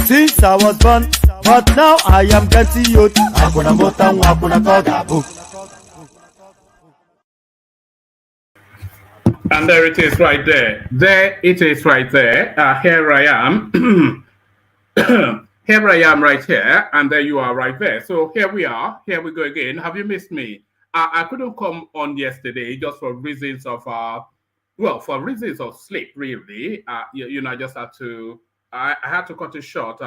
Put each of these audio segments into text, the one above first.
Since I was born, but now I am getting youth. And there it is right there. There it is right there. Here I am. Here I am right here. And there you are right there. So here we are. Here we go again. Have you missed me? I couldn't come on yesterday just for reasons of, for reasons of sleep, really. I just had to, I had to cut it short,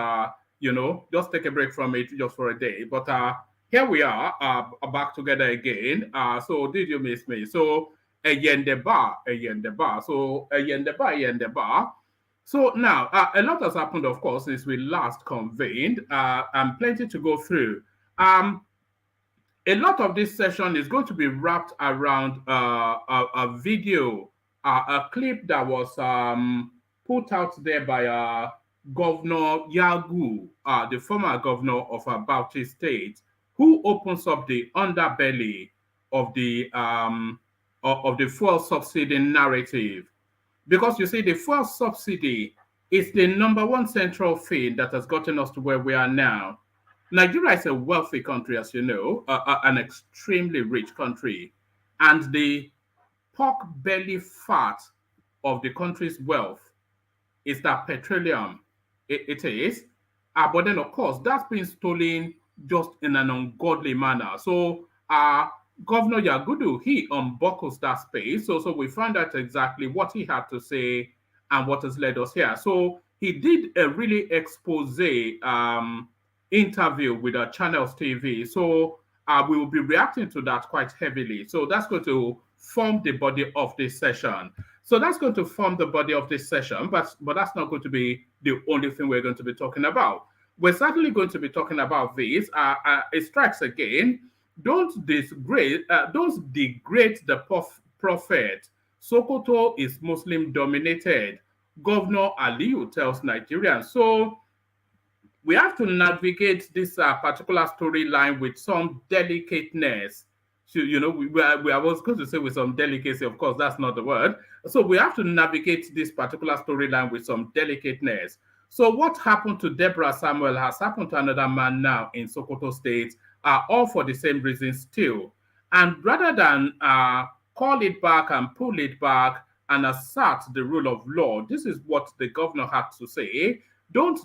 just take a break from it just for a day. But here we are, back together again. So did you miss me? So, Yendeba. So, Yendeba. So now, a lot has happened, of course, since we last convened, and plenty to go through. A lot of this session is going to be wrapped around a video, a clip that was put out there by Governor Yagu, the former governor of Bauchi State, who opens up the underbelly of the fuel subsidy narrative. Because you see, the fuel subsidy is the #1 central thing that has gotten us to where we are now. Nigeria is a wealthy country, as you know, an extremely rich country. And the pork belly fat of the country's wealth is that petroleum. It is. But then, of course, that's been stolen just in an ungodly manner. So Governor Yagudu, he unbuckles that space. So we found out exactly what he had to say and what has led us here. So he did a really expose interview with Channels TV. So we will be reacting to that quite heavily. So that's going to form the body of this session. So that's going to form the body of this session, but that's not going to be the only thing we're going to be talking about. We're certainly going to be talking about this. It strikes again. Don't degrade the prophet. Sokoto is Muslim dominated. Governor Aliyu tells Nigerians. So we have to navigate this particular storyline with some delicateness. So, I was going to say with some delicacy, of course, that's not the word. So we have to navigate this particular storyline with some delicateness. So what happened to Deborah Samuel has happened to another man now in Sokoto State, all for the same reason still. And rather than call it back and pull it back and assert the rule of law, this is what the governor had to say. Do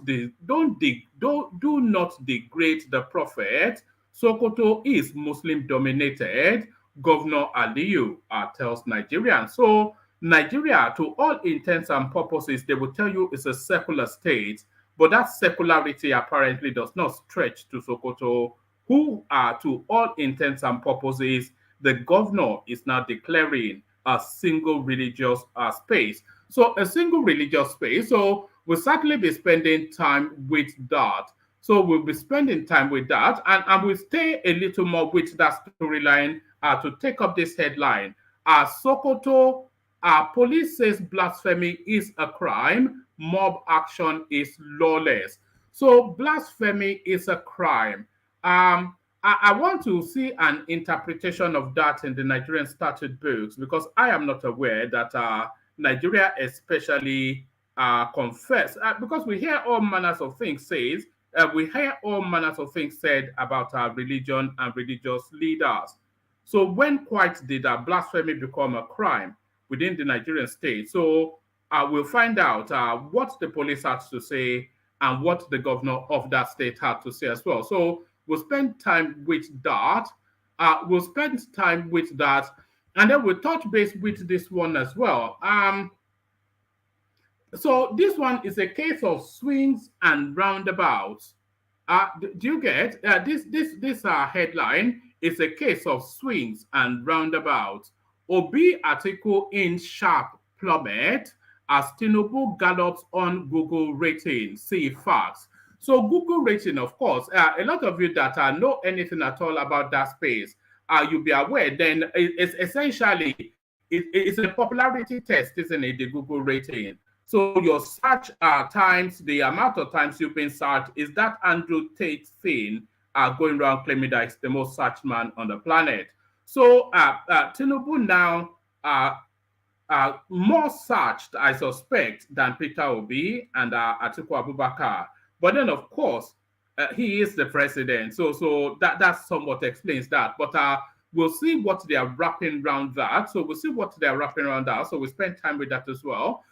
not degrade the prophet. Sokoto is Muslim dominated. Governor Aliyu tells Nigerians. So Nigeria, to all intents and purposes, they will tell you it's a secular state, but that secularity apparently does not stretch to Sokoto, who are, to all intents and purposes, the governor is now declaring a single religious space. So a single religious space. So we'll certainly be spending time with that. So we'll be spending time with that, and we'll stay a little more with that storyline to take up this headline. Sokoto, police says blasphemy is a crime, mob action is lawless. So blasphemy is a crime. I want to see an interpretation of that in the Nigerian statute books because I am not aware that Nigeria especially confess because we hear all manners of things we hear all manners of things said about our religion and religious leaders. So when quite did blasphemy become a crime within the Nigerian state? So we'll find out what the police had to say and what the governor of that state had to say as well. So we'll spend time with that. And then we'll touch base with this one as well. So this one is a case of swings and roundabouts. Do you get this headline is a case of swings and roundabouts. Obi article in sharp plummet as Tinubu gallops on Google rating. See facts. So Google rating, of course, a lot of you that know anything at all about that space, you'll be aware. Then it's essentially it's a popularity test, isn't it? The Google rating. So your search times, the amount of times you've been searched, is that Andrew Tate thing going around claiming that it's the most searched man on the planet. So Tinubu now more searched, I suspect, than Peter Obi and Atiku Abubakar. But then, of course, he is the president, so that somewhat explains that. But we'll see what they are wrapping around that. So we'll see what they are wrapping around that. So we spend time with that as well.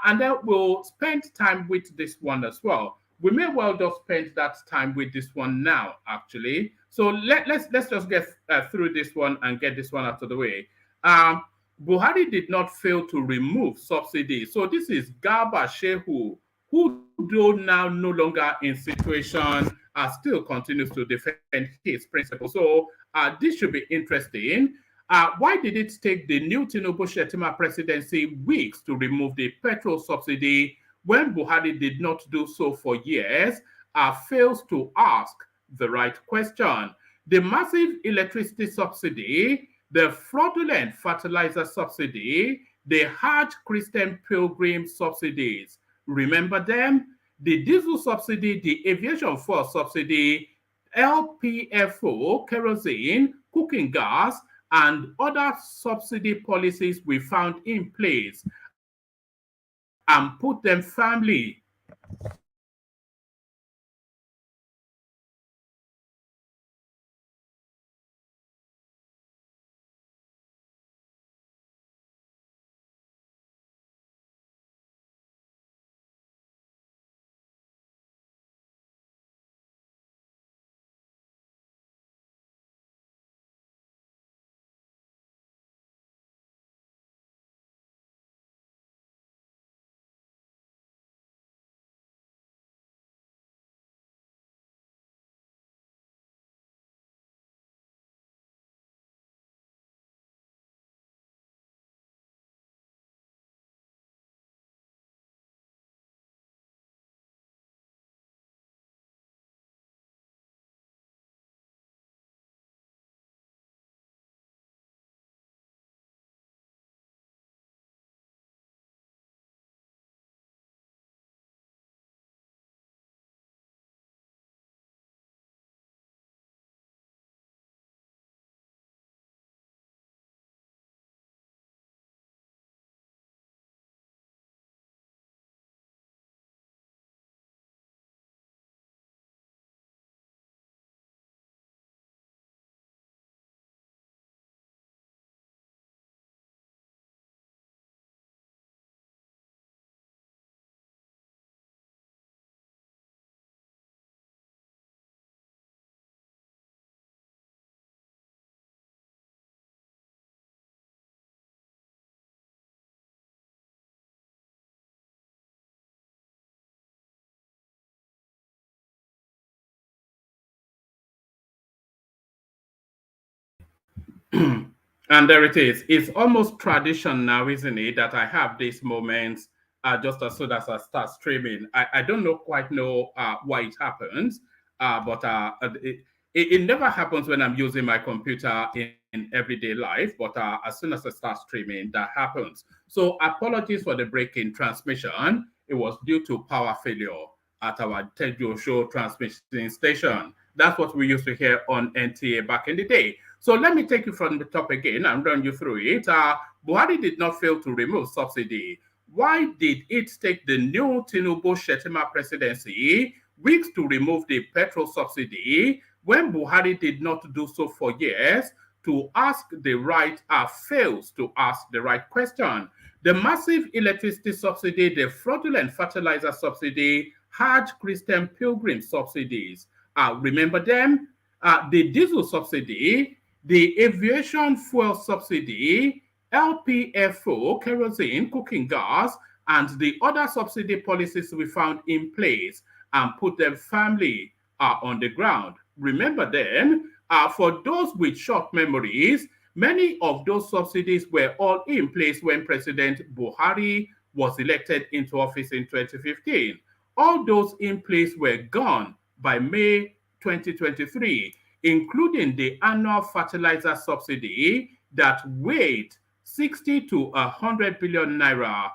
And then we'll spend time with this one as well. We may well just spend that time with this one now, actually. So let's just get through this one and get this one out of the way. Buhari did not fail to remove subsidy. So this is Garba Shehu, who though now no longer in situation, still continues to defend his principles. So this should be interesting. Why did it take the new Tinubu Shettima presidency weeks to remove the petrol subsidy when Buhari did not do so for years? Fails to ask the right question. The massive electricity subsidy, the fraudulent fertilizer subsidy, the Hajj Christian pilgrim subsidies. Remember them? The diesel subsidy, the aviation fuel subsidy, LPFO, kerosene, cooking gas, and other subsidy policies we found in place and put them firmly And there it is. It's almost tradition now, isn't it, that I have these moments just as soon as I start streaming. I don't know quite know why it happens, but it never happens when I'm using my computer in everyday life. But as soon as I start streaming, that happens. So apologies for the break in transmission. It was due to power failure at our Tejo Show transmission station. That's what we used to hear on NTA back in the day. So let me take you from the top again and run you through it. Buhari did not fail to remove subsidy. Why did it take the new Tinubu Shetima presidency weeks to remove the petrol subsidy when Buhari did not do so for years? To ask the right fails to ask the right question. The massive electricity subsidy, the fraudulent fertilizer subsidy, Hajj Christian pilgrim subsidies. Remember them? The diesel subsidy, the aviation fuel subsidy, LPFO, kerosene, cooking gas, and the other subsidy policies we found in place and put them firmly on the ground. Remember them? For those with short memories, many of those subsidies were all in place when President Buhari was elected into office in 2015. All those in place were gone by May 2023, including the annual fertilizer subsidy that weighed 60 to 100 billion naira,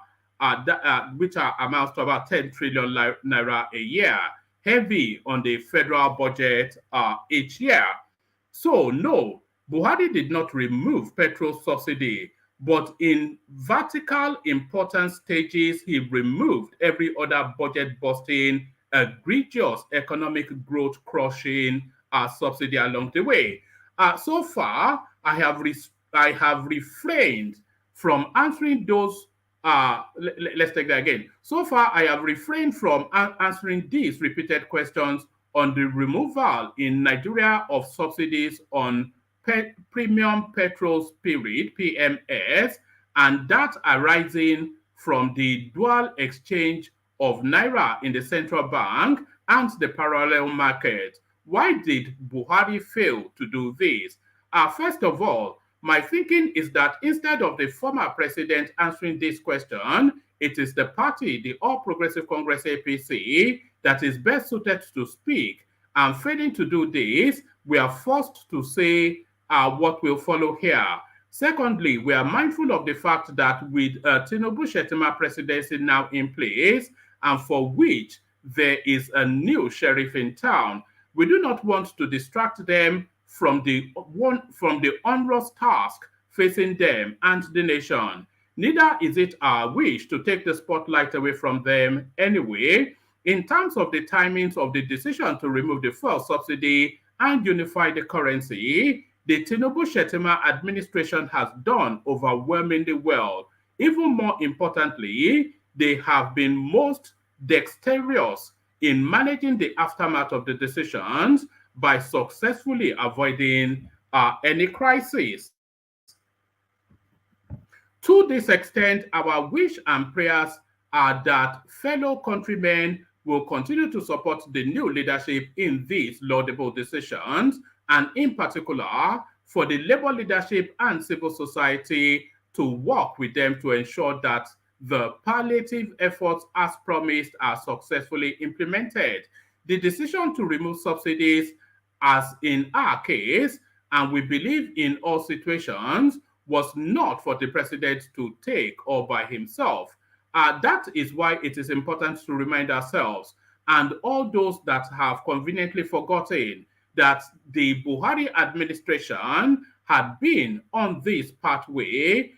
which amounts to about 10 trillion naira a year, heavy on the federal budget each year. So, no, Buhari did not remove petrol subsidy, but in vertical important stages, he removed every other budget busting, egregious economic growth crushing subsidy along the way. So far, I have refrained from answering those. Let's take that again. So far, I have refrained from answering these repeated questions on the removal in Nigeria of subsidies on premium petrol spirit, PMS, and that arising from the dual exchange of Naira in the central bank and the parallel market. Why did Buhari fail to do this? First of all, my thinking is that instead of the former president answering this question, it is the party, the All Progressive Congress APC, that is best suited to speak. And failing to do this, we are forced to say what will follow here. Secondly, we are mindful of the fact that with Tinubu Shetima presidency now in place, and for which there is a new sheriff in town, we do not want to distract them from the onerous task facing them and the nation. Neither is it our wish to take the spotlight away from them anyway. In terms of the timings of the decision to remove the fuel subsidy and unify the currency, the Tinubu Shetima administration has done overwhelmingly well. Even more importantly, they have been most dexterous in managing the aftermath of the decisions by successfully avoiding any crisis. To this extent, our wish and prayers are that fellow countrymen will continue to support the new leadership in these laudable decisions, and in particular, for the labor leadership and civil society to work with them to ensure that the palliative efforts as promised are successfully implemented. The decision to remove subsidies, as in our case, and we believe in all situations, was not for the president to take all by himself. That is why it is important to remind ourselves and all those that have conveniently forgotten that the Buhari administration had been on this pathway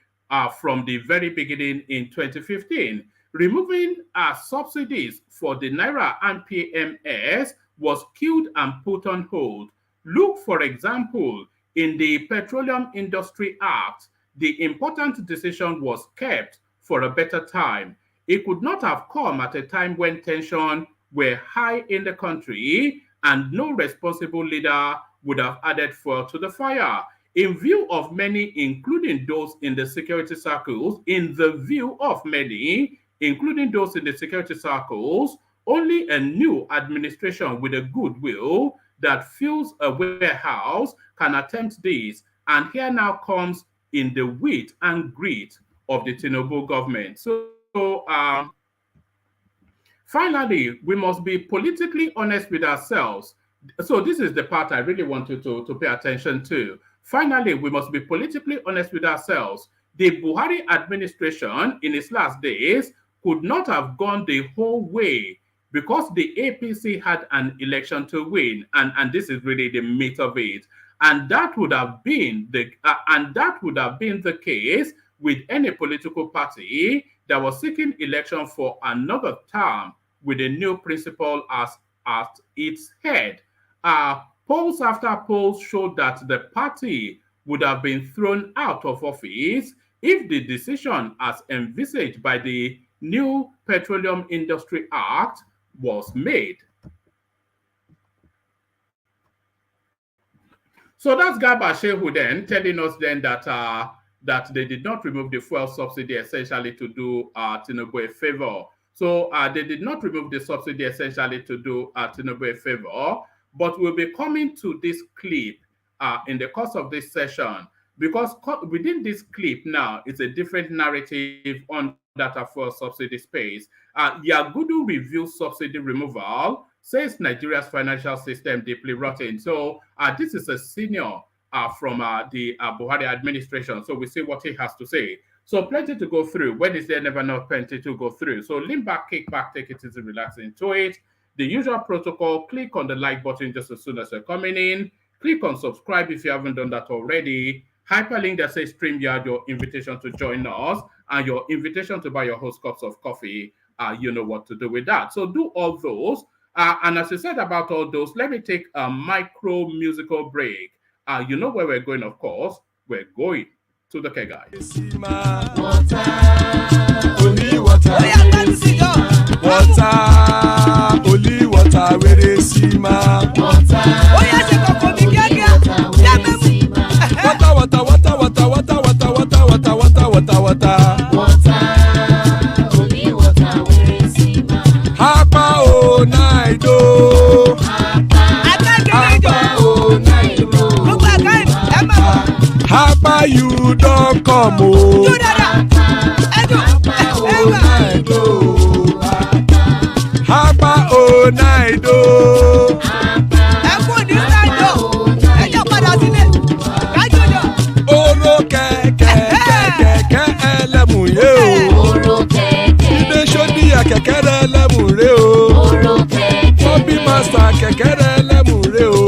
from the very beginning in 2015. Removing subsidies for the Naira and PMS was killed and put on hold. Look, for example, in the Petroleum Industry Act, the important decision was kept for a better time. It could not have come at a time when tensions were high in the country and no responsible leader would have added fuel to the fire. In view of many, including those in the security circles, only a new administration with a goodwill that fills a warehouse can attempt this. And here now comes in the wit and grit of the Tinubu government. Finally, we must be politically honest with ourselves. So this is the part I really want you to pay attention to. Finally, we must be politically honest with ourselves. The Buhari administration in its last days could not have gone the whole way because the APC had an election to win, and this is really the meat of it. And that would have been the case with any political party that was seeking election for another term with a new principle as at its head. Polls after polls showed that the party would have been thrown out of office if the decision as envisaged by the new Petroleum Industry Act was made. So that's Garba Shehu then telling us then that they did not remove the fuel subsidy essentially to do Tinubu a favor. So they did not remove the subsidy essentially to do Tinubu a favor, but we'll be coming to this clip in the course of this session because within this clip now is a different narrative on that fuel subsidy space. Yagudu reviews subsidy removal, says Nigeria's financial system deeply rotten. So this is a senior from the Buhari administration. So we see what he has to say. So plenty to go through. When is there never not plenty to go through? So lean back, kick back, take it easy, relax into it. The usual protocol, click on the like button just as soon as you're coming in. Click on subscribe if you haven't done that already. Hyperlink that says StreamYard, your invitation to join us, and your invitation to buy your host cups of coffee. You know what to do with that. So do all those. And as I said about all those, let me take a micro musical break. You know where we're going, of course. We're going to the Kegai. Only water, where they see ma. You don't come oh. Hapa oh night oh. Oro kẹ̀kẹ́ ẹlẹ́mù yé o. Ibe sodi kẹ̀kẹ́ ẹlẹ́mù re o. Bobby master kẹ̀kẹ́ ẹlẹ́mù re o.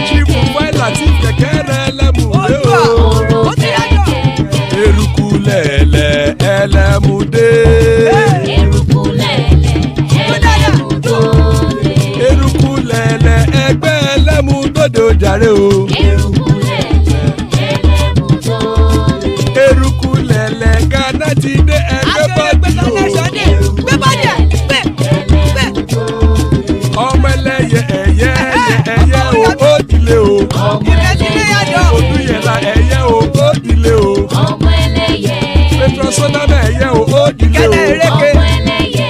Chief Wela ti kẹ̀kẹ́ ẹlẹ́mù re o. Eruku lẹ̀lẹ̀ ẹlẹ́mùdé. Eruku lẹ̀lẹ̀ ẹgbẹ́ ẹlẹ́mùdódò jàre o. Eruku lẹ̀lẹ̀ Ghana ti dé ẹgbẹ́ bọ́dì o. Ọmọ ẹlẹ́yẹ ẹyẹ o ó dilé o. Odúyẹ̀lá ẹyẹ o ó dilé o. Petro Sodana ẹyẹ o ó dilé o.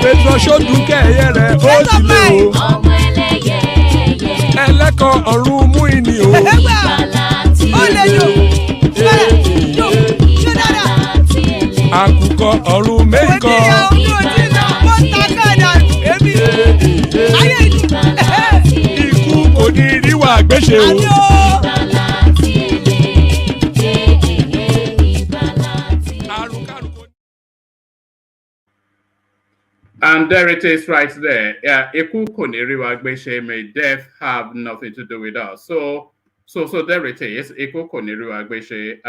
Petro Sodunke ẹyẹ rẹ̀ ó dilé o. Ẹlẹ́kọ̀ ọ̀run mú ìní o. Àkùkọ ọ̀run mẹ́kọ̀. Ikú kò ní ríwà gbéṣe o. And there it is right there. Eku koniriwa gbeshe, may death have nothing to do with us. So there it is. Eku koniriwa gbeshe.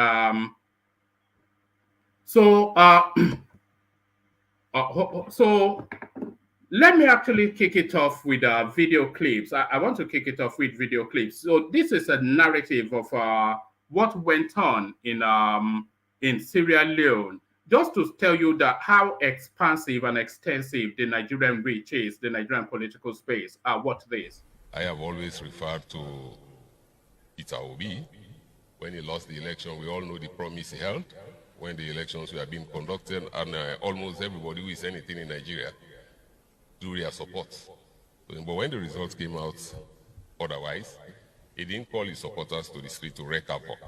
So let me actually kick it off with video clips. I want to kick it off with video clips. So this is a narrative of what went on in Sierra Leone. Just to tell you that how expansive and extensive the Nigerian reach is, the Nigerian political space. What this? I have always referred to Peter Obi. When he lost the election, we all know the promise he held when the elections were being conducted, and almost everybody who is anything in Nigeria drew their support. But when the results came out otherwise, he didn't call his supporters to the street to wreak havoc.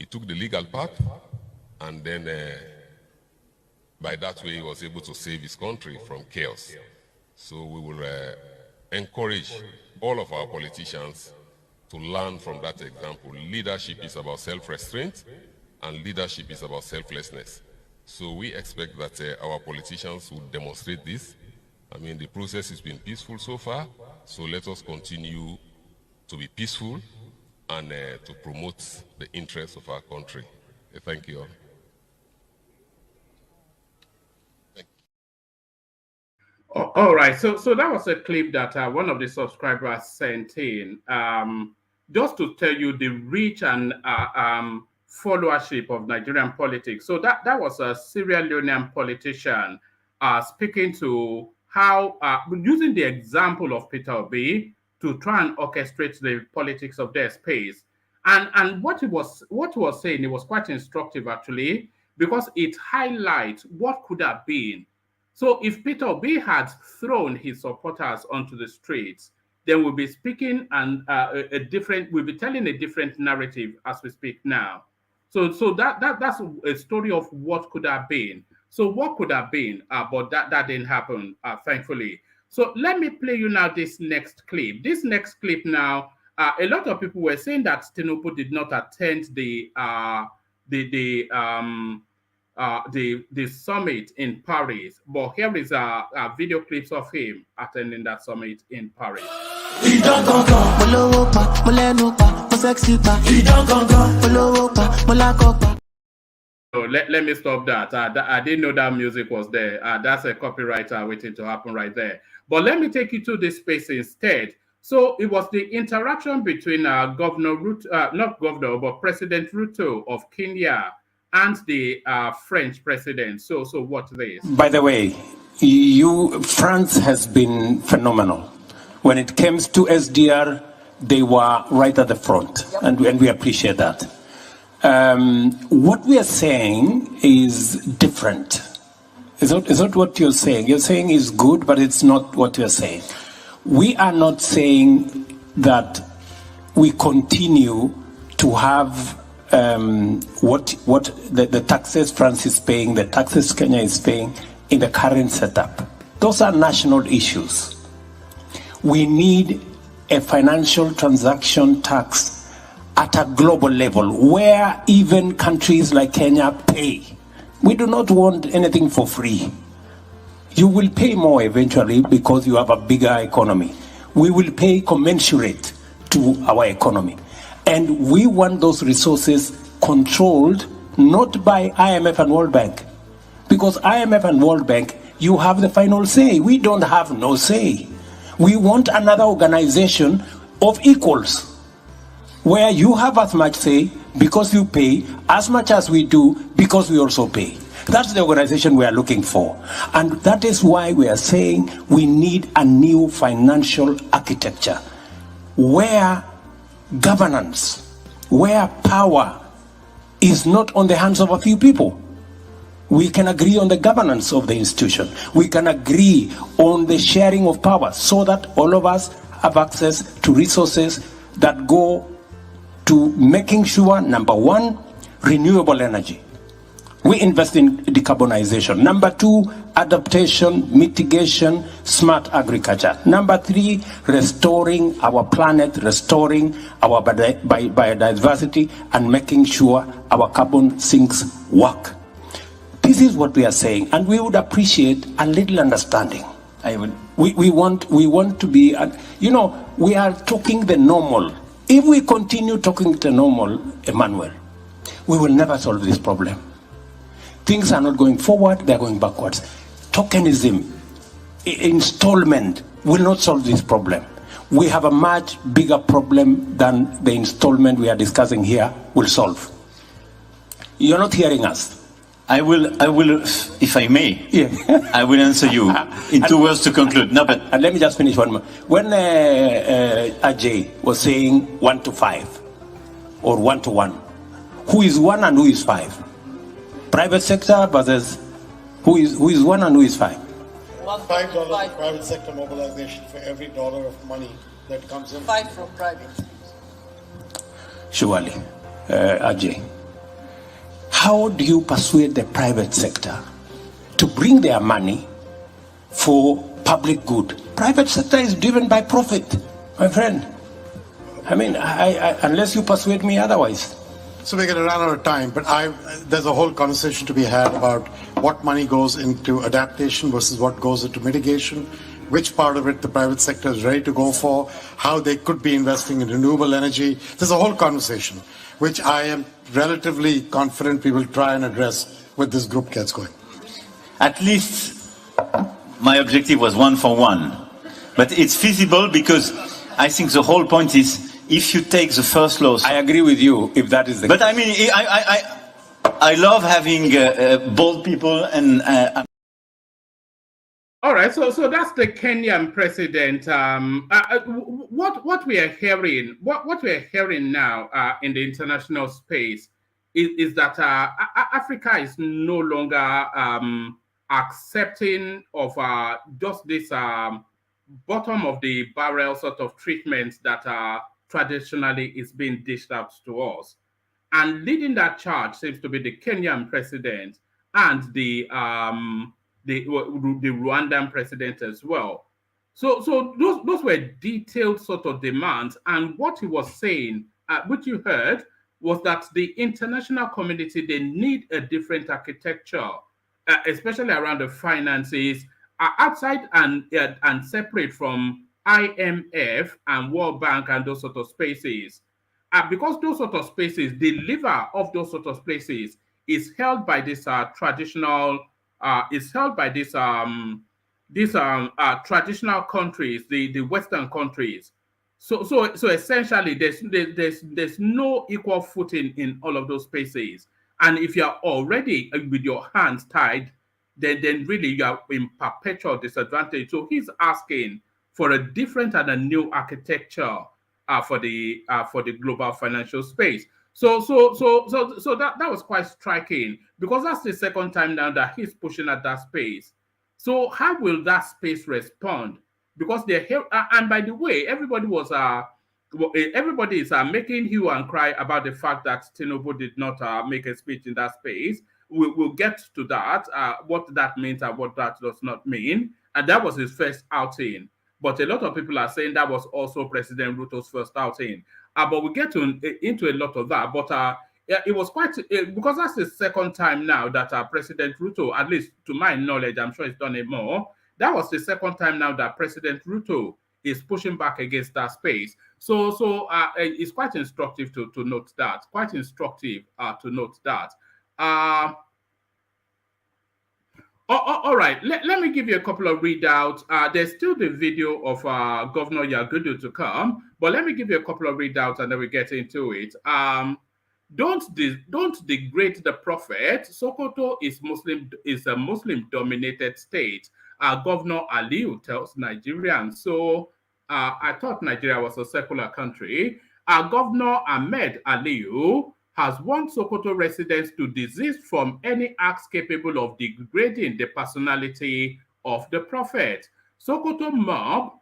he took the legal path, and then by that way he was able to save his country from chaos. So we will encourage all of our politicians to learn from that example. Leadership is about self-restraint, and leadership is about selflessness. So we expect that our politicians will demonstrate this. I mean, the process has been peaceful so far, so let us continue to be peaceful and to promote the interests of our country. Thank you all. All right, so that was a clip that one of the subscribers sent in, just to tell you the reach and followership of Nigerian politics. So that was a Sierra Leonean politician speaking to how, using the example of Peter Obi to try and orchestrate the politics of their space. And what he was saying, it was quite instructive actually, because it highlights what could have been. So if Peter Obi had thrown his supporters onto the streets, then we'll be speaking and we'll be telling a different narrative as we speak now. So that's a story of what could have been. So what could have been, but that didn't happen, thankfully. So let me play you now this next clip. This next clip now, a lot of people were saying that Tinubu did not attend the summit in Paris, but here is video clips of him attending that summit in Paris. So let me stop that. I didn't know that music was there. That's a copyright waiting to happen right there. But let me take you to this space instead. So it was the interaction between not governor, but President Ruto of Kenya and the French president. So what this? By the way, France has been phenomenal. When it comes to SDR, they were right at the front, and we appreciate that. What we are saying is different. Is not what you're saying. You're saying is good, but it's not what you're saying. We are not saying that we continue to have what the taxes France is paying, the taxes Kenya is paying in the current setup. Those are national issues. We need a financial transaction tax at a global level where even countries like Kenya pay. We do not want anything for free. You will pay more eventually because you have a bigger economy. We will pay commensurate to our economy. And we want those resources controlled not by IMF and World Bank. Because IMF and World Bank, you have the final say. We don't have no say. We want another organization of equals, where you have as much say because you pay as much as we do because we also pay. That's the organization we are looking for. And that is why we are saying we need a new financial architecture where governance, where power is not on the hands of a few people. We can agree on the governance of the institution. We can agree on the sharing of power so that all of us have access to resources that go to making sure, number one, renewable energy. We invest in decarbonization. Number two, adaptation, mitigation, smart agriculture. Number three, restoring our planet, restoring our biodiversity, and making sure our carbon sinks work. This is what we are saying, and we would appreciate a little understanding. We want to be, we are talking the normal. If we continue talking the normal, Emmanuel, we will never solve this problem. Things are not going forward, they're going backwards. Tokenism, installment will not solve this problem. We have a much bigger problem than the installment we are discussing here will solve. You're not hearing us. I will, if I may, I will answer you in 2 words to conclude. No, but and let me just finish one more. When Ajay was saying 1 to 5 or 1 to 1, who is 1 and who is 5? Private sector versus who is 1 and who is 5? $5 private sector mobilization for every dollar of money that comes in. 5 from private. Surely, Ajay. how do you persuade the private sector to bring their money for public good? Private sector is driven by profit, my friend. I mean, unless you persuade me otherwise. So we're going to run out of time, but there's a whole conversation to be had about what money goes into adaptation versus what goes into mitigation, which part of it the private sector is ready to go for, how they could be investing in renewable energy. There's a whole conversation, which I am relatively confident we will try and address when this group gets going. At least my objective was 1 for 1. But it's feasible because I think the whole point is if you take the first loss. I agree with you if that is the case. But I mean, I love having bold people and. All right, so that's the Kenyan president. What we are hearing, what we are hearing now in the international space is that Africa is no longer accepting of just this bottom of the barrel sort of treatment that traditionally is being dished out to us. And leading that charge seems to be the Kenyan president and the Rwandan president as well. So those were detailed sort of demands. And what he was saying, which you heard, was that the international community, they need a different architecture, especially around the finances, outside and separate from IMF and World Bank and those sort of spaces. Because those sort of spaces, the liver of those sort of spaces is held by this traditional traditional countries, the Western countries. So essentially, there's no equal footing in all of those spaces. And if you are already with your hands tied, then really you are in perpetual disadvantage. So he's asking for a different and a new architecture for the global financial space. So that was quite striking, because that's the second time now that he's pushing at that space. So how will that space respond? Because they're here, and by the way, everybody is making hue and cry about the fact that Tinubu did not make a speech in that space. We'll get to that, what that means and what that does not mean. And that was his first outing. But a lot of people are saying that was also President Ruto's first outing. But we'll get into a lot of that. But it was quite, because that's the second time now that President Ruto, at least to my knowledge, I'm sure he's done it more. That was the second time now that President Ruto is pushing back against that space. So it's quite instructive to note that. Quite instructive to note that. All right, let me give you a couple of readouts. There's still the video of Governor Yagu to come, but let me give you a couple of readouts and then we get into it. Don't degrade the prophet. Sokoto is a Muslim-dominated state. Governor Aliyu tells Nigerians. So I thought Nigeria was a secular country. Governor Ahmed Aliyu has warned Sokoto residents to desist from any acts capable of degrading the personality of the prophet. Sokoto mob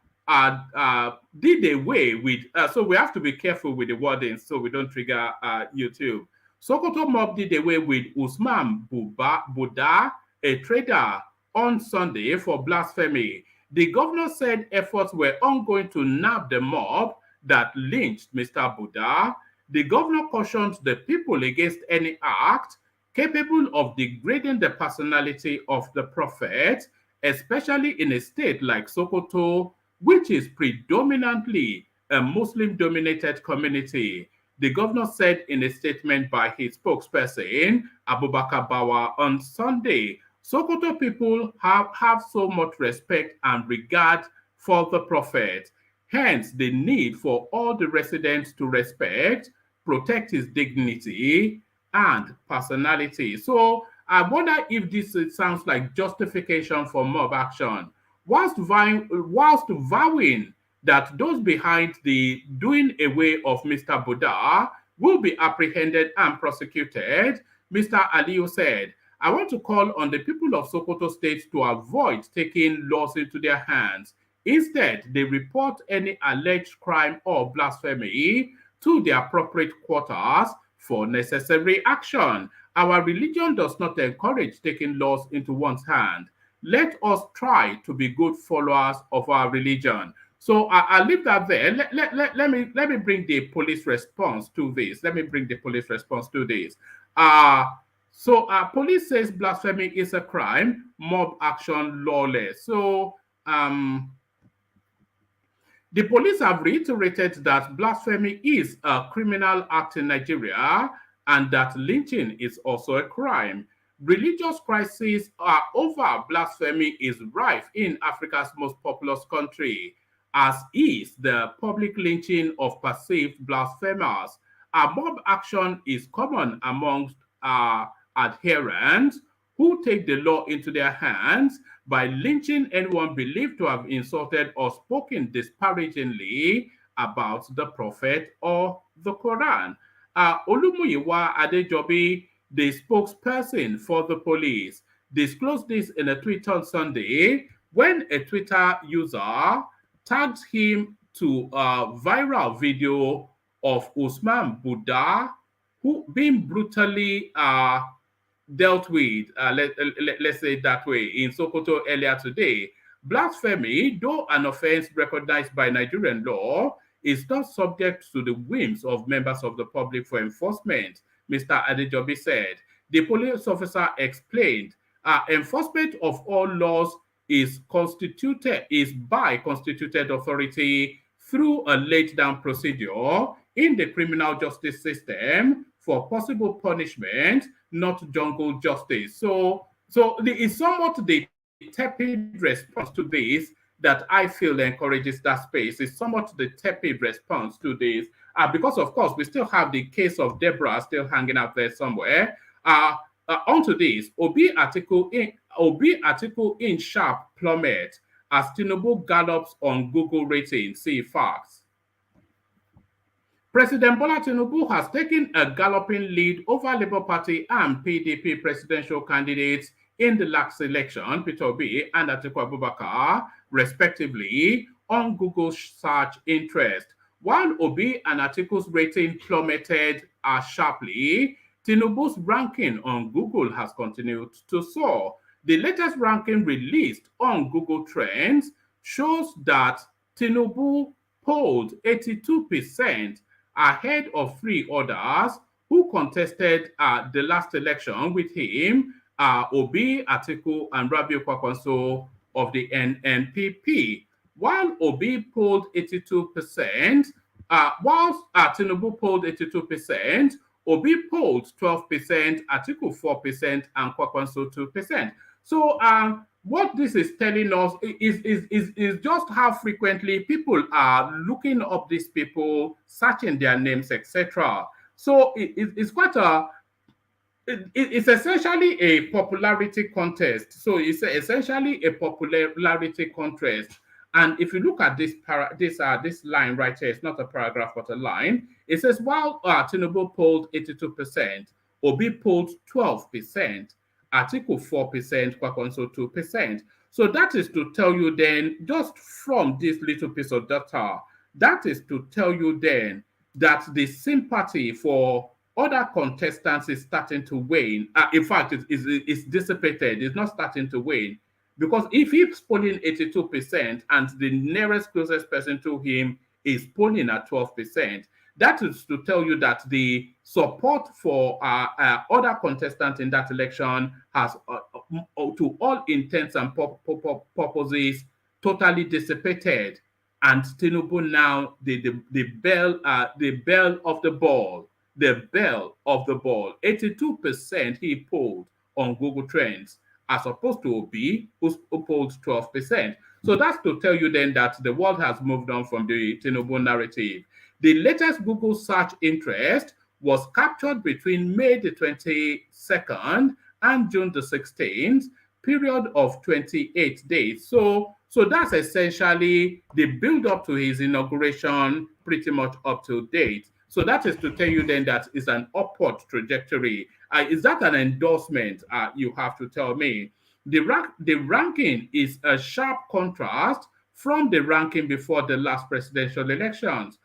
did away with, so we have to be careful with the wording so we don't trigger YouTube. Sokoto mob did away with Usman Buddha, a trader, on Sunday for blasphemy. The governor said efforts were ongoing to nab the mob that lynched Mr. Buddha. The governor cautioned the people against any act capable of degrading the personality of the prophet, especially in a state like Sokoto, which is predominantly a Muslim-dominated community. The governor said in a statement by his spokesperson, Abubakar Bawa, on Sunday, Sokoto people have so much respect and regard for the prophet. Hence, the need for all the residents to respect, protect his dignity and personality. So I wonder if this sounds like justification for mob action, whilst vowing that those behind the doing away of Mr. Buddha will be apprehended and prosecuted. Mr. Aliyu said, I want to call on the people of Sokoto State to avoid taking laws into their hands. Instead, they report any alleged crime or blasphemy to the appropriate quarters for necessary action. Our religion does not encourage taking laws into one's hand. Let us try to be good followers of our religion. So I'll leave that there. Let me bring the police response to this. Let me bring the police response to this. Police says blasphemy is a crime, mob action lawless. So the police have reiterated that blasphemy is a criminal act in Nigeria and that lynching is also a crime. Religious crises over blasphemy is rife in Africa's most populous country, as is the public lynching of perceived blasphemers. Mob action is common amongst adherents who take the law into their hands by lynching anyone believed to have insulted or spoken disparagingly about the Prophet or the Quran. Olumuyiwa Adejobi, the spokesperson for the police, disclosed this in a tweet on Sunday when a Twitter user tagged him to a viral video of Usman Buddha, who being brutally dealt with, let's say it that way, in Sokoto earlier today. Blasphemy, though an offense recognized by Nigerian law, is not subject to the whims of members of the public for enforcement, Mr. Adejobi said. The police officer explained, enforcement of all laws is by constituted authority through a laid down procedure in the criminal justice system for possible punishment, not jungle justice. So it's somewhat the tepid response to this that I feel encourages that space. It's somewhat the tepid response to this, because of course we still have the case of Deborah still hanging out there somewhere. Onto this, Obi article in sharp plummet as Tinubu gallops on Google ratings. See facts. President Bola Tinubu has taken a galloping lead over Labour Party and PDP presidential candidates in the last election, Peter Obi and Atiku Abubakar, respectively, on Google search interest. While Obi and Atiku's rating plummeted sharply, Tinubu's ranking on Google has continued to soar. The latest ranking released on Google Trends shows that Tinubu polled 82% ahead of three others who contested the last election with him, Obi, Atiku, and Rabiu Kwakwanso of the NNPP. While Obi polled 82%, whilst Tinubu polled 82%, Obi polled 12%, Atiku 4%, and Kwakwanso 2%. So what this is telling us is just how frequently people are looking up these people, searching their names, etc. So it's quite it's essentially a popularity contest. So it's essentially a popularity contest. And if you look at this line right here, it's not a paragraph but a line. It says while Tinubu polled 82%, Obi polled 12%, Atiku 4%, Kwakwanso 2%. So that is to tell you then, just from this little piece of data, that is to tell you then that the sympathy for other contestants is starting to wane. In fact, it's dissipated. It's not starting to wane. Because if he's polling 82% and the nearest closest person to him is polling at 12%, that is to tell you that the support for other contestants in that election has, to all intents and purposes, totally dissipated. And Tinubu now, the bell of the ball, 82% he polled on Google Trends, as opposed to Obi, who polled 12%. So that's to tell you then that the world has moved on from the Tinubu narrative. The latest Google search interest was captured between May the 22nd and June the 16th, period of 28 days. So that's essentially the build-up to his inauguration, pretty much up to date. So that is to tell you then that it's an upward trajectory. Is that an endorsement? You have to tell me. The ranking is a sharp contrast from the ranking before the last presidential elections.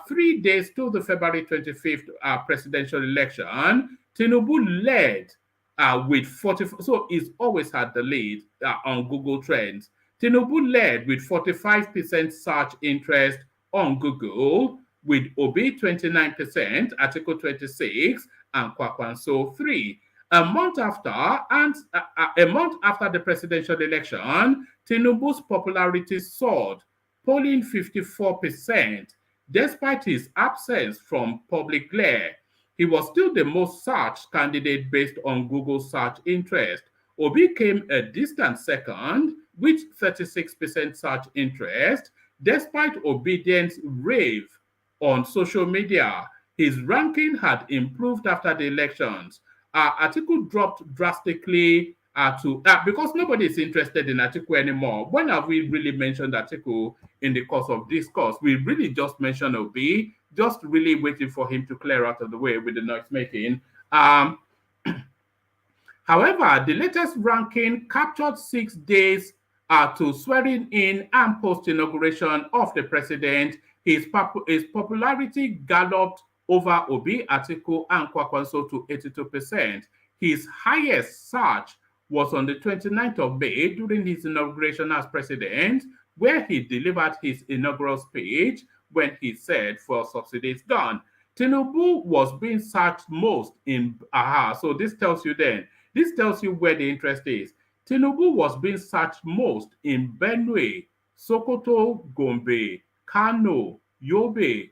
3 days to the February 25th presidential election, Tinubu led with 44, so he's always had the lead on Google Trends. Tinubu led with 45% search interest on Google, with Obi 29%, Article 26, and Kwakwanso 3. A month after the presidential election, Tinubu's popularity soared, polling 54%, despite his absence from public glare. He was still the most searched candidate based on Google search interest. Obi came a distant second with 36% search interest. Despite Obidien's rave on social media, his ranking had improved after the elections. Atiku dropped drastically because nobody is interested in Atiku anymore. When have we really mentioned Atiku in the course of this course? We really just mentioned Obi, just really waiting for him to clear out of the way with the noise making. However, the latest ranking captured 6 days to swearing in and post-inauguration of the president. His popularity galloped over Obi, Atiku, and Kwakwanso to 82%. His highest search was on the 29th of May during his inauguration as president, where he delivered his inaugural speech when he said, "For subsidy is done." Tinubu was being searched most in so this tells you where the interest is. Tinubu was being searched most in Benue, Sokoto, Gombe, Kano, Yobe,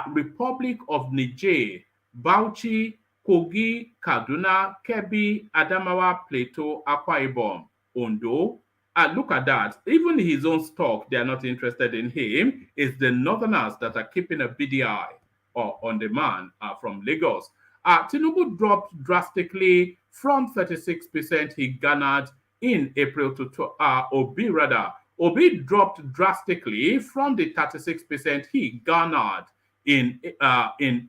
Republic of Niger, Bauchi, Kogi, Kaduna, Kebbi, Adamawa, Plateau, Akwa Ibom, Ondo. Look at that. Even his own stock, they are not interested in him. It's the northerners that are keeping a beady eye on the man from Lagos. Tinubu dropped drastically from 36% he garnered in April to Obi dropped drastically from the 36% he garnered in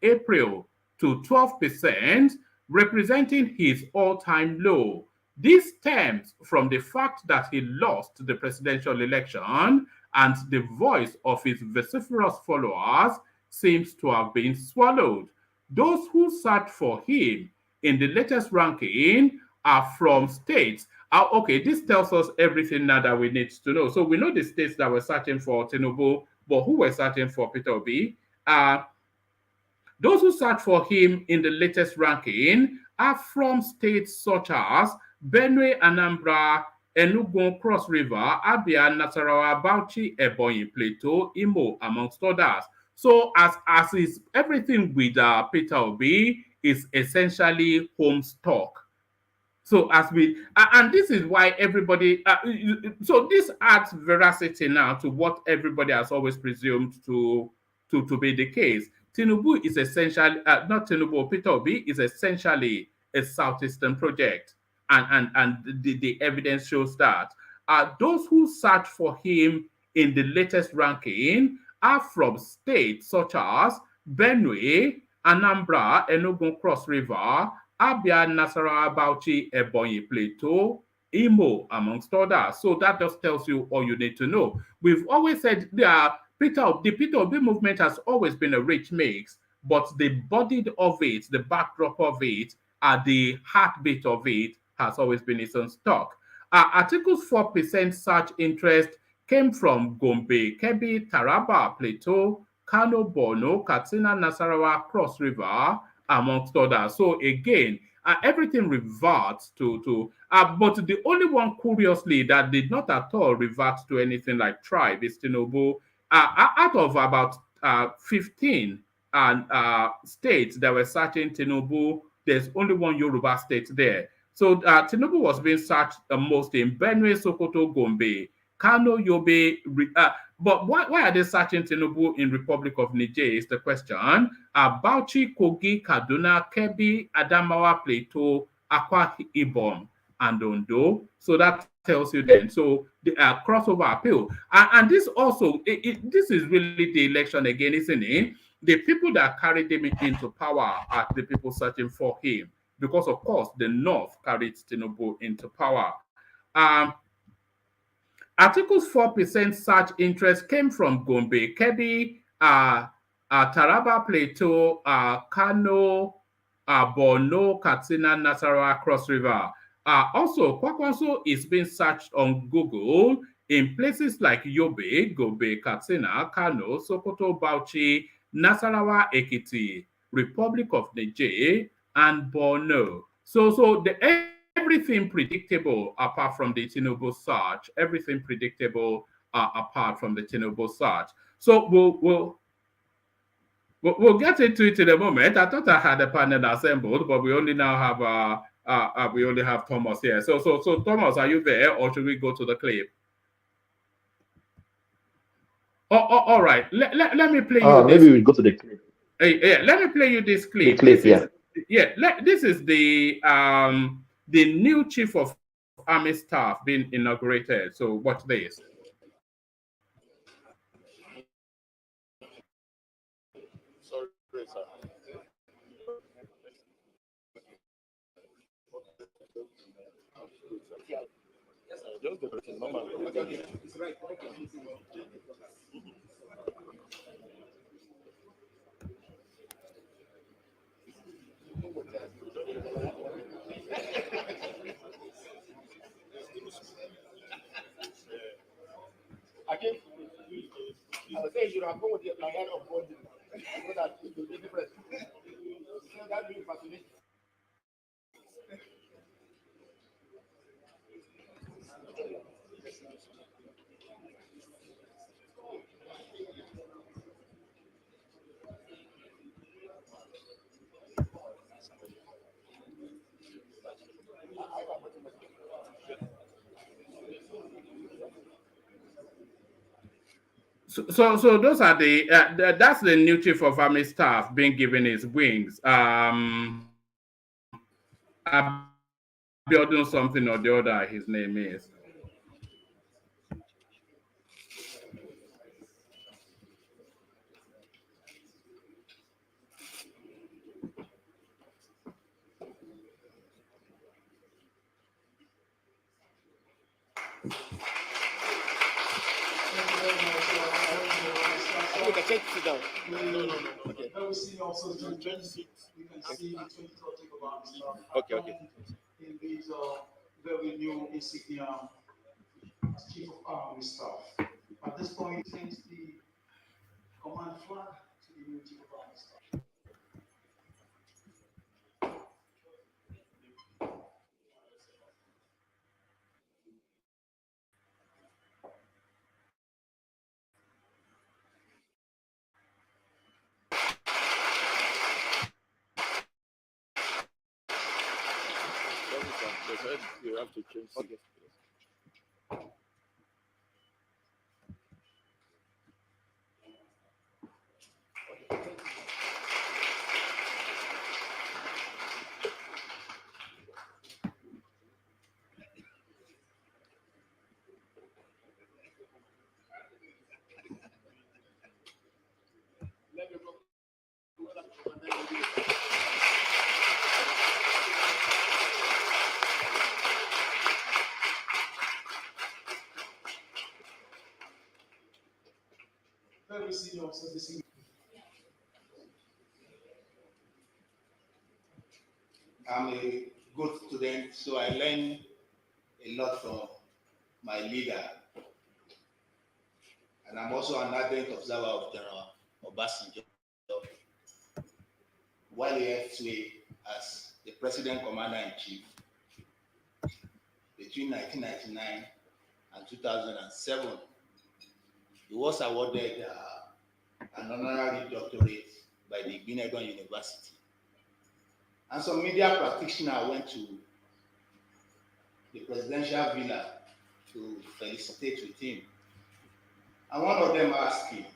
April to 12%, representing his all-time low. This stems from the fact that he lost the presidential election, and the voice of his vociferous followers seems to have been swallowed. Those who searched for him in the latest ranking are from states. Okay, this tells us everything now that we need to know. So we know the states that were searching for Tinubu, but who were searching for Peter Obi? Those who searched for him in the latest ranking are from states such as Benue, Anambra, Enugu, Cross River, Abia, Nasarawa, Bauchi, Ebonyi, Plateau, Imo, amongst others. So as is everything with Peter Obi is essentially home stock. So and this is why everybody, so this adds veracity now to what everybody has always presumed to be the case. Tinubu is essentially, not Tinubu, Peter Obi is essentially a Southeastern project. And the evidence shows that. Those who search for him in the latest ranking are from states such as Benue, Anambra, Enugu, Cross River, Abia, Nasarawa, Bauchi, Ebonyi, Plateau, Imo, amongst others. So that just tells you all you need to know. We've always said the Peter Obi movement has always been a rich mix, but the body of it, the backdrop of it, the heartbeat of it has always been its own stock. Article's 4% search interest came from Gombe, Kebbi, Taraba, Plateau, Kano, Borno, Katsina, Nasarawa, Cross River, amongst others. So again, everything reverts to but the only one, curiously, that did not at all revert to anything like tribe is Tinubu. Out of about 15 states that were searching Tinubu, there's only one Yoruba state there. So Tinubu was being searched most in Benue, Sokoto, Gombe, Kano, Yobe. But why are they searching Tinubu in Republic of Niger is the question. Bauchi, Kogi, Kaduna, Kebbi, Adamawa, Plateau, Akwa Ibom, and Ondo. So that tells you then. So the crossover appeal. And this also, this is really the election again, isn't it? The people that carried him into power are the people searching for him. Because, of course, the North carried Tinubu into power. Article's 4% search interest came from Gombe, Kebbi, Taraba, Plateau, Kano, Borno, Katsina, Nasarawa, Cross River. Also, Kwakwanso is being searched on Google in places like Yobe, Gobe, Katsina, Kano, Sokoto, Bauchi, Nasarawa, Ekiti, Republic of Niger, and Borno. So everything predictable apart from the Tinubu search, everything predictable apart from the Tinubu search. So we'll get into it in a moment. I thought I had a panel assembled, but we only now have we only have Thomas here. So Thomas, are you there, or should we go to the clip? All right. Let me play you this. Maybe we'll go to the clip. Yeah, let me play you this clip. The clip, This is the new chief of army staff being inaugurated. So watch this. Sorry, sir. Just the normal. I was saying you are going with my hand of body so that it will be different. So that will be fascinating. So those are that's the new chief of army staff being given his wings. Building something or the other, his name is. Sit down. No. Okay. Okay. In these very new insignia chief of army staff. At this point, since the command flag to the new chief of army staff. You have to change. Okay. Very senior officer, the senior. I'm a good student, so I learn a lot from my leader. And I'm also an ardent observer of General Obasanjo. While he held sway as the President Commander-in-Chief between 1999 and 2007, he was awarded an honorary doctorate by the Binegon University. And some media practitioners went to the presidential villa to felicitate with him. And one of them asked him,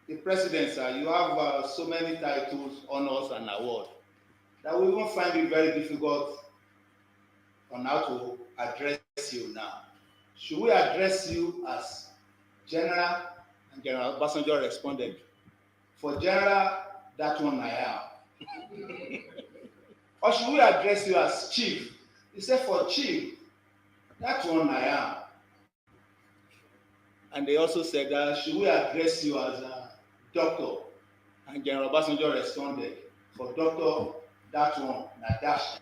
the president, sir, you have so many titles, honors, and awards that we even find it very difficult on how to address you now. Should we address you as General? And General Obasanjo responded, for General, that one I am. Or should we address you as Chief? He said, for Chief, that one I am. And they also said, should we address you as a doctor? And General Obasanjo responded, for doctor, that one, na dash.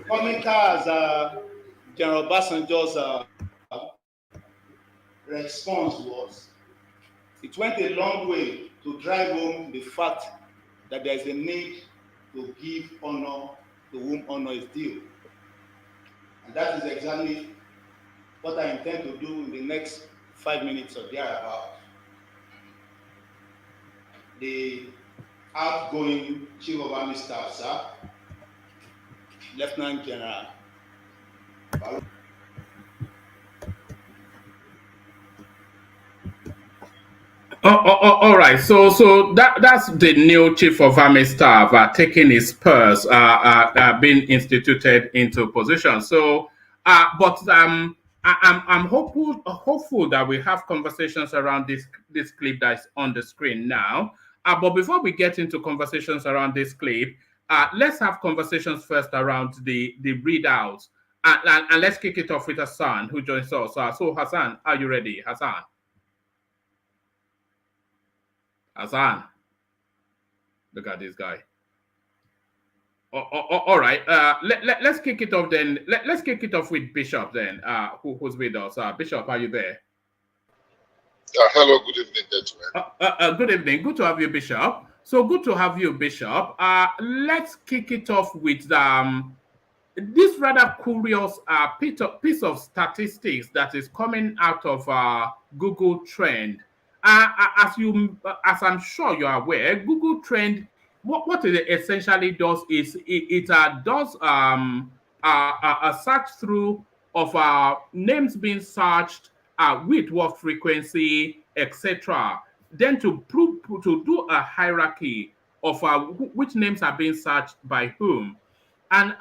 Coming as General Obasanjo's response was, it went a long way to drive home the fact that there is a need to give honor to whom honor is due. And that is exactly what I intend to do in the next 5 minutes or thereabout. The outgoing Chief of Army Staff, sir, Lieutenant General. All right. So that's the new Chief of Army Staff taking his spurs, being instituted into position. So, but I'm hopeful that we have conversations around this clip that is on the screen now. But before we get into conversations around this clip, let's have conversations first around the readouts, and let's kick it off with Hassan, who joins us. So Hassan, are you ready, Hassan? Hassan, look at this guy. All right. Let's kick it off then. Let's kick it off with Bishop then. Who's with us? Bishop, are you there? Hello. Good evening, gentlemen. Good evening. Good to have you, Bishop. So good to have you, Bishop. Let's kick it off with this rather curious piece of statistics that is coming out of Google Trend. As I'm sure you are aware, Google Trend, what it essentially does is it does a search through of names being searched with what frequency, etc. Then to do a hierarchy of which names are being searched by whom. And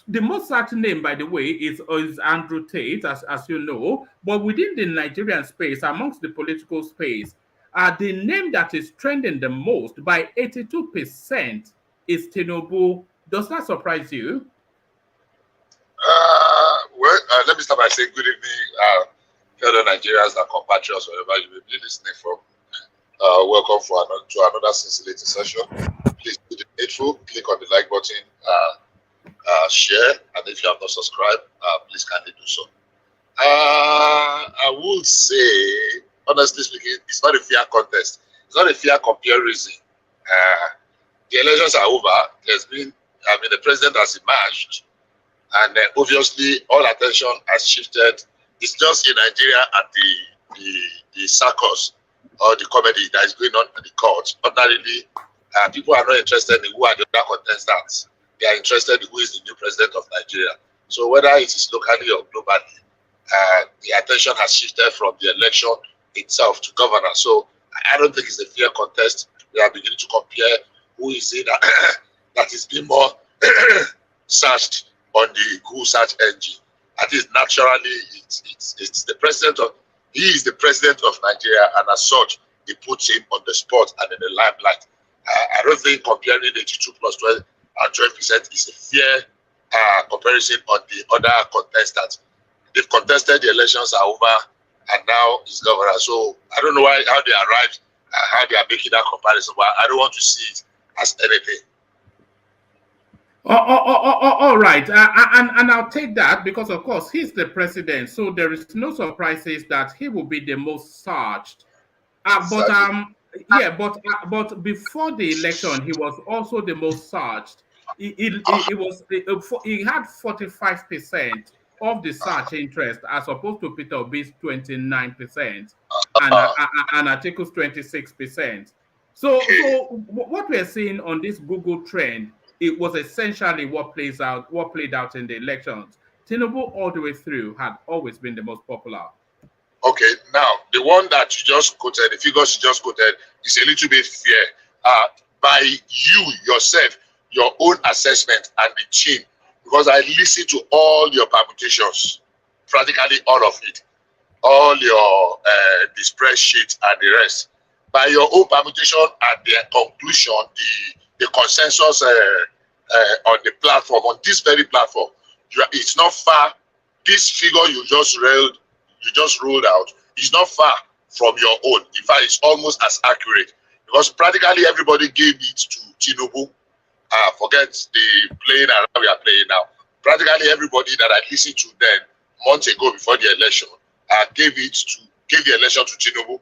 the most searched name, by the way, is Andrew Tate, as you know. But within the Nigerian space, amongst the political space, the name that is trending the most by 82% is Tinubu. Does that surprise you? Well, let me start by saying good evening, fellow Nigerians and compatriots, wherever you may be listening from. Welcome to another scintillating session. Please do the needful, click on the like button, share, and if you have not subscribed, please kindly do so. I would say, honestly speaking, it's not a fair contest. It's not a fair comparison. The elections are over. The president has emerged, and obviously all attention has shifted. It's just in Nigeria at the circus or the comedy that is going on in the court. Ordinarily, people are not interested in who are the other contestants. They are interested in who is the new president of Nigeria. So whether it is locally or globally, the attention has shifted from the election itself to governance. So I don't think it's a fair contest. We are beginning to compare who is it that is being more searched on the Google search engine. I think naturally it's the president of, he is the president of Nigeria, and as such, it puts him on the spot and in the limelight. I don't think comparing 82 plus 12% is a fair comparison on the other contestants. They've contested, the elections are over, and now he's governor. So I don't know how they arrived, how they are making that comparison, but I don't want to see it as anything. All right, and I'll take that because, of course, he's the president, so there is no surprises that he will be the most searched. But before the election, he was also the most searched. He had 45% of the search interest, as opposed to Peter Obi's 29% and Atiku's 26%. So what we're seeing on this Google trend, it was essentially what played out in the elections. Tinubu all the way through had always been the most popular. Okay, now the one that you just quoted, the figures you just quoted, is a little bit fair. By you yourself, your own assessment and the team, because I listened to all your permutations, practically all of it, all your the spreadsheet and the rest. By your own permutation and the conclusion, the consensus on the platform, on this very platform, it's not far this figure you just ruled out is not far from your own. In fact, it's almost as accurate because practically everybody gave it to Tinubu. Forget the playing around we are playing now. Practically everybody that I listened to then months ago before the election gave the election to Tinubu.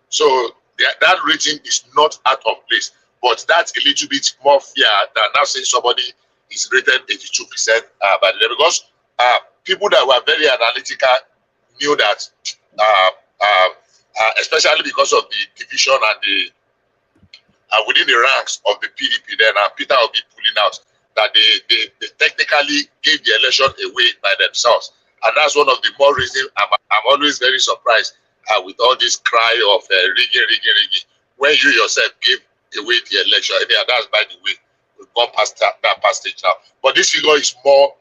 So that rating is not out of place, but that's a little bit more fair than now saying somebody is rated 82% by the way, because people that were very analytical knew that, especially because of the division and the within the ranks of the PDP, then Peter will be pulling out that they technically gave the election away by themselves, and that's one of the more reasons I'm always very surprised with all this cry of rigging when you yourself gave away the election. Yeah, that's by the way. We've gone past that stage now. But this figure is more,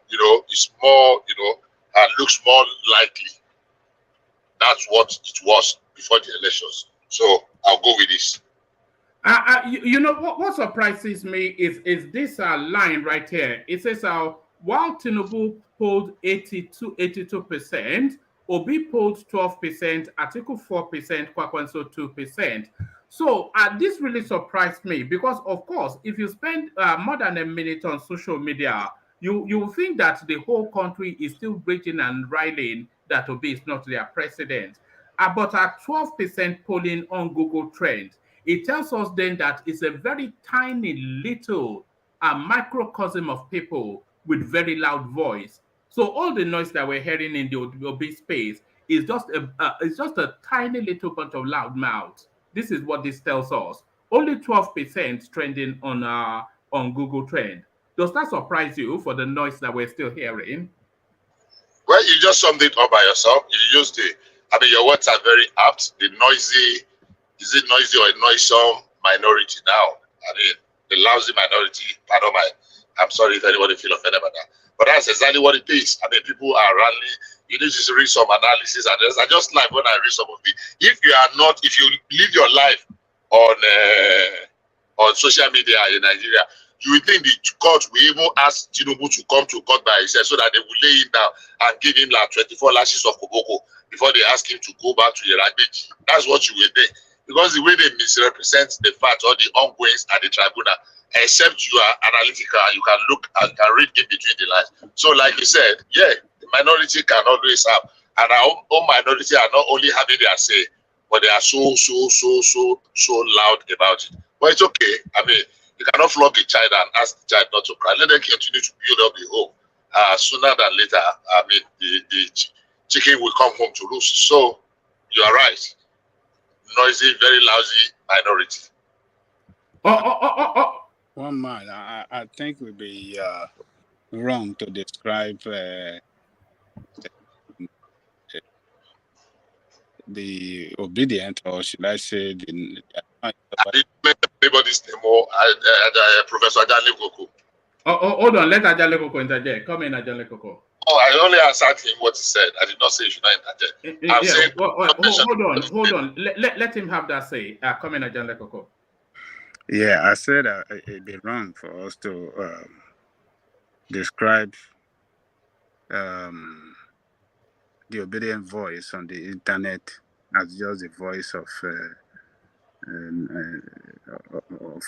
looks more likely. That's what it was before the elections. So I'll go with this. What surprises me is this line right here. It says, while Tinubu polled 82%, Obi polled 12%, Atiku 4%, Kwakwanso 2%. So this really surprised me because, of course, if you spend more than a minute on social media, you think that the whole country is still raging and riling that Obi is not their president. But at 12% polling on Google Trends, it tells us then that it's a very tiny little microcosm of people with very loud voice. So all the noise that we're hearing in the Obi space is just a tiny little bunch of loud mouths. This is what this tells us. Only 12% trending on Google Trend. Does that surprise you for the noise that we're still hearing? Well, you just summed it up by yourself. You used your words are very apt. The noisy, is it noisy or a noisome minority now? The lousy minority, I'm sorry if anybody feel offended by that. But that's exactly what it is. People are rallying. You need to read some analysis, and I just like when I read some of it. If you live your life on social media in Nigeria, you would think the court will even ask Tinubu to come to court by himself so that they will lay him down and give him like 24 lashes of koboko before they ask him to go back to Yerabeji. That's what you will think. Because the way they misrepresent the facts or the ongoings at the tribunal, except you are analytical, you can look and can read in between the lines. So like you said, yeah, the minority can always have, and our own minority are not only having their say, but they are so loud about it. But it's okay. You cannot flog a child and ask the child not to cry. Let them continue to build up the home. Sooner than later, the chicken will come home to roost. So you are right. Noisy, very lousy minority. One man, I think would be wrong to describe the obedient, or should I say the Everybody's name more Professor Ajale Koko. Hold on, let Ajale Koko interject. Come in, Ajale Koko. Oh, I only answered him what he said. I did not say you should not interject. Hold on. Let him have that say. Come in, Ajale Koko. Yeah, I said it'd be wrong for us to describe the obedient voice on the internet as just the voice of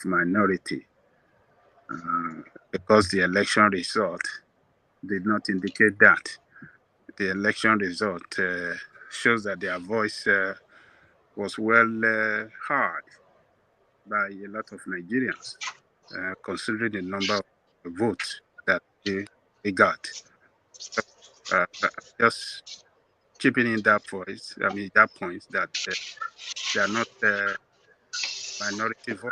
minority, because the election result did not indicate that. The election result shows that their voice was well heard by a lot of Nigerians, considering the number of votes that they got. Just keeping in that voice, that point that they are not minority vote.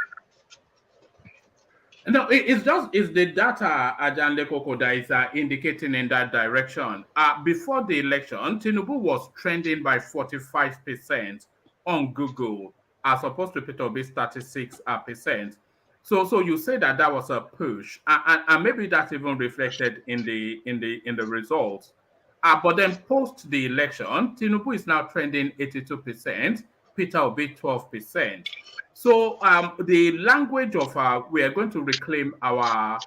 No, it's the data, Ajale Koko, that is indicating in that direction. Before the election, Tinubu was trending by 45% on Google, as opposed to Peter Obi's 36%. So you say that was a push, and maybe that's even reflected in the results. But then post the election, Tinubu is now trending 82%, Peter Obi 12%. So the language of we are going to reclaim our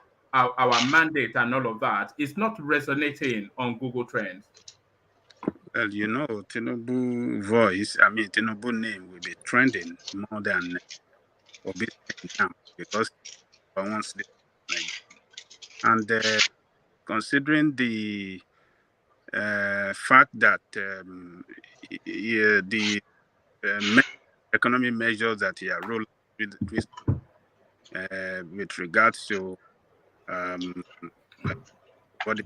mandate and all of that is not resonating on Google Trends. Well, you know, Tinubu voice, I mean, Tinubu name will be trending more than Obi's name now because once and considering the fact that the economic measures that he has rolled with regards to what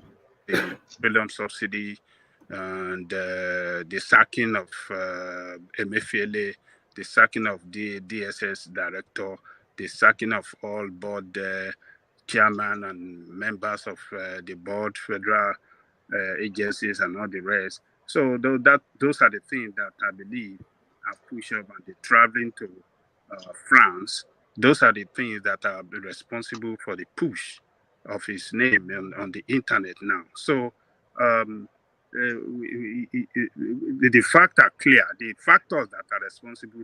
the trillion subsidy and the sacking of Emefiele, the sacking of the DSS director, the sacking of all board chairman and members of the board, federal agencies, and all the rest. So those are the things that I believe are push up, and the traveling to France. Those are the things that are responsible for the push of his name on the internet now. So the facts are clear. The factors that are responsible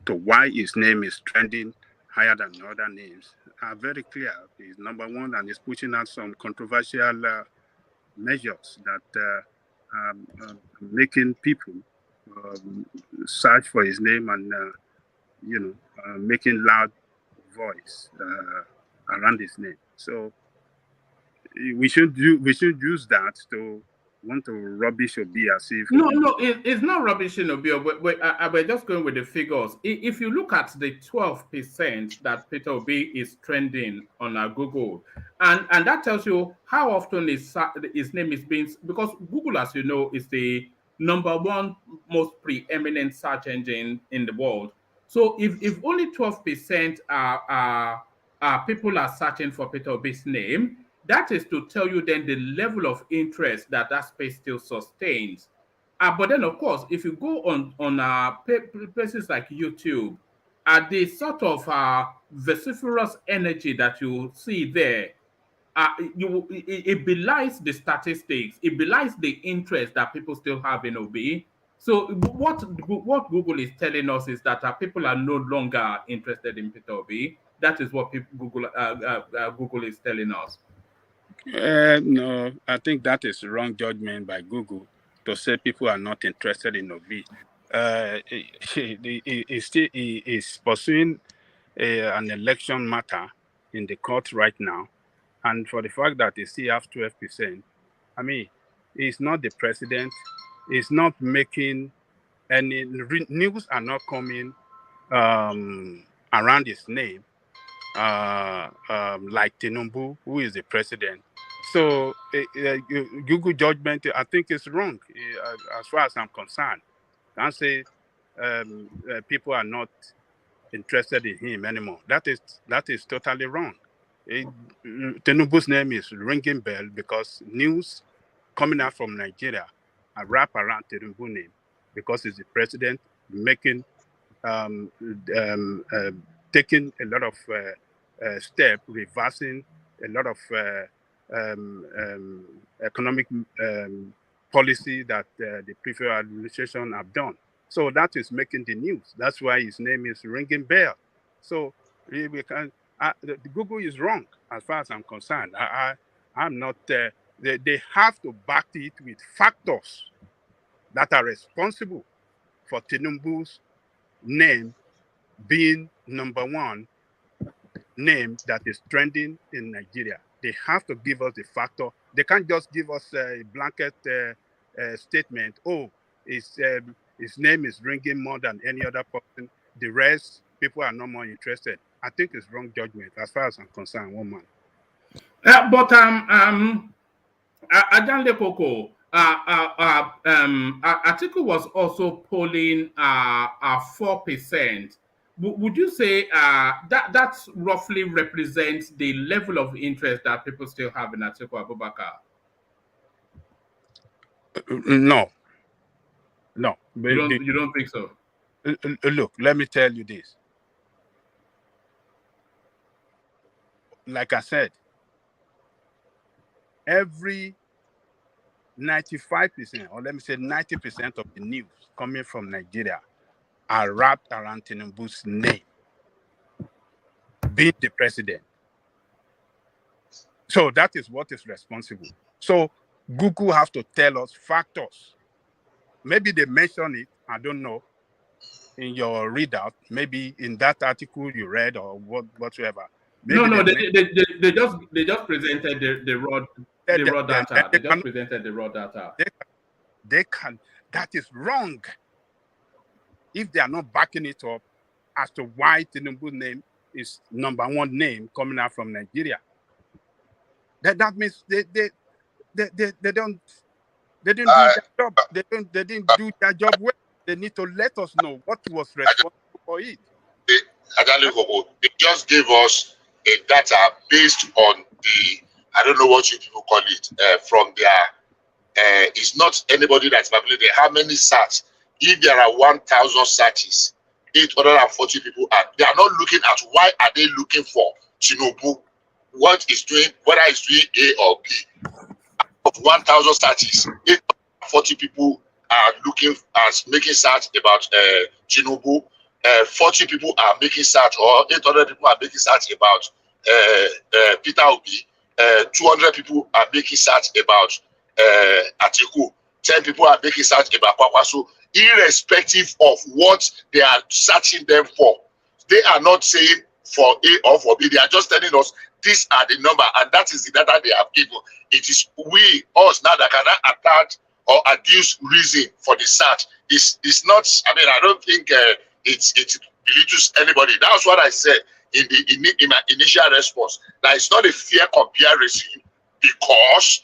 to why his name is trending higher than other names are very clear. He's number one, and he's pushing out some controversial measures that are making people search for his name and making loud voice around his name. So we should use that to want to rubbish Obi as if it's not rubbishing Obi. We're just going with the figures. If you look at the 12% that Peter Obi is trending on Google, and that tells you how often his name is being, because Google, as you know, is the #1 most preeminent search engine in the world. So if only 12% are people are searching for Peter Obi's name, that is to tell you then the level of interest that space still sustains. But then, of course, if you go on places like YouTube, the sort of vociferous energy that you see there, it belies the statistics. It belies the interest that people still have in Obi. So what Google is telling us is that people are no longer interested in Peter Obi. That is what Google is telling us. No, I think that is wrong judgment by Google to say people are not interested in Obi. He is pursuing an election matter in the court right now, and for the fact that he still have 12%, I mean, he's not the president. He's not making any news are not coming around his name like Tinubu, who is the president. So Google judgment, I think, is wrong as far as I'm concerned. I can't say people are not interested in him anymore. That is totally wrong. Tinubu's name is ringing bell because news coming out from Nigeria are wrapped around Tinubu's name because he's the president, making taking a lot of steps, reversing a lot of economic policy that the previous administration have done. So that is making the news. That's why his name is ringing bell. So we can. Google is wrong as far as I'm concerned. I'm not. They have to back it with factors that are responsible for Tinubu's name being #1 name that is trending in Nigeria. They have to give us the factor. They can't just give us a blanket statement. Oh, his name is ringing more than any other person. The rest, people are no more interested. I think it's wrong judgment as far as I'm concerned, one man. But Adanle Koko, Atiku was also polling 4%. Would you say that roughly represents the level of interest that people still have in Atiku Abubakar? No. You don't think so? Look, let me tell you this. Like I said, every 95%, or let me say 90% of the news coming from Nigeria are wrapped around Tinubu's name, being the president. So that is what is responsible. So Google have to tell us factors. Maybe they mention it, I don't know, in your readout, maybe in that article you read or whatsoever. Maybe No, they just presented the raw data. They just presented the raw data. They can. That is wrong. If they are not backing it up as to why Tinubu's name is number one name coming out from Nigeria, that means they didn't do their job. They didn't do their job well. They need to let us know what was responsible for it. They just gave us a data based on the, I don't know what you people call it, from their, it's not anybody that's familiar. How many searches? If there are 1,000 searches, 840 people are, they are not looking at why are they looking for Tinubu, what is doing, whether it's doing A or B. Of 1,000 searches, 840 people are looking at making search about Tinubu. 40 people are making search, or 800 people are making search about Peter Obi. 200 people are making search about Atiku. 10 people are making search about Kwakwaso. Irrespective of what they are searching them for, they are not saying for A or for B. They are just telling us these are the number, and that is the data they have given. It is us now that cannot attack or adduce reason for the search. It's not. I mean, I don't think it belittles anybody. That's what I said in my initial response. That it's not a fair comparison because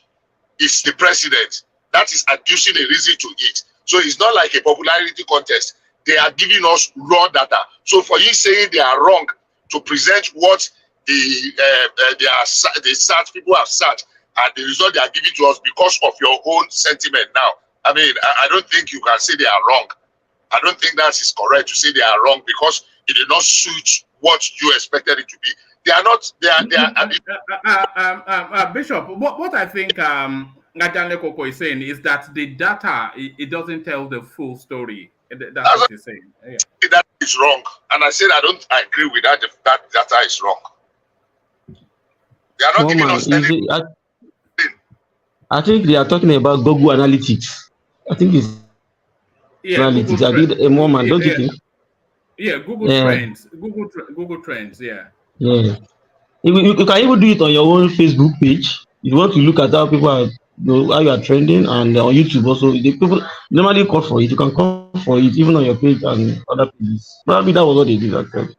it's the president that is adducing a reason to it. So it's not like a popularity contest. They are giving us raw data. So for you saying they are wrong to present what the search people have searched and the result they are giving to us because of your own sentiment now. I mean, I don't think you can say they are wrong. I don't think that is correct to say they are wrong because it did not suit what you expected it to be. They are not. Bishop, what I think Najanle Koko is saying is that the data it doesn't tell the full story. That's what he's saying. Yeah. That is wrong, and I said I don't agree with that. That data is wrong. They are not giving us any. I think they are talking about Google Analytics. I think it's Analytics. I did a moment, don't you think? Yeah, Google Trends. Google Trends, yeah. Yeah. You can even do it on your own Facebook page. If you want to look at how people are, how you are trending, and on YouTube also. The people normally call for it. You can call for it even on your page and other pages. Probably that was what they did actually.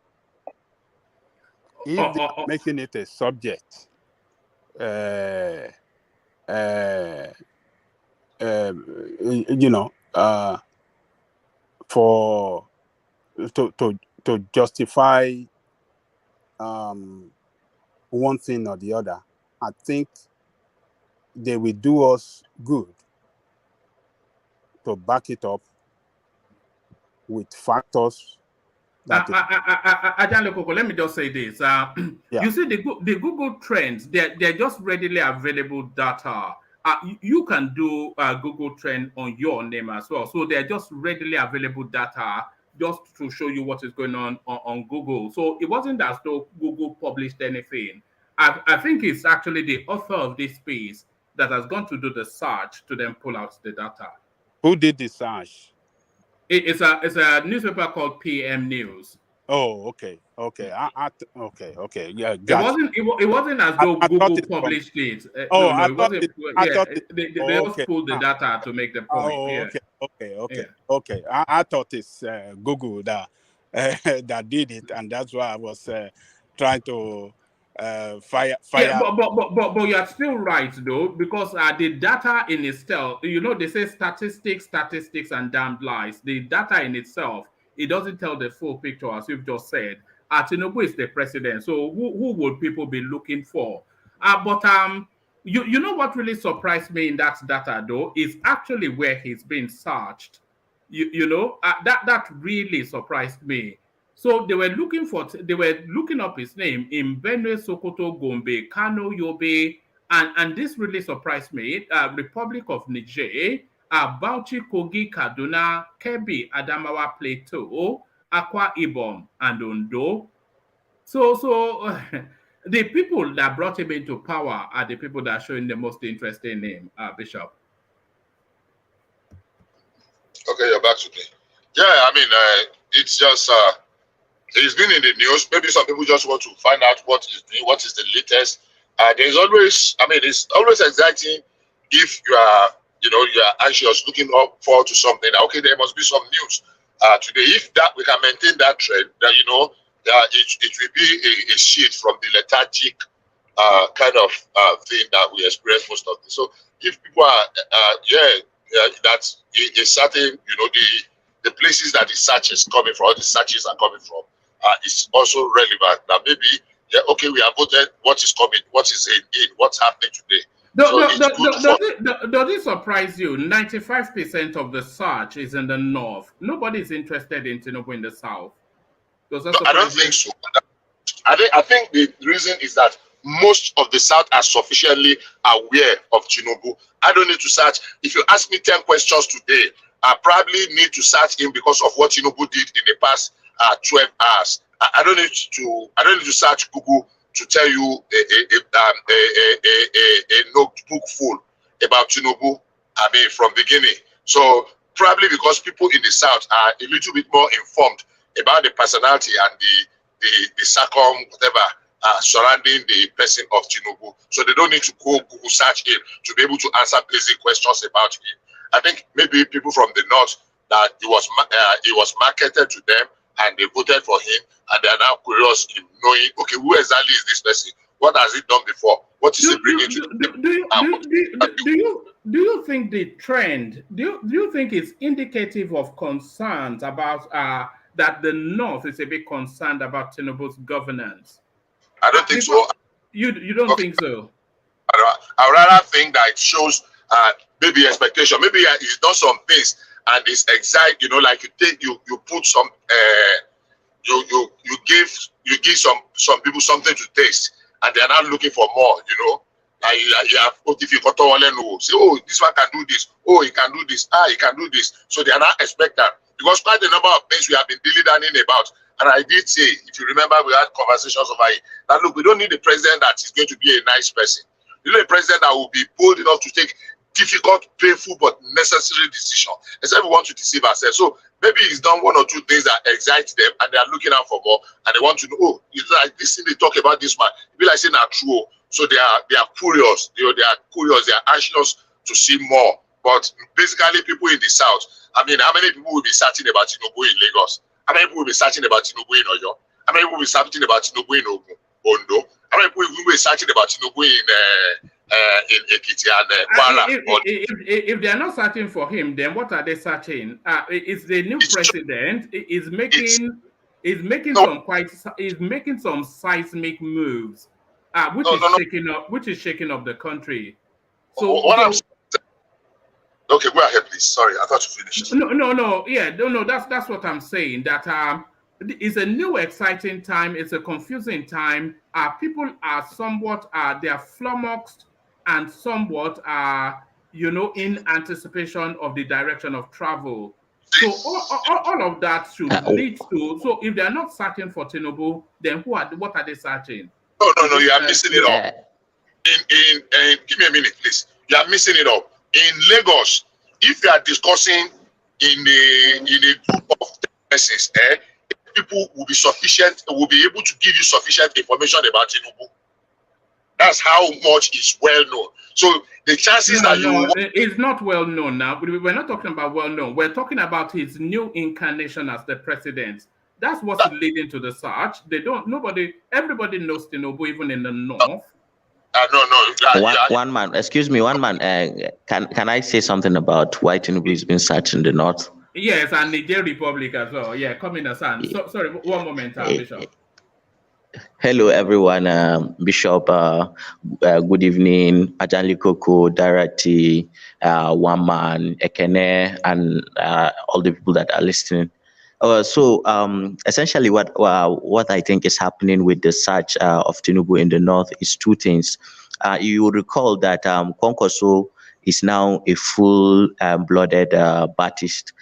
If they are making it a subject, for to justify one thing or the other, I think they will do us good to back it up with factors. Ajahn Lekoko, let me just say this. You see, the Google Trends, they're just readily available data. You can do Google Trend on your name as well. So they're just readily available data just to show you what is going on Google. So it wasn't as though Google published anything. I think it's actually the author of this piece that has gone to do the search to then pull out the data. Who did the search? It's a newspaper called PM News. Oh, okay. Yeah, it wasn't as though Google published it. I thought they just pulled the data to make the point. Okay. I thought it's Google that that did it, and that's why I was trying to fire. Yeah, but you are still right though, because the data in itself, they say statistics and damned lies. The data in itself, it doesn't tell the full picture, as you've just said. Tinubu is the president, so who would people be looking for? But you know what really surprised me in that data though is actually where he's being searched. That really surprised me. So they were looking up his name in Benue, Sokoto, Gombe, Kano, Yobe, and this really surprised me. Republic of Niger, Bauchi, Kogi, Kaduna, Kebbi, Adamawa Plateau, Akwa Ibom, and Ondo. So the people that brought him into power are the people that are showing the most interest in him, Bishop. Okay, you're back to me. Yeah, I mean, it's just he's been in the news. Maybe some people just want to find out what is new, what is the latest. There's always, I mean, it's always exciting if you are, you are anxious, looking up forward to something. Okay, there must be some news today. If that we can maintain that trend, then it will be a shift from the lethargic kind of thing that we experience most of the. So if people are, that's a certain, the places that the search is coming from, all the searches are coming from, is also relevant. Now maybe, okay, we have voted. What is coming? What is in? What's happening today? Does it surprise you? 95% of the search is in the north. Nobody is interested in Tinubu in the south. I don't think so. I think the reason is that most of the South are sufficiently aware of Tinubu. I don't need to search. If you ask me 10 questions today, I probably need to search him because of what Tinubu did in the past 12 hours. I don't need to search Google to tell you a notebook full about Tinubu. I mean, from beginning. So probably because people in the South are a little bit more informed about the personality and the whatever surrounding the person of Tinubu. So they don't need to go Google search him to be able to answer basic questions about him. I think maybe people from the north that it was marketed to them and they voted for him and they are now curious in knowing, okay, who exactly is this person? What has he done before? What is he bringing to do you think the trend, do you think it's indicative of concerns about that the North is a bit concerned about Tinubu's governance? I don't think so. You don't think so? I rather think that it shows maybe expectation. Maybe he's done some things and it's exciting. Like you put some you give some people something to taste and they are not looking for more. You have if you say, oh, this one can do this. Oh, he can do this. He can do this. So they are not expectant. Because quite a number of things we have been dilly-dallying about. And I did say, if you remember, we had conversations over it, that look, we don't need a president that is going to be a nice person. We need a president that will be bold enough to take difficult, painful, but necessary decisions. Except we want to deceive ourselves. So maybe he's done one or two things that excite them and they are looking out for more and they want to know, oh, it's like this thing they talk about this man. It be like saying not true. So they are curious. They are curious, they are anxious to see more. But basically people in the South, I mean, how many people will be searching about Tinubu in Lagos? How many people will be searching about Tinubu in Oyo? How many people will be searching about Tinubu in Ondo? How many people will be searching about Tinubu in Ekiti and Kwara? If they are not searching for him, then what are they searching? Is the new president is making some seismic moves, which is shaking up the country. So okay, go ahead, please. Sorry, I thought you finished. No. Yeah, no. That's what I'm saying. That it's a new exciting time. It's a confusing time. People are somewhat they are flummoxed and somewhat in anticipation of the direction of travel. So all of that should lead to. So if they are not searching for Tinubu, then what are they searching? No. You are missing it all. In give me a minute, please. You are missing it all. In Lagos, if you are discussing in a group of persons, people will be able to give you sufficient information about Tinubu. That's how much is well known. So the chances it's not well known now. We're not talking about well known. We're talking about his new incarnation as the president. That's what's leading to the search. Everybody knows Tinubu, even in the north. No. One man, excuse me, one man. Can I say something about why Tinubu is being searched in the north? Yes, and Niger Republic as well. Yeah, come in, Hassan. So, sorry, one moment, Bishop. Hello, everyone. Bishop, good evening. Ajanli Koko, Darati, one man, Ekene, and all the people that are listening. So essentially what I think is happening with the search of Tinubu in the north is two things. You will recall that Kwankwaso is now a full-blooded Baptist,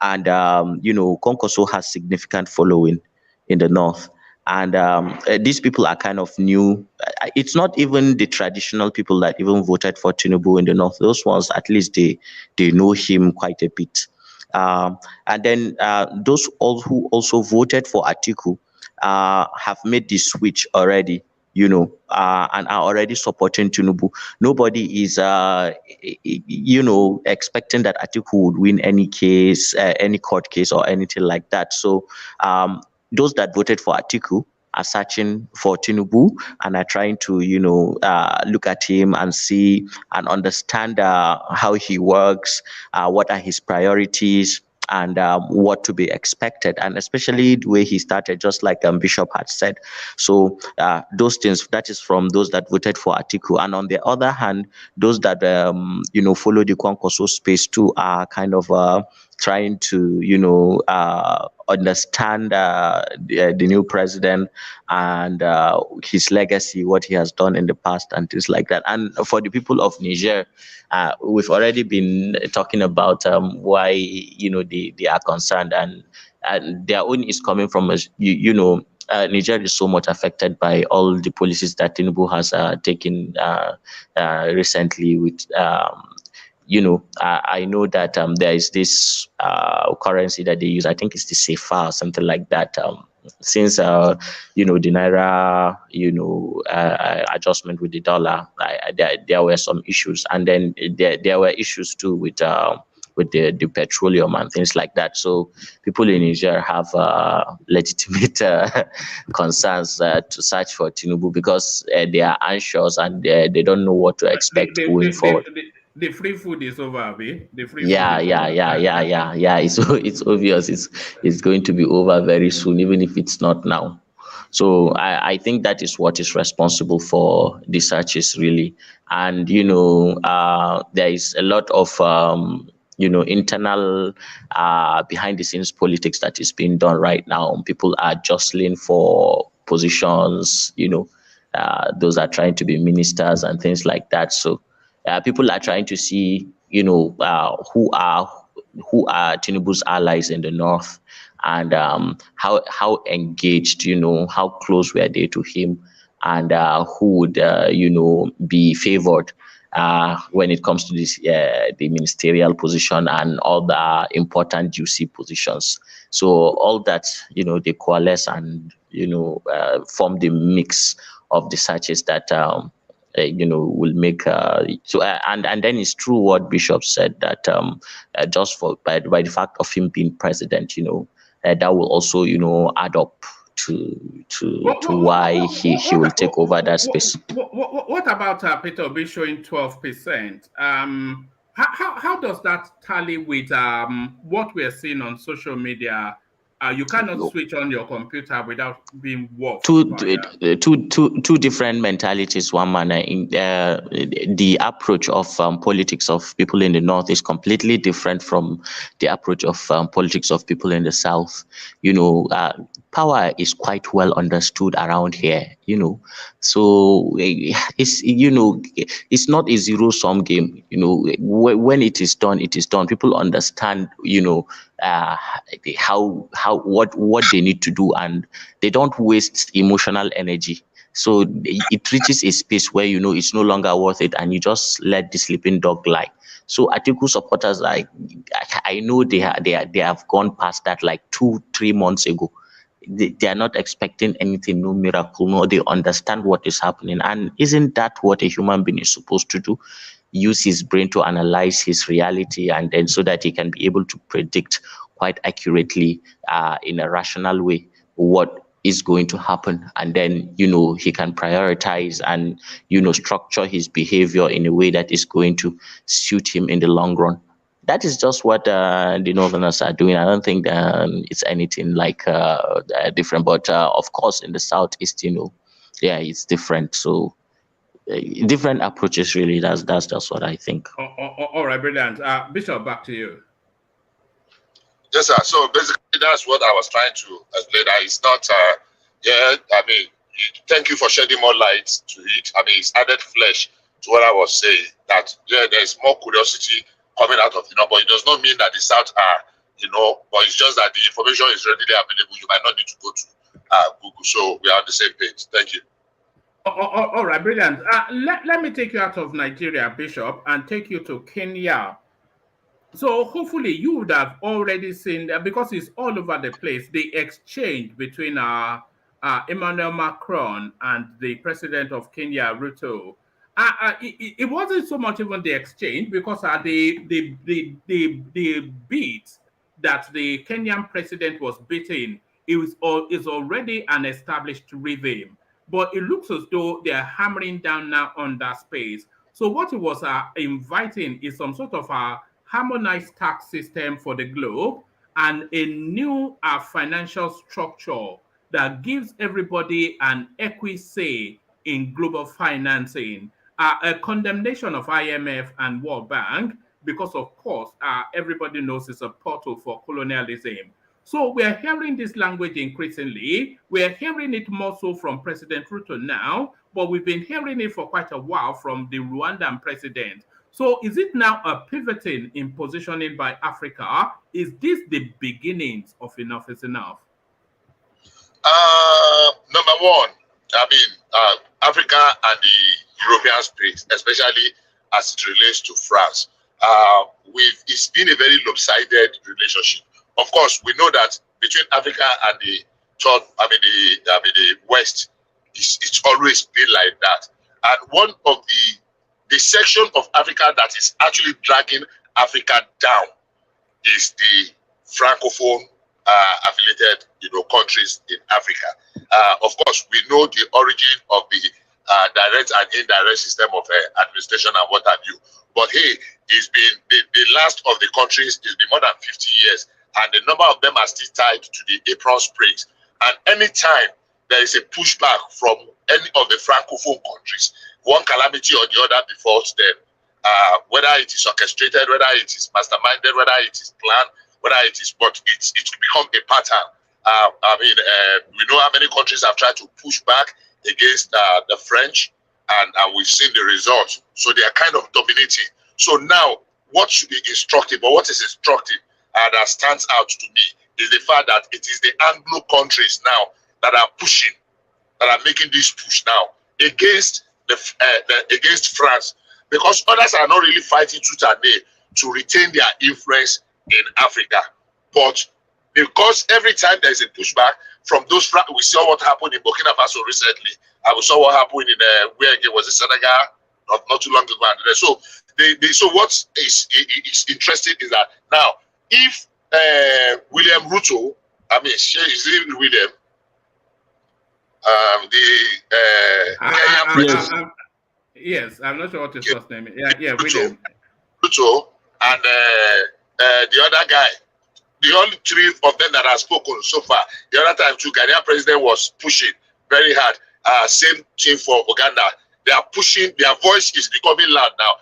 and Kwankwaso has significant following in the north. And these people are kind of new. It's not even the traditional people that even voted for Tinubu in the north. Those ones, at least they know him quite a bit. And then those all who also voted for Atiku have made the switch already, and are already supporting Tinubu. Nobody is, expecting that Atiku would win any case, any court case or anything like that. So those that voted for Atiku are searching for Tinubu and are trying to, look at him and see and understand how he works, what are his priorities, and what to be expected, and especially the way he started, just like Bishop had said. So those things, that is from those that voted for Atiku. And on the other hand, those that follow the Kwankwaso space too are kind of trying to understand the new president and his legacy, what he has done in the past and things like that. And for the people of Niger, we've already been talking about why they are concerned, and their own is coming from Niger is so much affected by all the policies that Tinubu has taken recently with I know that there is this currency that they use. I think it's the CFA or something like that. Since the naira adjustment with the dollar, there were some issues, and then there were issues too with the petroleum and things like that. So people in Niger have legitimate concerns to search for Tinubu because they are anxious and they don't know what to expect going forward. The free food is over, Abi. The free Yeah. It's obvious. It's going to be over very soon, even if it's not now. So I think that is what is responsible for the searches, really. And there is a lot of internal behind the scenes politics that is being done right now. People are jostling for positions. Those are trying to be ministers and things like that. So people are trying to see, who are Tinubu's allies in the north, and how engaged, how close were they to him, and who would, be favored when it comes to this, the ministerial position and all the important juicy positions. So all that, they coalesce and, form the mix of the searches that will make so and then it's true what Bishop said, that just by the fact of him being president, that will also add up to why he will take over that space. What about Peter Obi showing 12%? How does that tally with what we are seeing on social media? You cannot switch on your computer without being warped. Two different mentalities. One manner in the approach of politics of people in the north is completely different from the approach of politics of people in the south. Power is quite well understood around here. So it's not a zero-sum game. When it is done, it is done. People understand. What they need to do, and they don't waste emotional energy. So it reaches a space where it's no longer worth it, and you just let the sleeping dog lie. So Atiku supporters, I know they have gone past that like 2-3 months ago. They are not expecting anything, no miracle, no. They understand what is happening, and isn't that what a human being is supposed to do? Use his brain to analyze his reality, and then so that he can be able to predict quite accurately in a rational way what is going to happen, and then he can prioritize and structure his behavior in a way that is going to suit him in the long run. That is just what the Northerners are doing. I don't think it's anything like different, but of course in the Southeast, it's different. So different approaches, really. That's just what I think. All right, brilliant. Bishop, back to you. Yes, sir. So basically, that's what I was trying to explain. That it's not, thank you for shedding more light to it. It's added flesh to what I was saying. That there's more curiosity coming out of but it does not mean that the South are, but it's just that the information is readily available. You might not need to go to Google. So we are on the same page. Thank you. All right, brilliant. Let me take you out of Nigeria, Bishop, and take you to Kenya. So hopefully you would have already seen that, because it's all over the place, the exchange between Emmanuel Macron and the president of Kenya, Ruto. It wasn't so much even the exchange, because the beat that the Kenyan president was beating is already an established rhythm. But it looks as though they're hammering down now on that space. So what it was inviting is some sort of a harmonized tax system for the globe and a new financial structure that gives everybody an equal say in global financing. A condemnation of IMF and World Bank, because of course, everybody knows it's a portal for colonialism. So we're hearing this language increasingly. We're hearing it more so from President Ruto now, but we've been hearing it for quite a while from the Rwandan president. So is it now a pivoting in positioning by Africa? Is this the beginnings of enough is enough? Number one, Africa and the European space, especially as it relates to France, it's been a very lopsided relationship. Of course, we know that between Africa and the West, it's always been like that. And one of the section of Africa that is actually dragging Africa down is the Francophone affiliated, countries in Africa. Of course, we know the origin of the direct and indirect system of administration and what have you. But hey, it's been the last of the countries. It's been more than 50 years. And the number of them are still tied to the apron springs. And anytime there is a pushback from any of the Francophone countries, one calamity or the other befalls them, whether it is orchestrated, whether it is masterminded, whether it is planned, whether it is, but it's become a pattern. We know how many countries have tried to push back against the French, and we've seen the results. So they are kind of dominating. So now, what should be instructive, or what is instructive, that stands out to me, is the fact that it is the Anglo countries now that are pushing, that are making this push now against against France, because others are not really fighting tooth and nail to retain their influence in Africa. But because every time there is a pushback from those, we saw what happened in Burkina Faso recently, and we saw what happened in where it was in Senegal not too long ago. So so what is interesting is that now, if William Ruto, is it William? Yes, I'm not sure what his first name is. Yeah, William Ruto and the other guy, the only three of them that have spoken so far. The other time too, Ghanaian president was pushing very hard. Same thing for Uganda. They are pushing. Their voice is becoming loud now.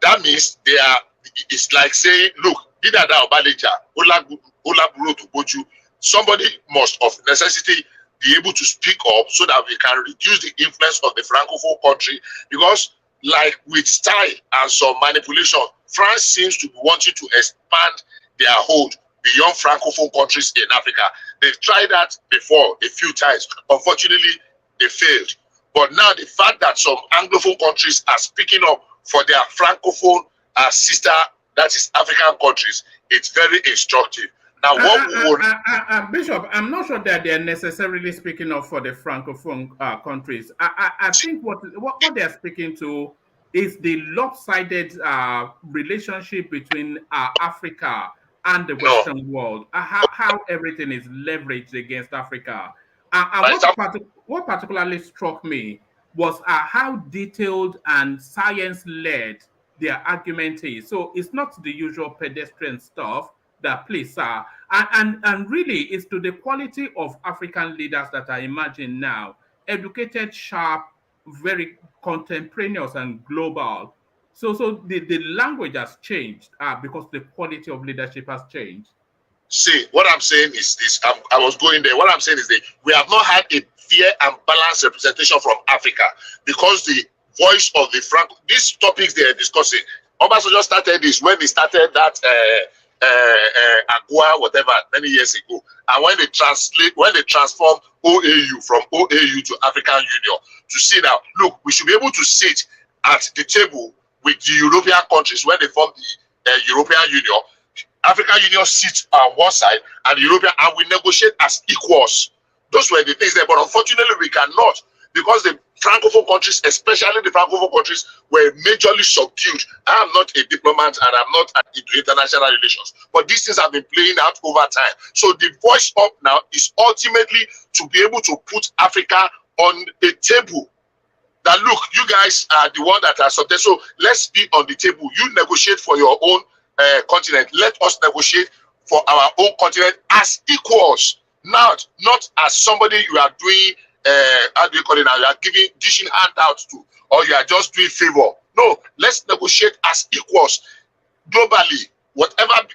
That means they are. It's like saying, look, somebody must of necessity be able to speak up so that we can reduce the influence of the Francophone country, because like with style and some manipulation, France seems to be wanting to expand their hold beyond Francophone countries in Africa. They've tried that before a few times. Unfortunately, they failed. But now the fact that some Anglophone countries are speaking up for their Francophone sister, that is African countries, it's very instructive. Now, Bishop, I'm not sure that they're necessarily speaking up for the Francophone countries. I think what they're speaking to is the lopsided relationship between Africa and the Western world, how everything is leveraged against Africa. What particularly struck me was how detailed and science-led their argument is. So it's not the usual pedestrian stuff that please and really it's to the quality of African leaders that are emerging now, educated, sharp, very contemporaneous and global. So the language has changed because the quality of leadership has changed. See, what I'm saying is this. I was going there. What I'm saying is that we have not had a fair and balanced representation from Africa, because the voice of the these topics they are discussing, Obasanjo started this when they started that Agua, whatever, many years ago. And when they transform OAU from OAU to African Union, to see that, look, we should be able to sit at the table with the European countries when they form the European Union. African Union sits on one side and the European, and we negotiate as equals. Those were the things there, but unfortunately we cannot, because the Francophone countries, especially the Francophone countries, were majorly subdued. I am not a diplomat and I'm not into international relations, but these things have been playing out over time. So the voice up now is ultimately to be able to put Africa on a table. That look, you guys are the one that are subject. So let's be on the table. You negotiate for your own continent. Let us negotiate for our own continent as equals. Not as somebody you are doing, how do you call it now? You are dishing handouts to, or you are just doing favor. No, let's negotiate as equals globally. Whatever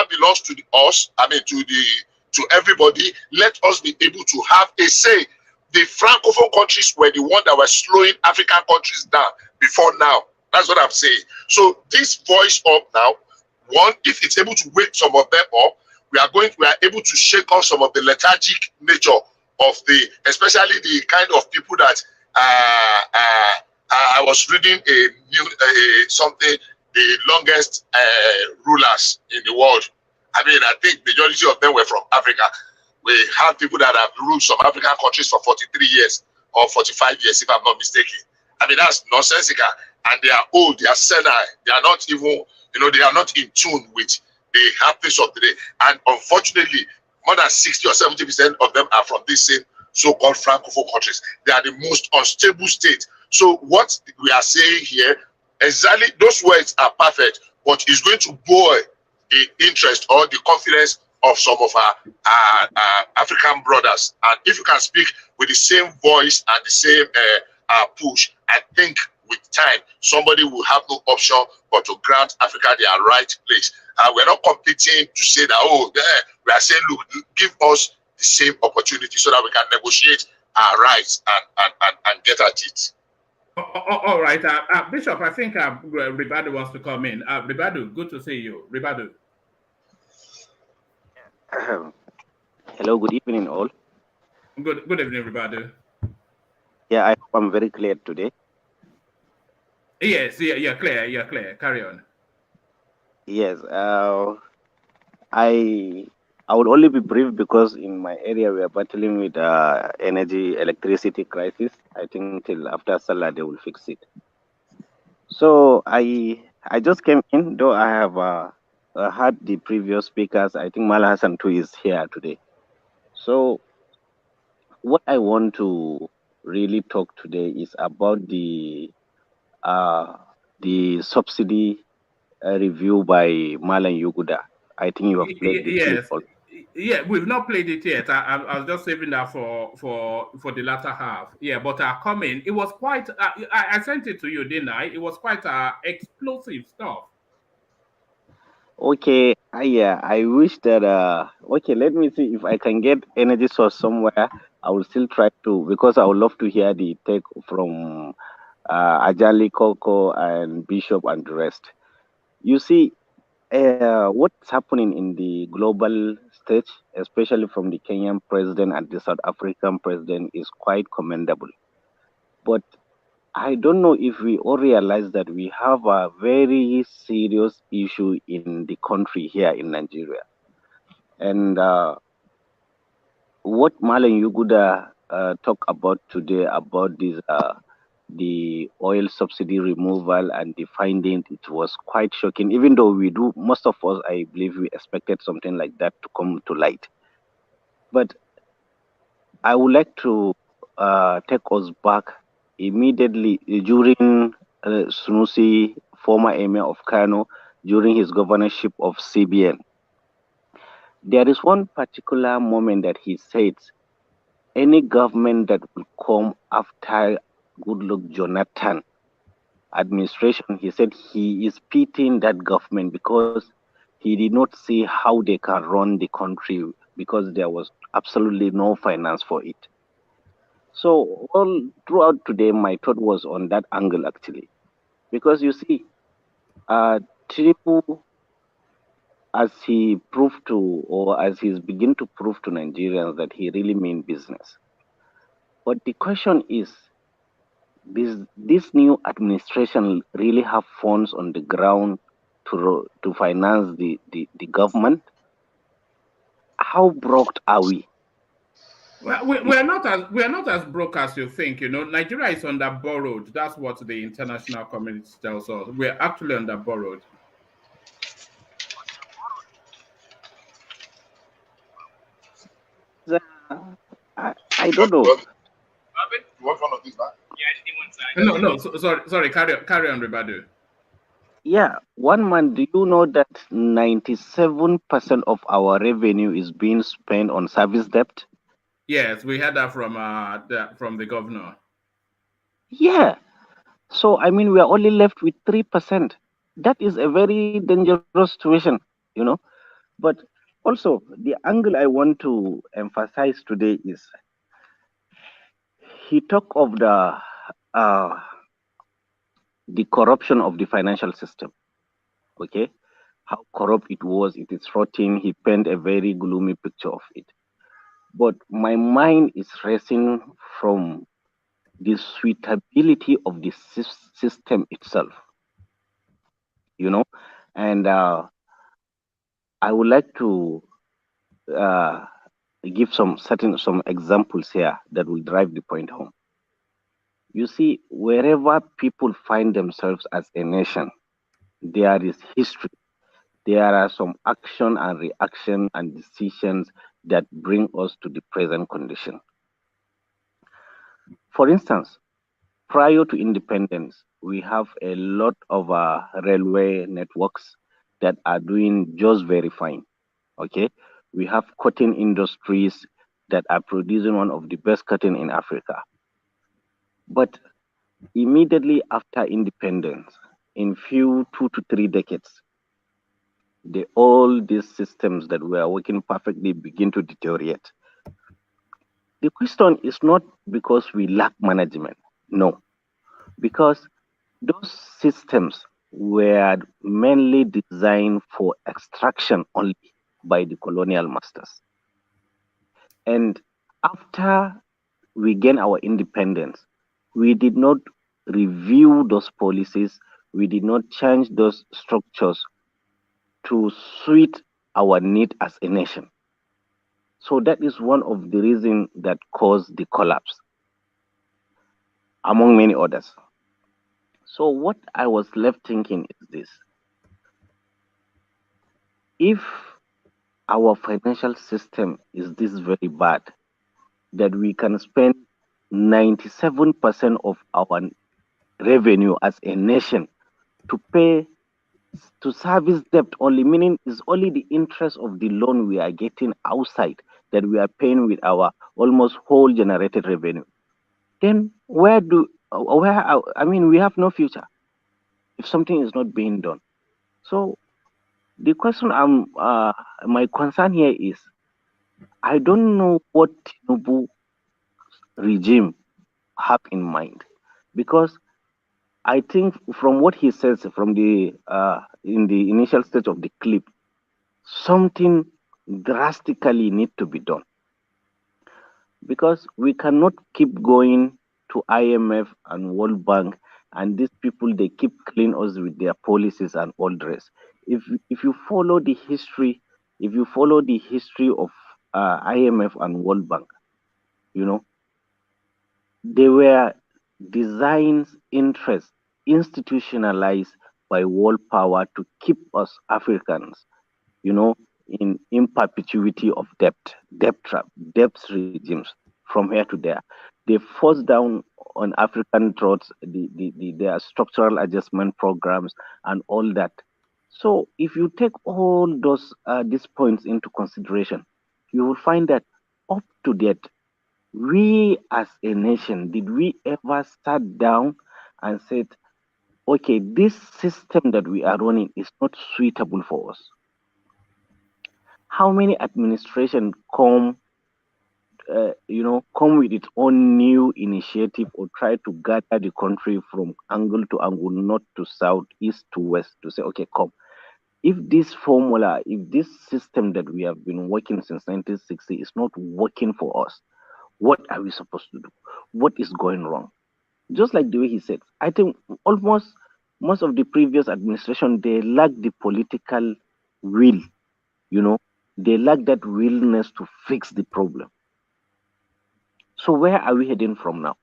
belongs to us, I mean to everybody. Let us be able to have a say. The Francophone countries were the one that were slowing African countries down before now. That's what I'm saying. So this voice up now, one, if it's able to wake some of them up, we are able to shake off some of the lethargic nature of especially the kind of people that I was reading something, the longest rulers in the world. I mean, I think majority of them were from Africa. We have people that have ruled some African countries for 43 years or 45 years, if I'm not mistaken. I mean, that's nonsensical. And they are old, they are senile, they are not even, they are not in tune with the happiness of the day. And unfortunately, more than 60 or 70% of them are from these same so-called Francophone countries. They are the most unstable state. So what we are saying here, exactly those words are perfect, but it's going to boil the interest or the confidence of some of our African brothers. And if you can speak with the same voice and the same push, I think with time, somebody will have no option but to grant Africa their right place. We're not competing to say that, we are saying, look, give us the same opportunity so that we can negotiate our rights and get at it. All right. Bishop, I think Ribadu wants to come in. Ribadu, good to see you. Ribadu. Hello, good evening, all. Good evening, Ribadu. Yeah, I hope I'm very clear today. Yes, you're clear. You're clear. Carry on. Yes, I would only be brief because in my area we are battling with electricity crisis. I think till after Salah they will fix it. So I just came in, though I have heard the previous speakers. I think Mala Hassan too is here today. So what I want to really talk today is about the subsidy review by Malan Yuguda. I think you have played the clip. Yeah, we've not played it yet. I was just saving that for the latter half. Yeah, but coming, it was quite. I sent it to you, didn't I? It was quite explosive stuff. Okay, I wish that. Okay, let me see if I can get energy source somewhere. I will still try to, because I would love to hear the take from Ajali, Koko, and Bishop and the rest. You see, what's happening in the global stage, especially from the Kenyan president and the South African president, is quite commendable. But I don't know if we all realize that we have a very serious issue in the country here in Nigeria. And what Malan Yuguda talked about today about this, the oil subsidy removal and the finding, it was quite shocking. Even though most of us, I believe, we expected something like that to come to light. But I would like to take us back immediately during Sunusi, former emir of Kano, during his governorship of CBN. There is one particular moment that he said, any government that will come after Goodluck Jonathan administration, he said he is pitying that government because he did not see how they can run the country because there was absolutely no finance for it. So all throughout today, my thought was on that angle actually, because you see, Tinubu as he proved to, or as he's begin to prove to Nigerians that he really mean business. But the question is, this new administration really have funds on the ground to finance the government? How broke are we? Well, we're not as broke as you think. You know, Nigeria is under borrowed. That's what the international community tells us. We're actually under borrowed. I don't know. You want one of these back? No. Sorry. Carry on, Ribadu. Yeah, one man. Do you know that 97% of our revenue is being spent on service debt? Yes, we had that from the governor. Yeah. So I mean, we are only left with 3%. That is a very dangerous situation, you know. But also, the angle I want to emphasize today is he talked of the corruption of the financial system. Okay, how corrupt it was, it is rotting. He painted a very gloomy picture of it. But my mind is racing from the suitability of the system itself, you know, and I would like to give some examples here that will drive the point home. You see, wherever people find themselves as a nation, there is history. There are some action and reaction and decisions that bring us to the present condition. For instance, prior to independence, we have a lot of railway networks that are doing just very fine. Okay, we have cotton industries that are producing one of the best cotton in Africa. But immediately after independence, in few 2 to 3 decades, all these systems that were working perfectly begin to deteriorate. The question is not because we lack management, no, because those systems were mainly designed for extraction only by the colonial masters. And after we gained our independence, we did not review those policies, we did not change those structures to suit our need as a nation. So that is one of the reasons that caused the collapse, among many others. So what I was left thinking is this: if our financial system is this very bad, that we can spend 97% of our revenue as a nation to service debt only, meaning it's only the interest of the loan we are getting outside that we are paying with our almost whole generated revenue, then we have no future if something is not being done. So the question my concern here is, I don't know what Tinubu regime have in mind, because I think from what he says from the in the initial stage of the clip, something drastically need to be done, because we cannot keep going to IMF and World Bank, and these people, they keep killing us with their policies and all the rest. If you follow the history, of IMF and World Bank, you know, they were designs interests institutionalized by world power to keep us Africans, you know, in perpetuity of debt trap, debt regimes from here to there. They force down on African throats their structural adjustment programs and all that. So if you take all these points into consideration, you will find that up to date, we as a nation, did we ever sat down and said, okay, this system that we are running is not suitable for us? How many administrations come with its own new initiative or try to gather the country from angle to angle, north to south, east to west, to say, okay, come, If this formula, if this system that we have been working since 1960 is not working for us, what are we supposed to do? What is going wrong? Just like the way he said, I think almost most of the previous administration, they lack the political will, they lack that willingness to fix the problem. So where are we heading from now?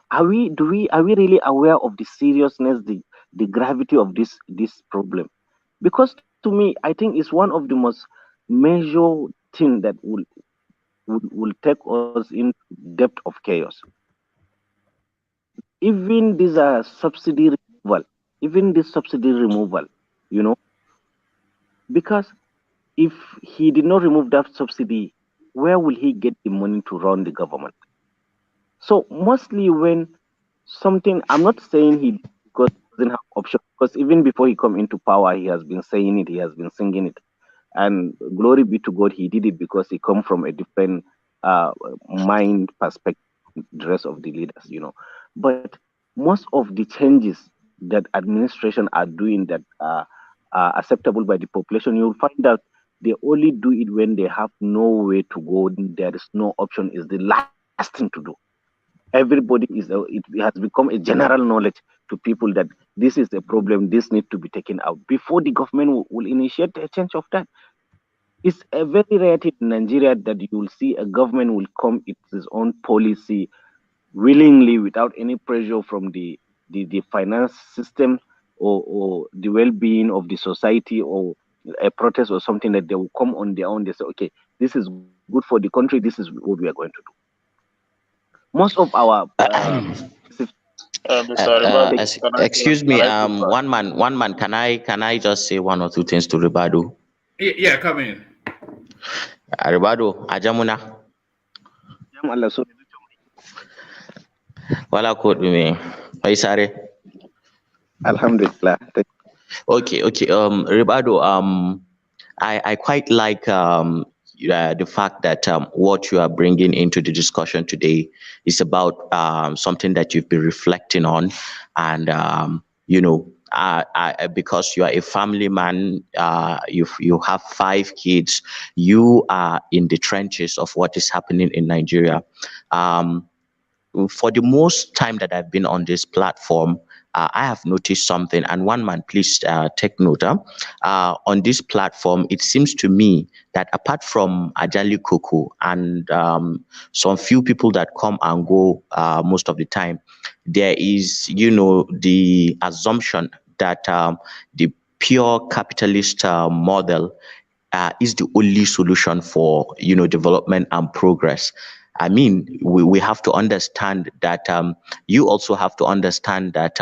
Are we really aware of the seriousness, the gravity of this problem? Because to me, I think it's one of the most major thing that will take us in depth of chaos. Even these are subsidy removal, you know, because if he did not remove that subsidy, where will he get the money to run the government? So mostly when something, I'm not saying he because he doesn't have option, because even before he come into power, he has been saying it, he has been singing it, and glory be to God, he did it because he come from a different mind perspective, the rest of the leaders, But most of the changes that administration are doing that are acceptable by the population, you'll find out they only do it when they have no way to go. There is no option. Is the last thing to do. Everybody it has become a general knowledge to people that this is a problem, this needs to be taken out before the government will initiate a change of that. It's a very rare thing in Nigeria that you will see a government will come its own policy willingly without any pressure from the finance system or the well-being of the society or a protest or something, that they will come on their own. They say, okay, this is good for the country, this is what we are going to do. Most of our excuse me, one man, can I just say one or two things to Ribado? Yeah, come in. Ribado, ajamuna. Wala kod me. Paisare. Alhamdulillah. Okay. Ribado, I quite like the fact that what you are bringing into the discussion today is about something that you've been reflecting on, and because you are a family man, you have 5 kids, you are in the trenches of what is happening in Nigeria. For the most time that I've been on this platform, I have noticed something, and one man, please take note. On this platform, it seems to me that apart from Ajali Koko and some few people that come and go most of the time, there is, the assumption that the pure capitalist model is the only solution for, development and progress. I mean, we have to understand that you also have to understand that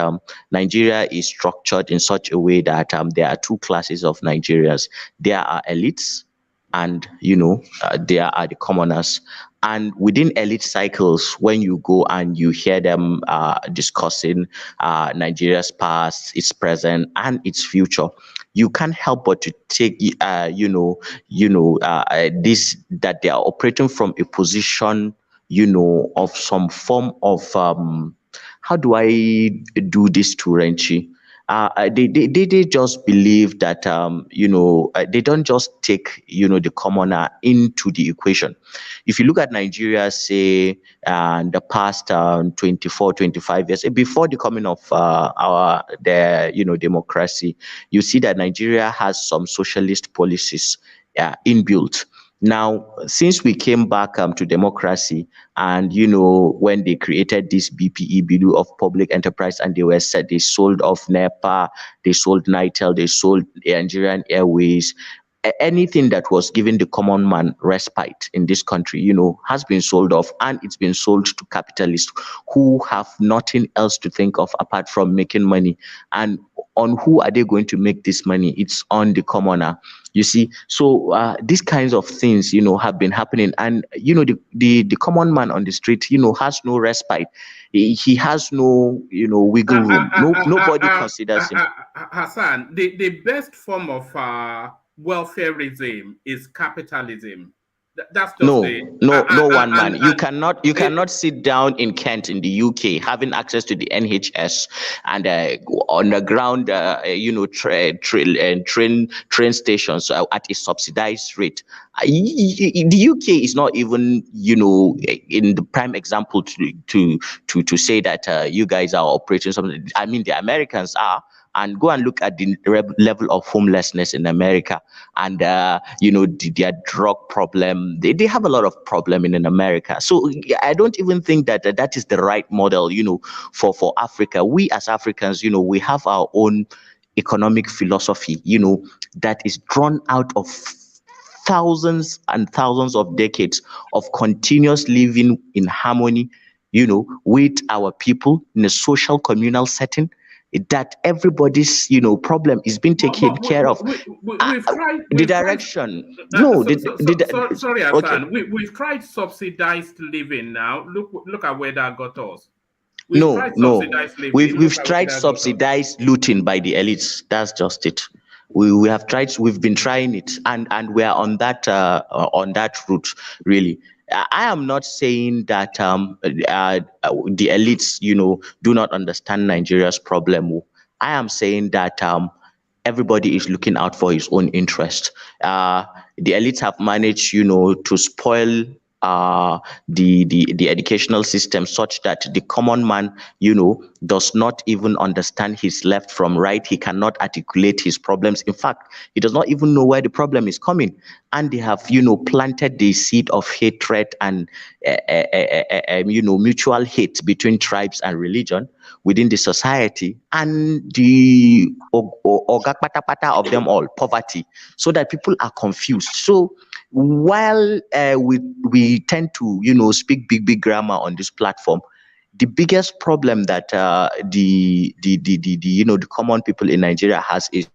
Nigeria is structured in such a way that there are 2 classes of Nigerians. There are elites and, there are the commoners. And within elite cycles, when you go and you hear them discussing Nigeria's past, its present, and its future, you can't help but to take, this, that they are operating from a position, of some form of, how do I do this to Renchi? They just believe that they don't just take the commoner into the equation. If you look at Nigeria, say in the past 24, 25 years before the coming of our democracy, you see that Nigeria has some socialist policies inbuilt. Now, since we came back to democracy, and when they created this BPE, Bidu of Public Enterprise, and they sold off NEPA, they sold Nitel, they sold Nigerian Airways. Anything that was giving the common man respite in this country, has been sold off, and it's been sold to capitalists who have nothing else to think of apart from making money. And on who are they going to make this money? It's on the commoner. You see, so these kinds of things, have been happening, and the common man on the street, has no respite. He has no, wiggle room. Nobody considers him. Hassan, the best form of welfareism is capitalism. That's just No, it. no one man. And You cannot sit down in Kent in the UK, having access to the NHS and on the ground, train stations at a subsidized rate. The UK is not even, in the prime example to say that you guys are operating something. I mean, the Americans are. And go and look at the level of homelessness in America, and their drug problem. They have a lot of problem in America. So I don't even think that that is the right model, for Africa. We as Africans, we have our own economic philosophy, that is drawn out of thousands and thousands of decades of continuous living in harmony, with our people in a social communal setting, that everybody's problem is being taken care of. we've tried. The direction, no, Sorry, okay. Hassan. We've tried subsidized living. Now look at where that got us. No, Subsidized living. we've tried subsidized looting by the elites. That's just it. We have tried. We've been trying it, and we are on that route. Really, I am not saying that the elites, do not understand Nigeria's problem. I am saying that everybody is looking out for his own interest. The elites have managed, to spoil the educational system such that the common man, does not even understand his left from right. He cannot articulate his problems. In fact, he does not even know where the problem is coming. And they have, planted the seed of hatred and, mutual hate between tribes and religion within the society, and the oga patapata of them all, poverty, so that people are confused. So while we tend to speak big grammar on this platform, the biggest problem that the common people in Nigeria has is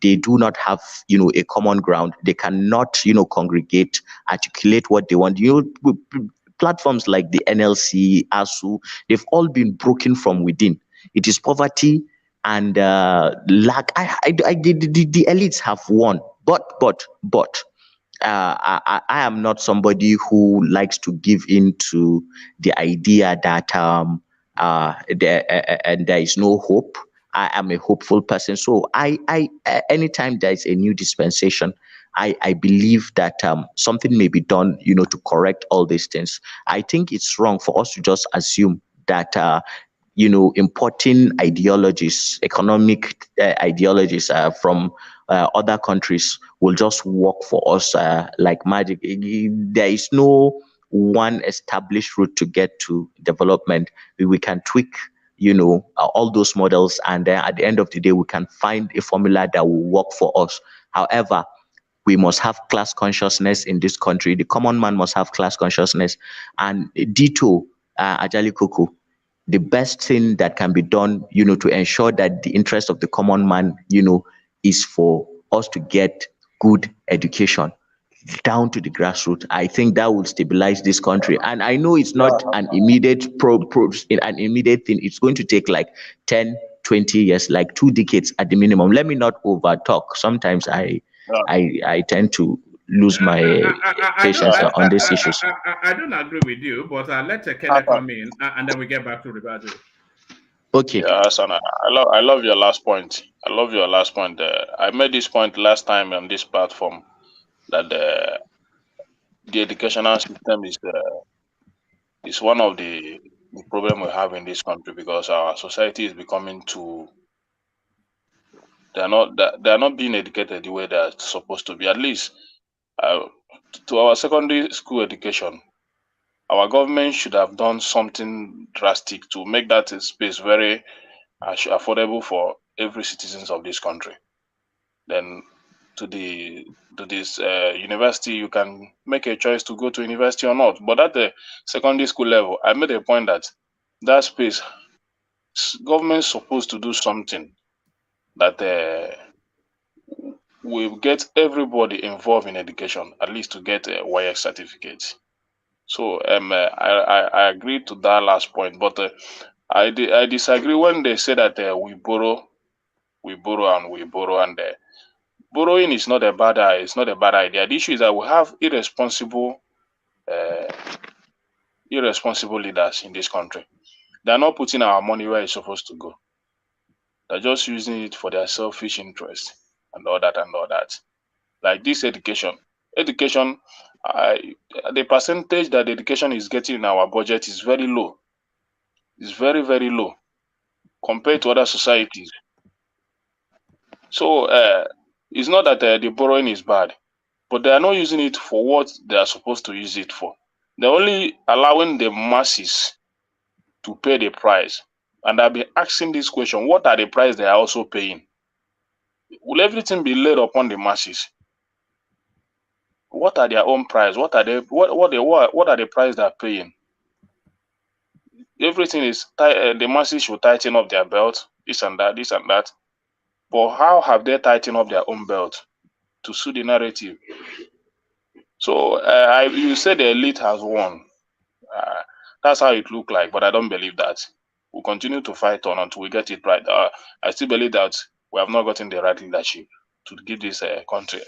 they do not have a common ground. They cannot congregate, articulate what they want. Platforms like the NLC, ASU, they've all been broken from within. It is poverty and lack. The elites have won, but I am not somebody who likes to give in to the idea that there is no hope. I am a hopeful person. So anytime there is a new dispensation, I believe that something may be done, to correct all these things. I think it's wrong for us to just assume that importing ideologies, economic ideologies from other countries will just work for us like magic. There is no one established route to get to development. We can tweak, all those models, and then at the end of the day, we can find a formula that will work for us. However, we must have class consciousness in this country. The common man must have class consciousness. And Dito, Ajali Koko, the best thing that can be done, to ensure that the interest of the common man, is for us to get good education down to the grassroots. I think that will stabilize this country. And I know it's not an immediate an immediate thing. It's going to take like 10, 20 years, like 2 decades at the minimum. Let me not over talk. Sometimes I tend to lose my patience on these issues. I don't agree with you, but let Kenneth come in and then we get back to Ribadu. Okay. Yeah, Hassan, I love your last point. I love your last point. I made this point last time on this platform that the educational system is one of the problem we have in this country, because our society is becoming too. They are not being educated the way they are supposed to be. At least to our secondary school education, our government should have done something drastic to make that space very affordable for every citizens of this country. Then to this university, you can make a choice to go to university or not. But at the secondary school level, I made a point that space, government is supposed to do something that will get everybody involved in education, at least to get a WIEC certificate. So I agree to that last point, but I disagree when they say that we borrow, and Borrowing is not a bad idea. The issue is that we have irresponsible leaders in this country. They are not putting our money where it's supposed to go. They're just using it for their selfish interest and all that. Like this education, the percentage that education is getting in our budget is very low. It's very, very low compared to other societies. So it's not that the borrowing is bad, but they are not using it for what they are supposed to use it for. They're only allowing the masses to pay the price. And I'll be asking this question: what are the price they are also paying? Will everything be laid upon the masses? What are their own price? What are the price they are paying? Everything is the masses should tighten up their belt, this and that. But how have they tightened up their own belt to suit the narrative? So you say the elite has won. That's how it look like, but I don't believe that. We'll continue to fight on until we get it right. I still believe that we have not gotten the right leadership to give this country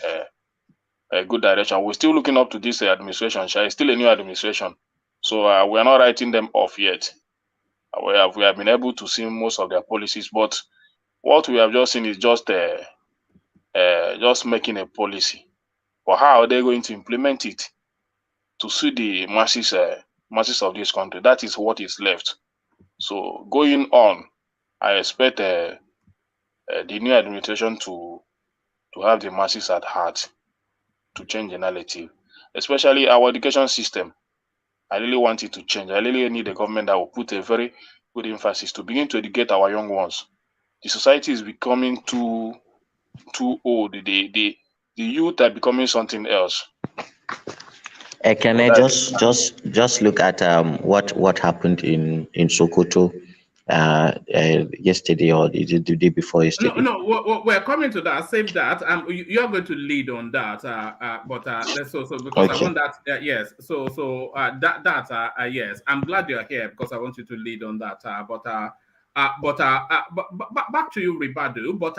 a good direction. We're still looking up to this administration. It's still a new administration. So we are not writing them off yet. We have been able to see most of their policies, but what we have just seen is just making a policy. But how are they going to implement it to suit the masses of this country? That is what is left. So going on, I expect the new administration to have the masses at heart, to change the narrative, especially our education system. I really want it to change. I really need a government that will put a very good emphasis to begin to educate our young ones. The society is becoming too old. The youth are becoming something else. Can I just look at what happened in Sokoto yesterday or the day before yesterday? No, we're coming to that. Save that. You're going to lead on that. But so because Okay. I want that. Yes. So yes. I'm glad you're here because I want you to lead on that. But back to you, Ribadu. But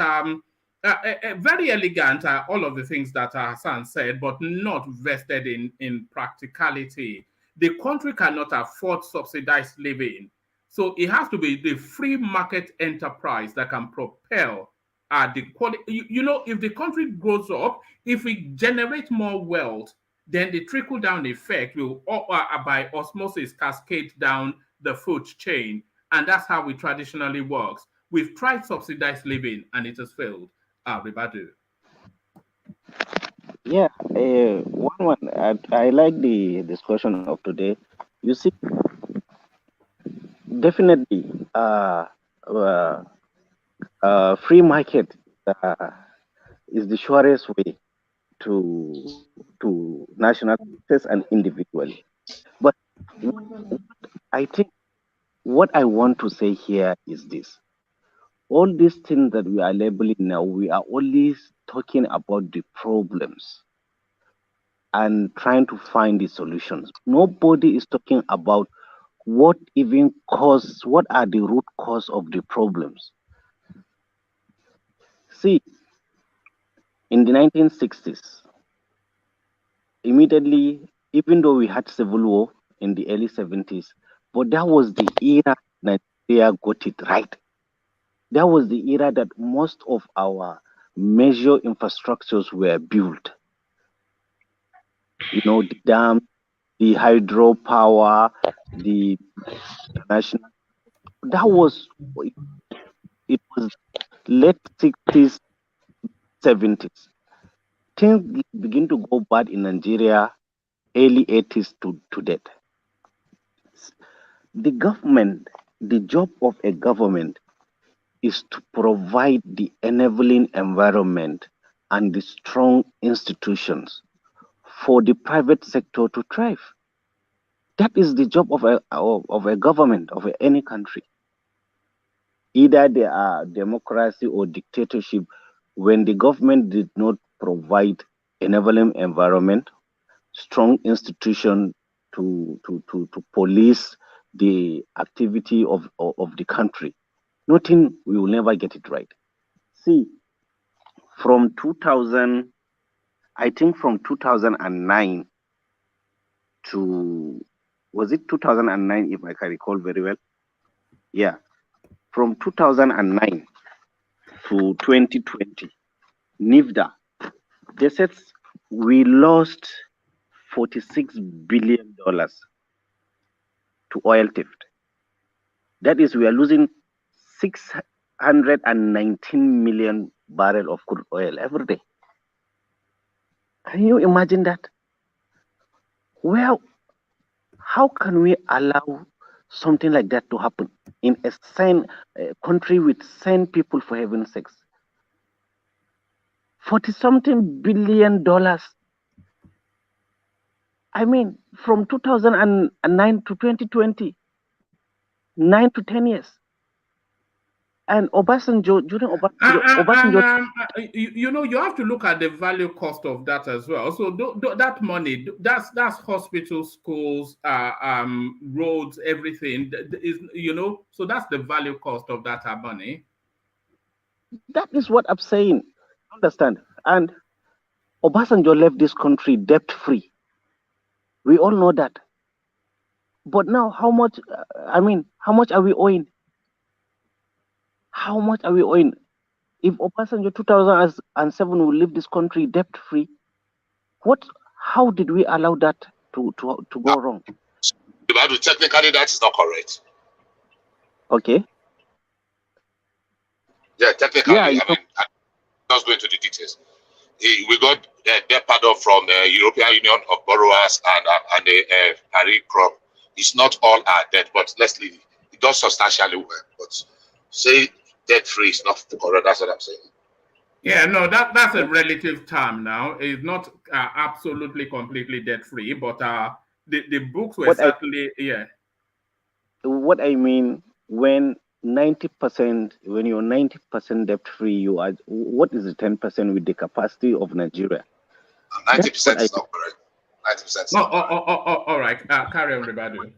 very elegant. All of the things that Hassan said, but not vested in practicality. The country cannot afford subsidized living. So it has to be the free market enterprise that can propel the quality. If the country grows up, if we generate more wealth, then the trickle-down effect will, by osmosis, cascade down the food chain. And that's how it traditionally works. We've tried subsidized living and it has failed. Ribadu. Yeah, I like the discussion of today. You see, definitely, free market is the surest way to national success and individual. But I think what I want to say here is this: all these things that we are labeling now, we are only talking about the problems and trying to find the solutions. Nobody is talking about what are the root cause of the problems. See, in the 1960s, immediately, even though we had civil war in the early 70s, but that was the era Nigeria got it right. That was the era that most of our major infrastructures were built. The dam, the hydropower, the national. That was it was late 60s, 70s. Things begin to go bad in Nigeria, early 80s to date. The job of a government is to provide the enabling environment and the strong institutions for the private sector to thrive. That is the job of a government, of any country. Either they are democracy or dictatorship. When the government did not provide enabling environment, strong institution to police the activity of the country, we will never get it right. See, from 2000, I think from 2009 to, was it 2009 if I can recall very well? Yeah, from 2009 to 2020, NIFDA, they said we lost $46 billion to oil theft. That is, we are losing 619 million barrels of crude oil every day. Can you imagine that? Well, how can we allow something like that to happen in a sane country with sane people, for heaven's sakes? 40-something billion dollars. I mean, from 2009 to 2020, 9 to 10 years. And Obasanjo, during Obasanjo, you know, you have to look at the value cost of that as well. So that money, that's hospitals, schools, roads, everything is, you know. So that's the value cost of that money. That is what I'm saying. Understand? And Obasanjo left this country debt free. We all know that. But now, how much? How much are we owing? How much are we owing? If Obasanjo 2007 will leave this country debt free, how did we allow that to go wrong? Technically, that is not correct. Okay. Yeah, technically, I mean, I'm not going into the details. We got debt pardon from the European Union of Borrowers and the Paris Club. It's not all our debt, but let's leave it. It does substantially well. But say debt free is not correct. That's what I'm saying. Yeah, no, that's a relative term now. It's not absolutely completely debt free, but the books were certainly What I mean, when 90%, when you're 90% debt free, you are. What is the 10% with the capacity of Nigeria? 90% is not correct. 90% is not correct. All right. Carry on, Ribadu.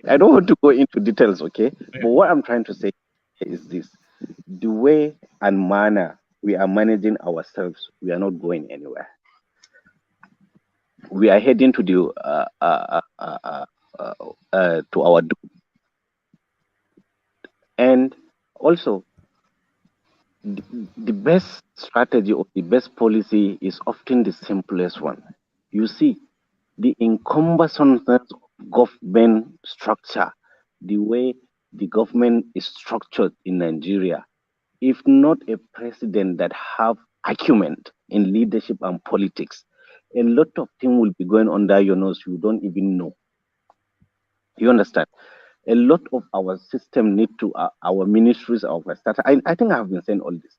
I don't want to go into details, okay? But what I'm trying to say is this: the way and manner we are managing ourselves, we are not going anywhere. We are heading to to our doom. And also, the best strategy or the best policy is often the simplest one. You see, the incumbency of government structure, the way the government is structured in Nigeria, if not a president that have acumen in leadership and politics, a lot of things will be going under your nose you don't even know. You understand? A lot of our system need to, our ministries, our staff, I think I've been saying all this.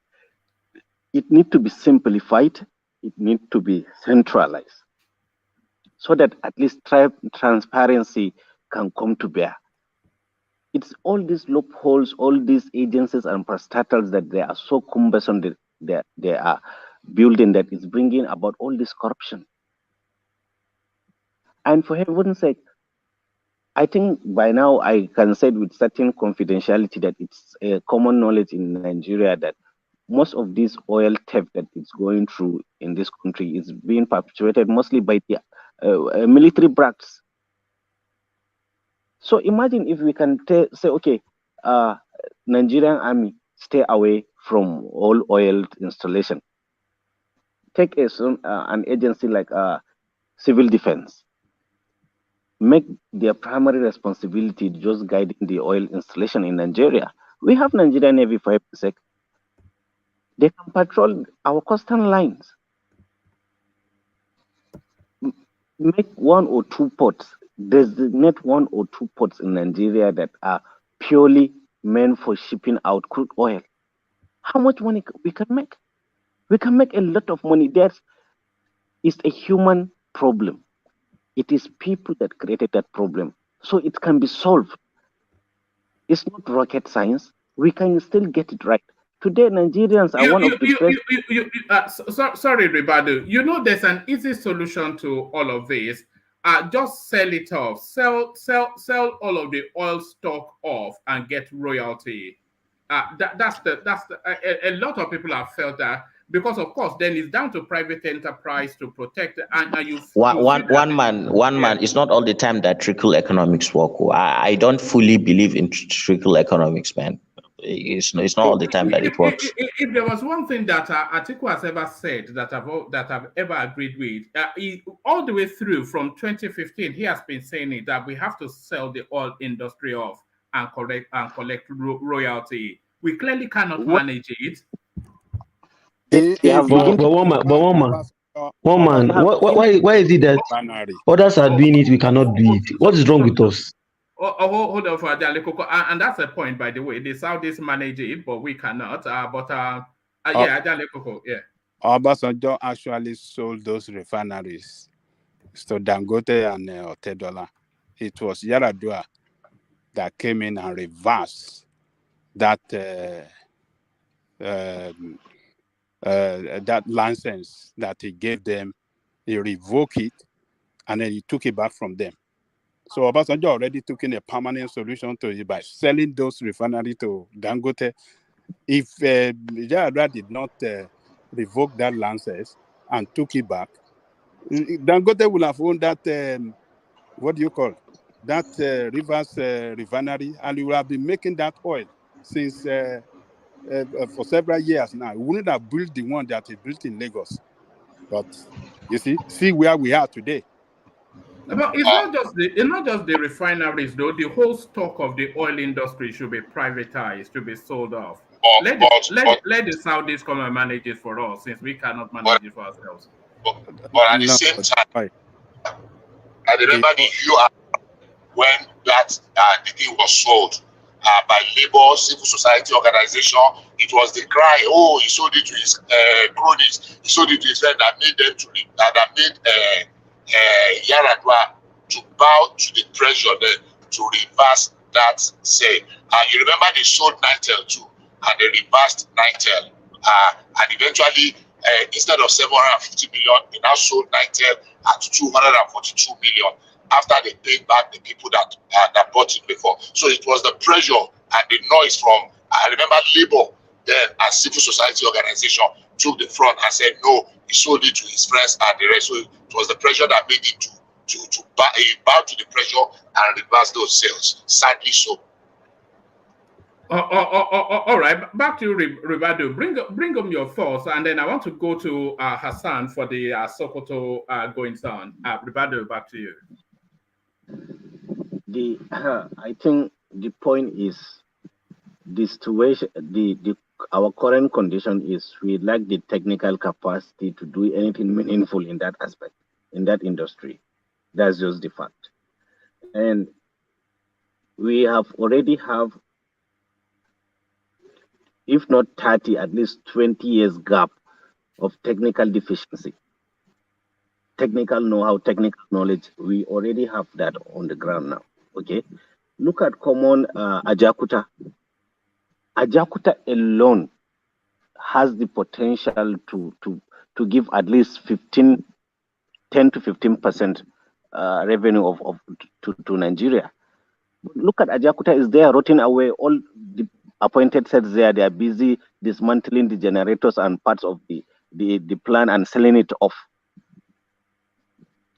It need to be simplified. It need to be centralized so that at least transparency can come to bear. It's all these loopholes, all these agencies and parastatals that they are so cumbersome that they are building that is bringing about all this corruption. And for heaven's sake, I think by now I can say with certain confidentiality that it's a common knowledge in Nigeria that most of this oil theft that is going through in this country is being perpetuated mostly by the military brats. So imagine if we can say, okay, Nigerian army, stay away from all oil installation. Take an agency like civil defense. Make their primary responsibility just guiding the oil installation in Nigeria. We have Nigerian Navy for heaven's sake. They can patrol our coastal lines. Make 1 or 2 ports. Designate 1 or 2 ports in Nigeria that are purely meant for shipping out crude oil. How much money we can make? We can make a lot of money. It's a human problem. It is people that created that problem. So it can be solved. It's not rocket science. We can still get it right. Today, Nigerians are one of the best. Sorry, Ribadu. You know, there's an easy solution to all of this. Just sell it off. Sell all of the oil stock off and get royalty. A lot of people have felt that because of course then it's down to private enterprise to protect and you one man. It's not all the time that trickle economics work. I don't fully believe in trickle economics, man. It's not all the time that it works. If there was one thing that Atiku has ever said that I've ever agreed with, all the way through from 2015, he has been saying it that we have to sell the oil industry off and collect royalty. We clearly cannot manage it. One man. Why is it that others are doing it, we cannot do it? What is wrong with us? Hold on for Ajale Koko, and that's a point, by the way. The Saudis manage it, but we cannot. Yeah, Ajale Koko, yeah. Obasanjo actually sold those refineries to Dangote and Otedola. It was Yaradua that came in and reversed that that license that he gave them. He revoked it, and then he took it back from them. So Obasanjo already took in a permanent solution to it by selling those refineries to Dangote. If Yaradua did not revoke that license and took it back, Dangote will have owned that, what do you call that reverse refinery, and he will have been making that oil since for several years now. He wouldn't have built the one that he built in Lagos. But you see where we are today. But it's not just the refineries though. The whole stock of the oil industry should be privatized, to be sold off. Let the Saudis come and manage it for us, since we cannot manage it for ourselves. But at the same time, I remember the UR when that the thing was sold by labor, civil society organization. It was the cry, oh, he sold it to his cronies, he sold it to his friend, that made them Yaradua to bow to the pressure then to reverse that sale. You remember they sold Nitel too, and they reversed Nitel. And eventually, instead of 750 million, they now sold Nitel at 242 million after they paid back the people that bought it before. So it was the pressure and the noise from, I remember Labour then as civil society organization took the front and said, no, he sold it to his friends and the rest. So it was the pressure that made him to bow to the pressure and reverse those sales. Sadly so. All right, back to you, Ribadu. Bring up your thoughts, and then I want to go to Hassan for the Sokoto goings on. Ribadu, back to you. I think the point is the situation. Our current condition is we lack the technical capacity to do anything meaningful in that aspect, in that industry. That's just the fact. And we already have, if not 30, at least 20 years gap of technical deficiency. Technical know-how, technical knowledge, we already have that on the ground now, okay? Look at common Ajakuta. Ajakuta alone has the potential to give at least 10 to 15% revenue to Nigeria. Look at Ajakuta is there rotting away. All the appointed sets there, they are busy dismantling the generators and parts of the plant and selling it off.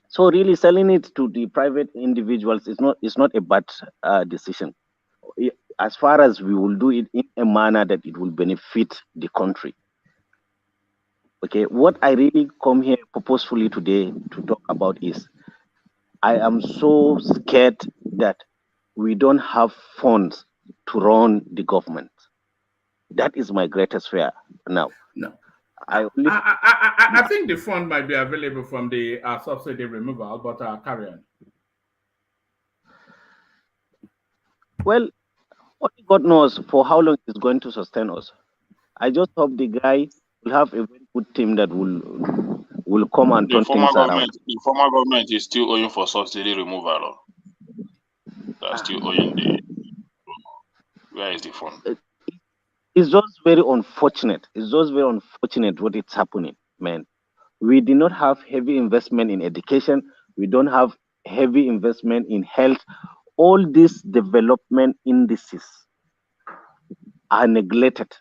So really selling it to the private individuals is not a bad decision. As far as we will do it in a manner that it will benefit the country. Okay, what I really come here purposefully today to talk about is I am so scared that we don't have funds to run the government. That is my greatest fear now. No. I think the fund might be available from the subsidy removal, but carry on. Well, only God knows for how long it's going to sustain us. I just hope the guy will have a very good team that will come and turn things around. The former government is still owing for subsidy removal. They're still owing the. Where is the fund? It's just very unfortunate. It's just very unfortunate what is happening, man. We did not have heavy investment in education. We don't have heavy investment in health. All these development indices are neglected.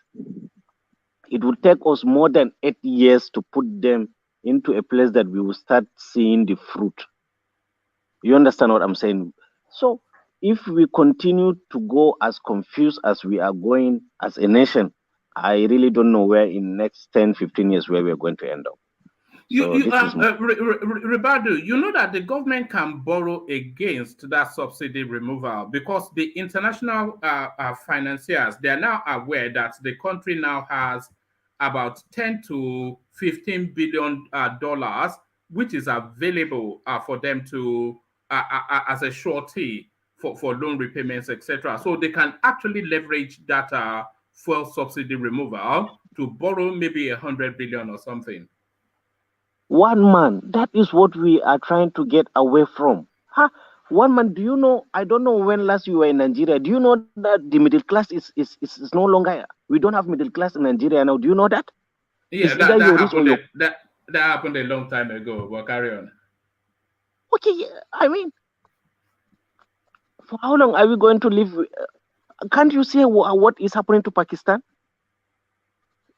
it would take us more than 8 years to put them into a place that we will start seeing the fruit. You understand what I'm saying? So if we continue to go as confused as we are going as a nation, I really don't know where in next 10, 15 years where we're going to end up. So this is Ribadu, you know that the government can borrow against that subsidy removal because the international financiers, they are now aware that the country now has about 10 to 15 billion dollars, which is available for them to as a surety for loan repayments, etc. So they can actually leverage that fuel subsidy removal to borrow maybe 100 billion or something. One man, that is what we are trying to get away from. Huh? One man, do you know? I don't know when last you were in Nigeria. Do you know that the middle class is no longer? We don't have middle class in Nigeria now. Do you know that? Yeah, that happened. That happened a long time ago. But carry on. Okay, yeah, I mean, for how long are we going to live? Can't you see what is happening to Pakistan?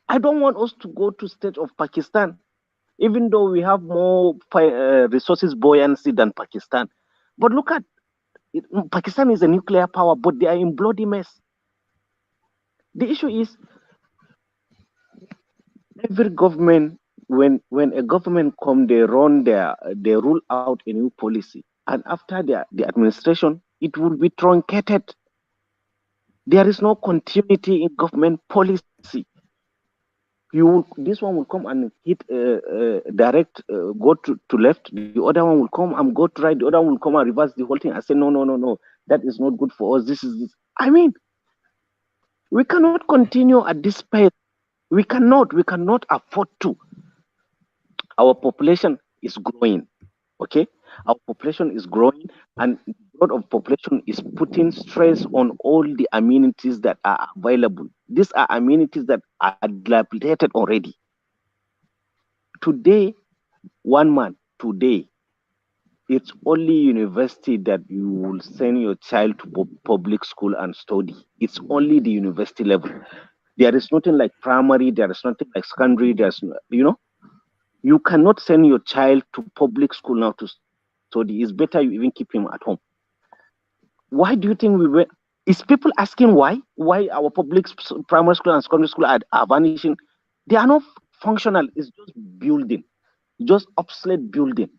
I don't want us to go to state of Pakistan, even though we have more resources buoyancy than Pakistan. But look at it, Pakistan is a nuclear power, but they are in bloody mess. The issue is every government, when a government come, they rule out a new policy, and after the administration, it will be truncated. There is no continuity in government policy. This one will come and hit direct, go to left. The other one will come and go to right. The other one will come and reverse the whole thing. I say no, that is not good for us. This. I mean, we cannot continue at this pace. We cannot afford to. Our population is growing. Okay, our population is growing, and the growth of population is putting stress on all the amenities that are available. These are amenities that are dilapidated already. Today, it's only university that you will send your child to public school and study. It's only the university level. There is nothing like primary. There is nothing like secondary. You cannot send your child to public school now to study. It's better you even keep him at home. Why do you think we were? Is people asking why? Why our public primary school and secondary school are vanishing? They are not functional. It's just building, just obsolete building.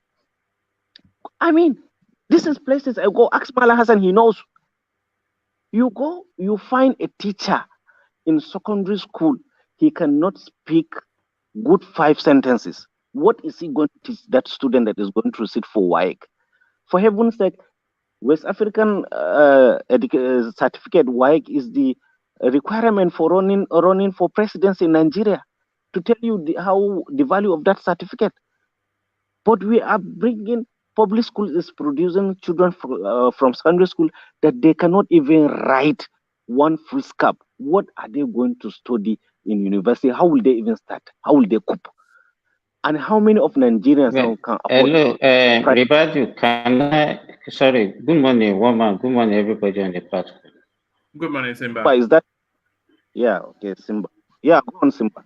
I mean, this is places I go. Ask Mala Hassan, he knows. You go, you find a teacher in secondary school, he cannot speak good 5 sentences. What is he going to teach that student that is going to sit for WAEC? For heaven's sake, West African certificate WAEC is the requirement for running for presidency in Nigeria, to tell you how the value of that certificate. But we are bringing public schools is producing children from secondary school that they cannot even write one full scap. What are they going to study in university? How will they even start? How will they cope? And how many of Nigerians can afford? Hello, Ribadu, sorry, good morning, woman. Good morning, everybody on the platform. Good morning, Simba. Is that? Yeah, okay, Simba. Yeah, go on, Simba.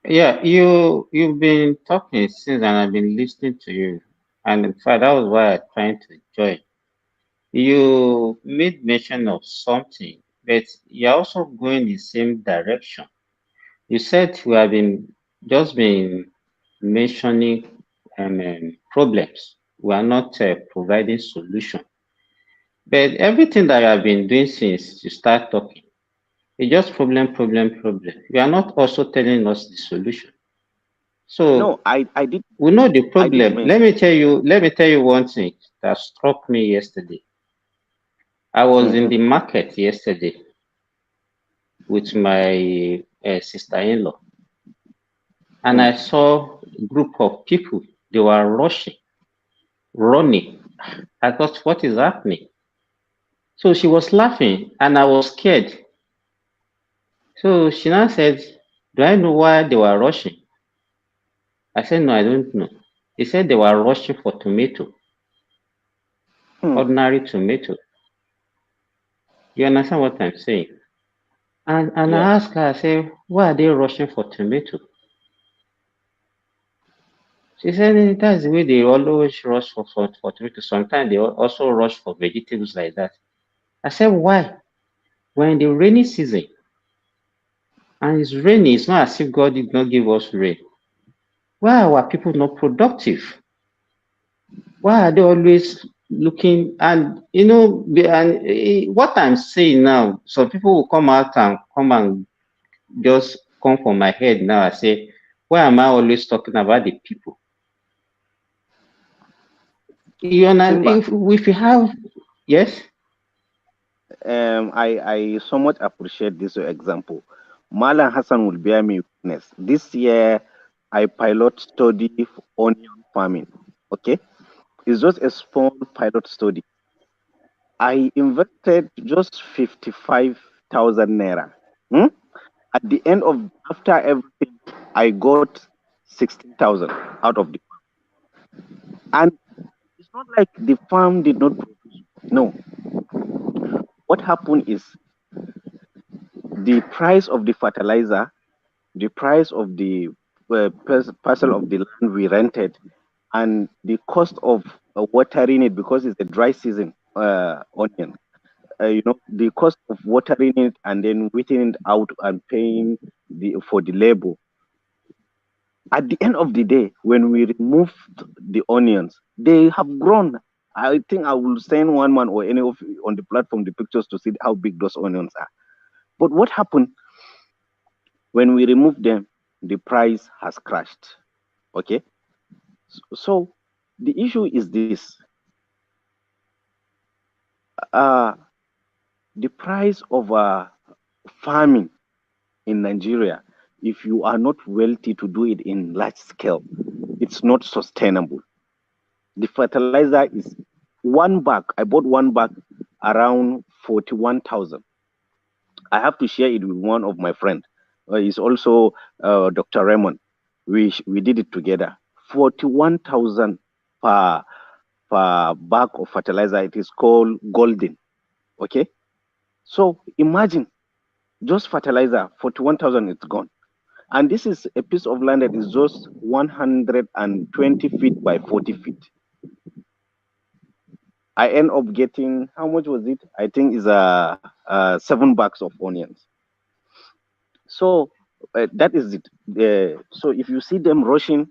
Yeah, you've been talking since, and I've been listening to you. And in fact, that was why I'm trying to join. You made mention of something, but you're also going the same direction. You said we have just been mentioning problems. We are not providing solution. But everything that you have been doing since you start talking, it's just problem. You are not also telling us the solution. So no, I did. We know the problem. Let me tell you one thing that struck me yesterday. I was in the market yesterday with my sister-in-law, and I saw a group of people. They were running. I thought, what is happening? So she was laughing, and I was scared. So she now said, do I know why they were rushing? I said, no, I don't know. He said they were rushing for tomato, ordinary tomato. You understand what I'm saying? And Yeah. I asked her, I said, why are they rushing for tomato? She said that's the way they always rush for tomato. Sometimes they also rush for vegetables like that. I said, why? We're in the rainy season. And it's rainy. It's not as if God did not give us rain. Why are our people not productive? Why are they always looking? And what I'm saying now, some people will come out and just come from my head now. I say, why am I always talking about the people? You know, Simba, if you have, yes. I so much appreciate this example. Malan Hassan will bear me witness. This year, I pilot study onion farming. Okay, it's just a small pilot study. I invested just 55,000 naira. Hmm? At the end of after everything, I got 16,000 out of the and it's not like the farm did not produce. No, what happened is the price of the fertilizer, the price of the parcel of the land we rented, and the cost of watering it because it's a dry season onion. The cost of watering it and then waiting it out and paying for the labor. At the end of the day, when we removed the onions, they have grown. I think I will send one man or any of you on the platform the pictures to see how big those onions are. But what happened when we removed them? The price has crashed. Okay, so the issue is this: uh, the price of farming in Nigeria, if you are not wealthy to do it in large scale, it's not sustainable. The fertilizer is one bag. I bought one bag around 41,000. I have to share it with one of my friends. He's also Dr. Raymond. We did it together. 41,000 per bag of fertilizer. It is called Golden. Okay, so imagine just fertilizer 41,000. It's gone. And this is a piece of land that is just 120 feet by 40 feet. I end up getting, how much was it? I think is 7 bags of onions. So that is it. So if you see them rushing,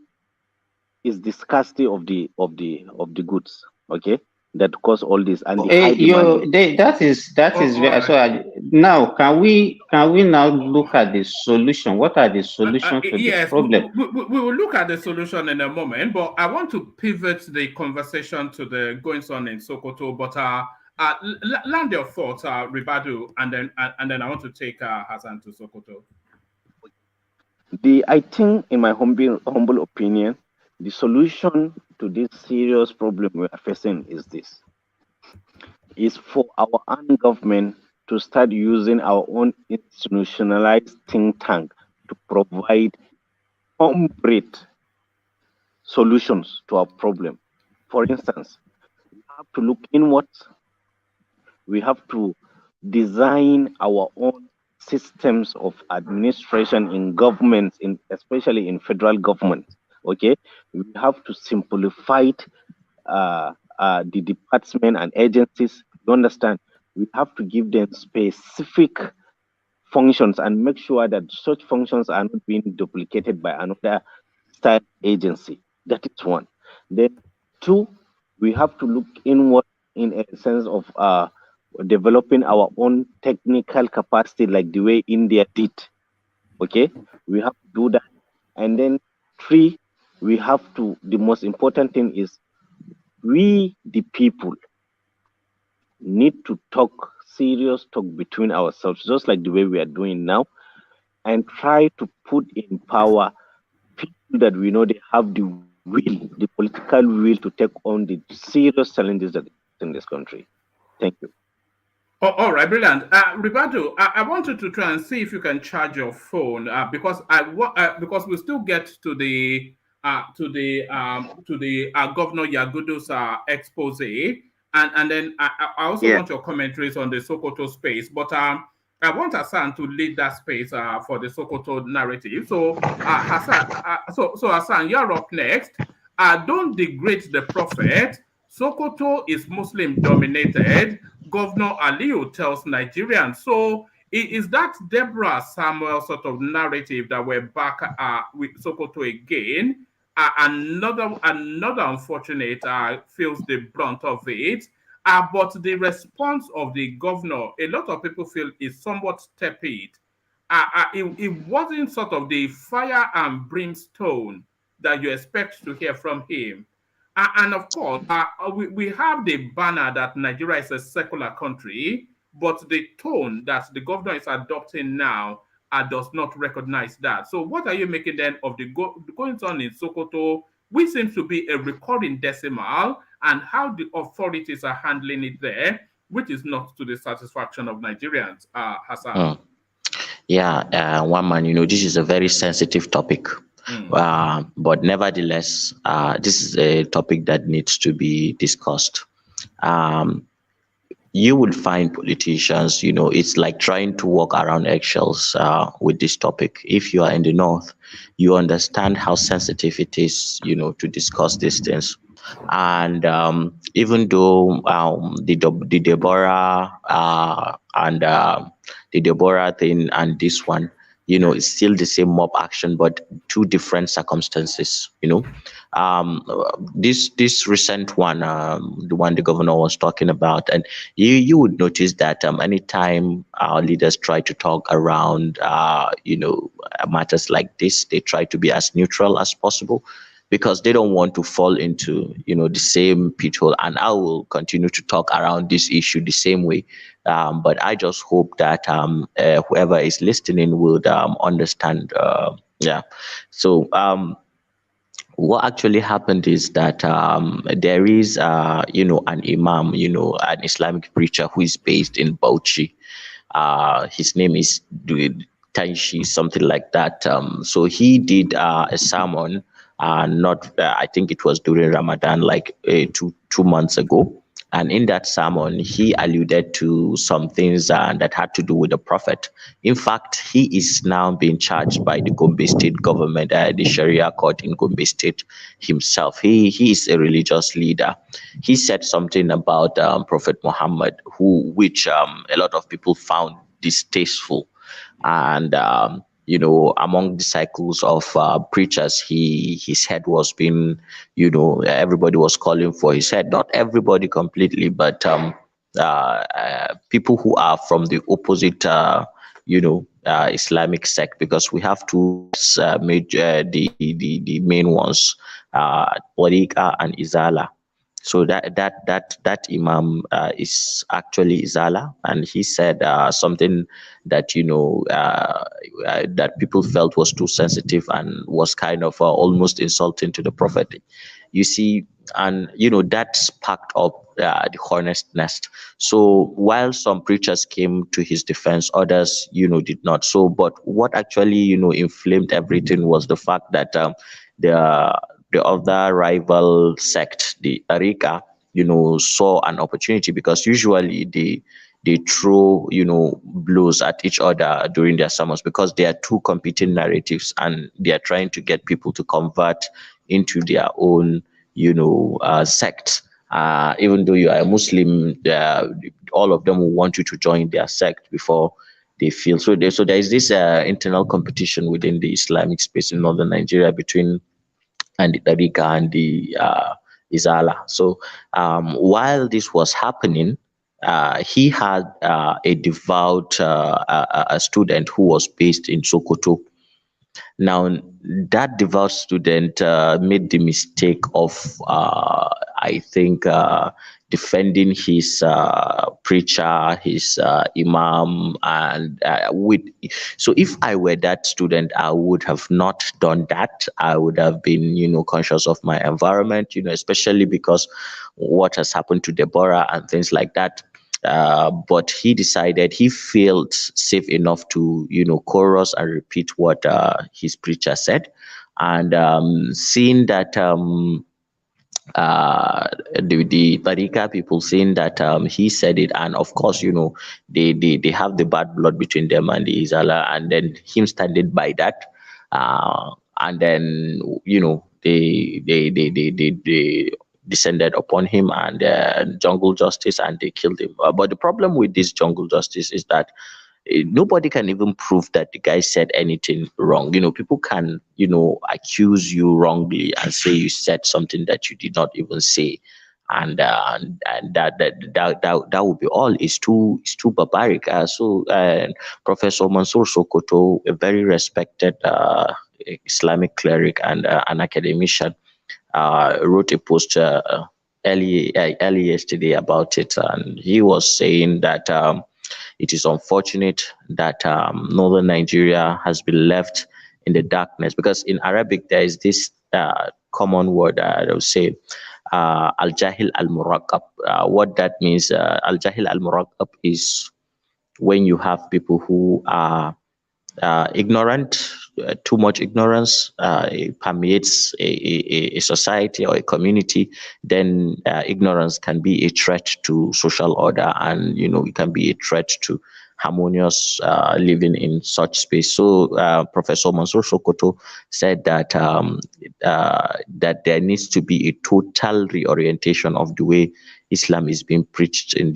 is the scarcity of the goods. Okay, that cause all this and the high demand. That is very, so. Now can we now look at the solution? What are the solutions to this Yes, problem? we will look at the solution in a moment, but I want to pivot the conversation to the goings on in Sokoto. But land your thoughts, Ribadu, and then I want to take Hassan to Sokoto. I think, in my humble opinion, the solution to this serious problem we are facing is this: is for our own government to start using our own institutionalized think tank to provide concrete solutions to our problem. For instance, we have to look inwards. We have to design our own systems of administration in governments, especially in federal government. Okay, we have to simplify the department and agencies. You understand? We have to give them specific functions and make sure that such functions are not being duplicated by another state agency. That is one. Then two, we have to look inward in a sense of developing our own technical capacity like the way India did. Okay, we have to do that. And then three, we have to, the most important thing is we, the people, need to talk serious talk between ourselves, just like the way we are doing now, and try to put in power people that we know they have the will, the political will to take on the serious challenges that in this country. Thank you. Oh, all right, brilliant. Ricardo, I wanted to try and see if you can charge your phone because because we still get to the Governor Yagudo's expose, and then I also want your commentaries on the Sokoto space. But I want Hassan to lead that space for the Sokoto narrative. So, Hassan, so Hassan, you're up next. Don't degrade the prophet. Sokoto is Muslim dominated. Governor Aliyu tells Nigerians. So, is that Deborah Samuel sort of narrative that we're back with Sokoto again? Another unfortunate feels the brunt of it. But the response of the governor, a lot of people feel is somewhat tepid. It wasn't sort of the fire and brimstone that you expect to hear from him. And of course, we have the banner that Nigeria is a secular country, but the tone that the governor is adopting now does not recognize that. So, what are you making then of the goings on in Sokoto, which seems to be a recurring decimal, and how the authorities are handling it there, which is not to the satisfaction of Nigerians, Hassan? Mm. Yeah, one man, this is a very sensitive topic. But nevertheless, this is a topic that needs to be discussed. Um, you will find politicians, it's like trying to walk around eggshells with this topic. If you are in the north, you understand how sensitive it is, to discuss these things. And even though the Deborah and the Deborah thing and this one, it's still the same mob action, but two different circumstances. This recent one, the one the governor was talking about, and you would notice that anytime our leaders try to talk around matters like this, they try to be as neutral as possible, because they don't want to fall into the same pit hole. And I will continue to talk around this issue the same way, but I just hope that whoever is listening would understand. Yeah. So what actually happened is that there is an imam, an Islamic preacher who is based in Bauchi. His name is Taishi, something like that. So he did a sermon, not I think it was during Ramadan, like 2 months ago. And in that sermon, he alluded to some things that had to do with the prophet. In fact, he is now being charged by the Gombe State government, the Sharia court in Gombe State himself. He is a religious leader. He said something about Prophet Muhammad, which a lot of people found distasteful. And among the cycles of preachers, his head was being, everybody was calling for his head. Not everybody completely, but people who are from the opposite, Islamic sect, because we have two major, the main ones, Tariqa and Izala. So that imam is actually Izala, and he said something that that people felt was too sensitive and was kind of almost insulting to the prophet. You see, and that sparked up the hornet's nest. So while some preachers came to his defense, others did not. So, but what actually inflamed everything was the fact that the the other rival sect, the Arika, saw an opportunity, because usually they throw blows at each other during their sermons, because there are two competing narratives and they are trying to get people to convert into their own sect. Even though you are a Muslim, all of them will want you to join their sect before they feel so. There is this internal competition within the Islamic space in northern Nigeria between and the Tariqa and the Izala. So while this was happening, he had a devout a student who was based in Sokoto. Now, that devout student made the mistake of, I think, defending his preacher, his imam, and with. So, if I were that student, I would have not done that. I would have been, conscious of my environment, especially because what has happened to Deborah and things like that. But he decided he felt safe enough to, chorus and repeat what his preacher said. And seeing that uh, the Tariqa people saying that he said it, and of course, they have the bad blood between them and the Izala, and then him standing by that, and then they descended upon him and jungle justice, and they killed him. But the problem with this jungle justice is that nobody can even prove that the guy said anything wrong. People can, accuse you wrongly and say you said something that you did not even say. And that would be all. It's too barbaric. Professor Mansour Sokoto, a very respected Islamic cleric and an academician, wrote a post early yesterday about it, and he was saying that it is unfortunate that northern Nigeria has been left in the darkness, because in Arabic there is this common word that will say al jahil al muraqab. What that means, al jahil al muraqab, is when you have people who are ignorant. Too much ignorance it permeates a society or a community, then ignorance can be a threat to social order, and it can be a threat to harmonious living in such space. So Professor Mansour Sokoto said that that there needs to be a total reorientation of the way Islam is being preached in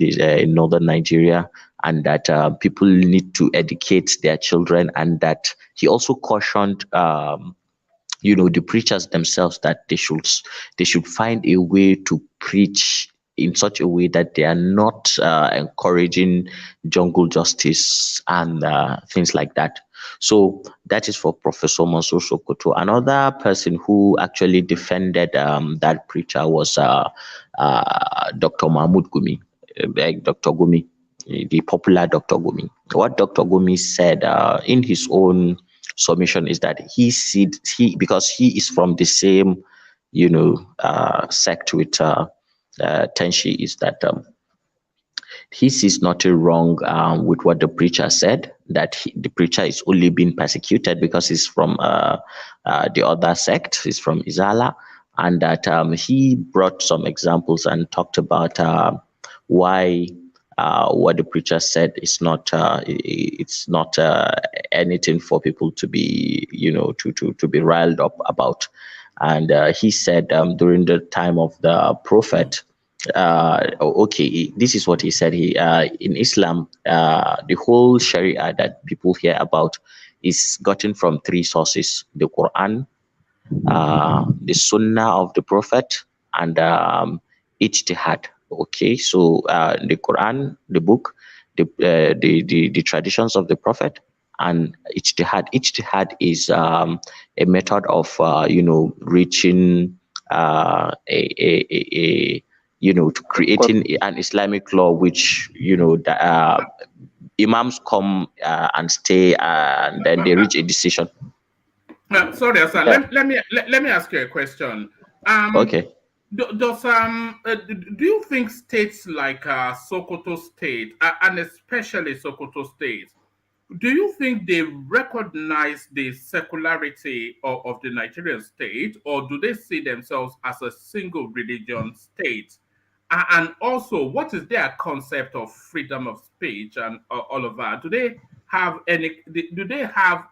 northern Nigeria, and that people need to educate their children, and that he also cautioned the preachers themselves that they should find a way to preach in such a way that they are not encouraging jungle justice and things like that. So that is for Professor Mansour Sokoto. Another person who actually defended that preacher was Dr. Mahmoud Gumi, Dr. Gumi, the popular Dr. Gumi. What Dr. Gumi said in his own submission is that because he is from the same sect with Tenshi, is that he sees nothing wrong with what the preacher said, that the preacher is only being persecuted because he's from the other sect, he's from Izala, and that he brought some examples and talked about why what the preacher said is not it's not anything for people to be to be riled up about. And he said during the time of the prophet, okay, this is what he said. He in Islam, the whole Sharia that people hear about is gotten from three sources: the Quran, the Sunnah of the Prophet, and Ijtihad. Okay, so the Quran, the book, the traditions of the Prophet, and Ijtihad. Ijtihad is a method of reaching to creating an Islamic law, which the imams come and stay, and then they reach a decision. Sorry, Hassan. Let me ask you a question. Okay. Do you think states like Sokoto State, and especially Sokoto State, do you think they recognize the secularity of the Nigerian state, or do they see themselves as a single religion state? And also, what is their concept of freedom of speech and all of that? Do they have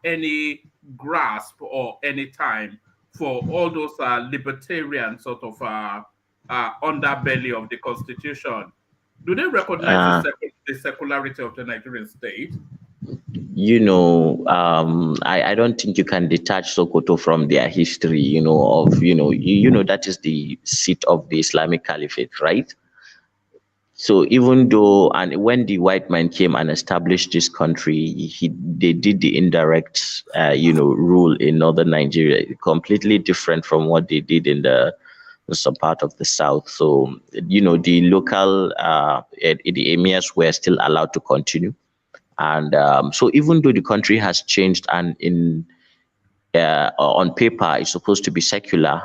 any grasp or any time for all those libertarian sort of underbelly of the constitution? Do they recognize the secularity of the Nigerian state? I don't think you can detach Sokoto from their history, that is the seat of the Islamic Caliphate, right? So even though, and when the white man came and established this country, they did the indirect, rule in northern Nigeria, completely different from what they did in some part of the south. So, the local, the emirs were still allowed to continue. And so even though the country has changed and on paper it's supposed to be secular,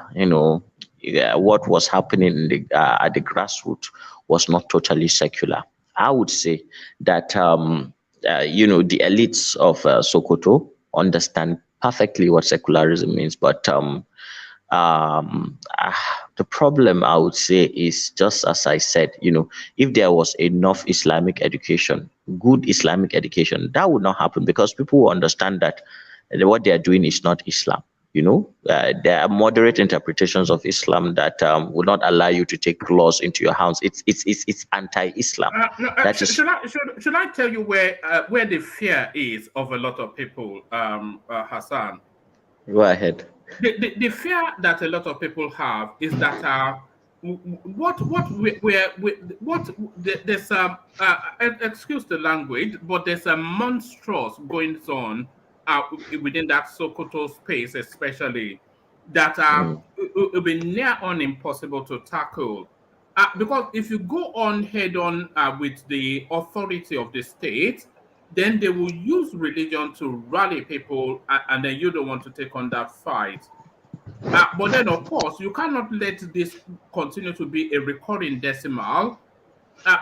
what was happening at the grassroots was not totally secular. I would say that, the elites of Sokoto understand perfectly what secularism means, but The problem, I would say, is just as I said, if there was enough Islamic education, good Islamic education, that would not happen because people will understand that what they are doing is not Islam. There are moderate interpretations of Islam that will not allow you to take laws into your hands. It's anti-Islam. No, That is, should I tell you where the fear is of a lot of people, Hassan? go ahead. The fear that a lot of people have is that there's excuse the language, but there's a monstrous going on within that Sokoto space, especially that will be near on impossible to tackle. Because if you go on head on with the authority of the state, then they will use religion to rally people, and then you don't want to take on that fight. But then, of course, you cannot let this continue to be a recurring decimal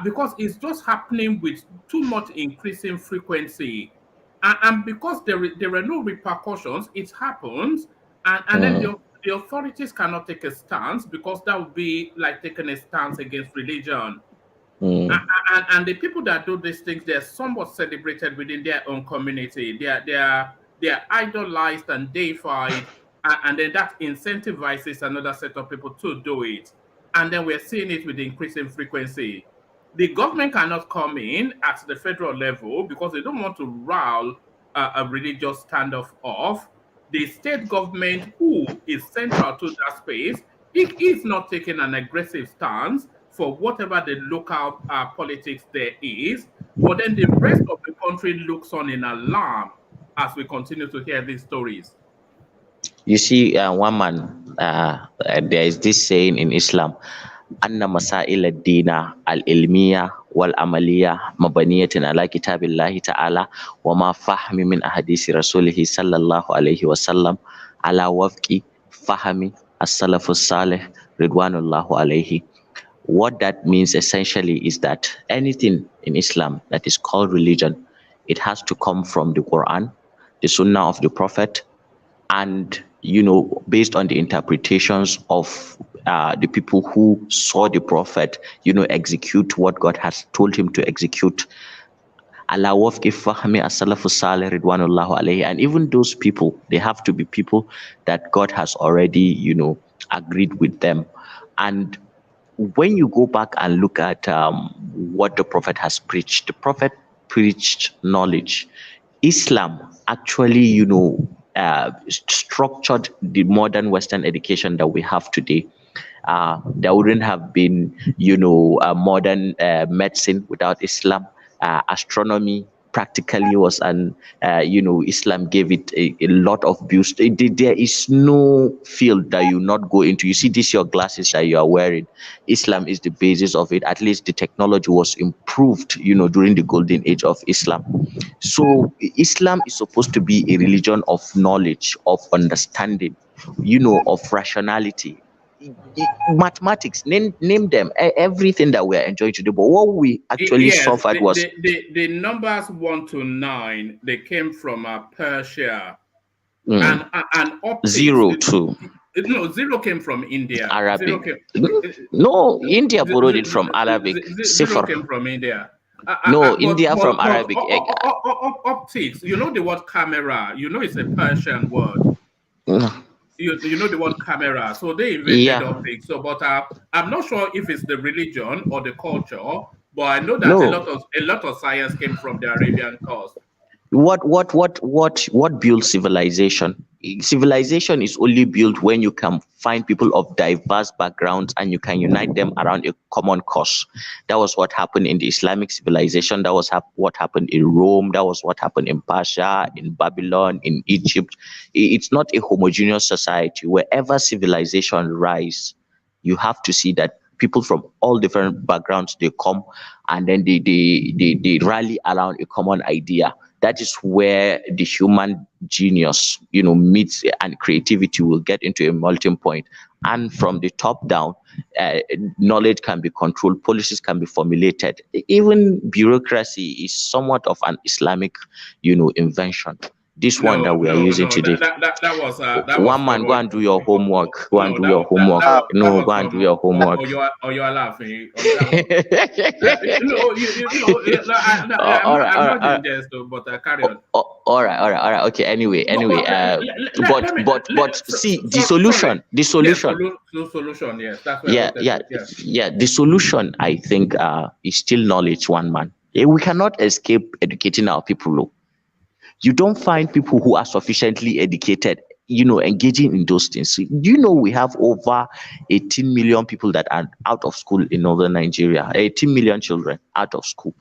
because it's just happening with too much increasing frequency. And because there are no repercussions, it happens, and then the authorities cannot take a stance because that would be like taking a stance against religion. And the people that do these things, they're somewhat celebrated within their own community. They are idolized and deified, and then that incentivizes another set of people to do it. And then we're seeing it with increasing frequency. The government cannot come in at the federal level because they don't want to rile a religious standoff off. The state government, who is central to that space, it is not taking an aggressive stance for whatever the local politics there is, but then the rest of the country looks on in alarm as we continue to hear these stories. You see, one man, there is this saying in Islam, "Anna masail ad-dina al-ilmiya wal-amaliya mabaniyatin ala kitabillahi ta'ala wa ma fahmi min ahadisi rasulihi sallallahu alayhi wa sallam ala wafqi fahmi as-salafus salih ridwanullahu alayhi." What that means essentially is that anything in Islam that is called religion, it has to come from the Quran, the Sunnah of the Prophet, and based on the interpretations of the people who saw the Prophet execute what God has told him to execute. And even those people, they have to be people that God has already agreed with them. And when you go back and look at what the Prophet has preached, the Prophet preached knowledge. Islam actually structured the modern Western education that we have today. There wouldn't have been modern medicine without Islam. Astronomy practically was Islam gave it a lot of boost. There is no field that you not go into. You see this, your glasses that you are wearing, Islam is the basis of it. At least the technology was improved during the golden age of Islam. So Islam is supposed to be a religion of knowledge, of understanding, of rationality. Mathematics, name them, everything that we are enjoying today. But what we actually suffered was the numbers 1 to 9. They came from Persia, and optics, 0 to no, 0 came from India. Arabic. No, India borrowed it from Arabic. 0 came from India. No, India from Arabic. Optics, the word camera, it's a Persian word. You know the word camera, so they invented optics. So, but I'm not sure if it's the religion or the culture, but I know that a lot of science came from the Arabian coast. What builds civilization? Civilization is only built when you can find people of diverse backgrounds and you can unite them around a common cause. That was what happened in the Islamic civilization. That was what happened in Rome. That was what happened in Persia, in Babylon, in Egypt. It's not a homogeneous society. Wherever civilization rise, you have to see that people from all different backgrounds, they come and then they rally around a common idea. That is where the human genius, meets, and creativity will get into a melting point. And from the top down, knowledge can be controlled, policies can be formulated. Even bureaucracy is somewhat of an Islamic, invention. This one that we are using today. That was One man, go and do your homework. Go and do your homework. No, go and do your homework. Or you are laughing. I'm not in jest, but carry on. All right. Okay. Anyway. But see, the solution. Yes, solution. Yes, that's what I wanted to, yeah. The solution, I think, is still knowledge. One man. We cannot escape educating our people. Though. You don't find people who are sufficiently educated, engaging in those things. We have over 18 million people that are out of school in northern Nigeria. 18 million children out of school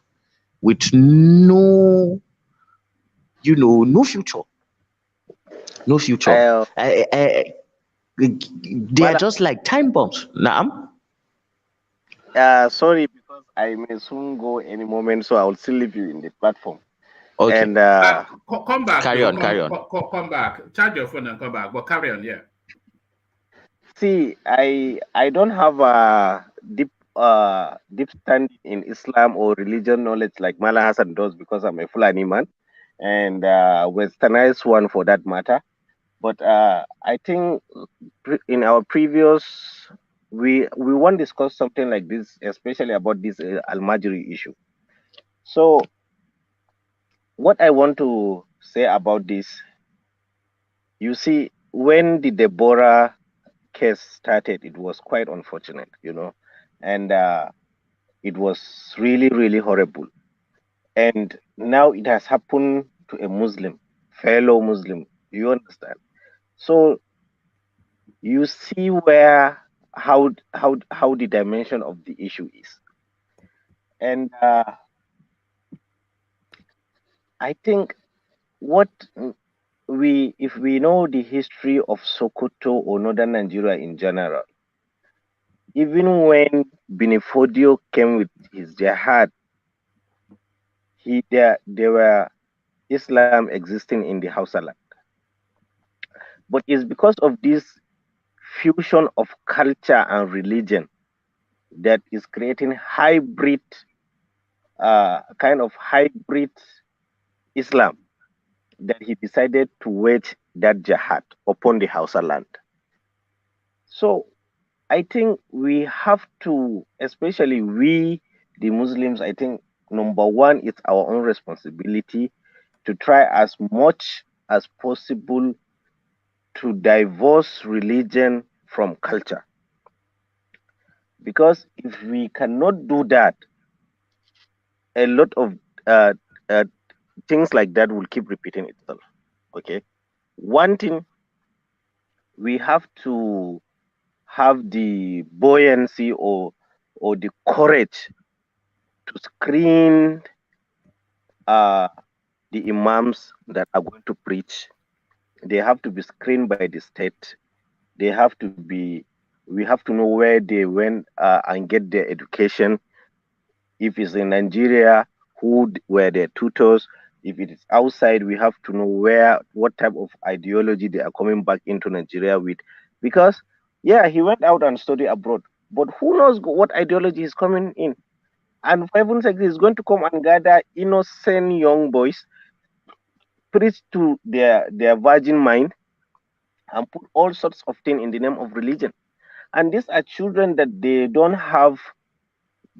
with no future. No future. They are just like time bombs. Sorry, because I may soon go any moment, so I will still leave you in the platform. Okay. And come back. Carry on. Come back. Charge your phone and come back. But carry on, yeah. See, I don't have a deep standing in Islam or religion knowledge like Mala Hassan does, because I'm a Fulani man and westernized one for that matter. But I think in our previous we won't discuss something like this, especially about this Al-Majri issue. So what I want to say about this, you see, when the Deborah case started, it was quite unfortunate, and it was really, really horrible. And now it has happened to a Muslim, fellow Muslim. You understand? So you see how the dimension of the issue is. And I think if we know the history of Sokoto or northern Nigeria in general, even when Benifodio came with his jihad, there were Islam existing in the Hausa land. But it's because of this fusion of culture and religion that is creating hybrid Islam, that he decided to wage that jihad upon the Hausa land. So I think we have to, especially we, the Muslims, I think number one, it's our own responsibility to try as much as possible to divorce religion from culture. Because if we cannot do that, a lot of things like that will keep repeating itself. Okay. One thing, we have to have the buoyancy or the courage to screen the imams that are going to preach. They have to be screened by the state. We have to know where they went and get their education. If it's in Nigeria, who were their tutors? If it is outside, we have to know what type of ideology they are coming back into Nigeria with. Because, yeah, he went out and studied abroad, but who knows what ideology is coming in? And for heaven's sake, he's going to come and gather innocent young boys, preach to their virgin mind, and put all sorts of things in the name of religion. And these are children that they don't have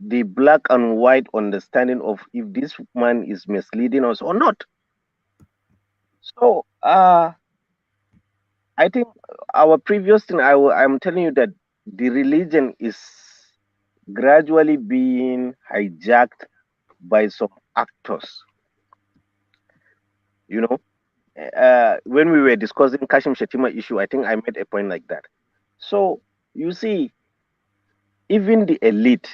the black and white understanding of if this man is misleading us or not. So I think our previous thing, I'm telling you that the religion is gradually being hijacked by some actors. When we were discussing Kashim Shettima issue, I think I made a point like that. So you see, even the elite,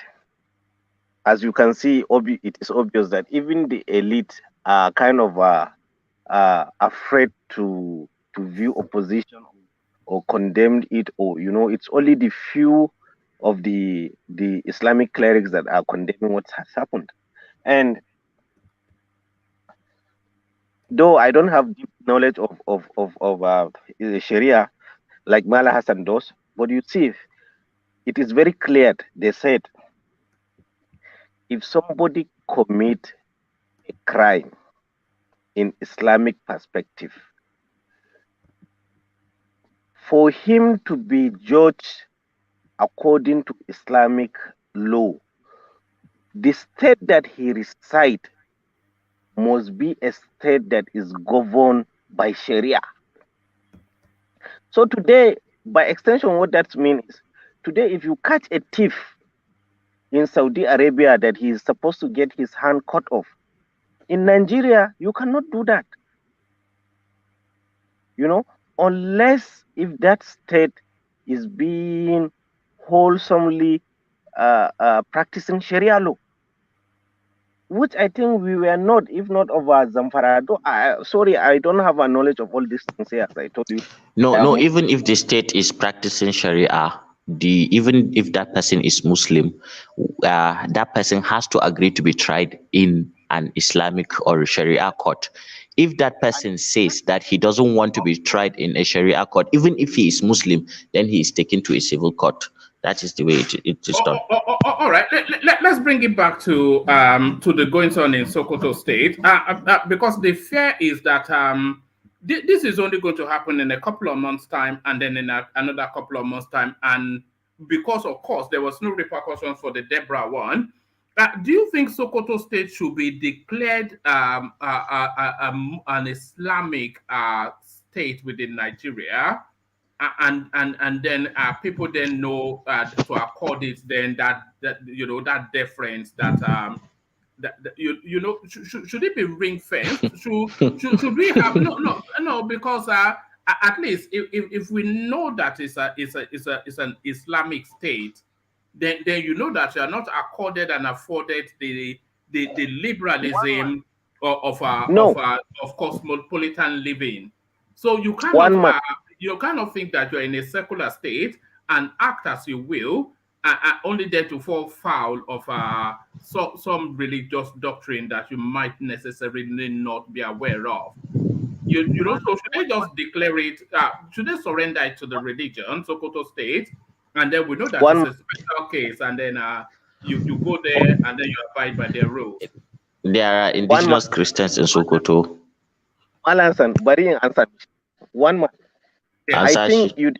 as you can see, it is obvious that even the elite are kind of afraid to view opposition or condemn it, or it's only the few of the Islamic clerics that are condemning what has happened. And though I don't have deep knowledge of Sharia like Mala Hassan does, but you see, it is very clear. They said, if somebody commit a crime in Islamic perspective. For him to be judged according to Islamic law, the state that he resides must be a state that is governed by Sharia. So today, by extension, what that means is, today if you catch a thief in Saudi Arabia that he is supposed to get his hand cut off, in Nigeria, you cannot do that. You know, unless if that state is being wholesomely practicing Sharia law, which I think we were not, if not of our Zamfara. Sorry, I don't have a knowledge of all these things here, as I told you. No, even if the state is practicing Sharia, even if that person is Muslim, that person has to agree to be tried in an Islamic or Sharia court. If that person says that he doesn't want to be tried in a Sharia court, even if he is Muslim, then he is taken to a civil court. That is the way it is done. All right, let's bring it back to the goings on in Sokoto State, because the fear is that this is only going to happen in a couple of months' time, and then in another couple of months' time, and because of course there was no repercussions for the Deborah one. Do you think Sokoto State should be declared an Islamic state within Nigeria? And then people then know to accord it then that that deference that should it be ring fenced? Should we have no because at least if we know that it's an Islamic state, then you know that you are not accorded and afforded the liberalism of cosmopolitan living. So you kind of think that you're in a secular state and act as you will, only there to fall foul of some religious doctrine that you might necessarily not be aware of. So should they just declare it? Should they surrender it to the religion, Sokoto State, and then we know that it's a special case, and then you go there and then you abide by their rules? There are indigenous Christians in Sokoto. One man. I think you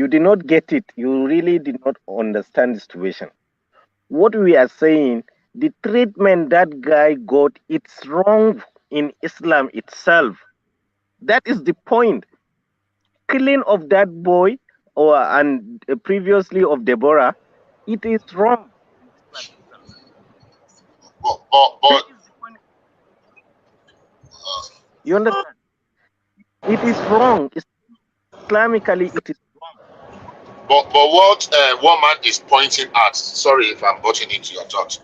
did not get it. You really did not understand the situation. What we are saying, the treatment that guy got, it's wrong in Islam itself. That is the point. Killing of that boy and previously of Deborah, it is wrong. You understand? It is wrong. Islamically, it is wrong. But what one man is pointing at, sorry if I'm butting into your thoughts,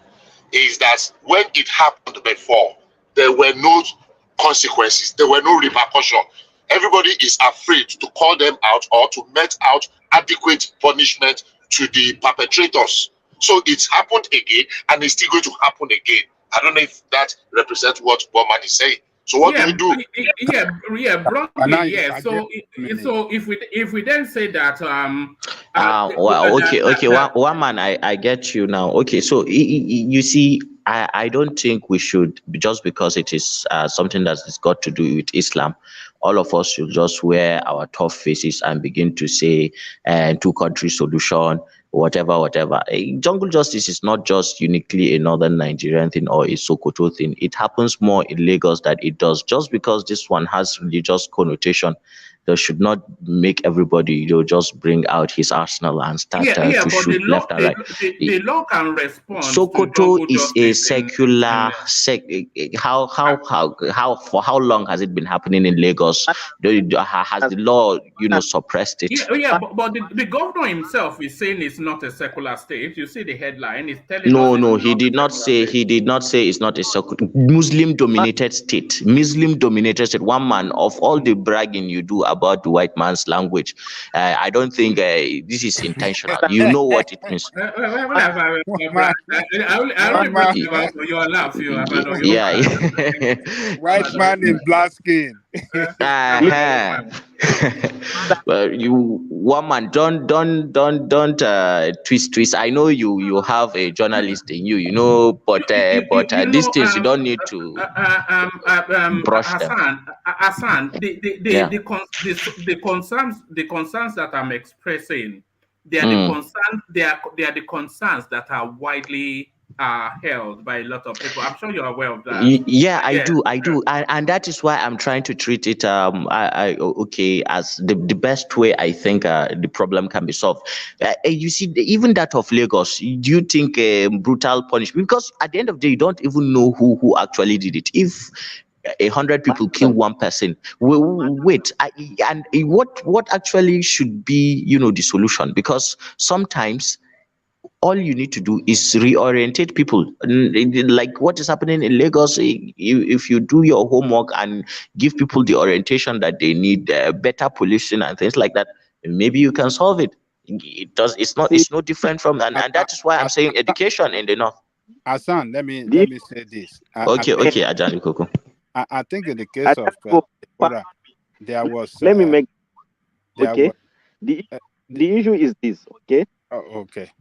is that when it happened before, there were no consequences, there were no repercussions. Everybody is afraid to call them out or to met out adequate punishment to the perpetrators. So it's happened again, and it's still going to happen again. I don't know if that represents what one man is saying. So what do we do? Broadly, yeah. So if we then say that one man, I get you now. Okay, so you see, I don't think we should, just because it is something that has got to do with Islam, all of us should just wear our tough faces and begin to say two-country solution, whatever. Jungle justice is not just uniquely a northern Nigerian thing or a Sokoto thing. It happens more in Lagos than it does. Just because this one has religious connotation, that should not make everybody just bring out his arsenal and start to shoot left and right. The law can respond. Sokoto is a secular for how long has it been happening in Lagos? Has the law suppressed it? But the governor himself is saying it's not a secular state. You see the headline is telling no, he did not say it's not a secular Muslim dominated state. One man, of all the bragging you do about the white man's language, I don't think this is intentional. You know what it means. White man in black skin. Well, you one man, don't twist. I know you have a journalist in you, but these things you don't need to brush them. Hassan, Yeah. the concerns that I'm expressing, Mm. they are the concerns that are widely held by a lot of people. I'm sure you're aware of that. Yeah, I Yes. do, and that is why I'm trying to treat it okay, as the best way I think the problem can be solved. You see, even that of Lagos, do you think brutal punishment? Because at the end of the day, you don't even know who actually did it. If 100 people kill one person, wait, and what actually should be the solution? Because sometimes all you need to do is reorientate people. Like what is happening in Lagos, if you do your homework and give people the orientation that they need, better policing and things like that, maybe you can solve it. It's no different from, and that is why I'm saying education in the north. Hassan, let me say this. Okay, Ajani Koko. I think in the case of Deborah, there was. Let me make. There Okay. was, The issue is this. Okay. Okay.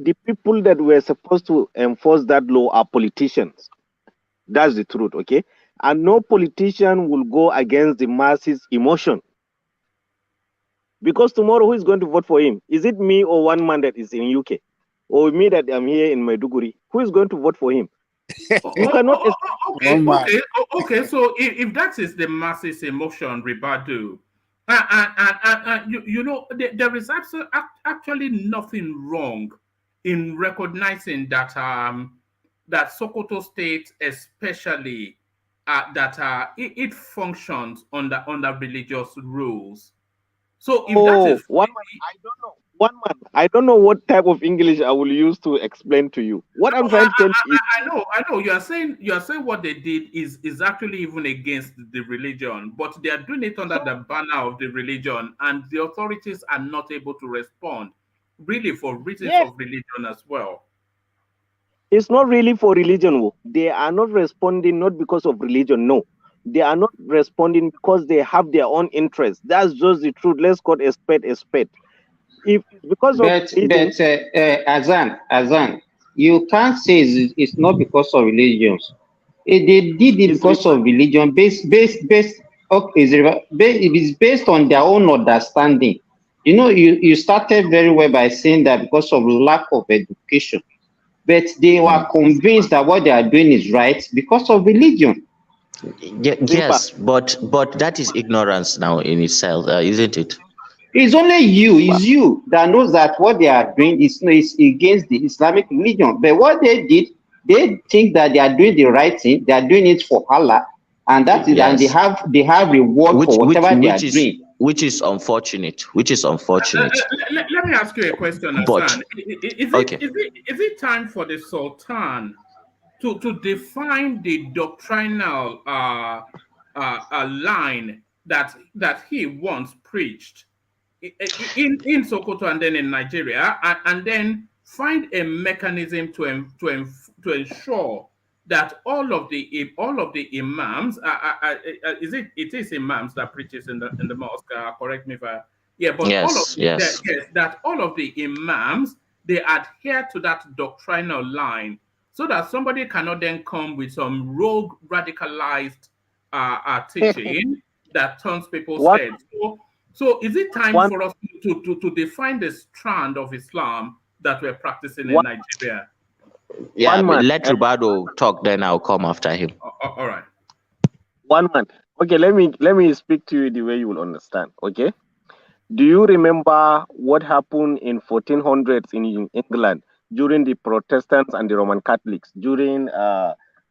The people that were supposed to enforce that law are politicians. That's the truth. Okay. And no politician will go against the masses' emotion. Because tomorrow, who is going to vote for him? Is it me or one man that is in UK? Or me that I'm here in Maiduguri? Who is going to vote for him? You cannot. Okay. So if that is the masses' emotion, Ribadu, there is actually nothing wrong in recognizing that that Sokoto State, especially, that it functions under religious rules. So if that is I don't know what type of English I will use to explain to you. What I'm trying to tell you is, I know. You are saying what they did is actually even against the religion, but they are doing it under the banner of the religion, and the authorities are not able to respond, really, for reasons of religion as well. it's not really for religion. They are not responding not because of religion. No, they are not responding because they have their own interests. That's just the truth. Let's call a spade a spade. If because of religion, Azan, you can't say it's not because of religions. They did it because of religion, based. Okay, it is based on their own understanding. You started very well by saying that because of lack of education, but they were convinced that what they are doing is right because of religion. Yes, but that is ignorance now in itself, isn't it? It's only you that knows that what they are doing is against the Islamic religion. But what they did, they think that they are doing the right thing. They are doing it for Allah, and that is, and they have reward for whatever they are doing. Which is unfortunate. Let me ask you a question, Hassan. Is it time for the Sultan to define the doctrinal line that he once preached in Sokoto and then in Nigeria, and then find a mechanism to ensure that all of the imams, it is imams that preaches in the mosque, correct me if I, but that all of the imams, they adhere to that doctrinal line, so that somebody cannot then come with some rogue radicalized teaching that turns people's heads. So is it time for us to define the strand of Islam that we're practicing in Nigeria? Yeah, let Ribado talk, then I'll come after him. All right. 1 month. Okay, let me speak to you the way you will understand. Okay. Do you remember what happened in 1400s in England during the Protestants and the Roman Catholics? During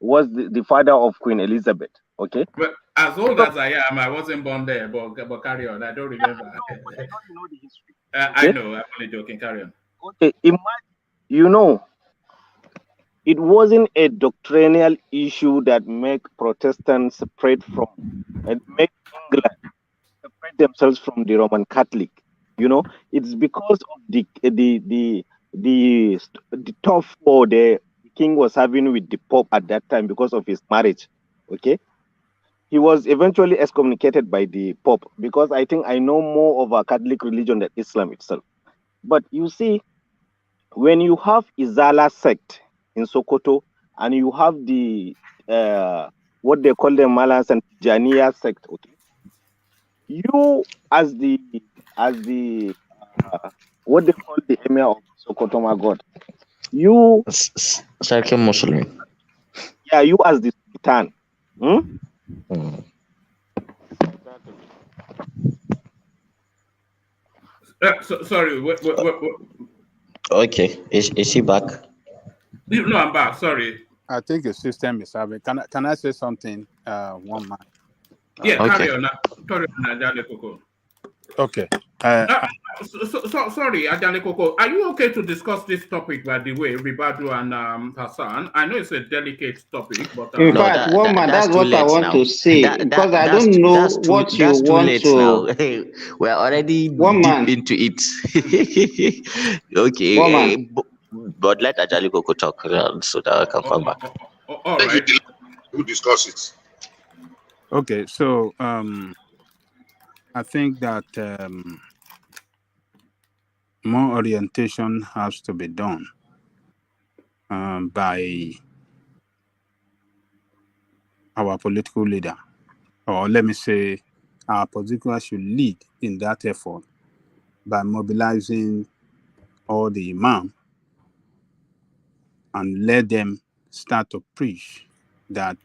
was the father of Queen Elizabeth? Okay. Well, as old as I am, I wasn't born there, but carry on. I don't remember. I know you know the history. I know. I'm only joking. Carry on. Okay, imagine, it wasn't a doctrinal issue that make Protestants separate from and make England separate themselves from the Roman Catholic. It's because of the tough war the king was having with the Pope at that time because of his marriage. Okay. he was eventually excommunicated by the Pope, because I think I know more of a Catholic religion than Islam itself. But you see, when you have Izala sect in Sokoto and you have the what they call the Malans and Jania sect, okay, you as the what they call the emir of Sokoto, my God, you Sarkin Muslim. yeah, you as the Sultan. Sorry. Okay, is he back? No, I'm back. Sorry. I think the system is having. Can I say something? One man. Yeah, Okay. carry on. Carry on, Ajale Koko. Okay. Sorry, Ajale Koko. Are you okay to discuss this topic, by the way, Ribadu and Hassan? I know it's a delicate topic, but In fact, one man, that's what I want to say, because I don't know what you want to. We're already One deep man. into it. Okay, One man. but let Ajali Koko talk so that I can come back. All right. We'll discuss it. Okay, so I think that more orientation has to be done by our political leader, or let me say, our political leader should lead in that effort by mobilizing all the imam and let them start to preach that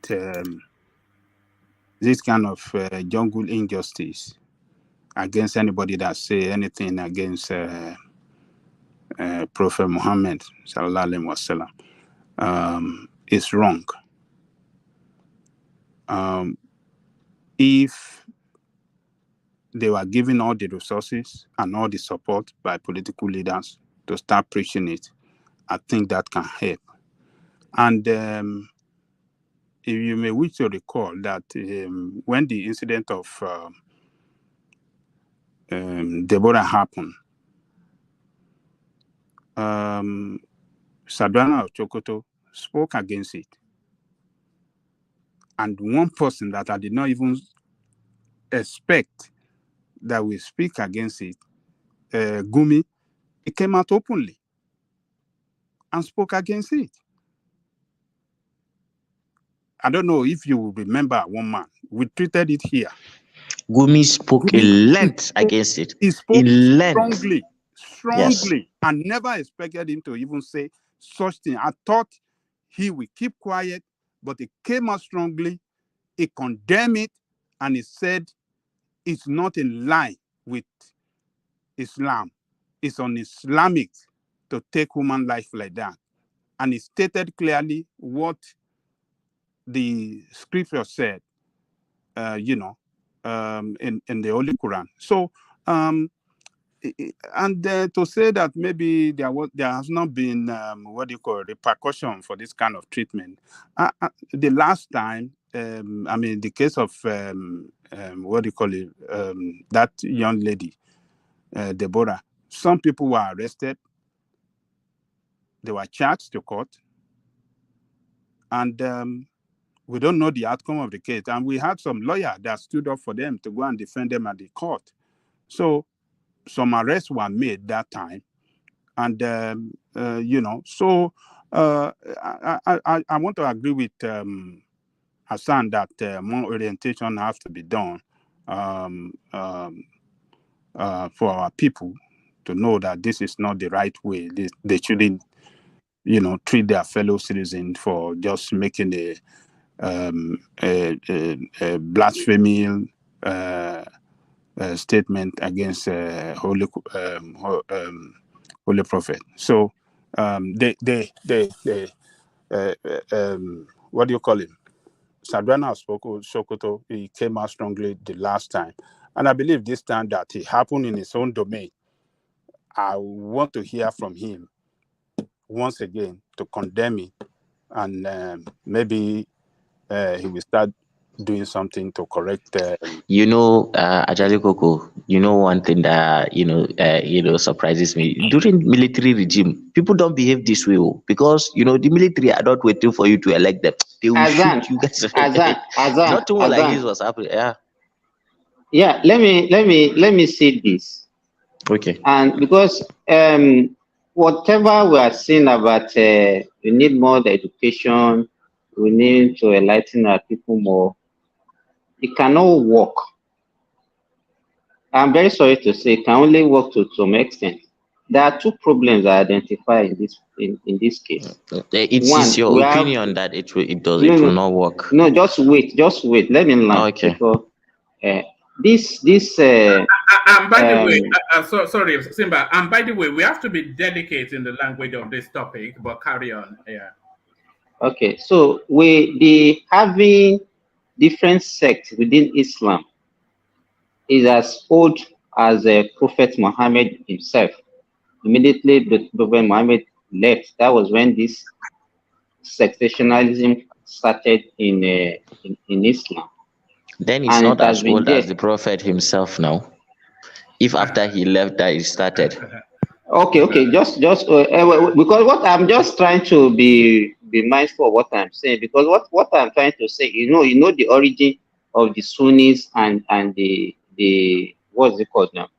this kind of jungle injustice against anybody that say anything against Prophet Muhammad sallallahu alaihi wasallam is wrong. If they were given all the resources and all the support by political leaders to start preaching it, I think that can help. And if you may wish to recall that when the incident of Deborah happened, Sadwana of Chokoto spoke against it. And one person that I did not even expect that will speak against it, Gumi, he came out openly and spoke against it. I don't know if you remember one man. We treated it here. Gumi spoke in length against it. He spoke in length. strongly, Yes. and never expected him to even say such thing. I thought he would keep quiet, but he came out strongly. He condemned it, and he said it's not in line with Islam. It's un-Islamic to take human life like that. And he stated clearly what the scripture said, in the Holy Quran. So, and to say that maybe there has not been repercussion for this kind of treatment. The last time, the case of that young lady, Deborah. Some people were arrested. They were charged to court, and we don't know the outcome of the case. And we had some lawyer that stood up for them to go and defend them at the court. So some arrests were made that time, and So I want to agree with Hassan that more orientation has to be done for our people to know that this is not the right way. They shouldn't, treat their fellow citizens for just making a blasphemy statement against holy prophet. So what do you call him? Sadwana Sokoto, he came out strongly the last time. And I believe this time that it happened in his own domain. I want to hear from him once again to condemn it. And maybe he will start doing something to correct. Ajali Koko, one thing that surprises me during military regime, people don't behave this way, because the military are not waiting for you to elect them. They will shoot Azan, you guys. Azan, Nothing more like this Azan. was happening. Yeah. Yeah, let me say this, Okay. and because whatever we are saying about we need more education, we need to enlighten our people more. It cannot work. I'm very sorry to say, it can only work to some extent. There are two problems I identify in this case. It's One, your we have opinion that it no will no not work. no. Just wait. Let me land Okay. because uh, this And by the way, sorry, Simba. And by the way, we have to be delicate in the language of this topic, but carry on. Yeah. okay. So the having different sects within Islam is as old as Prophet Muhammad himself. Immediately the Prophet Muhammad left, that was when this sectationalism started in Islam, Then it's and not it has as been old there. as the prophet himself now. If after he left that it started. Okay. Just because what I'm just trying to be mindful of what I'm saying, because what I'm trying to say, the origin of the Sunnis and the what's it called now?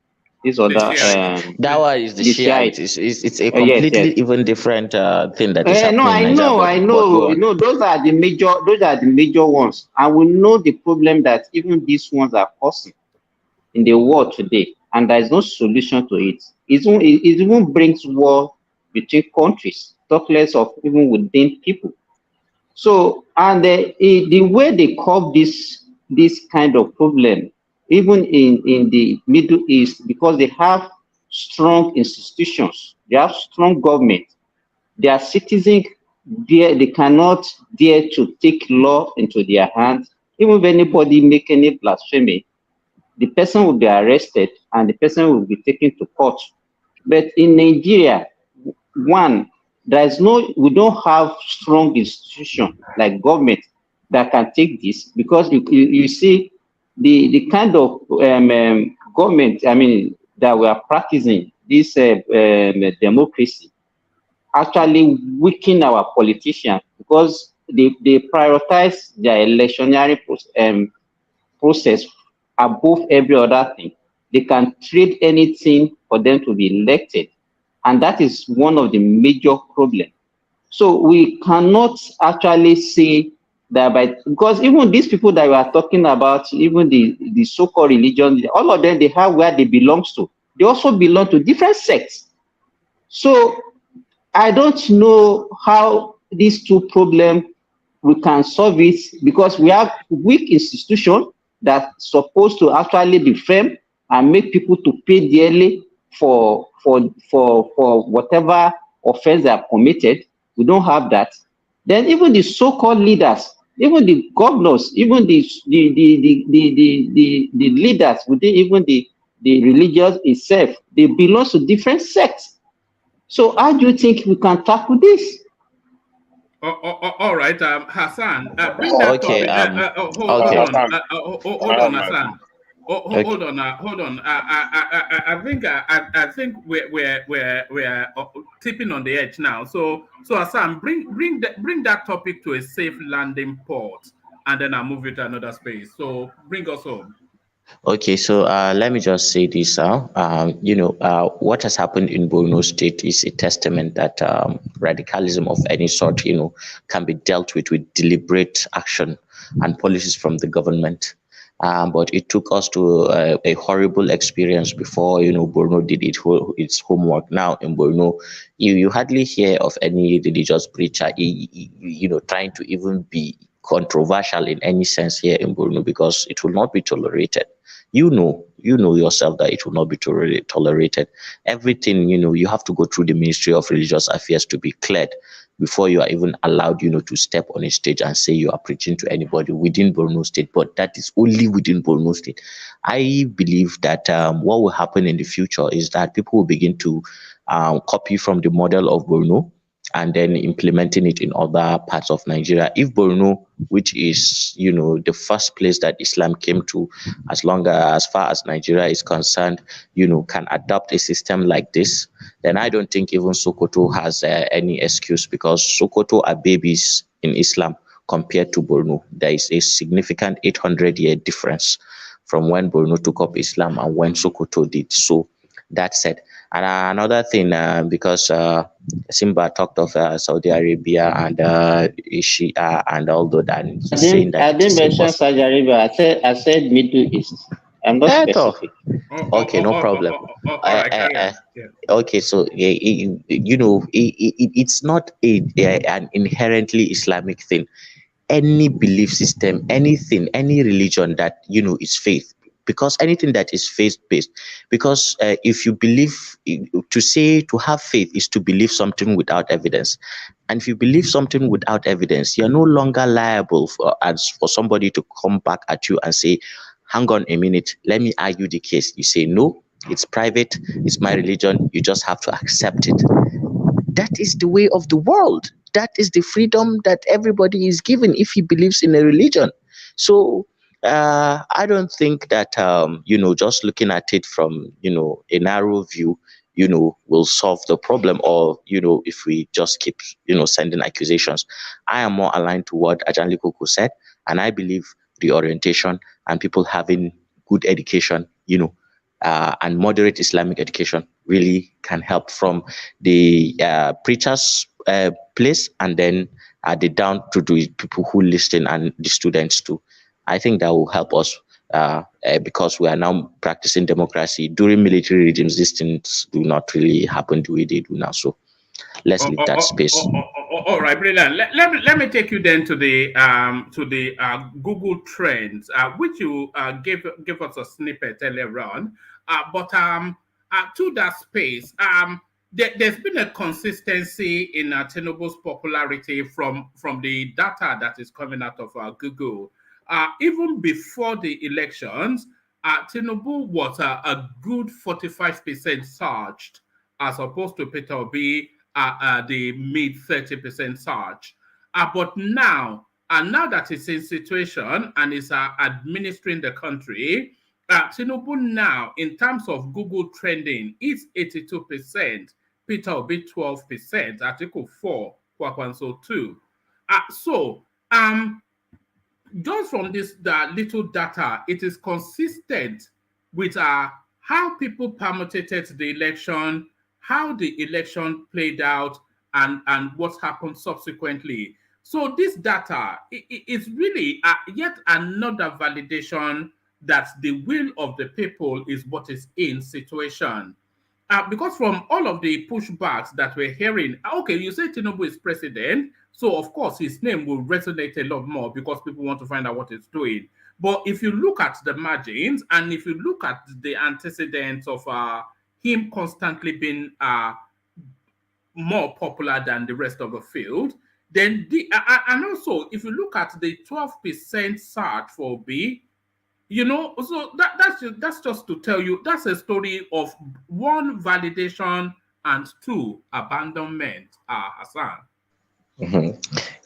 This The other Shiite. That one is the the Shiite. Shiite. It's a Yes, completely yes. even different thing that is No, happening in I Nigeria. know, I But know, go on. those are the major ones, and we know the problem that even these ones are causing in the world today, and there is no solution to it. It even brings war between countries, talk less of even within people. So, and the way they curb this kind of problem, even in the Middle East, because they have strong institutions, they have strong government, their citizens they cannot dare to take law into their hands. Even if anybody make any blasphemy, the person will be arrested and the person will be taken to court. But in Nigeria, one, we don't have strong institution like government that can take this, because you see the kind of government, I mean, that we are practicing this democracy actually weaken our politicians, because they prioritize their electionary process above every other thing. They can trade anything for them to be elected. And that is one of the major problems. So we cannot actually say that because even these people that we are talking about, even the so-called religion, all of them, they have where they belong to. They also belong to different sects. So I don't know how these two problems we can solve it, because we have weak institution that's supposed to actually be firm and make people to pay dearly for whatever offense they have committed. We don't have that. Then even the so-called leaders, even the governors, even the leaders within even the religious itself, they belong to different sects. So how do you think we can tackle this? All right, Hassan, bring that Okay. topic. Hold Okay. on, Hassan, hold I have on, my Hassan. Okay. Hold on, hold on. I think we're tipping on the edge now. So Hassan, bring that topic to a safe landing port, and then I'll move it to another space. So bring us home. Okay, so let me just say this. What has happened in Borno State is a testament that radicalism of any sort, can be dealt with deliberate action and policies from the government. But it took us to a horrible experience before, Borno did its homework. Now in Borno, you hardly hear of any religious preacher, trying to even be controversial in any sense here in Borno, because it will not be tolerated. You know yourself that it will not be tolerated. Everything, you have to go through the Ministry of Religious Affairs to be cleared before you are even allowed, to step on a stage and say you are preaching to anybody within Borno State. But that is only within Borno State. I believe that what will happen in the future is that people will begin to copy from the model of Borno, and then implementing it in other parts of Nigeria. If Borno, which is, the first place that Islam came to, as far as Nigeria is concerned, can adopt a system like this, then I don't think even Sokoto has any excuse, because Sokoto are babies in Islam compared to Borno. There is a significant 800-year difference from when Borno took up Islam and when Sokoto did. So that said, and another thing, because Simba talked of Saudi Arabia and Shia and all that, and he's saying that I didn't mention Saudi Arabia. I said Middle East. I'm not specific. Okay, no problem. All right, carry on. Yeah. Okay, so it's not an inherently Islamic thing. Any belief system, anything, any religion that is faith, because anything that is faith based, because if you believe, to have faith is to believe something without evidence, and if you believe something without evidence, you're no longer liable for somebody to come back at you and say, hang on a minute, let me argue the case. You say, no, it's private, it's my religion, you just have to accept it. That is the way of the world. That is the freedom that everybody is given if he believes in a religion. So I don't think that just looking at it from a narrow view will solve the problem, or if we just keep sending accusations. I am more aligned to what Ajanli Koko said, and I believe reorientation and people having good education, and moderate Islamic education really can help, from the preachers' place, and then the down to the people who listen and the students too. I think that will help us because we are now practicing democracy. During military regimes, these things do not really happen the way they do now. So let's leave that space. All right, brilliant. Let me take you then to the Google Trends, which you gave us a snippet earlier on. But to that space, there's been a consistency in Tinubu's popularity from the data that is coming out of Google. Even before the elections, Tinubu was a good 45% surged, as opposed to Peter Obi, the mid 30% surge. But now that it's in situation and is administering the country, Tinubu now, in terms of Google trending, is 82%, Peter Obi 12%, Article 4, Kwakwanso 2. Just from this little data, it is consistent with how people permutated the election, how the election played out, and what happened subsequently. So this data is really yet another validation that the will of the people is what is in situation. Because from all of the pushbacks that we're hearing, okay, you say Tinubu is president, so of course his name will resonate a lot more because people want to find out what he's doing. But if you look at the margins, and if you look at the antecedents of him constantly being more popular than the rest of the field, then and also if you look at the 12% surge for B, so that's just to tell you that's a story of one, validation, and two, abandonment. Hassan.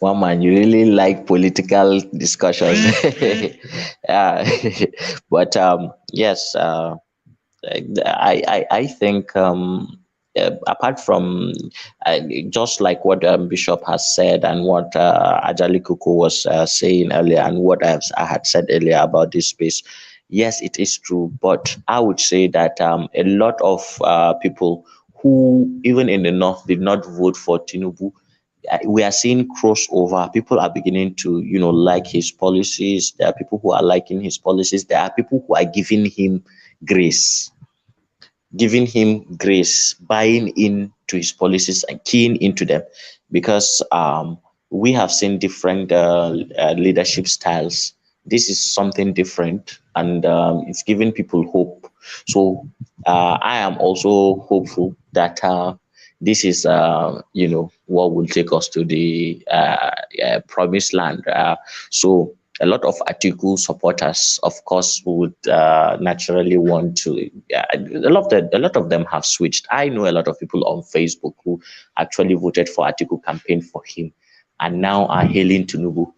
One man, you really like political discussions. But yes, I think apart from just like what Bishop has said, and what Ajali Kuku was saying earlier, and what I had said earlier about this space, yes, it is true. But I would say that a lot of people who, even in the North, did not vote for Tinubu, we are seeing crossover. People are beginning to, like his policies. There are people who are liking his policies. There are people who are giving him grace, buying into his policies and keying into them, because we have seen different leadership styles. This is something different, and it's giving people hope. So I am also hopeful that this is, what will take us to the promised land. So a lot of Atiku supporters, of course, would naturally want to. A lot of them have switched. I know a lot of people on Facebook who actually voted for Atiku, campaign for him, and now are hailing Tinubu.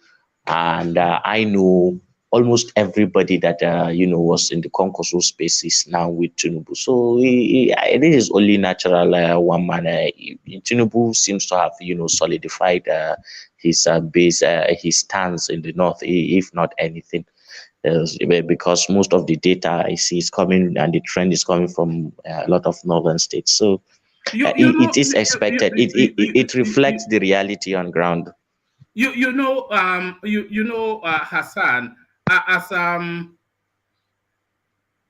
And I know almost everybody that was in the Concourse spaces now with Tinubu. So this is only natural. One man, Tinubu seems to have solidified his base, his stance in the north, if not anything. Because most of the data I see is coming and the trend is coming from a lot of northern states. So it is expected. It reflects the reality on ground. Hassan,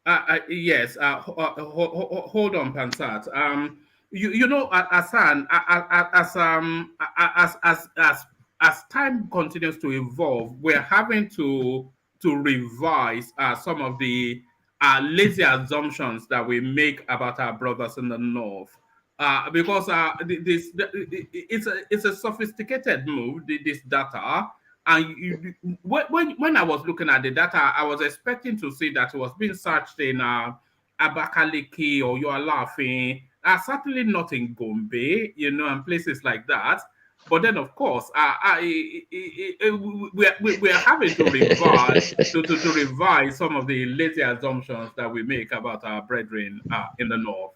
as yes, hold on, Pansat. Hassan, as time continues to evolve, we're having to revise some of the lazy assumptions that we make about our brothers in the north. Because it's a sophisticated move, this data, and when I was looking at the data, I was expecting to see that it was being searched in Abakaliki or You Are Laughing, certainly not in Gombe, and places like that. But then, of course, we are having to revise to revise some of the lazy assumptions that we make about our brethren in the north.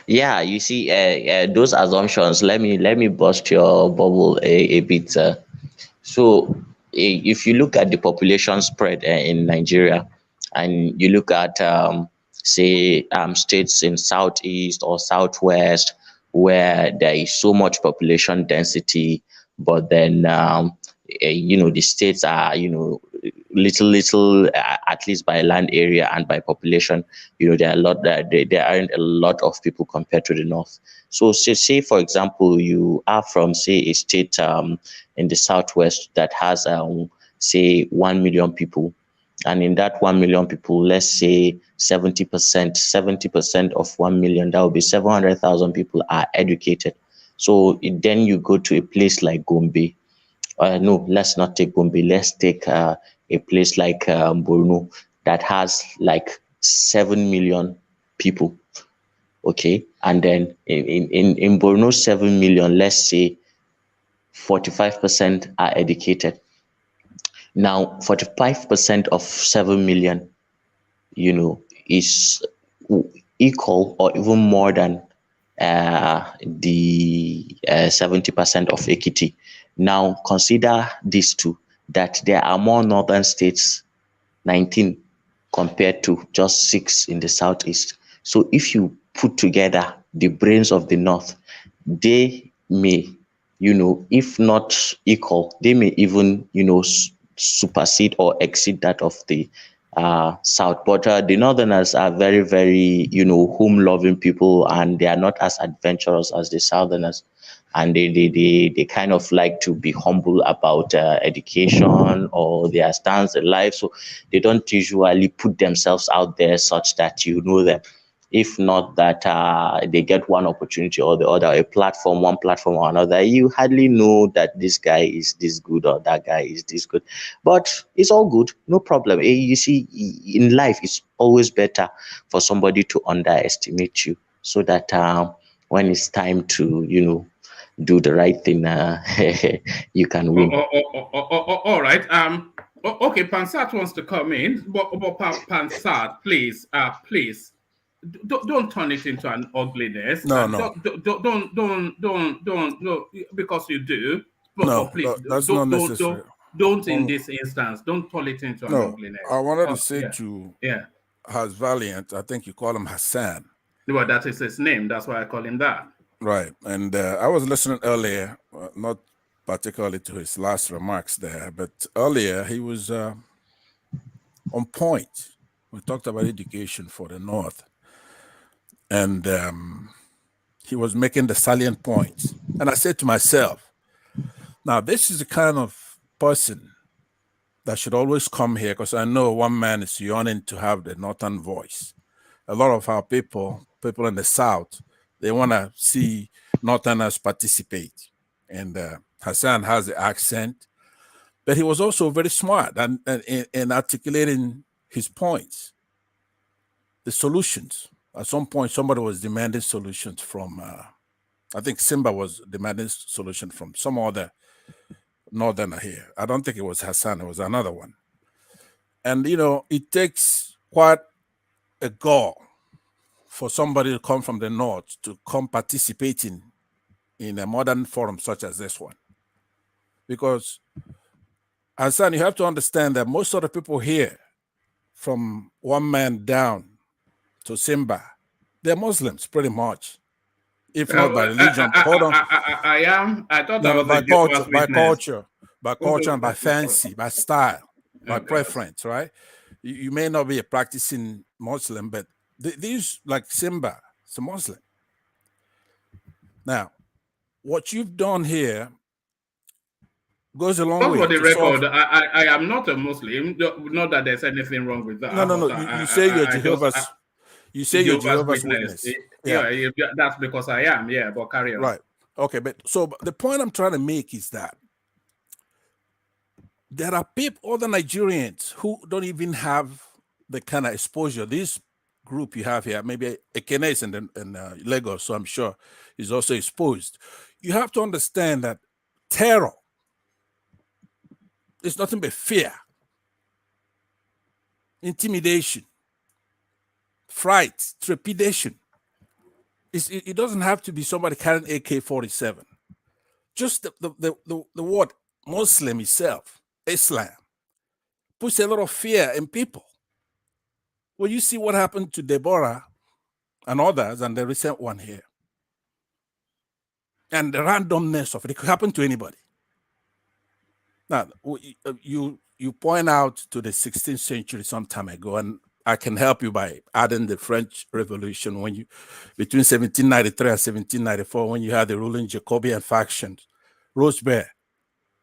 Yeah, you see, those assumptions. Let me bust your bubble a bit. So, if you look at the population spread in Nigeria, and you look at say states in southeast or southwest where there is so much population density, but then the states are little at least by land area and by population, there are a lot that there aren't a lot of people compared to the north. So say for example you are from say a state in the southwest that has say 1 million people, and in that 1 million people, let's say 70% of 1 million, that would be 700,000 people are educated. So then you go to a place like Gombe. No, let's not take Gombe. Let's take a place like Borno that has like 7 million people. Okay, and then in Borno 7 million, let's say 45% are educated. Now 45% of 7 million, is equal or even more than the 70% of Ekiti. Now consider these two, that there are more northern states, 19 compared to just 6 in the southeast. So if you put together the brains of the north, they may, if not equal, they may even, supersede or exceed that of the south. But the northerners are very, very, home-loving people, and they are not as adventurous as the southerners. And they kind of like to be humble about education or their stance in life. So they don't usually put themselves out there such that you know them. If not that they get one opportunity or the other, one platform or another, you hardly know that this guy is this good or that guy is this good. But it's all good, no problem. You see, in life, it's always better for somebody to underestimate you, so that when it's time to, do the right thing, you can win. All right. Okay, Pansat wants to come in, but Pansat, please, don't turn it into an ugliness. No. Don't, because you do. But please, That's not necessary. Don't in this instance. Don't turn it into an ugliness. I wanted to say to yeah. Has Valiant, I think you call him Hassan. Well, that is his name. That's why I call him that. Right. And I was listening earlier, not particularly to his last remarks there, but earlier he was on point. We talked about education for the North. And he was making the salient points. And I said to myself, now this is the kind of person that should always come here, because I know one man is yearning to have the Northern voice. A lot of our people in the South, they want to see Northerners participate. And Hassan has the accent. But he was also very smart and in articulating his points, the solutions. At some point, somebody was demanding solutions from, I think Simba was demanding solution from some other northerner here. I don't think it was Hassan, it was another one. And, you know, it takes quite a gall for somebody to come from the north to come participating in a modern forum such as this one. Because, Hassan, you have to understand that most of the people here, from one man down to Simba, they're Muslims pretty much, if not by religion. Hold on. I am. I thought I No, was a Jehovah's by Witness. culture, and by fancy, by style, by preference, right? You may not be a practicing Muslim, but these, like Simba, it's a Muslim. Now, what you've done here goes a long But way. for the to record, solve... I am not a Muslim. Not that there's anything wrong with that. No. You say you're Jehovah's. You say you're Jehovah's Witness. Yeah, that's because I am. Yeah, but carry on. Right. Okay, but so the point I'm trying to make is that there are people, other Nigerians, who don't even have the kind of exposure this group you have here. Maybe Ekene is in Lagos, so I'm sure is also exposed. You have to understand that terror is nothing but fear, intimidation, fright, trepidation. It doesn't have to be somebody carrying AK-47. Just the word Muslim itself, Islam, puts a lot of fear in people. Well, you see what happened to Deborah and others, and the recent one here, and the randomness of it. It could happen to anybody. Now, you point out to the 16th century some time ago, and I can help you by adding the French Revolution between 1793 and 1794, when you had the ruling Jacobean factions, Robespierre,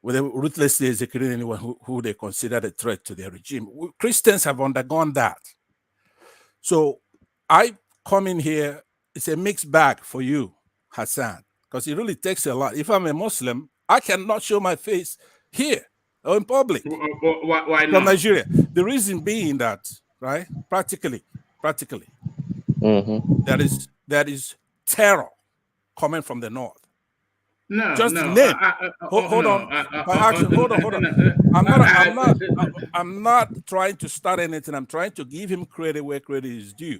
where they ruthlessly executing anyone who they considered a threat to their regime. Christians have undergone that. So I come in here, it's a mixed bag for you, Hassan, because it really takes a lot. If I'm a Muslim, I cannot show my face here or in public. Why not? From Nigeria. The reason being that, right, practically, there is terror coming from the north. No, just no. the name. Hold on. I'm not trying to start anything. I'm trying to give him credit where credit is due,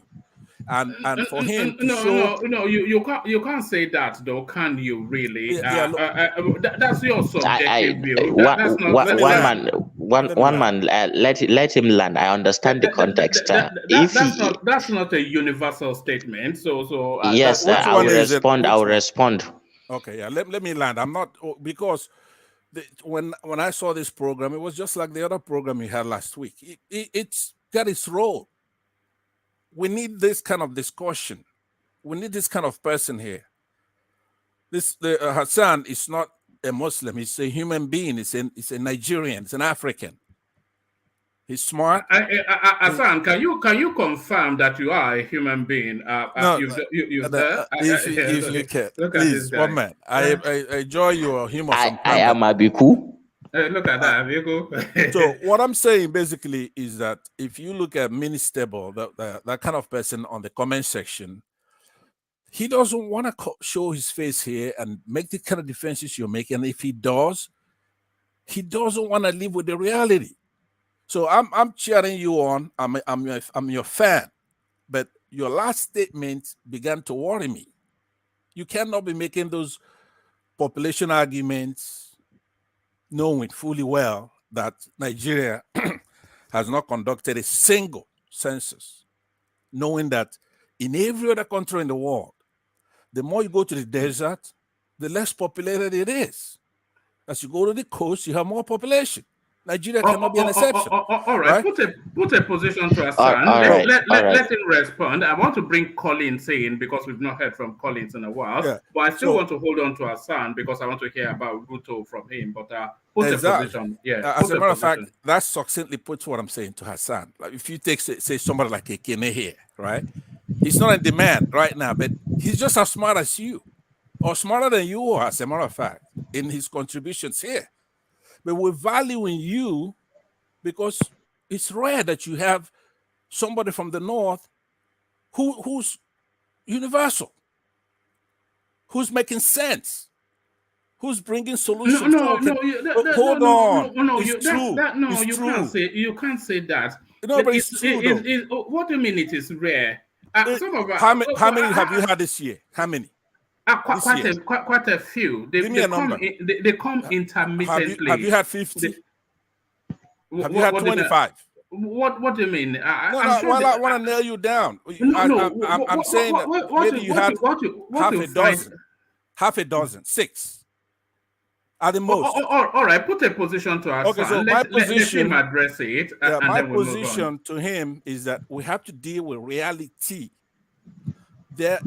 and for him to show. No. You can't say that though, can you? Really? That's your subjective view. That's not one man. Let him land. I understand the context. That's not a universal statement. So yes, I will respond. Okay, yeah. Let me land. I'm not, because when I saw this program, it was just like the other program we had last week. It's got its role. We need this kind of discussion. We need this kind of person here. Hassan is not a Muslim. He's a human being. He's a Nigerian. He's an African. He's smart. Hassan, can you confirm that you are a human being? No, if you can, please, one man. I enjoy your humor. I am Abiku. Look at that, Yagu. So what I'm saying basically is that if you look at Ministable, that kind of person on the comment section, he doesn't want to show his face here and make the kind of defenses you're making. And if he does, he doesn't want to live with the reality. So I'm cheering you on. I'm your fan, but your last statement began to worry me. You cannot be making those population arguments, knowing fully well that Nigeria has not conducted a single census, knowing that in every other country in the world, the more you go to the desert, the less populated it is. As you go to the coast, you have more population. Nigeria cannot be an exception. All right. Put a position to Hassan. Let him respond. I want to bring Collins in because we've not heard from Collins in a while. Yeah. But I still want to hold on to Hassan because I want to hear about Ruto from him. But put a position. Yeah. As a matter of fact, that succinctly puts what I'm saying to Hassan. Like if you take, say somebody like Ekene here, right? He's not in demand right now, but he's just as smart as you, or smarter than you are, as a matter of fact, in his contributions here. but we're valuing you because it's rare that you have somebody from the North who's universal, who's making sense, who's bringing solutions. Hold on, it's true. It's You true. can't say that. No, but it's true though. What do you mean it is rare? Some of how many have you had this year? How many? Quite a few. Give me a number. They come intermittently. Have you had 50? Have you had 25? What do you mean? I want to nail you down. I'm saying that maybe you had half a dozen, 6 at the most. All right, put a position to our son. So let him address it. My position to him is that we have to deal with reality. The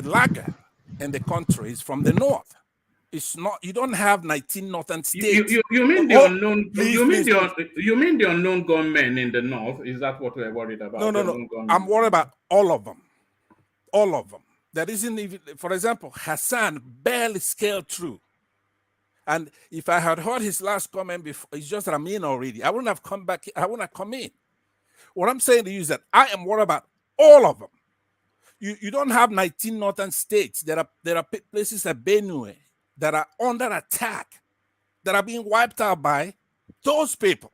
lagger in the country is from the North. It's not. You don't have 19 northern states. You mean the unknown? You mean the unknown gunmen in the North? Is that what we're worried about? No. I'm worried about all of them. All of them. That isn't even. For example, Hassan barely scaled through. And if I had heard his last comment before, it's just that I'm in already. I wouldn't have come back. I wouldn't have come in. What I'm saying to you is that I am worried about all of them. You don't have 19 northern states. There are places like Benue that are under attack, that are being wiped out by those people.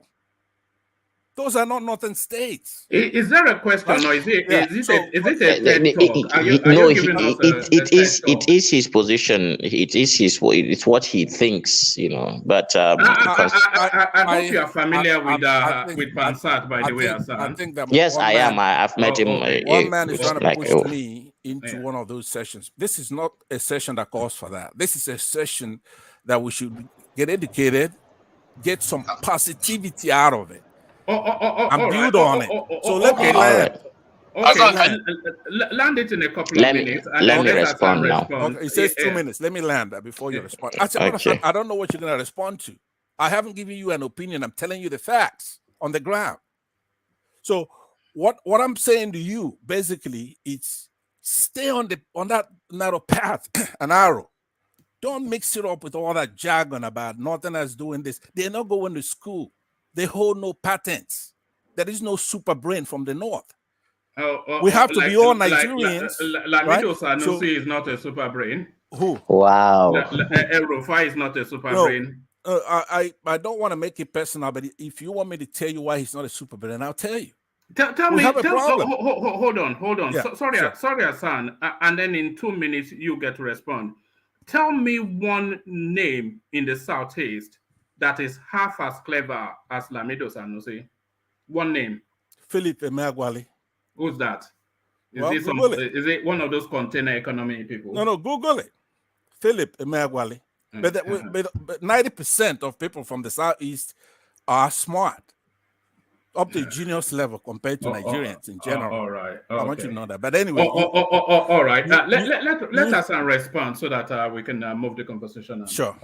Those are not northern states. Is there a question, or is it a TED talk? It is his position. It's what he thinks, But I hope you are familiar with Pansat, by the way, Hassan. Yes, I am. I've met him. One man is trying to push me into one of those sessions. This is not a session that calls for that. This is a session that we should get educated, get some positivity out of it. I'm build on it. So let me land. Land it in a couple of minutes. Let me respond now. Okay, it says 2 minutes. Let me land that before you respond. I don't know what you're going to respond to. I haven't given you an opinion. I'm telling you the facts on the ground. So what I'm saying to you, basically, it's stay on that narrow path, an arrow. Don't mix it up with all that jargon about Northerners doing this. They're not going to school. They hold no patents. There is no super brain from the North. We have to be all Nigerians. Lamido Sanusi is not a super brain. Who? Wow. Rufai is not a super brain. I don't want to make it personal, but if you want me to tell you why he's not a super brain, I'll tell you. Tell me. Have a problem. Hold on. Yeah, sorry, Hassan. And then in 2 minutes you get to respond. Tell me one name in the Southeast that is half as clever as Lamido Sanusi. One name. Philip Emeagwali. Who's that? Is it one of those container economy people? No, Google it. Philip Emeagwali. But 90% of people from the Southeast are smart, up to genius level compared to Nigerians in general. All right. I want you to know that. But anyway. All right. Let Hassan respond so that we can move the conversation on. Sure.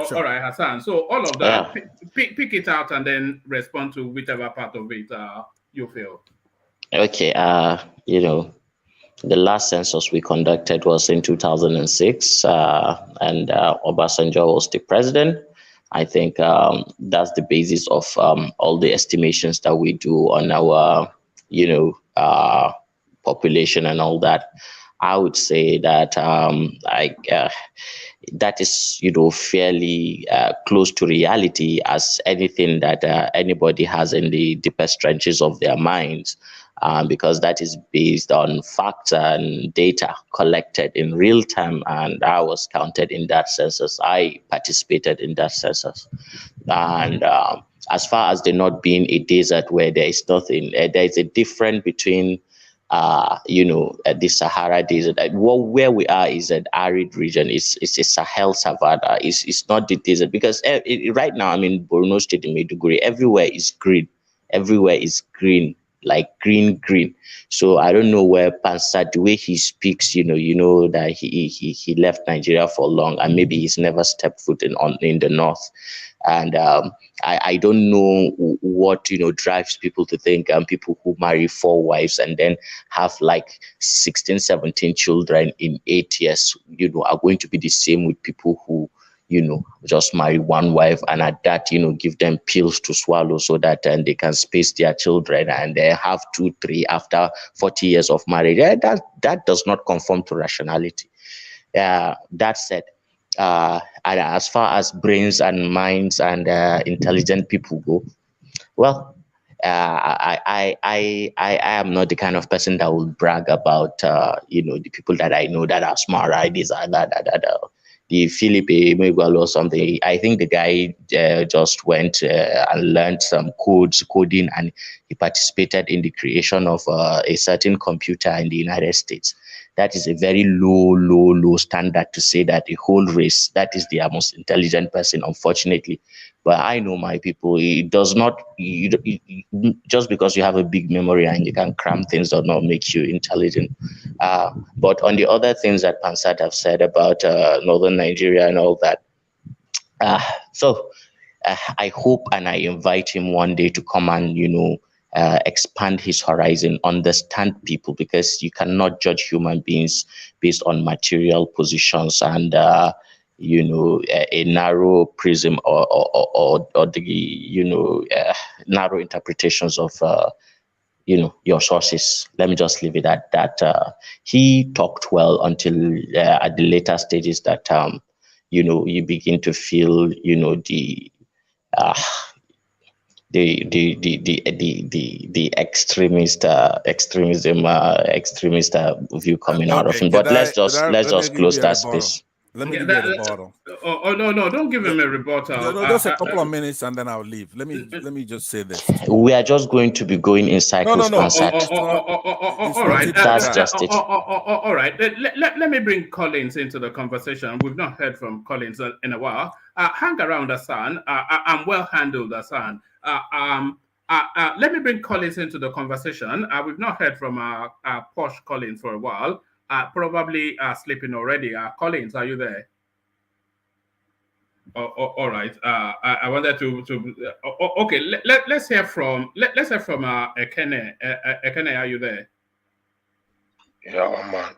Sure. All right, Hassan. So all of that, pick it out and then respond to whichever part of it you feel. Okay. The last census we conducted was in 2006, and Obasanjo was the president. I think that's the basis of all the estimations that we do on our, population and all that. I would say that that is, fairly close to reality as anything that anybody has in the deepest trenches of their minds, because that is based on facts and data collected in real time. And I was counted in that census. I participated in that census. And as far as there not being a desert where there is nothing, there is a difference between the Sahara Desert. Where we are is an arid region. It's a Sahel savanna. It's not the desert, because right now I'm in Borno State in Maiduguri. Everywhere is green. Everywhere is green, like green. So I don't know where Pansat, the way he speaks, that he left Nigeria for long, and maybe he's never stepped foot in the north. And I don't know what drives people to think people who marry 4 wives and then have like 16, 17 children in 8 years, are going to be the same with people who just marry one wife, and at that, give them pills to swallow so that they can space their children, and they have 2, 3 after 40 years of marriage. That does not conform to rationality. That said, and as far as brains and minds and intelligent people go, well, I am not the kind of person that will brag about the people that I know that are smart, right? These are that. The Philip Emegualo or something. I think the guy just went and learned some coding, and he participated in the creation of a certain computer in the United States. That is a very low standard to say that the whole race, that is the most intelligent person, unfortunately. But I know my people, it does not, just because you have a big memory and you can cram things does not make you intelligent. But on the other things that Pansat have said about northern Nigeria and all that, I hope and I invite him one day to come and, expand his horizon, understand people, because you cannot judge human beings based on material positions and, a narrow prism or the, narrow interpretations of, your sources. Let me just leave it at that. He talked well until at the later stages that, you begin to feel, the extremist view coming out of Okay, him. But let's let me just give close you a that rebuttal. space. Let me give you a rebuttal. No, don't give him a rebuttal. Just a couple of minutes and then I'll leave. Let me just say this. We are just going to be going in cycles, Pansat. All right. That's just it. All right. Let me bring Collins into the conversation. We've not heard from Collins in a while. Hang around, Hassan. I'm well handled, Hassan. Let me bring Collins into the conversation. We've not heard from Posh Collins for a while. Probably sleeping already. Collins, are you there? All right. I wanted to. Okay. Let's hear from. Let's hear from Ekene. Ekene, are you there? Yeah, man.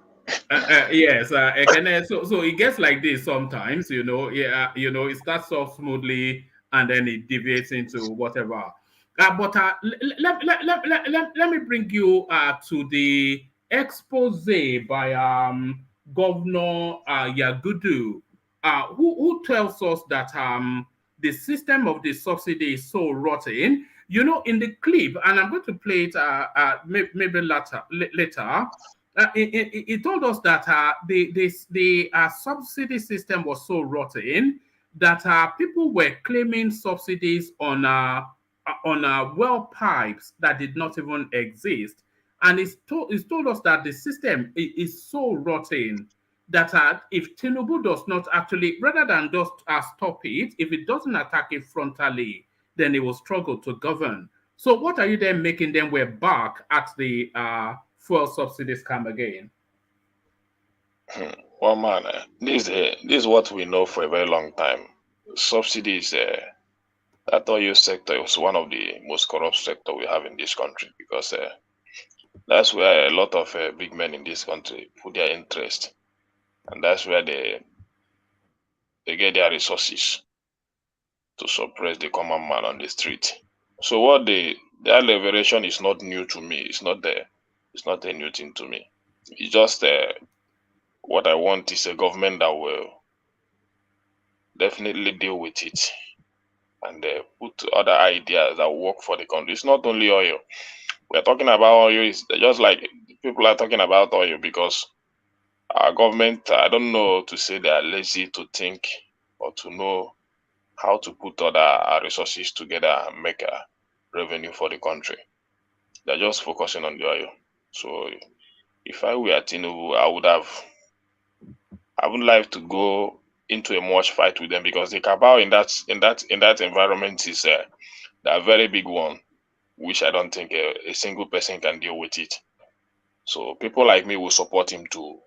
Yes, Ekene. So it gets like this sometimes. Yeah. It starts off smoothly and then it deviates into whatever. But let me bring you to the expose by Governor Yagudu, who tells us that the system of the subsidy is so rotten. In the clip, and I'm going to play it maybe later. He told us that the subsidy system was so rotten that people were claiming subsidies on well pipes that did not even exist. And he's told us that the system is so rotten that if Tinubu does not actually, rather than just stop it, if it doesn't attack it frontally, then it will struggle to govern. So what are you then making them? We're back at the fuel subsidy scam again. Well, man, this is what we know for a very long time. Subsidies, that oil sector is one of the most corrupt sector we have in this country, because that's where a lot of big men in this country put their interest, and that's where they get their resources to suppress the common man on the street. So what their liberation is not new to me. It's not a new thing to me. It's just what I want is a government that will definitely deal with it and put other ideas that work for the country. It's not only oil. We're talking about oil. It's just like people are talking about oil because our government, I don't know to say they are lazy to think or to know how to put other resources together and make a revenue for the country. They're just focusing on the oil. So if I were Tinubu, I would like to go into a much fight with them, because the cabal in that environment is a very big one, which I don't think a single person can deal with it. So people like me will support him to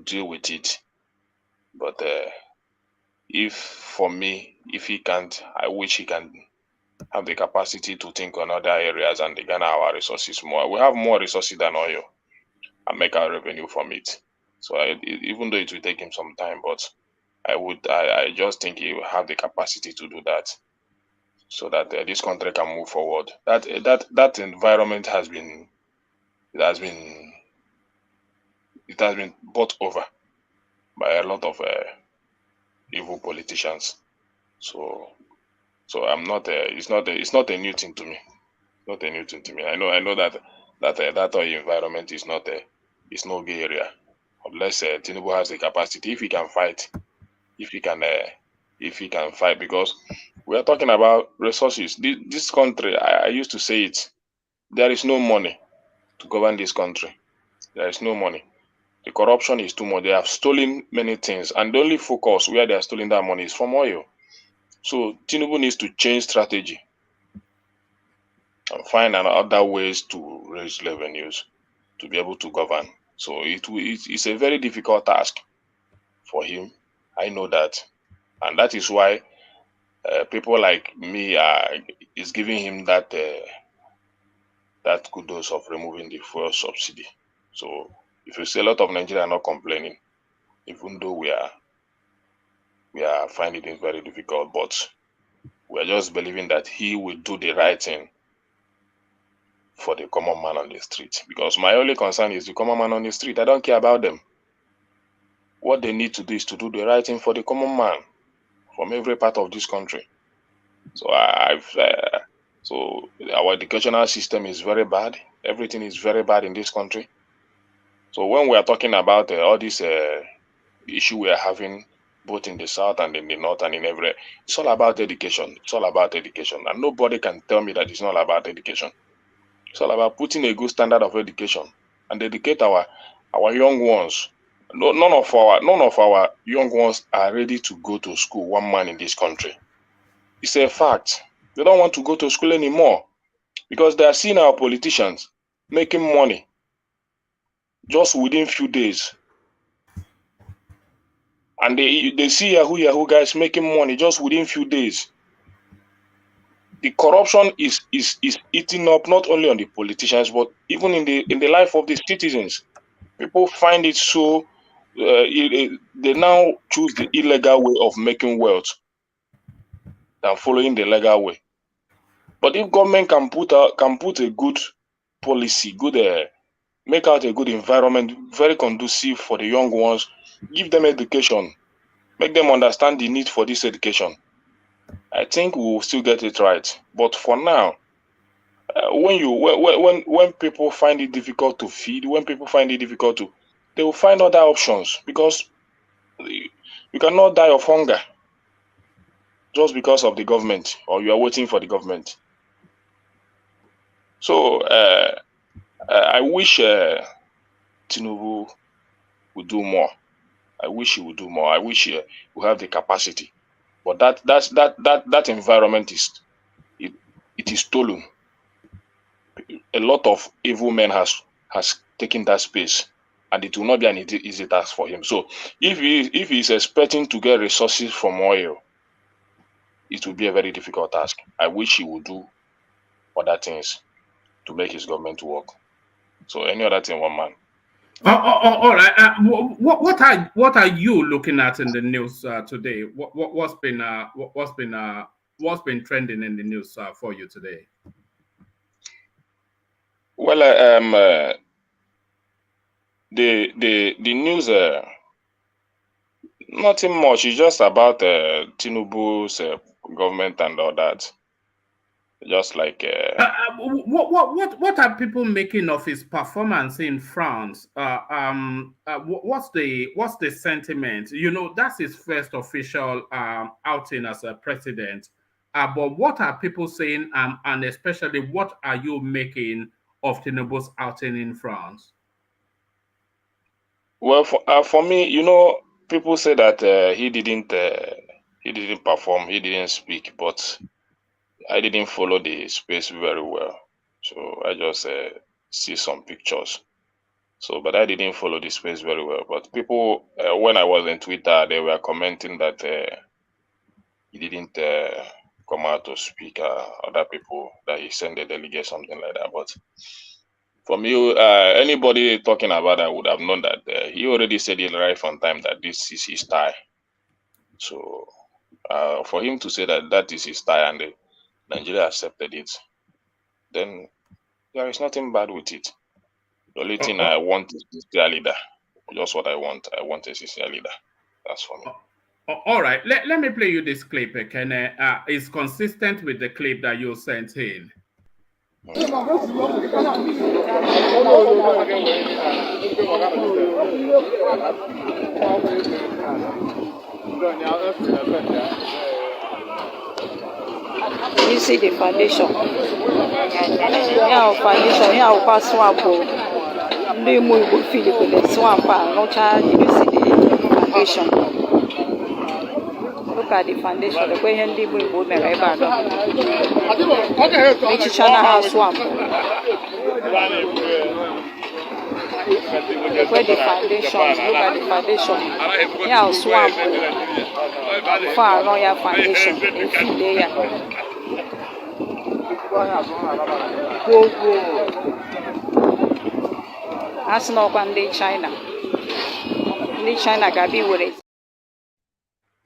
deal with it. But if he can't, I wish he can have the capacity to think on other areas and garner our resources more. We have more resources than oil and make our revenue from it. So even though it will take him some time, but I just think he will have the capacity to do that, so that this country can move forward. That environment has been bought over by a lot of evil politicians. So I'm not. It's not a new thing to me. Not a new thing to me. I know that oil environment is not it's no gay area, unless Tinubu has the capacity. If he can fight, if he can fight, because we are talking about resources. This country, I used to say it. There is no money to govern this country. There is no money. The corruption is too much. They have stolen many things, and the only focus where they are stealing that money is from oil. So Tinubu needs to change strategy and find other ways to raise revenues to be able to govern. So it's a very difficult task for him. I know that, and that is why people like me is giving him that kudos of removing the fuel subsidy. So if you see, a lot of Nigerians are not complaining, even though we are finding it very difficult, but we are just believing that he will do the right thing for the common man on the street. Because my only concern is the common man on the street. I don't care about them. What they need to do is to do the right thing for the common man from every part of this country. So so our educational system is very bad. Everything is very bad in this country. So when we are talking about all this issue we are having both in the south and in the north and in everywhere, it's all about education. It's all about education, and nobody can tell me that it's not about education. It's all about putting a good standard of education and educate our young ones. None of our young ones are ready to go to school. One man in this country. It's a fact. They don't want to go to school anymore because they are seeing our politicians making money just within few days. And they see Yahoo guys making money just within few days. The corruption is eating up not only on the politicians, but even in the life of the citizens. People find it so they now choose the illegal way of making wealth than following the legal way. But if government can put a good policy, make out a good environment, very conducive for the young ones, give them education, make them understand the need for this education, I think we will still get it right. But for now, when people find it difficult to feed, when people find it difficult to, they will find other options, because you cannot die of hunger just because of the government, or you are waiting for the government. So I wish Tinubu would do more. I wish he would do more. I wish he would have the capacity. But that environment is stolen. A lot of evil men has taken that space, and it will not be an easy task for him. So if he is expecting to get resources from oil, it will be a very difficult task. I wish he would do other things to make his government work. So any other thing, one man. All right. What are you looking at in the news today? What's been trending in the news for you today? Well, the news, nothing much. It's just about Tinubu's government and all that. Just like what are people making of his performance in France? What's the sentiment? You know, that's his first official outing as a president. But what are people saying? And especially, what are you making of Tinubu's outing in France? Well, for me, you know, people say that he didn't perform, he didn't speak, but I didn't follow the space very well, so I just see some pictures. So, but I didn't follow the space very well. But people, when I was in Twitter, they were commenting that he didn't come out to speak. Other people that he sent a delegate, something like that. But for me, anybody talking about that would have known that he already said it right from time that this is his style. So for him to say that that is his style and Nigeria accepted it, then there is nothing bad with it. The only thing I want is a sincere leader. Just what I want. I want a sincere leader. That's for me. All right, let me play you this clip, Kene. It's consistent with the clip that you sent in. You see the foundation. Yeah, foundation. Yeah, pass swamp. They move good feeling with the swamp. No child. You see the foundation. Look at the foundation. The way Henry move good. Me right back. Which channel has swamp? Where the foundation? Look at the foundation. Yeah, swamp. Far around your foundation. You feel there. That's not one day China. China can be with it.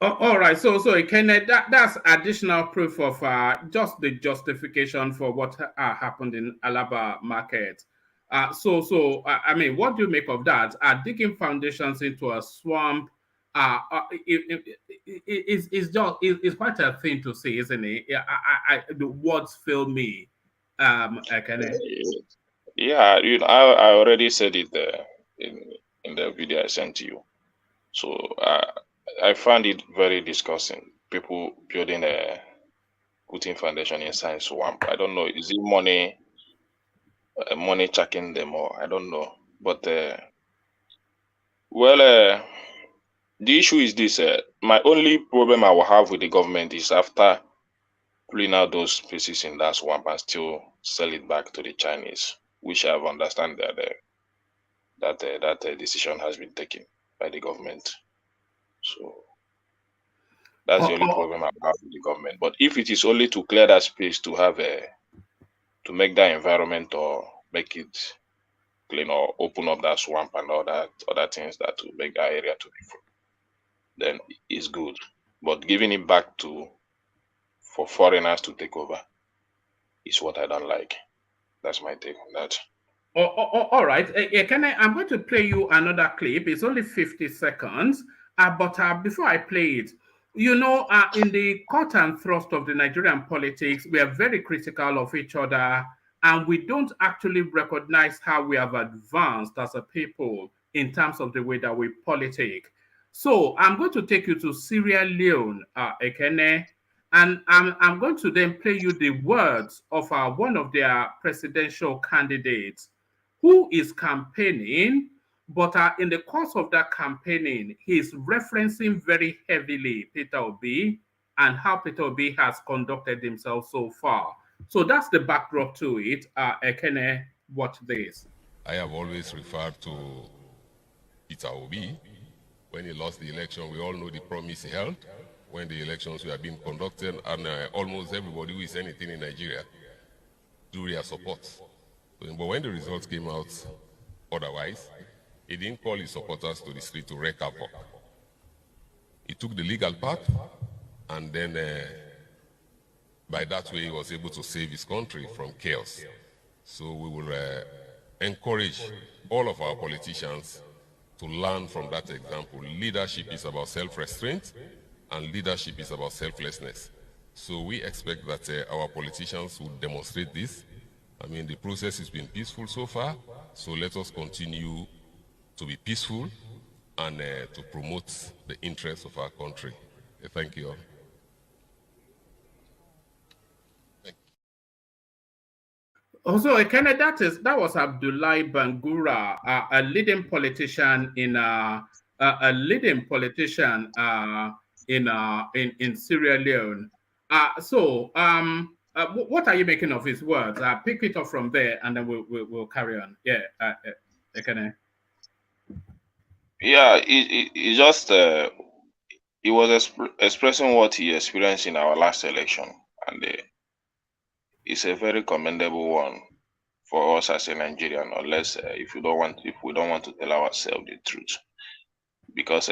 All right, so Kenneth, that's additional proof of just the justification for what happened in Alaba market. I mean, what do you make of that? Digging foundations into a swamp, it's quite a thing to say, isn't it? The words fail me, Kenneth. Yeah, I already said it in the video I sent to you. So I found it very disgusting. People building putting foundation inside swamp. I don't know. Is it money checking them or I don't know. But the issue is this. My only problem I will have with the government is after pulling out those pieces in that swamp and still sell it back to the Chinese, which I've understand that decision has been taken by the government. So that's the only problem I have with the government. But if it is only to clear that space to have to make that environment or make it clean or open up that swamp and all that other things that will make that area to be full, then it's good. But giving it back for foreigners to take over is what I don't like. That's my take on that. All right. I'm going to play you another clip. It's only 50 seconds. But before I play it, in the cut and thrust of the Nigerian politics, we are very critical of each other, and we don't actually recognize how we have advanced as a people in terms of the way that we politic. So I'm going to take you to Sierra Leone, Ekene, and I'm going to then play you the words of one of their presidential candidates who is campaigning, but in the course of that campaigning, he's referencing very heavily Peter Obi and how Peter Obi has conducted himself so far. So that's the backdrop to it. Ekene, watch this. I have always referred to Peter Obi. When he lost the election, we all know the promise he held when the elections were being conducted, and almost everybody who is anything in Nigeria do their support. But when the results came out otherwise, he didn't call his supporters to the street to wreak havoc. He took the legal path, and then by that way, he was able to save his country from chaos. So we will encourage all of our politicians to learn from that example. Leadership is about self-restraint, and leadership is about selflessness. So we expect that our politicians will demonstrate this. I mean, the process has been peaceful so far, so let us continue to be peaceful and to promote the interests of our country. Thank you all. Also, Ekene, that was Abdullahi Bangura, a leading politician in Sierra Leone. What are you making of his words? Pick it up from there, and then we'll carry on. Yeah, Ekene. Yeah, he just he was expressing what he experienced in our last election, and it's a very commendable one for us as a Nigerian, unless if we don't want to tell ourselves the truth, because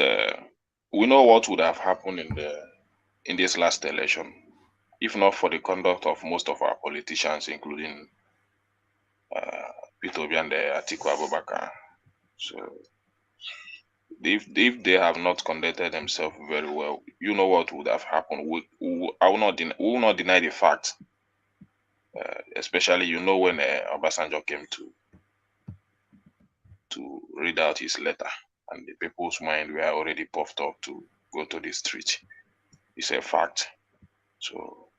we know what would have happened in this last election, if not for the conduct of most of our politicians, including Peter Obi and Atiku Abubakar. So if they have not conducted themselves very well, you know what would have happened. We will not deny the fact. Especially, when Obasanjo came to read out his letter, and the people's mind were already puffed up to go to the street. It's a fact. So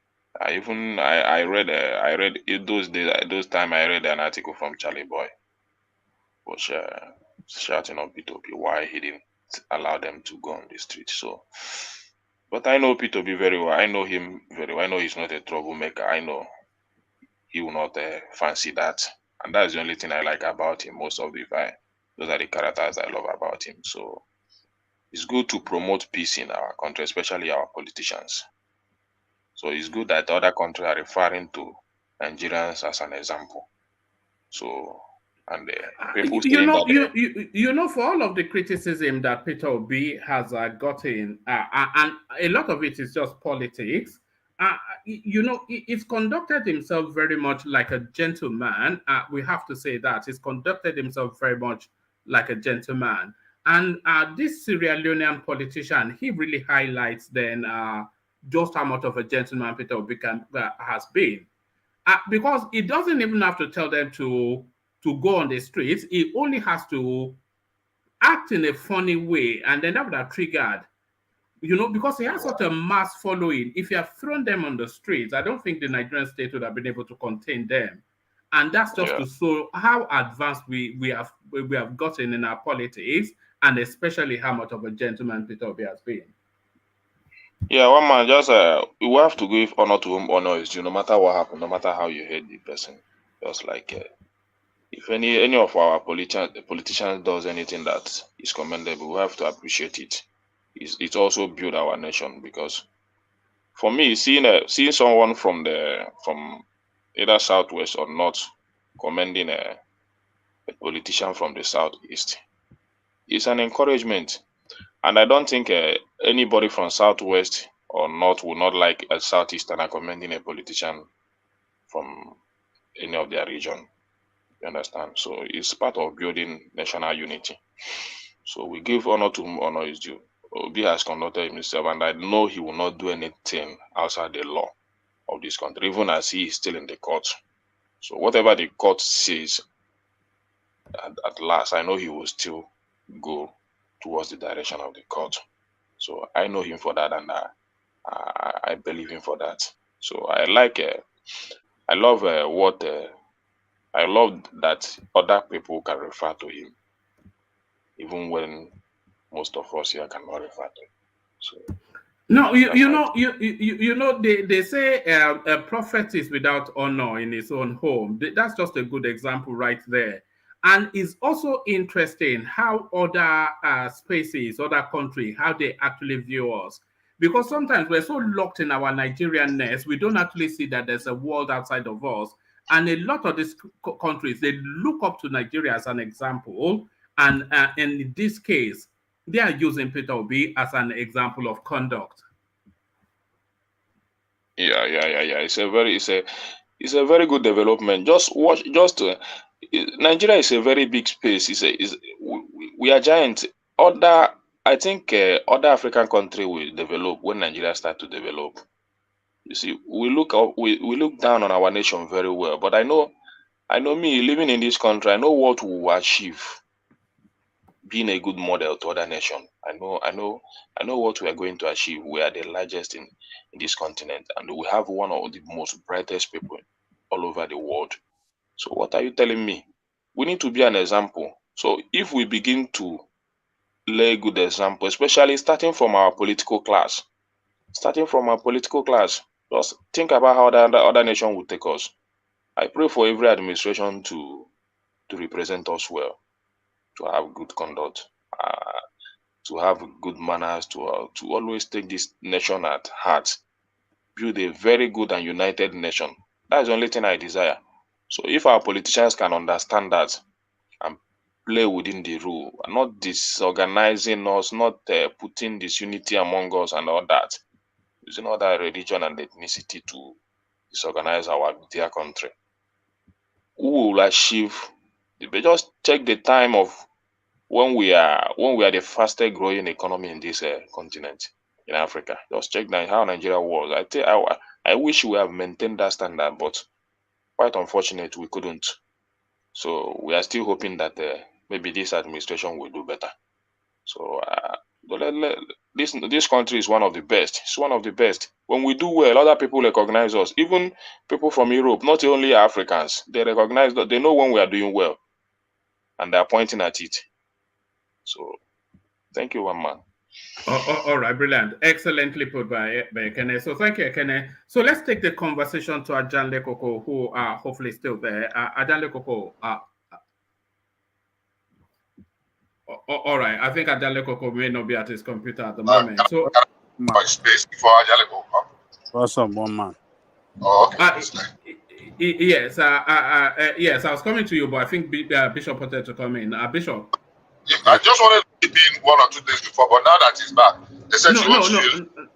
I read it those days. Those time I read an article from Charlie Boy, was shouting on P2P why he didn't allow them to go on the street. So, but I know P2P very well. I know him very well. I know he's not a troublemaker. I know he will not fancy that, and that's the only thing I like about him. Most of those are the characters I love about him. So it's good to promote peace in our country, especially our politicians. So it's good that other countries are referring to Nigerians as an example. So, and people saying that for all of the criticism that Peter Obi has gotten, and a lot of it is just politics. He's conducted himself very much like a gentleman. We have to say that he's conducted himself very much like a gentleman. And this Sierra Leonean politician, he really highlights then just how much of a gentleman Peter Obi has been. Because he doesn't even have to tell them to go on the streets. He only has to act in a funny way, and then that would have triggered, because he has such a mass following. If you have thrown them on the streets, I don't think the Nigerian state would have been able to contain them. And that's just to show how advanced we have gotten in our politics, and especially how much of a gentleman Peter Obi has been. Yeah, one man, just we have to give honor to whom honor is due, no matter what happened, no matter how you hate the person. Just like if any of our politicians does anything that is commendable, we have to appreciate it. It also build our nation, because for me, seeing someone from either southwest or north commending a politician from the southeast is an encouragement. And I don't think anybody from southwest or north would not like a southeasterner commending a politician from any of their region. You understand? So it's part of building national unity. So we give honor to whom honor is due. Obi has conducted himself, and I know he will not do anything outside the law of this country, even as he is still in the court. So whatever the court says, at last, I know he will still go towards the direction of the court. So I know him for that, and I believe him for that. So I love that other people can refer to him, even when most of us here cannot refer to him. So no, they say a prophet is without honor in his own home. That's just a good example right there. And it's also interesting how other spaces, other countries, how they actually view us. Because sometimes we're so locked in our Nigerian nest, we don't actually see that there's a world outside of us. And a lot of these countries, they look up to Nigeria as an example. And in this case, they are using Peter Obi as an example of conduct. Yeah. It's a very good development. Nigeria is a very big space. We are giant. I think other African countries will develop when Nigeria start to develop. You see, we look down on our nation very well. But I know me living in this country, I know what we will achieve being a good model to other nations. I know what we are going to achieve. We are the largest in this continent, and we have one of the most brightest people all over the world. So what are you telling me? We need to be an example. So if we begin to lay good example, especially starting from our political class, just think about how the other nation will take us. I pray for every administration to represent us well, to have good conduct, to have good manners, to always take this nation at heart, build a very good and united nation. That's the only thing I desire. So if our politicians can understand that and play within the rule, not disorganizing us, not putting disunity among us and all that, using other religion and ethnicity to disorganize our dear country. Who will achieve? They just check the time of when we are the fastest growing economy in this continent in Africa. Just check that how Nigeria was. I wish we have maintained that standard, but quite unfortunate we couldn't. So we are still hoping that maybe this administration will do better. So this country is one of the best. It's one of the best. When we do well, other people recognize us. Even people from Europe, not only Africans, they recognize that they know when we are doing well, and they are pointing at it. So thank you, one man. All right, brilliant. Excellently put by Ekene. So thank you, Ekene. So let's take the conversation to Ajanle Koko, who are hopefully still there. Ajanle Koko, all right. I think Ajanle Koko may not be at his computer at the moment. So, space before Ajanle Koko. What's up, one man? Oh, okay. Yes, yes. I was coming to you, but I think Bishop wanted to come in. Bishop. I just wanted to chip in one or two days before, but now that he's back, they said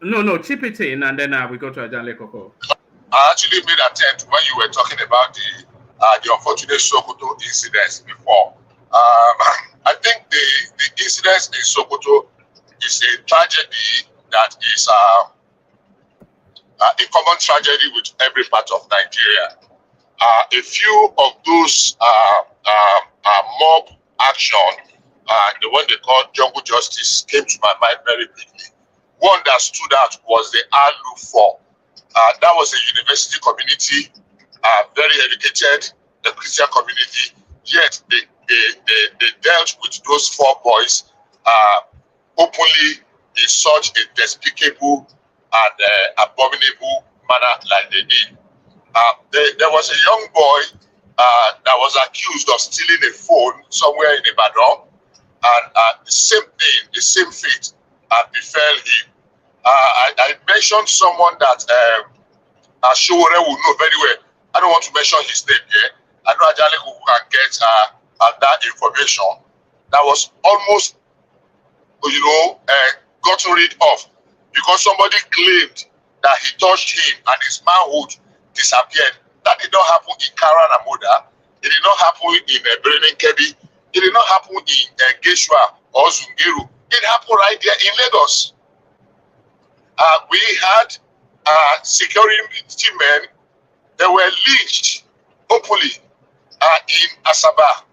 no, chip it in, and then we go to Ajanle Koko. I actually made an attempt when you were talking about the unfortunate Sokoto incidents before. I think the incidents in Sokoto is a tragedy that is a common tragedy with every part of Nigeria. A few of those mob action, the one they call jungle justice, came to my mind very quickly. One that stood out was the Alu-4. That was a university community, very educated, the Christian community, yet they dealt with those 4 boys openly in such a despicable and abominable manner like they did. There was a young boy that was accused of stealing a phone somewhere in Ibadan, and the same thing, the same fate befell him. I mentioned someone that Showore will know very well. I don't want to mention his name here. I know Ajanle Koko can get that information. That was almost, gotten rid of because somebody claimed that he touched him and his manhood disappeared. That did not happen in Kara Namoda. It did not happen in Bremen Kebi. It did not happen in Geshua or Zungeru. It happened right there in Lagos. We had security men that were lynched openly in Asaba.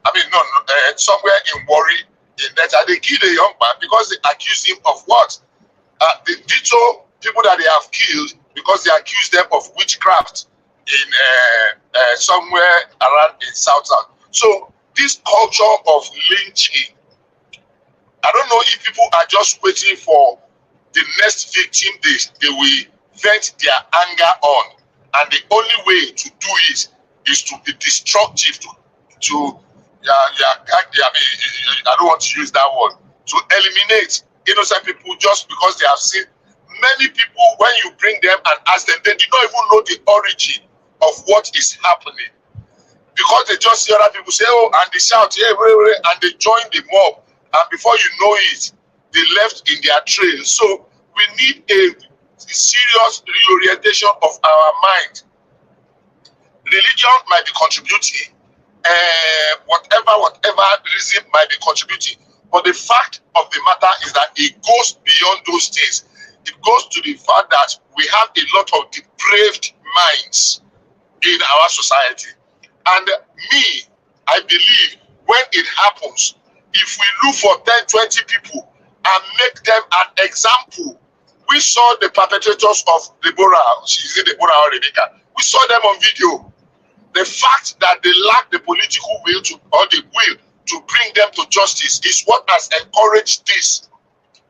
Somewhere in Warri. In that they killed a young man because they accused him of what? The ditto people that they have killed because they accused them of witchcraft in somewhere around in South. So this culture of lynching, I don't know if people are just waiting for the next victim they will vent their anger on, and the only way to do it is to be destructive I don't want to use that word, to eliminate innocent people just because they have seen many people. When you bring them and ask them, they did not even know the origin of what is happening, because they just see other people say, oh, and they shout, yeah, and they join the mob, and before you know it, they left in their trail. So we need a serious reorientation of our mind. Religion might be contributing, whatever reason might be contributing, but the fact of the matter is that it goes beyond those things. It goes to the fact that we have a lot of depraved minds in our society. And I believe when it happens, if we look for 10, 20 people and make them an example. We saw the perpetrators of Deborah, she's in Deborah or Rebecca. We saw them on video. The fact that they lack the political will to bring them to justice is what has encouraged this.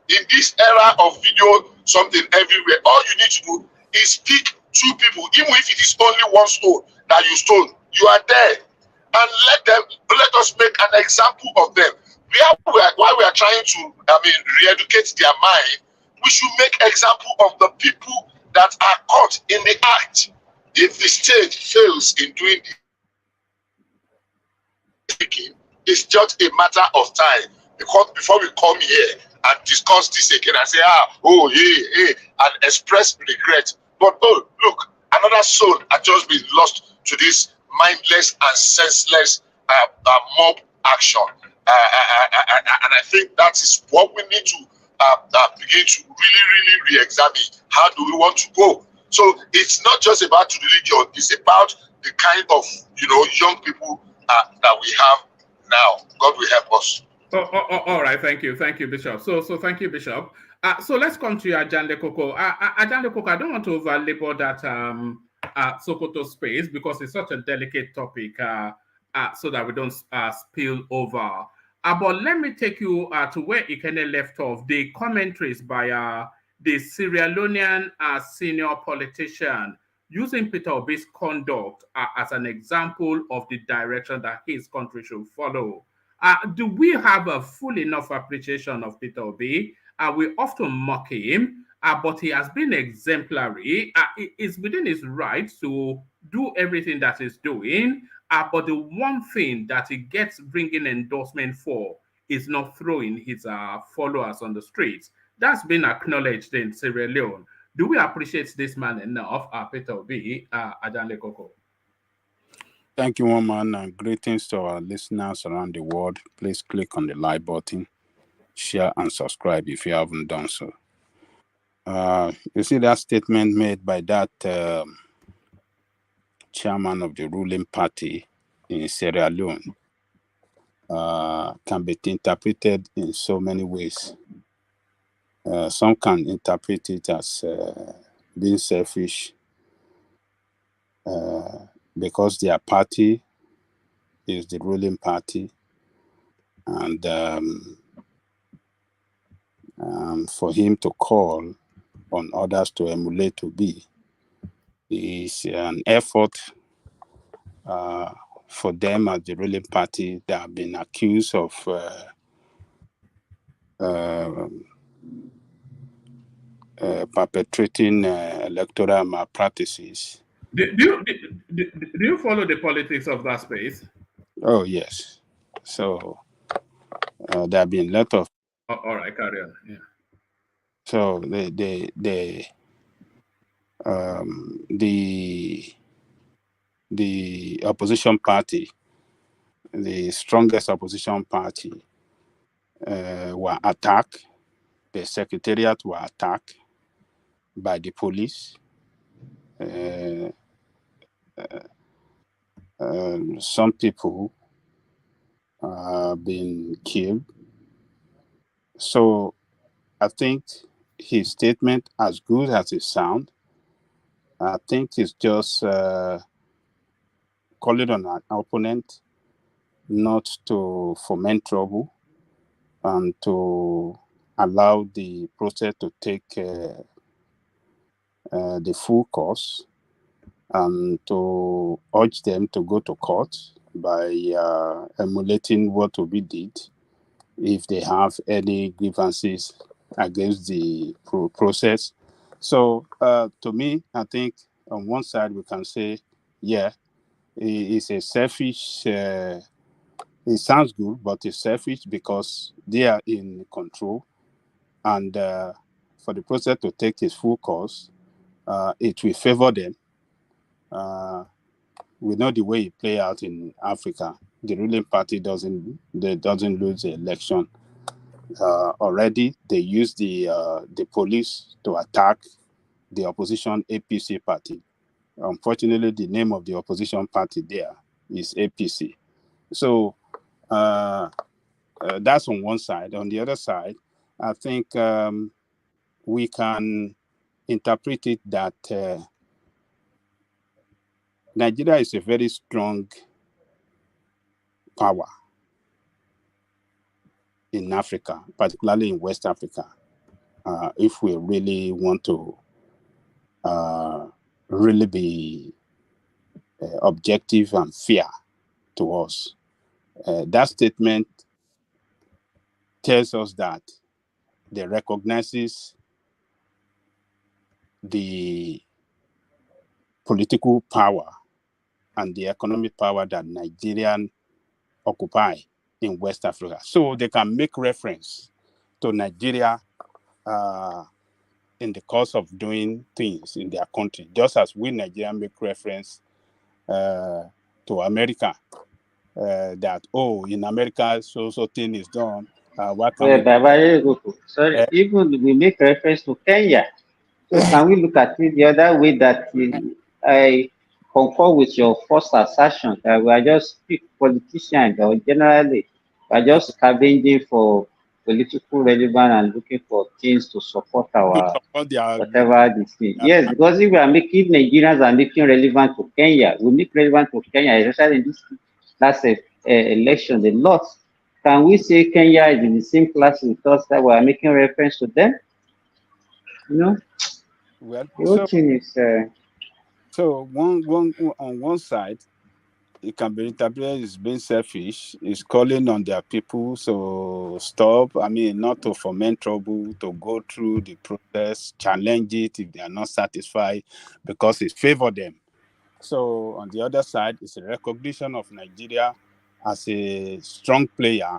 In this era of video, something everywhere, all you need to do is pick 2 people, even if it is only 1 stone that you stole, you are there, and let us make an example of them. While we are trying to, re-educate their mind, we should make example of the people that are caught in the act. If the state fails in doing It's just a matter of time. Because before we come here and discuss this again and say, and express regret. But oh, look, another soul has just been lost to this mindless and senseless mob action. And I think that is what we need to begin to really re-examine. How do we want to go? So it's not just about religion, it's about the kind of young people that we have now. God will help us. All right, thank you, Bishop. So thank you, Bishop. So let's come to Ajande Koko. Ajande Koko, I don't want to over-labor that Sokoto space because it's such a delicate topic, so that we don't spill over. But let me take you to where Ikene left off, the commentaries by the Sierra Leonean senior politician using Peter Obi's conduct as an example of the direction that his country should follow. Do we have a full enough appreciation of Peter Obi? We often mock him, but he has been exemplary. It's within his right to do everything that he's doing. But the one thing that he gets bringing endorsement for is not throwing his followers on the streets. That's been acknowledged in Sierra Leone. Do we appreciate this man enough, Peter Obi, Adanle Koko? Thank you, Woman, and greetings to our listeners around the world. Please click on the like button, share, and subscribe if you haven't done so. You see that statement made by that chairman of the ruling party in Sierra Leone can be interpreted in so many ways. Some can interpret it as being selfish because their party is the ruling party, and for him to call on others to emulate Obi is an effort for them as the ruling party that have been accused of perpetrating electoral malpractices. Do you follow the politics of that space? Oh, yes. So there have been a lot of... All right, carry on. Yeah. So the opposition party, the strongest opposition party, were attacked. The secretariat were attacked by the police. Some people have been killed. So I think his statement, as good as it sounds, I think it's just calling on an opponent not to foment trouble and to allow the process to take the full course, and to urge them to go to court by emulating what Obi did if they have any grievances against the process. So to me, I think on one side we can say, yeah, it's a selfish, it sounds good, but it's selfish because they are in control, and for the process to take its full course, it will favor them. We know the way it play out in Africa. The ruling party doesn't lose the election. Already, they use the police to attack the opposition APC party. Unfortunately, the name of the opposition party there is APC. So that's on one side. On the other side, I think we can interpret it that Nigeria is a very strong power in Africa, particularly in West Africa. If we really want to really be objective and fair to us, that statement tells us that they recognizes the political power and the economic power that Nigerians occupy in West Africa. So they can make reference to Nigeria in the course of doing things in their country, just as we Nigerians make reference to America, that, in America, so thing is done. Why can't we do Sorry, that? even we make reference to Kenya. So can we look at it the other way, that I concur with your first assertion that we are just politicians, or generally we are just scavenging for political relevance and looking for things to support our whatever this thing. Yes, because if we are making Nigerians are making relevant to Kenya, we make relevant to Kenya, especially in this last election, they lost. Can we say Kenya is in the same class with us, that we are making reference to them? You know, Well, the whole thing is. So one on one side, it can be interpreted as being selfish. It's calling on their people to stop. I mean, not to foment trouble, to go through the process, challenge it if they are not satisfied, because it favors them. So on the other side, it's a recognition of Nigeria as a strong player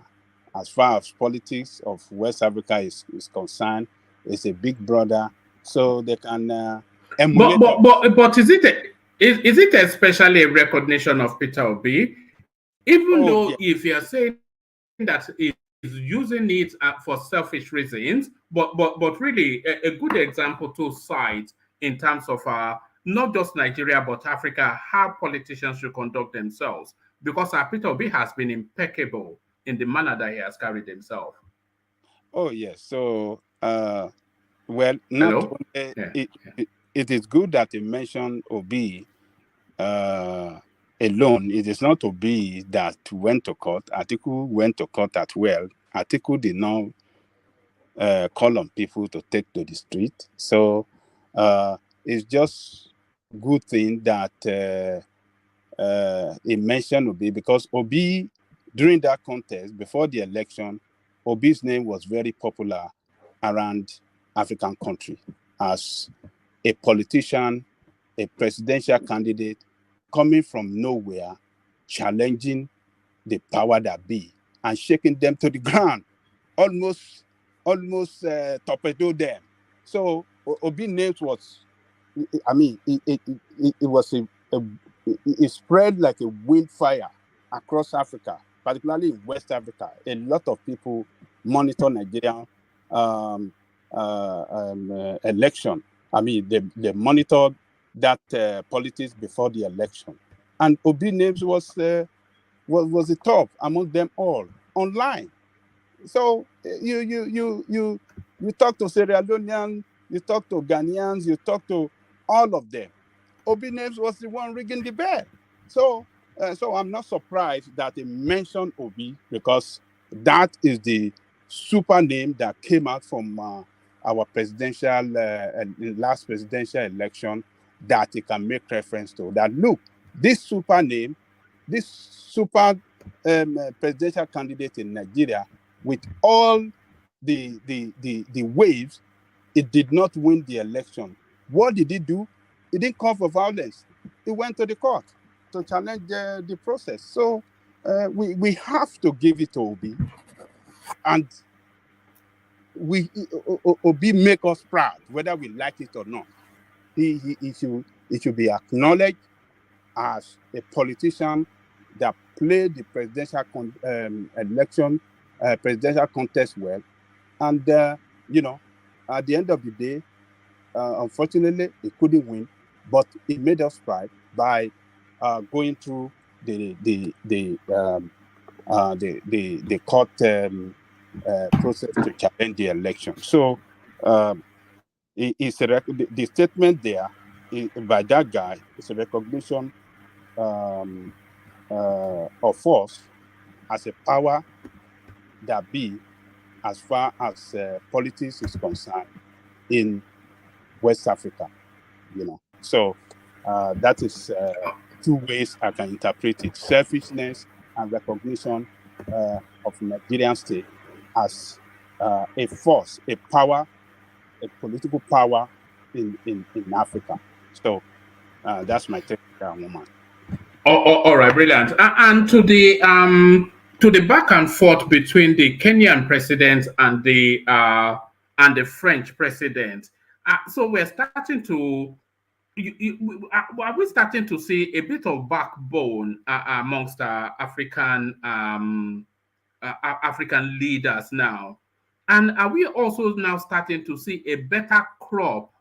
as far as politics of West Africa is concerned. It's a big brother, so they can emulate. But is it especially a recognition of Peter Obi, even though if you're saying that he's using it for selfish reasons, but really a good example to cite in terms of not just Nigeria but Africa, how politicians should conduct themselves, because Peter Obi has been impeccable in the manner that he has carried himself. Oh yes, so well, not Hello? only it is good that you mentioned Obi alone. It is not Obi that went to court. Atiku went to court as well. Atiku did not call on people to take to the street. So it's just good thing that he mentioned Obi, because Obi, during that contest, before the election, Obi's name was very popular around African country as a politician, a presidential candidate coming from nowhere, challenging the power that be and shaking them to the ground, almost torpedo them. So Obi names was, I mean, it was it spread like a wildfire across Africa, particularly in West Africa. A lot of people monitor Nigerian election. I mean, they monitored that politics before the election, and Obi names was the top among them all online. So you talk to Sierra Leoneans, you talk to Ghanaians, you talk to all of them. Obi names was the one ringing the bell. So I'm not surprised that they mentioned Obi, because that is the super name that came out from our presidential last presidential election, that he can make reference to. That look, this super name, this super presidential candidate in Nigeria, with all the waves, it did not win the election. What did he do? He didn't call for violence. He went to the court to challenge the process. So we have to give it to Obi, and Obi make us proud, whether we like it or not. He should be acknowledged as a politician that played the presidential presidential contest well, and at the end of the day, unfortunately, he couldn't win, but he made us proud by going through the court process to challenge the election. So the statement there by that guy is a recognition of us as a power that be, as far as politics is concerned, in West Africa. So that is two ways I can interpret it: selfishness and recognition of Nigerian state as a force, a power, a political power in Africa. So that's my take on that, woman. All right, brilliant. And to the to the back and forth between the Kenyan president and the French president. So we're starting to are we starting to see a bit of backbone amongst African African leaders now? And are we also now starting to see a better crop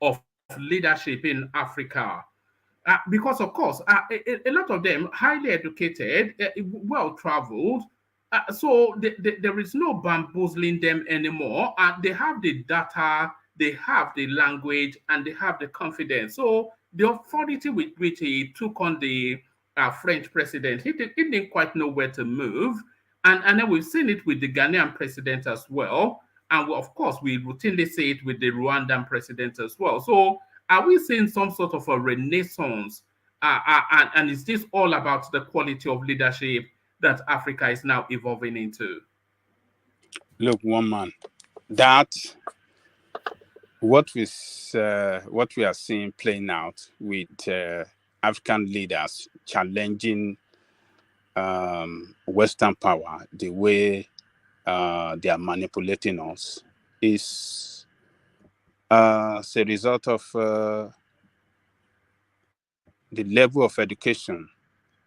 of leadership in Africa? Because, of course, a lot of them highly educated, well traveled. So there is no bamboozling them anymore. And they have the data, they have the language, and they have the confidence. So the authority with which he took on the French president, he didn't quite know where to move. And then we've seen it with the Ghanaian president as well. And of course, we routinely see it with the Rwandan president as well. So are we seeing some sort of a renaissance? And is this all about the quality of leadership that Africa is now evolving into? Look, one man, that what we are seeing playing out with African leaders challenging Western power, the way they are manipulating us, is a result of the level of education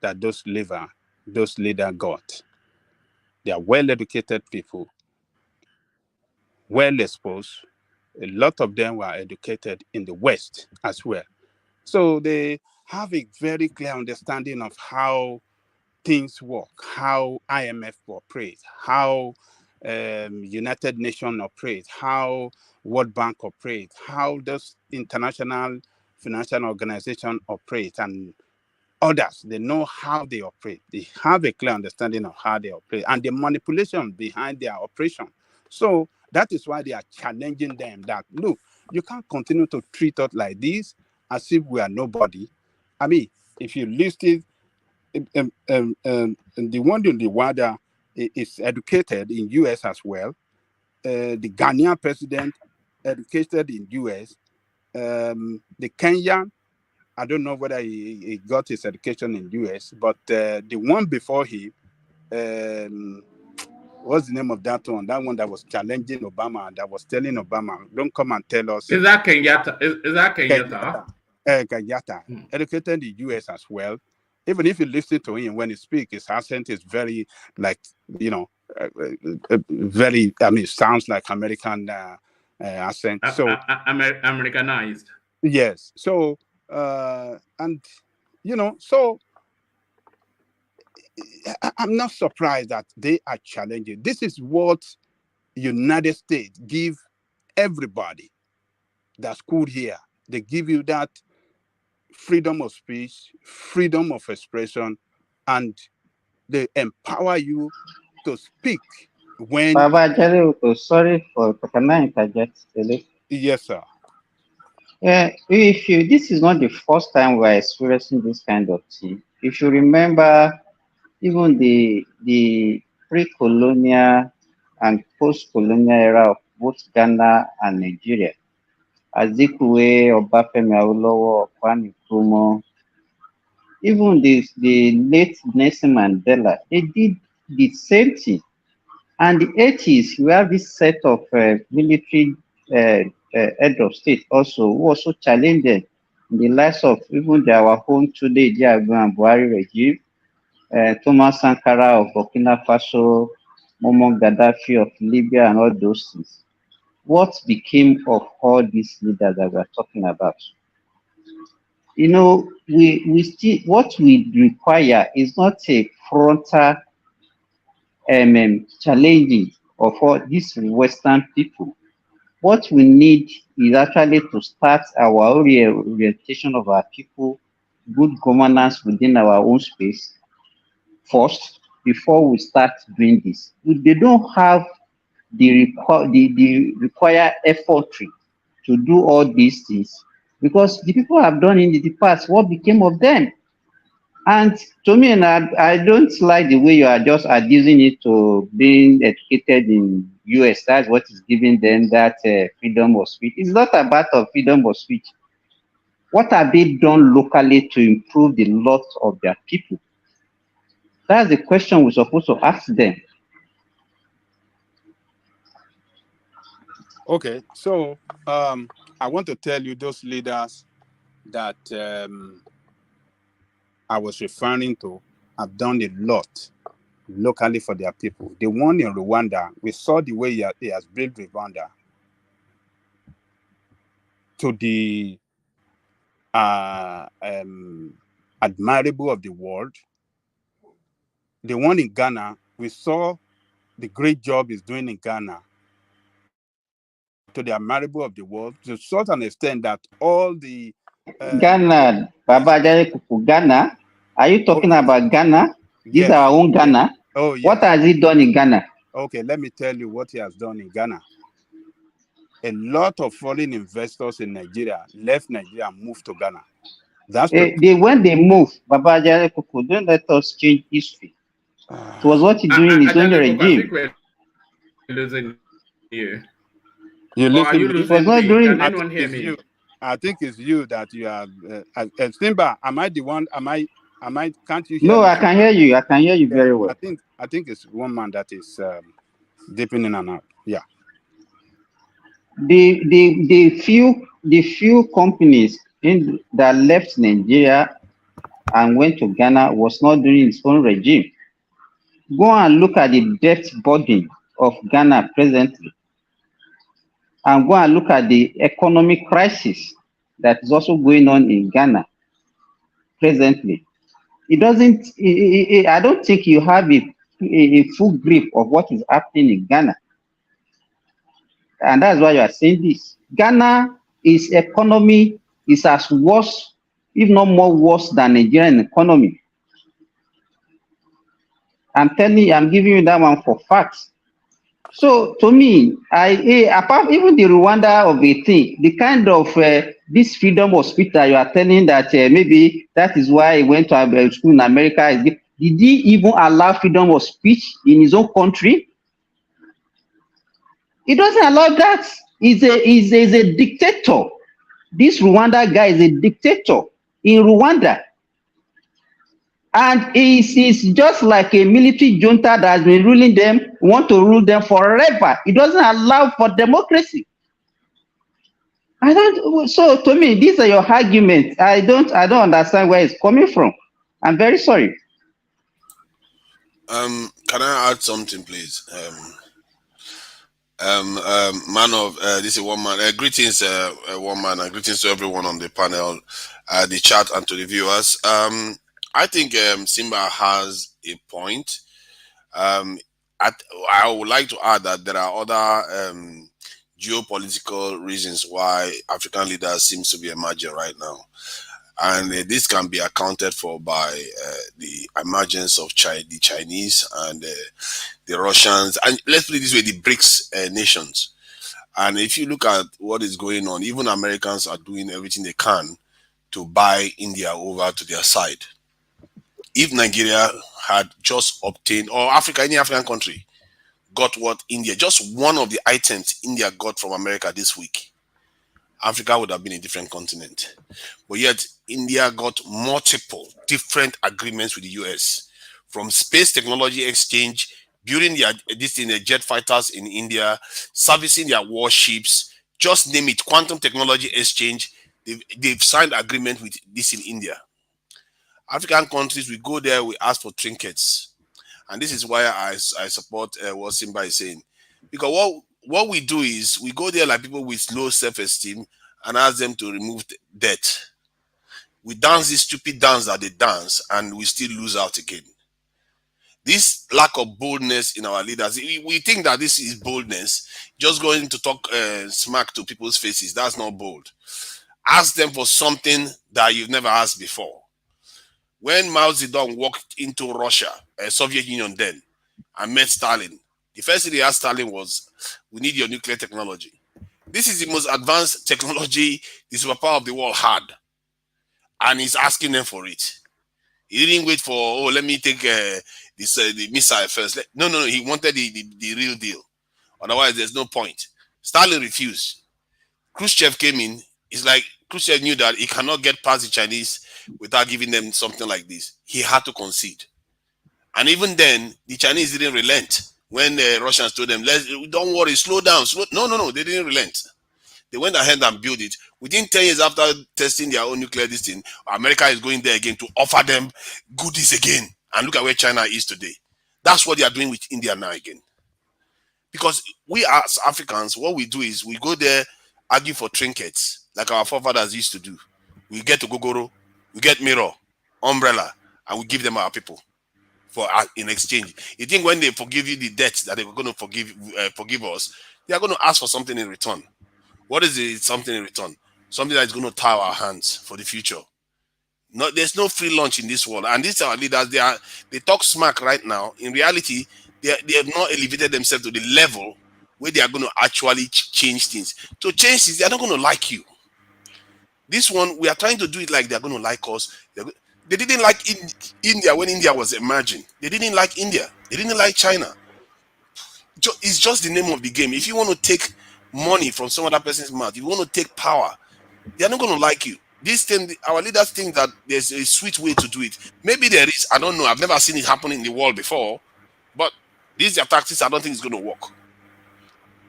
that those leaders got. They are well-educated people, well-exposed. A lot of them were educated in the West as well. So they have a very clear understanding of how things work, how IMF operates, how United Nations operates, how World Bank operates, how those international financial organizations operate, and others. They know how they operate. They have a clear understanding of how they operate and the manipulation behind their operation. So that is why they are challenging them that, look, you can't continue to treat us like this as if we are nobody. I mean, if you listed the one in the water is educated in US as well. The Ghanaian president educated in US. The Kenyan, I don't know whether he got his education in US, but the one before him, what's the name of that one? That one that was challenging Obama, that was telling Obama, don't come and tell us. Is that Kenyatta? Is that Kenyatta? Kenyatta, educated in US as well. Even if you listen to him when he speaks, his accent is very, like, very, I mean, sounds like American accent. So Americanized. Yes. So, and, so I'm not surprised that they are challenging. This is what United States give everybody that's cool here. They give you that freedom of speech, freedom of expression, and they empower you to speak when... Baba sorry for can I interject? Yes, sir. This is not the first time we're experiencing this kind of thing. If you remember, even the pre-colonial and post-colonial era of both Ghana and Nigeria, Azikiwe, Obafemi Awolowo, Kwame Nkrumah, even the late Nelson Mandela, they did the same thing. And the 80s, we have this set of military head of state also, who also challenged in the likes of even our own today, Yagu and Buhari regime, Thomas Sankara of Burkina Faso, Muammar Gaddafi of Libya, and all those things. What became of all these leaders that we're talking about? We still, what we require is not a frontal challenging of all these Western people. What we need is actually to start our orientation of our people, good governance within our own space first, before we start doing this. If they don't have the required effortry to do all these things, because the people have done in the past, what became of them? And to me, I don't like the way you are just abusing it to being educated in US. That's what is giving them that freedom of speech. It's not about freedom of speech. What have they done locally to improve the lot of their people? That's the question we're supposed to ask them. Okay, so I want to tell you those leaders that I was referring to have done a lot locally for their people. The one in Rwanda, we saw the way he has built Rwanda to the admirable of the world. The one in Ghana, we saw the great job he's doing in Ghana to the admirable of the world, to such an extent that all the Ghana, Baba Kuku, Ghana. Are you talking about Ghana? This is our own Ghana. Yes. Oh, yes. What has he done in Ghana? Okay, let me tell you what he has done in Ghana. A lot of foreign investors in Nigeria left Nigeria and moved to Ghana. That's when they move, Baba Kuku, don't let us change history. It was what he's doing in his own regime. I think we're losing you. You listen you me? losing me? Can anyone hear me? You. I think it's you that you are. Simba, am I the one? Am I? Can't you hear me? No, I can hear you. I can hear you very well. I think it's one man that is dipping in and out. Yeah. The few companies that left Nigeria and went to Ghana was not during its own regime. Go and look at the debt burden of Ghana presently, and go and look at the economic crisis that is also going on in Ghana presently. It doesn't. I don't think you have a full grip of what is happening in Ghana, and that's why you are saying this. Ghana, its economy is as worse, if not more worse than Nigerian economy. I'm telling you, I'm giving you that one for facts. So to me, apart even the Rwanda of a thing, the kind of this freedom of speech that you are telling that maybe that is why he went to school in America. Did he even allow freedom of speech in his own country? He doesn't allow that. He's a dictator. This Rwanda guy is a dictator in Rwanda. And he's just like a military junta that has been ruling them, want to rule them forever. It doesn't allow for democracy. So to me, these are your arguments. I don't understand where it's coming from. I'm very sorry. Can I add something, please? This is one man. Greetings, one man, and greetings to everyone on the panel, the chat, and to the viewers. I think Simba has a point. I would like to add that there are other geopolitical reasons why African leaders seems to be emerging right now. And this can be accounted for by the emergence of the Chinese and the Russians, and let's put it this way, the BRICS nations. And if you look at what is going on, even Americans are doing everything they can to buy India over to their side. If Nigeria had just obtained, or Africa, any African country, got what India, just one of the items India got from America this week, Africa would have been a different continent. But yet, India got multiple different agreements with the US, from space technology exchange, building the jet fighters in India, servicing their warships, just name it, quantum technology exchange. They've signed agreement with this in India. African countries, we go there, we ask for trinkets. And this is why I support what Simba is saying. Because what we do is, we go there like people with low self-esteem and ask them to remove debt. We dance this stupid dance that they dance, and we still lose out again. This lack of boldness in our leaders, we think that this is boldness, just going to talk smack to people's faces. That's not bold. Ask them for something that you've never asked before. When Mao Zedong walked into Russia, Soviet Union then, and met Stalin, the first thing he asked Stalin was, we need your nuclear technology. This is the most advanced technology the superpower of the world had. And he's asking them for it. He didn't wait for, let me take the missile first. No, he wanted the real deal. Otherwise, there's no point. Stalin refused. Khrushchev came in. It's like Khrushchev knew that he cannot get past the Chinese without giving them something like this. He had to concede. And even then, the Chinese didn't relent when the Russians told them, don't worry, slow down. No, they didn't relent. They went ahead and built it. Within 10 years after testing their own nuclear thing, America is going there again to offer them goodies again. And look at where China is today. That's what they are doing with India now again. Because we as Africans, what we do is we go there, argue for trinkets, like our forefathers used to do. We get to Gogoro, we get mirror, umbrella, and we give them our people for in exchange. You think when they forgive you the debts that they were going to forgive us, they are going to ask for something in return. What is it? Something in return? Something that is going to tie our hands for the future. No, there's no free lunch in this world. And these are our leaders. They talk smack right now. In reality, they have not elevated themselves to the level where they are going to actually change things. To change things, they are not going to like you. This one, we are trying to do it like they're going to like us. They didn't like India when India was emerging. They didn't like India. They didn't like China. It's just the name of the game. If you want to take money from some other person's mouth, if you want to take power, they are not going to like you. This thing, our leaders think that there's a sweet way to do it. Maybe there is. I don't know. I've never seen it happen in the world before. But these are tactics I don't think it's going to work.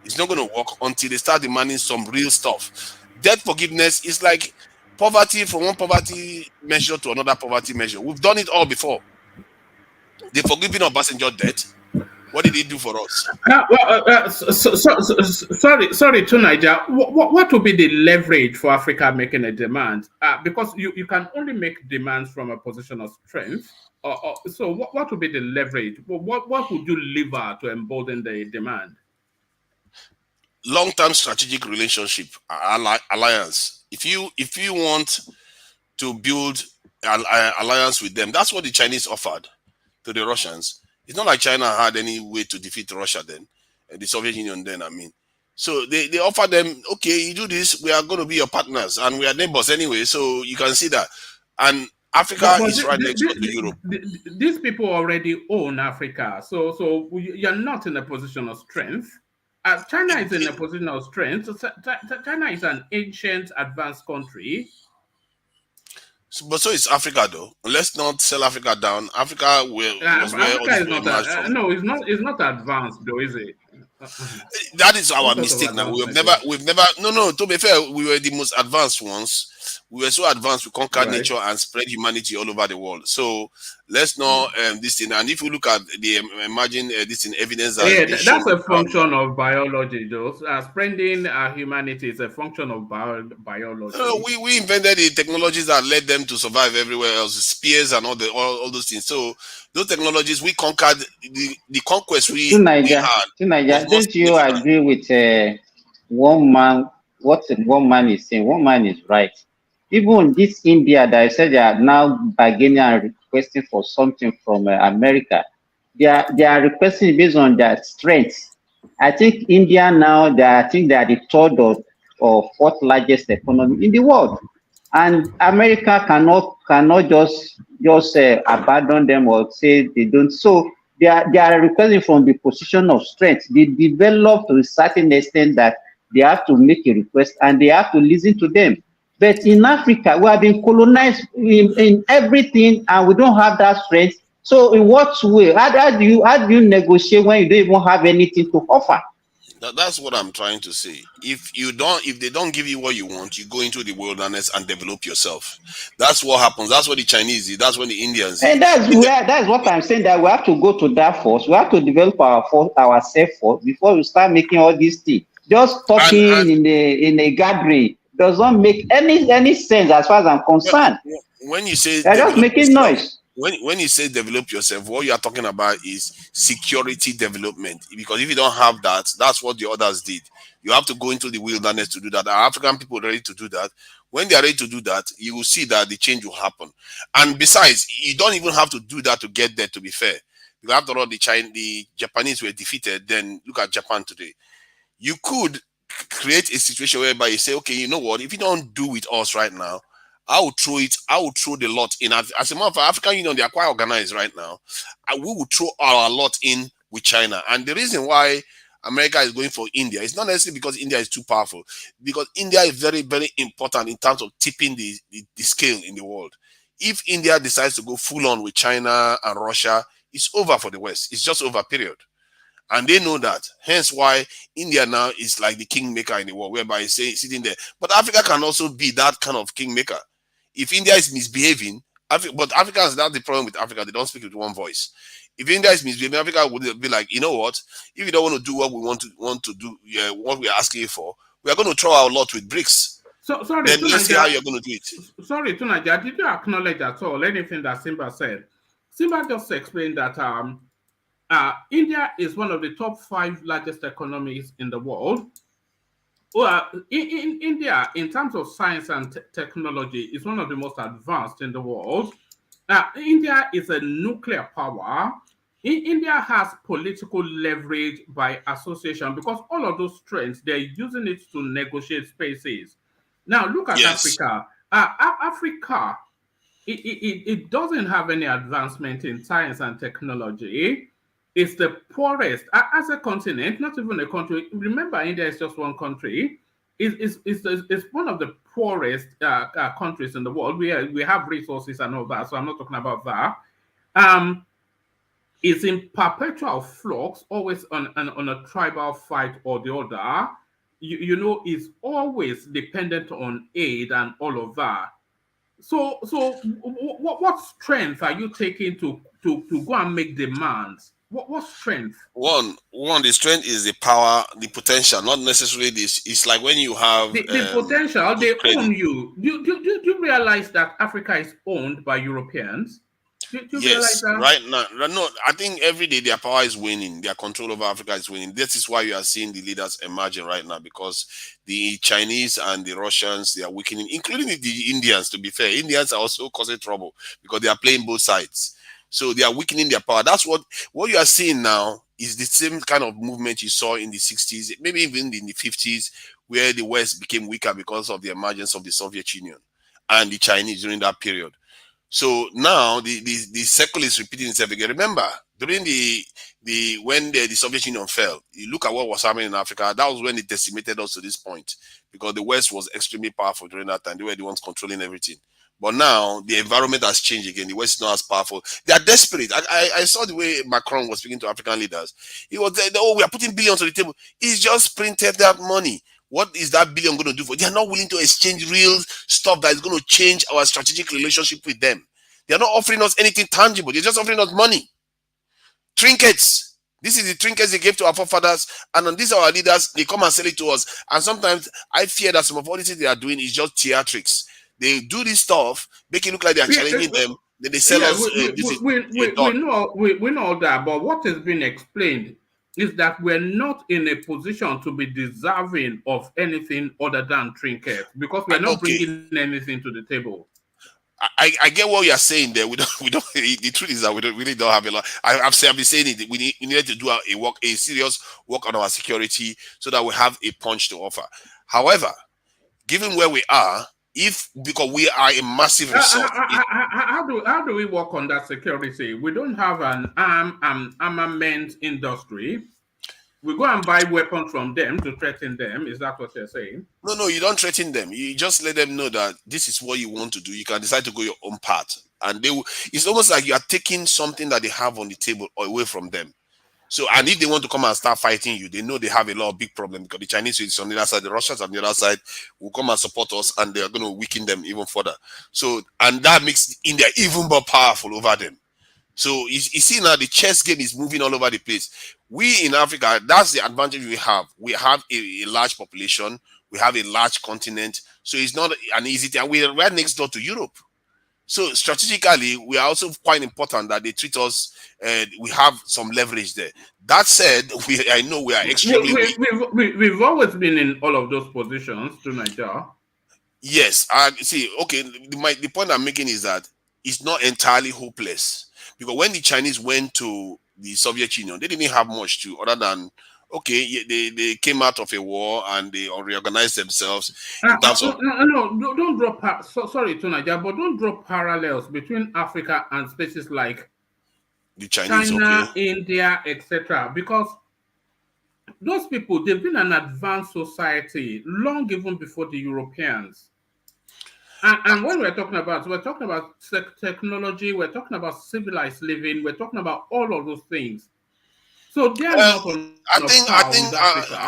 It's not going to work until they start demanding some real stuff. Debt forgiveness is like poverty from one poverty measure to another poverty measure. We've done it all before. They've forgiven Obasanjo debt. What did he do for us? Sorry, to Niger. What would be the leverage for Africa making a demand? Because you can only make demands from a position of strength. So what would be the leverage? What would you lever to embolden the demand? Long-term strategic relationship alliance. If you want to build an alliance with them, that's what the Chinese offered to the Russians. It's not like China had any way to defeat Russia then, and the Soviet Union then, I mean. So they offered them, okay, you do this, we are going to be your partners, and we are neighbors anyway, so you can see that. And Africa is right next door to Europe. These people already own Africa, so you're not in a position of strength. China is in a position of strength. China is an ancient, advanced country. But so is Africa, though. Let's not sell Africa down. Africa was where all this emerged from. No, it's not advanced, though, is it? That is our mistake now. We've never. No. To be fair, we were the most advanced ones. We were so advanced, we conquered nature and spread humanity all over the world. So let's not this thing. And if you look at the emerging this in evidence, that's a function of biology, though. Spreading humanity is a function of biology. We invented the technologies that led them to survive everywhere else, spears and all those things. So those technologies we conquered. The conquest we had. Don't you agree with one man? What one man is saying? One man is right. Even this India that I said they are now bargaining and requesting for something from America, they are requesting based on their strength. I think India now, I think they are the third or fourth largest economy in the world, and America cannot just abandon them or say they don't. So they are requesting from the position of strength. They develop to a certain extent that they have to make a request and they have to listen to them. But in Africa, we have been colonized in everything, and we don't have that strength. So, in what way? How do you negotiate when you don't even have anything to offer? That's what I'm trying to say. If they don't give you what you want, you go into the wilderness and develop yourself. That's what happens. That's what the Chinese did. That's what the Indians did. And that's what I'm saying. That we have to go to that first. We have to develop ourselves first before we start making all these things. Just talking in a gathering does not make any sense as far as I'm concerned. When you say they're just making noise. When you say develop yourself, what you are talking about is security development. Because if you don't have that, that's what the others did. You have to go into the wilderness to do that. Are African people ready to do that? When they are ready to do that, you will see that the change will happen. And besides, you don't even have to do that to get there, to be fair. Because after all, the Japanese were defeated. Then look at Japan today. You could create a situation whereby you say, okay, you know what? If you don't do with us right now, I will throw the lot in. As a matter of fact, African Union, they are quite organized right now. And we will throw our lot in with China. And the reason why America is going for India is not necessarily because India is too powerful, because India is very, very important in terms of tipping the scale in the world. If India decides to go full on with China and Russia, It's over for the West. It's just over, period. And they know that. Hence why India now is like the kingmaker in the world, whereby it's sitting there. But Africa can also be that kind of kingmaker. If India is misbehaving, but Africans, that's the problem with Africa. They don't speak with one voice. If India is misbehaving, Africa would be like, you know what? If you don't want to do what we want to do, what we are asking for, we are going to throw our lot with bricks. So sorry, then let's see how you're going to do it. Sorry, Tunaja, did you acknowledge at all anything that Simba said? Simba just explained that India is one of the top 5 largest economies in the world. Well, in India, in terms of science and technology, is one of the most advanced in the world. India is a nuclear power. India has political leverage by association because all of those strengths, they're using it to negotiate spaces. Now, look at Africa. Africa, it doesn't have any advancement in science and technology. It's the poorest as a continent, not even a country. Remember, India is just one country. It's one of the poorest countries in the world. We have resources and all that, so I'm not talking about that. It's in perpetual flux, always on a tribal fight or the other. You know, it's always dependent on aid and all of that. So what strength are you taking to go and make demands? What strength? One, the strength is the power, the potential, not necessarily this. It's like when you have the potential, they credit. own you. Do you realize that Africa is owned by Europeans? Do you realize Yes, that? right now. No, I think every day their power is winning. Their control over Africa is winning. This is why you are seeing the leaders emerging right now, because the Chinese and the Russians, they are weakening, including the Indians. To be fair, Indians are also causing trouble because they are playing both sides. So they are weakening their power. That's what you are seeing now is the same kind of movement you saw in the 60s, maybe even in the 50s, where the West became weaker because of the emergence of the Soviet Union and the Chinese during that period. So now the cycle is repeating itself again. Remember, during when the Soviet Union fell, you look at what was happening in Africa. That was when it decimated us to this point, because the West was extremely powerful during that time. They were the ones controlling everything. But now the environment has changed again. The West is not as powerful. They are desperate. I saw the way Macron was speaking to African leaders. He was there, oh, we are putting billions on the table. He's just printed that money. What is that billion going to do for? They are not willing to exchange real stuff that is going to change our strategic relationship with them. They are not offering us anything tangible. They're just offering us money. Trinkets. This is the trinkets they gave to our forefathers, and on these are our leaders. They come and sell it to us. And sometimes I fear that some of all the things they are doing is just theatrics. They do this stuff, make it look like they are challenging them. Then they sell us. We know that, but what has been explained is that we're not in a position to be deserving of anything other than trinkets because we're not bringing anything to the table. I get what you're saying there. We don't. The truth is that we really don't have a lot. I've been saying it. We need to do a serious work on our security so that we have a punch to offer. However, given where we are, because we are a massive resort. How do we work on that security? We don't have an armament industry. We go and buy weapons from them to threaten them. Is that what you're saying? No, you don't threaten them. You just let them know that this is what you want to do. You can decide to go your own path. And it's almost like you are taking something that they have on the table away from them. So, and if they want to come and start fighting you, they know they have a lot of big problems because the Chinese is on the other side, the Russians on the other side will come and support us, and they are going to weaken them even further. So, and that makes India even more powerful over them. So you see now the chess game is moving all over the place. We in Africa, that's the advantage we have. We have a large population. We have a large continent. So it's not an easy thing. We're right next door to Europe. So strategically, we are also quite important that they treat us. We have some leverage there. That said, I know we are extremely weak. We've always been in all of those positions to Nigeria. Yes. See, okay, the point I'm making is that it's not entirely hopeless. Because when the Chinese went to the Soviet Union, they didn't have much to other than, okay, they came out of a war and they reorganized themselves in terms of... No, don't drop... sorry, Tunaja, but don't draw parallels between Africa and spaces like the Chinese, China, India, etc. Because those people, they've been an advanced society long even before the Europeans. And when we're talking about technology, we're talking about civilized living, we're talking about all of those things. So they are not on a I par think with Africa.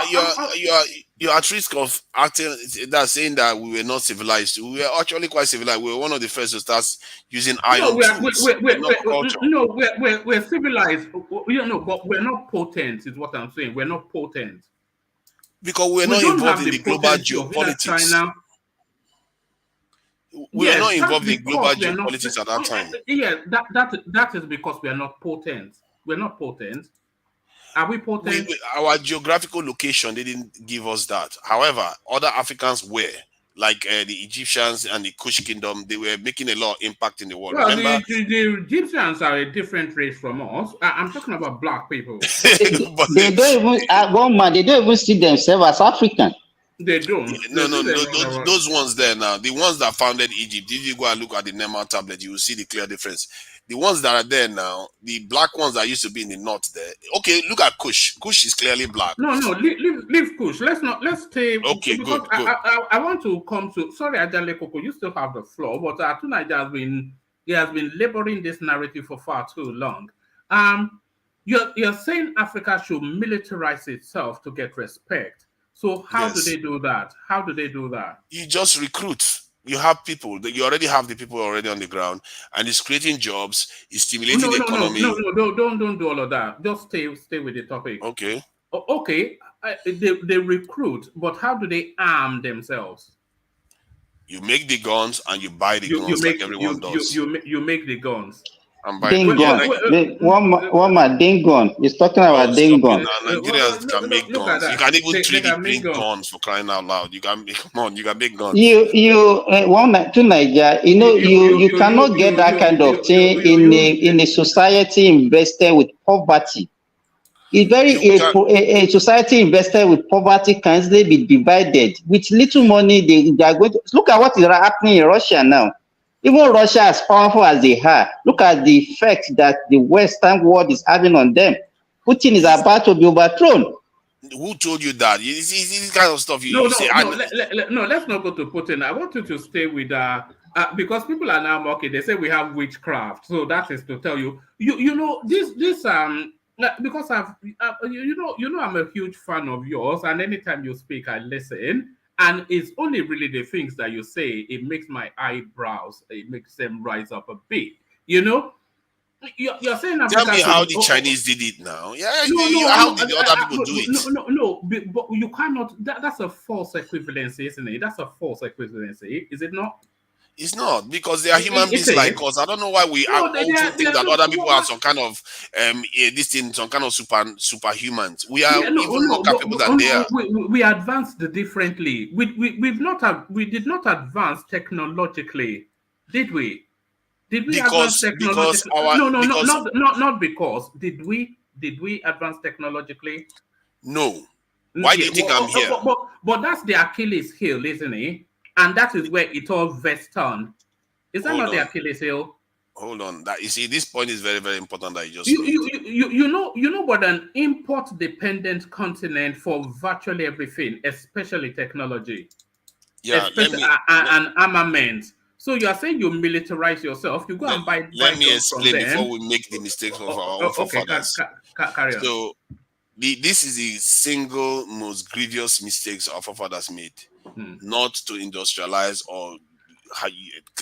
you're at risk of acting that saying that we were not civilized. We were actually quite civilized. We were one of the first to start using No, iron tools. We're not culture we're civilized, but we're not potent, is what I'm saying. We're not potent. because we're We not don't involved have in the the global potency of either geopolitics. China. We were Yes, not that's involved in global because we are not. geopolitics at that time. Yeah, that is because we are not potent. We're not potent. Are we potent? Our geographical location didn't give us that. However, other Africans were, like the Egyptians and the Kush Kingdom. They were making a lot of impact in the world. Well, Remember? the Egyptians are a different race from us. I'm talking about black people. They don't even one man. They don't even see themselves as African. They don't. No, those ones there now, the ones that founded Egypt, if you go and look at the Nema tablet, you will see the clear difference. The ones that are there now, the black ones that used to be in the north there. Okay, look at Kush. Kush is clearly black. No, leave Kush. Let's stay. Okay, because good. I want to come to. Sorry, Ajale Koko, you still have the floor, but Atunaja has been laboring this narrative for far too long. You're saying Africa should militarize itself to get respect. So how do they do that? How do they do that? You just recruit. You have people. You already have the people already on the ground, and it's creating jobs. It's stimulating the economy. No, don't do all of that. Just stay with the topic. Okay. Okay. They recruit, but how do they arm themselves? You make the guns and you buy the guns like everyone does. You make the guns. Dingon. One man, Dingon. He's talking about Dingon. Nigerians can make guns. You can even 3D print guns for crying out loud. You can make guns. To Nigeria, you cannot get that kind of thing in a society invested with poverty. It's a society invested with poverty can easily be divided. With little money, they are going to look at what is happening in Russia now. Even Russia, as powerful as they are, look at the effect that the Western world is having on them. Putin is about to be overthrown. Who told you that? This kind of stuff you say. No, let's not go to Putin. I want you to stay with because people are now mocking. They say we have witchcraft. So that is to tell you, this because I'm a huge fan of yours, and anytime you speak, I listen. And it's only really the things that you say, it makes my eyebrows, it makes them rise up a bit. You're saying Africa. Tell me how the Chinese did it now. How did the other people do it? No, but you cannot. That's a false equivalency, isn't it? That's a false equivalency, is it not? It's not, because they are human beings like us. I don't know why we also think that other people are some kind of some kind of superhumans. We are even more capable than they are. We advanced differently. We did not advance technologically, did we? Did we advance technologically? Not because. Did we advance technologically? No. Why do you think I'm here? But that's the Achilles heel, isn't it? And that is where it all vests on. Is that not the Achilles heel? Hold on. You see, this point is very, very important that you just you know what, an import-dependent continent for virtually everything, especially technology. Yeah, and armament. So you are saying you militarize yourself, you go and buy. Let me explain before we make the mistakes of our own forefathers. Carry on. So this is the single most grievous mistakes our forefathers made. Not to industrialize or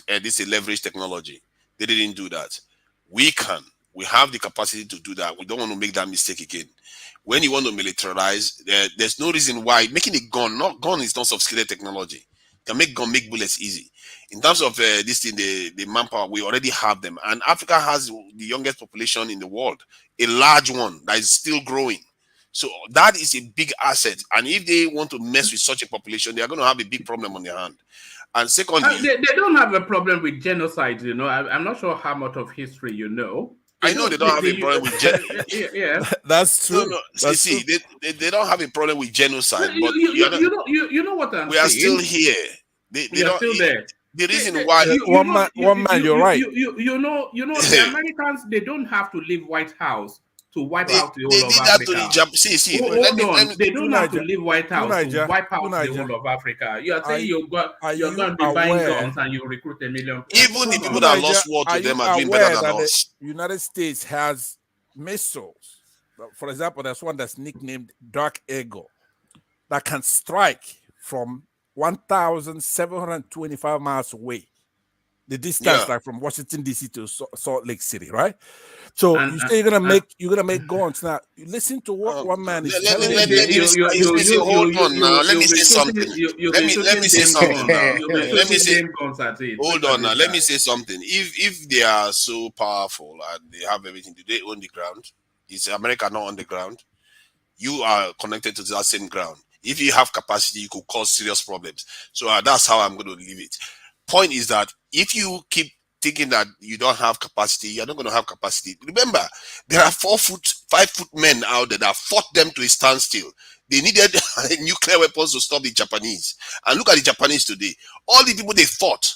this leverage technology. They didn't do that. We have the capacity to do that. We don't want to make that mistake again. When you want to militarize, there's no reason why making a gun is not sophisticated technology. You can make bullets easy. In terms of this thing, the manpower, we already have them. And Africa has the youngest population in the world, a large one that is still growing. So that is a big asset. And if they want to mess with such a population, they are going to have a big problem on their hand. And secondly, they don't have a problem with genocide. I'm not sure how much of history you know. I know they don't have a problem with genocide. Yeah, that's true. No. They don't have a problem with genocide. But you know what I'm saying. We are still here. They are still there. The reason why one man, you're right. You know, the Americans, they don't have to leave White House to wipe They, out the they whole of did that to the Africa. See. Hold Let on, me. they don't have to leave White to House to Niger, wipe to out the Niger. whole of Africa. You are saying Are you're you going to be buying aware? guns and you recruit 1 million. Even the Come people on. that Niger, lost war to are them you are doing better aware than that the us. United States has missiles? For example, there's one that's nicknamed Dark Eagle that can strike from 1,725 miles away. The distance, like from Washington D.C. to Salt Lake City, right? So you say you're gonna make guns. Now listen to what one man is telling you. Let me hold on now. Let me say something. Let me say something now. Let me say. Hold on now. Let me say something. If they are so powerful and they have everything, do they own the ground? Is America not on the ground? You are connected to that same ground. If you have capacity, you could cause serious problems. So that's how I'm going to leave it. Point is that if you keep thinking that you don't have capacity, you're not going to have capacity. Remember, there are 5 foot men out there that fought them to a standstill. They needed nuclear weapons to stop the Japanese. And look at the Japanese today. All the people they fought,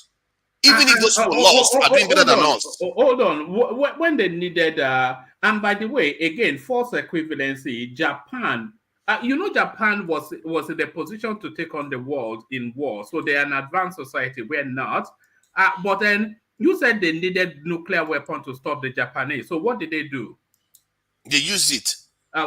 even if those people lost, are doing better than us. Hold on. When they needed, and by the way, again, force equivalency, Japan. Japan was in the position to take on the world in war, so they're an advanced society. We're not. But then you said they needed nuclear weapon to stop the Japanese. So what did they do? They used it.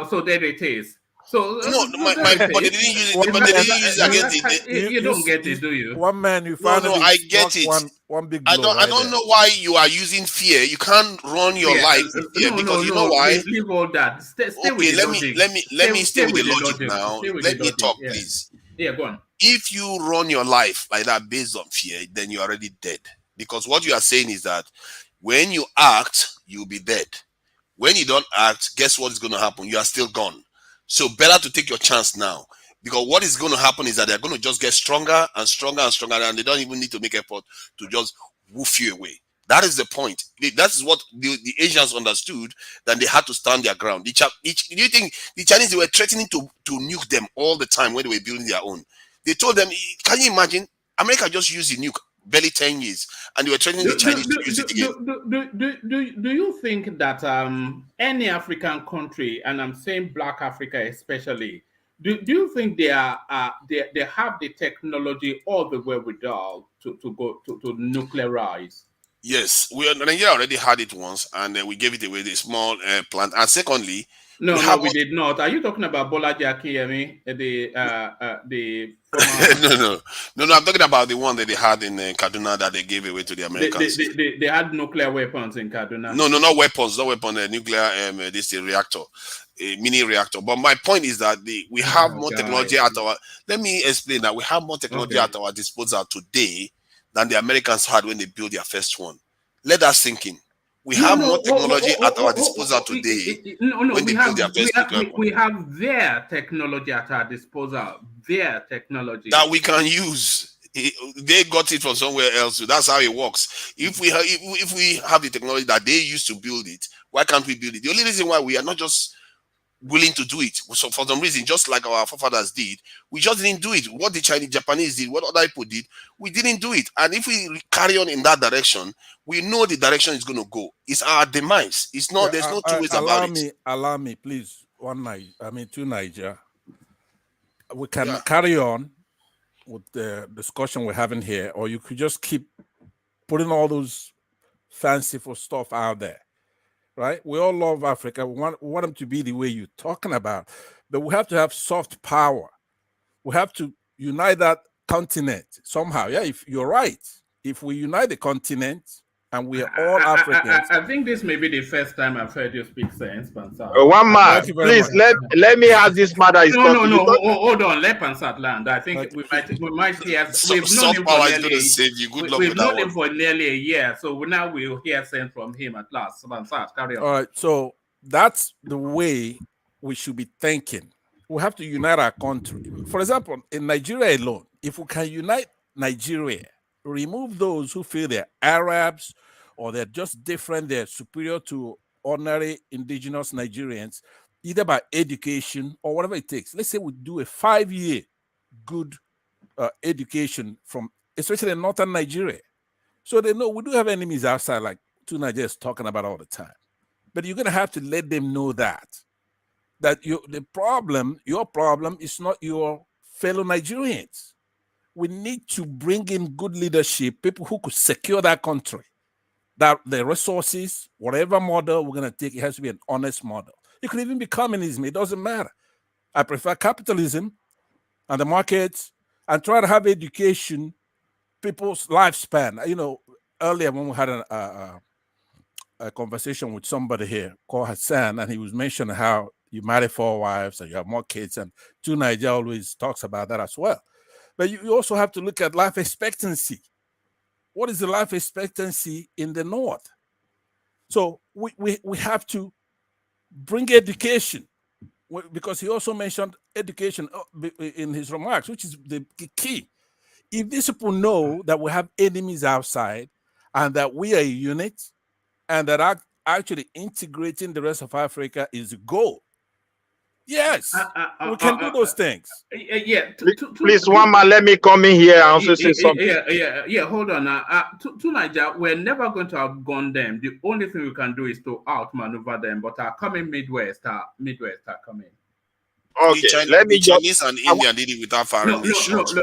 So there it is. So but they didn't use it. But they didn't use it against it. You don't get it, do you? One man, you No, I get it. One big blow. I don't know why you are using fear. You can't run your life with fear because you know why. Leave all that. Stay okay, with the logic. let me stay with the logic now. Let me talk, yeah. please. Yeah, go on. If you run your life like that based on fear, then you're already dead. Because what you are saying is that when you act, you'll be dead. When you don't act, guess what is going to happen? You are still gone. So better to take your chance now. Because what is going to happen is that they're going to just get stronger and stronger and stronger, and they don't even need to make effort to just woof you away. That is the point. That is what the Asians understood, that they had to stand their ground. Do you think the Chinese, they were threatening to nuke them all the time when they were building their own? They told them, can you imagine? America just used the nuke barely 10 years, and they were threatening the Chinese to use it again. Do you think that any African country, and I'm saying Black Africa especially, do you think they have the technology or the wherewithal to go to nuclearize? Yes, Nigeria already had it once, and we gave it away, the small plant. And secondly, we did not. Are you talking about Bolaji Akiyemi, the former? No. I'm talking about the one that they had in Kaduna that they gave away to the Americans. They had nuclear weapons in Kaduna. No, not weapons. Not weapon. Nuclear. This reactor, a mini reactor. But my point is that we have more technology at our. Let me explain that we have more technology at our disposal today than the Americans had when they built their first one. Let us sink in. We have more technology at our disposal today. We have their technology at our disposal. Their technology that we can use. They got it from somewhere else. So that's how it works. If we have the technology that they used to build it, why can't we build it? The only reason why we are not just willing to do it, so for some reason, just like our forefathers did, we just didn't do it. What the Japanese did, what other people did, we didn't do it. And if we carry on in that direction, we know the direction is going to go. It's our demise. It's not. There's no two ways about it. Allow me, please. 2 Niger. We can carry on with the discussion we're having here, or you could just keep putting all those fanciful stuff out there. Right? We all love Africa. We want them to be the way you're talking about. But we have to have soft power. We have to unite that continent somehow. Yeah, if you're right. If we unite the continent and we are all Africans. I think this may be the first time I've heard you speak sense, Pansat. One man, please let me have this man that is talking. No, hold on. Let Pansat land. I think we might hear. We've known him for nearly a year, so now we'll hear sense from him at last. Pansat, carry on. All right, so that's the way we should be thinking. We have to unite our country. For example, in Nigeria alone, if we can unite Nigeria, remove those who feel they're Arabs or they're just different, they're superior to ordinary indigenous Nigerians, either by education or whatever it takes. Let's say we do a 5-year good education from, especially in northern Nigeria. So they know we do have enemies outside, like 2 Nigerians talking about all the time. But you're going to have to let them know that your problem is not your fellow Nigerians. We need to bring in good leadership, people who could secure that country, that the resources, whatever model we're going to take, it has to be an honest model. It could even be communism. It doesn't matter. I prefer capitalism and the markets, and try to have education, people's lifespan. You know, earlier when we had a conversation with somebody here called Hassan, and he was mentioning how you marry 4 wives and you have more kids, and Nigeria always talks about that as well. But you also have to look at life expectancy. What is the life expectancy in the North? So we have to bring education, because he also mentioned education in his remarks, which is the key. If these people know that we have enemies outside and that we are a unit and that actually integrating the rest of Africa is the goal, yes, we can do those things. Please, one man, let me come in here and also say something. Yeah. Hold on. To Nigeria, we're never going to outgun them. The only thing we can do is to outmaneuver them. But coming Midwest are coming. Okay, the Chinese and India did it without firing the shots.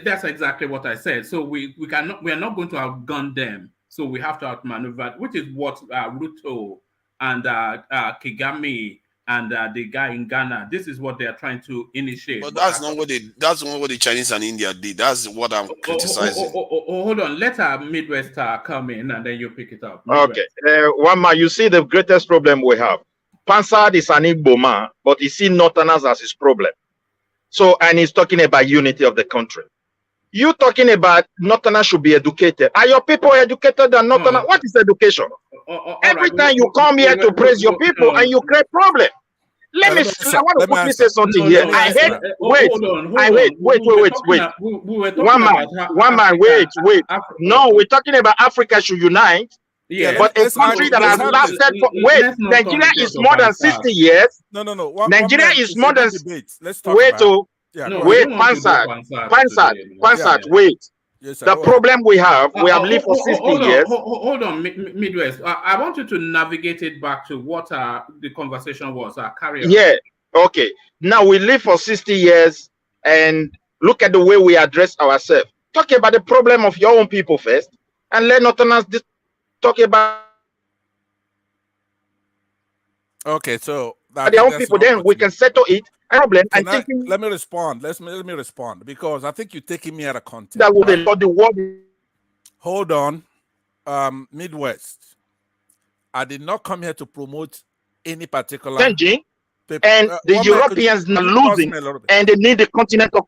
That's exactly what I said. So we are not going to outgun them. So we have to outmaneuver, which is what Ruto and Kagame and the guy in Ghana, this is what they are trying to initiate. But that's not what the Chinese and India did. That's what I'm criticizing. Hold on, let our Midwest come in and then you pick it up. Midwest. Okay, one man, you see the greatest problem we have. Pansard is an Igbo man, but he sees Northerners as his problem. So, and he's talking about unity of the country. You talking about Northerners should be educated. Are your people educated than Northerners? What is education? Every time you come here to praise your people and you create problem. I want to quickly say something here. I hate. Wait. One man. Wait. No, we're talking about Africa should unite. Yeah, but a country that has lasted for Nigeria is more than 60 years. No. Nigeria is more than. Wait, Pansard, wait. Yes, the problem we have lived for 60 years. Hold on, Midwest. I want you to navigate it back to what the conversation was. Carry on. Yeah, okay. Now we live for 60 years and look at the way we address ourselves. Talk about the problem of your own people first, and let Northerners talk about. Okay, so their own people, then we can settle it. Problem. Let me respond. Let me respond, because I think you're taking me out of context. That would the world. Hold on, Midwest. I did not come here to promote any particular. Changing, and the Europeans are losing, and they need the continent of.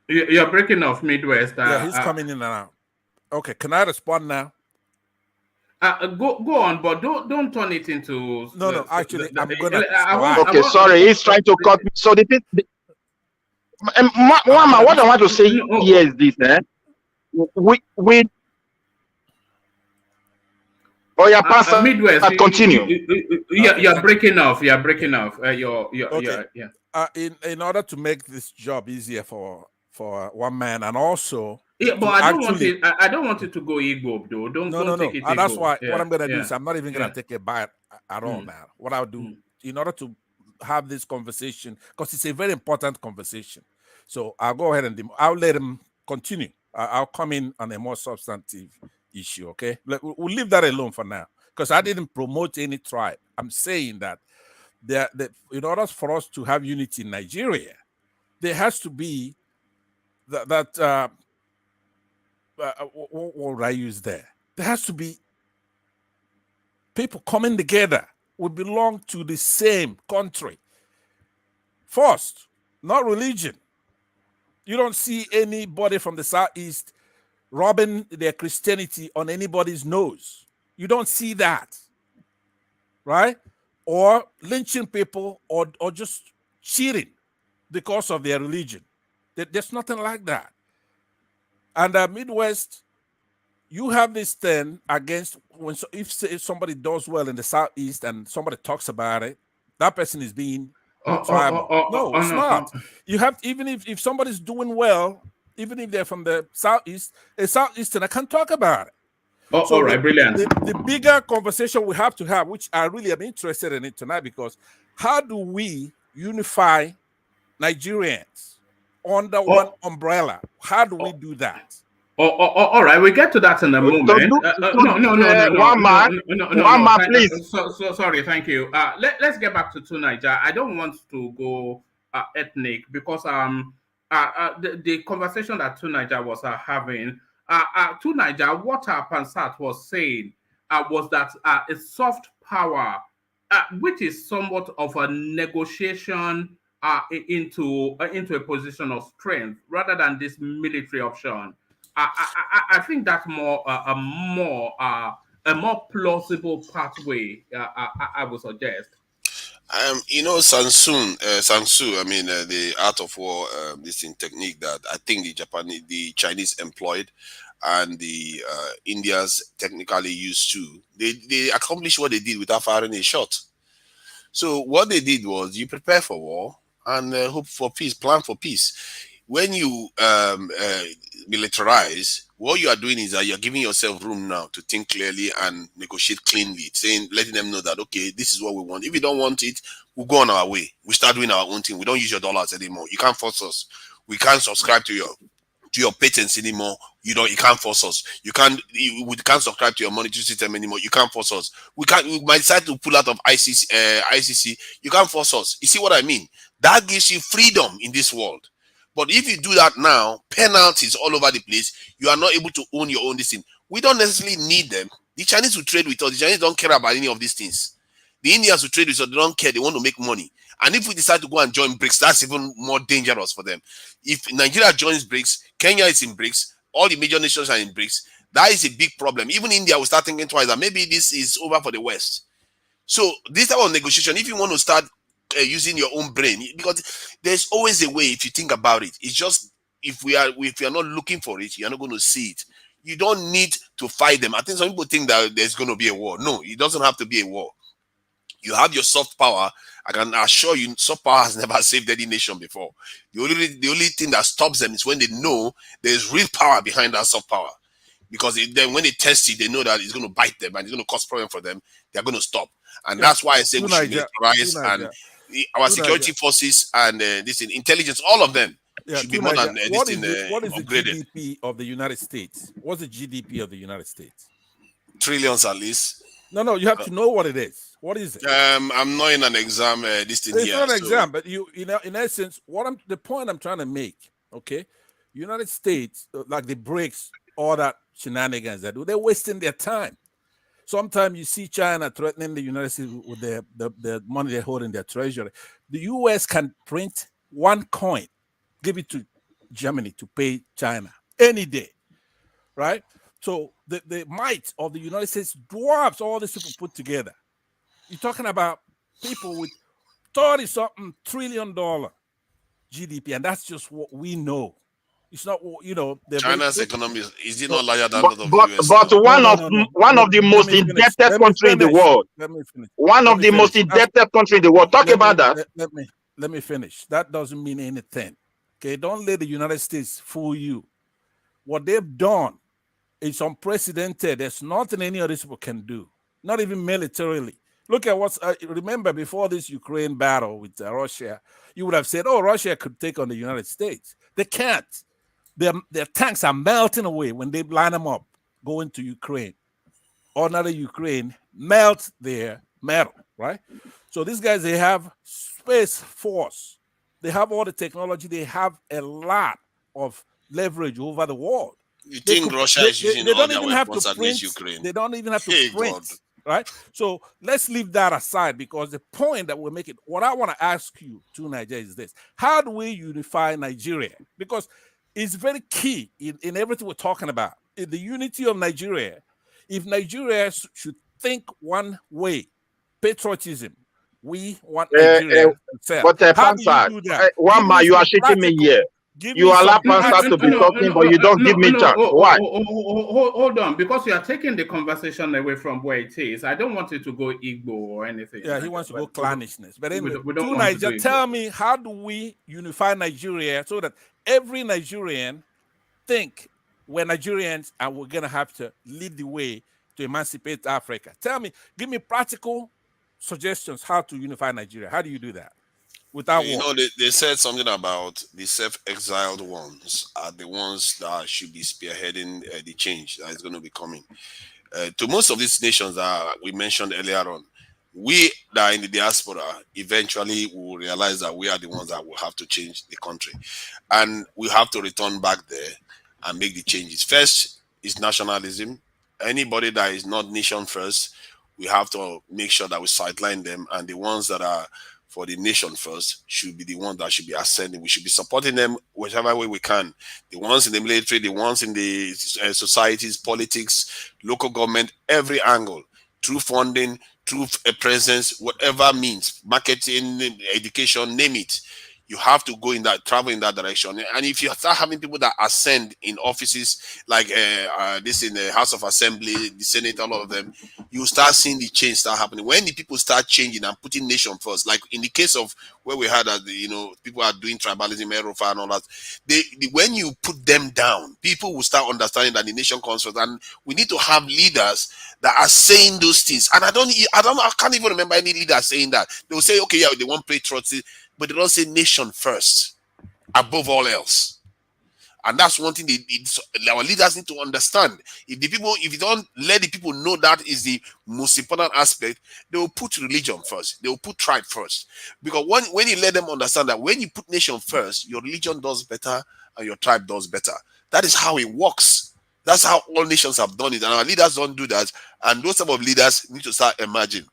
You're breaking off, Midwest. Yeah, he's coming in and out. Okay, can I respond now? Go on, but don't turn it into. No. Actually, I'm gonna. Okay, sorry, he's trying to cut me. So the thing, Mama, what I want to say here is this, we. Oh yeah, Pastor. Midwest. Continue. You're breaking off. You're breaking off. Okay. In order to make this job easier for one man, and also. Yeah, but I don't want it to go Igbo though. Don't take it Igbo. That's why what I'm gonna do is I'm not even gonna take a bite at all now. What I'll do in order to have this conversation, because it's a very important conversation. So I'll go ahead and I'll let him continue. I'll come in on a more substantive issue. Okay, we'll leave that alone for now, because I didn't promote any tribe. I'm saying that in order for us to have unity in Nigeria, there has to be that. What would I use there? There has to be people coming together. We belong to the same country. First, not religion. You don't see anybody from the Southeast rubbing their Christianity on anybody's nose. You don't see that, right? Or lynching people or just cheating because of their religion. There's nothing like that. And the Midwest, you have this thing against if somebody does well in the Southeast and somebody talks about it, that person is being tribal. No, it's not. You have, even if somebody's doing well, even if they're from the Southeast, a Southeasterner can talk about it. Oh, So all right, brilliant. The bigger conversation we have to have, which I really am interested in it tonight, because how do we unify Nigerians under one umbrella? How do we do that? All right, we get to that in a moment. One man, please. So sorry, thank you. Let's get back to Niger. I don't want to go ethnic because the conversation that Niger was having, Niger, what Pansat was saying was that a soft power, which is somewhat of a negotiation into a position of strength rather than this military option. I think that's a more plausible pathway. I would suggest. Sansu. I mean, the art of war, this in technique that I think the Chinese employed, and the Indians technically used to. They accomplished what they did without firing a shot. So what they did was you prepare for war and hope for peace, plan for peace. When you militarize, what you are doing is that you're giving yourself room now to think clearly and negotiate cleanly, letting them know that, okay, this is what we want. If you don't want it, we'll go on our way. We start doing our own thing. We don't use your dollars anymore. You can't force us. We can't subscribe to your patents anymore. You can't force us. We can't subscribe to your monetary system anymore. You can't force us. We might decide to pull out of ICC. You can't force us. You see what I mean? That gives you freedom in this world. But if you do that now, penalties all over the place, you are not able to own your own thing. We don't necessarily need them. The Chinese will trade with us. The Chinese don't care about any of these things. The Indians will trade with us. They don't care. They want to make money. And if we decide to go and join BRICS, that's even more dangerous for them. If Nigeria joins BRICS, Kenya is in BRICS, all the major nations are in BRICS, that is a big problem. Even India will start thinking twice that maybe this is over for the West. So this type of negotiation, if you want to start using your own brain, because there's always a way if you think about it. It's just if you are not looking for it, you're not going to see it. You don't need to fight them. I think some people think that there's going to be a war. No, it doesn't have to be a war. You have your soft power. I can assure you, soft power has never saved any nation before. The only thing that stops them is when they know there's real power behind that soft power. Because then when they test it, they know that it's going to bite them and it's going to cause problem for them. They're going to stop. And that's why I say we should militarize, and our security forces and this intelligence, all of them should be more than what is the upgraded. GDP of the United States? What's the GDP of the United States? Trillions at least. No, you have to know what it is. What is it? I'm not in an exam. This thing it's here. Not an exam, but in essence, the point I'm trying to make. Okay, United States, like the BRICS, all that shenanigans that do, they're wasting their time. Sometimes you see China threatening the United States with the money they hold in their treasury. The US can print one coin, give it to Germany to pay China any day, right? So the might of the United States dwarfs all these people put together. You're talking about people with $30-something trillion GDP, and that's just what we know. It's not, China's economy is it not larger than that of the US? But one of the most indebted country in the world. Let me finish. One of the most indebted country in the world. Talk about that. Let me finish. That doesn't mean anything. Okay, don't let the United States fool you. What they've done is unprecedented. There's nothing any of these people can do, not even militarily. Look at what's. Remember, before this Ukraine battle with Russia, you would have said, "Oh, Russia could take on the United States." They can't. Their tanks are melting away when they line them up, going to Ukraine. Ordinary Ukraine melt their metal, right? So these guys, they have space force. They have all the technology. They have a lot of leverage over the world. You think Russia is using all their weapons against Ukraine? They don't even have to print, right? So let's leave that aside, because the point that we're making, what I want to ask you to Nigeria is this: how do we unify Nigeria? Because it's very key in everything we're talking about. In the unity of Nigeria, if Nigeria should think one way, patriotism, we want Nigeria to sell. But one man, you are shaking me here. You allow Pansat to be talking, but you don't give me chance. Why? Hold on, because you are taking the conversation away from where it is. I don't want it to go Igbo or anything. Yeah, he wants to go clannishness. But anyway, to Nigeria, tell me, how do we unify Nigeria so that every Nigerian think we're Nigerians and we're going to have to lead the way to emancipate Africa. Tell me, give me practical suggestions how to unify Nigeria. How do you do that without You war? know, they said something about the self-exiled ones are the ones that should be spearheading the change that is going to be coming. To most of these nations that we mentioned earlier on, we that are in the diaspora eventually will realize that we are the ones that will have to change the country, and we have to return back there and make the changes. First is nationalism. Anybody that is not nation first, we have to make sure that we sideline them, and the ones that are for the nation first should be the ones that should be ascending. We should be supporting them whichever way we can. The ones in the military, the ones in the societies, politics, local government, every angle, through funding, through a presence, whatever means, marketing, education, name it. You have to go in that, travel in that direction. And if you start having people that ascend in offices like this in the House of Assembly, the Senate, all of them, you start seeing the change start happening. When the people start changing and putting nation first, like in the case of where we had that, people are doing tribalism, Erofa and all that. When you put them down, people will start understanding that the nation comes first, and we need to have leaders that are saying those things. And I can't even remember any leader saying that. They will say, okay, yeah, they want patriotism, but they don't say nation first, above all else. And that's one thing our leaders need to understand. If you don't let the people know that is the most important aspect, they will put religion first. They will put tribe first. Because when you let them understand that when you put nation first, your religion does better and your tribe does better. That is how it works. That's how all nations have done it. And our leaders don't do that. And those type of leaders need to start emerging.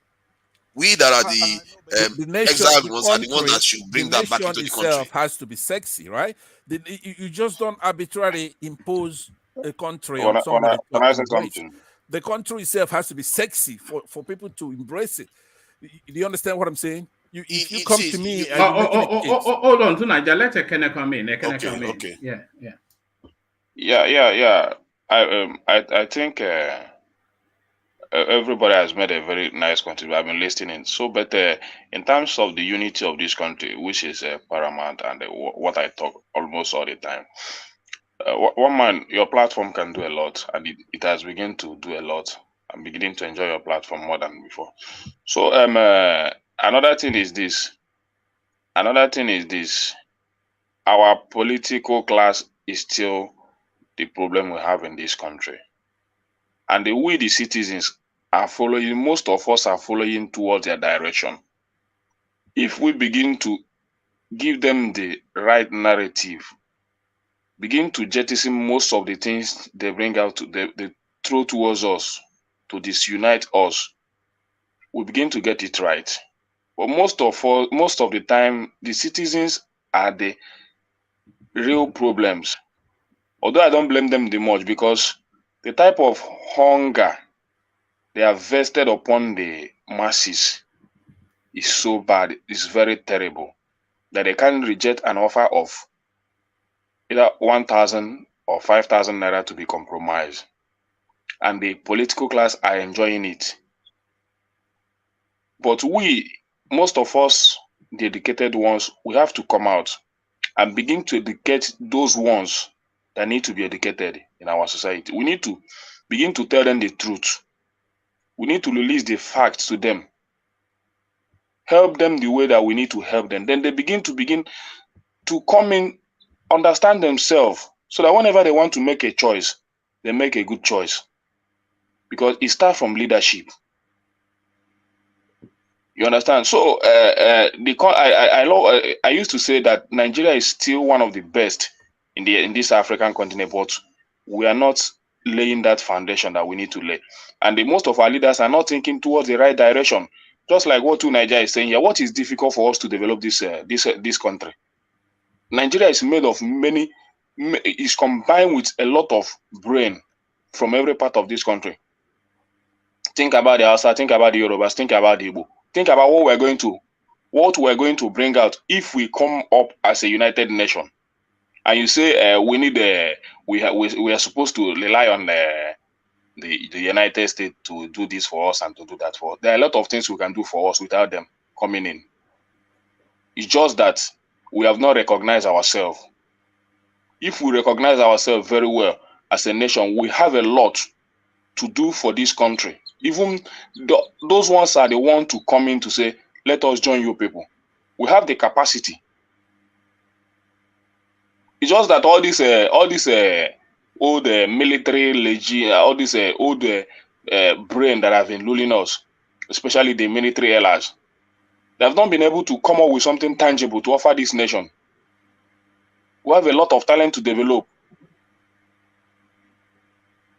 We that are the nation, exiled the ones are the ones that should bring that back nation into the itself country. has to be sexy, right? You just don't arbitrarily impose a country When on I, when I, somebody when to I say embrace. something, The country itself has to be sexy for people to embrace it. Do you understand what I'm saying? If you come to me and you're making a case. Hold on, tonight. Let Ekene come in. Okay. Yeah. I think everybody has made a very nice contribution. I've been listening. So, but in terms of the unity of this country, which is paramount, and what I talk almost all the time, one man, your platform can do a lot, and it has begun to do a lot. I'm beginning to enjoy your platform more than before. So, another thing is this. Our political class is still the problem we have in this country. And the way the citizens are following, most of us are following towards their direction. If we begin to give them the right narrative, begin to jettison most of the things they bring out, they throw towards us to disunite us, we begin to get it right. But most of the time, the citizens are the real problems. Although I don't blame them the much, because the type of hunger they have vested upon the masses is so bad, it's very terrible, that they can't reject an offer of either 1,000 or 5,000 naira to be compromised. And the political class are enjoying it. But we, most of us, the educated ones, we have to come out and begin to educate those ones that need to be educated in our society. We need to begin to tell them the truth. We need to release the facts to them. Help them the way that we need to help them. Then they begin to come in, understand themselves, so that whenever they want to make a choice, they make a good choice. Because it starts from leadership. You understand? So I used to say that Nigeria is still one of the best in this African continent, but we are not laying that foundation that we need to lay. And most of our leaders are not thinking towards the right direction. Just like what Nigeria is saying here, what is difficult for us to develop this country? Nigeria is made of is combined with a lot of brain from every part of this country. Think about the Hausa, think about the Yorubas, think about the Igbo. Think about what we're going to bring out if we come up as a united nation. And you say we are supposed to rely on the United States to do this for us and to do that for us. There are a lot of things we can do for us without them coming in. It's just that we have not recognized ourselves. If we recognize ourselves very well, as a nation, we have a lot to do for this country. Even those ones are the ones to come in to say, let us join you people. We have the capacity. It's just that all this old military legend, all this old brain that have been ruling us, especially the military allies, they have not been able to come up with something tangible to offer this nation. We have a lot of talent to develop.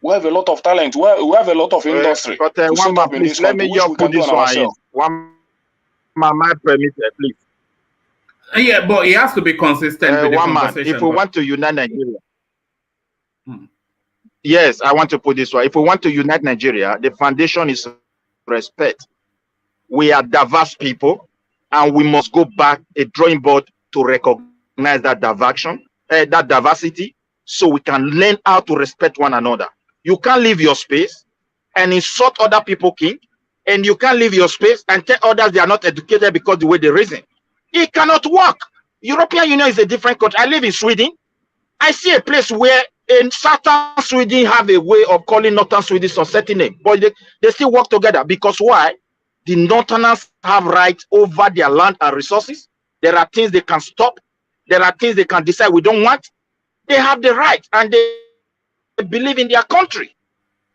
We have a lot of talent. We have a lot of industry. But one man, please, let me just put this one in. One man, my permit, please. Yeah, but it has to be consistent with the conversation. Man, if we want to unite Nigeria, yes, I want to put this one. If we want to unite Nigeria, the foundation is respect. We are diverse people, and we must go back a drawing board to recognize that diversity, so we can learn how to respect one another. You can't leave your space and insult other people, king, and you can't leave your space and tell others they are not educated because the way they reason. It cannot work. European Union is a different country. I live in Sweden. I see a place where in southern Sweden have a way of calling northern Sweden a certain name, but they still work together. Because why? The northerners have rights over their land and resources. There are things they can stop. There are things they can decide we don't want. They have the right and they believe in their country.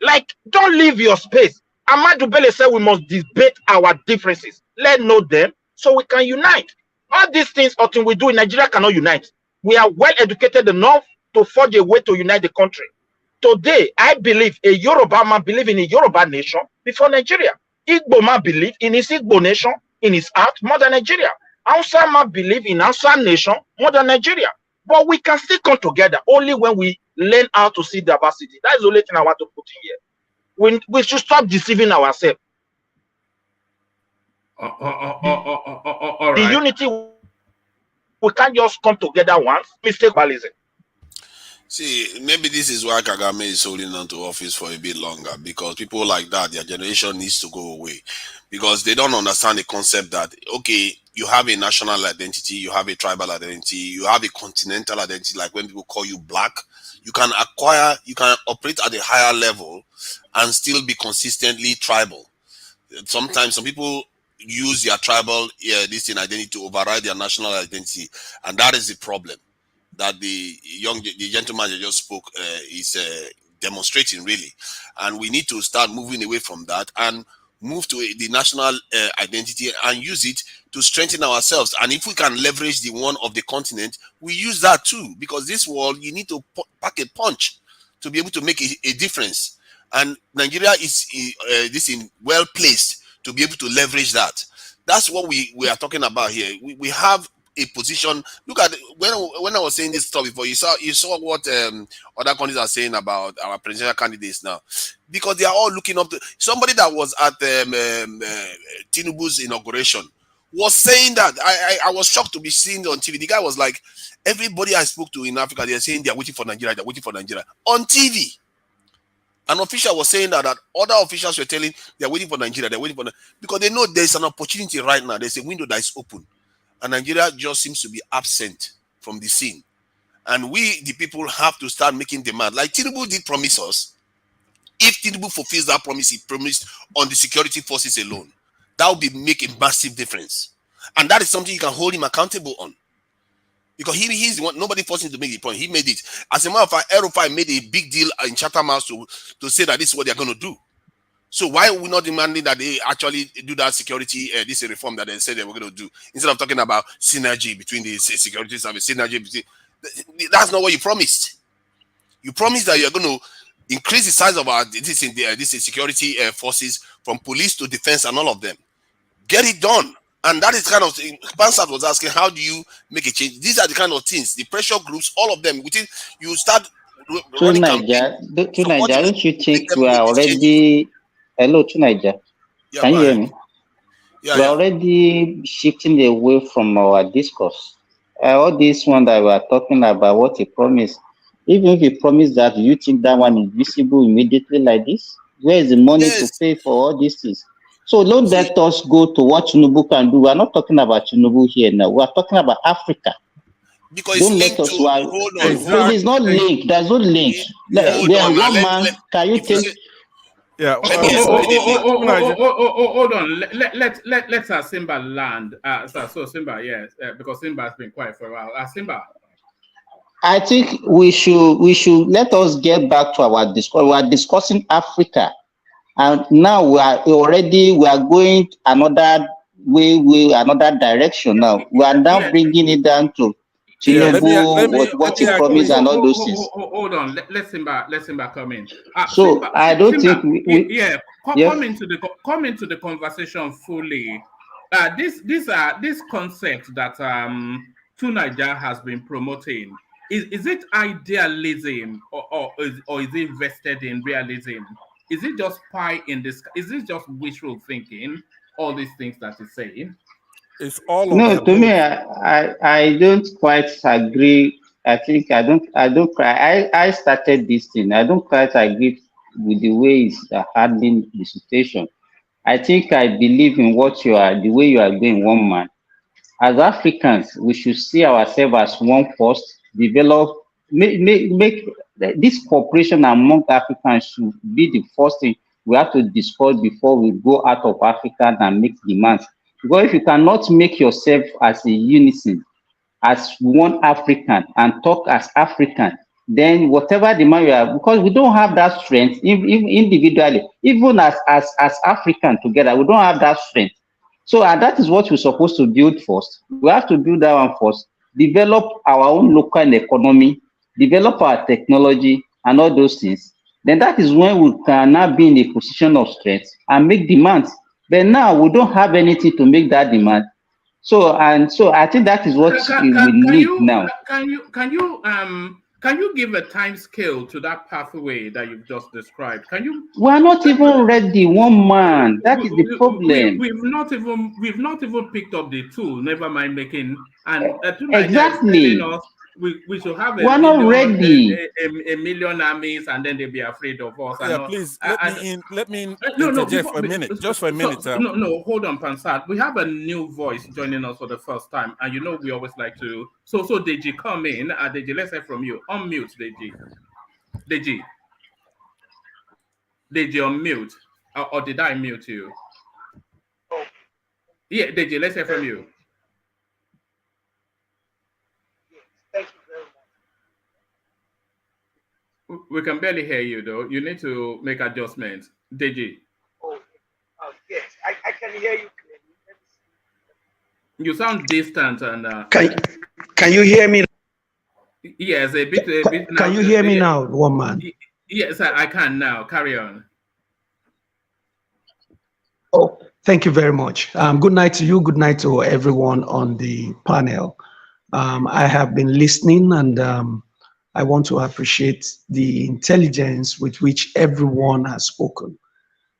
Like, don't leave your space. Ahmadu Bello said we must debate our differences. Let's know them so we can unite. All these things, nothing we do in Nigeria cannot unite. We are well educated enough to forge a way to unite the country. Today, I believe a Yoruba man believe in a Yoruba nation before Nigeria. Igbo man believe in his Igbo nation, in his heart, more than Nigeria. Hausa man believe in Hausa nation more than Nigeria. But we can still come together only when we learn how to see diversity. That is the only thing I want to put in here. We should stop deceiving ourselves. All right. The unity, we can't just come together once. Mistake balancing. See, maybe this is why Kagame is holding on to office for a bit longer, because people like that, their generation needs to go away, because they don't understand the concept that, okay, you have a national identity, you have a tribal identity, you have a continental identity, like when people call you black, you can operate at a higher level and still be consistently tribal. Sometimes some people use their tribal identity to override their national identity, and that is the problem that the gentleman that just spoke is demonstrating, really. And we need to start moving away from that and move to the national identity and use it to strengthen ourselves. And if we can leverage the one of the continent, we use that too, because this world, you need to pack a punch to be able to make a difference. And Nigeria is well placed to be able to leverage that. That's what we are talking about here. We have a position. Look at when I was saying this stuff before, you saw what other countries are saying about our presidential candidates now, because they are all looking up to somebody that was at Tinubu's inauguration was saying that. I was shocked to be seen on TV. The guy was like, everybody I spoke to in Africa, they're saying they're waiting for Nigeria, on TV. An official was saying that other officials were telling they're waiting for Nigeria, because they know there's an opportunity right now. There's a window that is open. And Nigeria just seems to be absent from the scene. And we, the people, have to start making demand. Like Tinubu did promise us. If Tinubu fulfills that promise he promised on the security forces alone, that will make a massive difference. And that is something you can hold him accountable on. Because he's the one, nobody forced him to make the point. He made it. As a matter of fact, Aerofy made a big deal in Chatham House to say that this is what they're going to do. So why are we not demanding that they actually do that security, this reform that they said they were going to do, instead of talking about synergy between the security service, that's not what you promised. You promised that you're going to increase the size of our security forces from police to defense and all of them. Get it done. And that is kind of, Pansat was asking, how do you make a change? These are the kind of things, the pressure groups, all of them, within you start running Nigeria, don't you think we are already... Hello, to Nigeria. Yeah, can you hear me? Yeah, we're already shifting away from our discourse. All this one that we are talking about, what he promised, even if he promised that, do you think that one is visible immediately like this? Where is the money to pay for all these things? So don't let us go to what Tinubu can do. We are not talking about Tinubu here now. We are talking about Africa. Because it's Don't let linked us to, worry. hold There's no link. There's no link. hold Then on now. one man, can you If you take? say, Yeah. let me explain the link. Hold on. Let Simba land. So Simba, yes, because Simba has been quiet for a while. Simba. I think we should let us get back to our discussion. We are discussing Africa, and now we are going another another direction. Now we are now bringing it down to Tinubu, what he promised and all those things. Hold on. Let Simba come in. So Simba, I don't think come into the conversation fully. This concept that Tunaja has been promoting. Is it idealism or is it vested in realism? Is it just pie in this? Is it just wishful thinking? All these things that he's saying. It's all of No, the to me, I don't quite agree. I think I started this thing. I don't quite agree with the way it's handling the situation. I think I believe in the way you are doing, one man. As Africans, we should see ourselves as one first, develop, make this cooperation among Africans should be the first thing we have to discuss before we go out of Africa and make demands. Because if you cannot make yourself as a unison, as one African, and talk as African, then whatever demand you have, because we don't have that strength individually, even as African together, we don't have that strength. So that is what we're supposed to build first. We have to build that one first, develop our own local economy, develop our technology and all those things. Then that is when we can now be in a position of strength and make demands. But now we don't have anything to make that demand. So I think that is what we need now. Can you give a time scale to that pathway that you've just described? Can you? We are not even ready, one man. That is the problem. We've not even picked up the tool. Never mind making exactly. Us we should have we are not ready. A million armies, and then they'll be afraid of us. Yeah, please let me interject for a minute, just for a minute. No, hold on, Pansat. We have a new voice joining us for the first time, and we always like to. So Deji, come in. Deji, let's hear from you. Unmute, Deji. Deji, unmute. Or did I mute you? Yeah, Deji, let's hear from you. Thank you very much. We can barely hear you, though. You need to make adjustments. Deji. Oh yes, I can hear you clearly. You sound distant and. Can you hear me? Yes, a bit. Now. Can you hear me now, one man? Yes, I can now. Carry on. Oh, thank you very much. Good night to you. Good night to everyone on the panel. I have been listening, and I want to appreciate the intelligence with which everyone has spoken.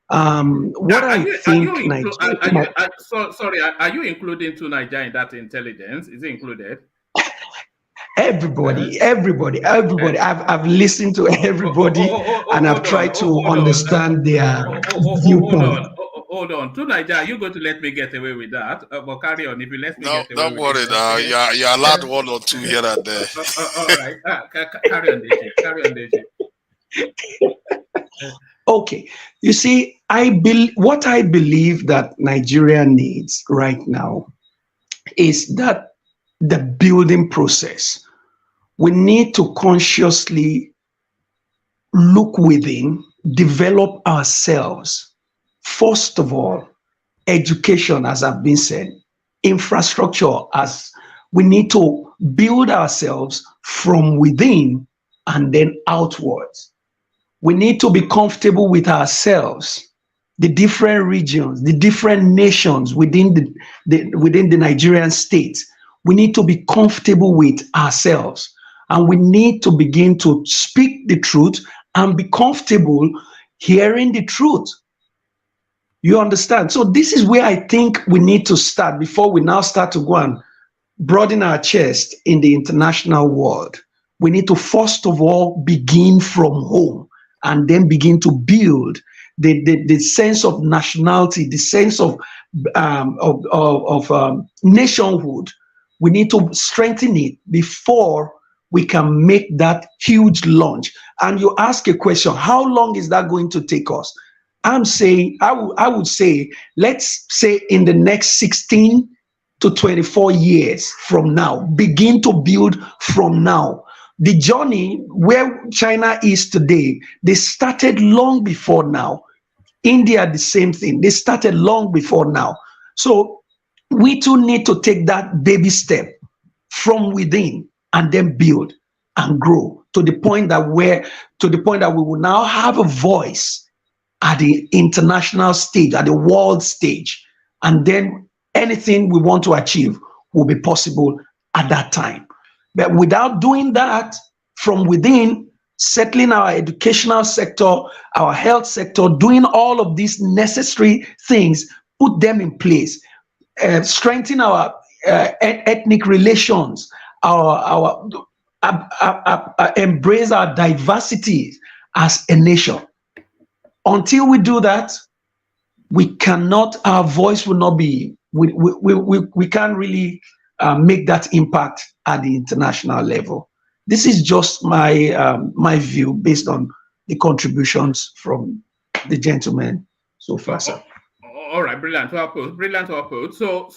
What I think, sorry, are you including Tunaja in that intelligence? Is it included? Everybody. I've listened to everybody, and I've tried to understand their viewpoint. Hold on. Tunaja, you're going to let me get away with that. But carry on. If you let me get away don't worry now. You're allowed one or two here and there. All right. Carry on, Deji. Okay. You see, what I believe that Nigeria needs right now is that the building process. We need to consciously look within, develop ourselves. First of all, education, as I've been said, infrastructure, as we need to build ourselves from within and then outwards. We need to be comfortable with ourselves, the different regions, the different nations within the Nigerian state. We need to be comfortable with ourselves, and we need to begin to speak the truth and be comfortable hearing the truth. You understand? So this is where I think we need to start before we now start to go and broaden our chest in the international world. We need to first of all begin from home and then begin to build the sense of nationality, the sense of nationhood We need to strengthen it before we can make that huge launch. And you ask a question, how long is that going to take us? I'm saying, I would say, let's say in the next 16 to 24 years from now, begin to build from now. The journey where China is today, they started long before now. India, the same thing. They started long before now. So we too need to take that baby step from within and then build and grow to the point that we will now have a voice at the international stage, at the world stage. And then anything we want to achieve will be possible at that time. But without doing that from within, settling our educational sector, our health sector, doing all of these necessary things, put them in place, strengthen our ethnic relations, our embrace our diversity as a nation. Until we do that, we cannot, our voice will not be, we can't really make that impact at the international level. This is just my view based on the contributions from the gentlemen so far, sir. All right, brilliant. Brilliant output. So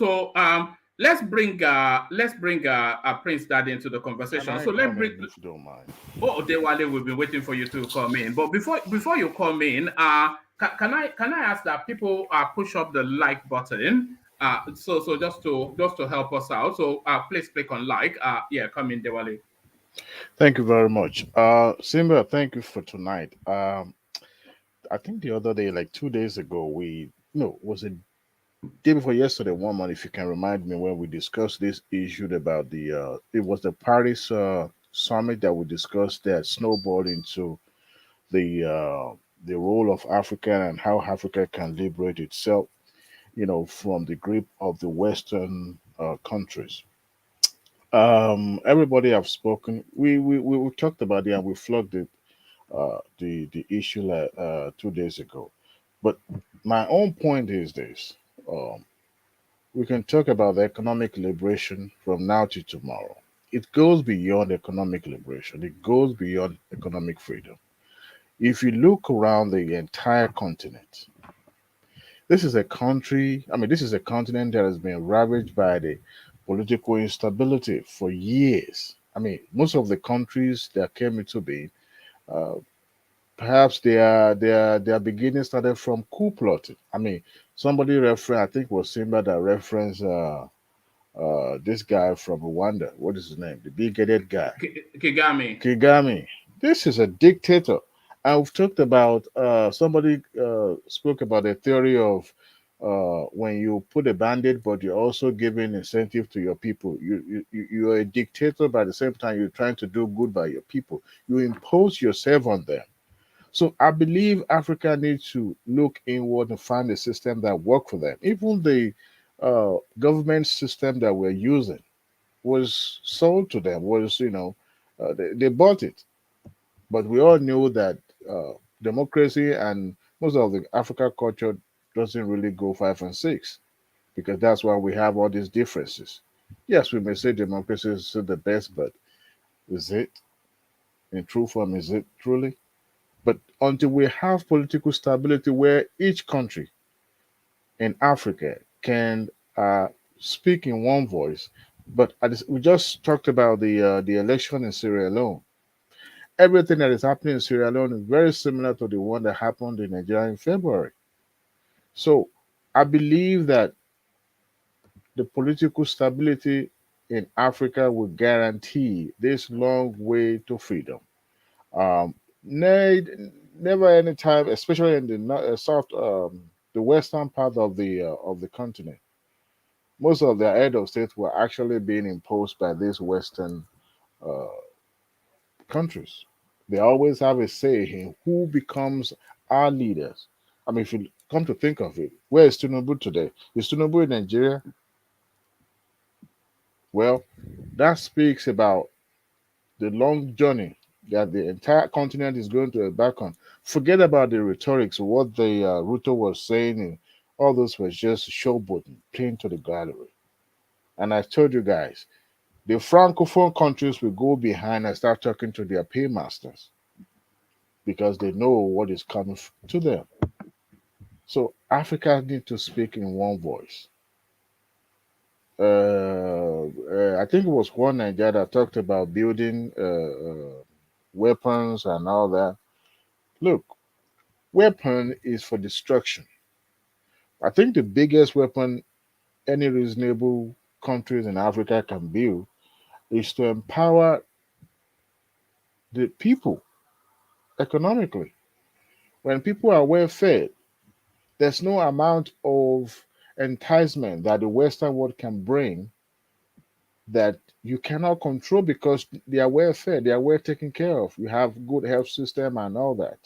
let's bring Prince Dad into the conversation. So let's bring. If you don't mind. Oh, Dewale, we've been waiting for you to come in. But before you come in, can I ask that people push up the like button? So just to help us out. So please click on like. Yeah, come in, Dewale. Thank you very much. Simba, thank you for tonight. I think the other day, like 2 days ago, was it day before yesterday, one month, if you can remind me, when we discussed this issue about it was the Paris summit that we discussed that snowballed into the role of Africa and how Africa can liberate itself, from the grip of the Western countries. Everybody have spoken. We talked about it and we flogged it, the issue 2 days ago. But my own point is this: we can talk about the economic liberation from now to tomorrow. It goes beyond economic liberation. It goes beyond economic freedom. If you look around the entire continent, this is a country. I mean, this is a continent that has been ravaged by the political instability for years. I mean, most of the countries that came into being, uh, perhaps their beginning started from coup plotting. I mean, somebody referenced, I think it was Simba that referenced this guy from Rwanda. What is his name? The big-headed guy. Kigami. Kigami. This is a dictator. And we've talked about somebody spoke about the theory of when you put a bandit, but you're also giving incentive to your people. You're a dictator, but at the same time, you're trying to do good by your people. You impose yourself on them. So I believe Africa needs to look inward and find a system that works for them. Even the government system that we're using was sold to them, they bought it. But we all knew that democracy and most of the Africa culture doesn't really go 5 and 6 because that's why we have all these differences. Yes, we may say democracy is still the best, but is it in true form? Is it truly? But until we have political stability where each country in Africa can speak in one voice, but we just talked about the election in Sierra Leone. Everything that is happening in Sierra Leone is very similar to the one that happened in Nigeria in February. So I believe that the political stability in Africa will guarantee this long way to freedom. Um, never any time, especially in the south, the western part of the continent. Most of their head of state were actually being imposed by these western uh, countries. They always have a say in who becomes our leaders. I mean, if you come to think of it, where is Tinubu today? Is Tinubu in Nigeria? Well, that speaks about the long journey that the entire continent is going to embark on. Forget about the rhetorics, what the Ruto was saying, and all those was just showboating, playing to the gallery. And I told you guys, the francophone countries will go behind and start talking to their paymasters because they know what is coming to them. So Africa need to speak in one voice. I think it was one Nigeria that talked about building weapons and all that. Look, weapon is for destruction. I think the biggest weapon any reasonable countries in Africa can build is to empower the people economically. When people are well fed, there's no amount of enticement that the Western world can bring that you cannot control because they are well fed, they are well taken care of. You have good health system and all that.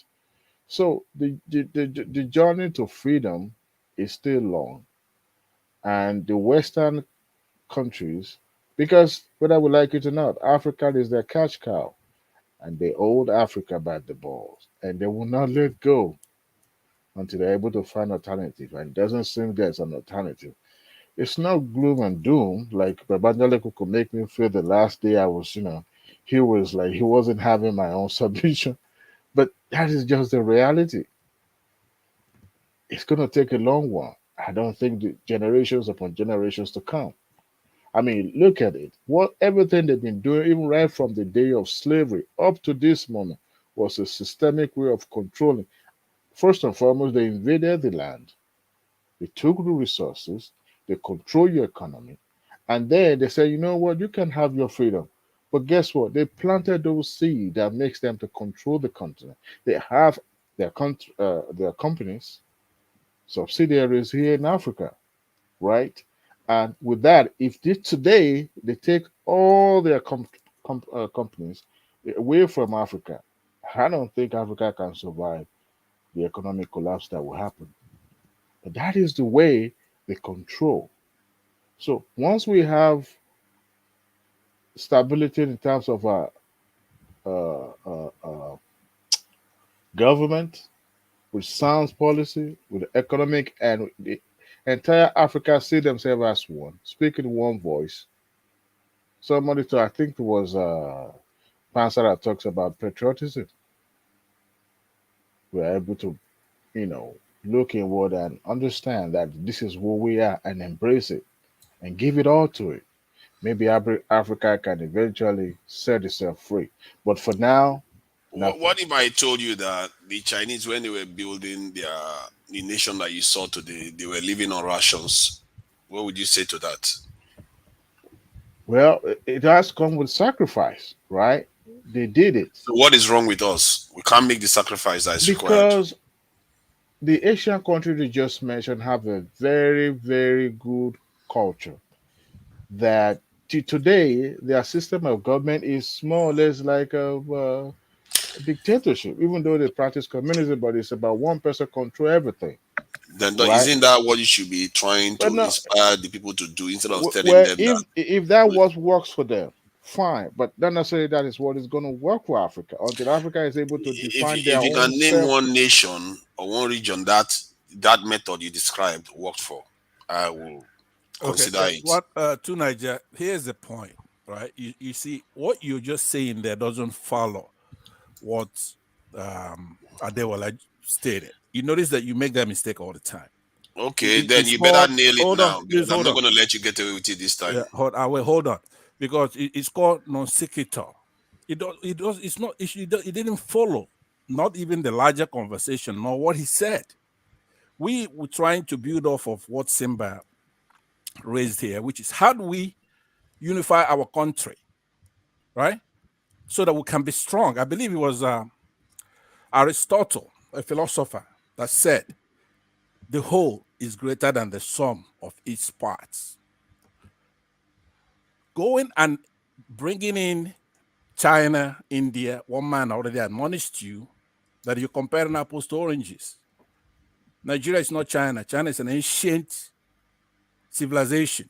So the journey to freedom is still long, and the Western countries, because whether we like it or not, Africa is their cash cow, and they hold Africa by the balls, and they will not let go until they're able to find alternative. And it doesn't seem there's an alternative. It's not gloom and doom like Babangale could make me feel the last day I was, he was like he wasn't having my own submission. But that is just the reality. It's gonna take a long one. I don't think the generations upon generations to come. I mean, look at it. What everything they've been doing, even right from the day of slavery up to this moment, was a systemic way of controlling. First and foremost, they invaded the land, they took the resources, they control your economy, and then they said, you know what, you can have your freedom. But guess what? They planted those seeds that makes them to control the continent. They have their companies, subsidiaries here in Africa, right? And with that, if today they take all their companies away from Africa, I don't think Africa can survive the economic collapse that will happen. But that is the way they control. So once we have stability in terms of our uh, uh, uh, government, with sound policy, with economic, and the entire Africa see themselves as one, speaking one voice. Somebody, I think it was Panzer that talks about patriotism. We're able to, you know, look inward and understand that this is who we are and embrace it and give it all to it. Maybe Africa can eventually set itself free. But for now, nothing. What if I told you that the Chinese, when they were building the nation that you saw today, they were living on rations? What would you say to that? Well, it has come with sacrifice, right? They did it So what is wrong with us? We can't make the sacrifice that is required. because the Asian countries you just mentioned have a very, very good culture that today their system of government is more or less like a dictatorship, even though they practice communism, but it's about one person control everything, Then right? isn't that what you should be trying But to no, inspire the people to do instead of telling well, them that? if that what works for them, fine, but not necessarily that is what is going to work for Africa until Africa is able to define their If you own can name self. one nation or one region that that method you described worked for, I will Okay, consider it. what to Niger? Here's the point, right? You see, what you're just saying there doesn't follow what Adewale stated. You notice that you make that mistake all the time. Okay, then It's you better called. nail it Hold on, now please because I'm hold not on. going to let you get away with it this time. Yeah, hold on, because it's called non sequitur. It's not. It didn't follow. Not even the larger conversation, nor what he said. We were trying to build off of what Simba raised here, which is how do we unify our country, right? So that we can be strong. I believe it was Aristotle, a philosopher, that said the whole is greater than the sum of its parts. Going and bringing in China, India, one man already admonished you that you're comparing apples to oranges. Nigeria is not China. China is an ancient civilization.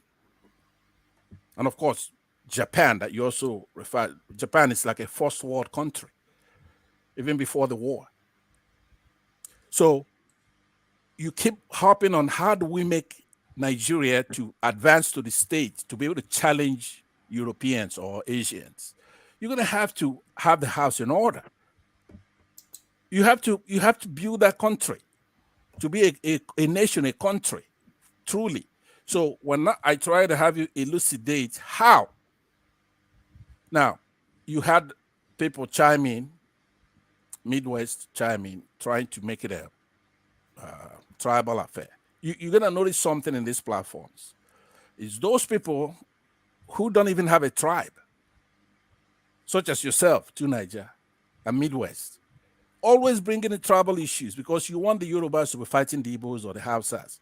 And of course, Japan, that you also referred, Japan is like a first world country, even before the war. So you keep harping on how do we make Nigeria to advance to the States to be able to challenge Europeans or Asians, you're going to have the house in order. You have to build that country to be a nation, a country, truly. So when I try to have you elucidate how. Now, you had people chime in, Midwest chime in, trying to make it a tribal affair. You're going to notice something in these platforms. Is those people who don't even have a tribe, such as yourself, to Niger and Midwest, always bringing in tribal issues because you want the Yorubas to be fighting the Igbos or the Hausas.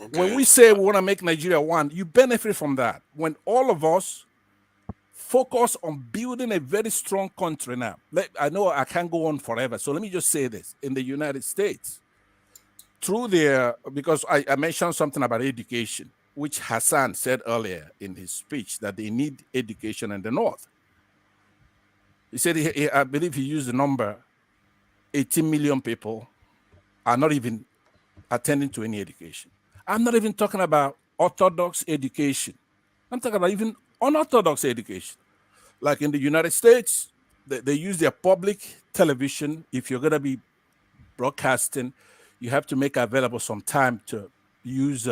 Okay. When we say we want to make Nigeria one, you benefit from that. When all of us focus on building a very strong country now. I know I can't go on forever, so let me just say this. In the United States, because I mentioned something about education, which Hassan said earlier in his speech, that they need education in the North. He said, I believe he used the number, 18 million people are not even attending to any education. I'm not even talking about orthodox education. I'm talking about even unorthodox education. Like in the United States, they use their public television. If you're going to be broadcasting, you have to make available some time to use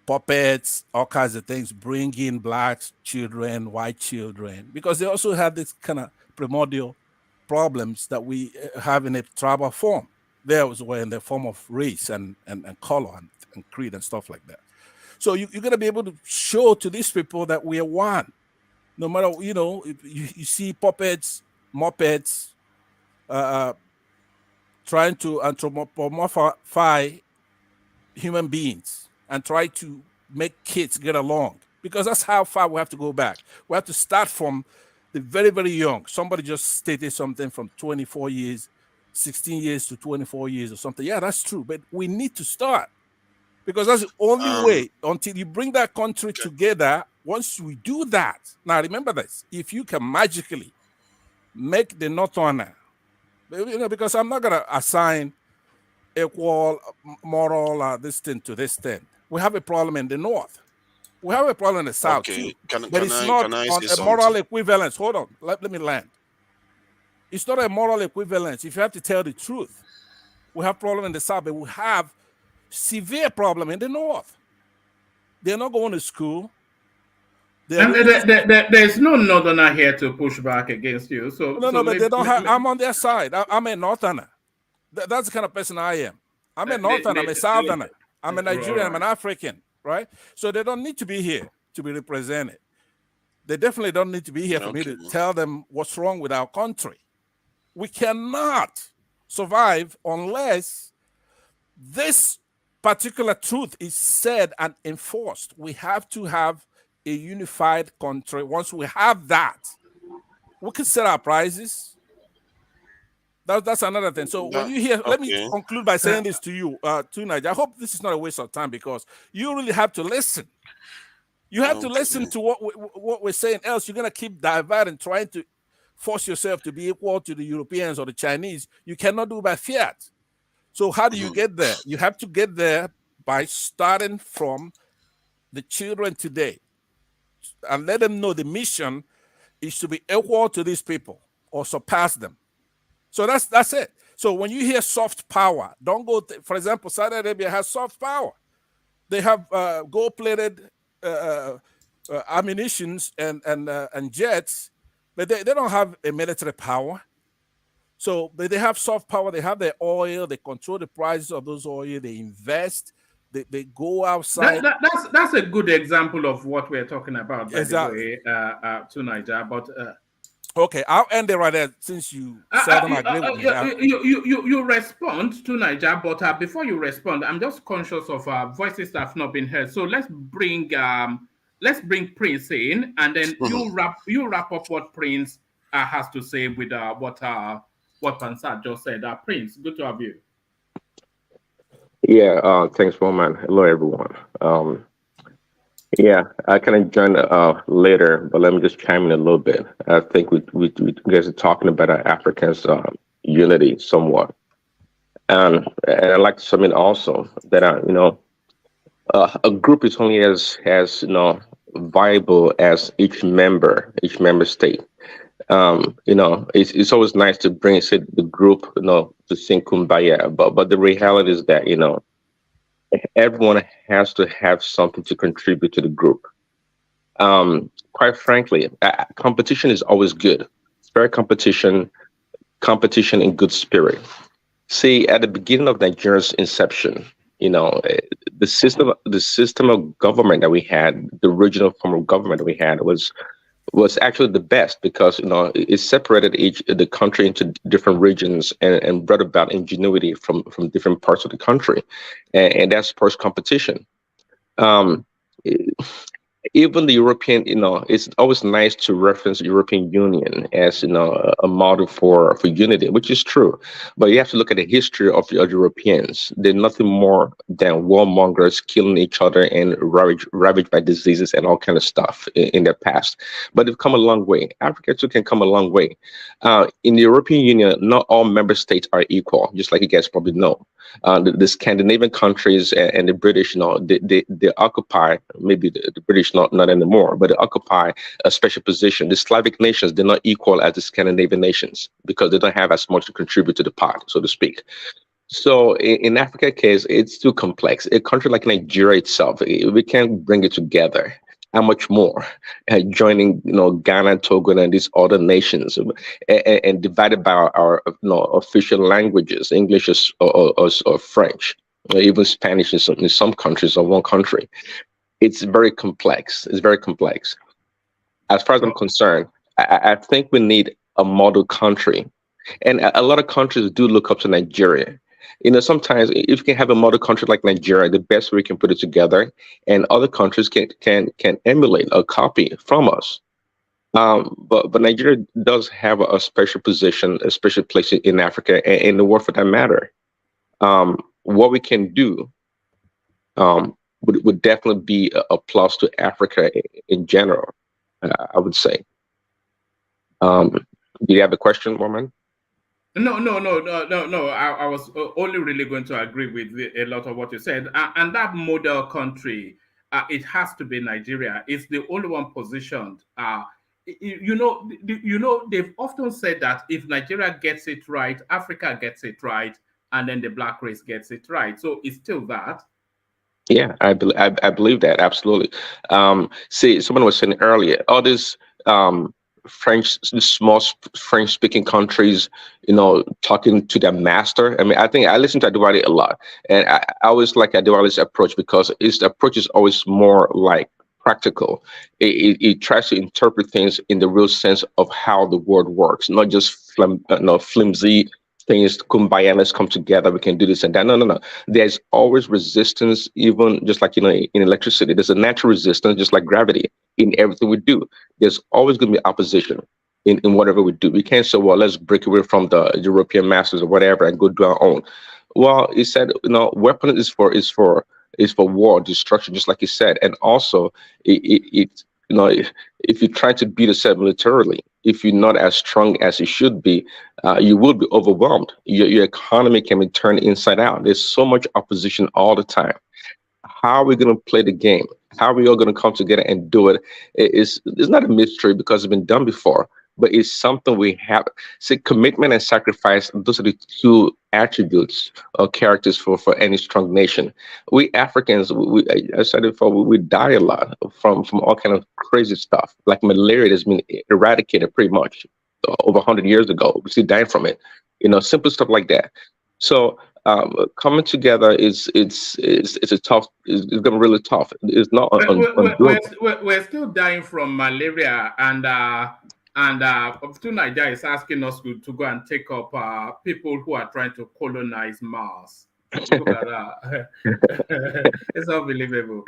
puppets, all kinds of things, bring in black children, white children, because they also have this kind of primordial problems that we have in a tribal form. There was in the form of race and color and creed and stuff like that. So you're going to be able to show to these people that we are one. No matter, you see puppets, mopeds, trying to anthropomorphize human beings and try to make kids get along, because that's how far we have to go back. We have to start from the very, very young. Somebody just stated something from 24 years, 16 years to 24 years or something. Yeah, that's true. But we need to start, because that's the only way until you bring that country together. Once we do that, now remember this, if you can magically make the Northerner, because I'm not going to assign equal moral this thing to this thing. We have a problem in the North. We have a problem in the South too. But it's not on a moral equivalence. Hold on, let me land. It's not a moral equivalence. If you have to tell the truth, we have problem in the South, but we have severe problem in the North. They're not going to school. There's no Northerner here to push back against you. So no, but they don't have. I'm on their side. I'm a Northerner. That's the kind of person I am. I'm a Northerner. I'm a Southerner. I'm a Nigerian. I'm an African. Right? So they don't need to be here to be represented. They definitely don't need to be here for me to tell them what's wrong with our country. We cannot survive unless this particular truth is said and enforced. We have to have a unified country. Once we have that, we can set our prices. That's another thing. So when you hear, let me conclude by saying this to you, to Nigeria. I hope this is not a waste of time, because you really have to listen. You have to listen to what we're saying. Else you're gonna keep diverting, trying to force yourself to be equal to the Europeans or the Chinese. You cannot do by fiat. So how do you get there? You have to get there by starting from the children today and let them know the mission is to be equal to these people or surpass them. So that's it. So when you hear soft power, don't go. For example, Saudi Arabia has soft power. They have gold-plated ammunitions and jets, but they don't have a military power. So they have soft power. They have their oil. They control the prices of those oil. They invest. They go outside. That's a good example of what we're talking about, by exactly. the way, to Niger. But okay, I'll end it right there, since you seldom agree with me. You respond to Niger, but before you respond, I'm just conscious of voices that have not been heard. So let's bring Prince in, and then you wrap up what Prince has to say with what Pansat just said. Prince, good to have you. Yeah, thanks, Roman. Hello, everyone. Yeah, I kind of joined later, but let me just chime in a little bit. I think we guys are talking about our Africans' unity somewhat, and I'd like to submit also that a group is only as viable as each member state. It's always nice to bring say the group to sing kumbaya, but the reality is that everyone has to have something to contribute to the group. Quite frankly, competition is always good. Fair competition in good spirit. See, at the beginning of Nigeria's inception, the system of government that we had, the original form of government that we had was actually the best because it separated the country into different regions and brought about ingenuity from different parts of the country, and that spurs competition. Um, Even the European, it's always nice to reference the European Union as a model for unity, which is true. But you have to look at the history of the Europeans. They're nothing more than warmongers killing each other and ravaged by diseases and all kind of stuff in their past. But they've come a long way. Africa too can come a long way. In the European Union, not all member states are equal, just like you guys probably know. The Scandinavian countries and the British, they occupy, maybe the British not anymore, but they occupy a special position. The Slavic nations, they're not equal as the Scandinavian nations because they don't have as much to contribute to the pot, so to speak. So in Africa case, it's too complex. A country like Nigeria itself, we can't bring it together. How much more joining, Ghana, Togo, and these other nations, and divided by our official languages, English or French, or even Spanish in some countries or one country. It's very complex. It's very complex. As far as I'm concerned, I think we need a model country, and a lot of countries do look up to Nigeria. Sometimes if you can have a model country like Nigeria, the best way we can put it together, and other countries can emulate or copy from us. But Nigeria does have a special position, a special place in Africa and in the world for that matter. What we can do would definitely be a plus to Africa in general, I would say. Do you have a question, Woman? No. I was only really going to agree with a lot of what you said. And that model country, it has to be Nigeria. It's the only one positioned. They've often said that if Nigeria gets it right, Africa gets it right, and then the black race gets it right. So it's still that. Yeah, I believe that absolutely. See, someone was saying earlier, all these small French-speaking countries, talking to their master. I mean, I think I listen to Adewale a lot, and I always like Adewale's approach because his approach is always more like practical. It tries to interpret things in the real sense of how the world works, not just flimsy things, kumbaya, let's come together, we can do this and that. No. There's always resistance, even just like, in electricity, there's a natural resistance, just like gravity in everything we do. There's always going to be opposition in whatever we do. We can't say, well, let's break away from the European masters or whatever and go do our own. Well, he said, weapon is for war, destruction, just like he said. And also, if you try to beat yourself militarily, if you're not as strong as you should be, you will be overwhelmed. Your economy can be turned inside out. There's so much opposition all the time. How are we going to play the game? How are we all going to come together and do it? It's not a mystery because it's been done before, but it's something we have. See, commitment and sacrifice, those are the two attributes or characters for any strong nation. We Africans, I said it before, we die a lot from all kind of crazy stuff. Like malaria has been eradicated pretty much over 100 years ago. We still dying from it. Simple stuff like that. So coming together it's going to be really tough. It's not we're still dying from malaria, and Nigeria is asking us to go and take up people who are trying to colonize Mars. Look at that. It's unbelievable.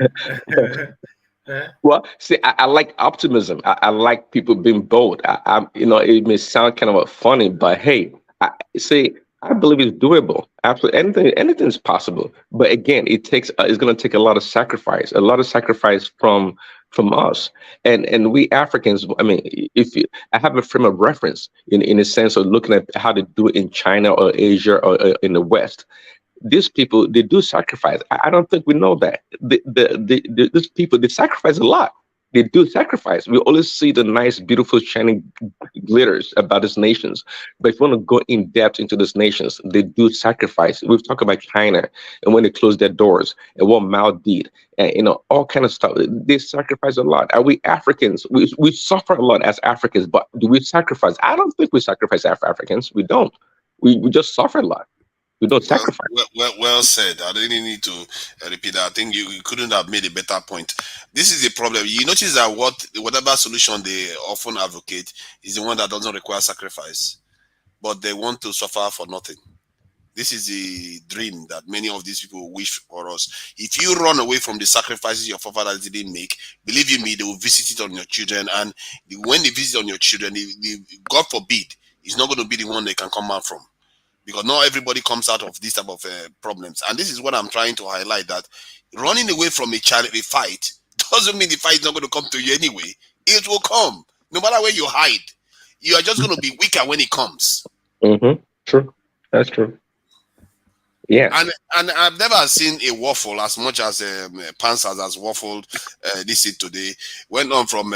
Well, see, I like optimism. I like people being bold. It may sound kind of funny, but hey, I believe it's doable. Absolutely, anything is possible. But again, it's going to take a lot of sacrifice from us, and we Africans. I mean, I have a frame of reference in a sense of looking at how to do it in China or Asia or in the West. these people, they do sacrifice. I don't think we know that. These people, they sacrifice a lot. They do sacrifice. We always see the nice, beautiful, shining glitters about these nations. But if you want to go in depth into these nations, they do sacrifice. We've talked about China and when they closed their doors and what Mao did, and all kind of stuff. They sacrifice a lot. Are we Africans? We suffer a lot as Africans, but do we sacrifice? I don't think we sacrifice as Africans. We don't. We just suffer a lot. We don't sacrifice. Well said. I didn't need to repeat that. I think you couldn't have made a better point. This is the problem. You notice that whatever solution they often advocate is the one that doesn't require sacrifice, but they want to suffer for nothing. This is the dream that many of these people wish for us. If you run away from the sacrifices your forefathers didn't make, believe you me, they will visit it on your children. And when they visit on your children, God forbid, it's not going to be the one they can come out from. Because not everybody comes out of this type of problems. And this is what I'm trying to highlight, that running away from a fight doesn't mean the fight is not going to come to you anyway. It will come. No matter where you hide, you are just going to be weaker when it comes. True. That's true. Yeah. And I've never seen a waffle as much as Panzers has waffled this today. Went on from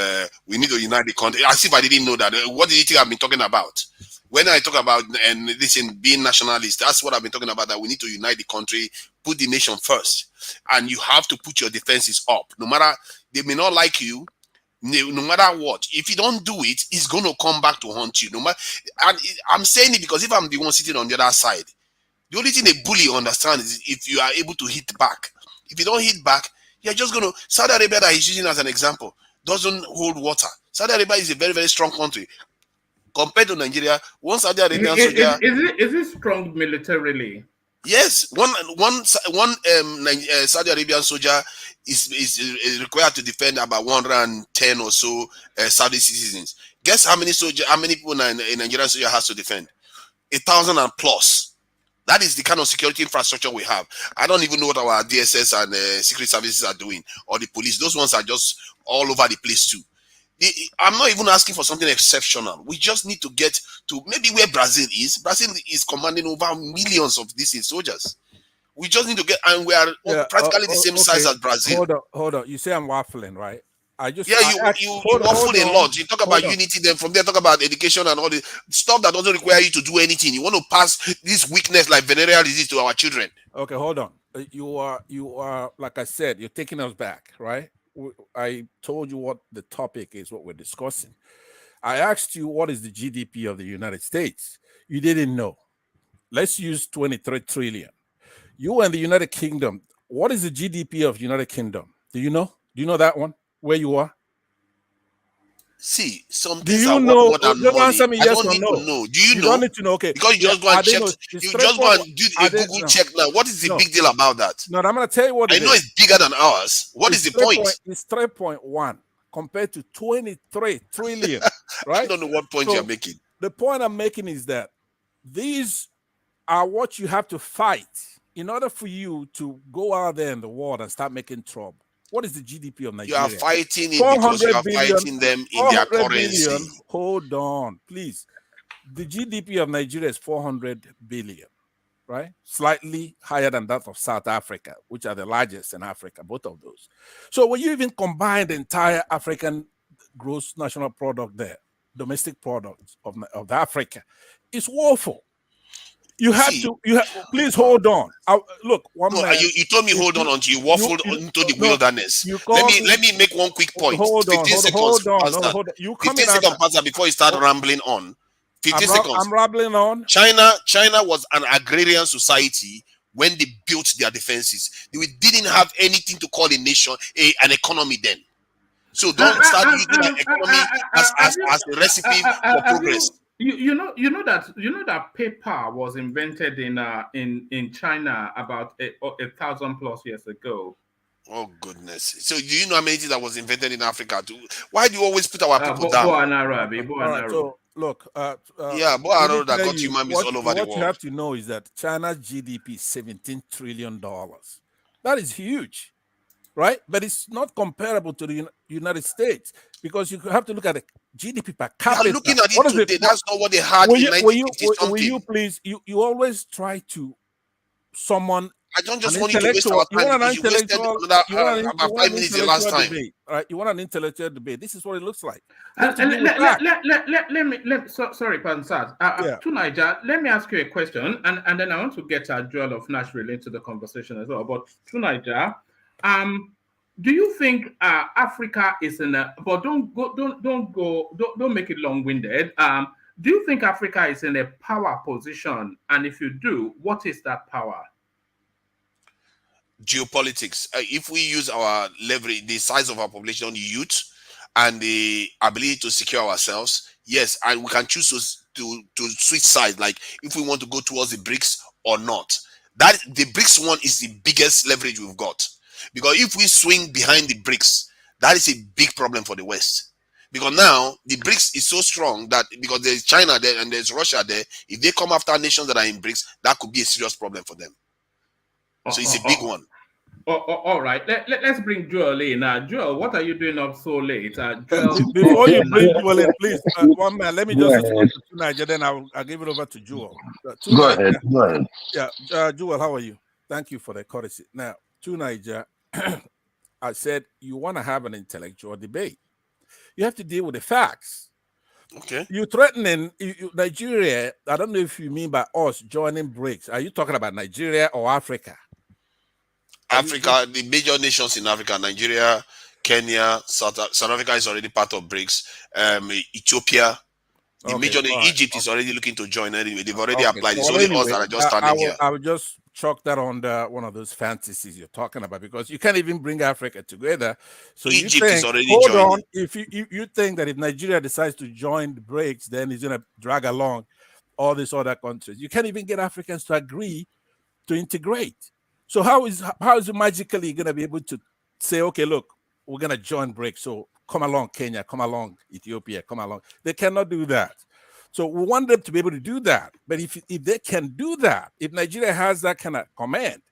we need to unite the country. As if I didn't know that. What do you think I've been talking about? When I talk about being nationalist, that's what I've been talking about, that we need to unite the country, put the nation first. And you have to put your defenses up. No matter, they may not like you, no matter what. If you don't do it, it's going to come back to haunt you. And I'm saying it because if I'm the one sitting on the other side, the only thing a bully understands is if you are able to hit back. If you don't hit back, you're just going to... Saudi Arabia that he's using as an example doesn't hold water. Saudi Arabia is a very, very strong country. Compared to Nigeria, one Saudi Arabian soldier... Is it strong militarily? Yes. One Saudi Arabian soldier is required to defend about 110 or so Saudi citizens. Guess how many people a Nigerian soldier has to defend? 1,000 and plus. That is the kind of security infrastructure we have. I don't even know what our DSS and secret services are doing, or the police. Those ones are just all over the place too. I'm not even asking for something exceptional. We just need to get to maybe where Brazil is. Brazil is commanding over millions of these soldiers. We just need to get, and we are practically the same size as Brazil. Hold on. You say I'm waffling, right? You waffle a lot. You talk about unity, then from there talk about education and all the stuff that doesn't require you to do anything. You want to pass this weakness like venereal disease to our children. Okay, hold on. You are like I said, you're taking us back, right? I told you what the topic is, what we're discussing. I asked you what is the GDP of the United States. You didn't know. Let's use 23 trillion. You and the United Kingdom, what is the GDP of United Kingdom? Do you know? Do you know that one? Where you are? See, some things are more than money. Answer me, I yes don't or need no. to know. Do you You know? don't need to know. Okay. Because you just go and check. You just go and do a Google check now. What is the big deal about that? No, I'm going to tell you what I know it's bigger than ours. What is the point? It's 3.1 compared to 23 trillion, right? I don't know what point you're making. The point I'm making is that these are what you have to fight in order for you to go out there in the world and start making trouble. What is the GDP of Nigeria? You are fighting it because you are fighting them in their currency. Billion, hold on, please. The GDP of Nigeria is 400 billion, right? Slightly higher than that of South Africa, which are the largest in Africa, both of those. So when you even combine the entire African gross national product there, domestic product of Africa, it's woeful. You have to. Please hold on. Look, you told me hold on until you waffled into the wilderness. Let me make one quick point. Hold on. 15 seconds. Hold on. You 15 seconds, Pastor, before you start rambling on. 15 seconds. I'm rambling on. China was an agrarian society when they built their defenses. They didn't have anything to call a nation, an economy then. So don't start using an economy as a recipe for progress. You know that paper was invented in China about 1,000+ years ago. Oh goodness! So do you know how many things that was invented in Africa too? Why do you always put our people down? So look, that got human beings all over the world. What you have to know is that China's GDP is $17 trillion. That is huge, right? But it's not comparable to the United States because you have to look at the GDP per capita. You are looking at it today. That's not what they had in 1950 something. Will you please? You always try to someone. I don't just An want you to waste our intellectual. You time want an because you wasted intellectual. another You want about 5 an minutes the last intellectual time. debate, right? You want an intellectual debate. This is what it looks like. You have to deal with Sorry, Pansat. Yeah. To Niger, let me ask you a question, and then I want to get Joel of Nashville into the conversation as well. But to Niger, do you think Africa is in a? But don't make it long-winded. Do you think Africa is in a power position? And if you do, what is that power? Geopolitics. If we use our leverage, the size of our population, youth, and the ability to secure ourselves, yes, and we can choose to switch sides. Like if we want to go towards the BRICS or not. That the BRICS one is the biggest leverage we've got, because if we swing behind the BRICS, that is a big problem for the West. Because now the BRICS is so strong that because there's China there and there's Russia there, if they come after nations that are in BRICS, that could be a serious problem for them. So it's a big one. All right. Let's bring Joel in. Joel, what are you doing up so late? Joel, Before you bring Joel in, please, one man, let me just respond to Niger, then I'll give it over to Joel. Go ahead. Yeah, Joel, how are you? Thank you for the courtesy. Now, to Niger, I said you want to have an intellectual debate. You have to deal with the facts. Okay. You're threatening Nigeria. I don't know if you mean by us joining BRICS. Are you talking about Nigeria or Africa? Africa, the major nations in Africa, Nigeria, Kenya, South Africa is already part of BRICS. Ethiopia, Egypt is already looking to join anyway. They've already applied. It's only us that are just standing here. I would just chalk that on one of those fantasies you're talking about, because you can't even bring Africa together. So Egypt is already hold joining. on, if you think that if Nigeria decides to join the BRICS, then it's going to drag along all these other countries. You can't even get Africans to agree to integrate. So how is it magically going to be able to say, okay, look, we're going to join BRICS, so come along Kenya, come along Ethiopia, come along. They cannot do that. So we want them to be able to do that. But if they can do that, if Nigeria has that kind of command,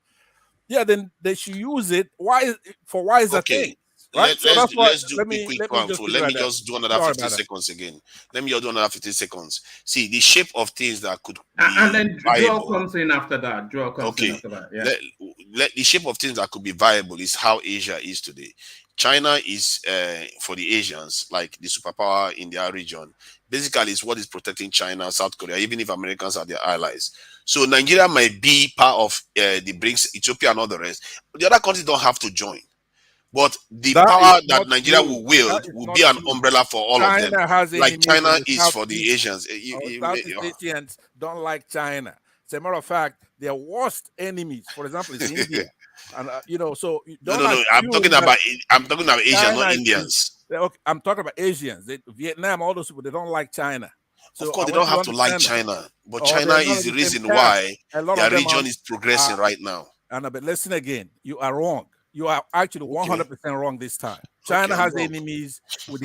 yeah, then they should use it. Why is that thing? Right? Let's do a quick run through. Let me just do another 15 seconds again. Let me just do another 15 seconds. See, the shape of things that could be and then viable. Joel comes in after that. Yeah. The shape of things that could be viable is how Asia is today. China is, for the Asians, like the superpower in their region. Basically, it's what is protecting China, South Korea, even if Americans are their allies. So Nigeria might be part of the BRICS, Ethiopia and all the rest. The other countries don't have to join. But the power that Nigeria will wield will be an umbrella for all of them. Like China is for the Asians. Southeast Asians don't like China. As a matter of fact, their worst enemies, for example, is India. And so no. I'm talking about Asians, not Indians. Okay, I'm talking about Asians. Vietnam, all those people, they don't like China. So of course, they don't have to like China, but China is the reason why their region is progressing right now. But listen again, you are wrong. You are actually 100% wrong this time. China has enemies with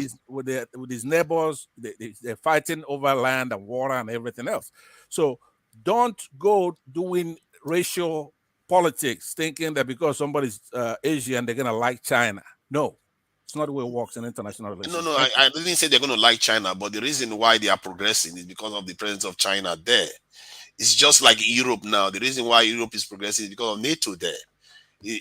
his neighbors. They're fighting over land and water and everything else. So don't go doing racial politics thinking that because somebody's Asian, they're going to like China. No, it's not the way it works in international relations. No, I didn't say they're going to like China, but the reason why they are progressing is because of the presence of China there. It's just like Europe now. The reason why Europe is progressing is because of NATO there.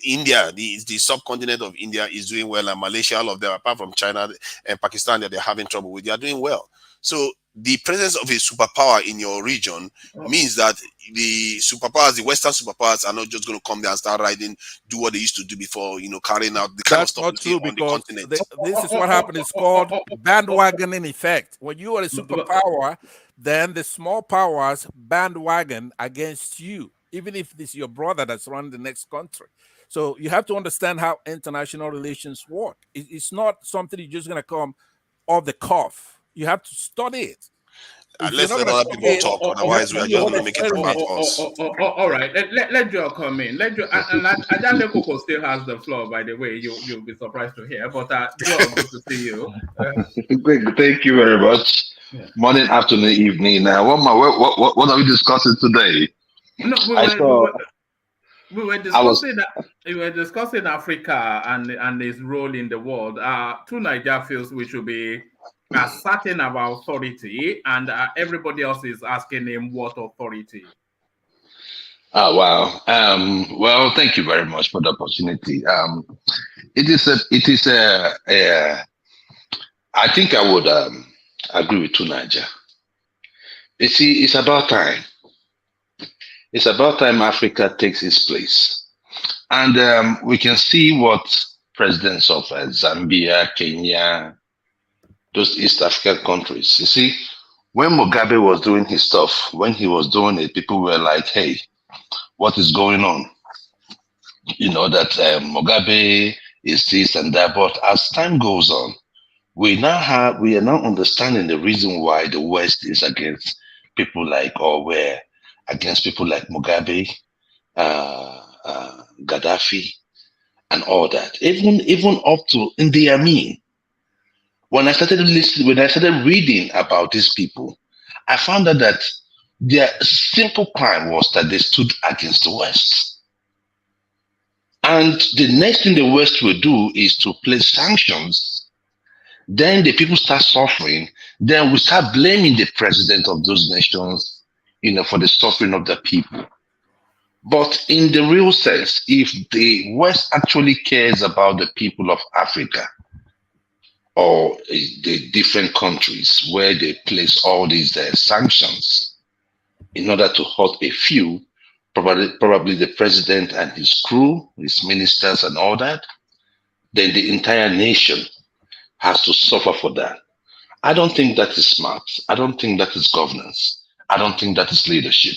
India, the subcontinent of India is doing well, and Malaysia, all of them, apart from China and Pakistan that they're having trouble with, they are doing well. So the presence of a superpower in your region means that the superpowers, the Western superpowers, are not just going to come there and start do what they used to do before, carrying out the kind of stuff not true, because this is what happened. It's called bandwagoning effect. When you are a superpower, then the small powers bandwagon against you, even if it's your brother that's running the next country. So you have to understand how international relations work. It's not something you're just going to come off the cuff. You have to study it. Let's let other people talk, otherwise we are just going to make it about us. All right, let Joel come in. Let Joel, and Ajahn Koko still has the floor, by the way. You'll be surprised to hear. But Joel, good to see you. Thank you very much. Yeah. Morning, afternoon, evening. What are we discussing today? No, we were discussing Africa and its role in the world. Two Niger feels we should be certain about authority, and everybody else is asking him what authority. Wow. Well, thank you very much for the opportunity. I think I would agree with you, Niger. You see, it's about time. It's about time Africa takes its place. And we can see what presidents of Zambia, Kenya, those East African countries. You see, when Mugabe was doing his stuff, when he was doing it, people were like, hey, what is going on? You know, that Mugabe is this and that. But as time goes on, we are now understanding the reason why the West is against people like, or were against people like Mugabe, Gaddafi, and all that. Even up to Idi Amin. When I started listening, when I started reading about these people, I found out that their simple crime was that they stood against the West. And the next thing the West will do is to place sanctions. Then the people start suffering. Then we start blaming the president of those nations, for the suffering of the people. But in the real sense, if the West actually cares about the people of Africa, or the different countries where they place all these sanctions in order to hurt a few, probably the president and his crew, his ministers and all that, then the entire nation has to suffer for that. I don't think that is smart. I don't think that is governance. I don't think that is leadership.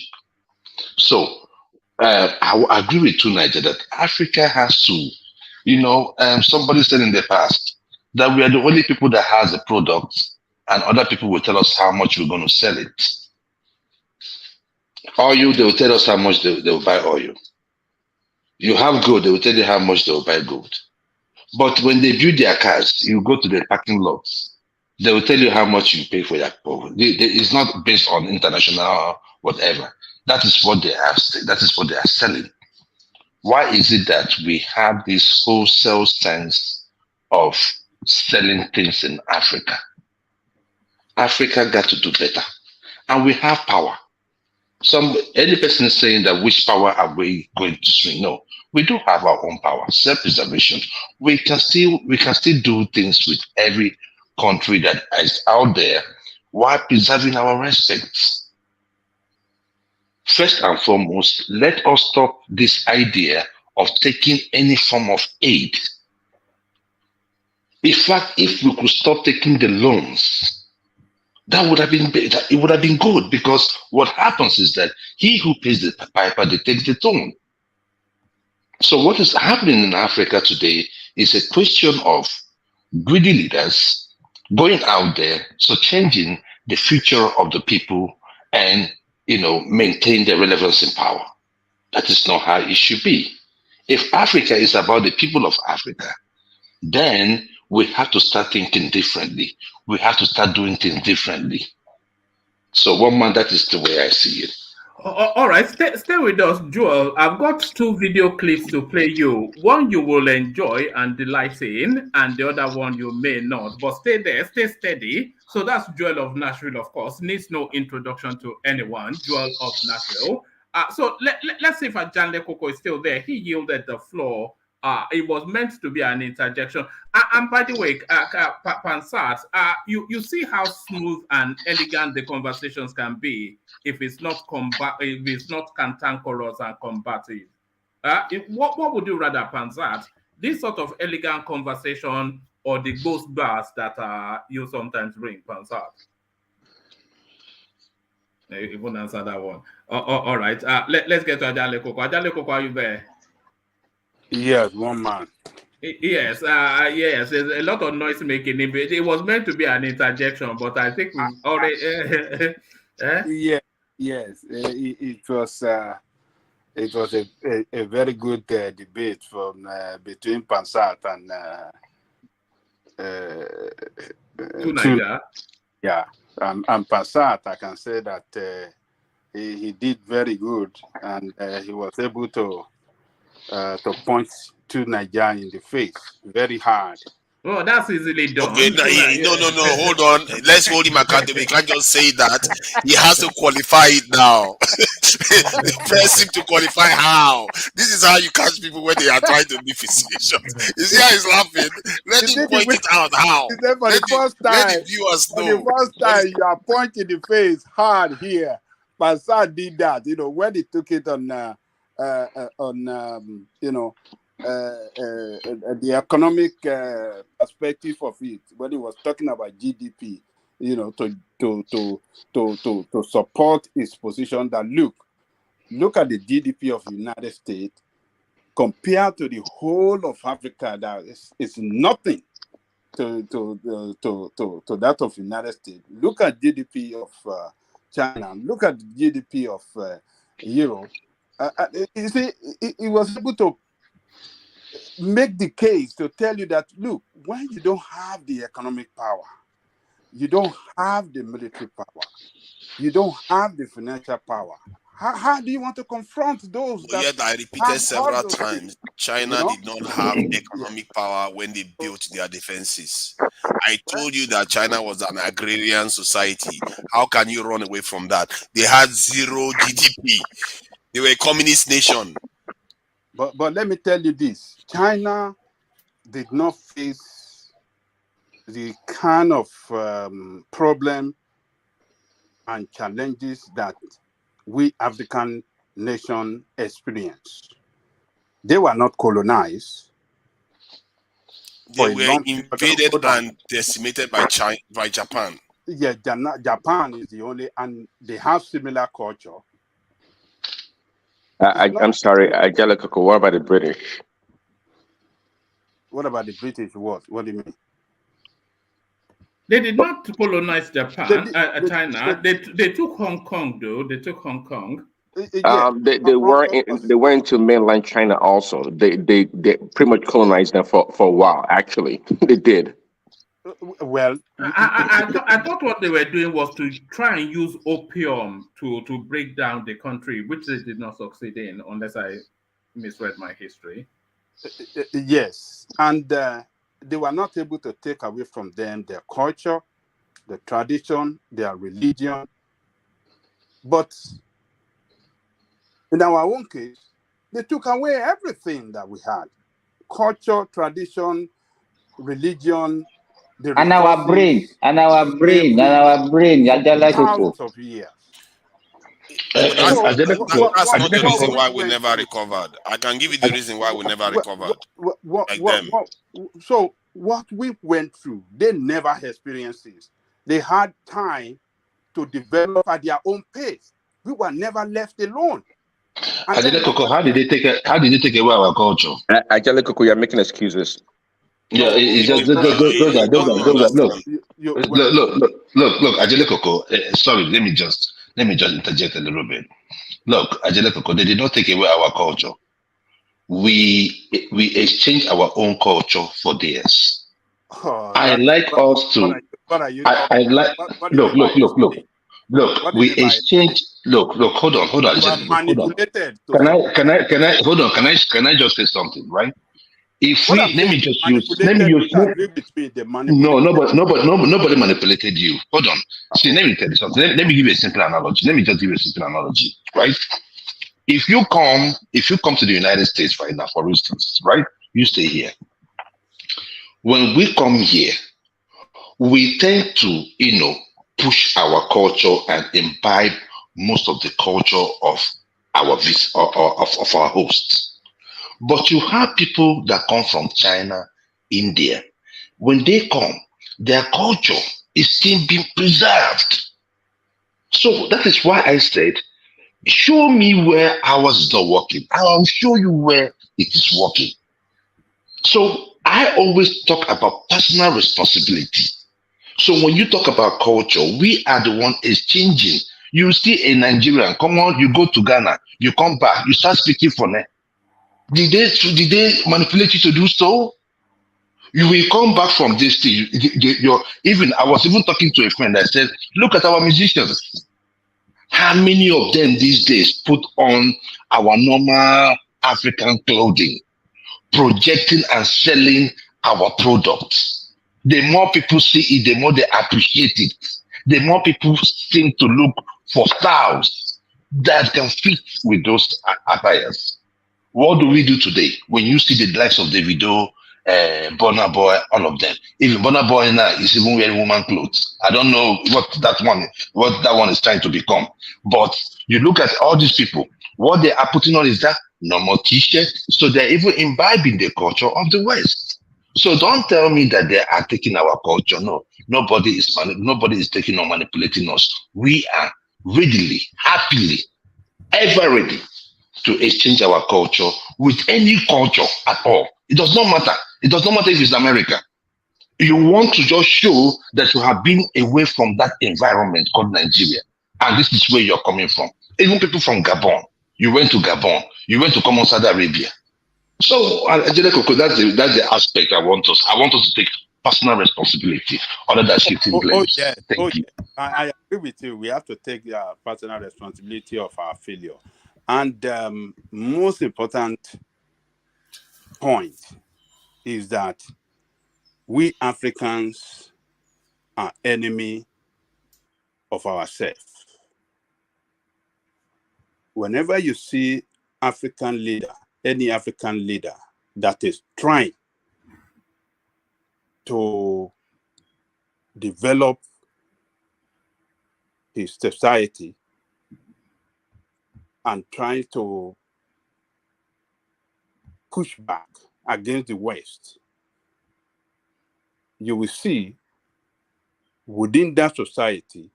So I agree with you, Niger, that Africa has to, somebody said in the past that we are the only people that has a product and other people will tell us how much we're going to sell it. Oil, they will tell us how much they will buy oil. You have gold, they will tell you how much they will buy gold. But when they build their cars, you go to the parking lots, they will tell you how much you pay for that. It's not based on international whatever. That is what they have. That is what they are selling. Why is it that we have this wholesale sense of selling things in Africa? Africa got to do better, and we have power. Any person saying that which power are we going to swing? No, we do have our own power, self-preservation. We can still do things with every country that is out there while preserving our respect. First and foremost, let us stop this idea of taking any form of aid. In fact, if we could stop taking the loans, that would have been better. It would have been good, because what happens is that he who pays the piper, they take the tone. So what is happening in Africa today is a question of greedy leaders going out there, so changing the future of the people and maintain their relevance in power. That is not how it should be. If Africa is about the people of Africa, then we have to start thinking differently. We have to start doing things differently. So, that is the way I see it. All right, stay with us, Joel. I've got 2 video clips to play you. One you will enjoy and delight in, and the other one you may not. But stay there, stay steady. So that's Joel of Nashville, of course. Needs no introduction to anyone. Joel of Nashville. So let's see if Ajanle Koko is still there. He yielded the floor. It was meant to be an interjection. And by the way, Pansat, you see how smooth and elegant the conversations can be if it's not cantankerous and combative. What would you rather, Pansat? This sort of elegant conversation or the ghost bars that you sometimes bring, Pansat? You won't answer that one. All right. Let's get to Ajanle Koko. Ajanle Koko, are you there? Yes, one man. Yes, yes. There's a lot of noise making. It was meant to be an interjection, but I think we already. Yes. It was a very good debate from between Pansat and Niger. Yeah, and Pansat, I can say that he did very good, and he was able to punch to Niger in the face very hard. Oh, that's easily done. Okay, no, hold on. Let's hold him accountable. We can't just say that. He has to qualify it now. the person to qualify how. This is how you catch people when they are trying to be facetious. You see how he's laughing? Let him point it out how. He said for the first Let time, the viewers for know. the first time, you are pointing the face hard here. Passad did that, when he took it on the economic perspective of it, when he was talking about GDP, to support his position that look at the GDP of the United States compared to the whole of Africa, that is nothing to that of the United States. Look at GDP of China. Look at the GDP of Europe. You see, he was able to make the case to tell you that, look, when you don't have the economic power, you don't have the military power, you don't have the financial power, how do you want to confront those that Yet I repeated have several those times, things? China did not have economic power when they built their defenses. I told you that China was an agrarian society. How can you run away from that? They had zero GDP. They were a communist nation. But let me tell you this: China did not face the kind of problem and challenges that we African nations experience. They were not colonized. They were invaded and decimated by Japan. Yeah, Japan is the only, and they have similar culture. I'm sorry, Angelica, what about the British? What about the British? What do you mean? They did not colonize Japan, China. They took Hong Kong, though. They took Hong Kong. They were into mainland China also. They pretty much colonized them for a while. Actually, they did. Well, I thought what they were doing was to try and use opium to break down the country, which they did not succeed in, unless I misread my history. Yes, and they were not able to take away from them their culture, their tradition, their religion. But in our own case, they took away everything that we had: culture, tradition, religion, and our brain, thousands of years. That's not the reason why we never recovered. I can give you the reason why we never recovered. So what we went through, they never experienced this. They had time to develop at their own pace. We were never left alone. How did they take away our culture? Angelica, you're making excuses. Yeah, it's just look, Angelica. Sorry, let me just interject a little bit. Look, Angelica, they did not take away our culture. We exchanged our own culture for theirs. I like us to. Look. We exchange. Look. Hold on. Manipulated. Can I hold on? Can I just say something, right? If we let me use nobody manipulated you. Hold on. See, let me tell you something. Let me give you a simple analogy. Let me just give you a simple analogy, right? If you come to the United States right now, for instance, right? You stay here. When we come here, we tend to, push our culture and imbibe most of the culture of our of our hosts. But you have people that come from China, India. When they come, their culture is still being preserved. So that is why I said, show me where ours is not working. I will show you where it is working. So I always talk about personal responsibility. So when you talk about culture, we are the one exchanging. You see a Nigerian, come on, you go to Ghana, you come back, you start speaking for them. Did they manipulate you to do so? You will come back from this thing. I was even talking to a friend that said, look at our musicians. How many of them these days put on our normal African clothing, projecting and selling our products? The more people see it, the more they appreciate it. The more people seem to look for styles. that can fit with those attires. What do we do today when you see the likes of Davido, Burna Boy, all of them? Even Burna Boy now is even wearing woman clothes. I don't know what that one is trying to become. But you look at all these people, what they are putting on is that normal t-shirt. So they're even imbibing the culture of the West. So don't tell me that they are taking our culture. No, nobody is taking or manipulating us. We are readily, happily, ever ready to exchange our culture with any culture at all. It does not matter. It does not matter if it's America. You want to just show that you have been away from that environment called Nigeria. And this is where you're coming from. Even people from Gabon. You went to Gabon. You went to common Saudi Arabia. So, Angela Coco, that's the aspect I want us to take personal responsibility other than shifting blames. Yes. Thank you. I agree with you. We have to take personal responsibility of our failure. And most important point is that we Africans are enemy of ourselves. Whenever you see any African leader that is trying to develop his society and trying to push back against the West, you will see within that society,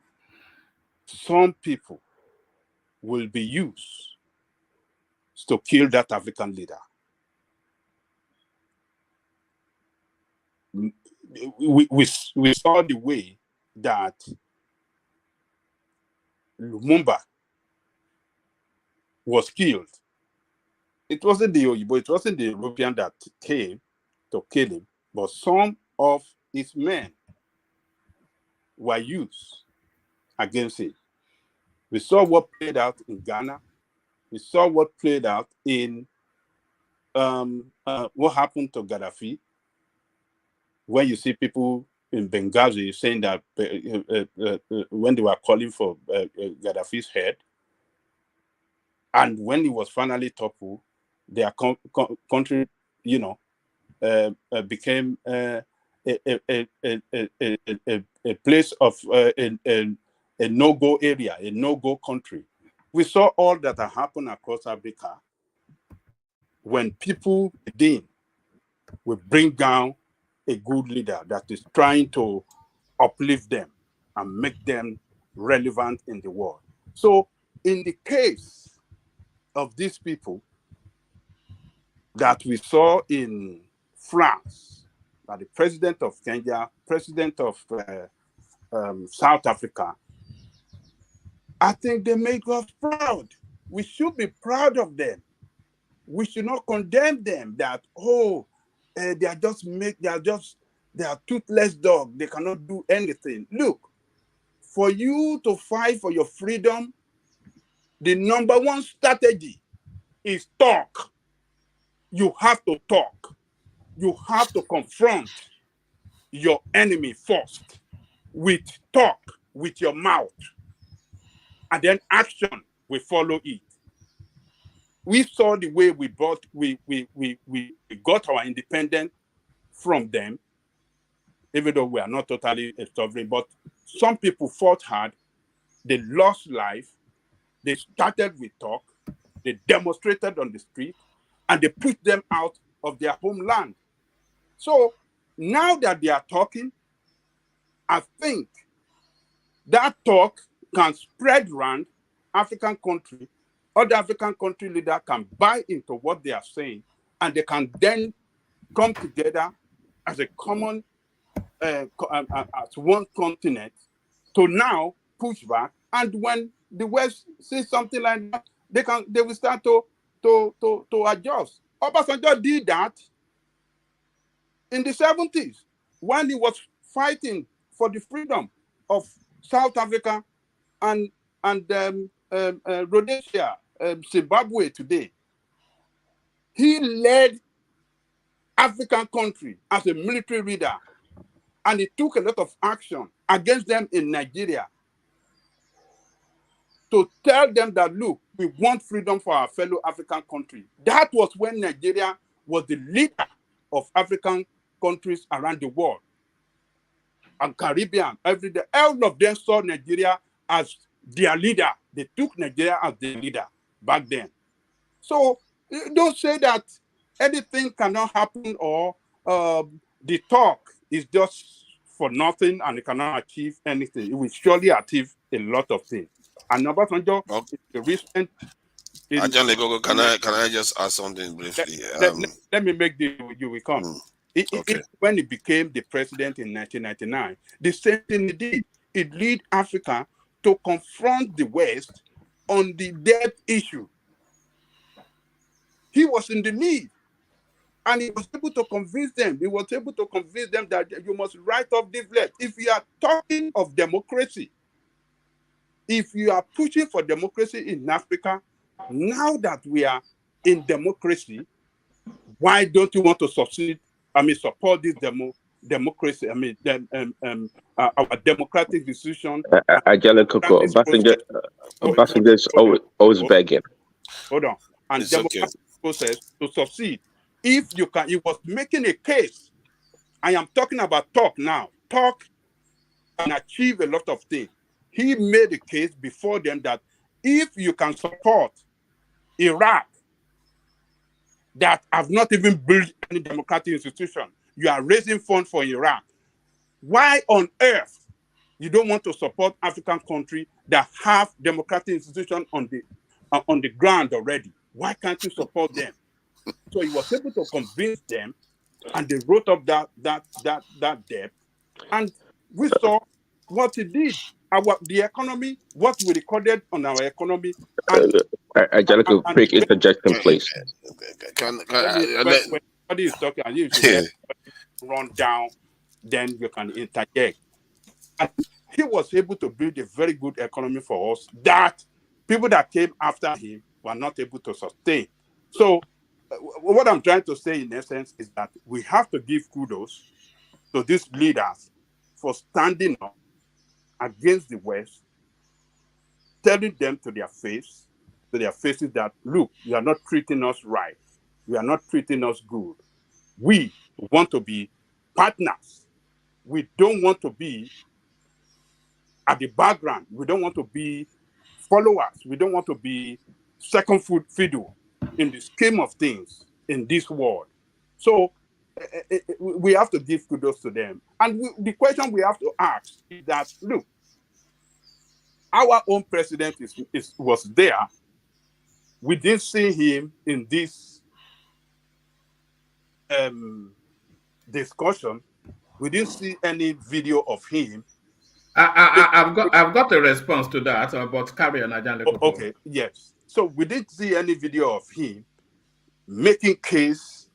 some people will be used to kill that African leader. We saw the way that Lumumba was killed. It wasn't the Oyibo, it wasn't the European that came to kill him, but some of his men were used against him. We saw what played out in Ghana. We saw what played out in what happened to Gaddafi. When you see people in Benghazi saying that when they were calling for Gaddafi's head, and when he was finally toppled, their country, became a place of a no-go area, a no-go country. We saw all that happened across Africa when people within will bring down a good leader that is trying to uplift them and make them relevant in the world. So in the case of these people that we saw in France, that the president of Kenya, president of South Africa, I think they make us proud. We should be proud of them. We should not condemn them that, they are toothless dogs. They cannot do anything. Look, for you to fight for your freedom, the number one strategy is talk. You have to talk. You have to confront your enemy first with talk, with your mouth, and then action will follow it. We saw the way we got our independence from them, even though we are not totally sovereign, but some people fought hard, they lost life, they started with talk, they demonstrated on the street, and they pushed them out of their homeland. So now that they are talking, I think that talk can spread around African country. Other African country leaders can buy into what they are saying, and they can then come together as a common, as one continent to now push back. And when the West sees something like that, they will start to adjust. Obasanjo did that in the 70s when he was fighting for the freedom of South Africa and Rhodesia, Zimbabwe today. He led African country as a military leader, and he took a lot of action against them in Nigeria to tell them that, look, we want freedom for our fellow African countries. That was when Nigeria was the leader of African countries around the world and Caribbean. Every day, all of them saw Nigeria as their leader. They took Nigeria as their leader back then. So don't say that anything cannot happen or the talk is just for nothing and it cannot achieve anything. It will surely achieve a lot of things. And number one, the recent. Can I just ask something briefly? Let me make the you will come. When he became the president in 1999, the same thing he did. It led Africa to confront the West on the debt issue. He was in the lead. And he was able to convince them. He was able to convince them that you must write off this debt. If you are talking of democracy, if you are pushing for democracy in Africa, now that we are in democracy, why don't you want to support this democracy? Our democratic decision. Ambassador is always begging. Hold on. And it's democratic process to succeed. If you can, he was making a case. I am talking about talk now. Talk and achieve a lot of things. He made a case before them that if you can support Iraq that have not even built any democratic institution, you are raising funds for Iraq. Why on earth you don't want to support African countries that have democratic institutions on the ground already? Why can't you support them? So he was able to convince them, and they wrote up that debt. And we saw what he did. The economy, what we recorded on our economy. Angelica, quick interjection, please. When somebody is talking, and you should run down, then you can interject. And he was able to build a very good economy for us that people that came after him were not able to sustain. So what I'm trying to say in essence is that we have to give kudos to these leaders for standing up against the West, telling them to their faces that, look, you are not treating us right. You are not treating us good. We want to be partners. We don't want to be at the background. We don't want to be followers. We don't want to be second fiddle in the scheme of things in this world. So we have to give kudos to them. And the question we have to ask is that, look, our own president was there. We didn't see him in this discussion. We didn't see any video of him. I've got a response to that, but carry on, Ajanle. Okay, yes. So we didn't see any video of him making case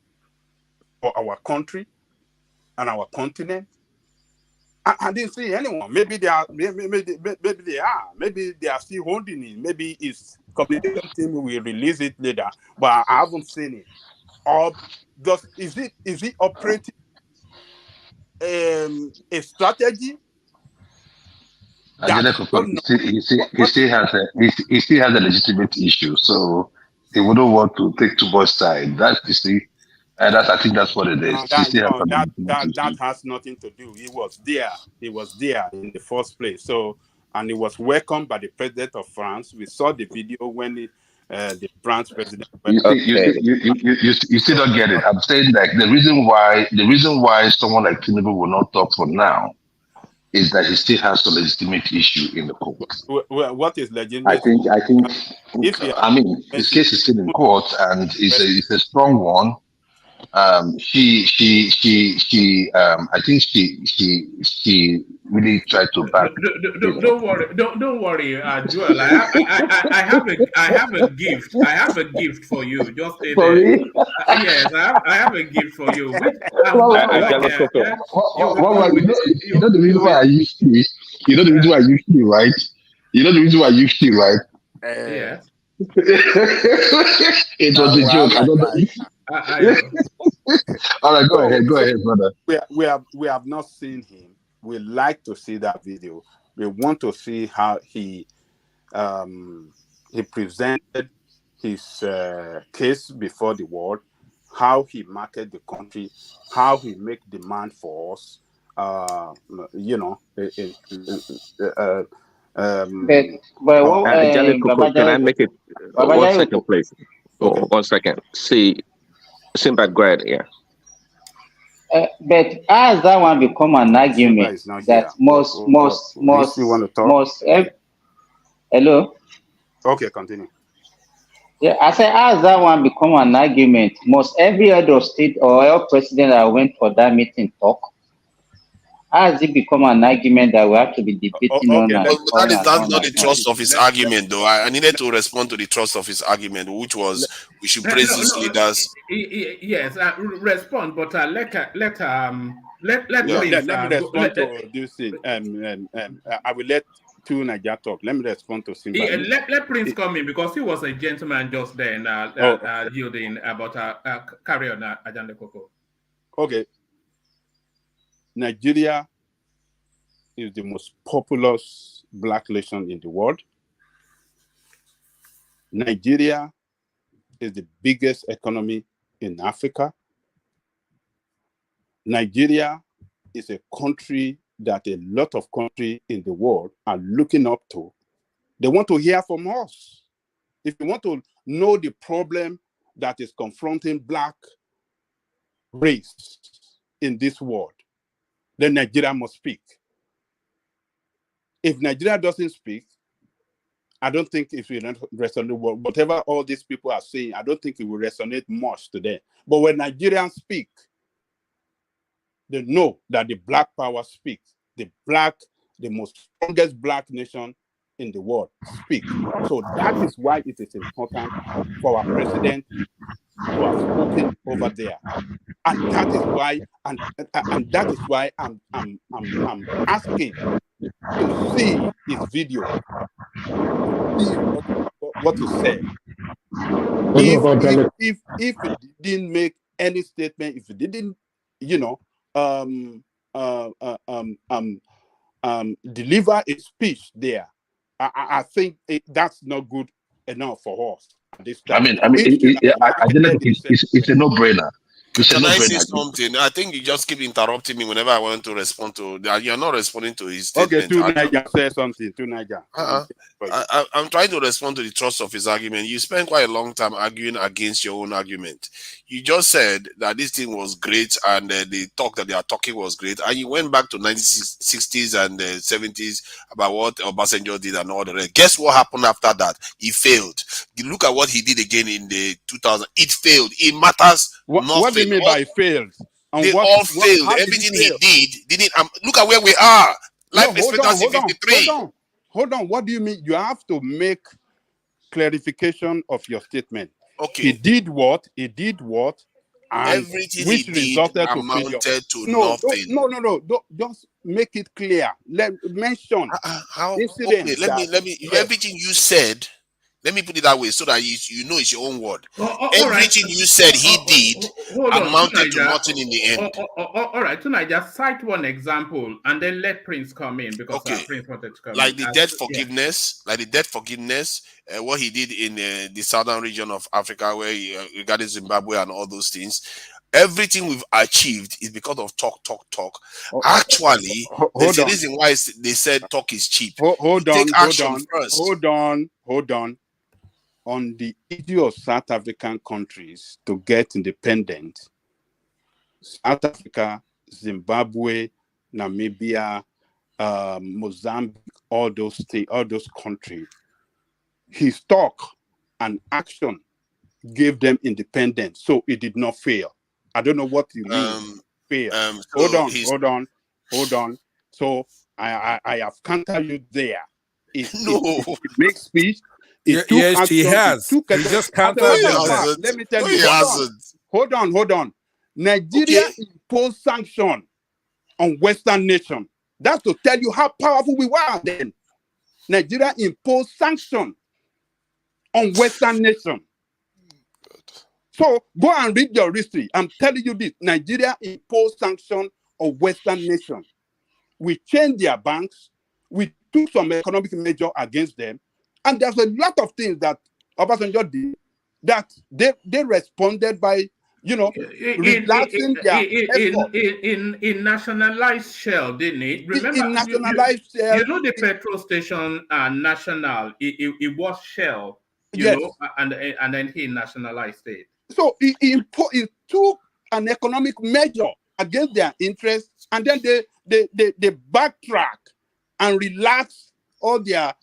for our country and our continent. I didn't see anyone. Maybe they are. Maybe they are still holding it. Maybe his communication team will release it later. But I haven't seen it. Or is it operating a strategy? He still has a legitimate issue, so he wouldn't want to take too much side. I think that's what it is. That has nothing to do. He was there. He was there in the first place. So, and he was welcomed by the president of France. We saw the video when the France president. You still don't get it. I'm saying that the reason why someone like Tinubu will not talk for now is that he still has a legitimate issue in the court. Well, what is legitimate? I think. His case is still in court, and it's a strong one. I think she really tried to back. Don't worry, Joel. I have a gift. I have a gift for you. Just stay there. Yes, I have a gift for you. You know the reason why I used to. You know the reason why I used to, right? You know the reason why I used to, right? Yes. It was a joke. I don't know. All right, go ahead, brother. We have not seen him. We like to see that video. We want to see how he He presented his case before the world, how he marketed the country, how he make demand for us. You know, but what, Ajale Koko, Baba can I Jai, make it Baba 1 Jai, second, please? Okay. 1 second. See, Simba, go ahead. Yeah. but how has that one become an Simba argument is not that here. Do you still want to talk? Hello? Okay, continue. Yeah, I said, how has that one become an argument? Must every head of state or head president that went for that meeting talk? How has it become an argument that we have to be debating on Okay, and But on that's and on not and the on? thrust of his argument, though. I needed to respond to the thrust of his argument, which was we should praise these leaders. Yes, respond, but let Yeah. Prince let me go. respond to this thing. I will let two Niger talk. Let me respond to Simba. Let Prince come in because he was a gentleman just then, yielding about carry on Ajande Koko. Okay. Nigeria is the most populous black nation in the world. Nigeria is the biggest economy in Africa. Nigeria is a country that a lot of countries in the world are looking up to. They want to hear from us. If you want to know the problem that is confronting black race in this world, then Nigeria must speak. If Nigeria doesn't speak, I don't think it will resonate. Whatever all these people are saying, I don't think it will resonate much today. But when Nigerians speak, they know that the black power speaks. The most strongest black nation in the world speak. So that is why it is important for our president to have spoken over there. And that is why, and that is why I'm asking to see his video, see what he said. If he didn't make any statement, if he didn't, deliver a speech there, I think that's not good enough for us at this time. It's a no-brainer. It's a Can I say no-brainer. something? I think you just keep interrupting me whenever I want to respond to that. You're not responding to his Okay, statement. Niger, say something. Niger. I'm trying to respond to the thrust of his argument. You spent quite a long time arguing against your own argument. You just said that this thing was great and the talk that they are talking was great. And you went back to 1960s and 70s about what Obasanjo did and all the rest. Guess what happened after that? He failed. You look at what he did again in the 2000s. It failed. It matters nothing. What do you mean by failed? They all failed. Everything he did didn't. Look at where we are. Life expectancy 53. Hold on. What do you mean? You have to make clarification of your statement. Okay. He did what? And everything which he resulted did to amounted to nothing. No. Don't just make it clear. Mention how. incidents. Okay. Let me. Yes. Everything you said. Let me put it that way so that you know it's your own word. Everything you said he did amounted to nothing in the end. All right, tonight just cite one example and then let Prince come in because Prince wanted to come like in. The debt forgiveness, what he did in the southern region of Africa, where regarding Zimbabwe and all those things. Everything we've achieved is because of talk. Actually, there's a reason why they said talk is cheap. Hold Take action first. Hold on. On the issue of South African countries to get independent, South Africa, Zimbabwe, Namibia, Mozambique, all those countries, his talk and action gave them independence, so it did not fail. I don't know what you mean. Fail. Hold on. So I have countered you there. It makes speech. Yes, he has. He just countered let me tell you. Hold on. Nigeria imposed sanction on Western nation. That's to tell you how powerful we were then. Nigeria imposed sanction on Western nation. So go and read your history. I'm telling you this. Nigeria imposed sanction on Western nation. We changed their banks. We took some economic measure against them. And there's a lot of things that Obasanjo did that they responded by, relaxing their effort. In nationalized Shell, didn't it? Remember, In nationalized Shell, you know the petrol station national. It was Shell, yes. and then he nationalized it. So he took an economic measure against their interests, and then they backtrack and relax all their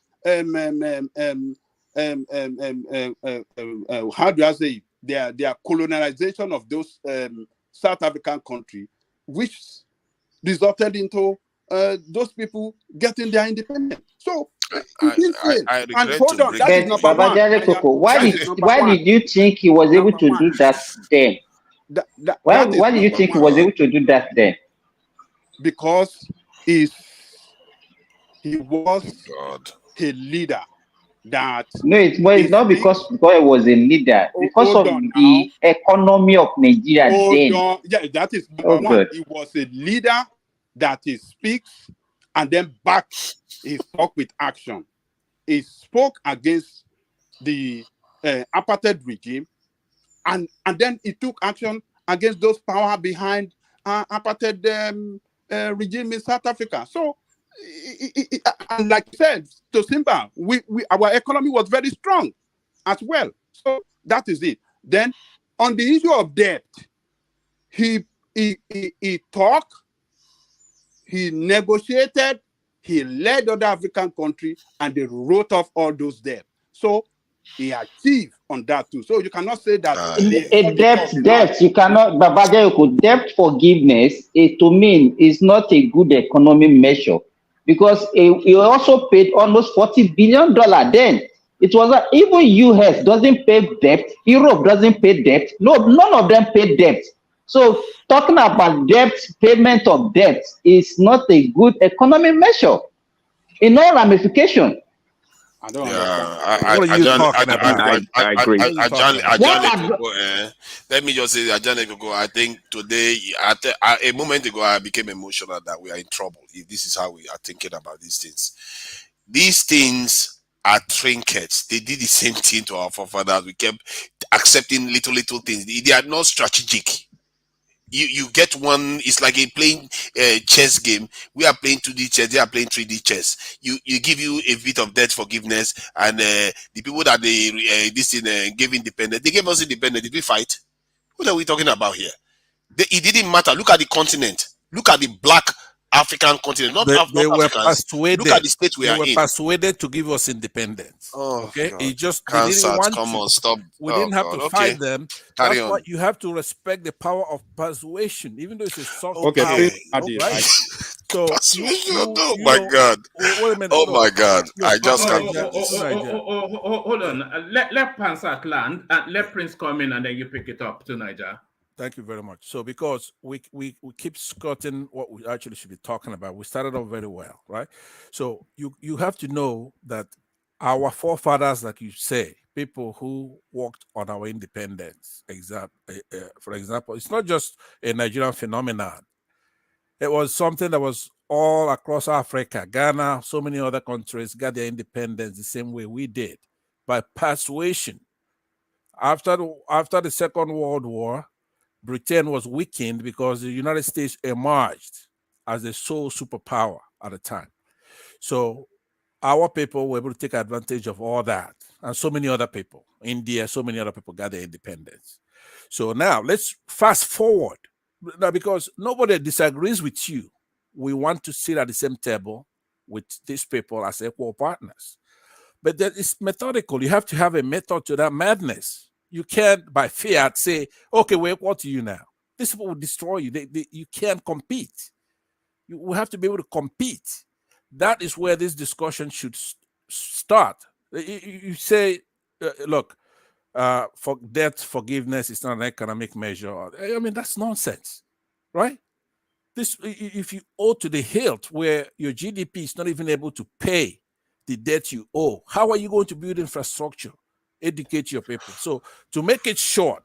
how do I say it? Their colonization of those South African country, which resulted into those people getting their independence. So I and regret hold to on, bring that is it. number one. Why did you think he was able to do that then? Why did you think he was able to do that then? Because he was a leader that it's not because he was a leader, because of the economy of Nigeria then. Yeah, that is number one. He was a leader that he speaks and then backs his talk with action. He spoke against the apartheid regime, and then he took action against those power behind apartheid regime in South Africa. So, and like I said to Simba, our economy was very strong as well. So that is it. Then on the issue of debt, he talked, he negotiated, he led other African countries, and they wrote off all those debts. So he achieved on that too. So you cannot say that debt. You cannot, Babajayoko, debt forgiveness to me is not a good economic measure, because he also paid almost $40 billion then. It was even US doesn't pay debt, Europe doesn't pay debt. No, none of them pay debt. So talking about debt, payment of debt is not a good economic measure in all ramifications. I don't understand. I agree. Let me just say, I think today, a moment ago, I became emotional that we are in trouble. If this is how we are thinking about these things. These things are trinkets. They did the same thing to our forefathers. We kept accepting little things. They are not strategic. You get one. It's like a playing chess game. We are playing 2D chess. They are playing 3D chess. You give you a bit of debt forgiveness, and the people that they gave independence, they gave us independence. Did we fight? What are we talking about here? It didn't matter. Look at the continent. Look at the black African continent. Not Africans. Look at the state we are in. They were persuaded to give us independence. Oh, okay, God. they didn't want come on, stop. We didn't have to fight them. Carry That's on. why you have to respect the power of persuasion, even though it's a soft power. Right? So oh my God! Wait a minute. Oh my God! I just can't. Hold on. Let Pansak land and let Prince come in, and then you pick it up to Niger. Thank you very much. So because we keep skirting what we actually should be talking about, we started off very well, right? So you have to know that our forefathers, like you say, people who worked on our independence, for example, it's not just a Nigerian phenomenon. It was something that was all across Africa. Ghana, so many other countries got their independence the same way we did, by persuasion. After the Second World War, Britain was weakened because the United States emerged as the sole superpower at the time. So our people were able to take advantage of all that. And so many other people, India, so many other people got their independence. So now let's fast forward. Now, because nobody disagrees with you, we want to sit at the same table with these people as equal partners. But that is methodical. You have to have a method to that madness. You can't, by fiat, say, okay, we're equal to you now. These people will destroy you. You can't compete. You will have to be able to compete. That is where this discussion should start. You say, look, for debt forgiveness is not an economic measure. I mean, that's nonsense, right? If you owe to the hilt where your GDP is not even able to pay the debt you owe, how are you going to build infrastructure, educate your people? So to make it short,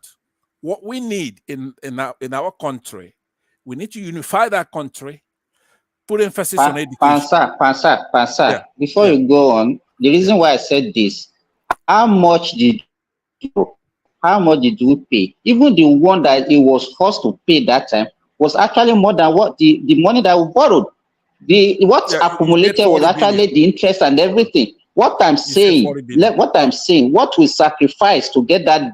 what we need in our country, we need to unify that country, put emphasis on education. Pansa, before you go on, The reason why I said this, how much did how much did we pay? Even the one that it was forced to pay that time was actually more than what the money that we borrowed. The what Yeah, you paid accumulated was 40 actually billion. the interest and everything. What I'm You said 40 saying, billion. what we sacrifice to get that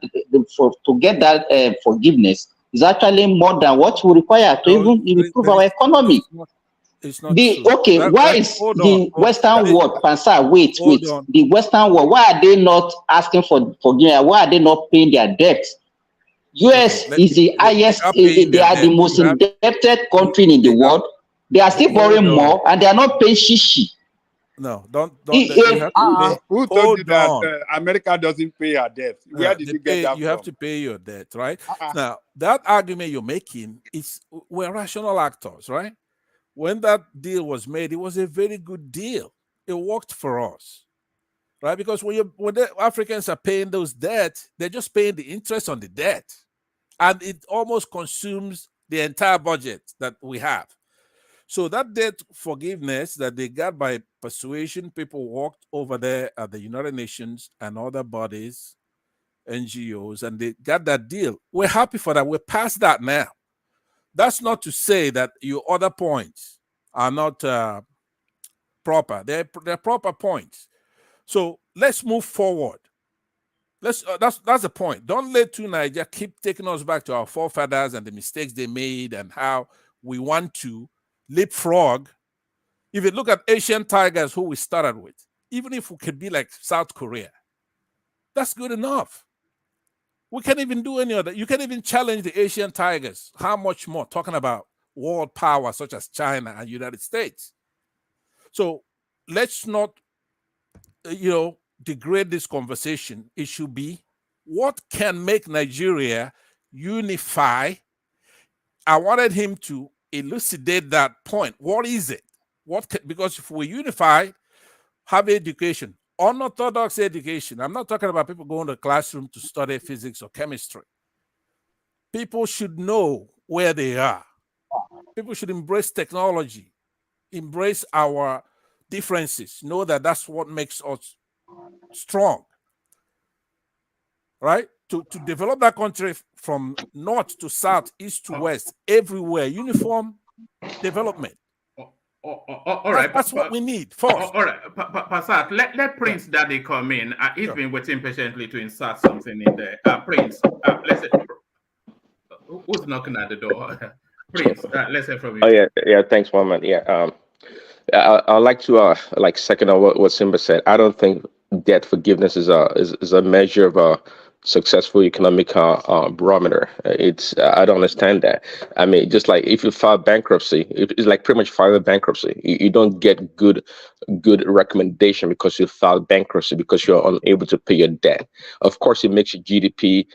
forgiveness is actually more than what we require to No, even improve there our is, economy. it's not true. Why is Hold on. the Western world, Pansa, wait, Hold on. the Western world, why are they not asking for forgiveness? Why are they not paying their debts? US Okay, is the highest, are paying they their are the debt. most You have, indebted country in the world. They are still hold borrowing on. more and they are not paying shishi. No, don't. You have to pay. Who told you Hold that on. America doesn't pay her debt? Where did you get that You from? have to pay your debt, right? Now, that argument you're making is we're rational actors, right? When that deal was made, it was a very good deal. It worked for us, right? Because when the Africans are paying those debts, they're just paying the interest on the debt, and it almost consumes the entire budget that we have. So that debt forgiveness that they got by persuasion, people walked over there at the United Nations and other bodies, NGOs, and they got that deal. We're happy for that. We're past that now. That's not to say that your other points are not proper. They're proper points. So let's move forward. That's the point. Don't let Nigeria keep taking us back to our forefathers and the mistakes they made and how we want to leapfrog. If you look at Asian tigers, who we started with, even if we could be like South Korea, that's good enough. We can't even do any other. You can't even challenge the Asian tigers. How much more? Talking about world power such as China and United States. So let's not, degrade this conversation. It should be what can make Nigeria unify. I wanted him to elucidate that point. What is it? Because if we unify, have education, unorthodox education. I'm not talking about people going to the classroom to study physics or chemistry. People should know where they are. People should embrace technology, embrace our differences, know that that's what makes us strong, right? To develop that country from north to south, east to west, everywhere, uniform development. All right, that's what we need first. All right, Passat, let Prince Daddy come in. He's been waiting patiently to insert something in there. Prince, let's say, who's knocking at the door? Prince, let's hear from you. Oh yeah. Thanks, Mohammed. Yeah. I'd like to second on what Simba said. I don't think debt forgiveness is a measure of a successful economic barometer. I don't understand that. I mean, just like if you file bankruptcy, it's like pretty much filing bankruptcy. You don't get good recommendation because you filed bankruptcy because you're unable to pay your debt. Of course, it makes your GDP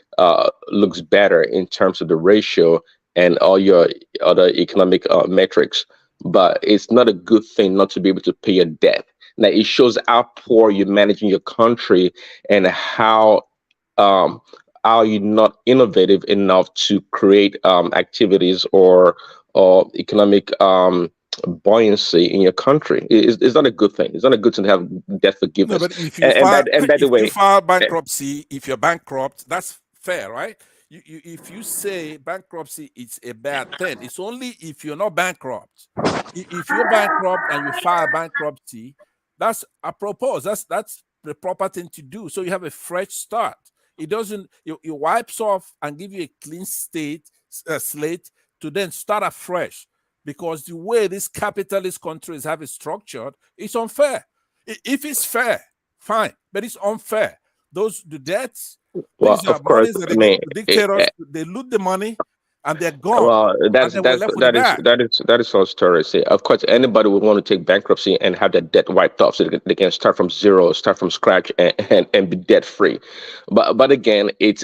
looks better in terms of the ratio and all your other economic metrics. But it's not a good thing not to be able to pay your debt. Now it shows how poor you're managing your country and how you're not innovative enough to create activities or economic buoyancy in your country. It's not a good thing. It's not a good thing to have debt forgiveness. No, but if you you file bankruptcy, if you're bankrupt, that's fair, right? If you say bankruptcy is a bad thing, it's only if you're not bankrupt. If you're bankrupt and you file bankruptcy, that's apropos. That's the proper thing to do. So you have a fresh start. It doesn't. It wipes off and give you a clean slate to then start afresh. Because the way this capitalist countries have it structured, it's unfair. If it's fair, fine, but it's unfair. The debts. Well, These are of course, monies that they go to dictators. They loot the money, and they're gone. Well, and then we're left with the bag. that is all story. Say, of course, anybody would want to take bankruptcy and have that debt wiped off, so they can start from zero, start from scratch, and be debt free. But again, it's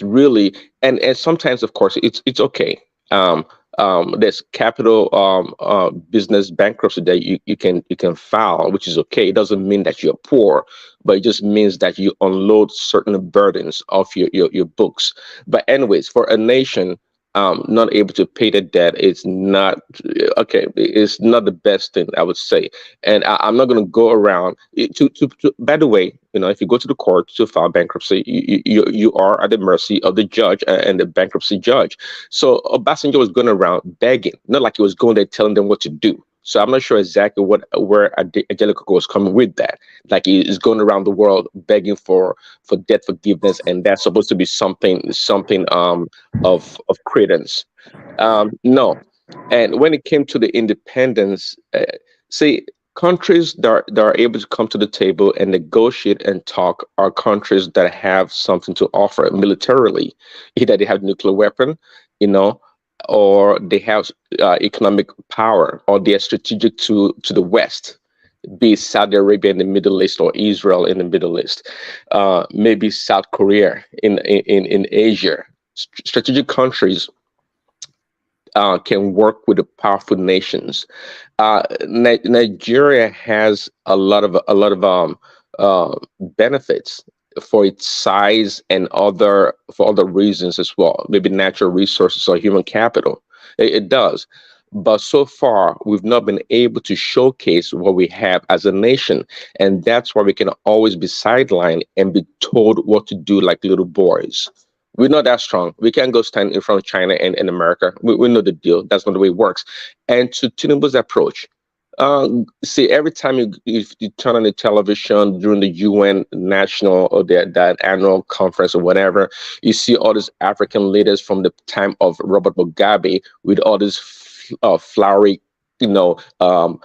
really and sometimes, of course, it's okay. There's capital business bankruptcy that you can file, which is okay. It doesn't mean that you're poor, but it just means that you unload certain burdens off your books. But anyways, for a nation, not able to pay the debt is not okay. It's not the best thing, I would say. And I'm not going to go around to. By the way, if you go to the court to file bankruptcy, you are at the mercy of the judge and the bankruptcy judge. So Obasanjo was going around begging, not like he was going there telling them what to do. So I'm not sure exactly where Angelica was coming with that. Like he is going around the world begging for debt forgiveness, and that's supposed to be something of credence. No, and when it came to the independence, see, countries that are able to come to the table and negotiate and talk are countries that have something to offer militarily. Either they have nuclear weapon, or they have economic power, or they are strategic to the West, be it Saudi Arabia in the Middle East or Israel in the Middle East, maybe South Korea in Asia. Strategic countries can work with the powerful nations. Nigeria has a lot of benefits for its size and for other reasons as well, maybe natural resources or human capital. It does. But so far, we've not been able to showcase what we have as a nation. And that's why we can always be sidelined and be told what to do like little boys. We're not that strong. We can't go stand in front of China and America. We know the deal. That's not the way it works. And to Tinubu's approach, see, every time you turn on the television during the UN national or that annual conference or whatever, you see all these African leaders from the time of Robert Mugabe with all this flowery, what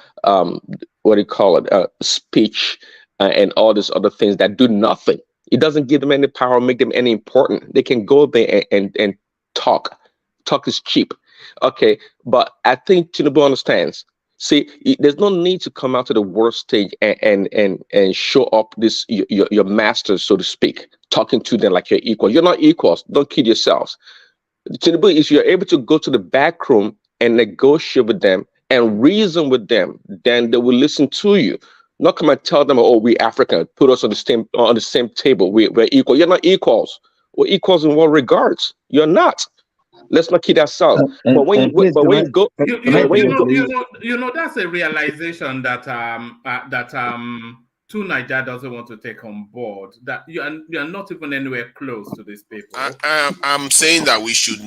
do you call it, speech and all these other things that do nothing. It doesn't give them any power, make them any important. They can go there and talk. Talk is cheap. Okay, but I think Tinubu understands. See, there's no need to come out to the world stage and show up your masters, so to speak, talking to them like you're equal. You're not equals. Don't kid yourselves. Tinubu, if you're able to go to the back room and negotiate with them and reason with them, then they will listen to you. Not come and tell them, oh, we African, put us on the same table. We're equal. You're not equals. We're equals in what regards? You're not. Let's not kid ourselves. But when you go, that's a realization that Two Niger doesn't want to take on board. That you are not even anywhere close to these people. I'm saying that we should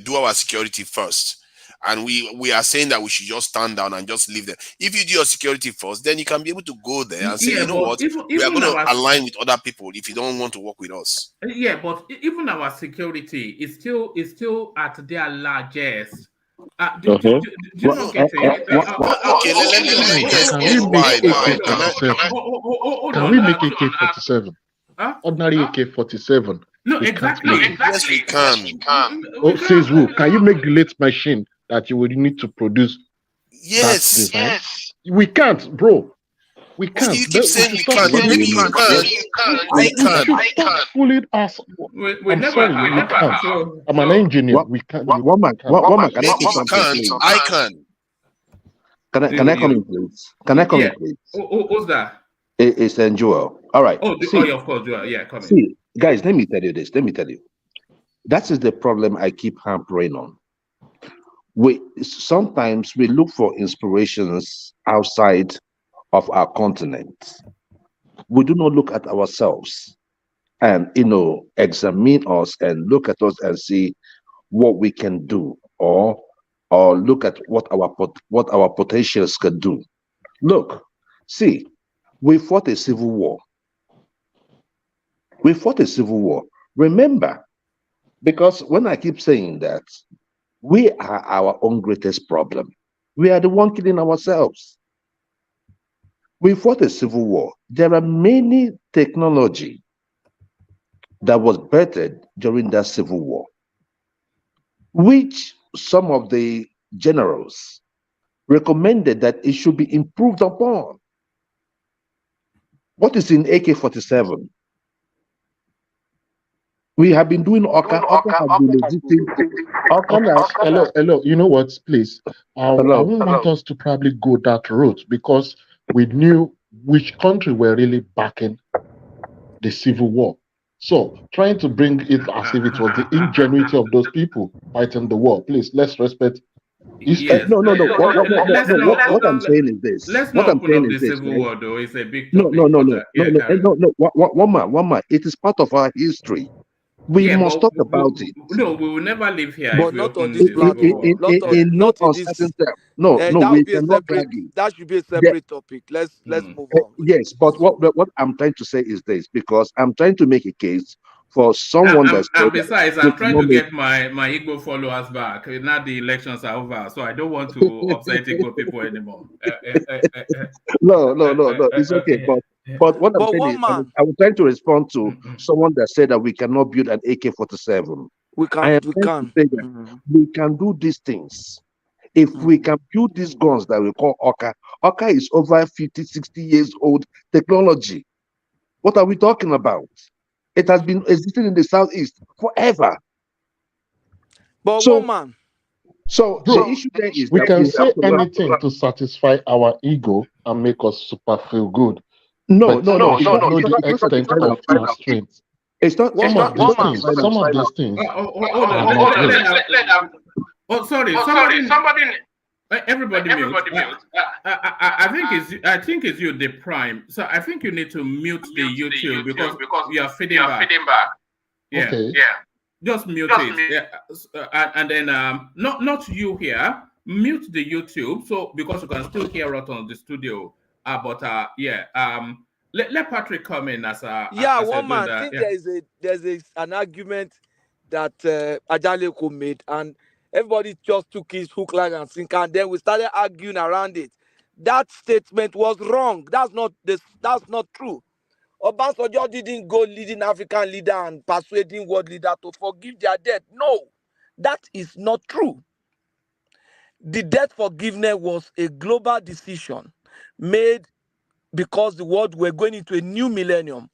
do our security first. And we are saying that we should just stand down and just leave them. If you do your security first, then you can be able to go there and say, what, we are going to align with other people if you don't want to work with us. Yeah, but even our security is still at their largest. Do you not get it? Okay, let me guess. Can we make AK-47? Ordinary AK-47. No, exactly. Yes, we can. Oh, says who? Can you make the late machine that you would need to produce? Yes. We can't, bro. We can't. You keep saying we can't. Maybe you can. We can't. Fooling us. I'm sorry, we can't. I'm an engineer. We can't. One man. Can I say something, please? I can. Can I come in, please? Can I come in, please? Who's that? It's Joel. All right. Yeah, of course, Joel. Yeah, come in. See, guys, let me tell you this. That is the problem I keep hampering on. Sometimes we look for inspirations outside of our continent. We do not look at ourselves and examine us and look at us and see what we can do, or look at what our potentials can do. Look, see, we fought a civil war. Remember, because when I keep saying that, we are our own greatest problem. We are the one killing ourselves. We fought a civil war. There are many technology that was bettered during that civil war, which some of the generals recommended that it should be improved upon. What is in AK-47? We have been doing Oka has been Hello. You know what, please? I won't want us to probably go that route, because we knew which country were really backing the civil war. So trying to bring it as if it was the ingenuity of those people fighting the war. Please, let's respect history. Yes. No. What I'm Let's saying is this. let's What not I'm open saying up is the this, civil right? war, though. It's a big No. topic. But yeah, carry on. One man. It is part of our history. We Yeah, must but talk about it. no, we will never live here if But we not on open this the civil war. In, platform. Not in, on in no not in uncertain this. term. No, That we would be a cannot separate. drag it. That should be a separate topic. Let's move on. Yes, but what I'm trying to say is this, because I'm trying to make a case for someone that said And that besides, we I'm trying cannot to make. get my Igbo followers back. Now the elections are over, so I don't want to upset Igbo people anymore. No. It's okay. But what I'm But saying one is, man, I was trying to respond to someone that said that we cannot build an AK-47. we I can. am We trying to can. say that we can do these things. If we can build these guns that we call Oka is over 50, 60 years old technology. What are we talking about? It has been existing in the Southeast forever. But So, one man. so Bro, the issue there is we that can we have say to learn. anything to satisfy our ego and make us super feel good. No. But we should know the It's not extent of our strength. It's not. Some of these things Hold are on. not real. Oh, sorry. Everybody mute. I think it's you, the prime. So I think you need to mute the YouTube because we are feeding back. Yeah. Okay. Just mute it. Yeah. And then not you here. Mute the YouTube so because you can still hear us on the studio. Let Patrick come in as a One man. I think there's an argument that Ajaleko made, and everybody just took his hook, line, and sinker, and then we started arguing around it. That statement was wrong. That's not true. Obasanjo didn't go leading African leader and persuading world leader to forgive their debt. No, that is not true. The debt forgiveness was a global decision made because the world were going into a new millennium.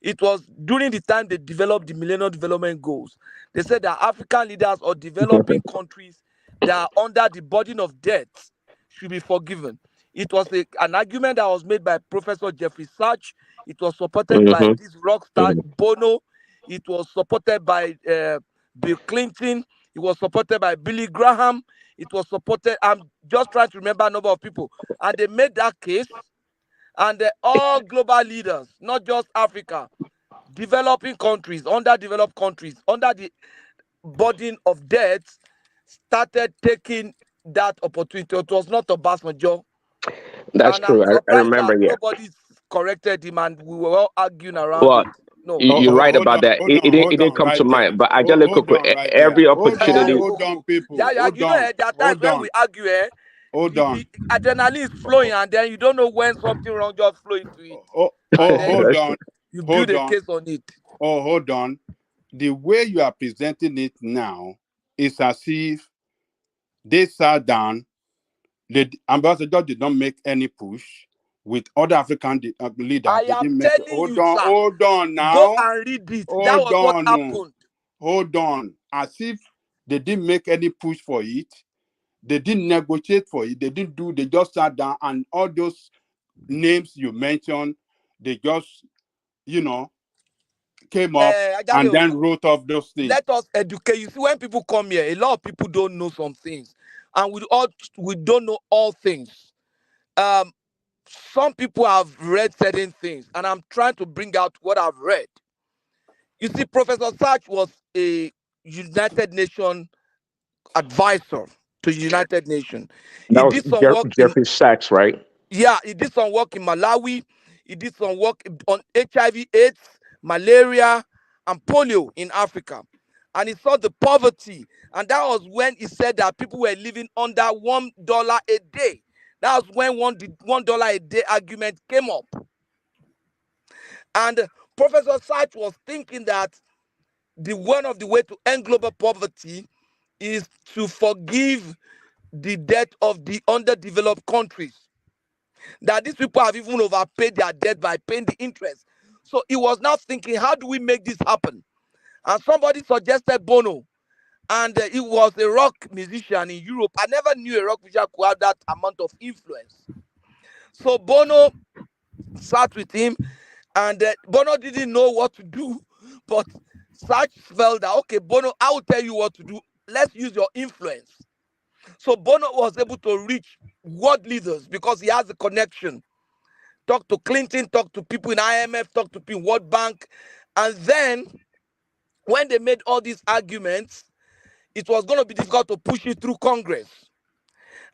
It was during the time they developed the Millennium Development Goals. They said that African leaders or developing countries that are under the burden of debt should be forgiven. It was an argument that was made by Professor Jeffrey Sachs. It was supported by this rock star Bono. It was supported by Bill Clinton. It was supported by Billy Graham. It was supported. I'm just trying to remember a number of people. And they made that case. And all global leaders, not just Africa, developing countries, underdeveloped countries, under the burden of debt, started taking that opportunity. It was not Obasanjo. That's And true. I'm I surprised remember. that Yeah. nobody corrected him and we were all arguing around Well, it. No. you're right about that. Hold It on, didn't come to right there. mind. But Ajale Hold Koko, on, right there. every opportunity. Hold on, people. Yeah, Hold you know, on. there are times when we argue, the adrenaline is flowing, and then you don't know when something wrong just flow into it. Hold on. You build a case on it. Oh, hold on. The way you are presenting it now is as if they sat down. The ambassador did not make any push with other African leaders. I am telling you, sir. Hold on now. Go and read it. That was what happened. Hold on. As if they didn't make any push for it. They didn't negotiate for it. They didn't do. They just sat down, and all those names you mentioned, they just, came up and then wrote off those things. Let us educate. You see, when people come here, a lot of people don't know some things, and we don't know all things. Some people have read certain things, and I'm trying to bring out what I've read. You see, Professor Sachs was a United Nations advisor to United Nations. That was Jeffrey Sachs, right? Yeah, he did some work in Malawi. He did some work on HIV/AIDS, malaria, and polio in Africa. And he saw the poverty. And that was when he said that people were living under $1 a day. That was when $1 a day argument came up. And Professor Sachs was thinking that one of the way to end global poverty is to forgive the debt of the underdeveloped countries. That these people have even overpaid their debt by paying the interest. So he was now thinking, how do we make this happen? And somebody suggested Bono. And he was a rock musician in Europe. I never knew a rock musician could have that amount of influence. So Bono sat with him, and Bono didn't know what to do. But Sarge felt that, okay, Bono, I will tell you what to do. Let's use your influence. So Bono was able to reach world leaders because he has a connection. Talk to Clinton, talk to people in IMF, talk to people in World Bank. And then when they made all these arguments, it was going to be difficult to push it through Congress.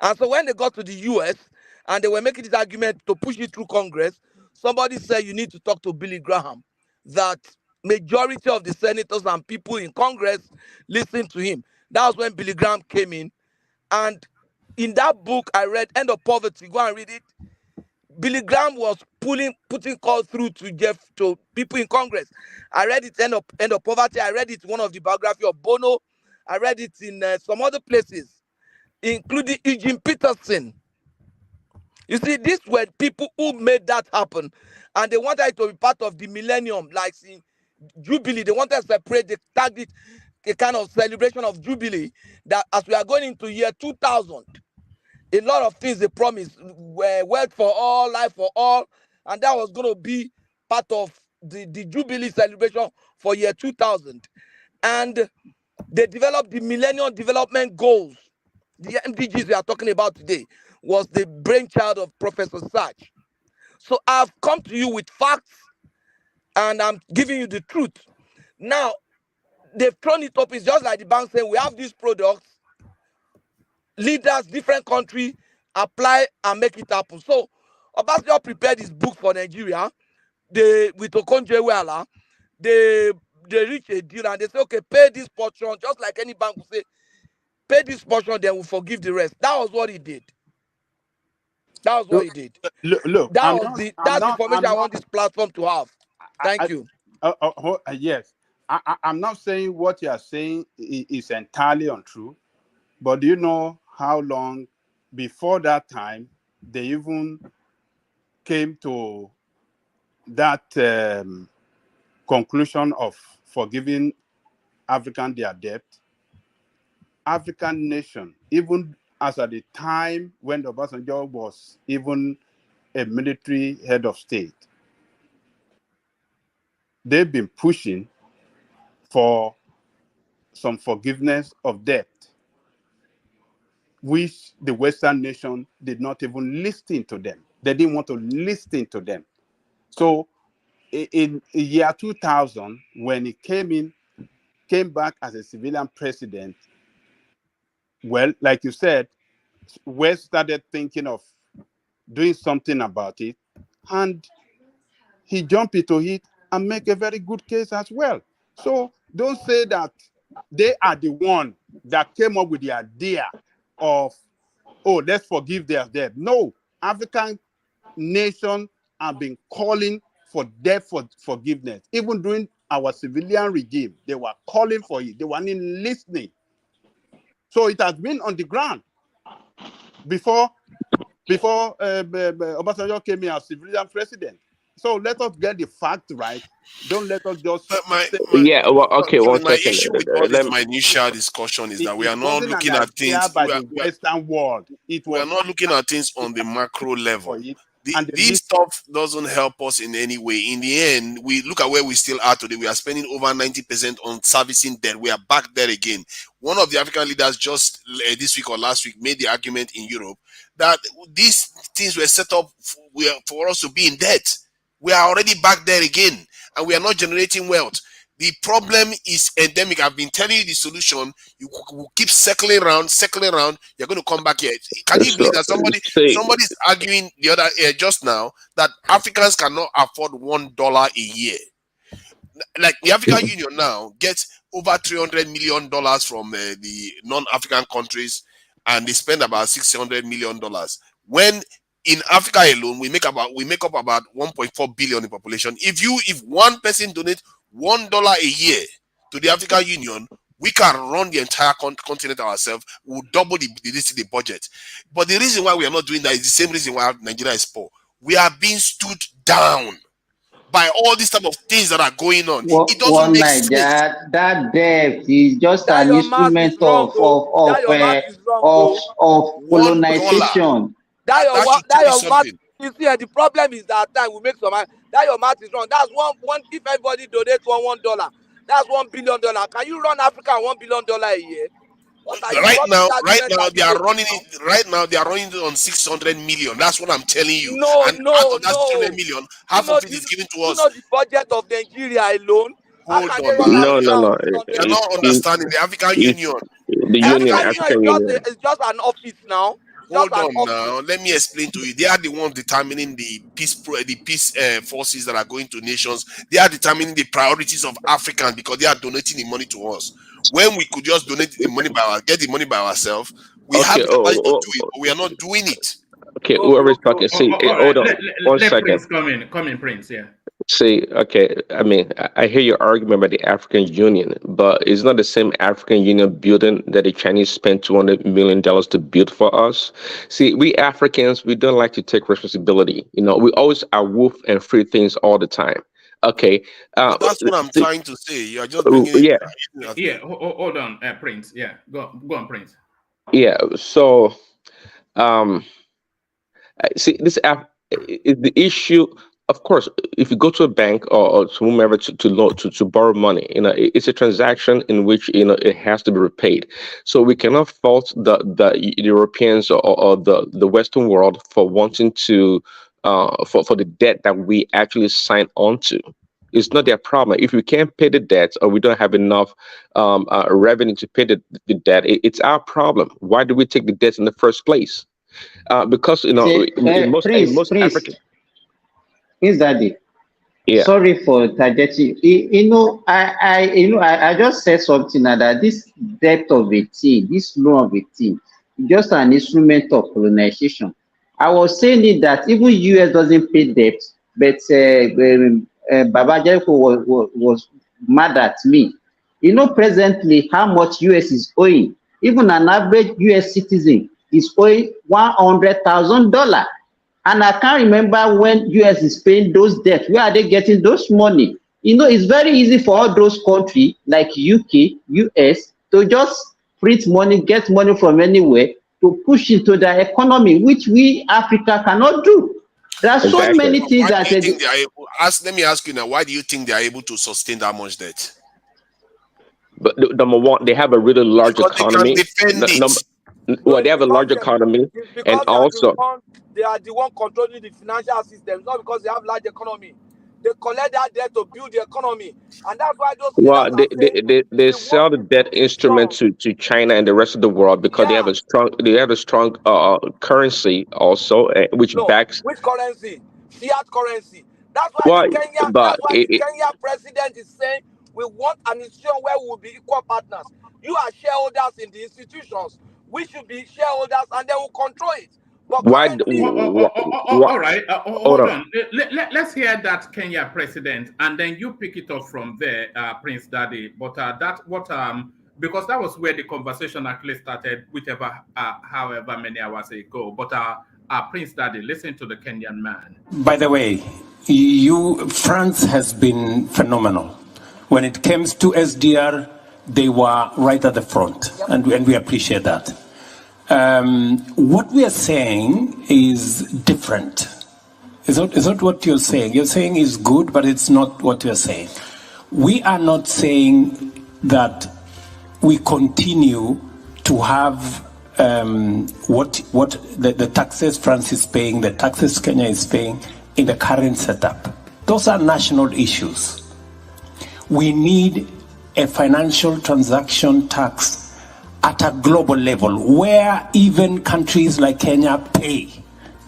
And so when they got to the US and they were making this argument to push it through Congress, somebody said you need to talk to Billy Graham, that majority of the senators and people in Congress listened to him. That was when Billy Graham came in. And in that book I read, End of Poverty, go and read it. Billy Graham was putting calls through to people in Congress. I read it, End of Poverty. I read it in one of the biography of Bono. I read it in some other places, including Eugene Peterson. You see, these were people who made that happen, and they wanted it to be part of the millennium, like in Jubilee. They wanted to separate, they tagged it a kind of celebration of Jubilee, that as we are going into year 2000, a lot of things they promised were wealth for all, life for all, and that was going to be part of the Jubilee celebration for year 2000. And they developed the Millennium Development Goals. The MDGs we are talking about today was the brainchild of Professor Sarge. So I've come to you with facts and I'm giving you the truth. Now, they've thrown it up. It's just like the bank saying, we have these products, leaders, different countries, apply and make it happen. So Obasanjo prepared his book for Nigeria. With Okonjo-Iweala, they reach a deal and they say, okay, pay this portion, just like any bank will say, pay this portion, then we'll forgive the rest. That was what he did. That was what he did. Look, That's the information I want this platform to have. Thank you. Yes. I'm not saying what you are saying is entirely untrue, but do you know how long before that time they even came to that conclusion of forgiving African their debt? African nation, even as at the time when Obasanjo was even a military head of state, they've been pushing for some forgiveness of debt, which the Western nation did not even listen to them. They didn't want to listen to them. So in year 2000, when he came back as a civilian president, well, like you said, West started thinking of doing something about it, and he jumped into it and make a very good case as well. So don't say that they are the one that came up with the idea of, oh, let's forgive their debt. No, African nations have been calling for debt forgiveness. Even during our civilian regime, they were calling for it. They weren't even listening. So it has been on the ground before Obasanjo came in as civilian president. So let us get the fact right. Don't let us just my issue with all this minutiae discussion is that we are not looking at things by the Western world. We are not looking at things on the macro level. This stuff doesn't help us in any way. In the end, we look at where we still are today. We are spending over 90% on servicing debt. We are back there again. One of the African leaders just this week or last week made the argument in Europe that these things were set up for us to be in debt. We are already back there again, and we are not generating wealth. The problem is endemic. I've been telling you the solution. You will keep circling around. You're going to come back here. Can you believe that somebody's arguing the other just now that Africans cannot afford $1 a year? Like the African Union now gets over $300 million from the non-African countries, and they spend about $600 million. When in Africa alone, we make up about 1.4 billion in population. If one person donates $1 a year to the African Union, we can run the entire continent ourselves. We'll double the budget. But the reason why we are not doing that is the same reason why Nigeria is poor. We are being stood down by all these type of things that are going on. It doesn't make sense. That debt is just an instrument of colonization. You see, the problem is that time we make some money. That your math is wrong. That's one. If everybody donates $1, That's $1 billion. Can you run Africa on $1 billion a year? What are you? Right What now, argument are you they are making running now? it. Right now, they are running it on 600 million. That's what I'm telling you. No, And out no, of that 600 no. million, You half know, of it is given to us. the budget of Nigeria alone. How Hold can they on run now. No, You no, Africa are, on no. 600 you are not million? understanding the African It's Union. the Union, African Union African Union. is just an office now. It's just Hold an on office. now. Let me explain to you. They are the ones determining the peace forces that are going to nations. They are determining the priorities of Africans because they are donating the money to us. When we could just donate the money get the money by ourselves, we have Okay. the capacity to do it, but we are not doing it. Okay. Whoever is talking, see, All right. hold on one Let second. Prince come in. Come in, Prince. Yeah. See, okay, I mean, I hear your argument about the African Union, but it's not the same African Union building that the Chinese spent $200 million to build for us. See, we Africans, we don't like to take responsibility. You know, we always are wolf and free things all the time. Okay. But that's what I'm trying to say. You are just bringing it. Yeah. Hold on, Prince. Yeah. Go on, Prince. Yeah. So, see, is the issue. Of course, if you go to a bank or to whomever to borrow money, you know, it's a transaction in which, you know, it has to be repaid. So we cannot fault the Europeans or the Western world for wanting to for the debt that we actually signed on to. It's not their problem. If we can't pay the debt or we don't have enough revenue to pay the debt, it's our problem. Why do we take the debt in the first place? Because, you know, in most African. Prince Daddy. Yeah. Sorry for interjecting. I just said something now that this debt of a thing, this loan of a thing, is just an instrument of colonization. I was saying it that even US doesn't pay debt, but Baba Jericho was mad at me. You know presently how much US is owing. Even an average US citizen is owing $100,000. And I can't remember when US is paying those debts. Where are they getting those money? You know, it's very easy for all those countries like UK, US to just print money, get money from anywhere to push into their economy, which we Africa cannot do. There are so many things that Why do you think they are able? Let me ask you now. Why do you think they are able to sustain that much debt? But number one, they have a really large Because economy. they can defend it. Well, they have a large economy, and also they are the one controlling the financial system, not because they have large economy. They collect that debt to build the economy, and that's why those leaders well, are saying they sell the debt instrument to China and the rest of the world because they have a strong currency also, which backs. which currency? Fiat currency. That's why Well, but the Kenya president is saying we want an institution where we will be equal partners. You are shareholders in the institutions. We should be shareholders, and they will control it. But why? currently, All right. Hold Hold on. Let's hear that Kenya president, and then you pick it up from there, Prince Daddy. But because that was where the conversation actually started, however many hours ago. But Prince Daddy, listen to the Kenyan man. By the way, France has been phenomenal. When it comes to SDR, they were right at the front, and we appreciate that. What we are saying is different. Is not what you're saying. You're saying is good, but it's not what you're saying. We are not saying that we continue to have what the taxes France is paying, the taxes Kenya is paying in the current setup. Those are national issues. We need a financial transaction tax at a global level where even countries like Kenya pay.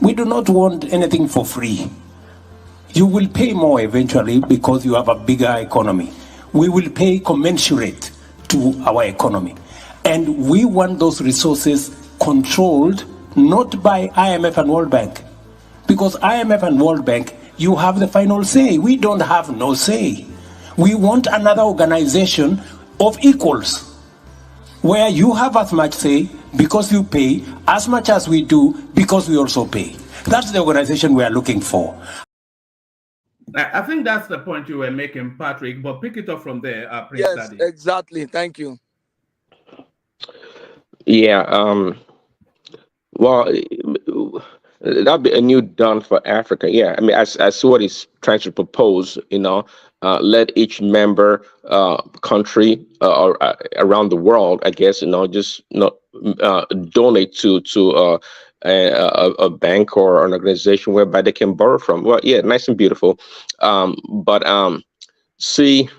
We do not want anything for free. You will pay more eventually because you have a bigger economy. We will pay commensurate to our economy. And we want those resources controlled not by IMF and World Bank. Because IMF and World Bank, you have the final say. We don't have no say. We want another organization of equals, where you have as much say because you pay as much as we do because we also pay. That's the organization we are looking for. I think that's the point you were making, Patrick, but pick it up from there, Prince yes, Daddy. exactly. Thank you. Yeah. Well, That'd be a new dawn for Africa. Yeah, I mean, I see what he's trying to propose. Let each member country or around the world, I guess, just donate to a bank or an organization whereby they can borrow from. Well, yeah, nice and beautiful. But see.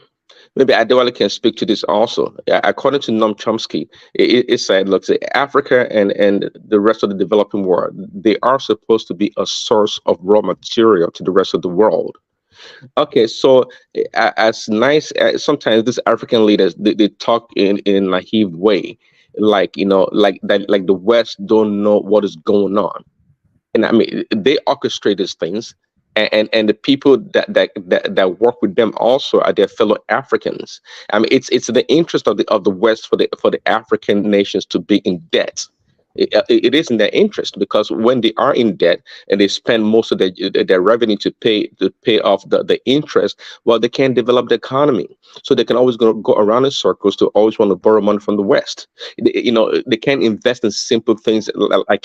Maybe Adewale can speak to this also. According to Noam Chomsky, it said, look, say Africa and the rest of the developing world, they are supposed to be a source of raw material to the rest of the world. Okay, so as nice as sometimes these African leaders, they talk in a naive way, like that, like the West don't know what is going on. And I mean, they orchestrate these things, and the people that work with them also are their fellow Africans. I mean, it's the interest of the West for the African nations to be in debt. It is in their interest, because when they are in debt and they spend most of their revenue to pay off the interest, well, they can't develop the economy. So they can always go around in circles to always want to borrow money from the West. They can't invest in simple things like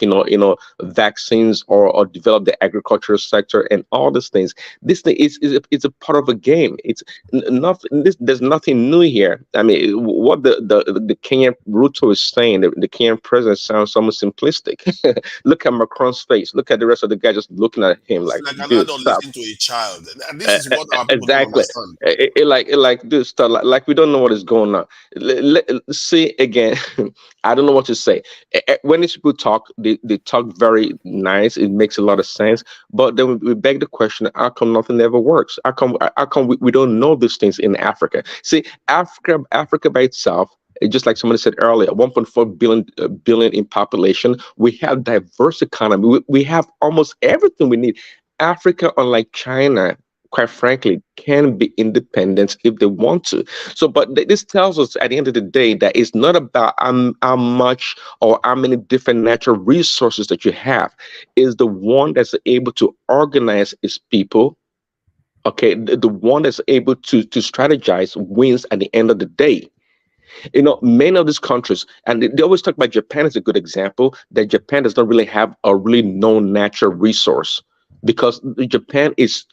vaccines or develop the agricultural sector and all these things. This thing is a part of a game. It's nothing. There's nothing new here. I mean, what the Kenyan Ruto is saying, the Kenyan president sounds almost simplistic. Look at Macron's face. Look at the rest of the guys just looking at him It's like, like an dude, adult stop. listening to a child. This is what our people don't Exactly. understand. Like dude, stop. Like we don't know what is going on. See again. I don't know what to say. When these people talk, they talk very nice. It makes a lot of sense. But then we beg the question: how come nothing ever works? How come we don't know these things in Africa? See, Africa by itself, just like somebody said earlier, 1.4 billion in population. We have diverse economy. We have almost everything we need. Africa, unlike China, quite frankly, can be independent if they want to. So, but this tells us at the end of the day that it's not about how much or how many different natural resources that you have. Is the one that's able to organize its people. Okay, the one that's able to strategize wins at the end of the day. Many of these countries, and they always talk about Japan as a good example, that Japan does not really have a really known natural resource, because Japan is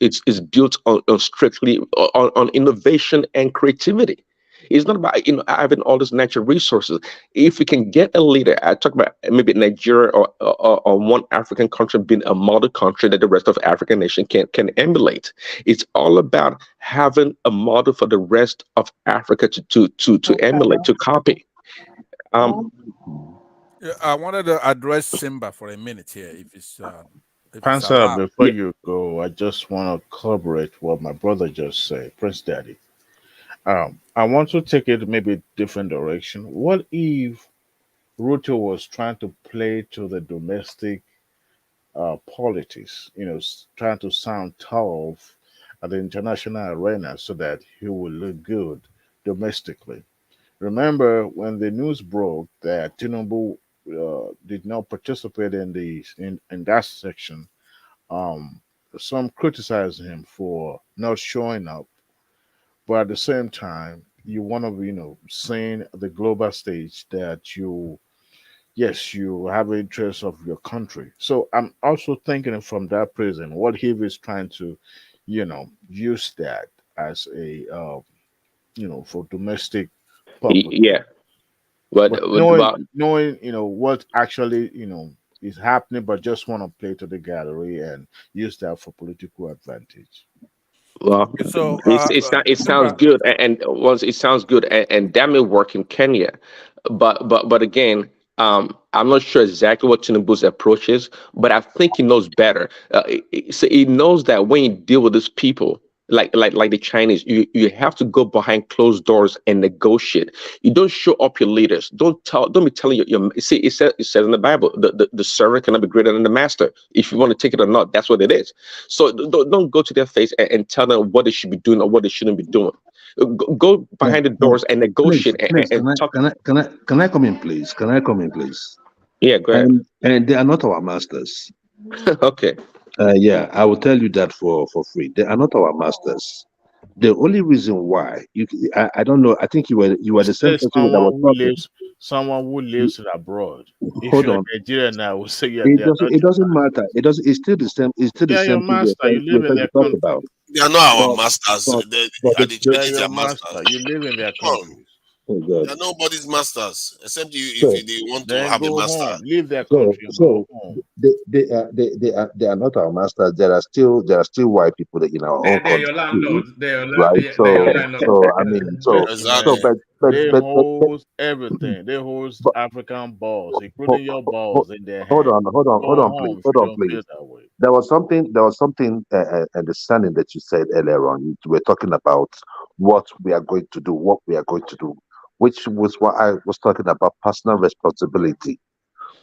built on strictly on innovation and creativity. It's not about having all these natural resources. If we can get a leader, I talk about maybe Nigeria or one African country being a model country that the rest of African nation can emulate. It's all about having a model for the rest of Africa to emulate, to copy. Yeah, I wanted to address Simba for a minute here, if it's Pansa, allowed. before you go, I just want to corroborate what my brother just said, Prince Daddy. I want to take it maybe a different direction. What if Ruto was trying to play to the domestic politics, trying to sound tough at the international arena so that he would look good domestically? Remember when the news broke that Tinubu did not participate in that section, um, some criticized him for not showing up, but at the same time, you want to be, saying the global stage that yes, you have interest of your country. So I'm also thinking from that prism, what he is trying to, use that as a, for domestic purpose. Yeah, But but knowing, what actually, is happening, but just want to play to the gallery and use that for political advantage. well, So, it sounds Simba, good, and once it sounds good, and that may work in Kenya, but again, I'm not sure exactly what Tinubu's approach is, but I think he knows better. So he knows that when you deal with these people, like the Chinese, you have to go behind closed doors and negotiate. You don't show up your leaders. Don't be telling your see, it says in the Bible, the servant cannot be greater than the master. If you want to take it or not, that's what it is. So don't go to their face and tell them what they should be doing or what they shouldn't be doing. Go behind the doors and Please, negotiate please, and talk. can I come in, please? Can I come in, please? Yeah, go ahead. And they are not our masters. Okay. Yeah, I will tell you that for free. They are not our masters. The only reason why I don't know. I think you were the same Says person that someone was who talking. lives someone who lives in abroad. If Hold you're on. Nigerian now, we'll say yeah, It they are doesn't. not It your doesn't matter. It doesn't. It's still the same. It's still the They are your same thing master. You live in we're trying their to talk country. about. They are not our But masters. but They, but at the, the They church are is your their masters. master. You live in their Come on. countries. oh They God. are nobody's masters except you if So they want to Then have a go master. home. Leave their so country and go so home. they are not our masters. There are still white people in our own They're your country too, landlords. right? They're your So landlords. I mean Exactly. They but host everything. They host but African balls, ho- including your ho- balls in their hold hand. on, Go please, home if you don't feel please. that way. There was something understanding that you said earlier on. You were talking about what we are going to do, which was what I was talking about personal responsibility.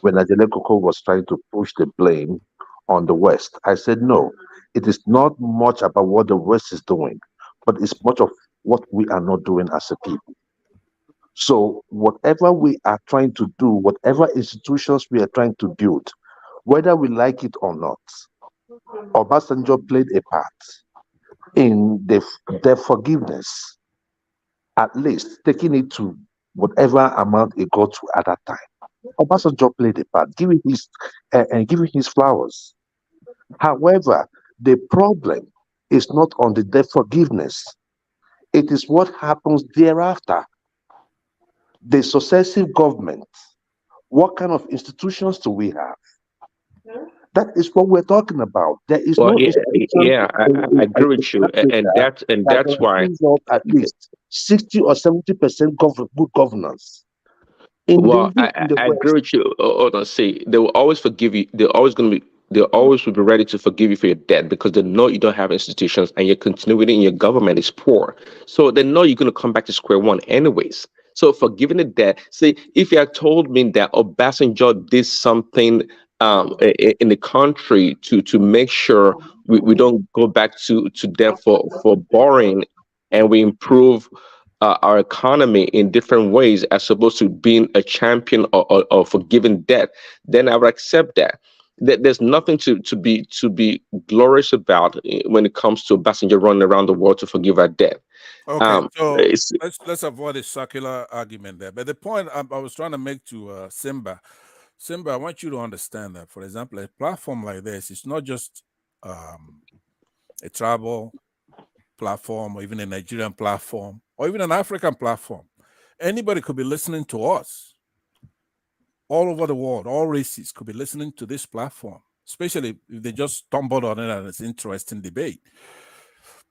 When Ajele Koko was trying to push the blame on the West, I said no. It is not much about what the West is doing, but it's much of what we are not doing as a people. So whatever we are trying to do, whatever institutions we are trying to build, whether we like it or not, Obasanjo played a part in their forgiveness, at least taking it to whatever amount it got to at that time. Obasanjo played a part, giving his flowers. However, the problem is not on the debt forgiveness. It is what happens thereafter. The successive government, what kind of institutions do we have? That is what we're talking about. There is Well, no yeah, institution yeah, in I agree with you, and Africa that that's why. guarantees up at least 60 or 70% good governance. Well, Even in the I agree West, with you. Hold on, see, they will always forgive you. They're always going to be. They always will be ready to forgive you for your debt because they know you don't have institutions and your continuity in your government is poor. So they know you're going to come back to square one anyways. So forgiving the debt. See, if you had told me that Obasanjo did something in the country to make sure we don't go back to debt for borrowing and we improve our economy in different ways as opposed to being a champion or forgiving debt, then I would accept that. There's nothing to be glorious about when it comes to Obasanjo running around the world to forgive our debt. Okay, Um, so it's, let's avoid a circular argument there. But the point I was trying to make to Simba, I want you to understand that, for example, a platform like this is not just a travel platform or even a Nigerian platform or even an African platform. Anybody could be listening to us all over the world. All races could be listening to this platform, especially if they just stumbled on it and it's interesting debate.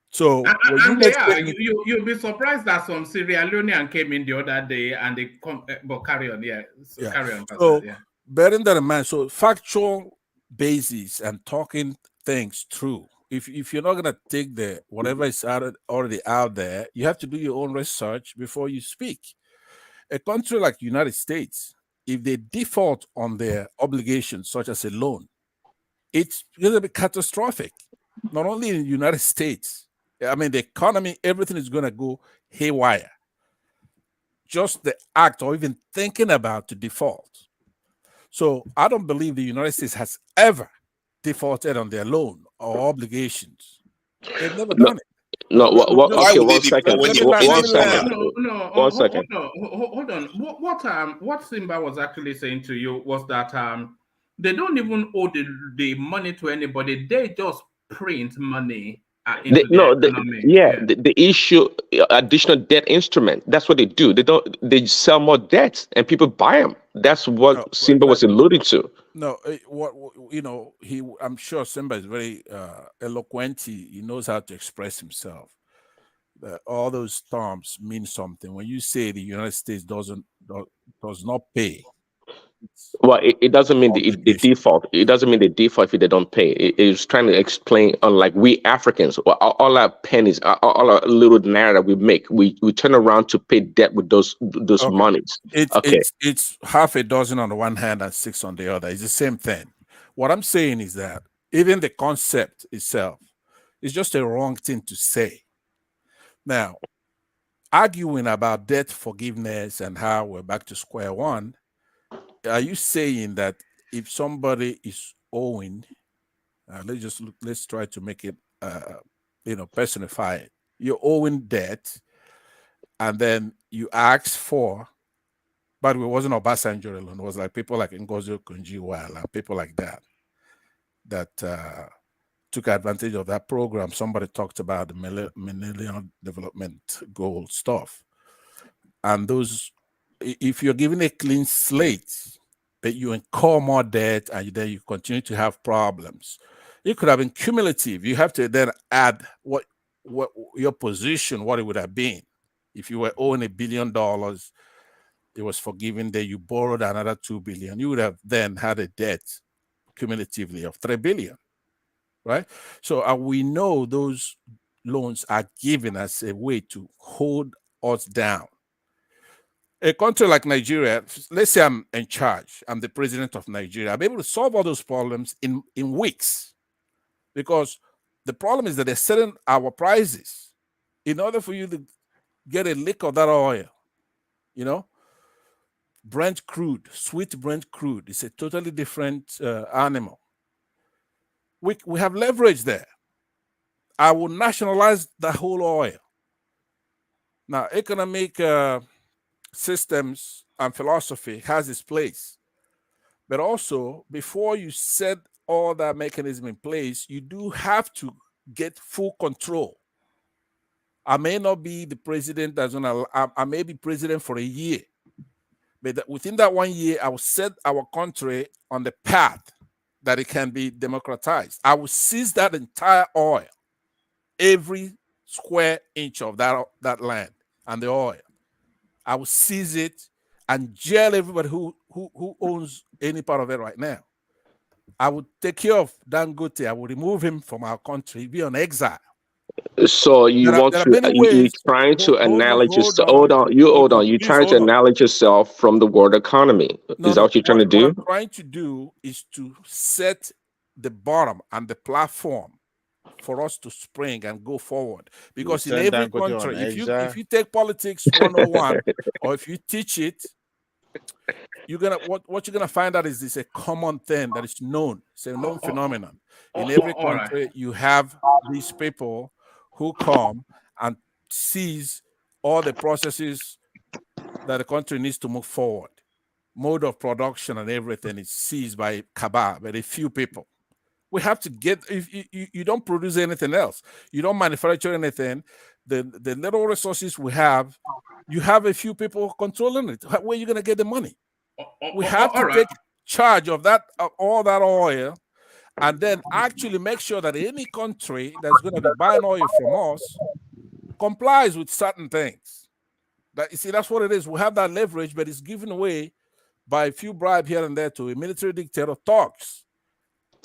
So when you And make they are. statements, You'll be surprised that some Sierra Leonean came in the other day and they come. But carry on, yeah. So yeah. carry on, Pastor. So Yeah. bearing that in mind, so factual basis and talking things through. If you're not gonna take the whatever is already out there, you have to do your own research before you speak. A country like United States, if they default on their obligations, such as a loan, it's going to be catastrophic. Not only in the United States, I mean, the economy, everything is going to go haywire. Just the act or even thinking about to default. So I don't believe the United States has ever defaulted on their loan or obligations. They've never no, done it. no. Why Okay, would they one default second. when Let they me were land. paying Let the me One land. second. salary? No. One Hold second. on. Hold on. What Simba was actually saying to you was that they don't even owe the money to anybody. They just print money The, into the no, economy. yeah, Yeah. the issue additional debt instrument. That's what they do. They sell more debts and people buy them. That's what No, Simba was alluding to. no, I'm sure Simba is very eloquent. He knows how to express himself. All those terms mean something. When you say the United States does not pay its Well, it doesn't mean the obligation. default. It doesn't mean the default if they don't pay. It's trying to explain, unlike we Africans, all our pennies, all our little naira we make, we turn around to pay debt with those Okay, monies. it's Okay. it's it's half a dozen on the one hand and six on the other. It's the same thing. What I'm saying is that even the concept itself is just a wrong thing to say. Now, arguing about debt forgiveness and how we're back to square one, are you saying that if somebody is owing, let's try to make it personify it. You're owing debt, and then you ask for But it wasn't Obasanjo alone. It was like people like Ngozi Okonjo-Iweala and people like that that took advantage of that program. Somebody talked about the Millennium Development Goal stuff. And those, if you're given a clean slate, but you incur more debt and then you continue to have problems, it could have been cumulative. You have to then add what your position, what it would have been. If you were owing $1 billion, it was forgiven, then you borrowed another 2 billion. You would have then had a debt cumulatively of 3 billion, right? So we know those loans are given as a way to hold us down. A country like Nigeria, let's say I'm in charge, I'm the president of Nigeria, I'm able to solve all those problems in weeks, because the problem is that they're setting our prices. In order for you to get a lick of that oil, you know, Brent crude, sweet Brent crude, is a totally different animal. We have leverage there. I will nationalize the whole oil. Now, economic systems and philosophy has its place. But also, before you set all that mechanism in place, you do have to get full control. I may not be the president that's gonna, I may be president for a year. But within that 1 year, I will set our country on the path that it can be democratized. I will seize that entire oil, every square inch of that land and the oil. I will seize it and jail everybody who owns any part of it right now. I would take care of Dangote. I will remove him from our country, be on exile. So you want to you're trying to acknowledge yourself. Hold on. You're trying to acknowledge yourself from the world economy. Is that what you're trying to do? What I'm trying to do is to set the bottom and the platform for us to spring and go forward. Because in every country, if you take politics 101 or if you teach it, you're gonna what you're gonna find out is this a common thing that is known. It's a known phenomenon. In every country, you have these people who come and seize all the processes that the country needs to move forward. Mode of production and everything is seized by cabal, by a few people. We have to get, if you don't produce anything else, you don't manufacture anything, the little resources we have, you have a few people controlling it. Where are you going to get the money? We have to take charge of that, all that oil, and then actually make sure that any country that's going to be buying oil from us complies with certain things. That, you see, that's what it is. We have that leverage, but it's given away by a few bribes here and there to a military dictator thugs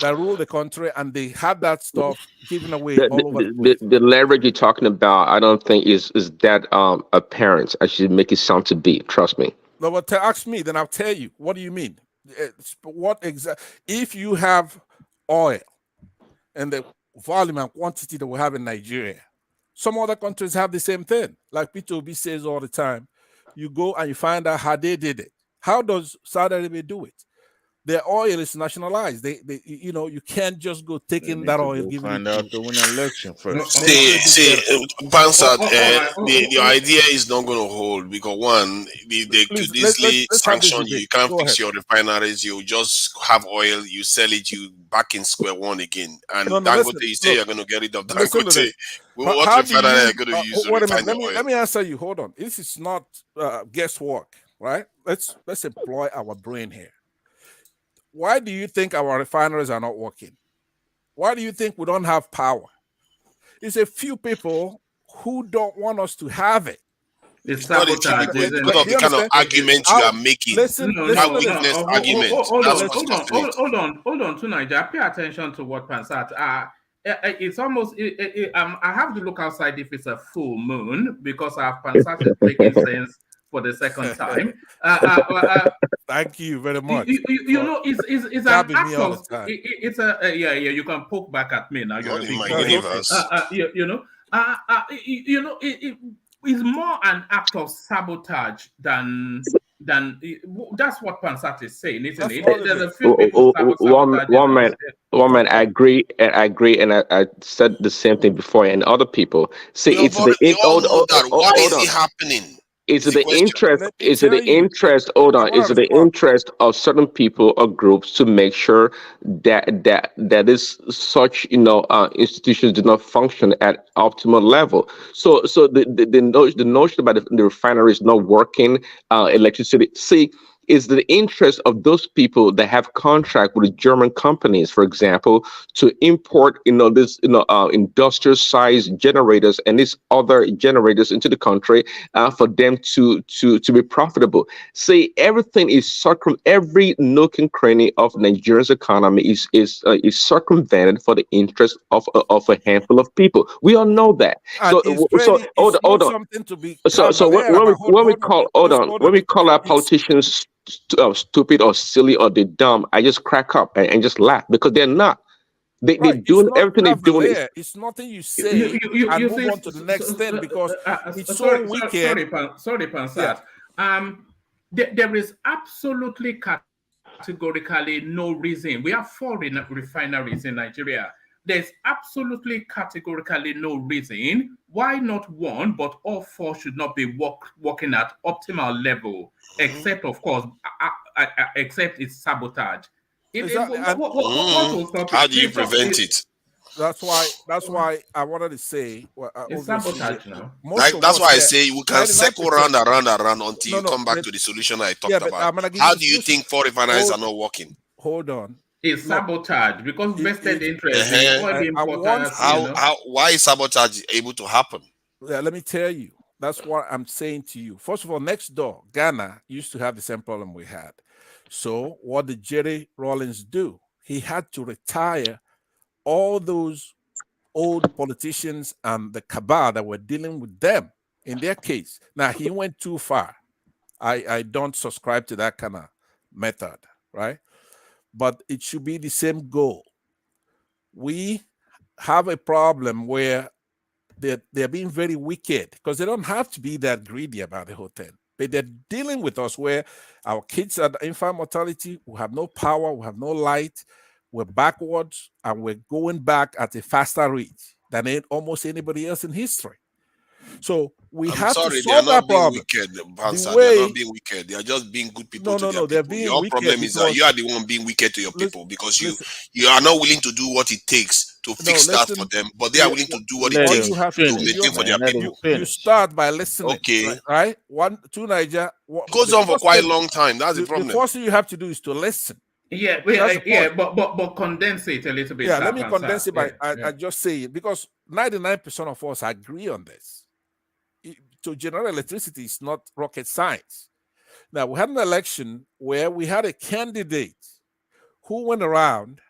that rule the country, and they have that stuff given away all over the place. The leverage you're talking about, I don't think is that apparent. I should make it sound to be. Trust me. No, but ask me, then I'll tell you. What do you mean? What exactly? If you have oil and the volume and quantity that we have in Nigeria, some other countries have the same thing. Like P2B says all the time, you go and you find out how they did it. How does Saudi Arabia do it? Their oil is nationalized. They you can't just go taking that oil, giving find it out to win an election first. See, Pansat, the idea is not going to hold because one, they could easily sanction you. You can't fix your refineries. You just have oil, you sell it, you back in square one again. And Dangote, you say you're going to get rid of Dangote. What refinery are you going to use to refine the oil? Let me answer you. Hold on. This is not guesswork, right? Let's employ our brain here. Why do you think our refineries are not working? Why do you think we don't have power? It's a few people who don't want us to have it. It's not because of the kind of argument you are making. Hold on, tonight. Pay attention to what Pansat. It's almost. I have to look outside if it's a full moon because Pansat is making sense for the second time. Thank you very much. You know, it's an act of. It's a You can poke back at me now. You're in my universe. It's more an act of sabotage than that's what Pansat is saying, isn't it? There's a few people one man, I agree, and I said the same thing before, and other people see it's Why is it happening? Is it It's a the question. interest? Let me Is it tell the you. interest? Hold I on. Is want it to the respond. interest of certain people or groups to make sure that is such institutions do not function at optimal level? So the notion about the refinery is not working, electricity. See, is the interest of those people that have contract with German companies, for example, to import this industrial size generators and these other generators into the country, for them to be profitable. See, everything is every nook and cranny of Nigeria's economy is circumvented for the interest of a handful of people. We all know that. And it's Hold not on. something to be So cavalier about. when we Hold on, call hold just on hold when on. we call our It's politicians stupid or silly or they dumb, I just crack up and just laugh because they're not. They right. It's doing not everything they're doing is cavalier. It's nothing you say and You move say on to the next thing because it's so sorry, wicked. sorry, Yeah. Pansat. There is absolutely categorically no reason. We have four refineries in Nigeria. There's absolutely categorically no reason why not one, but all four should not be working at optimal level, except of course, except it's sabotage. Exactly. And What will stop How it? do you prevent it? that's why I wanted to say, well, It's obviously, sabotage now. most of That's us why I here, say we can circle 99%. round and round and round until No, you no, come back but to the solution I yeah, talked but about. I'm gonna give you How the do you solution. think four refineries are not working? Hold on. It's Look, sabotage because vested interest, the Uh-huh. oil I want importers, to. Why is sabotage able to happen? Let me tell you. That's what I'm saying to you. First of all, next door, Ghana used to have the same problem we had. So what did Jerry Rawlings do? He had to retire all those old politicians and the cabal that were dealing with them in their case. Now he went too far. I don't subscribe to that kind of method, right? But it should be the same goal. We have a problem where they're being very wicked because they don't have to be that greedy about the whole thing. But they're dealing with us where our kids are infant mortality, we have no power, we have no light, we're backwards, and we're going back at a faster rate than almost anybody else in history. So we I'm have to sorry, they are solve that not being problem. wicked, The Pansa. They are not way being wicked. They are just being good people to their no, they're people. being Your wicked problem is that because you are the one being wicked to your people because listen, you are not willing to do what it takes to no, fix that for listen. them, but they are willing to do what it Let All takes you him have to to finish, maintain for their man. Let him people. you finish. start by listening, Okay. right? 1, 2 Niger. It goes on for quite a long time. That's the The problem. first thing you have to do is to listen. Yeah, That's the point. but condense it a little bit. Yeah, let me condense it by Yeah. I just say it because 99% of us agree on this. To generate electricity is not rocket science. Now we had an election where we had a candidate who went around,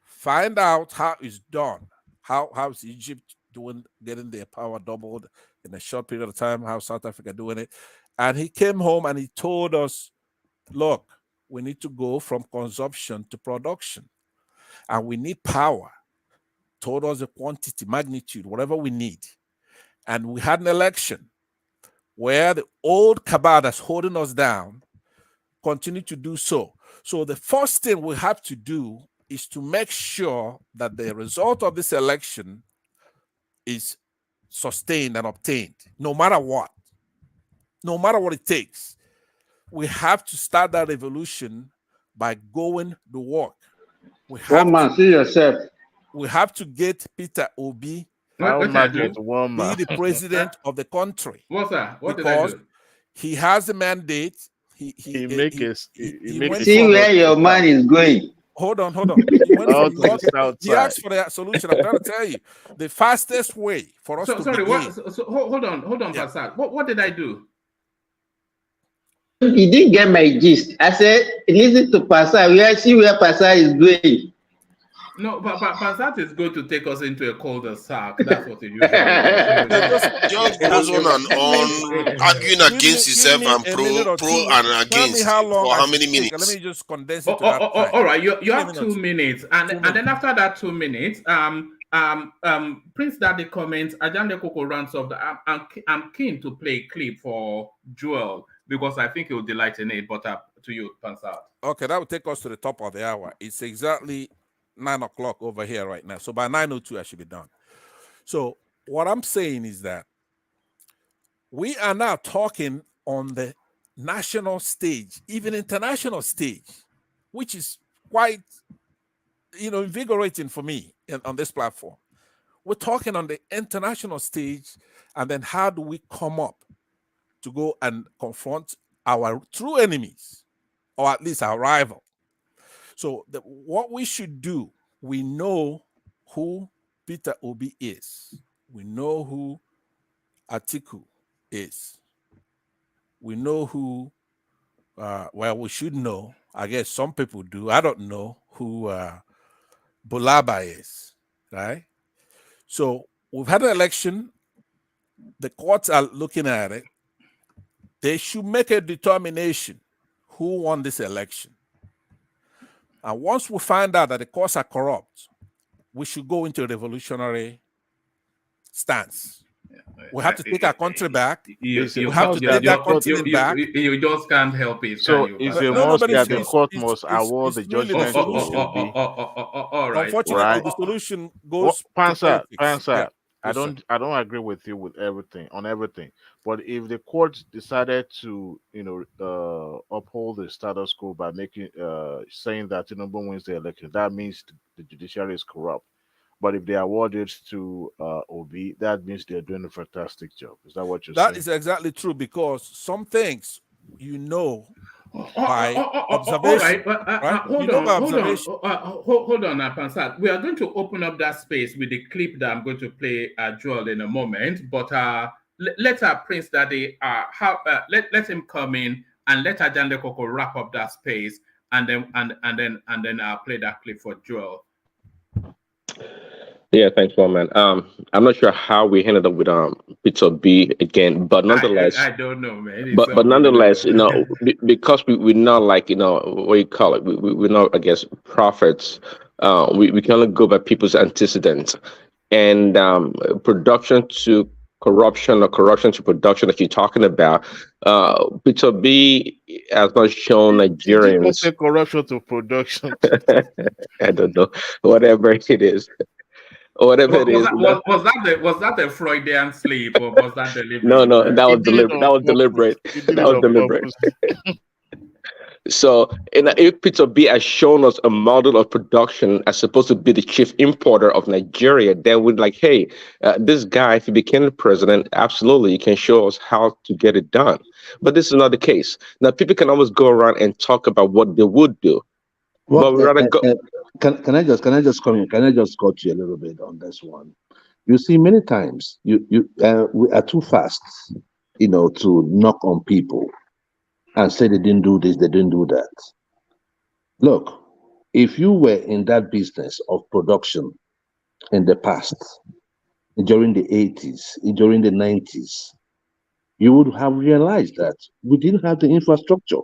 find out how it's done, how is Egypt doing, getting their power doubled in a short period of time, how South Africa doing it, and he came home and he told us, look, we need to go from consumption to production, and we need power. Told us the quantity, magnitude, whatever we need, and we had an election where the old cabal that's holding us down continue to do so. So the first thing we have to do is to make sure that the result of this election is sustained and obtained, no matter what it takes. We have to start that revolution by going to work. We have One man, see yourself. We have to get Peter Obi How What much I do? is one be man? the president of the country. What's that? What did I Because do? he has the mandate. He went it See from where your man is going. Hold on. He went out from to the nothing. south He side. asked for the solution. I'm trying to tell you, the fastest way for us to Sorry, begin. hold on, Yeah. Pasat. What did I do? You didn't get my gist. I said, listen to Pastor. See where Pastor is going. No, but Pasat is going to take us into a cul-de-sac. That's what he usually does. Just goes on and on, arguing against himself and pro and Tell me against how long for I how should many take. minutes? Let me just condense it to that time. All right, you have 2 2 minutes, and then after that 2 minutes, Prince Daddy comments. Ajande Koko runs off. I'm keen to play a clip for Joel because I think he will delight in it. But to you, Pansat. Okay, that will take us to the top of the hour. It's exactly 9 o'clock over here right now. So by 9:02, I should be done. So what I'm saying is that we are now talking on the national stage, even international stage, which is quite, invigorating for me on this platform. We're talking on the international stage, and then how do we come up to go and confront our true enemies, or at least our rival? So what we should do, we know who Peter Obi is. We know who Atiku is. We know who, we should know. I guess some people do. I don't know who Bulaba is, right? So we've had an election. The courts are looking at it. They should make a determination who won this election. And once we find out that the courts are corrupt, we should go into a revolutionary stance. We have to take our country back. You have to take our continent back. You just can't help it. So can you? it's a must that the court must award the judgment to Obi. All right. Unfortunately, the solution goes to politics. Pansa, I don't agree with you with everything on everything. But if the court decided to, uphold the status quo by making saying that Tinubu wins the election, that means the judiciary is corrupt. But if they award it to Obi, that means they're doing a fantastic job. Is that what you're saying? That is exactly true, because some things by observation. Hold on, Pansat. We are going to open up that space with the clip that I'm going to play Joel in a moment. But let our Prince Daddy let him come in and let Ajande Koko wrap up that space, and then I'll play that clip for Joel. Yeah, thanks, man. I'm not sure how we ended up with Peter B again, but nonetheless, I don't know, man. But nonetheless, because we're not like what you call it, we're not, I guess, prophets. We can only go by people's antecedents, and production to corruption or corruption to production that you're talking about. Peter B has not shown Nigerians. Did you say corruption to production? I don't know, whatever it is. Whatever it is. Was that a Freudian slip, or was that deliberate? No, that was deliberate. That was deliberate. That was deliberate. So, if Peter B has shown us a model of production as supposed to be the chief importer of Nigeria, then we're like, hey, this guy, if he became president, absolutely, you can show us how to get it done. But this is not the case. Now, people can always go around and talk about what they would do. Well, but we rather go. Can I just come in? Can I just cut you a little bit on this one? You see, many times we are too fast, to knock on people and say they didn't do this, they didn't do that. Look, if you were in that business of production in the past, during the 80s, during the 90s, you would have realized that we didn't have the infrastructure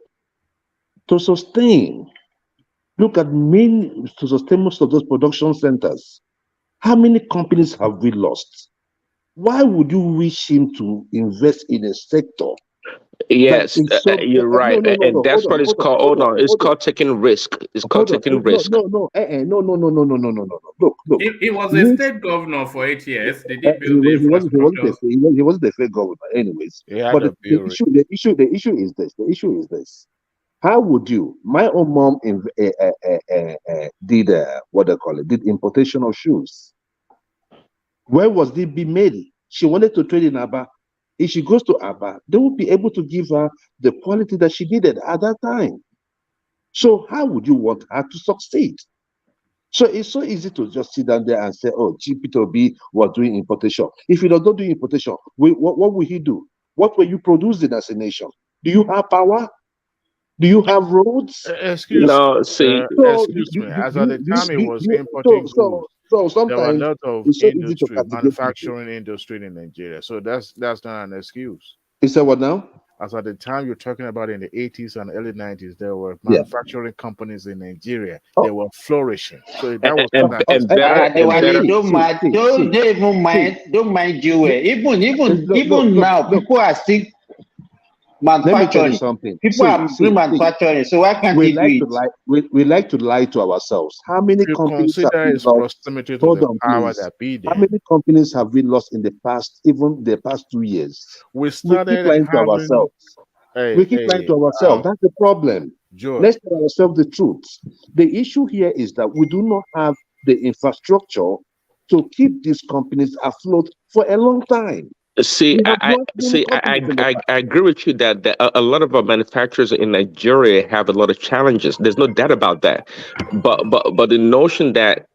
to sustain. Look at to sustain most of those production centers. How many companies have we lost? Why would you wish him to invest in a sector? Yes, you're right. And that's what it's called. Hold on. It's called taking risk. It's called taking risk. No. Look. He was a state governor for 8 years. Did he build the infrastructure? He wasn't the state governor, anyways. But the issue is this. How would you? My own mom did what they call it, did importation of shoes. Where was it be made? She wanted to trade in Aba. If she goes to Aba, they will be able to give her the quality that she needed at that time. So how would you want her to succeed? So it's so easy to just sit down there and say, oh, P2B was doing importation. If he does not do importation, what will he do? What were you producing as a nation? Do you have power? Do you have roads? Excuse me. As at the time he was importing goods, so sometimes there were a lot of industry, manufacturing industry in Nigeria. So that's not an excuse. You said what now? As at the time you're talking about in the 80s and early 90s, there were manufacturing companies in Nigeria. They were flourishing. So that was don't mind you. Even now, people are still. Let me tell you Manufacturing. something. People are doing manufacturing, so why can't we they do like to it? lie. We like to lie to ourselves. How many If you companies have consider we his lost? proximity to Hold the on, power please. that be How there, many companies have we lost in the past, even the past 2 years? we We keep started lying to having. ourselves. Hey, We keep lying hey, to ourselves. That's the problem. Joy. Let's tell ourselves the truth. The issue here is that we do not have the infrastructure to keep these companies afloat for a long time. See, We have I lost many see. companies in the past. I agree with you that a lot of our manufacturers in Nigeria have a lot of challenges. There's no doubt about that. But the notion that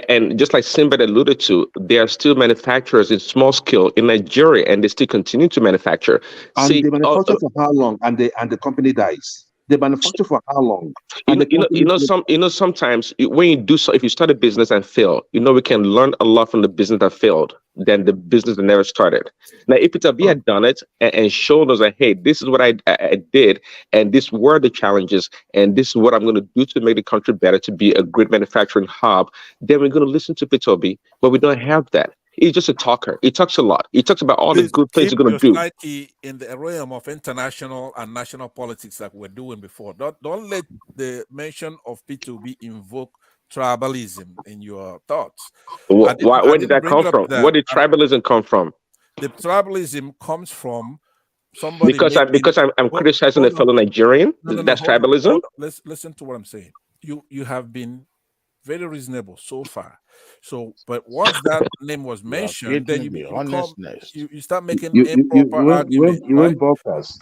and just like Simba alluded to, there are still manufacturers in small scale in Nigeria, and they still continue to manufacture. And See, they manufacture for how long? And the company dies. They manufacture for how long? And the company sometimes when you do so, if you start a business and fail, we can learn a lot from the business that failed than the business that never started. Now, if Italy had done it and shown us that, hey, this is what I did, and these were the challenges, and this is what I'm going to do to make the country better, to be a great manufacturing hub, then we're going to listen to Pitobi, but we don't have that. He's just a talker. He talks a lot. He talks about all the Please good things keep he's going your to do. psyche in the realm of international and national politics like we're doing before. Don't let the mention of P2B invoke tribalism in your thoughts. Where did that bring come it up from? to that. Where did tribalism come from? The tribalism comes from somebody Because I'm criticizing a hold on. fellow Nigerian. No, That's hold on, tribalism. hold on. Let's listen to what I'm saying. You have been very reasonable so far. So, but once that name was mentioned, then you start making improper argument, right?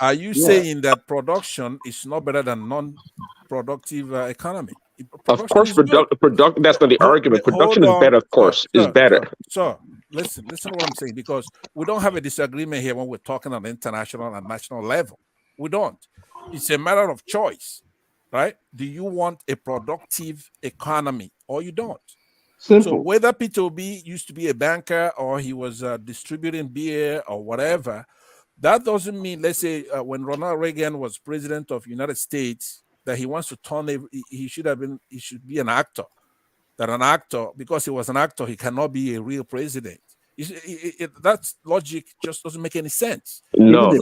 Are you saying that production is not better than non-productive economy? Of Production course, is good. that's not the argument. Production is better, of course, is better. Sir, listen to what I'm saying, because we don't have a disagreement here when we're talking on the international and national level. We don't. It's a matter of choice, right? Do you want a productive economy or you don't? Simple. So whether P2B used to be a banker or he was distributing beer or whatever, that doesn't mean, let's say, when Ronald Reagan was president of United States, that he wants to he should be an actor. That an actor, because he was an actor, he cannot be a real president. That logic just doesn't make any sense. No. Even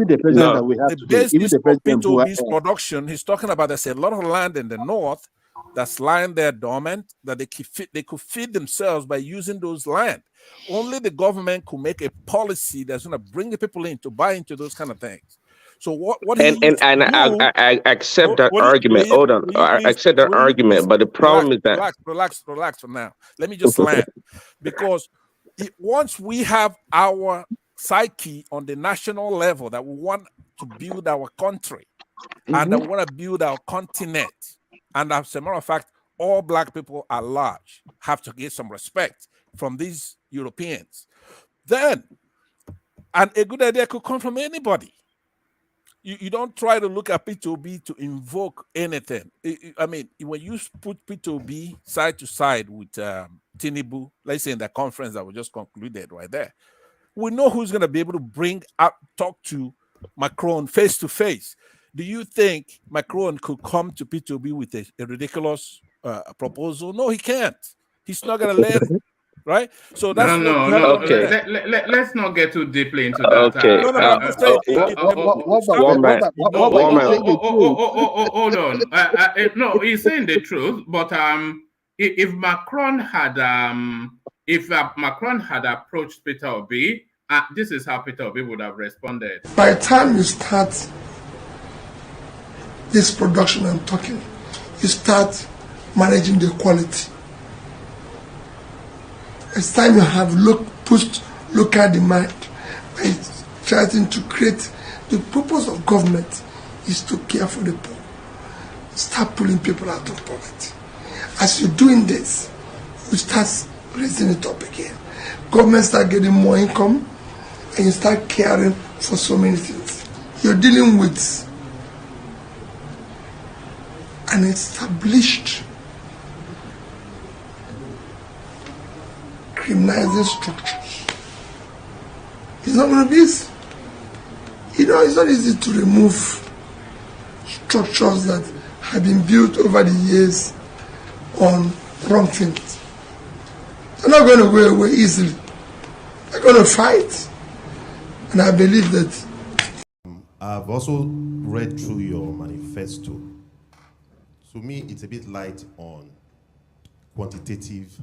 the president that we have The today, even basis the of president P2B's production, he's talking about there's a lot of land in the north that's lying there dormant, that they could feed themselves by using those land. Only the government could make a policy that's going to bring the people in to buy into those kind of things. So what he I accept that argument. Hold on, I accept that argument, but the problem is that relax for now. Let me just land, because once we have our psyche on the national level that we want to build our country and that we want to build our continent, and as a matter of fact, all Black people at large have to get some respect from these Europeans, then and a good idea could come from anybody. You don't try to look at P2B to invoke anything. I mean, when you put P2B side to side with Tinubu, let's say in the conference that we just concluded right there, we know who's going to be able to talk to Macron face to face. Do you think Macron could come to P2B with a ridiculous proposal? No, he can't. He's not going to let it. Right, so that's okay. Let's not get too deeply into that. Okay. No, I'm just saying. Hold on. No, he's saying the truth. But if Macron had approached Peter Obi, this is how Peter Obi would have responded. By the time you start this production I'm talking, you start managing the quality. It's time you have pushed local demand by trying to create. The purpose of government is to care for the poor. Start pulling people out of poverty. As you're doing this, you start raising it up again. Government start getting more income, and you start caring for so many things. You're dealing with an established criminalizing structures. It's not going to be easy. It's not easy to remove structures that have been built over the years on wrong things. They're not going to go away easily. They're going to fight. And I believe that I've also read through your manifesto. To me, it's a bit light on quantitative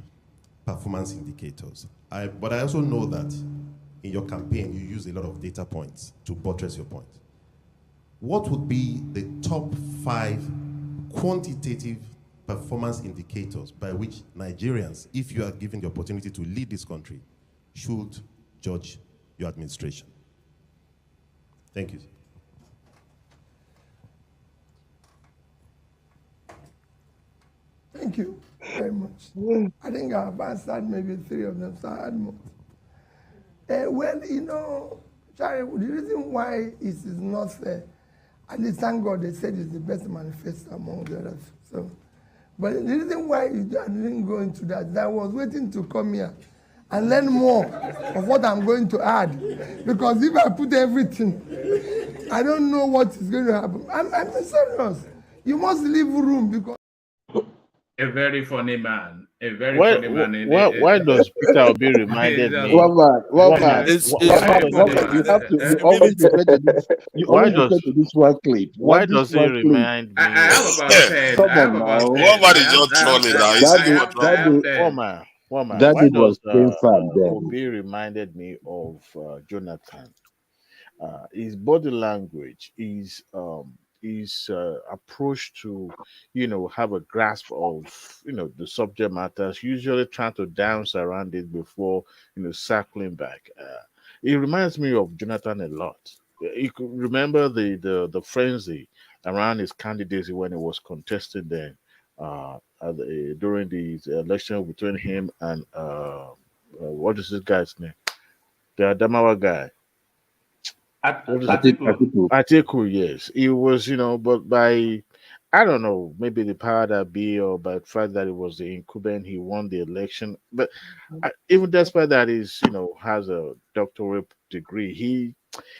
performance indicators. But I also know that in your campaign, you use a lot of data points to buttress your point. What would be the top 5 quantitative performance indicators by which Nigerians, if you are given the opportunity to lead this country, should judge your administration? Thank you. Thank you very much. I think I've answered maybe 3 of them, so I had more. Well, you know, Charlie, the reason why it is not fair, at least thank God they said it's the best manifesto among the others. So, but the reason why I didn't go into that, I was waiting to come here and learn more of what I'm going to add. Because if I put everything, I don't know what is going to happen. I'm serious. You must leave room because. A very funny man. A very Why, funny man. why does Peter Obi reminded me? One man. You have to. You always refer to this. You Why always does refer to this one clip. why This does he one clip. remind me? I have about 10. Come I have on about now. 10. One man is just trolling now. He's saying what I have 10. One man. That Why dude was does playing fan then. Obi reminded me of Jonathan? His body language, his approach to, have a grasp of, the subject matters, usually trying to dance around it before, circling back. It reminds me of Jonathan a lot. You could remember the frenzy around his candidacy when he was contesting then, during the election between him and what is this guy's name? The Adamawa guy. Atiku, yes. It was, but by, I don't know, maybe the power that be, or by the fact that it was the incumbent, he won the election. But even despite that, he's, has a doctorate degree. He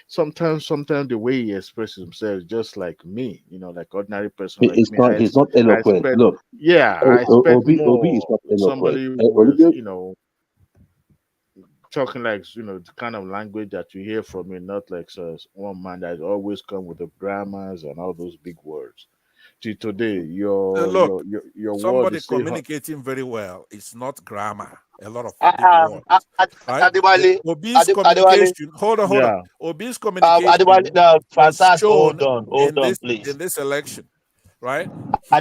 sometimes the way he expresses himself is just like me, like ordinary person like me. He's not eloquent. Look, I expect Obi is more not eloquent. somebody with, talking like the kind of language that you hear from me, not like one man that always come with the grammars and all those big words. See, today your word somebody is still communicating very well. It's not grammar. A lot of big words. Right? Obi's communication. Hold on. Obi's communication was shown in this election. Right?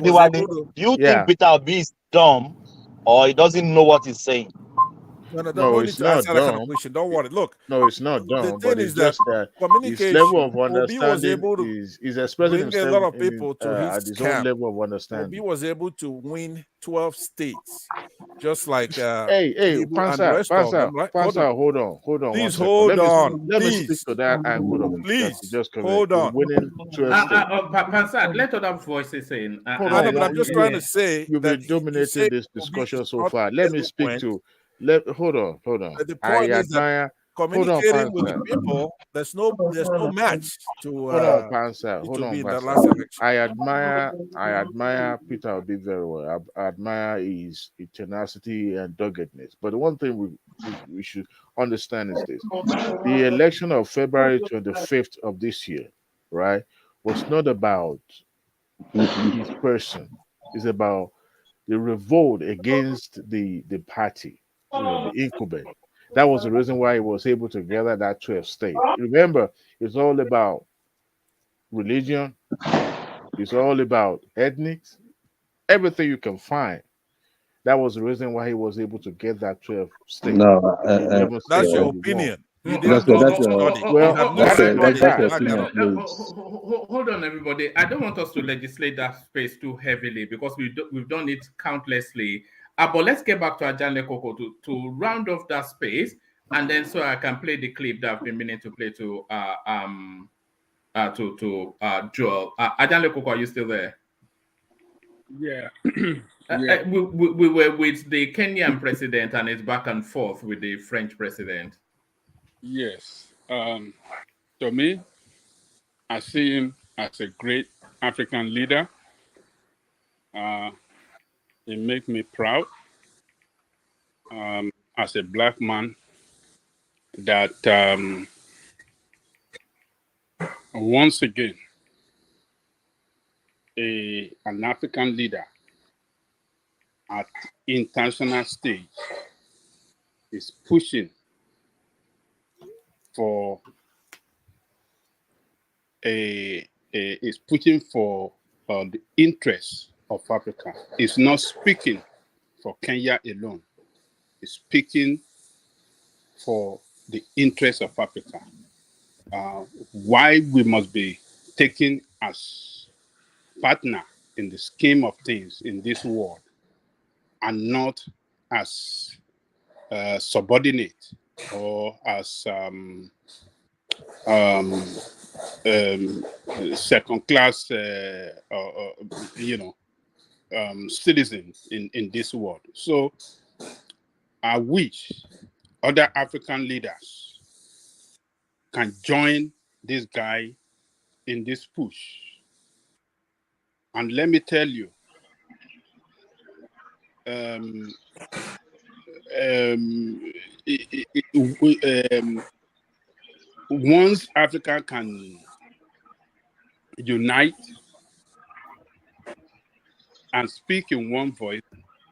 He was able to. Do you think Peter Obi is dumb or he doesn't know what he's saying? No need to answer that kind of question. Don't worry. Look, no, it's not dumb. The but thing it's is that just that communication. his level of Obi was understanding able to is expressing bring a himself lot of people to at his own level of understanding. Obi was able to win 12 states, just like Hey, Tinubu and the rest of them. Right? Hold on. Please hold on. Let me speak to that angle of it. Please just hold on. Winning 12 states. Pansat, let other voices in. But I'm just trying to say you've been dominating this discussion so far. Let me speak to. Hold on. But the point is that communicating with the people, there's no match to be in the last election. I admire Peter Obi very well. I admire his tenacity and doggedness. But the one thing we should understand is this: the election of February 25th of this year, right, was not about his person. It's about the revolt against the party, the incumbent. That was the reason why he was able to gather that 12 states. Remember, it's all about religion. It's all about ethnics. Everything you can find. That was the reason why he was able to get that 12 states. No, that's your opinion. You didn't study. Hold on, everybody. I don't want us to legislate that space too heavily because we've done it countlessly. But let's get back to Ajanle Koko to round off that space, and then so I can play the clip that I've been meaning to play to Joel. Ajanle Koko, are you still there? Yeah. We were with the Kenyan president and it's back and forth with the French president. Yes. To me, I see him as a great African leader. It makes me proud as a black man that once again, an African leader at international stage is pushing for the interests of Africa. It's not speaking for Kenya alone. It's speaking for the interests of Africa. Why we must be taken as partner in the scheme of things in this world and not as subordinate or as second class, citizen in this world. So I wish other African leaders can join this guy in this push. And let me tell you, once Africa can unite and speak in one voice,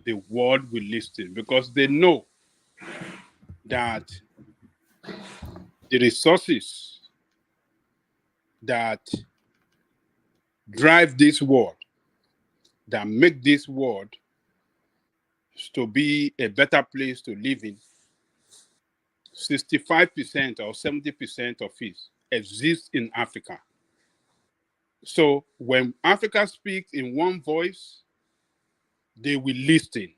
the world will listen, because they know that the resources that drive this world, that make this world to be a better place to live in, 65% or 70% of it exists in Africa. So when Africa speaks in one voice, they will listen.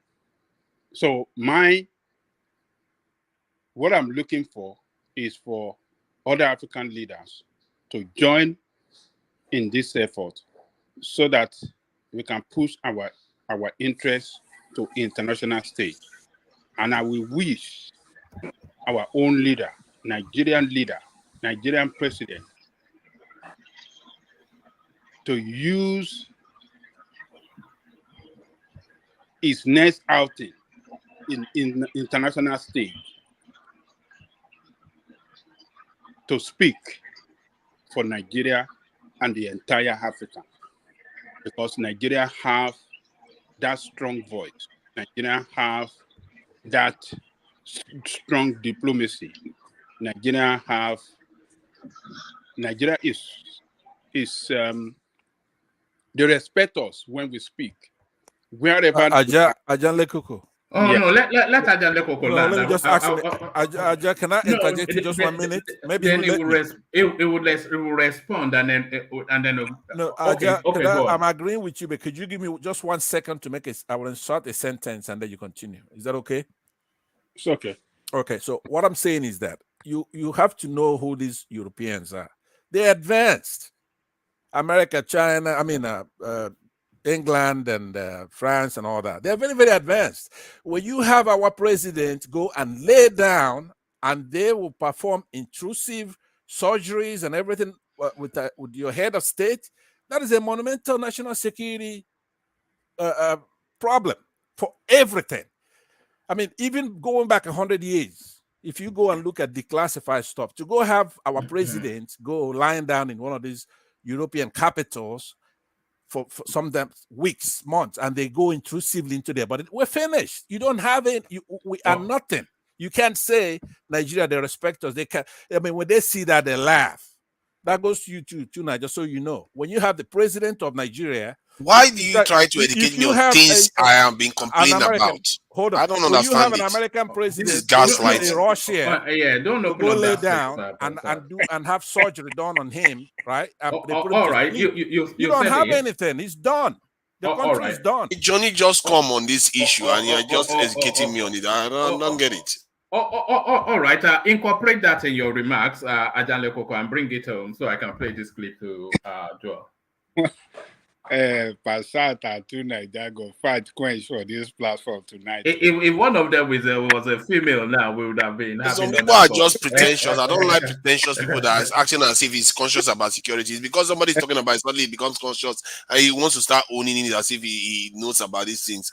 So what I'm looking for is for other African leaders to join in this effort so that we can push our interests to international stage. And I will wish our own leader, Nigerian president, to use his next outing in international stage to speak for Nigeria and the entire Africa, because Nigeria have that strong voice. Nigeria have that strong diplomacy. Nigeria is they respect us when we speak. Wherever Aja Lekoko. Oh Yeah. no, let Aja Lekoko No, land. let me just ask Aja, can I interject you just 1 minute? Maybe then you let me. It will respond and then No, okay, Aja, go on. I'm agreeing with you, but could you give me just 1 second to make it? I will insert a sentence and then you continue. Is that okay? It's okay. Okay, so what I'm saying is that you have to know who these Europeans are. They're advanced. America, China, England and France and all that. They're very, very advanced. When you have our president go and lay down and they will perform intrusive surgeries and everything with your head of state, that is a monumental national security problem for everything. I mean, even going back 100 years, if you go and look at declassified stuff, to go have our president go lying down in one of these European capitals for some weeks, months, and they go intrusively into there. But we're finished. You don't have it. We are nothing. You can't say Nigeria, they respect us. They can. I mean, when they see that, they laugh. That goes to you too, Nigeria, just so you know. When you have the president of Nigeria, why do you try to educate me on things I am being complaining about? Hold on. I don't when you have understand an it. American president, This is gaslighting. Russia, don't to go lay down and have surgery done on him, right? All right, you don't have it. anything. It's done. The country is done. Johnny just come on this issue and you're just educating me on it. I don't get it. All right. Incorporate that in your remarks, Ajan Lekoko, and bring it home so I can play this clip to Joel. Passata to Nigeria go fight quench for this platform tonight. If one of them was a female now, we would have been having. Some people are just pretentious. I don't like pretentious people that is acting as if he's conscious about security. It's because somebody's talking about it, suddenly he becomes conscious and he wants to start owning it as if he knows about these things.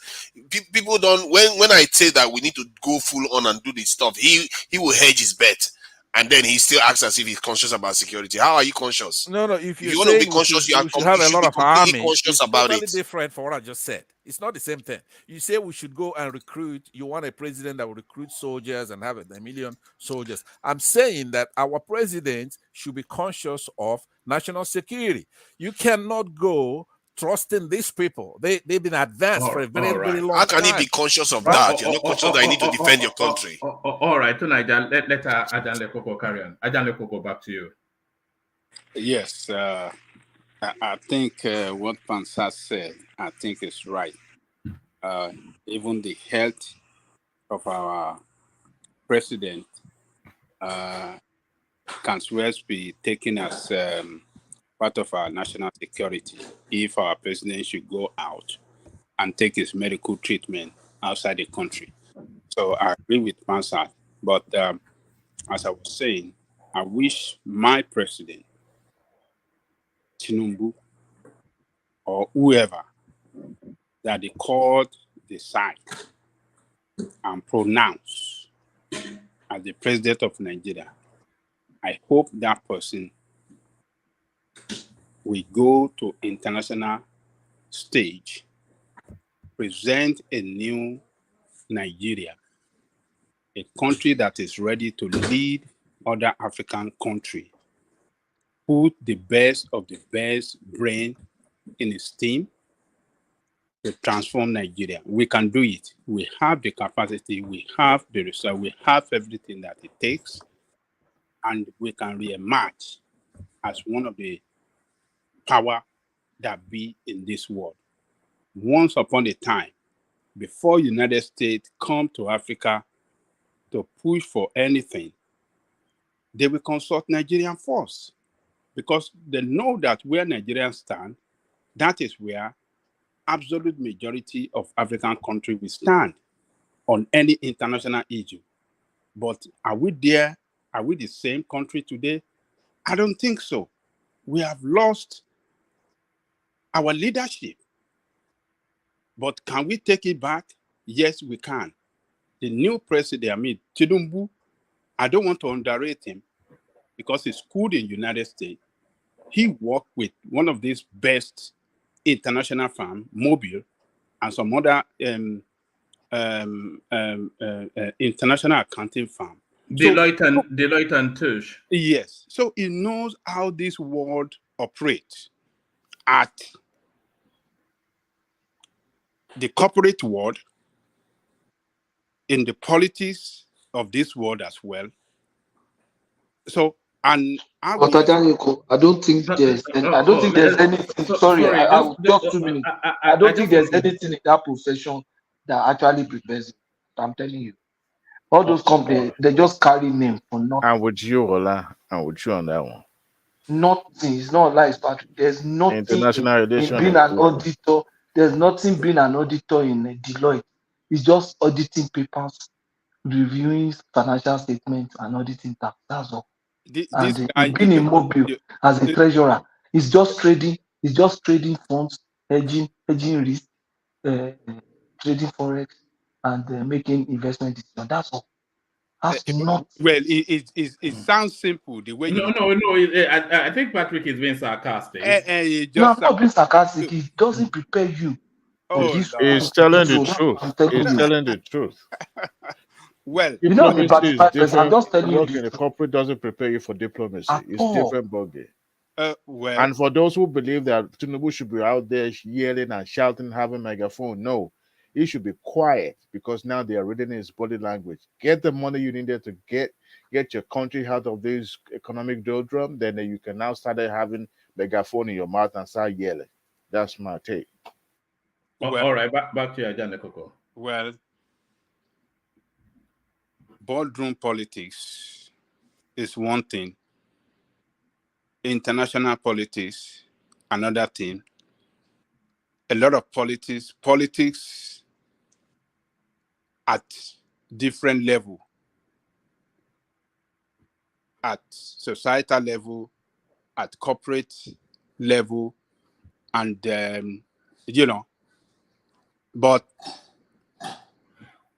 People don't. When I say that we need to go full on and do this stuff, he will hedge his bet. and then he still acts as if he's conscious about security. How are you conscious? No, if If you're you want to be saying conscious, we should have you a should lot be of completely army, conscious it's about totally it. different from what I just said. It's not the same thing. You say we should go and recruit. You want a president that will recruit soldiers and have a million soldiers. I'm saying that our president should be conscious of national security. You cannot go trusting these people. They've been advanced for a very, very long How time. can he be conscious of Right? that? You're not conscious that you need to defend your country. All right, tonight, let Ajan Lekoko carry on. Ajan Lekoko, back to you. Yes, I think what Pansat said, I think is right. Even the health of our president can well be taken as part of our national security if our president should go out and take his medical treatment outside the country. So I agree with Pansat. But as I was saying, I wish my president, Tinubu, or whoever, that the court decide and pronounce as the president of Nigeria. I hope that person will go to international stage, present a new Nigeria, a country that is ready to lead other African countries, put the best of the best brain in its team to transform Nigeria. We can do it. We have the capacity, we have the resource, we have everything that it takes, and we can re-emerge as one of the power that be in this world. Once upon a time, before United States come to Africa to push for anything, they will consult Nigerian first, because they know that where Nigerians stand, that is where absolute majority of African countries will stand on any international issue. But are we there? Are we the same country today? I don't think so. We have lost our leadership. But can we take it back? Yes, we can. The new president, Tinubu, I don't want to underrate him because he's schooled in the United States. He worked with one of these best international firms, Mobile, and some other international accounting firm. Deloitte and Touche. Yes. So he knows how this world operates at the corporate world, in the politics of this world as well. So, and I don't think there's anything. Sorry, I will just 2 minutes. I don't think there's anything in that profession that actually prepares you. I'm telling you. All those companies, they just carry name for nothing. I'm with you, Ola. I'm with you on that one. Nothing. It's not like Patrick. There's nothing International in relation being is an different. auditor. There's nothing being an auditor in Deloitte. It's just auditing papers, reviewing financial statements, and auditing tax. That's all. And being in Mobile as a treasurer, it's just trading. It's just trading funds, hedging risk, trading forex, and making investment decisions. That's all. That's not. Well, it sounds simple the way you. I think Patrick is being sarcastic. No, I'm not being sarcastic. It doesn't prepare you. He's telling the truth. He's telling the truth. Well, you know, the diplomacy is different. I'm just telling you. Work in a corporate doesn't prepare you for diplomacy. It's different ballgame. Well, and for those who believe that Tinubu should be out there yelling and shouting, having megaphone, no, he should be quiet because now they are reading his body language. Get the money you needed to get your country out of this economic doldrum, then you can now start having megaphone in your mouth and start yelling. That's my take. All right, back to you, Ajan Lekoko. Well, boardroom politics is one thing. International politics, another thing. A lot of politics at different level, at societal level, at corporate level, and but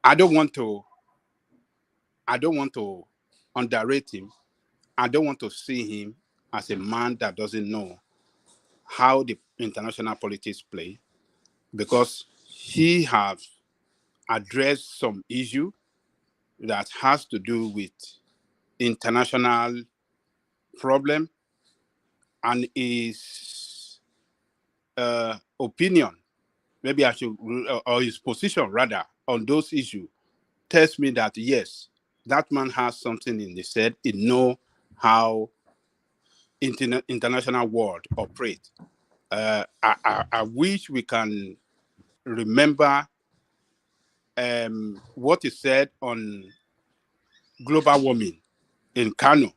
I don't want to underrate him I don't want to see him as a man that doesn't know how the international politics play, because he has addressed some issue that has to do with international problem, and his opinion, maybe I should, or his position rather, on those issues tells me that yes, that man has something in his head. He know how international world operate. I wish we can remember what he said on global warming in Kano.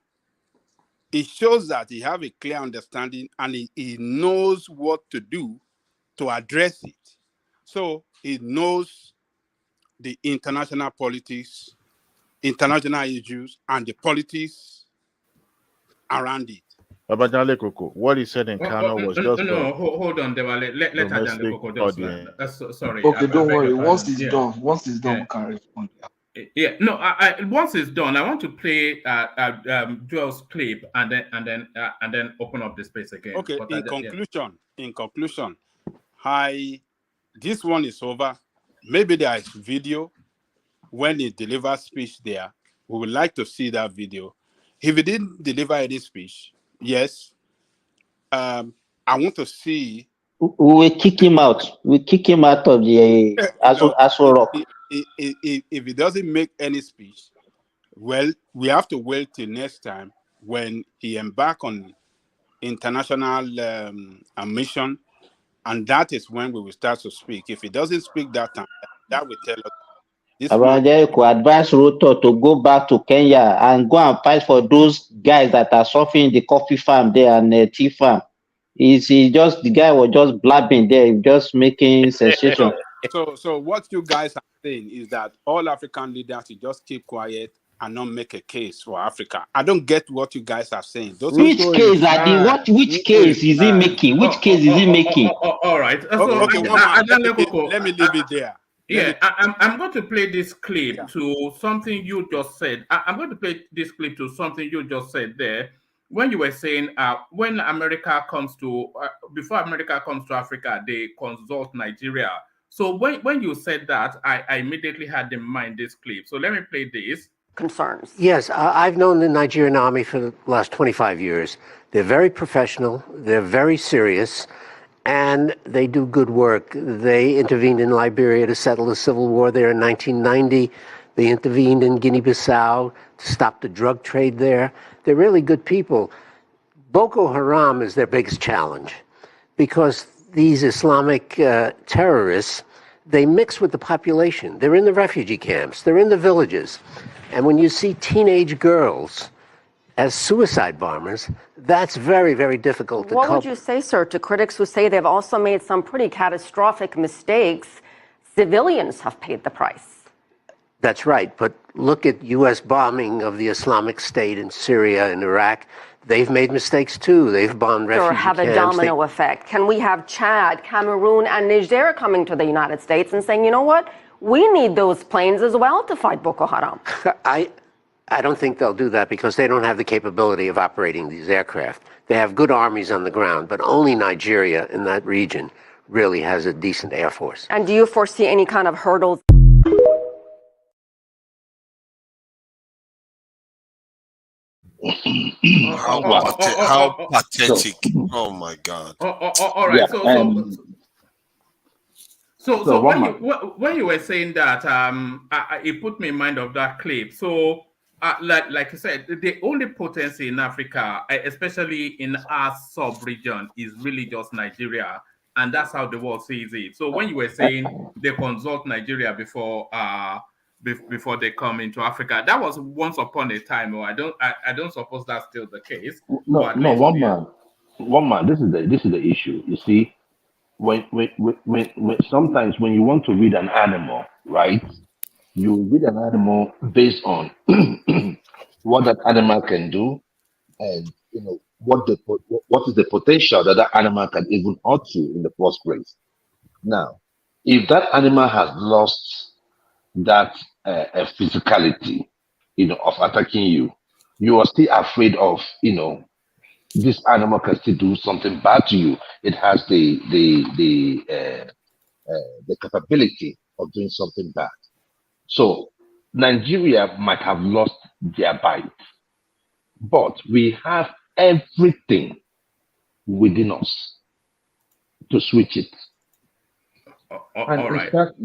It shows that he have a clear understanding, and he knows what to do to address it. So he knows the international politics, international issues, and the politics around it. Babajale Koko, what he said in Kano was just No, hold on, Dewale. Let Ajale domestic Koko just. audience. Sorry. Okay, I don't beg worry. your Once pardon. it's done, we can respond. Yeah, no. Once it's done, I want to play Joel's clip and then open up the space again. Okay. But In conclusion, this one is over. Maybe there is video when he delivers speech there. We would like to see that video. If he didn't deliver any speech, yes, I want to see. We will kick him out. We kick him out of the Aso Rock. If he doesn't make any speech, well, we have to wait till next time when he embark on international mission, and that is when we will start to speak. If he doesn't speak that time, that will tell us this man. Abangelico advise Ruto to go back to Kenya and go and fight for those guys that are suffering the coffee farm there and the tea farm. The guy was just blabbing there, just making sensation. So what you guys are saying is that all African leaders should just keep quiet and not make a case for Africa. I don't get what you guys are saying. Which case is he making? Which case is he making? All right. Okay, let me leave it there. Yeah, I'm going to play this clip to something you just said. I'm going to play this clip to something you just said there. When you were saying when America comes to, before America comes to Africa, they consult Nigeria. So when you said that, I immediately had in mind this clip. So let me play this. Concerns. Yes, I've known the Nigerian army for the last 25 years. They're very professional. They're very serious. And they do good work. They intervened in Liberia to settle the civil war there in 1990. They intervened in Guinea-Bissau to stop the drug trade there. They're really good people. Boko Haram is their biggest challenge because these Islamic terrorists, they mix with the population. They're in the refugee camps. They're in the villages. And when you see teenage girls as suicide bombers, that's very, very difficult to cope. What would you say, sir, to critics who say they've also made some pretty catastrophic mistakes? Civilians have paid the price. That's right. But look at U.S. bombing of the Islamic State in Syria and Iraq. They've made mistakes too. They've bombed refugee camps. Or have a domino effect. Can we have Chad, Cameroon, and Niger coming to the United States and saying, you know what, we need those planes as well to fight Boko Haram? I don't think they'll do that because they don't have the capability of operating these aircraft. They have good armies on the ground, but only Nigeria in that region really has a decent air force. And do you foresee any kind of hurdles? How pathetic. Oh my God. All right. So when you were saying that, it put me in mind of that clip. So like you said, the only potency in Africa, especially in our sub-region, is really just Nigeria. And that's how the world sees it. So when you were saying they consult Nigeria before they come into Africa, that was once upon a time. Or I don't suppose that's still the case. One man. This is the issue. You see, when sometimes when you want to read an animal, right? You read an animal based on what that animal can do, and what is the potential that animal can even ought to in the first place. Now, if that animal has lost that physicality, of attacking you, you are still afraid of, this animal can still do something bad to you. It has the capability of doing something bad. So Nigeria might have lost their bite, but we have everything within us to switch it. And All it right. starts,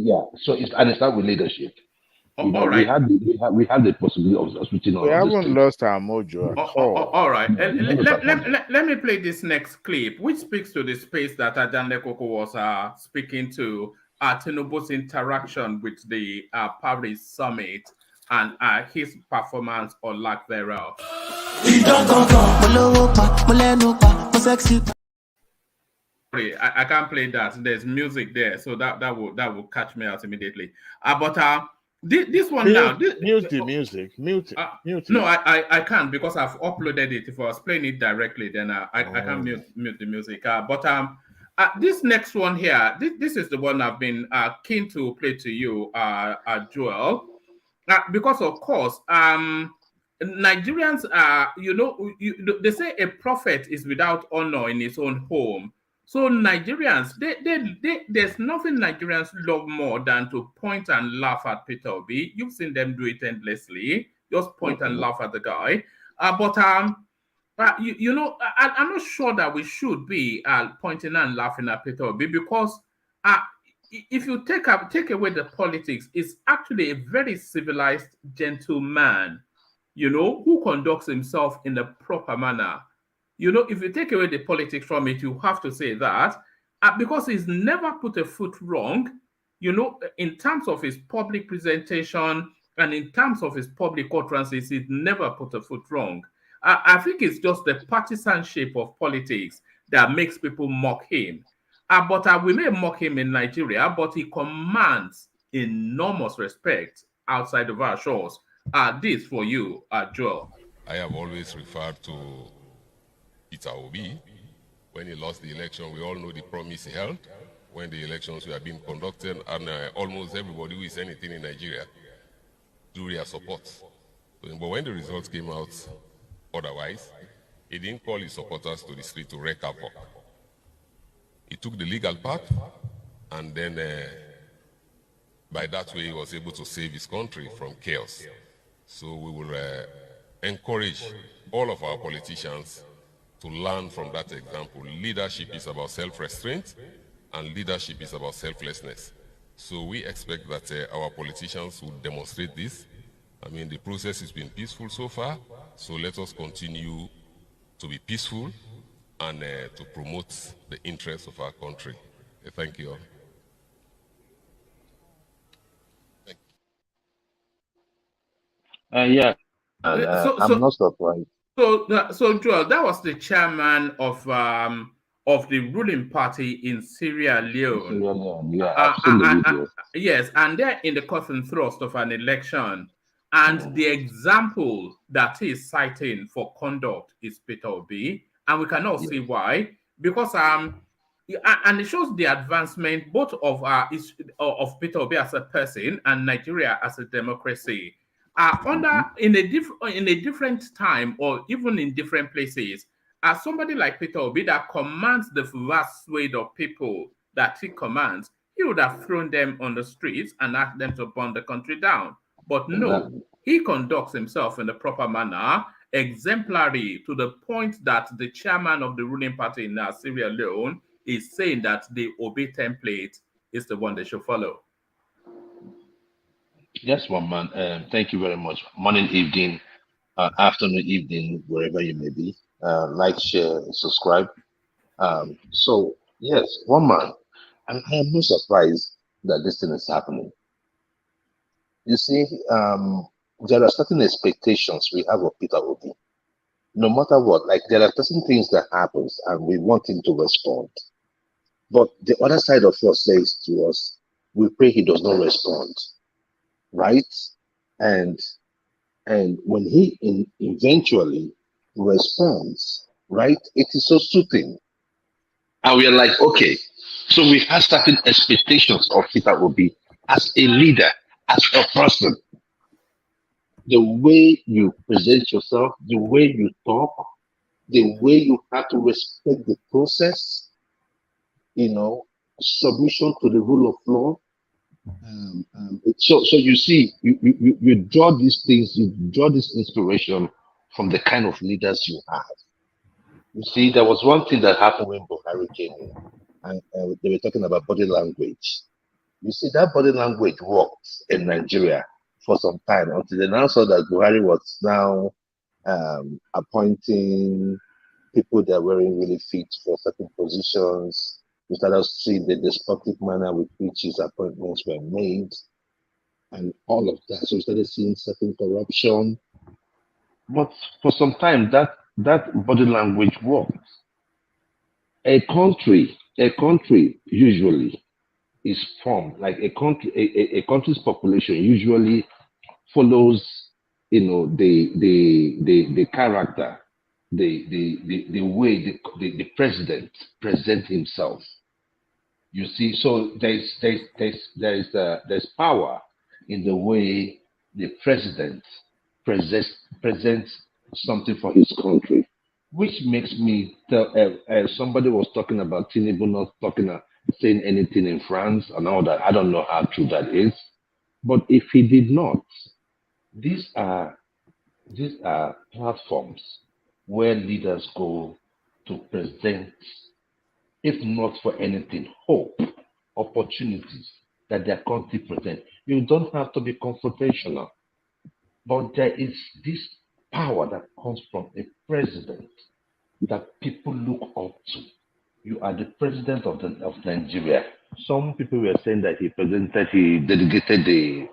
so it starts with leadership. All We right. have the possibility of switching We on this haven't thing. lost our mojo at all. All right. No, we haven't lost our mojo. Let me play this next clip, which speaks to the space that Ajanle Koko was speaking to Tinubu's interaction with the Paris summit and his performance or lack thereof. Sorry, I can't play that. There's music there, so that will catch me out immediately. But this one now. Mute the music. Mute it. No, I can't because I've uploaded it. If I was playing it directly, then I can't mute the music. But this next one here, this is the one I've been keen to play to you, Joel, because of course, Nigerians are, they say a prophet is without honor in his own home. So Nigerians, there's nothing Nigerians love more than to point and laugh at Peter Obi. You've seen them do it endlessly. Just point and laugh at the guy. But I'm not sure that we should be pointing and laughing at Peter Obi because if you take away the politics, it's actually a very civilized gentleman, who conducts himself in a proper manner. If you take away the politics from it, you have to say that because he's never put a foot wrong, in terms of his public presentation and in terms of his public utterances, he's never put a foot wrong. I think it's just the partisanship of politics that makes people mock him. But we may mock him in Nigeria, but he commands enormous respect outside of our shores. This for you, Joel. I have always referred to Peter Obi. When he lost the election, we all know the promise he held when the elections were being conducted, and almost everybody who is anything in Nigeria drew their support. But when the results came out otherwise, he didn't call his supporters to the street to wreak havoc. He took the legal path, and then by that way, he was able to save his country from chaos. So we will encourage all of our politicians to learn from that example. Leadership is about self-restraint, and leadership is about selflessness. So we expect that our politicians will demonstrate this. I mean, the process has been peaceful so far, so let us continue to be peaceful and to promote the interests of our country. Thank you all. Yeah, I'm not surprised. So Joel, that was the chairman of the ruling party in Sierra Leone. Yeah, absolutely. Yes, and they're in the cut and thrust of an election. And the example that he is citing for conduct is Peter Obi. And we cannot see why. Because and it shows the advancement both of Peter Obi as a person and Nigeria as a democracy. In a different time or even in different places, somebody like Peter Obi that commands the vast swathe of people that he commands, he would have thrown them on the streets and asked them to burn the country down. But no, he conducts himself in a proper manner, exemplary to the point that the chairman of the ruling party in Sierra Leone is saying that the Obi template is the one they should follow. Yes, one man. Thank you very much. Morning, evening, afternoon, evening, wherever you may be. Like, share, subscribe. So, yes, one man. I am not surprised that this thing is happening. You see, there are certain expectations we have of Peter Obi. No matter what, like there are certain things that happens and we want him to respond. But the other side of us says to us, we pray he does not respond. Right? And when he eventually responds, right, it is so soothing. And we are like, okay, so we have certain expectations of Peter Obi as a leader, as a person. the way you present yourself, the way you talk, the way you have to respect the process, submission to the rule of law. So you see, you draw these things, you draw this inspiration from the kind of leaders you have. You see, there was one thing that happened when Buhari came in, and they were talking about body language. You see, that body language worked in Nigeria for some time until they now saw that Buhari was now appointing people that weren't really fit for certain positions. We started seeing the destructive manner with which his appointments were made and all of that. So we started seeing certain corruption. But for some time, that body language worked. A country usually is formed, like a country's population usually follows, the character, the way the president presents himself. You see, so there's power in the way the president presents something for his country, which makes me tell. Somebody was talking about Tinubu not saying anything in France and all that. I don't know how true that is, but if he did not, these are platforms where leaders go to present, if not for anything, hope, opportunities that their country present. You don't have to be confrontational, but there is this power that comes from a president that people look up to. You are the president of Nigeria. Some people were saying that he dedicated the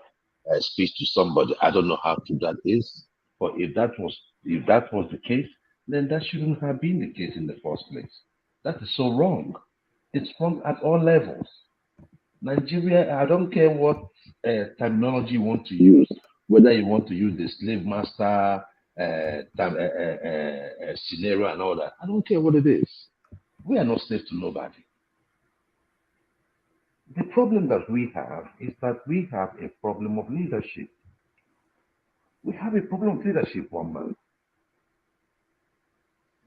speech to somebody. I don't know how true that is, but if that was the case, then that shouldn't have been the case in the first place. That is so wrong. It's wrong at all levels. Nigeria, I don't care what terminology you want to use, whether you want to use the slave master scenario and all that. I don't care what it is. We are not slaves to nobody. The problem that we have is that we have a problem of leadership. We have a problem of leadership, one man.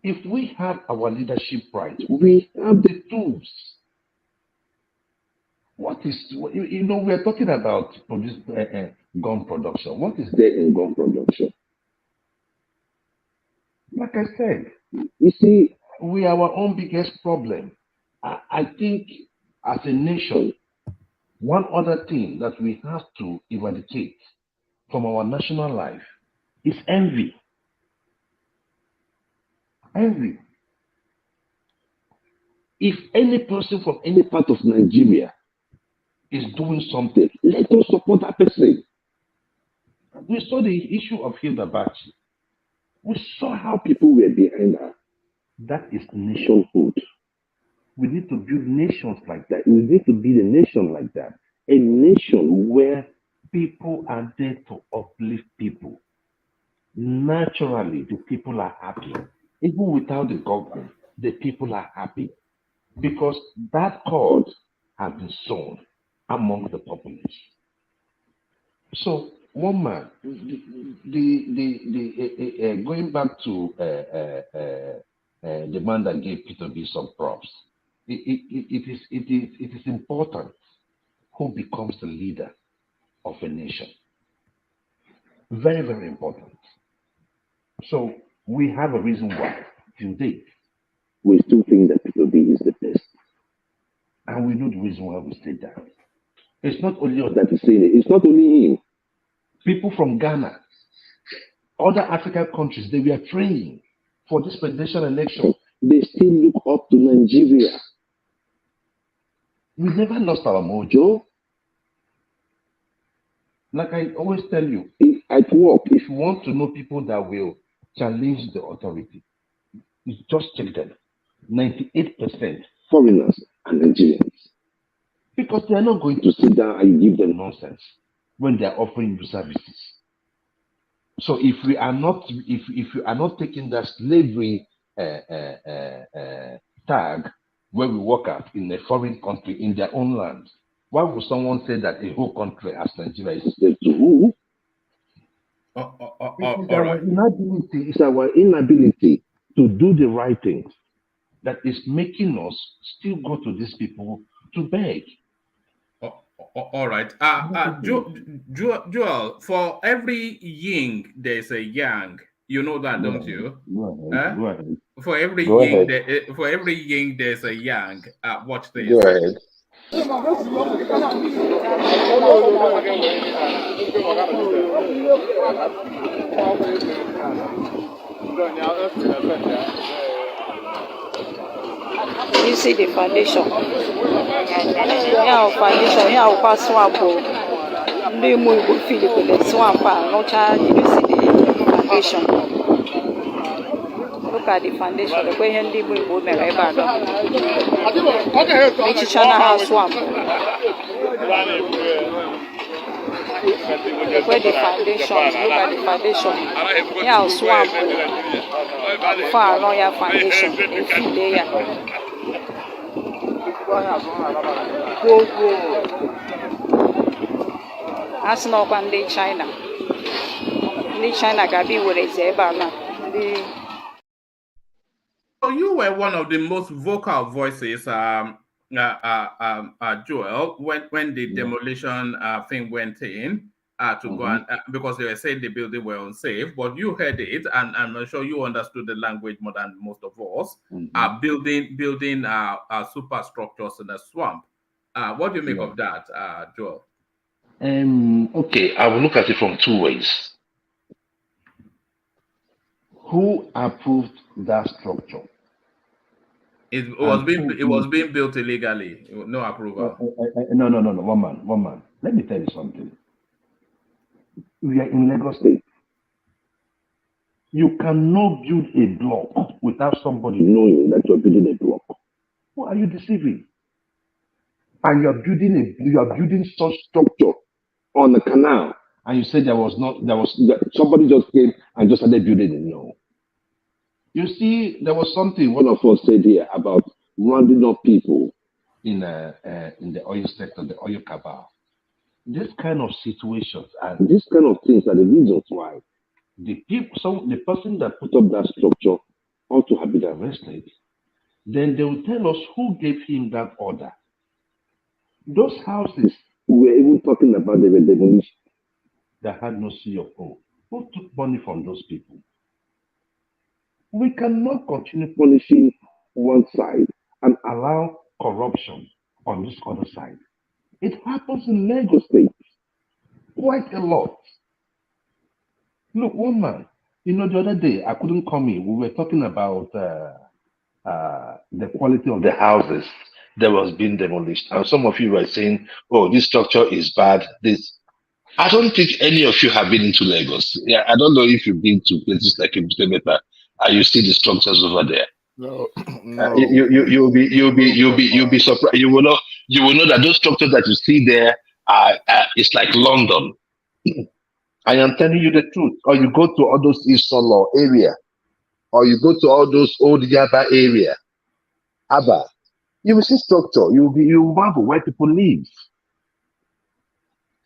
If we have our leadership right, we have the tools. What is, we are talking about gun production. What is there in gun production? Like I said, you see, we are our own biggest problem. I think as a nation, one other thing that we have to eradicate from our national life is envy. Envy. If any person from any part of Nigeria is doing something, let us support that person. We saw the issue of Hilda Baci. We saw how people were behind her. That is nationhood. We need to build nations like that. We need to build a nation like that. A nation where people are there to uplift people. Naturally, the people are happy. Even without the government, the people are happy. Because that cord has been sown among the population. So, one man, going back to the man that gave Peter B some props, it is important who becomes the leader of a nation. Very, very important. So we have a reason why today we still think that Peter B is the best. And we know the reason why we say that. It's not only us that is saying it, it's not only him. People from Ghana, other African countries, they were praying for this presidential election. They still look up to Nigeria. We never lost our mojo. Like I always tell you, at work, if you want to know people that will challenge the authority, just check them. 98% foreigners and Nigerians. Because they are not going to sit down and give them nonsense when they are offering you services. So if we are not, if you are not taking that slavery tag where we work at in a foreign country in their own land, why would someone say that a whole country as Nigeria is slave to who? It is all our right. inability. It's our inability to do the right things that is making us still go to these people to beg. All right. Joel, for every yin, there's a yang. You know that, Go don't ahead. you? Go ahead. Huh? Go ahead. For every Go yin, ahead. for every yin, there's a yang. Watch this. Go ahead. You see the foundation. Yeah, foundation. Yeah, I'll pass swamp. Ndị ụmụ Igbo filikwele swamp a rụchaa. Did you see the foundation? Look at the foundation. The way ndị ụmụ Igbo mere ebe a nọ. Echicha na ha swamp. Where the foundation? Look at the foundation. Yeah, swamp. Far along your foundation. You feel there. Asị na ọkwa ndị China. Ndị China ga-abịa iwerezi ebe a na ndị. So you were one of the most vocal voices, Joel, when the demolition thing went in to go and because they were saying the building were unsafe, but you heard it, and I'm sure you understood the language more than most of us. Building superstructures in a swamp. What do you make of that, Joel? Okay, I will look at it from two ways. Who approved that structure? It was being built illegally, no approval. No. One man. Let me tell you something. We are in Lagos State. You cannot build a block without somebody knowing that you're building a block. Who are you deceiving? And you are building such structure on the canal, and you said somebody just came and just started building it. No. You see, there was something one of us said here about rounding up people in the oil sector, the oil cabal. This kind of situations and these kind of things are the reasons why the person that put up that structure ought to have been arrested. Then they will tell us who gave him that order. Those houses we were even talking about, they were demolished, that had no CFO. Who took money from those people? We cannot continue punishing one side and allow corruption on this other side. It happens in Lagos State quite a lot. Look, one man, the other day I couldn't come in. We were talking about the quality of the houses that was being demolished, and some of you were saying, "Oh, this structure is bad." I don't think any of you have been into Lagos. Yeah, I don't know if you've been to places like Ibukemeta and you see the structures over there. No, You'll be surprised. You will know that those structures that you see there it's like London. I am telling you the truth. Or you go to all those East Solo area, or you go to all those old Yaba area, Abba, you will see structure. You will wonder where people live.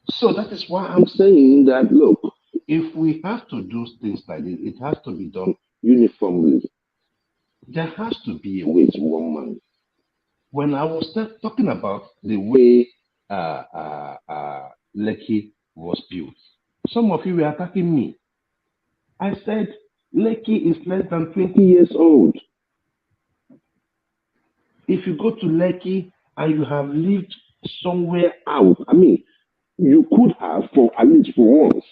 So that is why I'm saying that, look, if we have to do things like this, it has to be done uniformly. There has to be a way to one man. When I was talking about the way Lekki was built, some of you were attacking me. I said Lekki is less than 20 years old. If you go to Lekki and you have lived somewhere out, you could have for at least for once.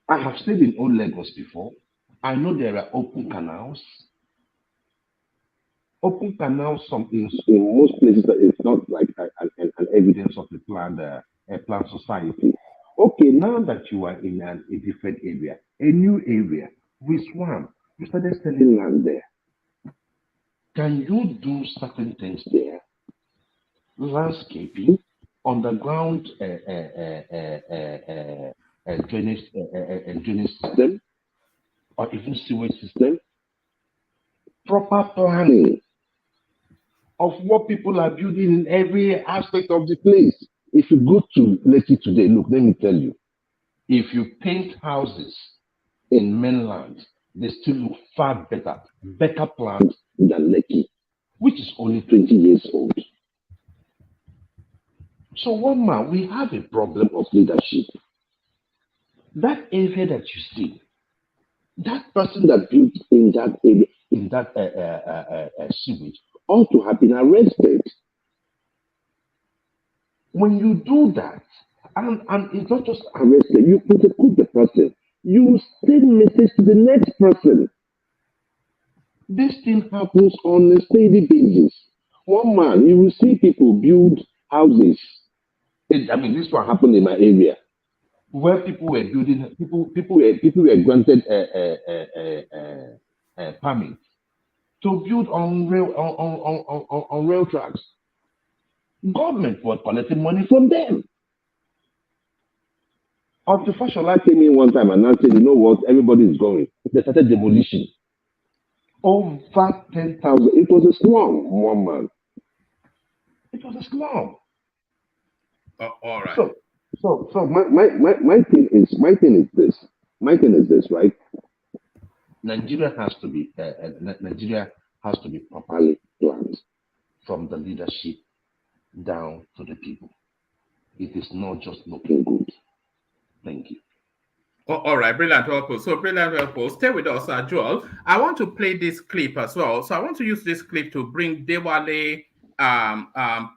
I have stayed in Old Lagos before. I know there are open canals. Open canals, in most places, it's not like an evidence of a planned society. Okay, now that you are in a different area, a new area, with swamp, you started selling land there. Can you do certain things there? Landscaping, underground drainage system, or even sewage system, proper planning of what people are building in every aspect of the place. If you go to Lekki today, look, let me tell you, If you paint houses in mainland, they still look far better planned than Lekki, which is only 20 years old. So one man, we have a problem of leadership. That area that you see, that person that built in that area, in that sewage, ought to have been arrested. When you do that, and it's not just arrested, you prosecute the person, you send message to the next person. This thing happens on a steady basis. One man, you will see people build houses. This one happened in my area, where people were building, people were granted a permit to build on rail tracks. Government was collecting money from them. After Fashola came in one time and now said, you know what, everybody is going. They started demolition. Over 10,000. It was a slum, one man. It was a slum. All right. So my thing is this, right? Nigeria has to be properly planned from the leadership down to the people. It is not just looking good. Thank you. All right, brilliant, well. So brilliant, well. Stay with us, Joel. I want to play this clip as well. So I want to use this clip to bring Dewale,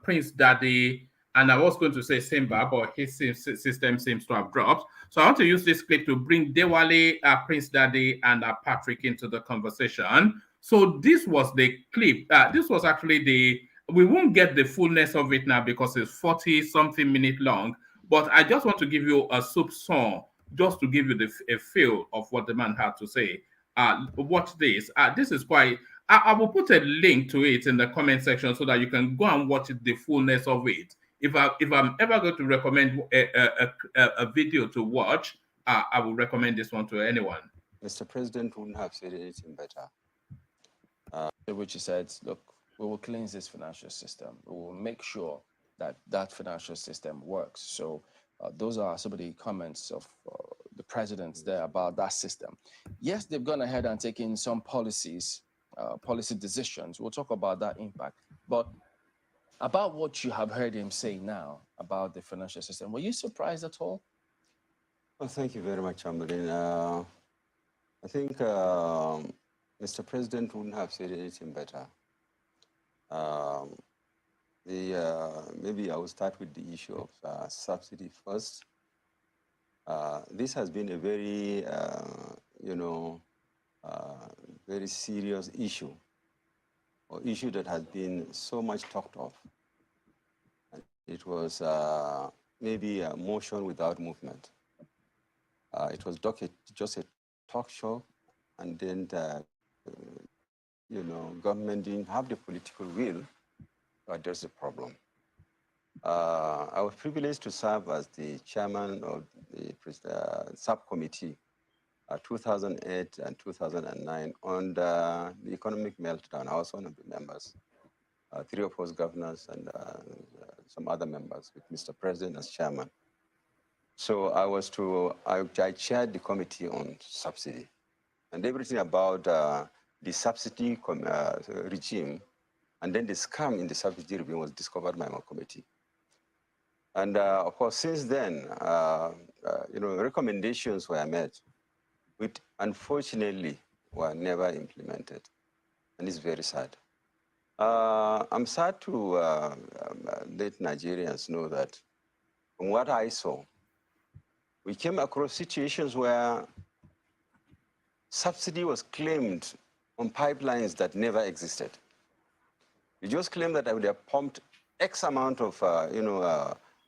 Prince Daddy, and I was going to say Simba, but his system seems to have dropped. So I want to use this clip to bring Dewale, Prince Daddy, and Patrick into the conversation. So this was the clip. This was actually we won't get the fullness of it now because it's 40-something minutes long. But I just want to give you a soup song, just to give you a feel of what the man had to say. Watch this. This is quite. I will put a link to it in the comment section so that you can go and watch the fullness of it. If I'm ever going to recommend a video to watch, I will recommend this one to anyone. Mr. President wouldn't have said anything better. Which he said, look, we will cleanse this financial system. We will make sure that financial system works. So those are some of the comments of the presidents there about that system. Yes, they've gone ahead and taken some policy decisions. We'll talk about that impact. But about what you have heard him say now about the financial system, were you surprised at all? Well, thank you very much, Chamberlain. I think Mr. President wouldn't have said anything better. Maybe I will start with the issue of subsidy first. This has been a very, very serious issue, or issue that has been so much talked of. It was maybe a motion without movement. It was just a talk show, and then government didn't have the political will to address the problem. I was privileged to serve as the chairman of the subcommittee 2008 and 2009 on the economic meltdown. I was one of the members, 3 of us governors and some other members with Mr. President as chairman. So I chaired the committee on subsidy, and everything about the subsidy regime, and then the scam in the subsidy regime was discovered by my committee. And of course, since then, recommendations were made, which unfortunately were never implemented, and it's very sad. I'm sad to let Nigerians know that from what I saw, we came across situations where subsidy was claimed on pipelines that never existed. You just claim that they have pumped X amount of,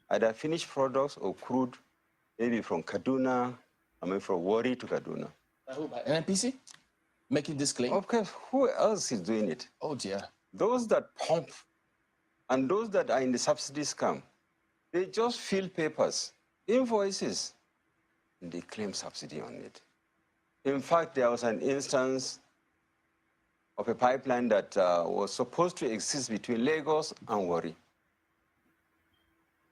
either finished products or crude, maybe from Kaduna, from Warri to Kaduna. NNPC? Making this claim? Okay, who else is doing it? Oh dear. Those that pump and those that are in the subsidy scam, they just fill papers, invoices, and they claim subsidy on it. In fact, there was an instance of a pipeline that was supposed to exist between Lagos and Warri.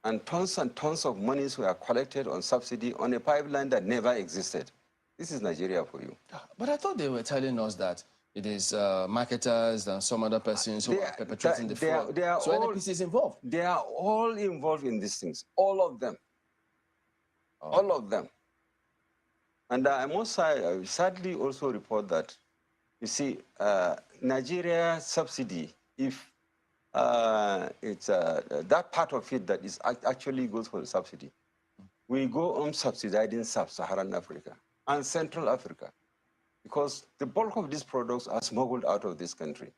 and tons of monies were collected on subsidy on a pipeline that never existed. This is Nigeria for you. But I thought they were telling us that it is marketers and some other persons who are perpetrating the fraud. So NNPC is involved. They are all involved in these things, all of them. Oh. All of them. And I must sadly also report that, you see, Nigeria subsidy, if it's that part of it that is actually goes for the subsidy, we go on subsidizing sub-Saharan Africa and Central Africa, because the bulk of these products are smuggled out of this country.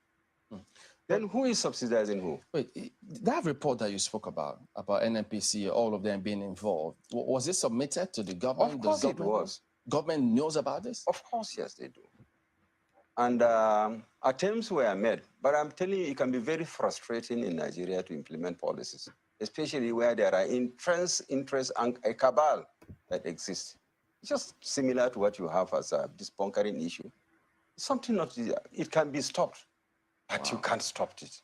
Then who is subsidizing who? Wait, that report that you spoke about NNPC, all of them being involved, was it submitted to the government? Of course it was. Government knows about this? Of course, yes, they do. And attempts were made, but I'm telling you, it can be very frustrating in Nigeria to implement policies, especially where there are interest and a cabal that exists. Just similar to what you have as this bunkering issue. Something not, it can be stopped, but you can't stop it.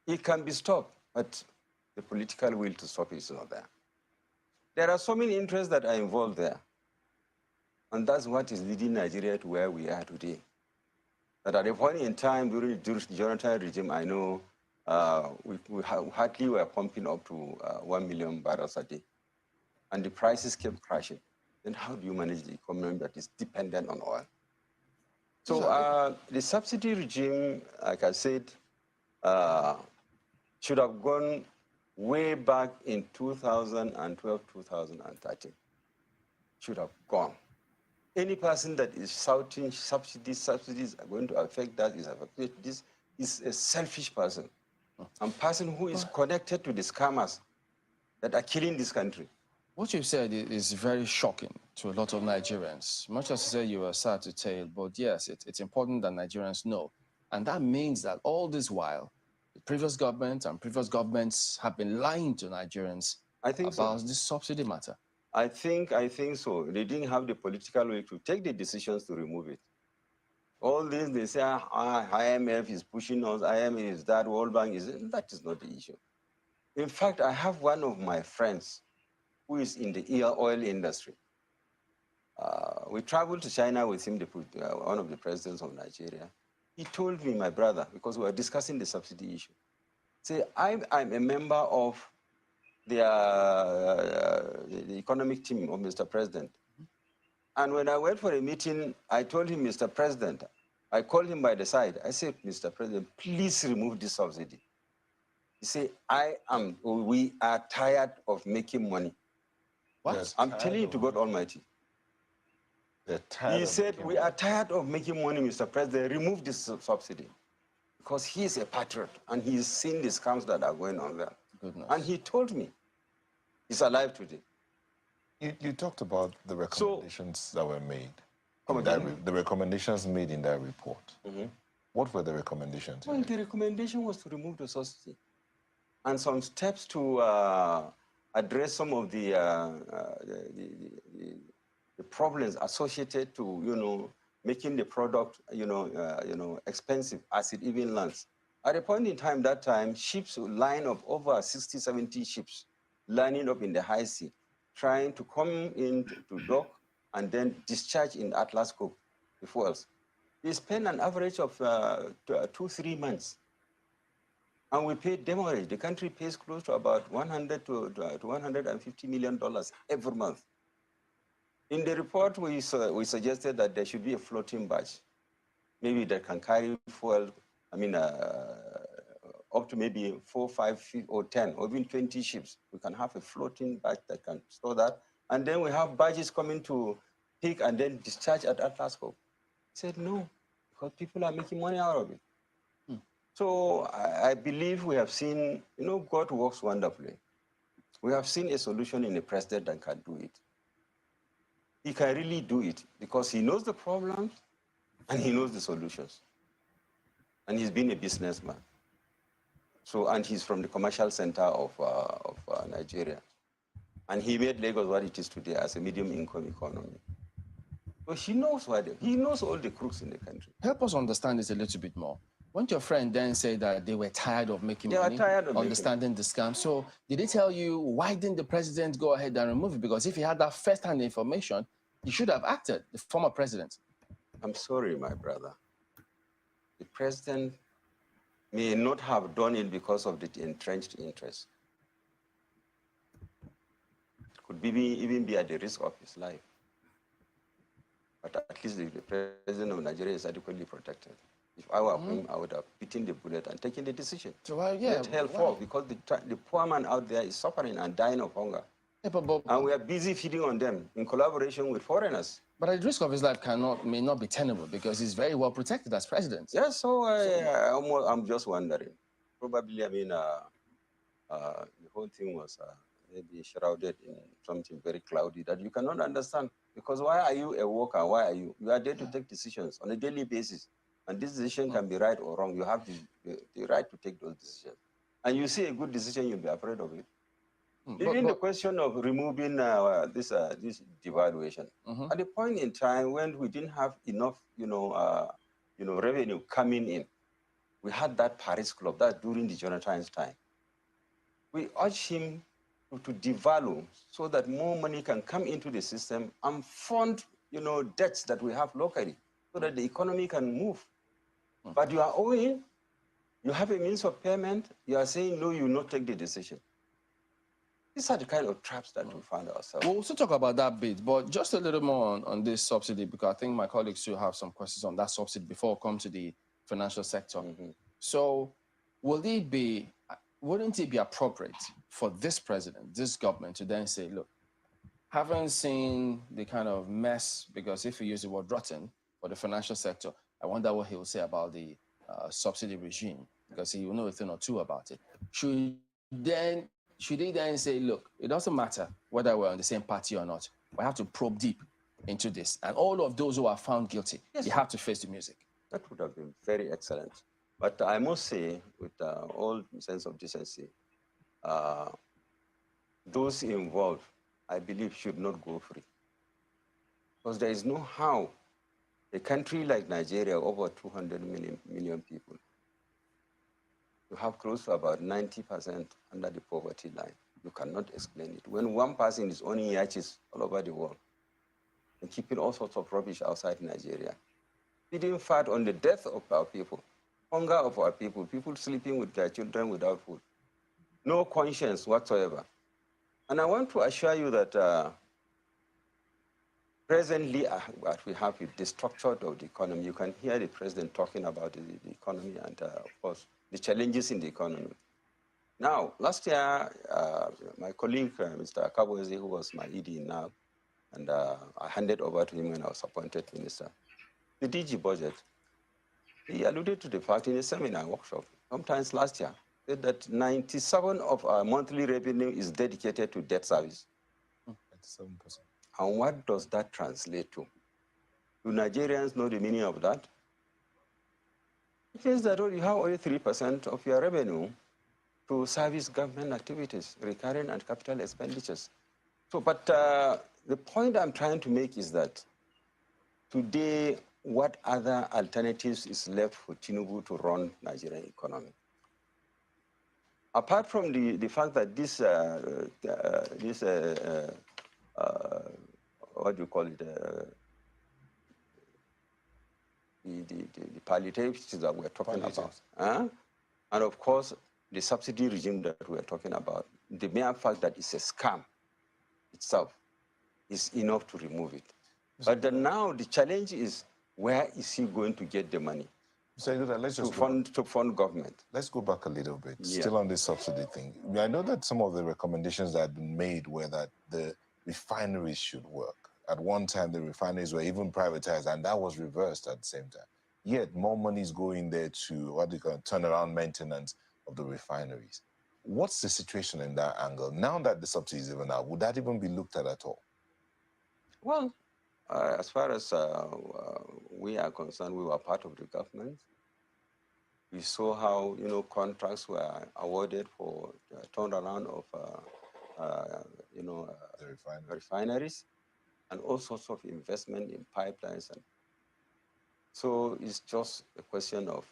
It can be stopped, but the political will to stop it is not there. There are so many interests that are involved there. And that's what is leading Nigeria to where we are today. But at a point in time during the Jonathan regime, I know we hardly were pumping up to 1 million barrels a day. And the prices kept crashing. Then how do you manage the economy that is dependent on oil? So the subsidy regime, like I said, should have gone way back in 2012, 2013. Should have gone. Any person that is shouting subsidies are going to affect that, this is a selfish person. A person who is connected to the scammers that are killing this country. What you said is very shocking to a lot of Nigerians. Much as you said you were sad to tell, but yes, it's important that Nigerians know. And that means that all this while, the previous government and previous governments have been lying to Nigerians about this subsidy matter. I think so. They didn't have the political will to take the decisions to remove it. All this, they say, IMF is pushing us, IMF is that, World Bank is, that is not the issue. In fact, I have one of my friends who is in the oil industry. We traveled to China with him, one of the presidents of Nigeria. He told me, my brother, because we were discussing the subsidy issue, say, I'm a member of the economic team of Mr. President. And when I went for a meeting, I told him, Mr. President, I called him by the side. I said, Mr. President, please remove this subsidy. He said, we are tired of making money. What? I'm telling you to God Almighty. He said, we are tired of making money, Mr. President. Remove this subsidy. Because he is a patriot and he's seen the scams that are going on there. Goodness. And he told me, he's alive today. You talked about the recommendations that were made. The recommendations made in that report. Mm-hmm. What were the recommendations? Well, the recommendation was to remove the subsidy and some steps to address some of the problems associated to, making the product, expensive as it even lands. At a point in time, that time, ships would line up over 60, 70 ships lining up in the high sea, trying to come into dock and then discharge in Atlas Cove the fuels. They spend an average of 2-3 months. And we pay demurrage. The country pays close to about $100 to $150 million every month. In the report, we suggested that there should be a floating barge, maybe that can carry fuel, up to maybe 4, 5, or 10, or even 20 ships. We can have a floating barge that can store that. And then we have barges coming to pick and then discharge at Atlas Cove. He said, no, because people are making money out of it. So I believe we have seen, God works wonderfully. We have seen a solution in a president that can do it. He can really do it because he knows the problems and he knows the solutions. And he's been a businessman. So, and he's from the commercial center of Nigeria. And he made Lagos what it is today as a medium-income economy. So he knows all the crooks in the country. Help us understand this a little bit more. Won't your friend then say that they were tired of making They are money, tired of understanding the scam? So did they tell you, why didn't the president go ahead and remove it? Because if he had that first-hand information, he should have acted, the former president. I'm sorry, my brother. The president may not have done it because of the entrenched interest. It could even be at the risk of his life. But at least the president of Nigeria is adequately protected. If I were him, I would have bitten the bullet and taken the decision. So why, Let hell fall, because the poor man out there is suffering and dying of hunger. And we are busy feeding on them in collaboration with foreigners. But at the risk of his life may not be tenable because he's very well protected as president. Yes, so I'm just wondering. Probably, I mean, the whole thing was maybe shrouded in something very cloudy that you cannot understand. Because why are you a worker? Why are you? You are there to take decisions on a daily basis. And this decision can be right or wrong. You have the right to take those decisions. And you see a good decision, you'll be afraid of it. Even the question of removing this devaluation, at the point in time when we didn't have enough, revenue coming in, we had that Paris Club, that during the Jonathan's time. We urged him to devalue so that more money can come into the system and fund, debts that we have locally, so that the economy can move. But you are owing, you have a means of payment, you are saying, no, you will not take the decision. These are the kind of traps that we find ourselves. We'll also talk about that bit, but just a little more on this subsidy, because I think my colleagues still have some questions on that subsidy before we come to the financial sector. So wouldn't it be appropriate for this president, this government, to then say, look, haven't seen the kind of mess, because if you use the word rotten for the financial sector, I wonder what he will say about the subsidy regime, because he will know a thing or two about it. Should he then say, look, it doesn't matter whether we're on the same party or not. We have to probe deep into this. And all of those who are found guilty, you have to face the music. That would have been very excellent. But I must say, with all sense of decency, those involved, I believe, should not go free. Because there is no how a country like Nigeria, over 200 million people, you have close to about 90% under the poverty line. You cannot explain it. When one person is owning yachts all over the world and keeping all sorts of rubbish outside Nigeria, feeding fat on the death of our people, hunger of our people, people sleeping with their children without food, no conscience whatsoever. And I want to assure you that presently, what we have is the structure of the economy. You can hear the president talking about the economy and, of course, the challenges in the economy. Now, last year, my colleague, Mr. Kabwezi, who was my ED now, and I handed over to him when I was appointed minister, the DG budget, he alluded to the fact in a seminar workshop, sometimes last year, that 97% of our monthly revenue is dedicated to debt service. 97%. And what does that translate to? Do Nigerians know the meaning of that? It means that you have only 3% of your revenue to service government activities, recurring and capital expenditures. So, but the point I'm trying to make is that today, what other alternatives is left for Tinubu to run Nigerian economy? Apart from the fact that what do you call it, the palliatives that we're talking about, and of course, the subsidy regime that we're talking about, the mere fact that it's a scam itself is enough to remove it. But then now the challenge is, where is he going to get the money Let's just to fund government? Let's go back a little bit, Yeah. still on this subsidy thing. I know that some of the recommendations that had been made were that the refineries should work. At one time, the refineries were even privatized, and that was reversed at the same time. Yet, more money is going there to, what do you call it, turnaround maintenance of the refineries. What's the situation in that angle? Now that the subsidy is even out, would that even be looked at all? Well, as far as we are concerned, we were part of the government. We saw how, contracts were awarded for turnaround of, the refineries, and all sorts of investment in pipelines. And so it's just a question of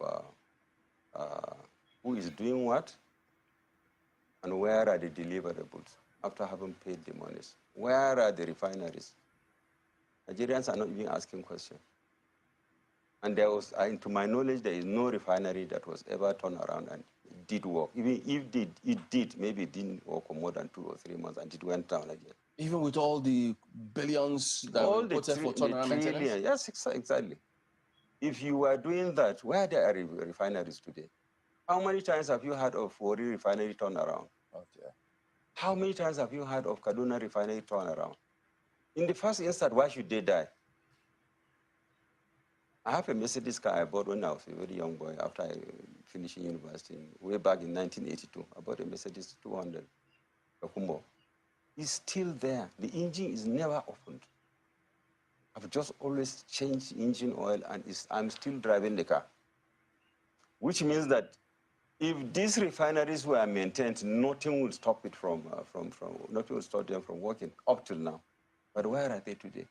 who is doing what, and where are the deliverables after having paid the monies? Where are the refineries? Nigerians are not even asking questions. And there was, to my knowledge, there is no refinery that was ever turned around and did work. Even if it did, maybe it didn't work for more than 2 or 3 months and it went down again. Even with all the billions that were put for turnaround maintenance? Yes, exactly. If you were doing that, where there are refineries today? How many times have you heard of Wari refinery turnaround? Okay. How many times have you heard of Kaduna refinery turnaround? In the first instance, why should they die? I have a Mercedes car I bought when I was a very young boy after finishing university, way back in 1982. I bought a Mercedes 200, a Kumbo. It's still there. The engine is never opened. I've just always changed engine oil and I'm still driving the car. Which means that if these refineries were maintained, nothing will stop it nothing will stop them from working up till now. But where are they today?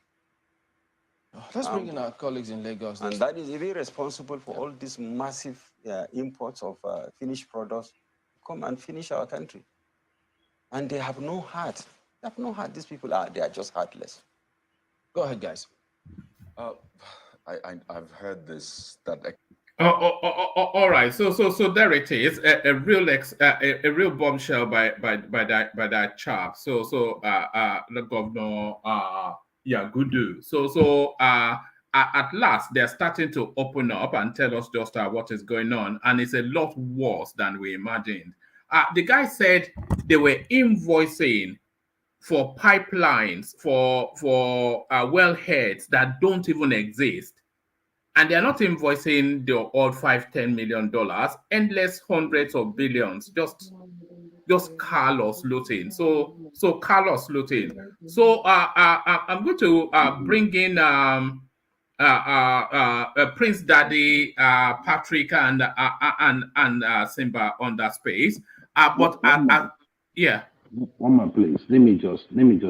Let's bring in our colleagues in Lagos. And that is even responsible for all these massive imports of finished products come and finish our country. And they have no heart. They have no heart. These people they are just heartless. Go ahead, guys. I've heard this that. All right. So there it is. A real bombshell by that chap. The governor Yagu. So at last they're starting to open up and tell us just what is going on, and it's a lot worse than we imagined. The guy said they were invoicing for pipelines for wellheads that don't even exist. And they're not invoicing the odd $5-10 million, endless hundreds of billions, just Carlos looting. So Carlos looting. So I'm going to bring in Prince Daddy, Patrick, and Simba on that space. Yeah. One more, please. Let me just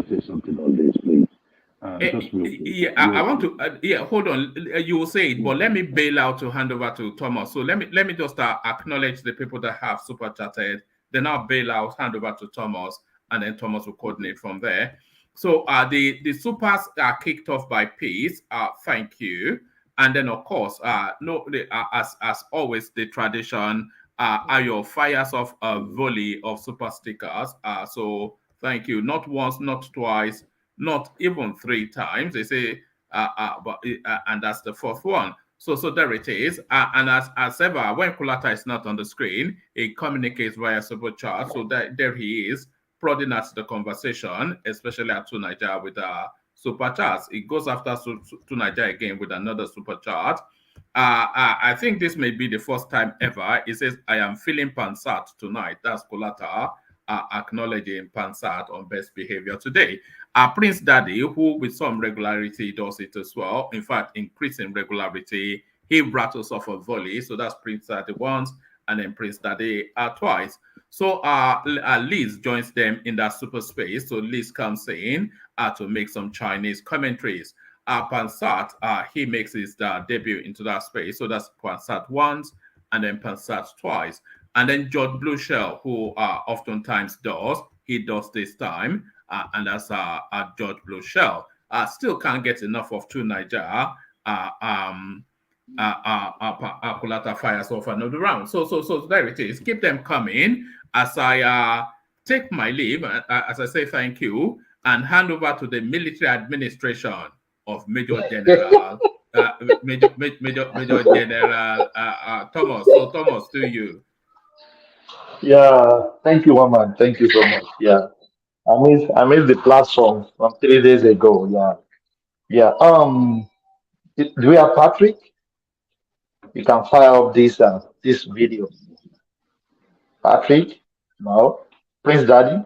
say something on this, please. Just real quick. Yeah, I want to. Hold on. You will say it, but let me bail out to hand over to Thomas. So let me just acknowledge the people that have super chatted. Then I'll bail out, hand over to Thomas, and then Thomas will coordinate from there. So the supers are kicked off by Peace. Thank you. And then of course, as always, the tradition. Ayo fires off a volley of super stickers. So thank you. Not once, not twice, not even 3 times. They say, and that's the 4th one. So there it is. And as ever, when Kulata is not on the screen, it communicates via super chat. So there he is, prodding at the conversation, especially at Tunaija with super chats. It goes after Tunaija again with another super chat. I think this may be the first time ever. It says, I am feeling Pansat tonight. That's Kolata acknowledging Pansat on best behavior today. Prince Daddy, who with some regularity does it as well, in fact, increasing regularity, he rattles off a volley. So that's Prince Daddy once, and then Prince Daddy twice. So Liz joins them in that super space. So Liz comes in to make some Chinese commentaries. Pansat, he makes his debut into that space. So that's Pansat once and then Pansat twice. And then George Blueshell, who oftentimes does, he does this time. And that's George Blueshell. Still can't get enough of Tunaija. Kulata fires off another round. So there it is. Keep them coming as I take my leave, as I say thank you, and hand over to the military administration of Major General Major General Thomas. So Thomas, to you. Yeah, thank you, Waman. Thank you so much. Yeah, I missed the platform from 3 days ago. Yeah. Do we have Patrick? You can fire up this video. Patrick, no. Prince Daddy.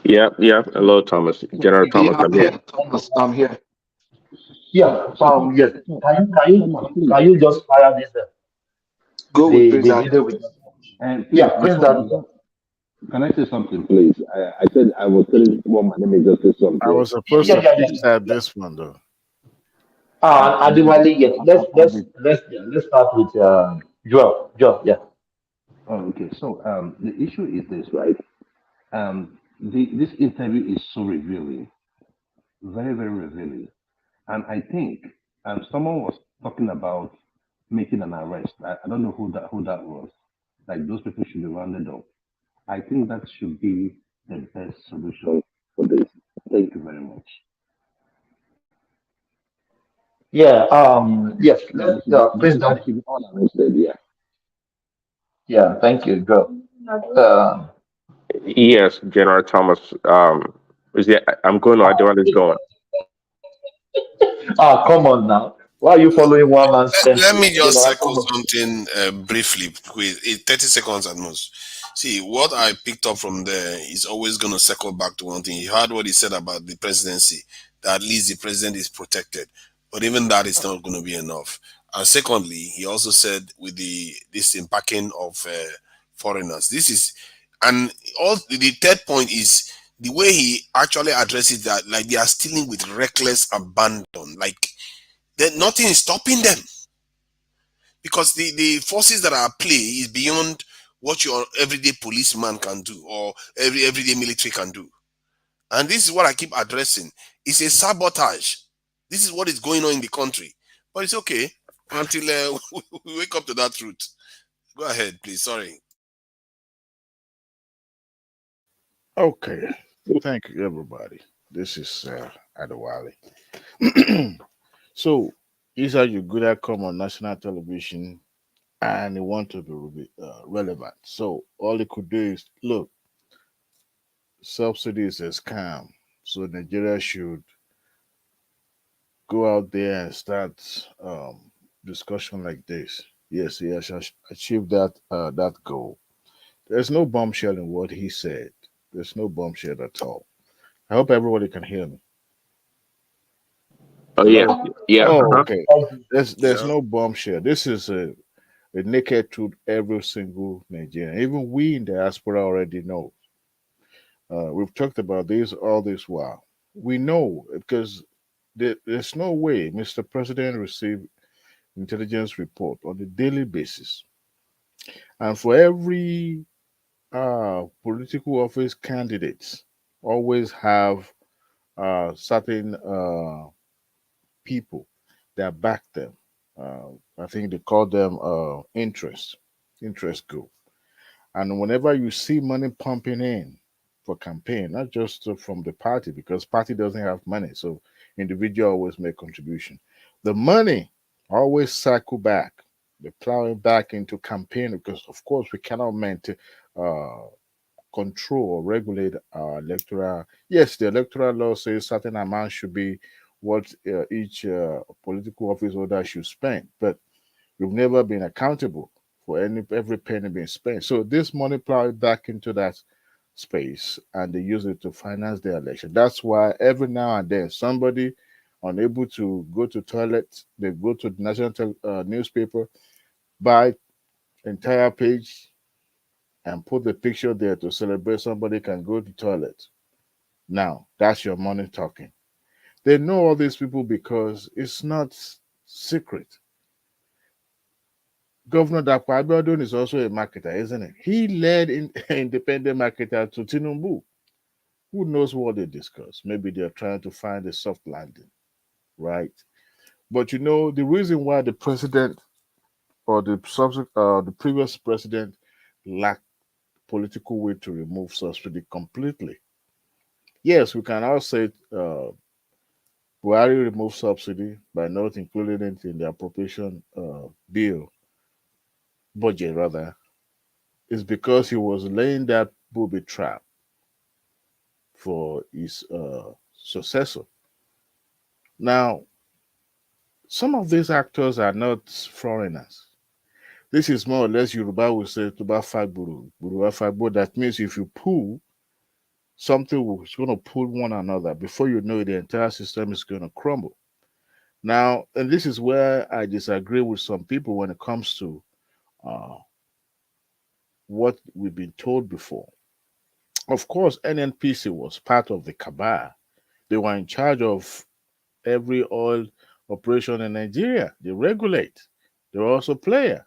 Yeah. Hello, Thomas. General Thomas, I'm here. Thomas, I'm here. Yeah. Yes. Can you just fire this? Go with Prince Daddy. Video with. Prince Daddy. Can I say something, please? I said I was telling one my name is just say something. I was supposed to say this one though. Adivali, yes. Let's start with Joel, yeah. Oh, okay. So the issue is this, right? This interview is so revealing, very, very revealing. And I think someone was talking about making an arrest. I don't know who that was. Like those people should be rounded up. I think that should be the best solution for this. Thank you very much. Yeah, yes, Yeah, let please they don't. should be all arrested. Yeah. Yeah, thank you, Joel. Uh, Yes, General Thomas. Is there, I'm going or the one is going. come on now. Why are you following one man's Let template? me just General, circle come on. something briefly, with 30 seconds at most. See, what I picked up from there is always going to circle back to one thing. You heard what he said about the presidency, that at least the president is protected. But even that is not going to be enough. And secondly, he also said with this impacting of foreigners, this is, and all the third point is the way he actually addresses that, like they are stealing with reckless abandon, like that nothing is stopping them, because the forces that are at play is beyond what your everyday policeman can do or everyday military can do. And this is what I keep addressing. It's a sabotage. This is what is going on in the country. But it's okay until we wake up to that truth. Go ahead, please. Sorry. Okay. Thank you, everybody. This is Adewale. So, these are you good at come on national television and they want to be relevant. So, all they could do is look, subsidy is a scam. So, Nigeria should go out there and start discussion like this. Yes, he has achieved that goal. There's no bombshell in what he said. There's no bombshell at all. I hope everybody can hear me. Oh yeah, Hello. yeah. Oh, Uh-huh. okay. There's Yeah. no bombshell. This is a naked truth. Every single Nigerian, even we in diaspora, already know. We've talked about this all this while. We know because there's no way Mr. President received intelligence report on a daily basis, and for every political office candidates always have certain people that back them. I think they call them interest group. And whenever you see money pumping in for campaign, not just from the party, because party doesn't have money, so individual always make contribution. The money always cycle back. They plow it back into campaign because, of course, we cannot maintain. Control or regulate our electoral. Yes, the electoral law says certain amount should be what each political office holder should spend, but we've never been accountable for every penny being spent. So this money plowed back into that space, and they use it to finance their election. That's why every now and then somebody unable to go to toilet, they go to the national newspaper, buy entire page and put the picture there to celebrate somebody can go to toilet. Now, that's your money talking. They know all these people because it's not secret. Governor Dapo Abiodun is also a marketer, isn't it? He led in independent marketer to Tinubu. Who knows what they discuss? Maybe they're trying to find a soft landing, right? But you know, the reason why the president or the previous president lacked political will to remove subsidy completely. Yes, we can all say Buhari removed subsidy by not including it in the appropriation bill, budget rather, is because he was laying that booby trap for his successor. Now, some of these actors are not foreigners. This is more or less Yoruba will say Tuba Fagburu, Buruba Fagbo. That means if you pull, something is going to pull one another. Before you know it, the entire system is going to crumble. Now, and this is where I disagree with some people when it comes to uh, what we've been told before. Of course, NNPC was part of the cabal. They were in charge of every oil operation in Nigeria. They regulate. They were also player.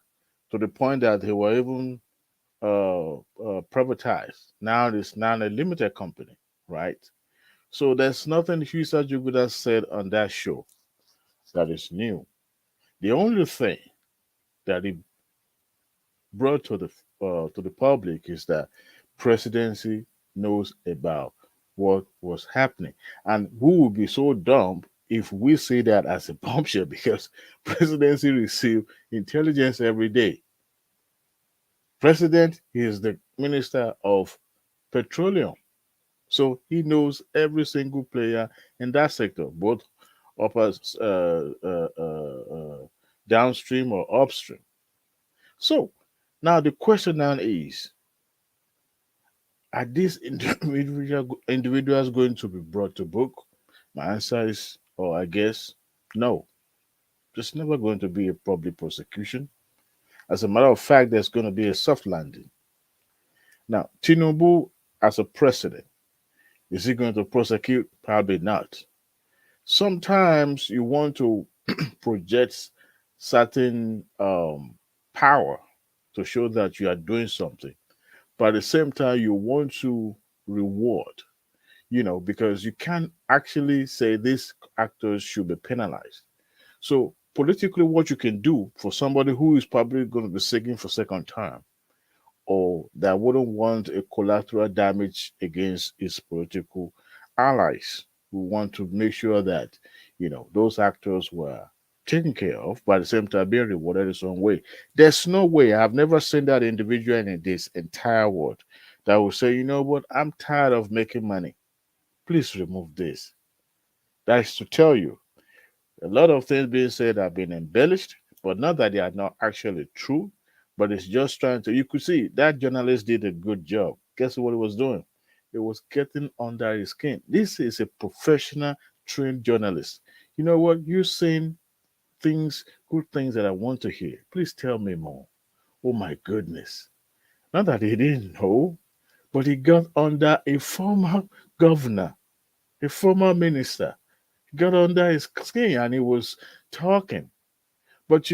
to the point that they were even privatized. Now it's now a limited company, right? So there's nothing Husa Juguda said on that show that is new. The only thing that he brought to the public is that presidency knows about what was happening, and who would be so dumb if we say that as a bombshell because presidency receive intelligence every day. President is the minister of petroleum, so he knows every single player in that sector, both upper, downstream or upstream. So now the question now is: are these individuals going to be brought to book? My answer is, or I guess, no. There's never going to be a public prosecution. As a matter of fact, there's going to be a soft landing. Now, Tinubu as a president, is he going to prosecute? Probably not. Sometimes you want to project certain power to show that you are doing something, but at the same time, you want to reward, because you can't actually say these actors should be penalized. So, politically, what you can do for somebody who is probably going to be seeking for second term or that wouldn't want a collateral damage against his political allies who want to make sure that, those actors were taken care of, but at the same time being rewarded in some way. There's no way, I've never seen that individual in this entire world that will say, you know what, I'm tired of making money. Please remove this. That is to tell you, a lot of things being said have been embellished, but not that they are not actually true, but it's just trying to. You could see that journalist did a good job. Guess what he was doing? It was getting under his skin. This is a professional, trained journalist. You know what? You're saying things, good things that I want to hear. Please tell me more. Oh my goodness. Not that he didn't know, but he got under a former governor, a former minister. He got under his skin and he was talking. But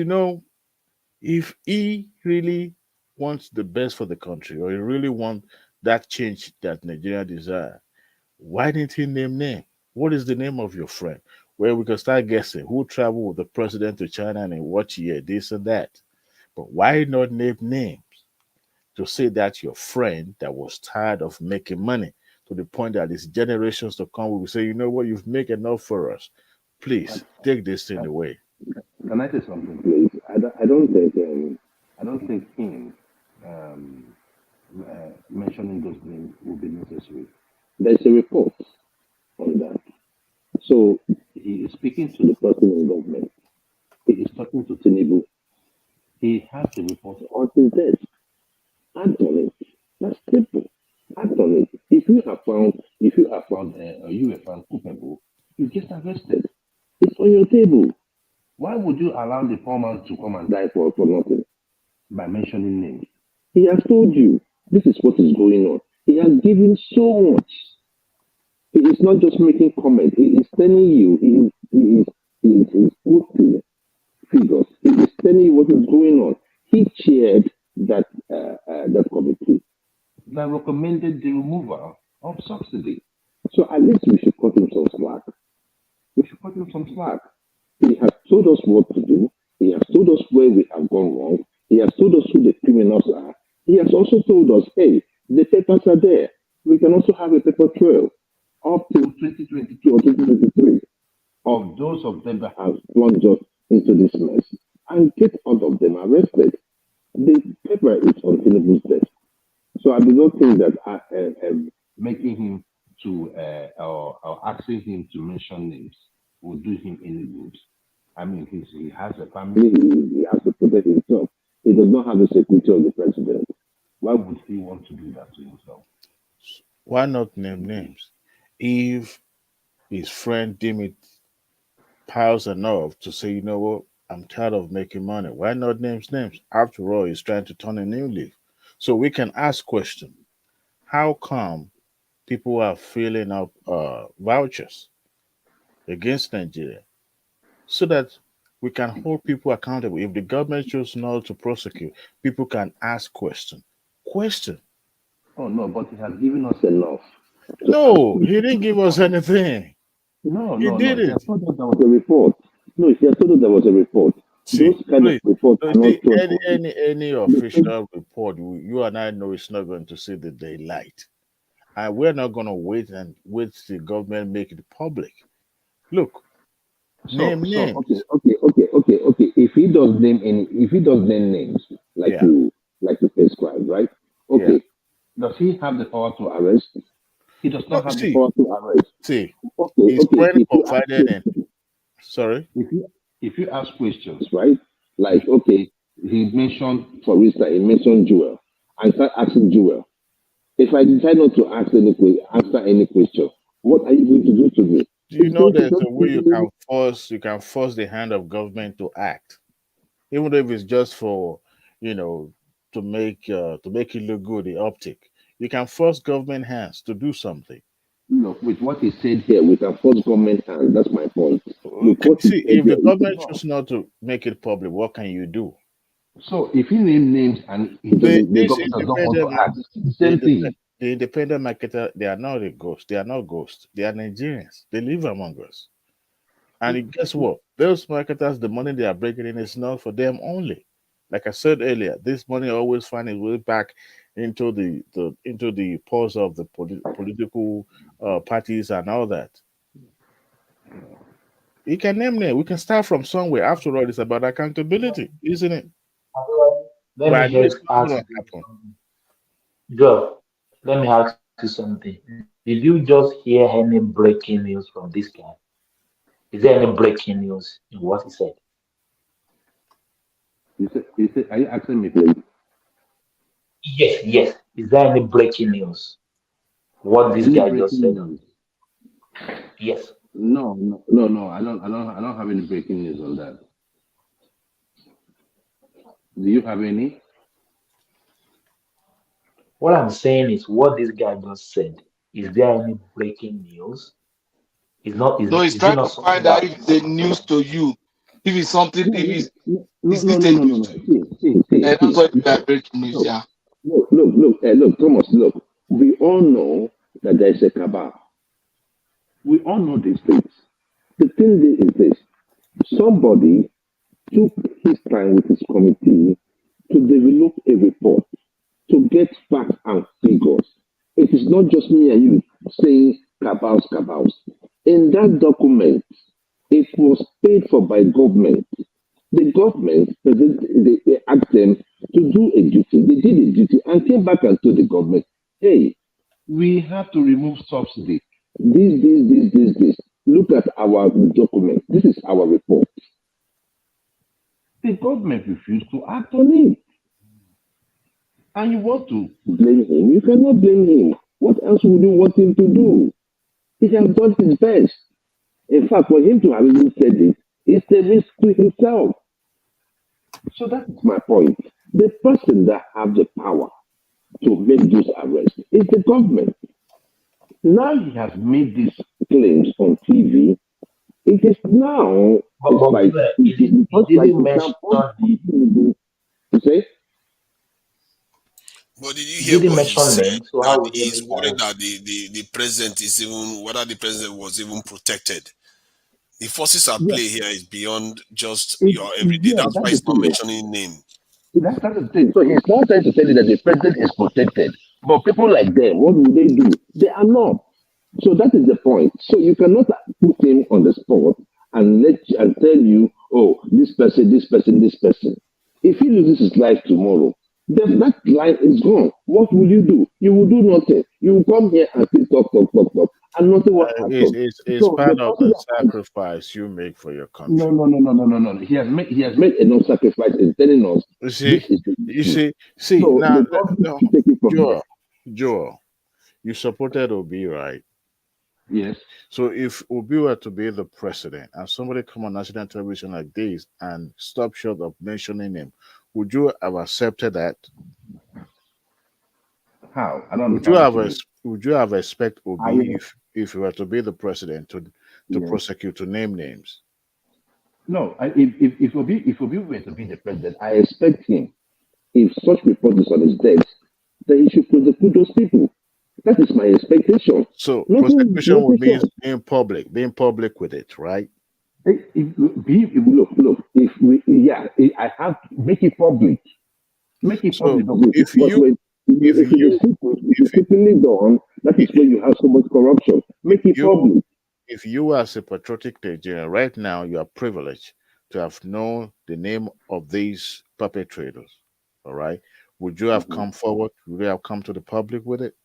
if he really wants the best for the country or he really wants that change that Nigeria desire, why didn't he name name? What is the name of your friend? Where we can start guessing who traveled with the president to China and in what year, this and that. But why not name names to say that your friend that was tired of making money to the point that his generations to come will say, you know what, you've made enough for us. Please take this thing away. Can I say something, please? I don't think him mentioning those names will be necessary. There's a report on that. So he is speaking to the person in government. He is talking to Tinubu. He has the report on his desk. Act on it. That's simple. Act on it. If you are found, or you were found culpable, you get arrested. It's on your table. Why would you allow the poor man to come and die for nothing by mentioning names? He has told you this is what is going on. He has given so much. He is not just making comment. He is telling you. He is putting figures. He is telling you what is going on. He chaired that committee that recommended the removal of subsidy. So at least we should cut him some slack. We should cut him some slack. He has told us what to do. He has told us where we have gone wrong. He has told us who the criminals are. He has also told us, hey, the papers are there. We can also have a paper trail up to 2022 or 2023 of those of them that have plunged us into this mess and get all of them arrested. The paper is on Tinubu's desk. So I do not think that making him to or asking him to mention names will do him any good. I mean, he has a family, he has to protect himself. He does not have the security of the president. Why would he want to do that to himself? Why not name names? If his friend deem it piles enough to say, you know what, I'm tired of making money. Why not names? After all, he's trying to turn a new leaf. So we can ask question: how come people are filling up vouchers against Nigeria so that We can hold people accountable. If the government chooses not to prosecute, people can ask question. Question. Oh no, but he has given us enough. No, he didn't give us anything. No, He no, no. He didn't. has told us there was a report. No, he has told us there was a report. See, Those kind of please. reports No, are not see, thrown any away. any any official report, you and I know it's not going to see the daylight, and we're not going to wait the government make it public. Look, name names. Okay. If he does name names Yeah, like you prescribed, right? yeah. Okay. Does he have the power to arrest? He does No, not have the see, power to arrest. see. Okay, It's okay. when confided in. Sorry. If you ask questions, right? Like, okay, he mentioned, for instance, he mentioned Joel. I start asking Joel. If I decide not to answer any question, what are you going to do to me? Do you It's know going to there's just a way give me. you can force the hand of government to act, even if it's just for, you know, to make it look good, the optic. You can force government hands to do something. Look, with what he said here, we can force government hand. That's my point. With Okay, what he see, said if here, the we government cannot. chooses not to make it public, what can you do? So if he name names and the These government does not want to act, it's the same thing. the independent marketer, they are not a ghost. They are not ghosts. They are Nigerians. They live among us. And guess what? Those marketers, the money they are breaking in is not for them only. Like I said earlier, this money always finds its way back into the purse of the political parties and all that. You can name them. We can start from somewhere. After all, it's about accountability, isn't it? Let But me I know it's just not ask going to you happen. something. Joe, let me ask you something. Did you just hear any breaking news from this guy? Is there any breaking news in what he said? Are you asking me, please? Yes, yes. Is there any breaking news? What this Any guy just breaking said? news? Yes. No. I don't have any breaking news on that. Do you have any? What I'm saying is what this guy just said. Is there any breaking news? No, he's Is it trying not to something find out that if it's a news to you. If it's something, if it's is No, it no, a no, no, news no. to you? That's what we are breaking news, Look, yeah. look, Thomas, look. We all know that there's a cabal. We all know these things. The thing is this: somebody took his time with his committee to develop a report to get facts and figures. It is not just me and you saying cabals. In that document, it was paid for by government. The government, they asked them to do a duty. They did a duty and came back and told the government, hey, we have to remove subsidy. This. Look at our document. This is our report. The government refused to act on it. And you want to blame him? You cannot blame him. What else would you want him to do? He has done his best. In fact, for him to have even said it, it's a risk to himself. So that is my point. The person that have the power to make those arrests is the government. Now he has made these claims on TV. It is now, it's like, he didn't mention you say? But did you he hear didn't what he mention said? names, so That how would they he's make the worried arrest? that the president is even whether the president was even protected. The forces at Yeah, play here is beyond just your everyday. yeah, That's why that's the he's not thing. mentioning name. That's the thing. So he's not trying to tell you that the president is protected. But people like them, what do? They are not. So that is the point. So you cannot put him on the spot and and tell you, oh, this person, this person, this person. If he loses his life tomorrow, then that life is gone. What will you do? You will do nothing. You will come here and still talk, and nothing will happen. It's So the part of person the that has sacrifice you make for your no, country. no, no, no, no, no, no. He has made enough sacrifice in telling us You see, this is the you issue. see. So Now, the government no, should take it from there. Joel, you supported Obi, right? Yes. So if Obi were to be the president and somebody come on national television like this and stop short of mentioning him, would you have accepted that? How? I don't understand what you mean. Would you have expect I Obi if he were to be the president to yes. prosecute to name names? No, if Obi were to be the president, I expect him, if such report is on his desk, that he should prosecute those people. That is my expectation. So Nothing, prosecution would nothing mean short. being public with it, right? Look, if we, yeah, I have make it public. Make it So public, obviously. if But you when if if it is you secret, if if it's secretly done, that is where you have so much corruption. Make it you public. if you as a patriotic Nigerian right now, you are privileged to have known the name of these perpetrators. All right. Would you have Mhm. come forward? Would you have come to the public with it?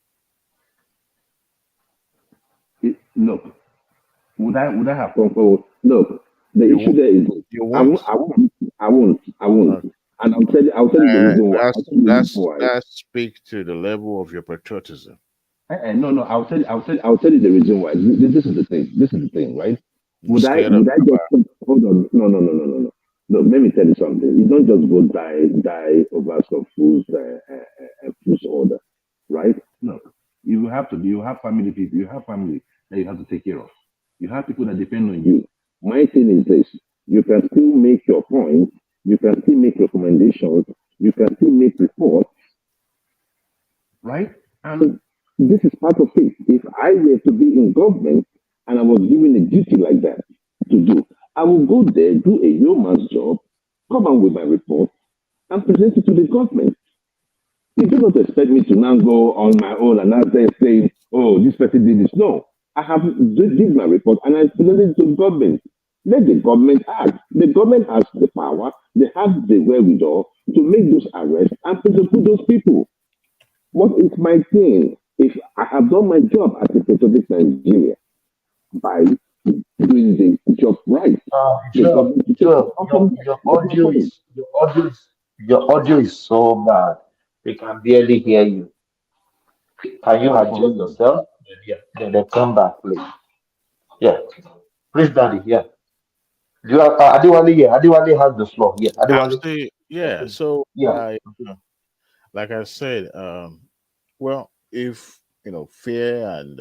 Look, would I have come forward? Look, the You issue won't. there is this. You I won't. won't, I won't, I won't, I won't. Okay. And I'll tell you the reason why. I'll That's tell you the reason that's why. that speaks to the level of your patriotism. No, no, I'll tell you the reason why. This is the thing. This is the thing, right? You're Would I scared of would I just hold on? No, no, no, no, no, no. No, let me tell you something. You don't just go die over some fool's order, right? Look, you have family people, you have family that you have to take care of. You have people that depend on you. My thing is this: you can still make your point, you can still make recommendations, you can still make reports, right? And this is part of it. If I were to be in government and I was given a duty like that to do, I will go there, do a yeoman's job, come out with my report, and present it to the government. You do not expect me to now go on my own and out there saying, oh, this person did this. No, I have did my report and I presented it to the government. Let the government act. The government has the power, they have the wherewithal to make those arrests and prosecute those people. What is my thing? If I have done my job as a patriotic Nigeria by doing the job right, the Joe, government should take it Joe, on from there. That's my point. your audio is so bad. We can barely hear you. Can you Oh, for adjust real. yourself? Yeah. Then come back, please. Yeah. Please, Daddy. Yeah. Do you have Adiwali? Yeah. Adiwali has the floor. Yeah. I'm Adiwali. saying, yeah. Okay. So, Yeah. like I said, well, if fear and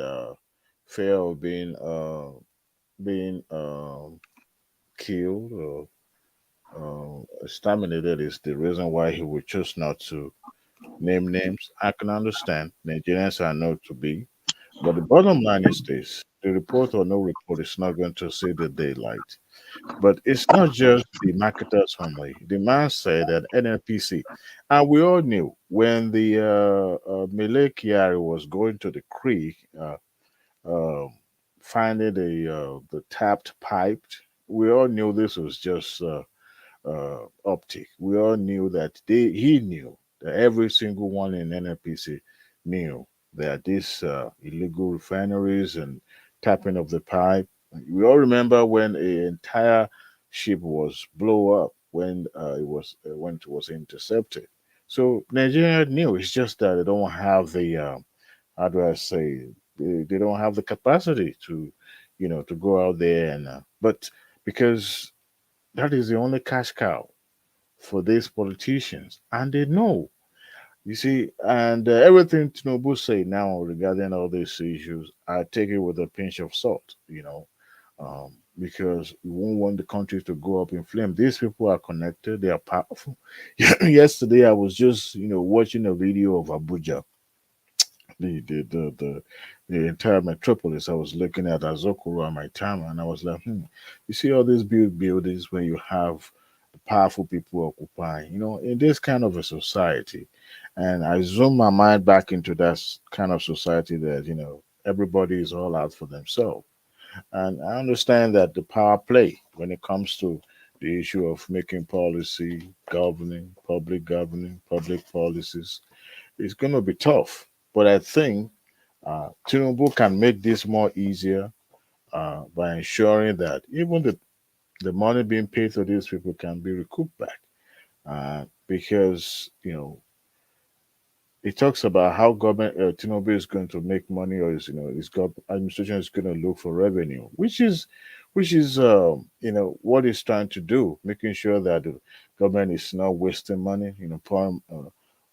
fear of being killed or exterminated is the reason why he would choose not to name names. I can understand. Nigerians are known to be. But the bottom line is this: the report or no report is not going to see the daylight. But it's not just the marketers only. The man said that NNPC, and we all knew when the Mele Kyari was going to the creek, um finding the tapped pipe, we all knew this was just optic. We all knew that he knew that every single one in NNPC knew that these illegal refineries and tapping of the pipe. We all remember when an entire ship was blow up when it was intercepted. So Nigeria knew. It's just that they don't have the how do I say they don't have the capacity to to go out there and but because that is the only cash cow for these politicians, and they know. You see, and everything Tinubu say now regarding all these issues, I take it with a pinch of salt. Because we won't want the country to go up in flame. These people are connected; they are powerful. Yesterday, I was just watching a video of Abuja, the the the the, the entire metropolis. I was looking at Azokoro and my time, and I was like, you see all these big buildings when you have the powerful people occupying, in this kind of a society. And I zoom my mind back into that kind of society that, everybody is all out for themselves. And I understand that the power play when it comes to the issue of making policy, governing, public policies, is going to be tough. But I think Tinubu can make this more easier by ensuring that even the money being paid to these people can be recouped back. Because, it talks about how government Tinubu is going to make money, or his administration is going to look for revenue, which is what he's trying to do, making sure that the government is not wasting money, pouring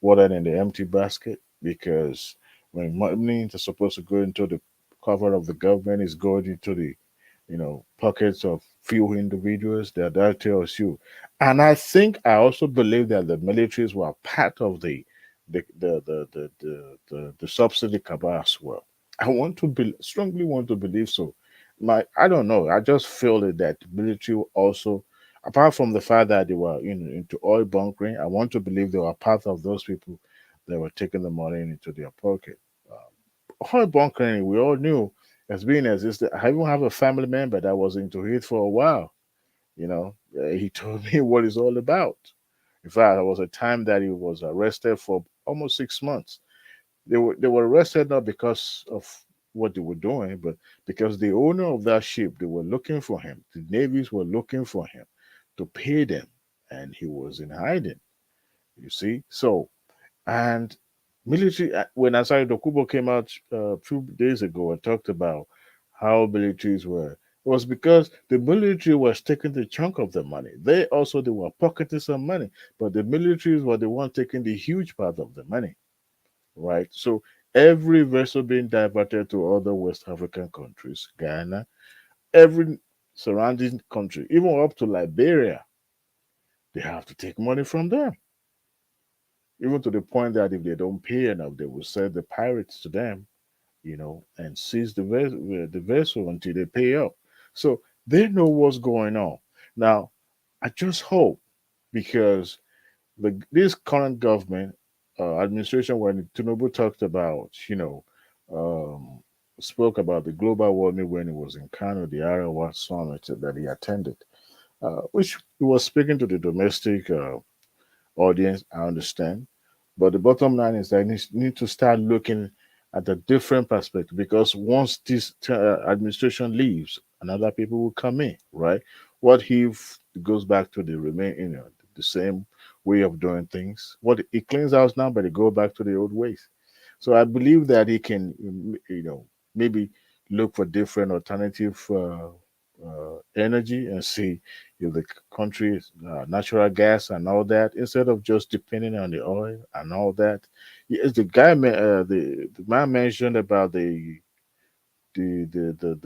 water in the empty basket. Because when money is supposed to go into the cover of the government, is going into the pockets of few individuals that tells you. And I think I also believe that the militaries were part of the subsidy cabal as well. I strongly want to believe so. I don't know. I just feel it that military also, apart from the fact that they were into oil bunkering, I want to believe they were part of those people that were taking the money into their pocket. Oil bunkering, we all knew has been existed. I even have a family member that was into it for a while. He told me what it's all about. In fact, there was a time that he was arrested for almost 6 months. They were arrested not because of what they were doing, but because the owner of that ship, they were looking for him. The navies were looking for him to pay them, and he was in hiding. You see, so and military, when Asari Dokubo came out a few days ago and talked about how militaries were, it was because the military was taking the chunk of the money. They were pocketing some money, but the militaries were the one taking the huge part of the money, right? So every vessel being diverted to other West African countries, Ghana, every surrounding country, even up to Liberia, they have to take money from them, even to the point that if they don't pay enough, they will sell the pirates to them, and seize the vessel until they pay up. So they know what's going on. Now, I just hope, because this current government administration, when Tinubu talked about, um, spoke about the global warming when he was in Kano, the Iowa summit that he attended, which he was speaking to the domestic audience, I understand. But the bottom line is that need to start looking at a different perspective, because once this administration leaves, another people will come in, right? What if it goes back to the the same way of doing things? What it cleans house now, but it go back to the old ways. So I believe that he can, maybe look for different alternative energy and see if the country is natural gas and all that, instead of just depending on the oil and all that. Yes, the man mentioned about the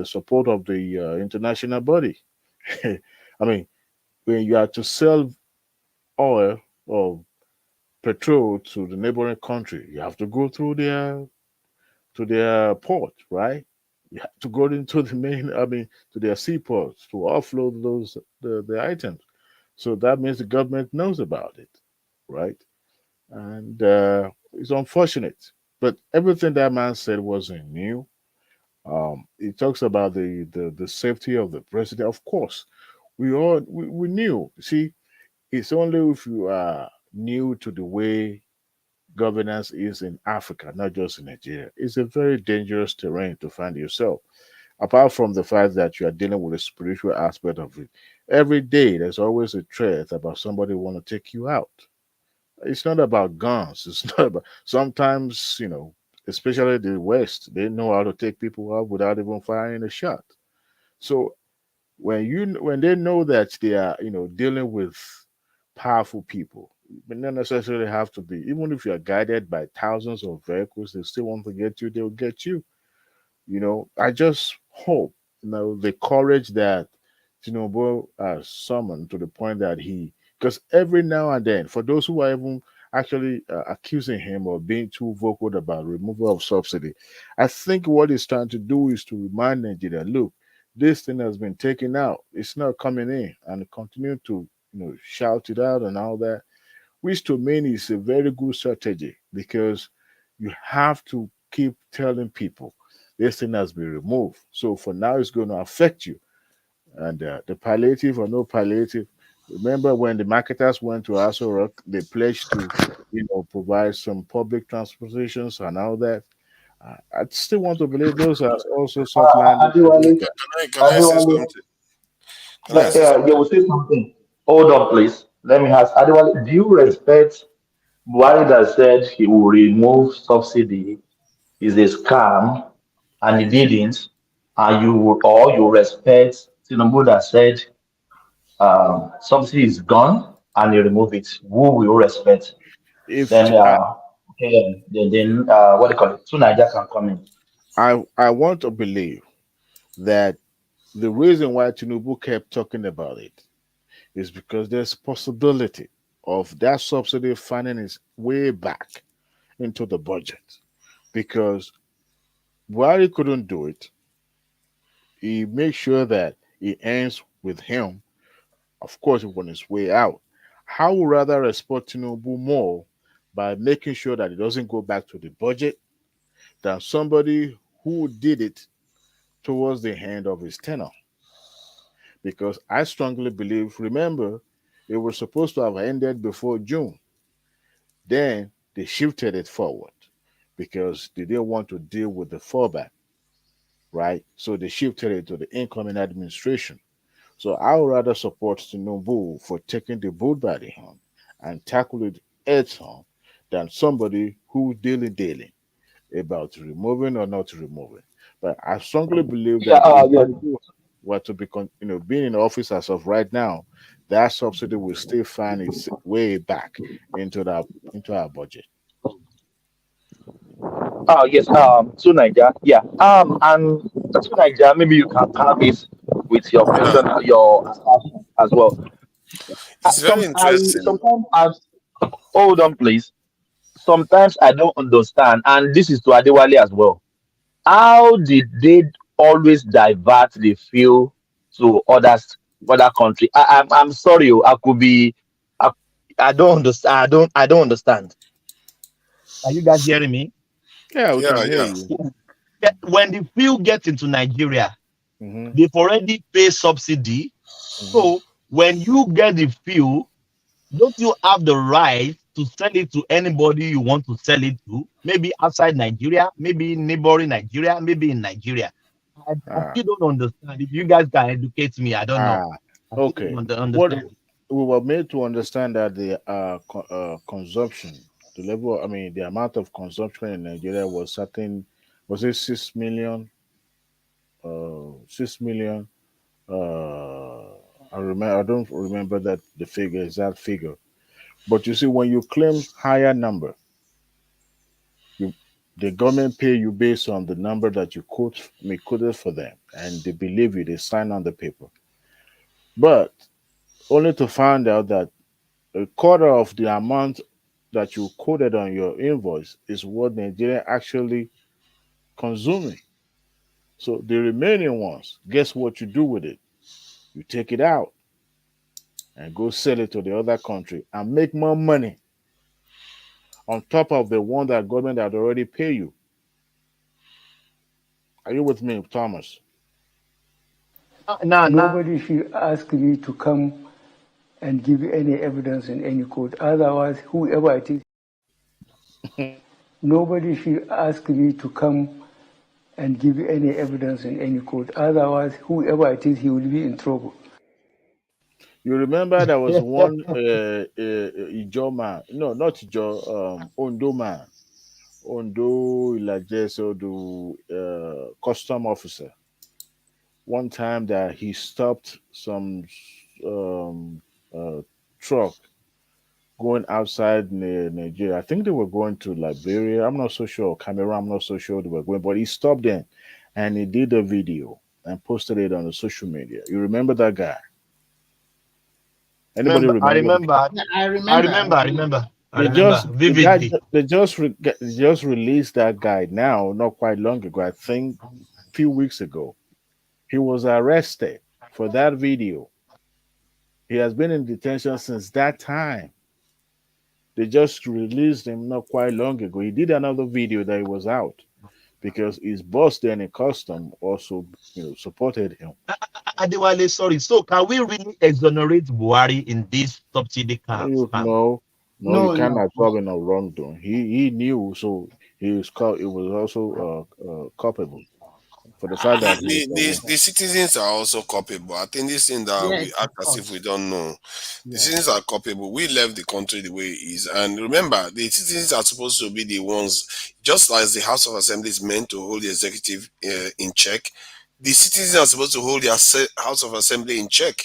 support of the international body. I mean, when you are to sell oil or petrol to the neighboring country, you have to go through their port, right? You have to go into the to their seaports to offload the items. So that means the government knows about it, right? And it's unfortunate, but everything that man said wasn't new. He talks about the safety of the president. Of course, we knew. See, it's only if you are new to the way governance is in Africa, not just in Nigeria. It's a very dangerous terrain to find yourself. Apart from the fact that you are dealing with a spiritual aspect of it, every day there's always a threat about somebody want to take you out. It's not about guns. It's not about. Sometimes, especially the West, they know how to take people out without even firing a shot. So when they know that they are dealing with powerful people, but not necessarily have to be. Even if you are guided by thousands of vehicles, they still want to get you. They'll get you. I just hope the courage that Tinubu has summoned, to the point that because every now and then, for those who are even actually accusing him of being too vocal about removal of subsidy, I think what he's trying to do is to remind Nigeria, look, this thing has been taken out. It's not coming in, and continue to shout it out and all that, which to me is a very good strategy, because you have to keep telling people this thing has been removed. So for now, it's going to affect you. And the palliative or no palliative, remember when the marketers went to Aso Rock, they pledged to, provide some public transportations and all that. I still want to believe those are also soft landing to Adiwale, those guys. Can I say Adiwale, something? Can I say you something? will say something. Hold on, please. Let me ask Adiwale, do you respect Buhari that said he will remove subsidy is a scam and he didn't, and you respect Tinubu that said subsidy is gone and you remove it? Who will you respect? If Then, okay, what do you call it? Two Nigeria can come in. I want to believe that The reason why Tinubu kept talking about it is because there's possibility of that subsidy finding its way back into the budget. Because while he couldn't do it, he makes sure that it ends with him, of course, on his way out. I would rather respect Tinubu more by making sure that it doesn't go back to the budget than somebody who did it towards the end of his tenure. Because I strongly believe, remember, it was supposed to have ended before June. Then they shifted it forward because they didn't want to deal with the fallback, right? So they shifted it to the incoming administration. So I would rather support Tinubu for taking the bull by the horn and tackle it head on than somebody who daily about removing or not removing. But I strongly believe Yeah, that if yeah. Tinubu were to be, being in office as of right now, that subsidy will still find its way back into our budget. Yes, to Niger. Yeah. And to Niger, maybe you can have it with your question, your assertion as well. It's very interesting. Sometimes hold on, please. Sometimes I don't understand, and this is to Adewale as well. How did they always divert the fuel to other country? I'm sorry, I could be. I, I don't understand. I don't understand. Are you guys hearing me? Yeah, we can Yeah, hear yeah. you. Yeah, when the fuel gets into Nigeria, Hmm. they've already paid subsidy. Hmm. So when you get the fuel, don't you have the right to sell it to anybody you want to sell it to? Maybe outside Nigeria, maybe neighboring Nigeria, maybe in Nigeria. I Ah, still don't understand. If you guys can educate me, I don't know. ah, I still okay. don't What understand. we were made to understand that the consumption, the level, I mean, the amount of consumption in Nigeria was certain, was it 6 million? 6 million. I remember. I don't remember that the figure, exact figure. But you see, when you claim higher number, you the government pay you based on the number that you quoted for them, and they believe you. They sign on the paper, but only to find out that a quarter of the amount that you quoted on your invoice is what Nigeria actually consuming. So the remaining ones, guess what you do with it? You take it out and go sell it to the other country and make more money on top of the one that government had already paid you. Are you with me, Thomas? No, Nobody should ask me to come and give any evidence in any court. Otherwise, whoever it is, nobody should ask me to come and give any evidence in any court. Otherwise, whoever it is, he will be in trouble. You remember there was one Ijo man, no, not Ijo, Ondo man, Ondo Ilajeso, the custom officer. One time that he stopped some um, uh, truck going outside Nigeria. I think they were going to Liberia. I'm not so sure. Cameroon. I'm not so sure they were going, but he stopped them and he did a video and posted it on the social media. You remember that guy? Anybody I remember? remember. Yeah, I I remember. remember. I remember. I They remember just the guy vividly. they just released that guy now, not quite long ago. I think few weeks ago. He was arrested for that video. He has been in detention since that time. They just released him not quite long ago. He did another video that he was out because his boss then in custom also supported him. Adewale, sorry. So can we really exonerate Buhari in this subsidy scam? No, you No, can't no. absorb in a wrongdoing. He knew, so he was he was also culpable for the fact that he was The citizens are also culpable. I think this thing that Yes, we of act as if course. we don't know. The Yeah. citizens are culpable. We left the country the way it is. And remember, the citizens are supposed to be the ones, just as the House of Assembly is meant to hold the executive in check, the citizens are supposed to hold their House of Assembly in check.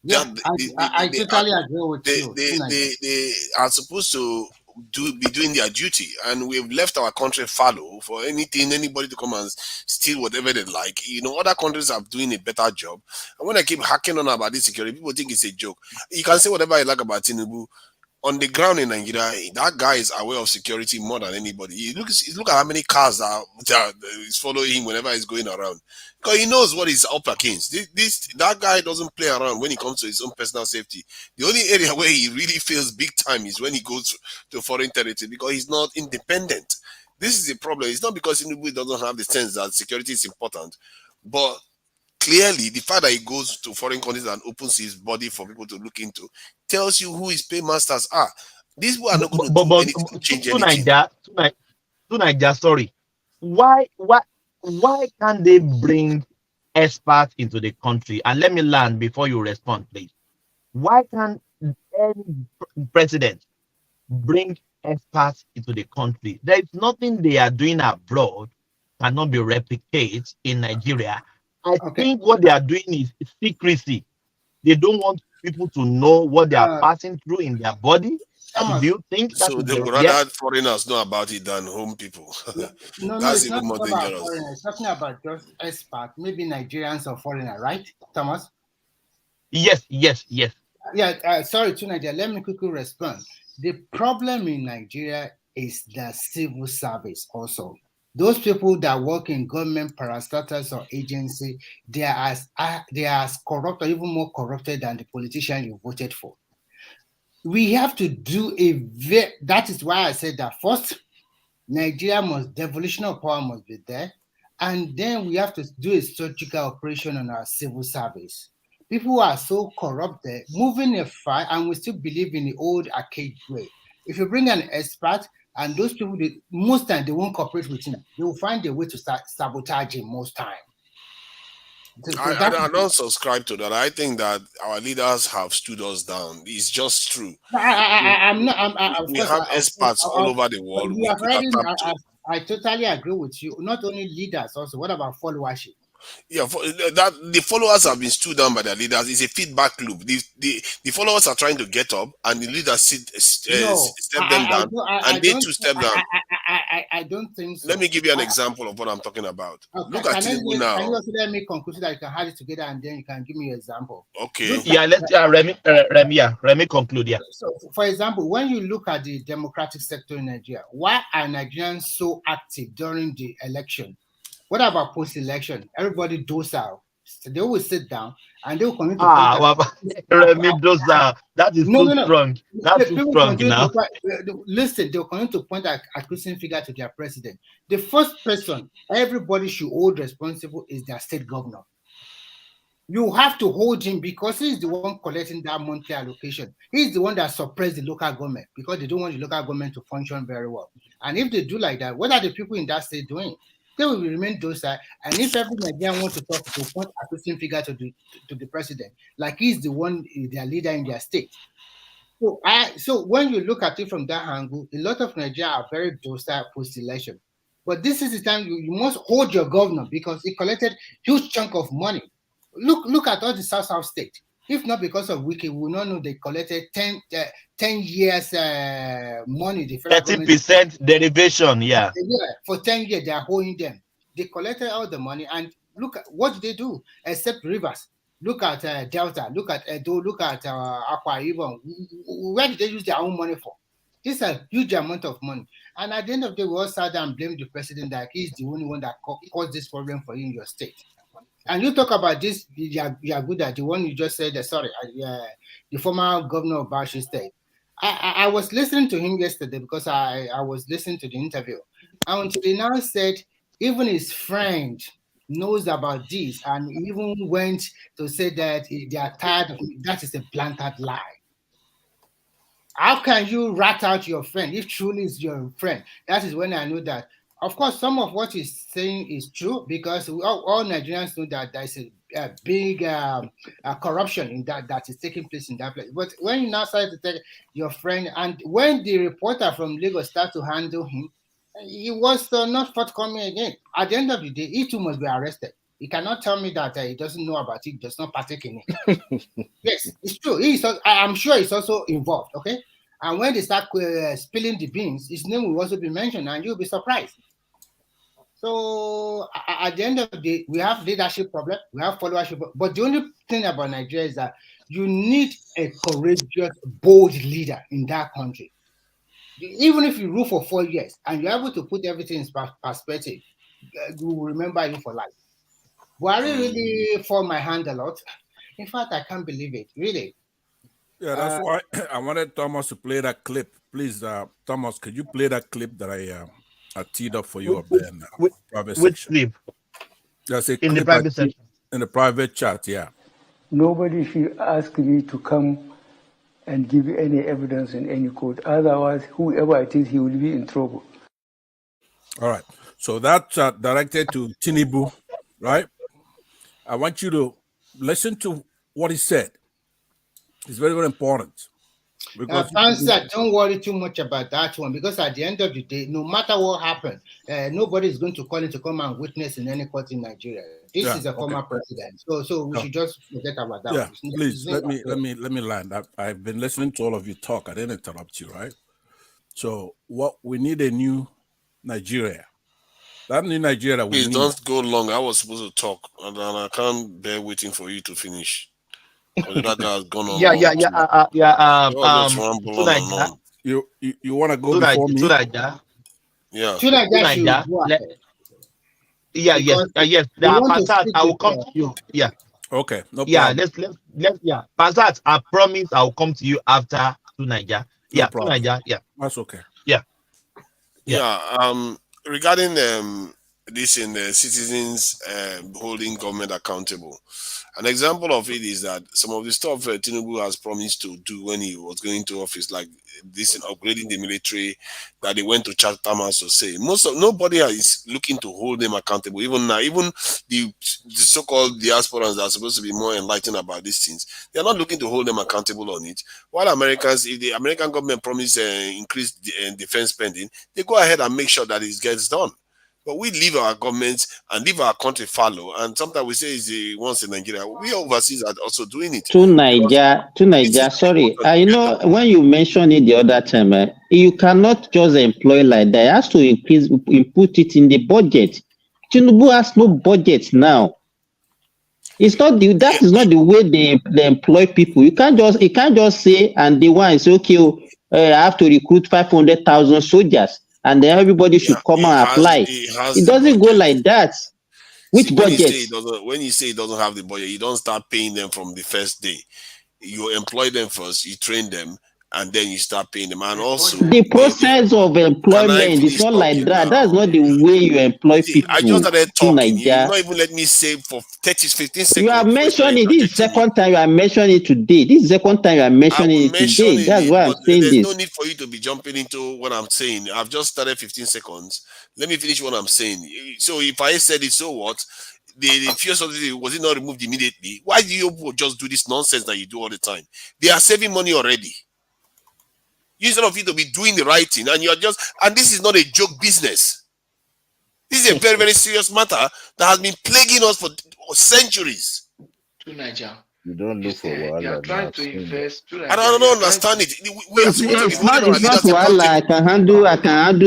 Yeah, I totally agree with you. They are supposed to be doing their duty, and we've left our country fallow for anybody to come and steal whatever they like. Other countries are doing a better job. And when I keep hacking on about this security, people think it's a joke. You can say whatever you like about Tinubu. On the ground in Nigeria, that guy is aware of security more than anybody. You look at how many cars that is following him whenever he's going around, because he knows what he's up against. That guy doesn't play around when it comes to his own personal safety. The only area where he really feels big time is when he goes to foreign territory, because he's not independent. This is the problem. It's not because Tinubu doesn't have the sense that security is important, but clearly the fact that he goes to foreign countries and opens his body for people to look into tells you who his paymasters are. These people are not going to do anything to change anything. Naija, sorry. Why can't they bring experts into the country? And let me land before you respond, please. Why can't any president bring experts into the country? There is nothing they are doing abroad cannot be replicated in Nigeria. I think what they are doing is secrecy. They don't want people to know what they are passing through in their body. Do you think that so? They would rather foreigners know about it than home people. No, That's it's even not more about dangerous. foreigners. It's talking about just expert, maybe Nigerians or foreigner, right, Thomas? Yes. Yeah, sorry, to Nigeria. Let me quickly respond. The problem in Nigeria is the civil service also. Those people that work in government parastatals or agency, they are as corrupt or even more corrupted than the politician you voted for. We have to do that is why I said that first, Nigeria devolution of power must be there, and then we have to do a surgical operation on our civil service. People are so corrupted, moving a file, and we still believe in the old archaic way. If you bring an expert, and those people, most time they won't cooperate with him. They will find a way to sabotage him most time. I don't subscribe to that. I think that our leaders have stood us down. It's just true. I'm not. We have experts all over the world. I totally agree with you. Not only leaders, also. What about followership? Yeah, the followers have been stood down by their leaders. It's a feedback loop. The followers are trying to get up, and the leaders step them down, and they too step down. I don't think so. Let me give you an example of what I'm talking about. Look at Tinubu now. Can you also let me conclude that you can have it together, and then you can give me an example? Okay. Let's Remy conclude. Yeah. So, for example, when you look at the democratic sector in Nigeria, why are Nigerians so active during the election? What about post-election? Everybody docile. So they will sit down and they will continue to Remy docile. That is too strong. That's too strong now. Listen, they'll continue to point at accusing figure to their president. The first person everybody should hold responsible is their state governor. You have to hold him because he's the one collecting that monthly allocation. He's the one that suppressed the local government because they don't want the local government to function very well. And if they do like that, what are the people in that state doing? They will remain docile. And if every Nigerian wants to talk, to point accusing figure to the president, like he's the one, their leader in their state. So when you look at it from that angle, a lot of Nigerians are very docile post-election. But this is the time you must hold your governor because he collected huge chunk of money. Look at all the South states. If not because of Wiki, we will not know they collected 10 years money. 30% derivation, yeah. For 10 years, they are holding them. They collected all the money, and look at what they do, except rivers. Look at Delta, look at Edo, look at Akwa Ibom. Where did they use their own money for? This is a huge amount of money. And at the end of the day, we all sat down and blamed the president that he's the only one that caused this problem for you in your state. And you talk about this, Yagu, the one you just said, the former governor of Bauchi State. I was listening to him yesterday because I was listening to the interview. And he now said even his friend knows about this and even went to say that they are tired of it. That is a blatant lie. How can you rat out your friend if truly is your friend? That is when I know that. Of course, some of what he's saying is true because all Nigerians know that there's a big corruption in that is taking place in that place. But when you now start to tell your friend, and when the reporter from Lagos started to handle him, he was not forthcoming again. At the end of the day, he too must be arrested. He cannot tell me that he doesn't know about it, does not partake in it. Yes, it's true. I'm sure he's also involved, okay? And when they start spilling the beans, his name will also be mentioned, and you'll be surprised. So at the end of the day, we have leadership problem, we have followership, but the only thing about Nigeria is that you need a courageous, bold leader in that country. Even if you rule for 4 years and you're able to put everything in perspective, we will remember you for life. Buhari really forced my hand a lot. In fact, I can't believe it, really. Yeah, that's why I wanted Thomas to play that clip. Please, Thomas, could you play that clip that I teed up for you up there in the private section? Which clip? That's a in clip the private section. In the private chat, yeah. Nobody should ask me to come and give any evidence in any court. Otherwise, whoever it is, he will be in trouble. All right. So that's directed to Tinubu, right? I want you to listen to what he said. It's very, very important. Because don't worry too much about that one, because at the end of the day, no matter what happens, nobody is going to call him to come and witness in any court in Nigeria. This is a former president, so we should just forget about that. Yeah, one. please let me land. I've been listening to all of you talk. I didn't interrupt you, right? So what we need a new Nigeria. That new Nigeria we Please need. don't go long. I was supposed to talk, and I can't bear waiting for you to finish. That guy has gone on. Just ramble on and on. You want to go before me? Yeah. Yes. Passat, I will come to you. Yeah. Okay. No problem. Yeah. Passat, I promise I will come to you after Tunaja. No problem. Tunaja, yeah. That's okay. Yeah. Regarding this in the citizens holding government accountable, an example of it is that some of the stuff Tinubu has promised to do when he was going to office, like this in upgrading the military, that they went to Chatham House to say. Nobody is looking to hold them accountable. Even now, even the so-called diasporans that are supposed to be more enlightened about these things, they are not looking to hold them accountable on it. While Americans, if the American government promise increased defense spending, they go ahead and make sure that it gets done. But we leave our governments and leave our country fallow. And sometimes we say it's the ones in Nigeria. We overseas are also doing it. To Nigeria, sorry. You know, when you mentioned it the other time, you cannot just employ like that. It has to input it in the budget. Tinubu has no budget now. It's not that is not the way they employ people. You can't just say, and the one say, okay, I have to recruit 500,000 soldiers. And then everybody should come and apply. It doesn't go like that. Which budget? When you say it doesn't have the budget, you don't start paying them from the first day. You employ them first, you train them, and then you start paying them. And also, the process of employment is not like that. That's not the way you employ people. I just started talking. You not even let me say for 15 seconds. You are mentioning this is second time you are mentioning it today. This is second time you are mentioning it today. That's why I'm saying this. There's no need for you to be jumping into what I'm saying. I've just started 15 seconds. Let me finish what I'm saying. So if I said it, so what? The fuel subsidy, was it not removed immediately? Why do you just do this nonsense that you do all the time? They are saving money already. Instead of you to be doing the right thing, and this is not a joke business. This is a very, very serious matter that has been plaguing us for centuries. You don't look for they are trying to invest. I don't understand it. It's not while I can handle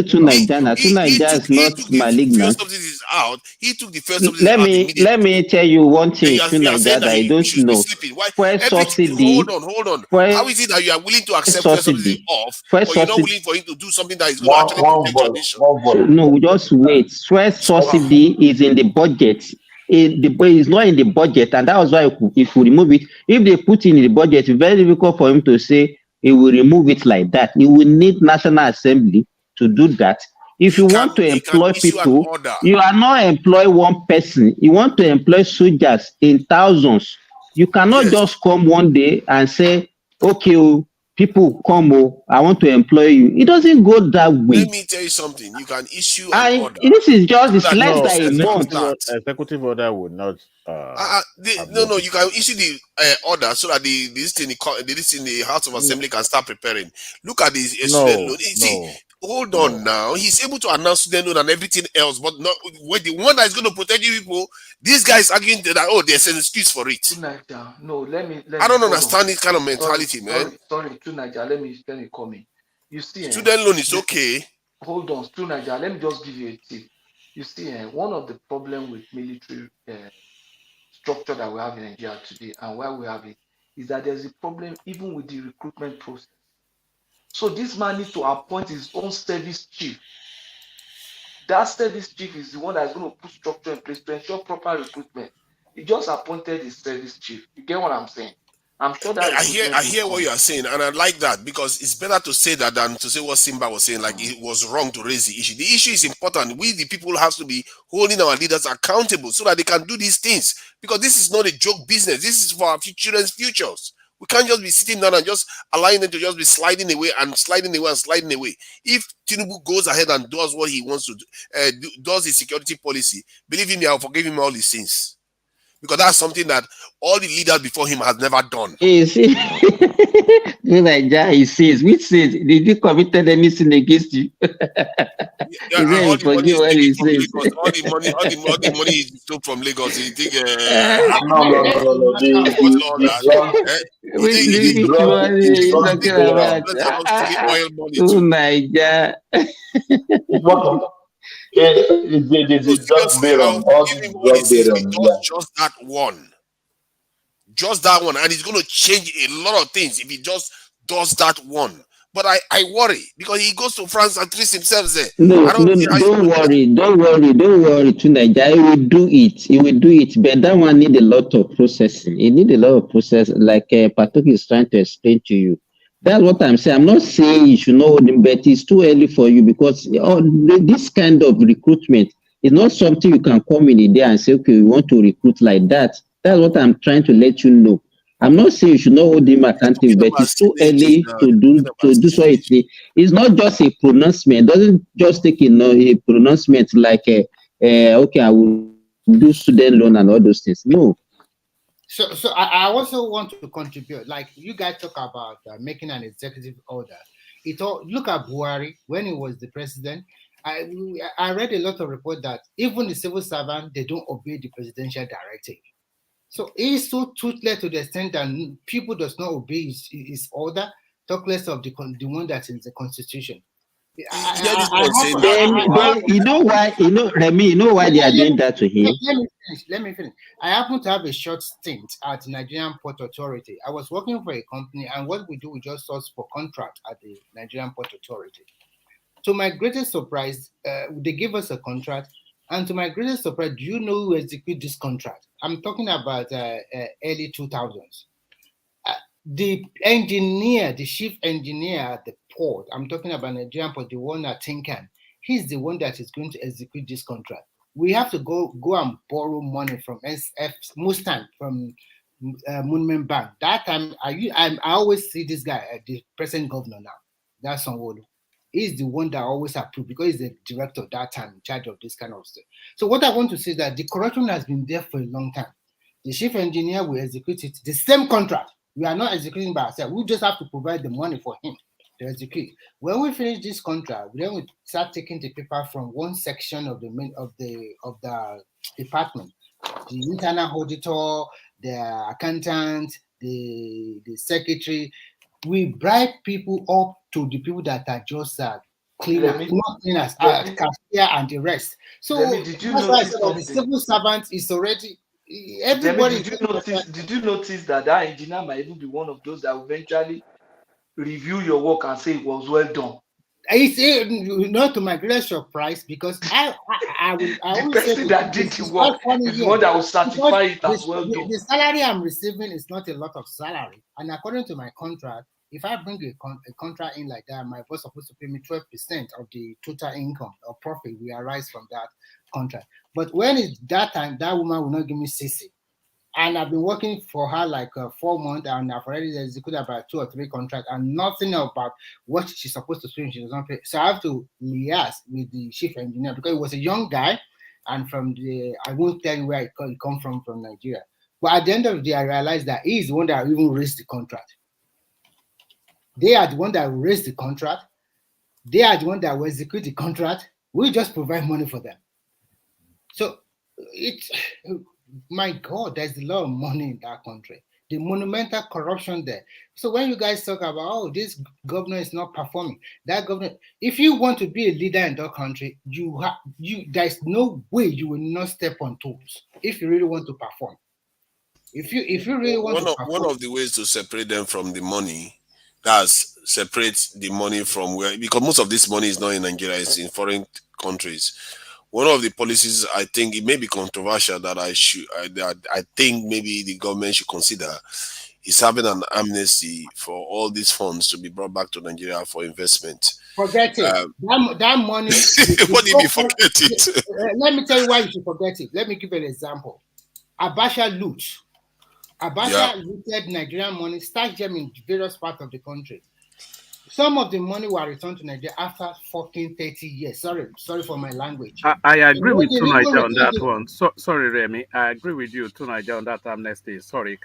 to Nigeria. To Nigeria is not malignant. Is out. He took the first subsidy let me tell you one thing to Nigeria that I don't know. Fuel subsidy. Hold on. How is it that you are willing to accept fuel subsidy off, but you're not willing for him to do something that is going to actually protect your nation? No, just wait. Fuel subsidy is in the budget. It's not in the budget, and that was why if we remove it, if they put it in the budget, it's very difficult for him to say he will remove it like that. He will need National Assembly to do that. If you want to employ people, you are not employ one person. You want to employ soldiers in thousands. You cannot just come one day and say, okay, people come, I want to employ you. It doesn't go that way. Let me tell you something. You can issue an order. This is just less than a month. Executive order would not. No. You can issue the order so that the House of Assembly can start preparing. Look at this student loan. See, Hold on now. He's able to announce student loan and everything else, but not when the one that is going to protect you people. These guys arguing that there's an excuse for it. Tunaja, no, let me I don't hold understand on. this kind of mentality, man. Sorry, Tunaja, let me come in. You see, Student loan is okay. Hold on, Tunaja, let me just give you a tip. You see, one of the problem with military structure that we have in Nigeria today, and why we have it, is that there's a problem even with the recruitment process. So this man needs to appoint his own service chief. That service chief is the one that's going to put structure in place to ensure proper recruitment. He just appointed his service chief. You get what I'm saying? I'm sure that I hear what you are saying, and I like that because it's better to say that than to say what Simba was saying, like it was wrong to raise the issue. The issue is important. We, the people, have to be holding our leaders accountable so that they can do these things, because this is not a joke business. This is for our children's futures. We can't just be sitting down and just allowing them to just be sliding away and sliding away and sliding away. If Tinubu goes ahead and does what he wants to do, does his security policy, believe me, I'll forgive him all his sins. Because that's something that all the leaders before him has never done. You see, he says, which says, did you committed any sin against you? Yeah, all the money is taken from Lagos. All the money is stolen from Lagos. You think oil money Oh too. Nigeria. Just that one. Just that one. And it's going to change a lot of things if he just does that one. But I worry because he goes to France and treats himself there. Don't worry to Nigeria. He will do it. But that one need a lot of processing. It need a lot of process, like Patok is trying to explain to you. That's what I'm saying. I'm not saying you should know him, but it's too early for you because this kind of recruitment is not something you can come in there and say, okay, we want to recruit like that. That's what I'm trying to let you know. I'm not saying you should not hold him accountable, but it's too early to do so. It's not just a pronouncement. It doesn't just take a pronouncement like okay, I will do student loan and all those things. No. So I also want to contribute. Like you guys talk about making an executive order. Look at Buhari when he was the president. I read a lot of reports that even the civil servant, they don't obey the presidential directive. So he's so toothless to the extent that people does not obey his order. Talk less of the one that's in the constitution. You know why? Remy, you know why they are doing that to him? Let me finish. I happen to have a short stint at the Nigerian Port Authority. I was working for a company, and what we do, we just source for contract at the Nigerian Port Authority. To my greatest surprise, they gave us a contract, and to my greatest surprise, do you know who executed this contract? I'm talking about early 2000s. The engineer, the chief engineer at the port, I'm talking about Nigerian Port, the one at Cant, he's the one that is going to execute this contract. We have to go and borrow money from SF, most time from Monument Bank. That time, I always see this guy, the present governor now, that's Sanwo-Olu. He's the one that always approved because he's the director at that time in charge of this kind of stuff. So what I want to say is that the corruption has been there for a long time. The chief engineer will execute it, the same contract. We are not executing by ourselves. We just have to provide the money for him to execute. When we finish this contract, then we start taking the paper from one section of the department, the internal auditor, the accountant, the secretary. We bribe people up to the people that are just cleaners, cashier, and the rest. So did you notice the civil servant is already. Everybody. Did you notice that engineer might even be one of those that will eventually review your work and say it was well done? It's not to my greatest surprise because I the person that did the work is the one that will certify it as well done. The salary I'm receiving is not a lot of salary, and according to my contract, if I bring a contract in like that, my boss is supposed to pay me 12% of the total income or profit we arise from that contract. But when it's that time, that woman will not give me 60. And I've been working for her like 4 months, and I've already executed about 2 or 3 contracts, and nothing about what she's supposed to pay. She doesn't pay. So I have to liaise with the chief engineer because he was a young guy, and I won't tell you where he come from Nigeria. But at the end of the day, I realized that he's the one that even raised the contract. They are the one that raised the contract. They are the one that will execute the contract. We just provide money for them. So it's, my God, there's a lot of money in that country. The monumental corruption there. So when you guys talk about, oh, this governor is not performing, that governor, if you want to be a leader in that country, there's no way you will not step on toes if you really want to perform. If you really want to perform, one of the ways to separate them from the money, that's separate the money from where, because most of this money is not in Nigeria, it's in foreign countries. One of the policies, I think it may be controversial, that I think maybe the government should consider, is having an amnesty for all these funds to be brought back to Nigeria for investment. Forget it. That money. What do you mean forget it? Let me tell you why you should forget it. Let me give you an example. Abacha loot. Abacha looted Nigerian money, stashed them in various parts of the country. Some of the money were returned to Nigeria after 14, 30 years. Sorry for my language. I agree with Tunaja on that one. Sorry, Remy. I agree with you, Tunaja, on that amnesty. Sorry.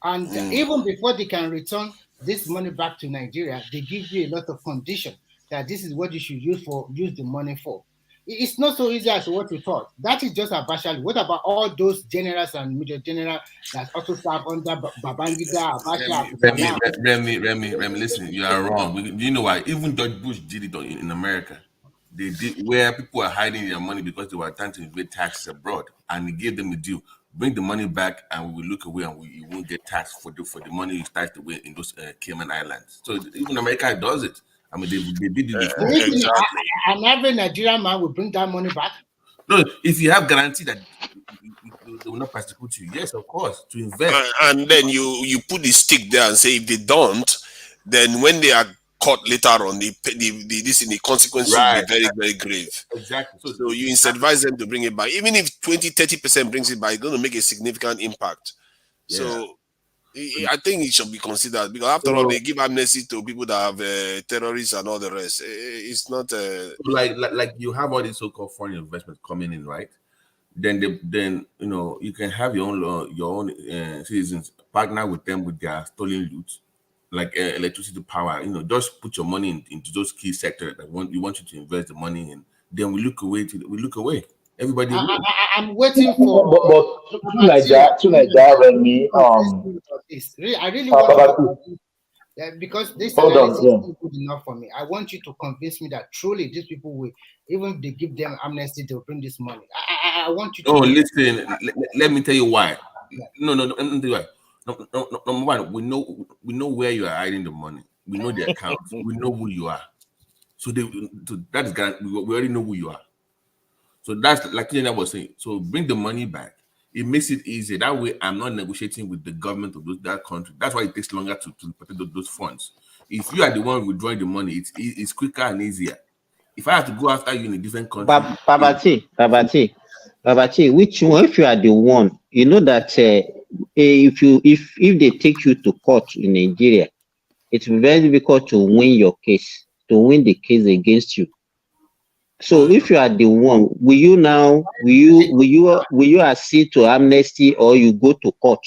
And even before they can return this money back to Nigeria, they give you a lot of conditions that this is what you should use the money for. It's not so easy as what you thought. That is just Abacha. What about all those generals and major generals that also serve under Babangida, Abacha? Remy, listen, you are wrong. You know why? Even George Bush did it in America. They did, where people are hiding their money because they were trying to evade taxes abroad, and he gave them a deal: bring the money back, and we will look away, and you won't get taxed for the money you stashed away in those Cayman Islands. So even America does it. I mean, they did it before. Exactly. And every Nigerian man will bring that money back. No, if you have guarantee that they will not persecute you, yes, of course, to invest. And then you put the stick there and say, if they don't, then when they are caught later on, the consequences will be very, very grave. Exactly. So you incentivize them to bring it back. Even if 20-30% brings it back, it's going to make a significant impact. Yeah. So I think it should be considered, because after all, they give amnesty to people that have terrorists and all the rest. It's not like you have all these so-called foreign investments coming in, right? Then you can have your own citizens partner with them with their stolen loot, like electricity, power. Just put your money into those key sectors that you want you to invest the money in. Then we look away. Everybody. I'm waiting for. But to Nigeria, Remy, I really want to, because this analysis is not good enough for me. I want you to convince me that truly these people will, even if they give them amnesty, they'll bring this money. I want you to. Oh, listen. Let me tell you why. No. Let me tell you why. Number one, we know where you are hiding the money. We know the accounts. We know who you are. So that is guaranteed. We already know who you are. So that's like Tina was saying. So bring the money back. It makes it easier. That way, I'm not negotiating with the government of that country. That's why it takes longer to protect those funds. If you are the one withdrawing the money, it's quicker and easier. If I have to go after you in a different country, Babati, which one? If you are the one, you know that if they take you to court in Nigeria, it's very difficult to win the case against you. So if you are the one, will you accede to amnesty, or you go to court?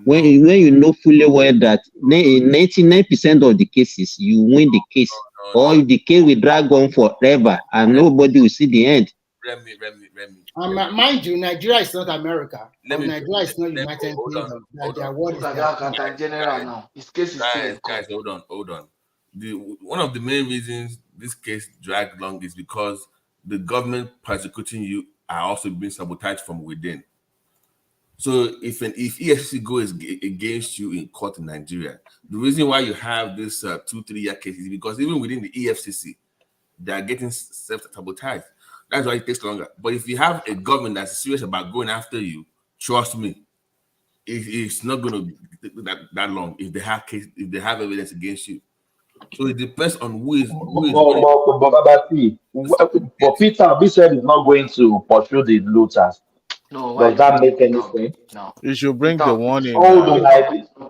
When you know fully well that in 99% of the cases you win the case, or the case will drag on forever and nobody will see the end. Remy. Mind you, Nigeria is not America. Nigeria is not United Kingdom. General now. His case is still in court. Guys, hold on. One of the main reasons this case dragged long is because the government persecuting you are also being sabotaged from within. So if EFCC goes against you in court in Nigeria, the reason why you have this 2-3 year case is because even within the EFCC, they are getting self-sabotaged. That's why it takes longer. But if you have a government that's serious about going after you, trust me, it's not going to be that long if they have evidence against you. So it depends on who is. But Peter, we said he's not going to pursue the looters. No, does that make any sense? No. You should bring the one in.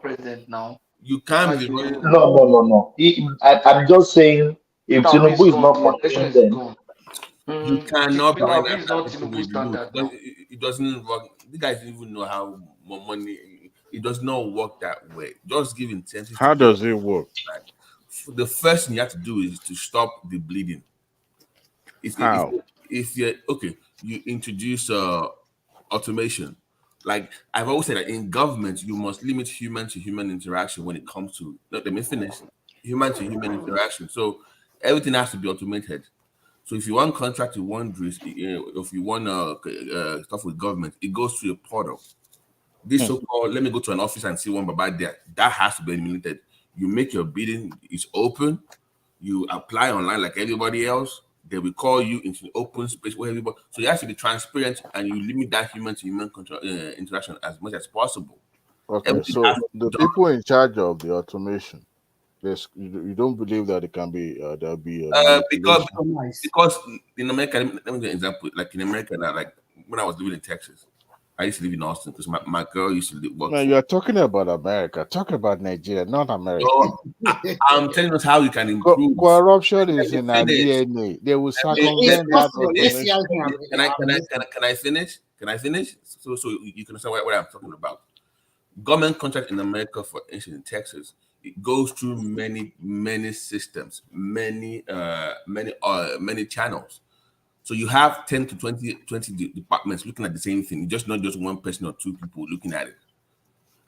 President now. You can't be running. No. I'm just saying, if Tinubu is not pursuing them, you cannot be running after people with loot. It doesn't work. You guys don't even know how money. It does not work that way. Just give incentives. How does it work? the first thing you have to do is to stop the bleeding. How? If you're okay, you introduce automation. Like I've always said that in government, you must limit human to human interaction when it comes to. Let me finish. Human to human interaction. So everything has to be automated. So if you want contract, you want if you want stuff with government, it goes through a portal. This so-called, let me go to an office and see one baba there. That has to be eliminated. You make your bidding, it's open. You apply online like everybody else. They will call you into an open space where everybody. So you have to be transparent and you limit that human to human interaction as much as possible. Okay, Everything so has to be the done. people in charge of the automation, you don't believe that it can be there'll be a Because manipulation? in America, let me give you an example. Like in America, like when I was living in Texas, I used to live in Austin because my girl used to work No, for. you are talking about America. Talk about Nigeria, not America. So I'm telling us how we can improve. Corruption is Let in me our finish. DNA. They will It's circumvent that possible. automation. Can I finish? Can I finish? So you can understand what I'm talking about. Government contract in America, for instance, in Texas, it goes through many systems, many channels. So you have 10 to 20 departments looking at the same thing. Just not just one person or two people looking at it.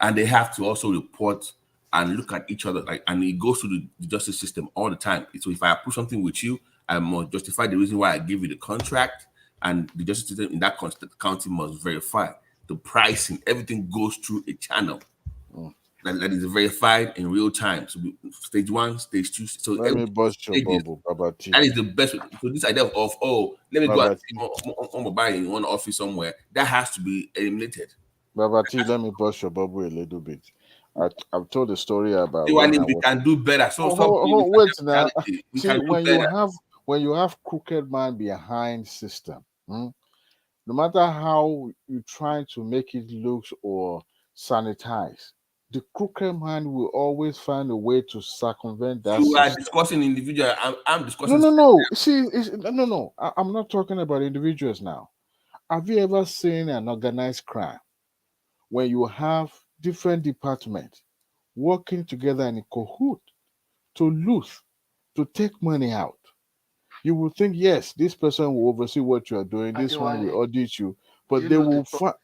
And they have to also report and look at each other, and it goes through the justice system all the time. So if I approve something with you, I must justify the reason why I give you the contract, and the justice system in that county must verify the pricing. Everything goes through a channel that is verified in real time. So stage 1, stage 2. So Let me bust your bubble, Baba T. that is the best. So this idea of let me go and buy in one office somewhere, that has to be eliminated. Baba T, let me bust your bubble a little bit. I've told a story about we can do better. So wait now. We See, can do better. when you have crooked man behind system, no matter how you try to make it look or sanitize, the crooked man will always find a way to circumvent that You system. are discussing individual. I'm discussing. No. See, no. I'm not talking about individuals now. Have you ever seen an organized crime when you have different departments working together in a cahoot to loot, to take money out? You will think, yes, this person will oversee what you are doing, this one will audit you, but they will find.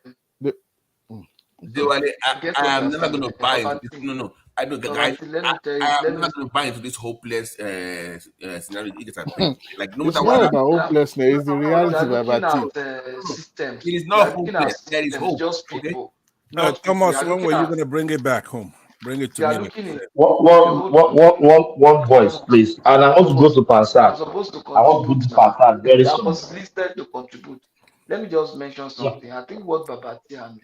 I am never going to buy into this. No. I don't, guys. I'm never going to buy into this hopeless scenario. You guys are painting. Like no matter It's what. not about hopelessness. It's the reality, looking Baba T. at systems. It is not looking at hopeless. There is systems, hope. just Okay. people. No, Thomas, when were you going to bring it back home? Bring it to me. One voice, please. And I want to go to Pansat. I'm supposed to I want to go contribute to now. Pansat very I soon. was listed to contribute. Let me just mention something. Yeah. I think what Babati and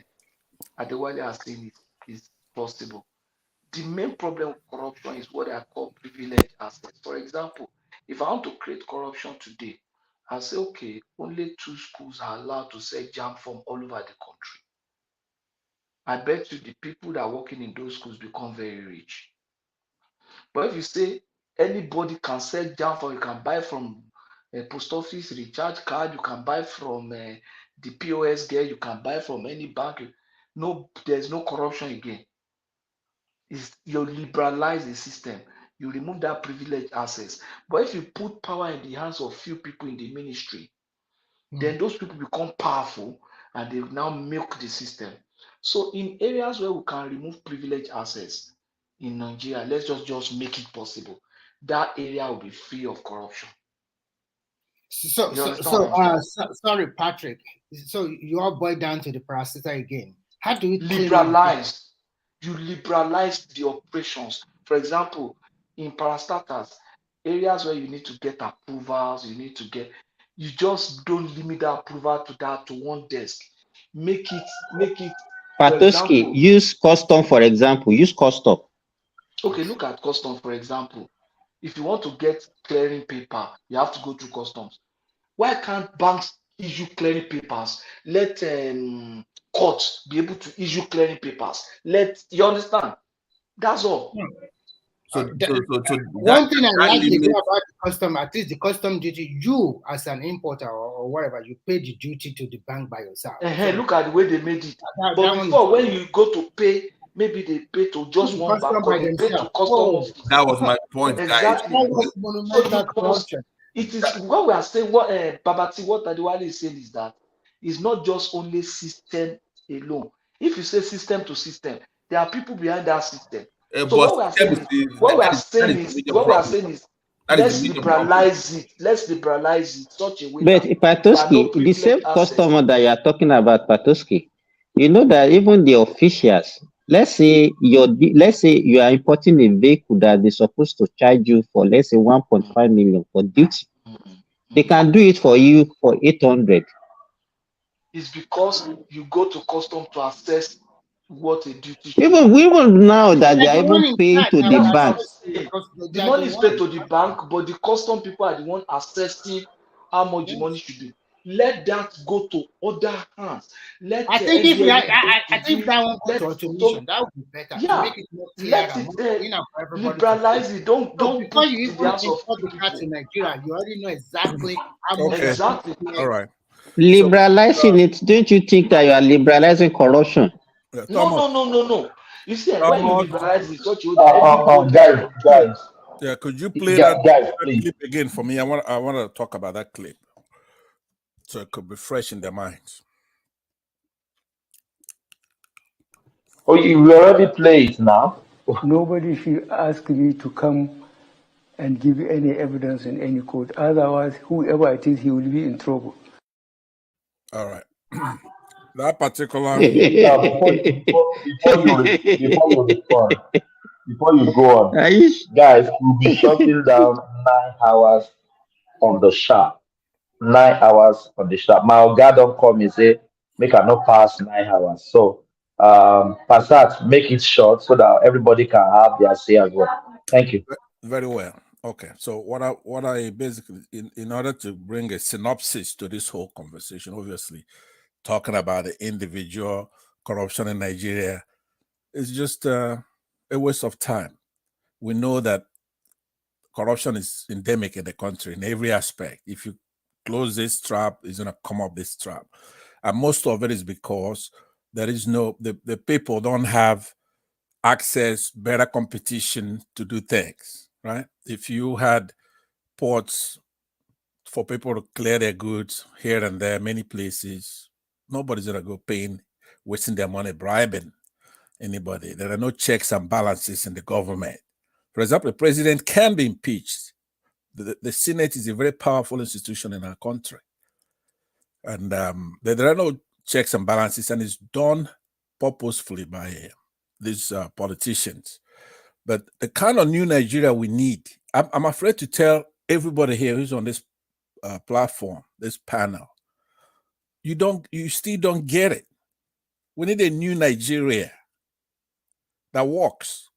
Adewale are saying is possible. The main problem with corruption is what I call privileged assets. For example, if I want to create corruption today, I say, okay, only 2 schools are allowed to sell jam from all over the country. I bet you the people that are working in those schools become very rich. But if you say anybody can sell jam from, you can buy from a post office recharge card, you can buy from the POS girl, you can buy from any bank. No, there's no corruption again. You liberalize the system, you remove that privileged access. But if you put power in the hands of few people in the ministry, then those people become powerful and they now milk the system. So in areas where we can remove privileged access in Nigeria, let's just make it possible. That area will be free of corruption. Sorry, Patrick. So you all boil down to the processor again. How do we liberalize? You liberalize the operations. For example, in parastatals, areas where you need to get approvals, you just don't limit the approval to one desk. Make it. Patoski, use custom, for example. Use custom. Okay, look at custom, for example. If you want to get clearing paper, you have to go through customs. Why can't banks issue clearing papers? Let courts be able to issue clearing papers. You understand? That's all. One thing I like to hear about the custom, at least the custom duty, you as an importer or whatever, you pay the duty to the bank by yourself. Look at the way they made it. But before, when you go to pay maybe they pay to just one custom bank by or they pay to themselves. custom Oh, office. That was my point, guys. Exactly. that was So monumental because corruption. it is what we are saying, what Babati, what Tadiwale is saying is that it's not just only system alone. If you say system to system, there are people behind that system. So But what we are system saying is is, the, what we that are is that saying is the is, major what we are problem. saying is, That is the let's major problem. liberalize it. Let's liberalize it such a way But that there are no Patoski, the same privileged access. customer that you are talking about, Patoski, you know that even the officials, let's say you are importing a vehicle that they're supposed to charge you for, let's say 1.5 million for duty. They can do it for you for 800. It's because you go to custom to assess what a duty should be. Even now that they They're are the one even in paying charge to now. the That's what I'm banks. saying. They The are the money is paid one. to the bank, but the custom people are the one assessing how much the money should be. Let that go to other hands. Let I the think if we, NDLE begin I to think do that it. one go to automation, that would be better to Yeah, make it more clear let and more it cleaner for everybody to see. liberalize it. Don't So before put you it in the even hands of import the car people. to Nigeria, you already know exactly how much Okay. you're going Exactly. to pay. All right. Liberalizing it, don't you think that you are liberalizing corruption? No. You see, when you Thomas, liberalize it such a way that everybody Guys, can pay. yeah, could you play that guys, please. clip again for me? I want to talk about that clip so it could be fresh in their minds. Oh, you already played it now. Nobody should ask me to come and give any evidence in any court. Otherwise, whoever it is, he will be in trouble. All right. That particular. Before you respond, before you go on, Are you guys, we'll be shutting down 9 hours on the sharp. 9 hours on the sharp. My oga don't come and say, make I not pass 9 hours. So, Passat, make it short so that everybody can have their say as well. Thank you. Very well. Okay. So what I basically in order to bring a synopsis to this whole conversation, obviously talking about the individual corruption in Nigeria is just a waste of time. We know that corruption is endemic in the country in every aspect. If you close this trap, it's going to come up this trap. And most of it is because there is the people don't have access, better competition to do things, right? If you had ports for people to clear their goods here and there, many places, nobody's going to go paying, wasting their money, bribing anybody. There are no checks and balances in the government. For example, the president can be impeached. The Senate is a very powerful institution in our country. And there are no checks and balances, and it's done purposefully by these politicians. But the kind of new Nigeria we need, I'm afraid to tell everybody here who's on this platform, this panel, you still don't get it. We need a new Nigeria that works,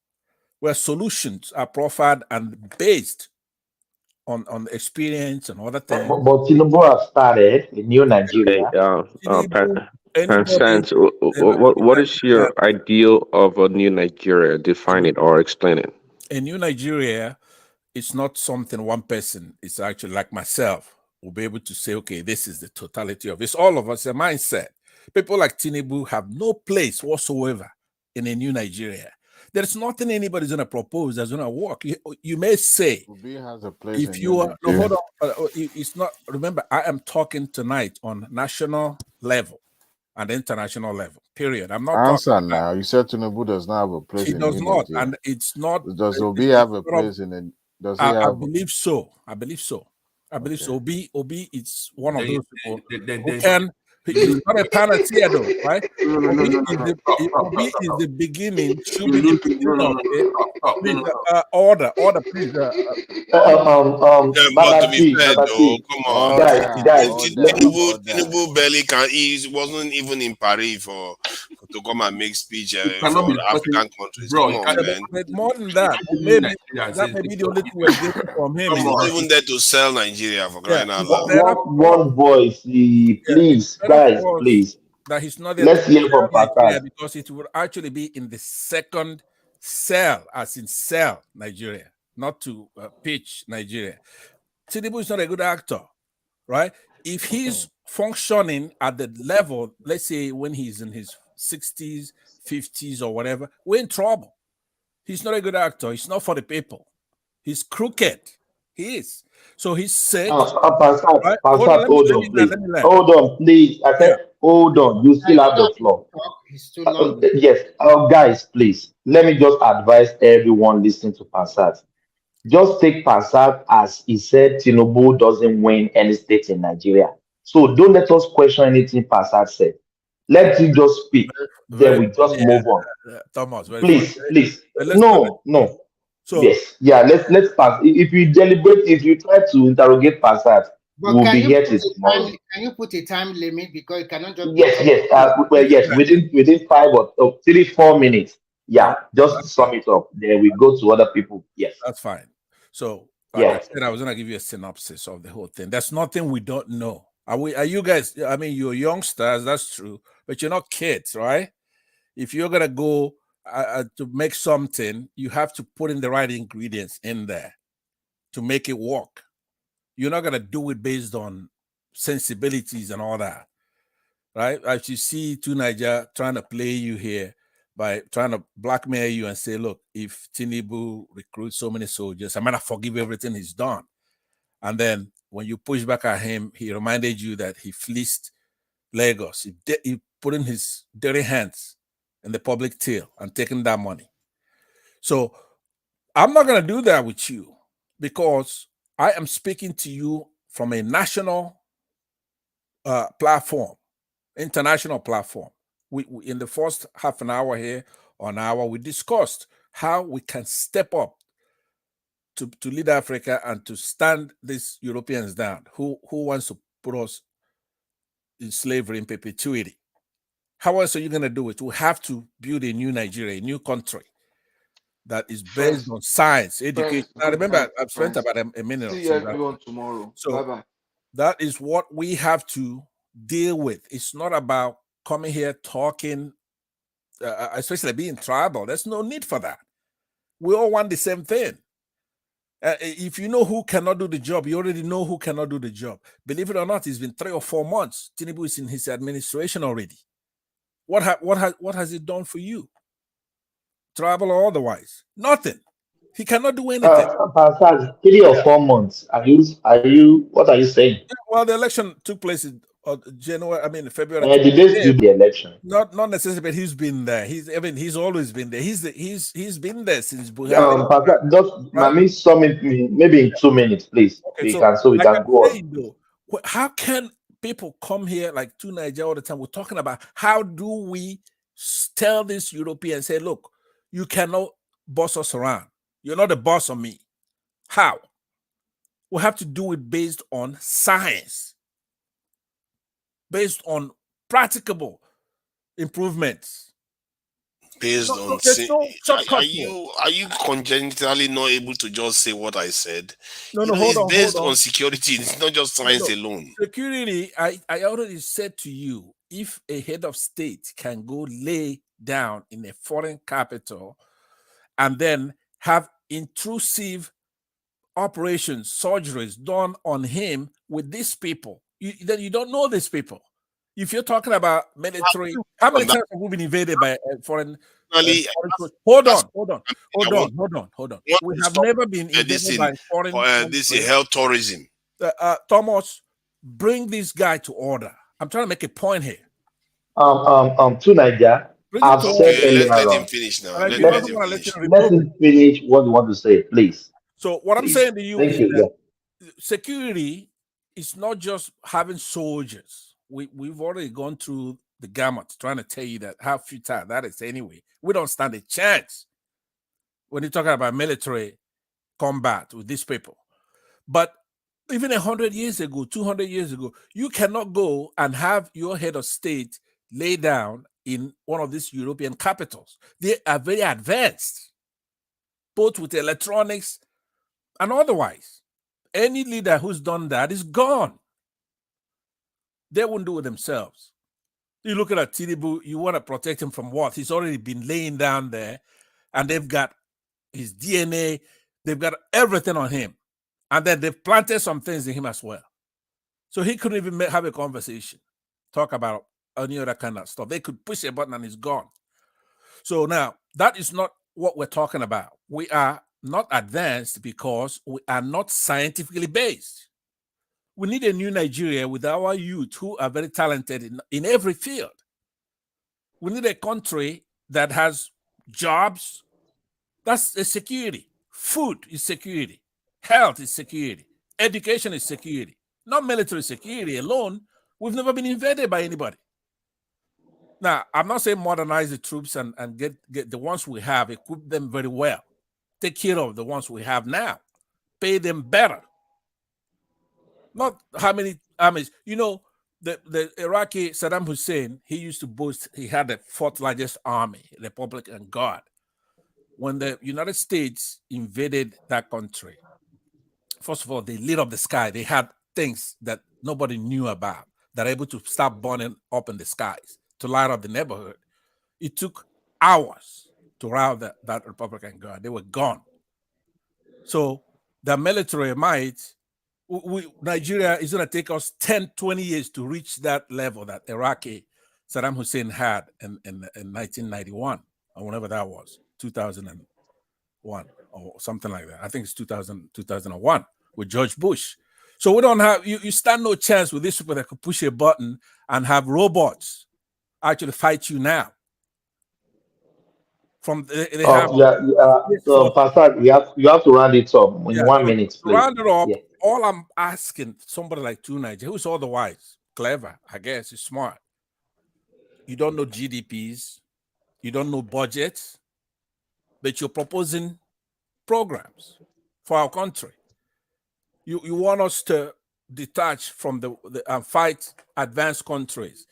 where solutions are proffered and based on experience and other things. But Tinubu has started a new Nigeria. Sense, what is your ideal of a new Nigeria? Define it or explain it. A new Nigeria is not something one person, it's actually like myself, will be able to say, okay, this is the totality of it. It's all of us, a mindset. People like Tinubu have no place whatsoever in a new Nigeria. There's nothing anybody's going to propose that's going to work. You may say, Obi has a place if in you are, no, Nigeria. hold on, it's not, remember, I am talking tonight on national level and international level, period. I'm not talking Answer about, now. You said Tinubu does not have a place he in does New not, Nigeria. and it's not. Does Obi it's have a sort of- place in it? Does he I have? believe so. I believe so. Obi is one of those people who Then- can. He's not a panacea, though, right? No. Obi is the beginning. Should You be the lose. beginning of it. Stop. Please, order, please. But to be fair, though, Babati, come on, Tinubu barely can. He wasn't even in Paris to come and make speech cannot for be African countries. bro, Come on, man. But more than that, maybe that may be the only thing we're getting from him. He's not even there to sell Nigeria for crying out loud. one voice, please, guys, please. That he's not there Let's to hear sell from Nigeria Passat. because it would actually be in the second cell, as in sell Nigeria, not to pitch Nigeria. Tinubu is not a good actor, right? If he's functioning at the level, let's say when he's in his 60s, 50s, or whatever, we're in trouble. He's not a good actor. He's not for the people. He's crooked. He is. So he's sick. Right? Hold on, Hold on, please. let me learn. Hold on, please. I said, hold on. You still have the floor. It's too long. Yes, guys, please. Let me just advise everyone listening to Passat. Just take Passat as he said Tinubu doesn't win any state in Nigeria. So don't let us question anything Passat said. Let him just speak. Then we just move on. Thomas, very Please, funny. please. Let's No. So Yes, yeah. Let's pass. If you deliberate, if you try to interrogate Passat, But we'll be here till tomorrow. can you put a time limit, because it cannot just be Yes. Well, yes. Within 5 or 3, 4 minutes. Yeah. Just sum it up. Then we go to other people. Yes. That's fine. So, like Yeah. I said, I was gonna give you a synopsis of the whole thing. There's nothing we don't know. Are you guys? I mean, you're youngsters. That's true, but you're not kids, right? If you're gonna go to make something, you have to put in the right ingredients in there to make it work. You're not gonna do it based on sensibilities and all that, right? As you see Niger trying to play you here by trying to blackmail you and say, look, if Tinubu recruits so many soldiers, I'm gonna forgive everything he's done. And then when you push back at him, he reminded you that he fleeced Lagos. He put in his dirty hands in the public till and taking that money. So I'm not going to do that with you, because I am speaking to you from a national platform, international platform. We in the first half an hour here or an hour, we discussed how we can step up to lead Africa and to stand these Europeans down who wants to put us in slavery in perpetuity. How else are you going to do it? We have to build a new Nigeria, a new country that is based on science, education. I remember I've spent about a minute or See so. everyone tomorrow. So Bye-bye. that is what we have to deal with. It's not about coming here talking, especially being tribal. There's no need for that. We all want the same thing. If you know who cannot do the job, you already know who cannot do the job. Believe it or not, it's been 3 or 4 months. Tinubu is in his administration already. What has it done for you? Tribal or otherwise? Nothing. He cannot do anything. Passat, 3 or 4 months. What are you saying? Well, the election took place in February. Did they do the election? Not necessarily, but he's been there. He's always been there. He's been there since Buhari. Passat, just maybe in 2 minutes, please. Okay, We so can I'm go on. saying though, how can people come here like to Nigeria all the time? We're talking about how do we tell this European, say, look, you cannot boss us around. You're not the boss of me. How? We have to do it based on science, based on practicable improvements. Based on are you congenitally not able to just say what I said? It's based on security. It's not just science alone. Security, I already said to you, if a head of state can go lay down in a foreign capital and then have intrusive operations, surgeries done on him with these people, then you don't know these people. If you're talking about military, how many times have we been invaded by foreign? Hold on. We have never been invaded by foreign. This is health tourism. Thomas, bring this guy to order. I'm trying to make a point here. To Nigeria, I've said earlier let him finish now. Let him finish what you want to say, please. So what I'm saying to you is that security is not just having soldiers. We've already gone through the gamut trying to tell you that how futile that is anyway. We don't stand a chance when you're talking about military combat with these people. But even 100 years ago, 200 years ago, you cannot go and have your head of state lay down in one of these European capitals. They are very advanced, both with electronics and otherwise. Any leader who's done that is gone. They won't do it themselves. You look at Tinubu, you want to protect him from what? He's already been laying down there, and they've got his DNA, they've got everything on him. And then they've planted some things in him as well. So he couldn't even have a conversation, talk about any other kind of stuff. They could push a button and it's gone. So now that is not what we're talking about. We are not advanced because we are not scientifically based. We need a new Nigeria with our youth who are very talented in every field. We need a country that has jobs. That's a security. Food is security. Health is security. Education is security. Not military security alone. We've never been invaded by anybody. Now, I'm not saying modernize the troops and get the ones we have, equip them very well. Take care of the ones we have now. Pay them better. Not how many armies. You know, the Iraqi Saddam Hussein, he used to boast he had the fourth largest army, Republican Guard. When the United States invaded that country, first of all, they lit up the sky. They had things that nobody knew about that are able to start burning up in the skies to light up the neighborhood. It took hours to rout that Republican Guard. They were gone. So the military might, Nigeria is going to take us 10, 20 years to reach that level that Iraqi Saddam Hussein had in 1991, or whenever that was, 2001 or something like that. I think it's 2001 with George Bush. So we don't have, you stand no chance with these people that could push a button and have robots actually fight you now. From they have So Pastor, you have to round it up in 1 minute, please. Round it up. All I'm asking somebody like Tunaja, who's otherwise clever, I guess, is smart. You don't know GDPs, you don't know budgets, but you're proposing programs for our country. You want us to detach from the fight advanced countries.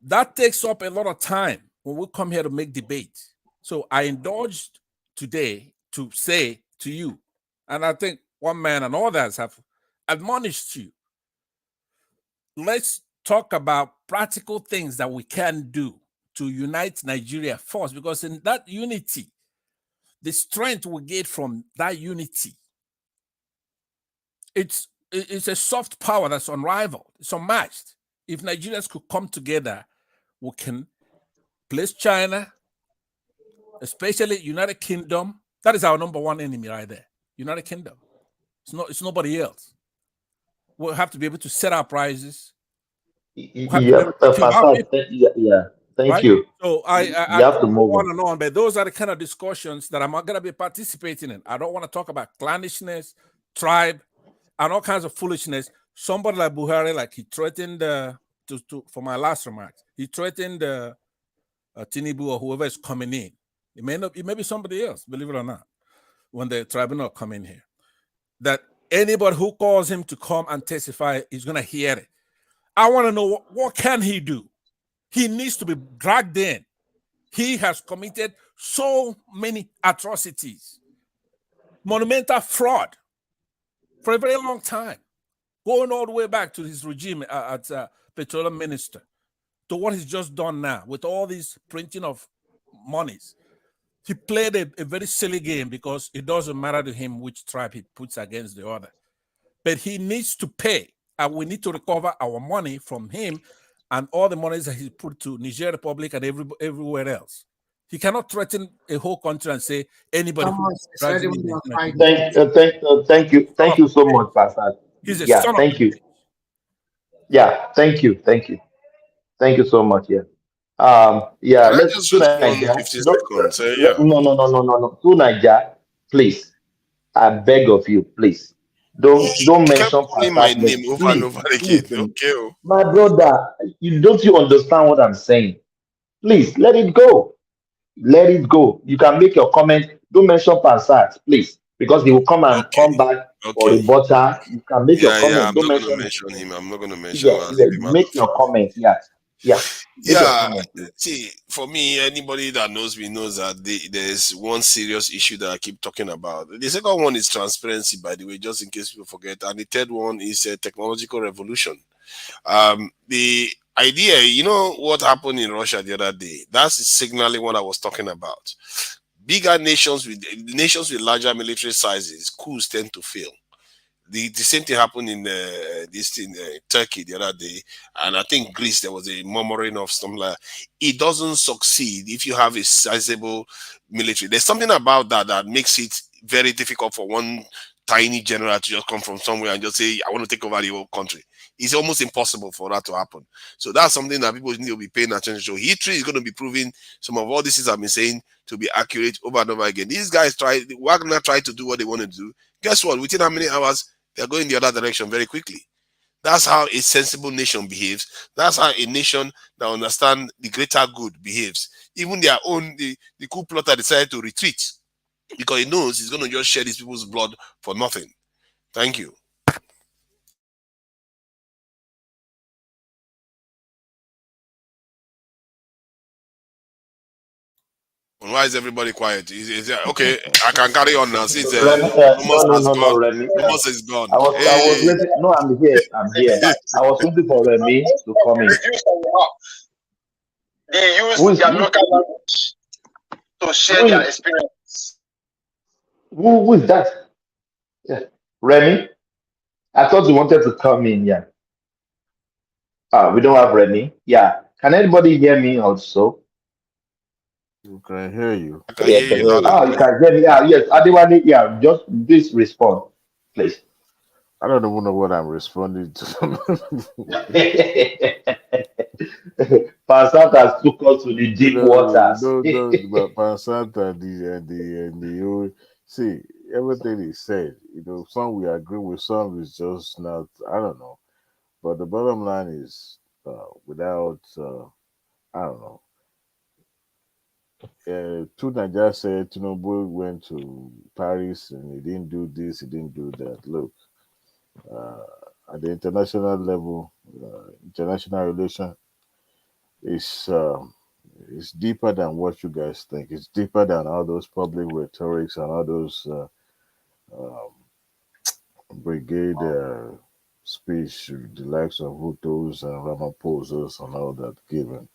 That takes up a lot of time when we come here to make debate. So I indulged today to say to you, and I think one man and others have admonished you, let's talk about practical things that we can do to unite Nigeria first, because in that unity, the strength we get from that unity, it's a soft power that's unrivaled, it's unmatched. If Nigerians could come together, we can place China, especially United Kingdom. That is our number one enemy right there. United Kingdom. It's nobody else. We'll have to be able to set our prices. Thank you. So I have to move on and on, but those are the kind of discussions that I'm not going to be participating in. I don't want to talk about clannishness, tribe, and all kinds of foolishness. Somebody like Buhari, like he threatened for my last remarks, he threatened Tinubu or whoever is coming in. It may be somebody else, believe it or not, when the tribunal come in here. That anybody who calls him to come and testify is going to hear it. I want to know what can he do? He needs to be dragged in. He has committed so many atrocities, monumental fraud for a very long time, going all the way back to his regime as petroleum minister, to what he's just done now with all these printing of monies. He played a very silly game because it doesn't matter to him which tribe he puts against the other. But he needs to pay, and we need to recover our money from him and all the monies that he put to Niger Republic and everywhere else. He cannot threaten a whole country and say anybody who drives in Thank you so much, Pastor. He's a son thank of you. Thank you so much. Can I just wait for 15 seconds? No. To Naija, please. I beg of you, please. Don't mention my name over and over again. Okay. My brother, you understand what I'm saying? Please let it go. Let it go. You can make your comment. Don't mention Pansat, please, because he will come back for the butter. You can make your comment. I'm Don't not going to mention him. I'm not going to mention him. Make your comment. See, for me, anybody that knows me knows that there's one serious issue that I keep talking about. The second one is transparency, by the way, just in case people forget. And the third one is a technological revolution. The idea, you know what happened in Russia the other day? That's signaling what I was talking about. Bigger nations with larger military sizes, coups tend to fail. The same thing happened in this thing Turkey the other day, and I think Greece. There was a murmuring of something like it doesn't succeed if you have a sizable military. There's something about that makes it very difficult for one tiny general to just come from somewhere and just say, "I want to take over the whole country." It's almost impossible for that to happen. So that's something that people need to be paying attention to. History is going to be proving some of all these things I've been saying to be accurate over and over again. These guys Wagner tried to do what they want to do. Guess what? Within how many hours they're going the other direction very quickly. That's how a sensible nation behaves. That's how a nation that understands the greater good behaves. Even their own, the coup plotter decided to retreat because he knows he's going to just shed these people's blood for nothing. Thank you. Why is everybody quiet? Okay, I can carry on now since Remy, Thomas has no, gone. Remy. Thomas is gone. I was Hey. waiting. No, I'm here. I'm here. I was waiting for Remy to come in. They use their local language to share their experience. Who is that? Yeah. Remy? I thought you wanted to come in. Yeah. We don't have Remy. Yeah. Can anybody hear me also? You can hear you. I can hear you loud and you can hear me. Yes. Adewale, yeah. Just please respond, please. I don't even know what I'm responding to. Pansanta took us to the deep waters. No, but Pansanta and the old, see, everything he said, some we agree with, some is just not, I don't know. But the bottom line is, without, I don't know. Two Nigeria said Tinubu went to Paris and he didn't do this, he didn't do that. Look, at the international level, international relation is deeper than what you guys think. It's deeper than all those public rhetorics and all those brigade speech, the likes of Hutus and Ramaphosa's and all that given.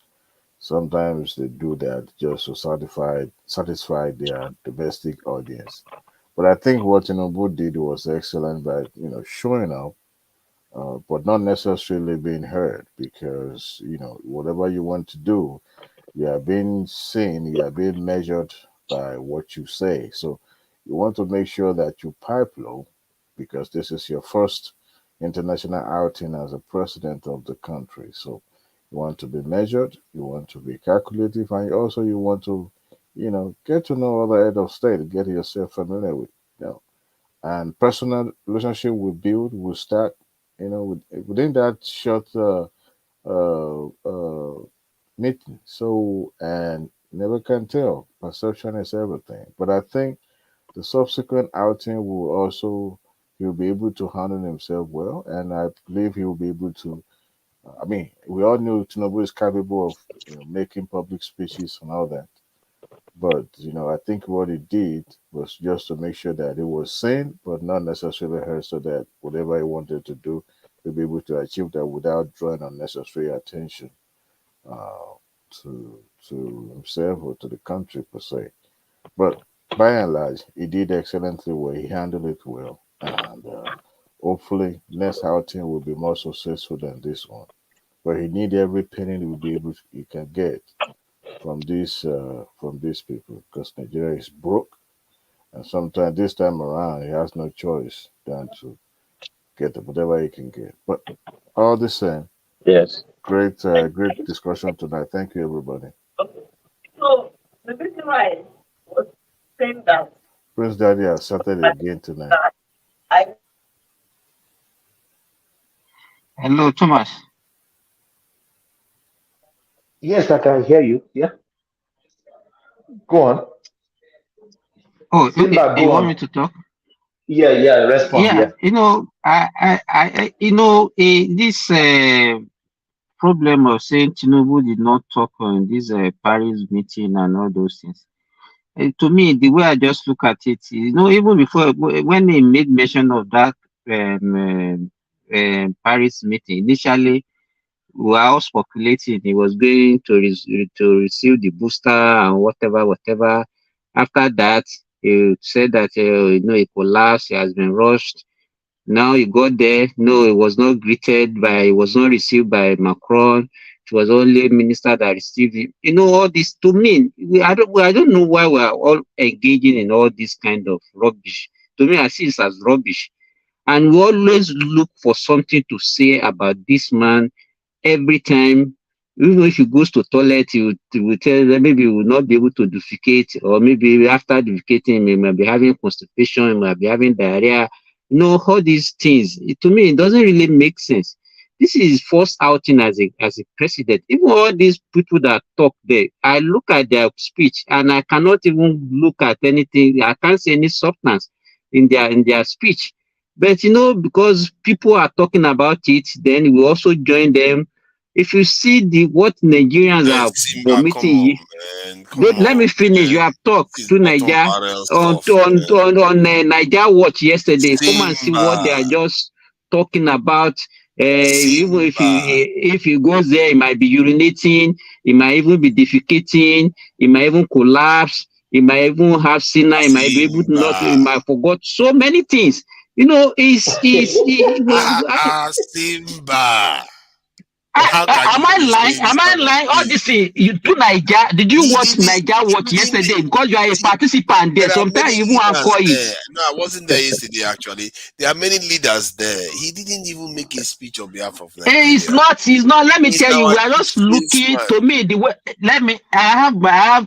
Sometimes they do that just to satisfy their domestic audience. But I think what Tinubu did was excellent by showing up, but not necessarily being heard, because whatever you want to do, you are being seen, you are being measured by what you say. So you want to make sure that you pipe low, because this is your first international outing as a president of the country. So you want to be measured, you want to be calculative, and also you want to, get to know other head of state, get yourself familiar with, and personal relationship will build, will start, within that short meeting. So, and never can tell. Perception is everything. But I think the subsequent outing will also, he'll be able to handle himself well, and I believe he will be able to. I mean, we all knew Tinubu is capable of making public speeches and all that. But I think what he did was just to make sure that it was seen, but not necessarily heard, so that whatever he wanted to do, he'll be able to achieve that without drawing unnecessary attention uh, to himself or to the country per se. But by and large, he did excellently well. He handled it well, and hopefully, next outing will be more successful than this one. But he need every penny he can get from these people, because Nigeria is broke, and sometimes this time around he has no choice than to get whatever he can get. But all the same, yes, great discussion tonight. Thank you, everybody. So the reason why I was saying that Prince Daddy has started again tonight. Hello, Thomas. Yes, I can hear you. Yeah. Go on. Oh, okay. Simba, You go want on. me to talk? Yeah, respond. Yeah. This problem of saying Tinubu did not talk on this Paris meeting and all those things. To me, the way I just look at it, even before when they made mention of that Paris meeting, initially we were all speculating he was going to receive the booster and whatever. After that, he said that he collapsed, he has been rushed. Now he got there. No, it was not it was not received by Macron. It was only minister that received it. You know, all this to me, I don't know why we are all engaging in all this kind of rubbish. To me, I see it as rubbish. And we always look for something to say about this man every time. Even if he goes to toilet, he will tell them maybe he will not be able to defecate, or maybe after defecating, he might be having constipation, he might be having diarrhea. You know, all these things. To me, it doesn't really make sense. This is first outing as a president. Even all these people that talk there, I look at their speech and I cannot even look at anything. I can't see any substance in their speech. But you know, because people are talking about it, then we also join them. If you see what Nigerians are Simba, come vomiting, on, man. Come let me on, finish. You man. have talked This is to bottom Niger barrel stuff, man. on Niger Watch yesterday. Come and see what they Simba, are just talking about. Even Simba. if he goes there, he might be urinating, he might even be defecating, he might even collapse, he might even have sinner, he might be able to not, he Simba. might forgot so many things. You know, Simba. How can am you I be lying? saying this Am I kind of lying? All thing? this thing, you do Niger. Did you He watch didn't. Niger You Watch didn't. yesterday? Because you are a participant there. There are Sometimes many you even leaders anchor it. there. No, I wasn't there yesterday, actually. There are many leaders there. He didn't even make a speech on behalf of It's Nigeria. not. It's not. Let me He's tell you, our we are chief just looking. salesman. To me, the way. Let me. I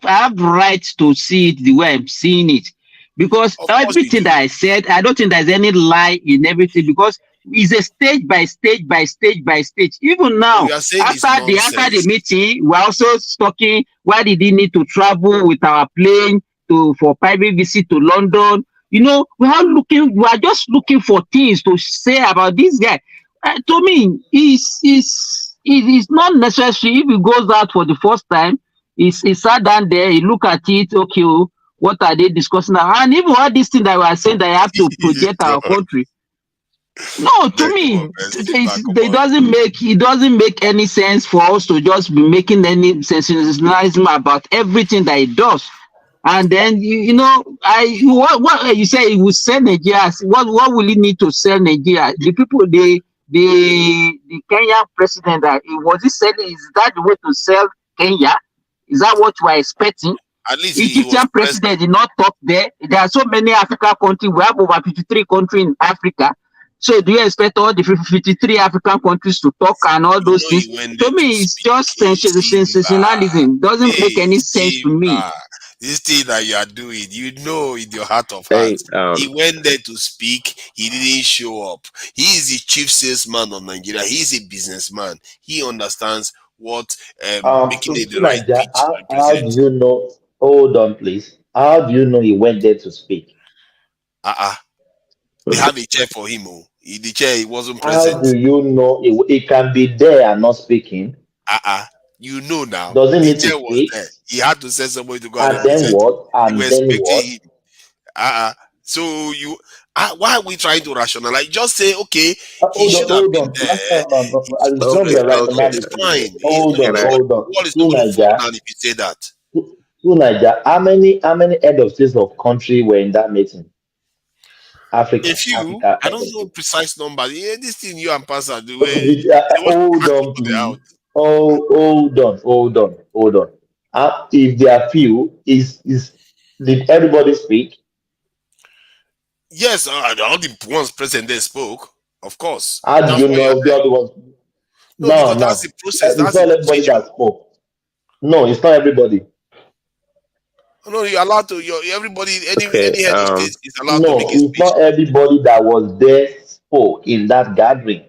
have right to see it the way I'm seeing it, because Of course you everything do. that I said, I don't think there's any lie in everything, because it's a stage by stage by stage by stage. Even But now, you are saying it's after the nonsense. meeting, we're also talking. Why did he need to travel with our plane for private visit to London? You know, we are just looking for things to say about this guy. To me, it is not necessary. If he goes out for the first time, he sat down there, he look at it, okay, oh, what are they discussing now? And even all these things that we are saying that you have to project our God. country. No, to Man, come on, me, man. Simba, come it on. doesn't make any sense for us to just be making any sensationalism about everything that it does. And then what you say he will sell Nigeria. What will he need to sell Nigeria? The people, the Kenyan president, that was he selling? Is that the way to sell Kenya? Is that what you are expecting? At least he was Egyptian present. president did not talk there. There are so many African countries. We have over 53 countries in Africa. So do you expect all the 53 African countries to talk and all You those know things? he went To there to me, it's speak. just Hey, Simba. sensationalism. Doesn't make Hey, any sense to me. Simba. This thing that you are doing, you know in your heart of Hey, hearts. He went there to speak. He didn't show up. He is the chief salesman of Nigeria. He is a businessman. He understands what making the right Naija, pitch how do represents. you know? Hold on, please. How do you know he went there to speak? Uh-uh. They have a chair for him. Oh. The chair, he wasn't How present. do you know he can be there and not speaking? Uh-uh. You know now. Does he The need to chair was speak? there. He had to send somebody to go and And then represent him. what? They were And then expecting what? him. So why are we trying to rationalize? Just say, okay, he Hold on, should have hold been on. there. It's not okay, be a okay. It's rationality. fine. Hold You on, Can know, I? hold the on. wall is not To going to fall Naija, down if you say that. to Naija, how many head of states of country were in that meeting? A Africa, few, Africa I head don't of know state. precise numbers. Yeah, this thing you and Pastor do where they want to Hold catch on, people there please. out. Hold on. If there are few, did everybody speak? Yes, all the ones present there spoke, of course. How do That's you why you're know the there. other ones? No, No, because that's no. the process, It's that's the not everybody procedure. that spoke. No, it's not everybody. No, you're allowed to. Everybody, Okay. any head of state is allowed to make No, a it's speech. not everybody that was there spoke in that gathering.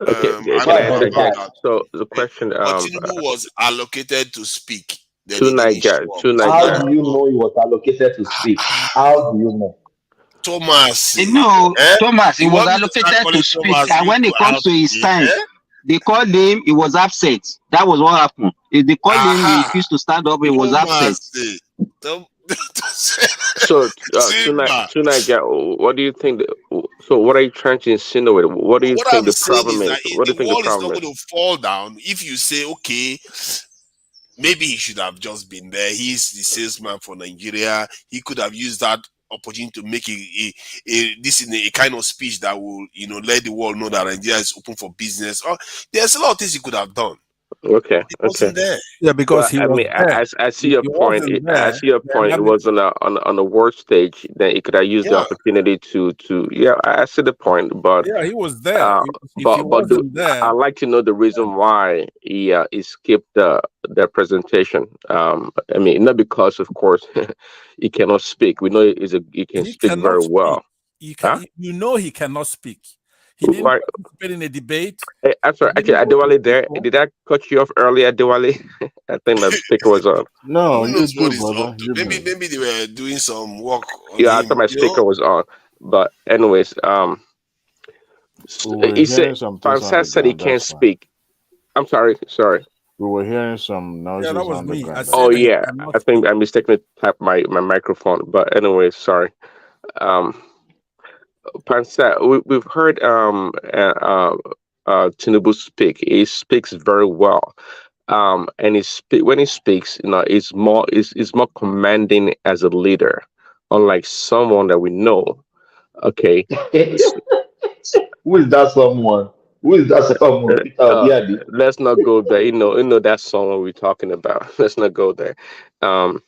Okay. I Can don't Go I and know verify. about interject? that. So the Eh, question, But Tinubu was allocated to speak, then to he didn't Niger, show up. to So I How Niger. do don't you know. know he was allocated to speak? How do you know? Thomas, Thomas, he you was want me to start allocated to calling speak, Thomas and you when it comes out to his again? time, they called him, he was absent. That was what happened. If they called him, he Aha, refused to stand up, he was absent. Thomas, Tom, So Simba. to Niger, what do you think? So what are you trying to insinuate? What do you What think I'm the saying problem is is? that What do the you think the wall is problem not is? going to fall down if you say, okay, maybe he should have just been there. He's the salesman for Nigeria. He could have used that opportunity to make this in a kind of speech that will, let the world know that Nigeria is open for business. Or there's a lot of things he could have done. Okay. He wasn't there. Yeah, because Well, he I was mean, there. I see If your he point. wasn't I there, see your then point. It was on a world stage. Then he could have used the Yeah. opportunity to. Yeah, I see the point. But yeah, he was there. If he but wasn't I there, like to know the reason why he skipped the presentation. I mean, not because, of course, he cannot speak. We know he can he speak very cannot speak. well. Huh? He cannot speak. He didn't Why? participate in a debate. I'm He sorry. Actually, didn't go to Adewale, there. people. Did I cut you off earlier, Adewale? I think my speaker was on. No, Who you knows do, what he's brother. up to? You Maybe do. they were doing some work on Yeah, I him. thought my speaker was on. But anyways, We were he said hearing some things on the Pansat said he ground. can't That's fine. speak. I'm sorry. We were hearing some Yeah, that noises was on the me. I ground. Oh said That's that he fine. yeah, cannot I think speak. I mistakenly tapped my microphone. But anyway, sorry. Um, Pansat, we've heard Tinubu speak. He speaks very well. And when he speaks, is more commanding as a leader, unlike someone that we know. Okay. Who is that someone? Who is that someone? Peter Obiadi. Let's not go there. That song we're talking about. Let's not go there. Um,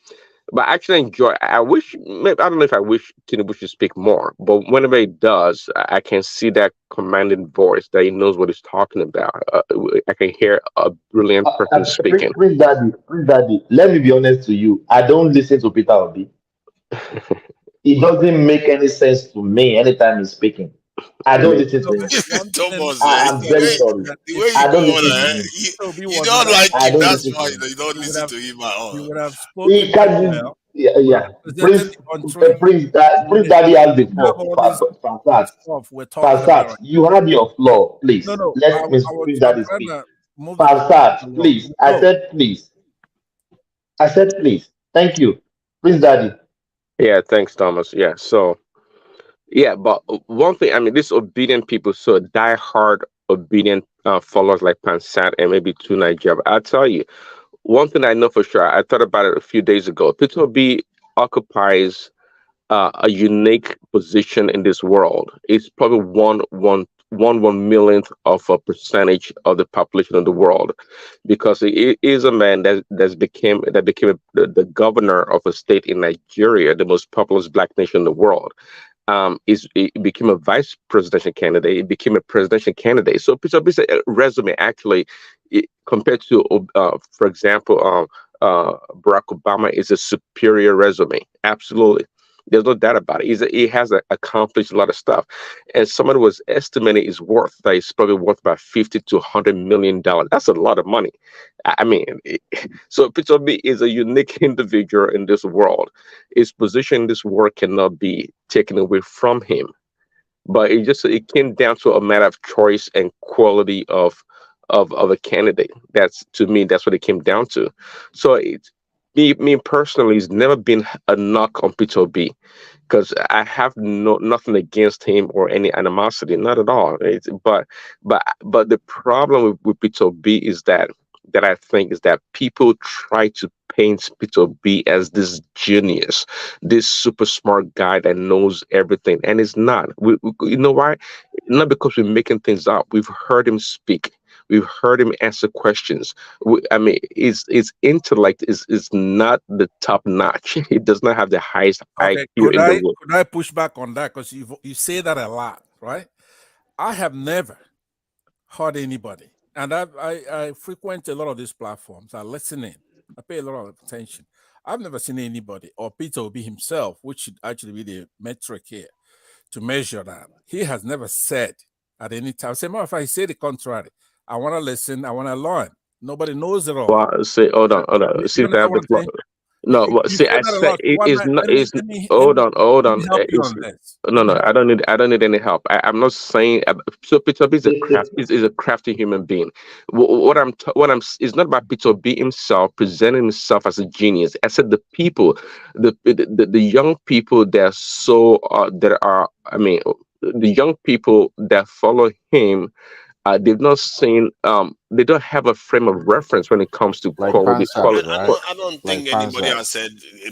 but I actually enjoy. I wish. Maybe, I don't know if I wish Tinubu should speak more. But whenever he does, I can see that commanding voice that he knows what he's talking about. I can hear a brilliant person speaking. Prince Daddy, let me be honest to you. I don't listen to Peter Obi. It doesn't make any sense to me anytime he's speaking. I don't Me. listen to him. One thing, Thomas, I am very sorry. that the if way you I go don't on, listen to him. Toby you was don't alive, like I him. don't That's listen to why him. you don't he would listen have to him at he all. would have He spoken very can, well. yeah, He would yeah. have represented the country. Prince Then Daddy has we the wouldn't have floor. all this Fansat, stuff we're talking about Fansat, right you have your floor, now. please. No, Let Prince I'm Daddy trying speak. to move the conversation Fansat, along. please. I No, said please. I said please. Thank you. Prince Daddy. Yeah, thanks, Thomas. Yeah, so yeah, but one thing, I mean, these obedient people, so die-hard obedient followers like Pansat and maybe two Nigeria. I'll tell you, one thing I know for sure, I thought about it a few days ago. Peter Obi occupies a unique position in this world. It's probably one millionth of a percentage of the population of the world, because he is a man that became the governor of a state in Nigeria, the most populous black nation in the world. He became a vice presidential candidate. He became a presidential candidate. So Peter Obi's resume actually, compared to, for example, Barack Obama, is a superior resume. Absolutely. There's no doubt about it. He has accomplished a lot of stuff, and someone was estimating his worth that he's probably worth about 50 to 100 million dollars. That's a lot of money. I mean, so Peter Obi is a unique individual in this world. His position in this world cannot be taken away from him. But it came down to a matter of choice and quality of a candidate. That's, to me, that's what it came down to. So me personally, it's never been a knock on Peter B, because I have nothing against him or any animosity, not at all. But the problem with Peter B is that I think is that people try to paint Peter B as this genius, this super smart guy that knows everything, and it's not. You know why? Not because we're making things up. We've heard him speak. We've heard him answer questions. I mean, his intellect is not the top notch. He does not have the highest okay. IQ in the world. Could I push back on that, because you say that a lot, right? I have never heard anybody, and I frequent a lot of these platforms. I listen in. I pay a lot of attention. I've never seen anybody, or Peter Obi himself, which should actually be the metric here to measure that. He has never said at any time. Say, matter of fact, he said the contrary. I want to listen. I want to learn. Nobody knows it all. Well, see, hold on. You See understand that, what but I'm saying? no. You See, say I that a said lot. Why it's not? not. It's Let hold on. Hold me on. help you It's on this. no, Let me no. help. I don't need any help. I'm not saying. So Peter B is a crafty human being. It's not about Peter B himself presenting himself as a genius. I said the people, the young people that that are. I mean, the young people that follow him they've not seen. They don't have a frame of reference when it comes to Like quality. Pansat, right? I don't Like think anybody Pansat. has said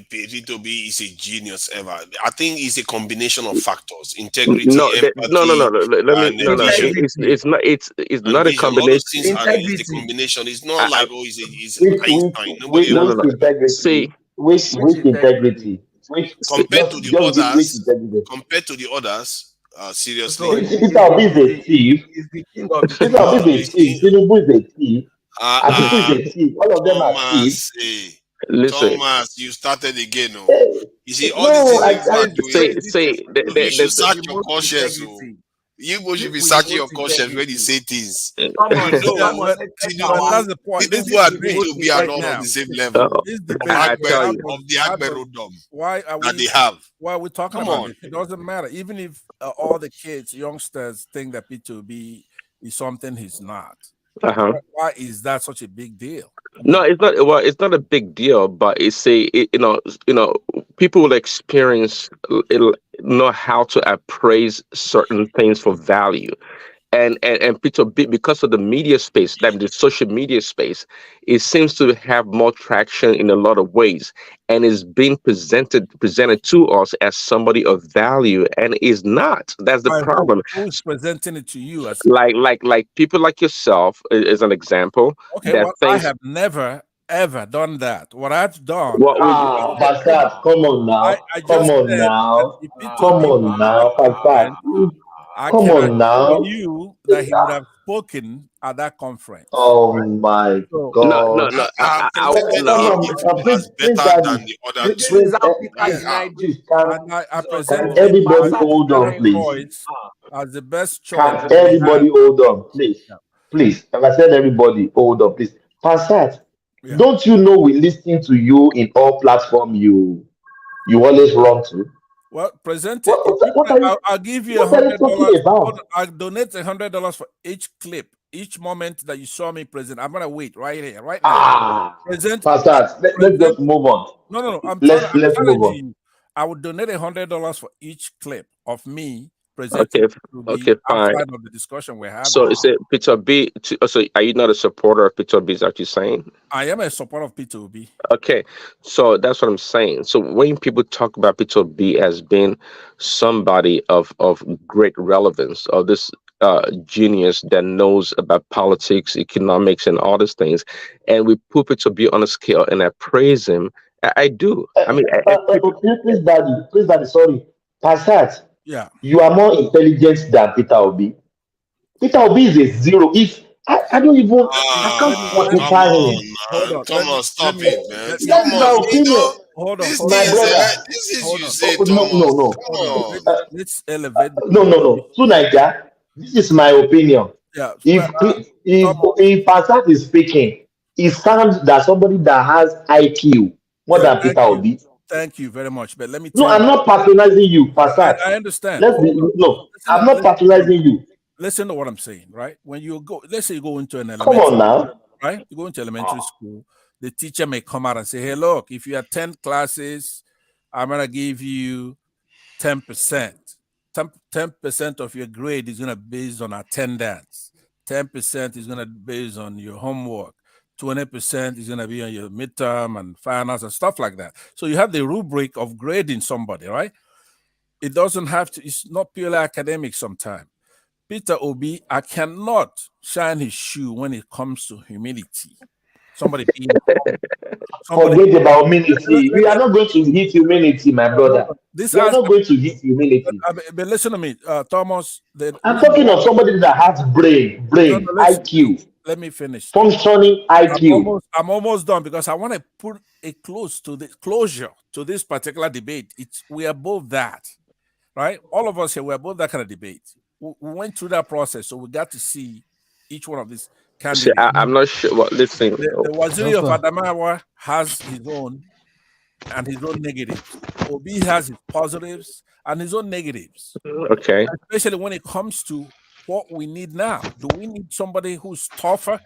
P2B is a genius ever. I think it's a combination of factors: No, integrity, no. empathy, Let me and no. vision. It's And not a vision. All those combination. things are is the combination. It's not I, like it's Einstein. Nobody no, else. no, no. See, which integrity? Which Compared to the just give which others, integrity? seriously, Peter Obi is a thief. Peter Obi is a thief. Tinubu is a thief. Atiku is uh, a thief. All of them are thieves. listen. Thomas, you started again. Oh, you see, all these No, things you are doing, See. you should search your conscience. Oh. You should be searching your conscience when you say things. You Yeah, know, but that's Tinubu, the point. This Tinubu and debate P2B are right not on now, the same level this of debate the Agberodom why are we talking Come about on. this? It doesn't matter. Even if all the kids, youngsters, think that P2B is something he's not. Uh-huh. Why is that such a big deal? No, it's not. Well, it's not a big deal, but you know, people will experience, know how to appraise certain things for value, and Peter, because of the media space, that the social media space, it seems to have more traction in a lot of ways, and is being presented to us as somebody of value, and is not. That's the Why, problem. who's presenting it to you as Like people like yourself, is an example okay? that Well, I thinks have never ever done that. What I've done, what would Pastor, come on now. I Come just on said that now. if Come P2B on was that now, Pastor. conference, I Come can on assure now. you that he would have spoken at that conference. Oh my So God. Presented Come it on, as Prince better Daddy. than the other two. Please, and I can presented everybody the hold on, best please? choice as the best choice Can that we have. everybody hold on, please? Yeah. Please. As I said, everybody hold on, please. Pastor, Yeah. don't you know we listen to you in all platform you always run to? Well, present it. I'll give you What are you talking $100. about? I'll donate $100 for each clip, each moment that you saw me present. I'm gonna wait right here, right now. Present. Pastor, let's just move on. No. I'm Let's move challenging on. you. I would donate $100 for each clip of me presenting okay, to be okay, fine. outside of the discussion we're having. So is it Peter B? So are you not a supporter of Peter B? Is that what you're saying? I am a supporter of P2B. Okay, so that's what I'm saying. So when people talk about Peter B as being somebody of great relevance, of this genius that knows about politics, economics, and all these things, and we put Peter B on a scale and I praise him, I do. I mean, Please, Daddy, sorry. Pastor, Yeah. you are more intelligent than Peter Obi. Peter Obi is a zero. If I don't even I can't Come quantify him. on, Hold man. on. Thomas, stop it, man. Let me That's my Thomas, opinion. hold on. these Hold on. My things, brother. this is Hold you on. say, No, no, Thomas. no. Come Hold on. on. Let's elevate the No. To Niger, this is my opinion. Yeah. If if Pasat is speaking, it sounds that somebody that has IQ more Yeah, than Peter Obi. thank you very much. But let me No, tell I'm you, not patronizing you, Pasat. I understand. Let's be Hold on. no, Listen, I'm not patronizing you. listen to what I'm saying, right? When you go, let's say you go into an Come elementary, on now. right? You go into elementary school, the teacher may come out and say, hey, look, if you have 10 classes, I'm going to give you 10%. 10% of your grade is going to be based on attendance. 10% is going to be based on your homework. 20% is going to be on your midterm and finals and stuff like that. So you have the rubric of grading somebody, right? It doesn't have to, it's not purely academic sometimes. Peter Obi, I cannot shine his shoe when it comes to humility. Somebody being Forget about humility. We are not going to hit humility, my brother. This We are answer, not going to hit humility. but listen to me, Thomas. The I'm reason talking why, of somebody that has brain, IQ, let me finish. functioning IQ. I'm almost done because I want to put a closure to this particular debate. We are both that, right? All of us here, we're both that kind of debate. We went through that process, so we got to see each one of these see, candidates. I'm not sure what this thing. The Waziri of Adamawa has his own and his own negatives. Obi has his positives and his own negatives. Okay. Especially when it comes to what we need now. Do we need somebody who's tougher,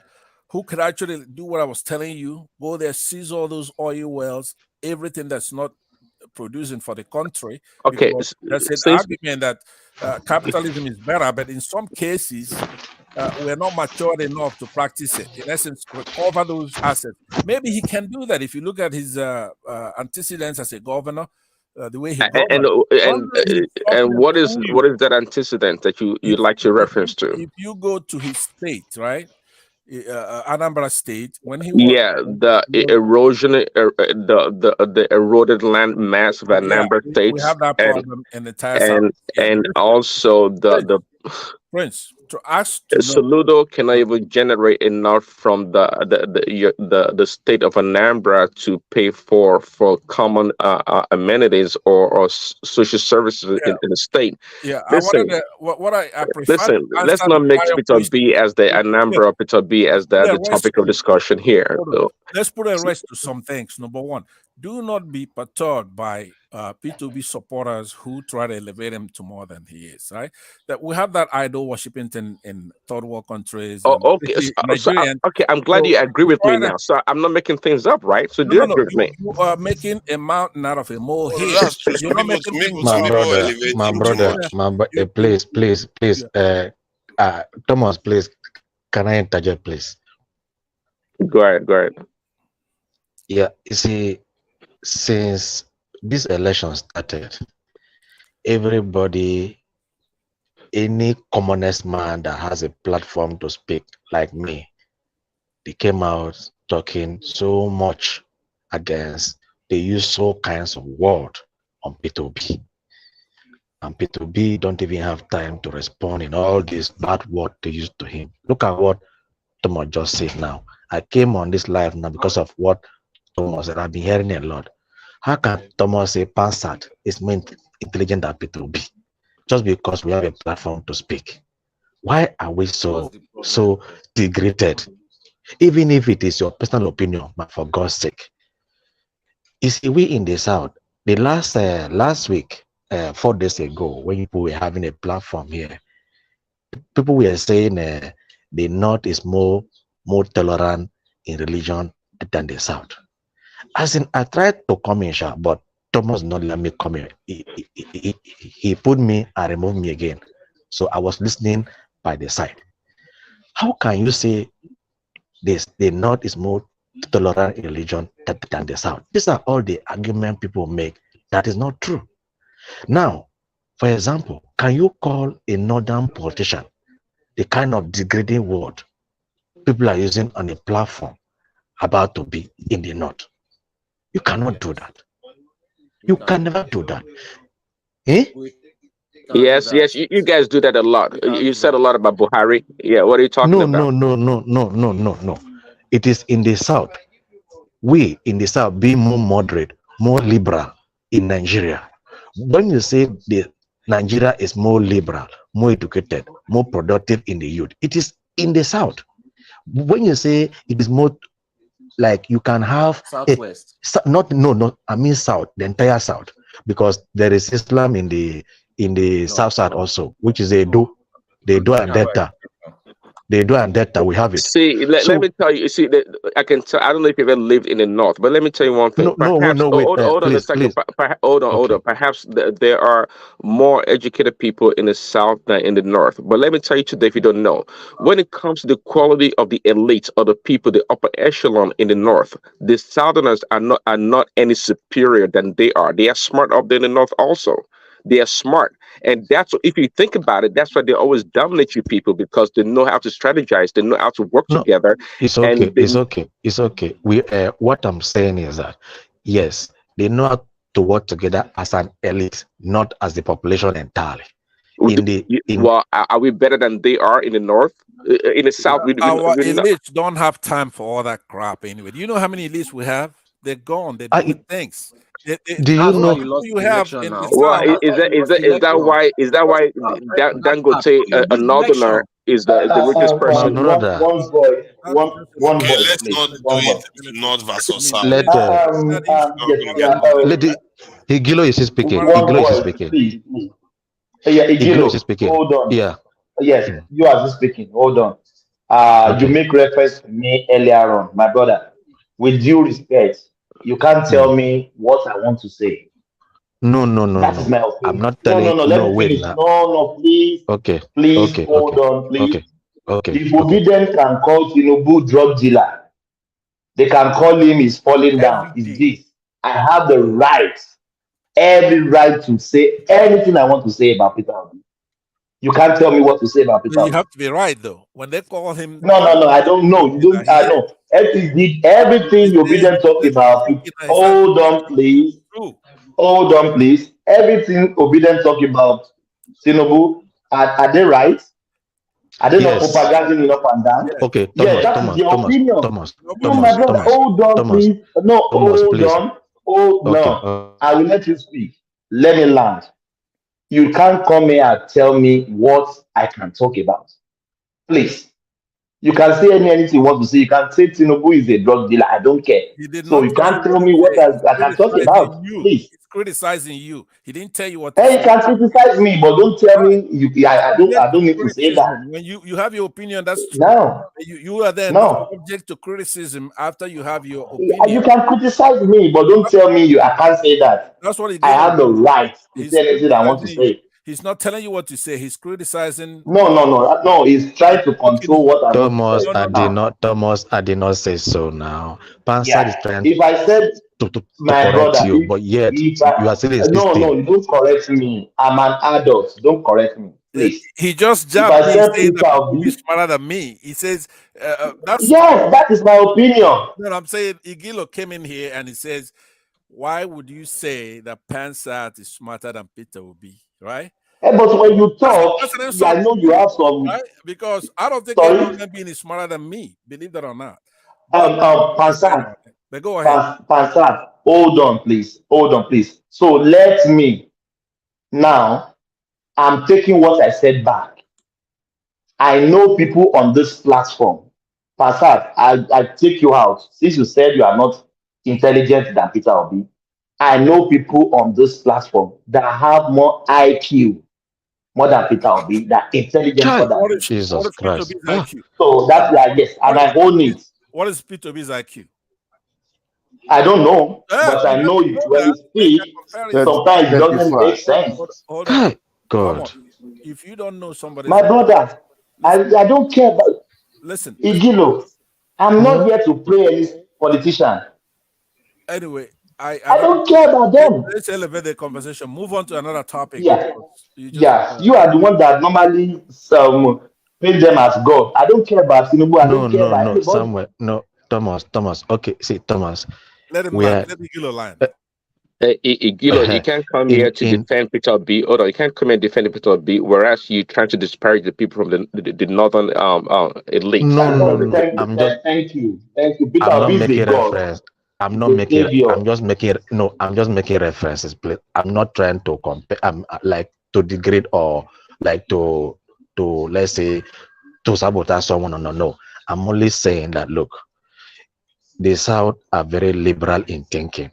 who could actually do what I was telling you? Go there, seize all those oil wells, everything that's not producing for the country. Okay, Because there's an since argument that capitalism is better, but in some cases, we're not matured enough to practice it. In essence, recover those assets. Maybe he can do that if you look at his antecedents as a governor, the way he governed. and what is that antecedent that you'd like to reference to? If you go to his state, right, Anambra State, when he was the erosion, the eroded land mass of Anambra State, we have that problem in the entire and South. And also the Prince, to ask to Soludo cannot even generate enough from the state of Anambra to pay for common amenities or social services in the state. Yeah, listen, I prefer. Listen, let's not make Peter B as the Anambra, Peter B as the topic of discussion here. Let's put a rest to some things. Number one, do not be perturbed by P2B supporters who try to elevate him to more than he is, right? That we have that idol worshiping in third world countries. Okay. Okay, I'm glad you agree with me now. So I'm not making things up, right? So do you agree with me? You are making a mountain out of a molehill. You're not making things please, Thomas, please, can I interject, please? Go ahead. Yeah, you see, since this election started, everybody, any commonest man that has a platform to speak, like me, they came out talking so much against, they use all kinds of words on P2B. And P2B don't even have time to respond in all this bad word they used to him. Look at what Thomas just said now. I came on this live now because of what Thomas said. I've been hearing a lot. How can Thomas say Pansat is more intelligent than P2B? Just because we have a platform to speak. Why are we so degraded? Even if it is your personal opinion, but for God's sake. You see, we in the South, the last week, 4 days ago, when people were having a platform here, people were saying the North is more tolerant in religion than the South. As in, I tried to come in, but Thomas not let me come in. He put me and removed me again. So I was listening by the side. How can you say the North is more tolerant in religion than the South? These are all the arguments people make. That is not true. Now, for example, can you call a northern politician the kind of degrading word people are using on a platform about to be in the North? You cannot do that. You can never do that. Eh? Yes, you guys do that a lot. You said a lot about Buhari. Yeah, what are you talking about? No. It is in the South. We in the South be more moderate, more liberal in Nigeria. When you say Nigeria is more liberal, more educated, more productive in the youth, it is in the South. When you say it is more like you can have Southwest. I mean South, the entire South, because there is Islam in the South side also, which is they do and Delta. They do and Delta, we have it. See, let me tell you. See, I can tell. I don't know if you've ever lived in the North, but let me tell you one thing. Hold on a second. Hold on. Perhaps there are more educated people in the South than in the North. But let me tell you today, if you don't know, when it comes to the quality of the elites or the people, the upper echelon in the North, the Southerners are not any superior than they are. They are smart up there in the North also. They are smart. And that's what, if you think about it, that's why they always dominate you people, because they know how to strategize, they know how to work together. It's okay. It's okay. We what I'm saying is that yes, they know how to work together as an elite, not as the population entirely. Well, are we better than they are in the North? In the South, our elites don't have time for all that crap anyway. Do you know how many elites we have? They're gone. They're doing things. Do you know you have in the Well, is that why Dangote, a northerner, is the richest person? One boy. Let's not do it North versus South. Igilo is speaking. Please. Yeah, Igilo is speaking. Hold on. Yeah. Yes, you are speaking. Hold on. You make reference to me earlier on, my brother. With due respect, you can't tell me what I want to say. No, no, no, That is no. my I'm opinion. not No, telling no, you. no. Let No, me wait finish. now. No, no, please, Okay, please okay, hold okay, on, please. okay, okay, If okay. Obedient can call Tinubu drug dealer, they can call him he's falling down. Every Is day. this? I have the right, every right to say anything I want to say about Peter Obi. You can't tell me what to say about Peter You Obi. have to be right though. When they call him, No, no, no. I don't know. You don't. I know. Everything Obedient talk about. Hold on, please. True. Hold on, please. Everything Obedient talk about Tinubu, are they right? Are they not Yes. propaganding it up and down? Okay, Yeah, Thomas, that is Thomas, your Thomas, opinion. Thomas, You, my Thomas, brother, Thomas, hold on, Thomas, please. No, Thomas, hold please. on. Hold Okay. no. I will let you speak. Let me land. You can't come here and tell me what I can talk about. Please. You can say anything you want to say. You can say Tinubu is a drug dealer. I don't care. He did So not you tell you can't what tell to me what say. I can talk Criticizing about. you. Please. He's criticizing you. He didn't tell you what to And say. you can criticize me, but don't tell Right. me you. I don't need to say that. Criticism. When you have your opinion, that's true. No. You are then No. subject to criticism after you have your You opinion. can criticize me, but don't tell me I can't say that. That's what I Igilo have the does. right to He's say anything I want to criticizing you. say. He's not telling you what to say. He's criticizing. No. He's trying to Talking control over. what I'm going to Thomas, say. No. Thomas, I did not say so now. Pansad is Yeah. trying If I said to my correct brother, you, but yet if you are still no, insisting. you don't correct me. I'm an adult. Don't correct me, please. He just If jabbed I me said saying Peter that people be Obi, smarter than me. He says that's yes, that is my opinion. no, I'm saying Igilo came in here and he says, why would you say that Pansat is smarter than Peter Obi? Right? But when you talk, That's an insult I know to you me, have some. right? Because I don't think any Sorry, human being is smarter than me, believe that or not. But Pansat, but go ahead. Pansat, hold on, please. So let me now. I'm taking what I said back. I know people on this platform. Pansat, I take you out since you said you are not intelligent than Peter Obi. I know people on this platform that have more IQ more than Peter Obi, that intelligent more than him. Jesus What is Peter Christ. Obi's IQ? So that's why yes, and I own it. What is Peter Obi's IQ? I don't know, Yeah, but you I have know to it know when that. you Then you can speak. compare it. Sometimes it doesn't make sense. Hold on. Come on. God. If you don't know somebody's My brother, I don't care about listen. Igilo. I'm not here to play any politician. Anyway, I I don't care about them. let's elevate the conversation. Move on to another topic Yeah, because you just you are the one that normally paint them as God. I don't care about Tinubu. I don't care about No, anybody. Samuel. No, Thomas. Okay, see, Thomas. let him We land. are Let Igilo land. Igilo, you can't come here to defend Peter B. Hold on, you can't come here and defend Peter B. Whereas you trying to disparage the people from the northern elite. no. Thank you. Peter I'm not Obi is a making God. reference. I'm He's not a making. savior. I'm just making references. Please. I'm not trying to compare. I'm like to degrade or like to let's say to sabotage someone. No. I'm only saying that look, the South are very liberal in thinking.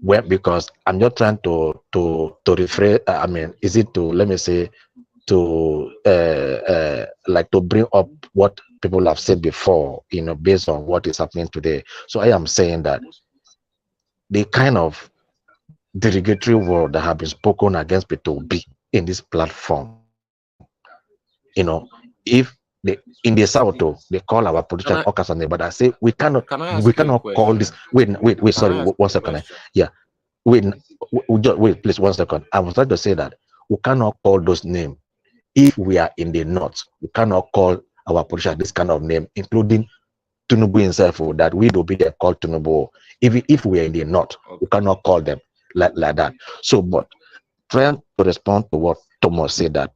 Well, because I'm not trying to rephrase. I mean, is it to let me say to like to bring up what people have said before, based on what is happening today. So I am saying that the kind of derogatory word that have been spoken against Peter B in this platform, if in the South they call our politician Okas and but I say we cannot call this. Wait, sorry, one second. Yeah, wait, wait, please, 1 second. I was trying to say that we cannot call those names. If we are in the north, we cannot call our politician this kind of name, including Tinubu himself, that we do be there called Tinubu. If we are in the north, we cannot call them like that. So, but trying to respond to what Thomas said, that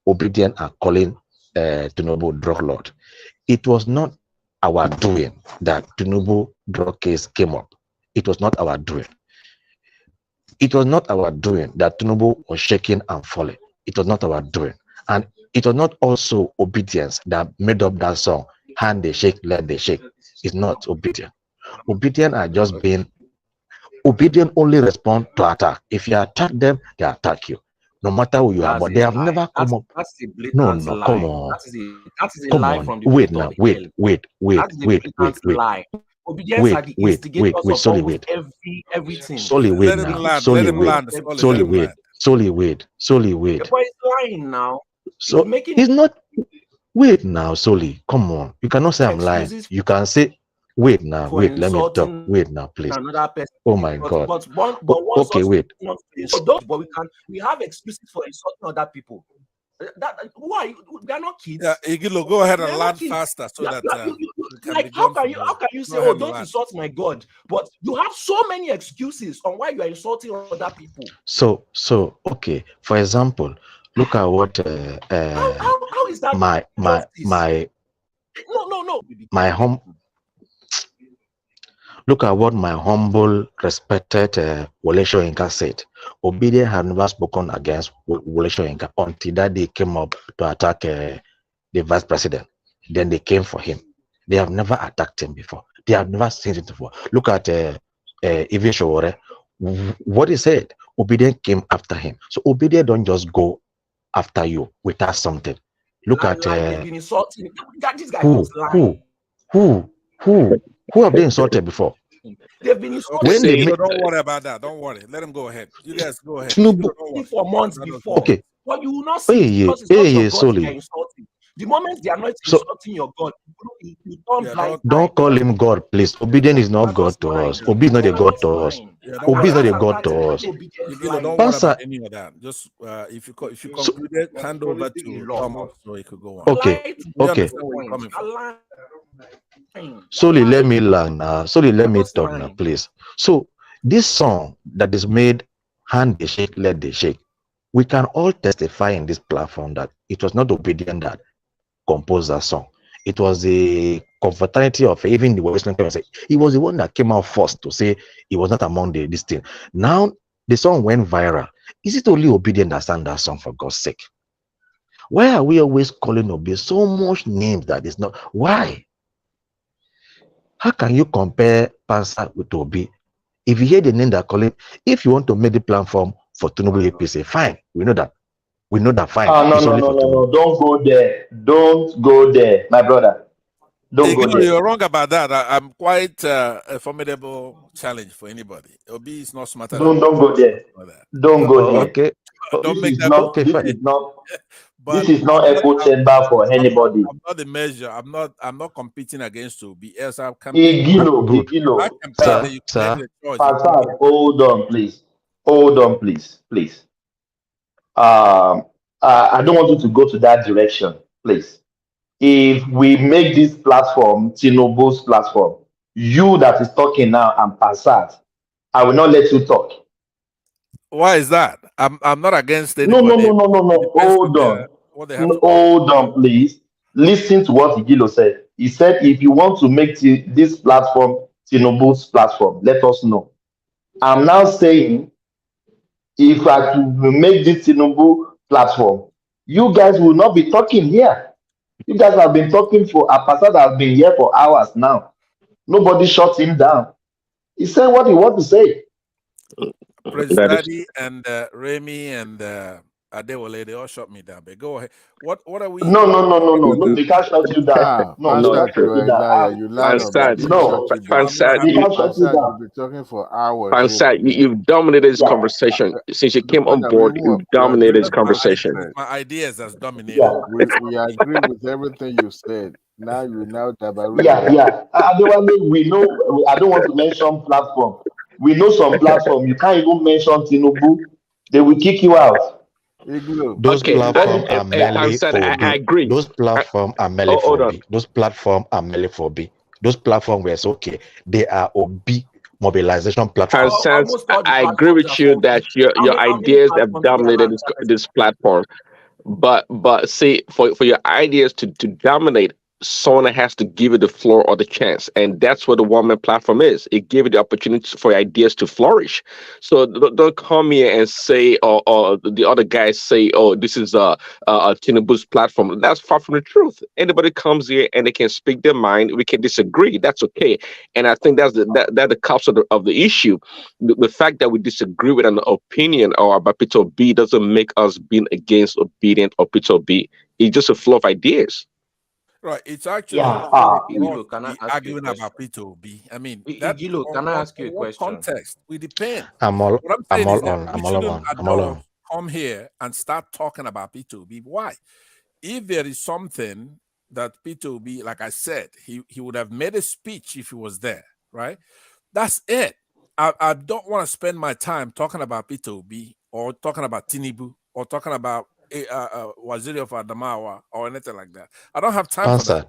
Obedient are calling Tinubu drug lord. It was not our doing that Tinubu drug case came up. It was not our doing. It was not our doing that Tinubu was shaking and falling. It was not our doing. And it was not also Obedience that made up that song, hand they shake, let they shake. It's not Obedient. Obedient are just being, Obedient only respond to attack. If you attack them, they attack you. No matter who you are, but they have never come up. That's a No, blatant come lie. on. That is a Come lie on. from the Wait pit now. of Wait. hell. Wait. That is a blatant lie. Obedience are the instigators of Solely almost wait. everything. Solely wait Let him now. land. Solely Let him wait. land. Solely Let him wait. land. Solely wait. Solely The wait. boy is lying now. So He's making it's not. Wait now, Solely. Come on. You cannot say I'm lying. excuses You can say, wait now. for Wait. Let me talk. insulting Wait now, please. another person. Oh my God. But one Okay, such wait. not so don't, but we have excuses for insulting other people. Why we are not kids? Yeah, Igilo, go ahead We and are not land kids. faster so that You, we can like be how done can from you here. say, Go oh, ahead, don't land. insult my God? But you have so many excuses on why you are insulting other people. So okay. For example, look at what How is that my no my home. Look at what my humble, respected Wole Soyinka said. Obidien had never spoken against Wole Soyinka until that day came up to attack the vice president. Then they came for him. They have never attacked him before. They have never seen it before. Look at Ivi Showore. What he said, Obidien came after him. So Obidien don't just go after you without something. Look at they've been insulting. This guy who was lying. who have they insulted before? They've been Okay, When they Igilo, don't worry about that. Don't worry. Let him go ahead. You guys go ahead. Tinubu, Igilo, don't worry. for months before. Okay. But you will not see it because it's not your God they are insulting. The moment they are not insulting your God, you don't blind. Don't call him God, please. Obedient is not God to us. Obi is not a God to us. Obi is not a God to us. Igilo, don't worry about any of that. Just if you concluded, hand over to Thomas so he could go on. Okay. We understand where you're coming from. Solely let me learn now. Solely let me talk now, please. So this song that is made, hand they shake, let they shake. We can all testify in this platform that it was not Obedient that composed that song. It was the confraternity of even the Western say he was the one that came out first to say he was not among this thing. Now the song went viral. Is it only Obedient that sang that song, for God's sake? Why are we always calling Obi so much names that is not? Why? How can you compare Pansa with Obi? If you hear the name that call it, if you want to make the platform for Tinubu APC, fine. We know that. We know that, fine. No, It's only for Tinubu. don't go there. Don't go there, my brother. Don't go Igilo, there. you're wrong about that. I'm quite a formidable challenge for anybody. Obi is not smarter than Don't go there. Don't go there. Okay. Don't make This is that. not. Okay, This fine. is not. But This is not echo chamber for anybody. I'm not the measure. I'm not competing against Obi. Else I can Igilo, I campaign and you can make the choice. Pastor, hold on, please. Hold on, please. I don't want you to go to that direction, please. If we make this platform Tinubu's platform, you that is talking now and Passat, I will not let you talk. Why is that? I'm not against No. anybody. Hold on. What they have to Hold on, please. Listen to what Igilo said. He said, if you want to make this platform Tinubu's platform, let us know. I'm now saying, if I could make this Tinubu platform, you guys will not be talking here. You guys have been talking for a person that has been here for hours now. Nobody shut him down. He said what he wants to say. President Daddy and Remy and Adewale, they all shut me down. But go ahead. What are we? No. They can't shut you down. Pastor, you're a liar. You lied on that. They No, shut you down. they can't shut you Pastor, down. you've been talking for hours. Pansat, you've dominated this conversation since you came on board. You've dominated this conversation. My ideas has dominated. We agree with everything you said. Now you Dabaru. Yeah. Adewale, we know. I don't want to mention platform. We know some platform. You can't even mention Tinubu. They will kick you out. Those platforms are merely for I B. agree. Those platforms are merely for B. Those platforms are merely for B. Those platforms were okay. They are OB mobilization platform. I agree with you that your ideas have dominated this platform. But see, for your ideas to dominate, someone has to give it the floor or the chance, and that's what the one-man platform is. It gives you the opportunity for your ideas to flourish. So don't come here and say, or the other guys say, oh, this is a Tinubu's platform. That's far from the truth. Anybody comes here and they can speak their mind. We can disagree. That's okay. And I think that's the crux of the issue. The fact that we disagree with an opinion or about Peter B doesn't make us being against Obedient or Peter B. It's just a flow of ideas. Right. It's actually Yeah. Igilo, can I be ask you a arguing question? about P2B. I mean, that Igilo, can I ask you a on what question? context? We depend. I'm all What I'm saying is that we I'm all shouldn't on. I'm all on. come here and start talking about P2B. Why? If there is something that P2B, like I said, he would have made a speech if he was there, right? That's it. I don't want to spend my time talking about P2B or talking about Tinubu or talking about Waziri of Adamawa or anything like that. I don't have time for that. Answer.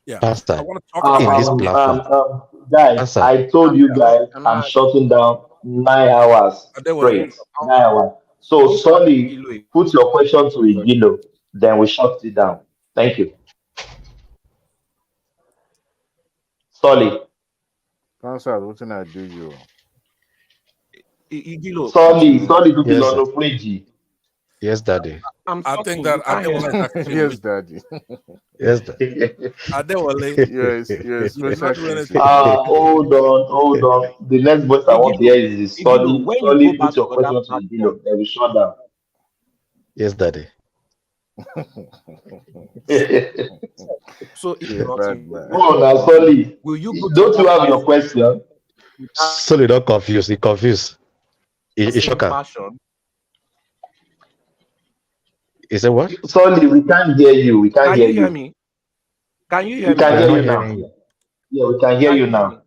Yeah. Answer. I want to talk about In this platform. Guys, Answer. I told you guys Can I'm I ask shutting down 9 hours Adewale. straight. 9 hours. So, I want to ask Solly, Igilo put your question to Igilo, then we shut it down. Thank you. Solly. Answer, what can I do you? Igilo, Solly to be Yes, sir. on Fringy. Yes, Daddy. I'm I talking. think You that can't hear Adewale is me. actually Yes, muted. Daddy. Yes, Daddy. Adewale, Yes, you're special not doing case anything. here. Hold on. The next voice I want to hear Igilo, is Igilo, Solly. when you go Solly, put back to your other question to platforms, Igilo, then we shut down. Yes, Daddy. so if Yeah, not, bad you man. Go on now, Solly. will you go to Don't you other have your platforms question? without Sorry, don't confuse. He confused. the He same shocker. passion? He said what? Solly, we can't hear you. We can't Can hear you hear you. me? Can you We hear me? can We are hear not you hearing now. you. Yeah, we can hear Can you you hear now. me?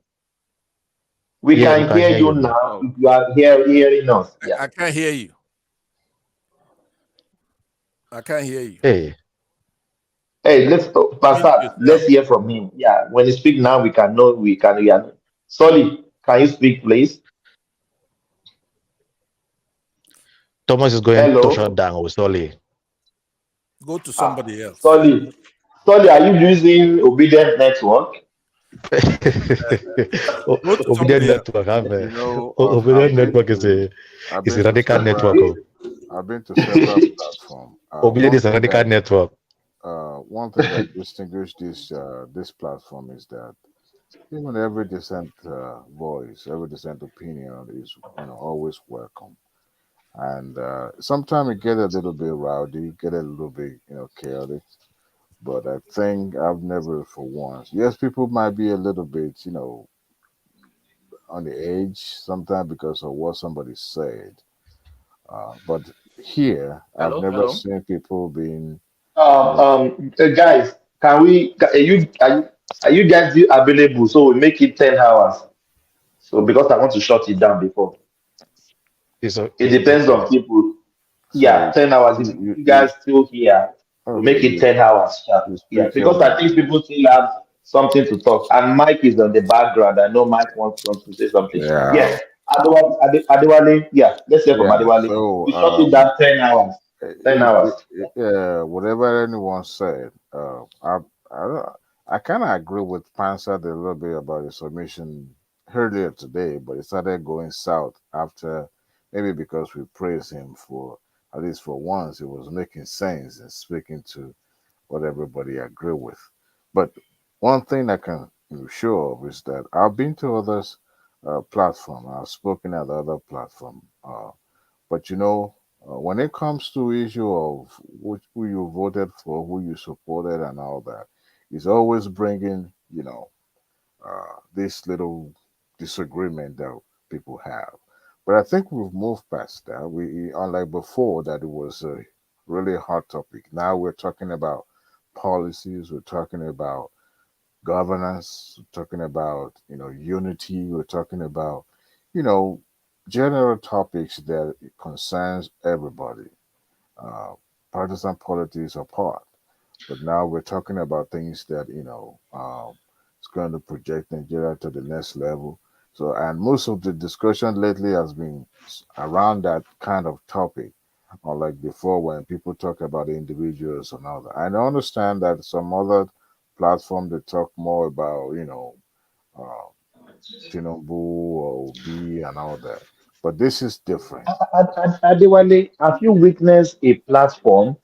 We Yes, we can can hear hear you you. now Oh, if you are hearing us. Yeah. I can't hear you. I can't hear you. Hey, Hey, Mute Pastor, yourself. let's hear from him. Yeah, when he speak now, we can know we can hear. Solly, can you speak, please? Thomas is going to shut Hello. down with Solly. Go to somebody else. Solly, are you using Obedient Network? Go to Obedient somebody else. network. You know, Obedient network I've is a been to radical network. several I've been to several platforms. Obedient is a radical network. One thing that distinguishes this platform is that even every dissent voice, every dissent opinion is always welcome. And sometimes it get a little bit rowdy, get a little bit chaotic. But I think I've never for once. Yes, people might be a little bit on the edge sometimes because of what somebody said. But here, I've hello, never hello. seen people being, Guys, can we? Are you guys still available? So we make it 10 hours. So because I want to shut it down before. It It's depends okay. on people. so Yeah, 10 hours. If you guys still here, we okay, make it 10 hours. Sharp. you Yeah, speak your because I mind. think people still have something to talk. And Mike is on the background. I know Mike wants to say something. Yeah, Yes, Adewale. Yeah, let's hear from yeah. Adewale. So We shut it down 10 hours. 10 hours. whatever anyone said, I don't, I kind of agree with Pansat a little bit about his submission earlier today, but it started going south after maybe because we praised him for at least for once he was making sense and speaking to what everybody agree with. But one thing I can be sure of is that I've been to others platform. I've spoken at other platform. But when it comes to issue of who you voted for, who you supported, and all that, it's always bringing this little disagreement that people have. But I think we've moved past that. We unlike before that it was a really hot topic. Now we're talking about policies. We're talking about governance. We're talking about unity. We're talking about you know general topics that concerns everybody, uh, partisan politics apart. But now we're talking about things that it's going to project Nigeria to the next level. So, and most of the discussion lately has been around that kind of topic, unlike before when people talk about individuals and all that. I understand that some other platform they talk more about, uh, Tinubu or Obi and all that. But this is different. Adewale, have you witnessed a platform?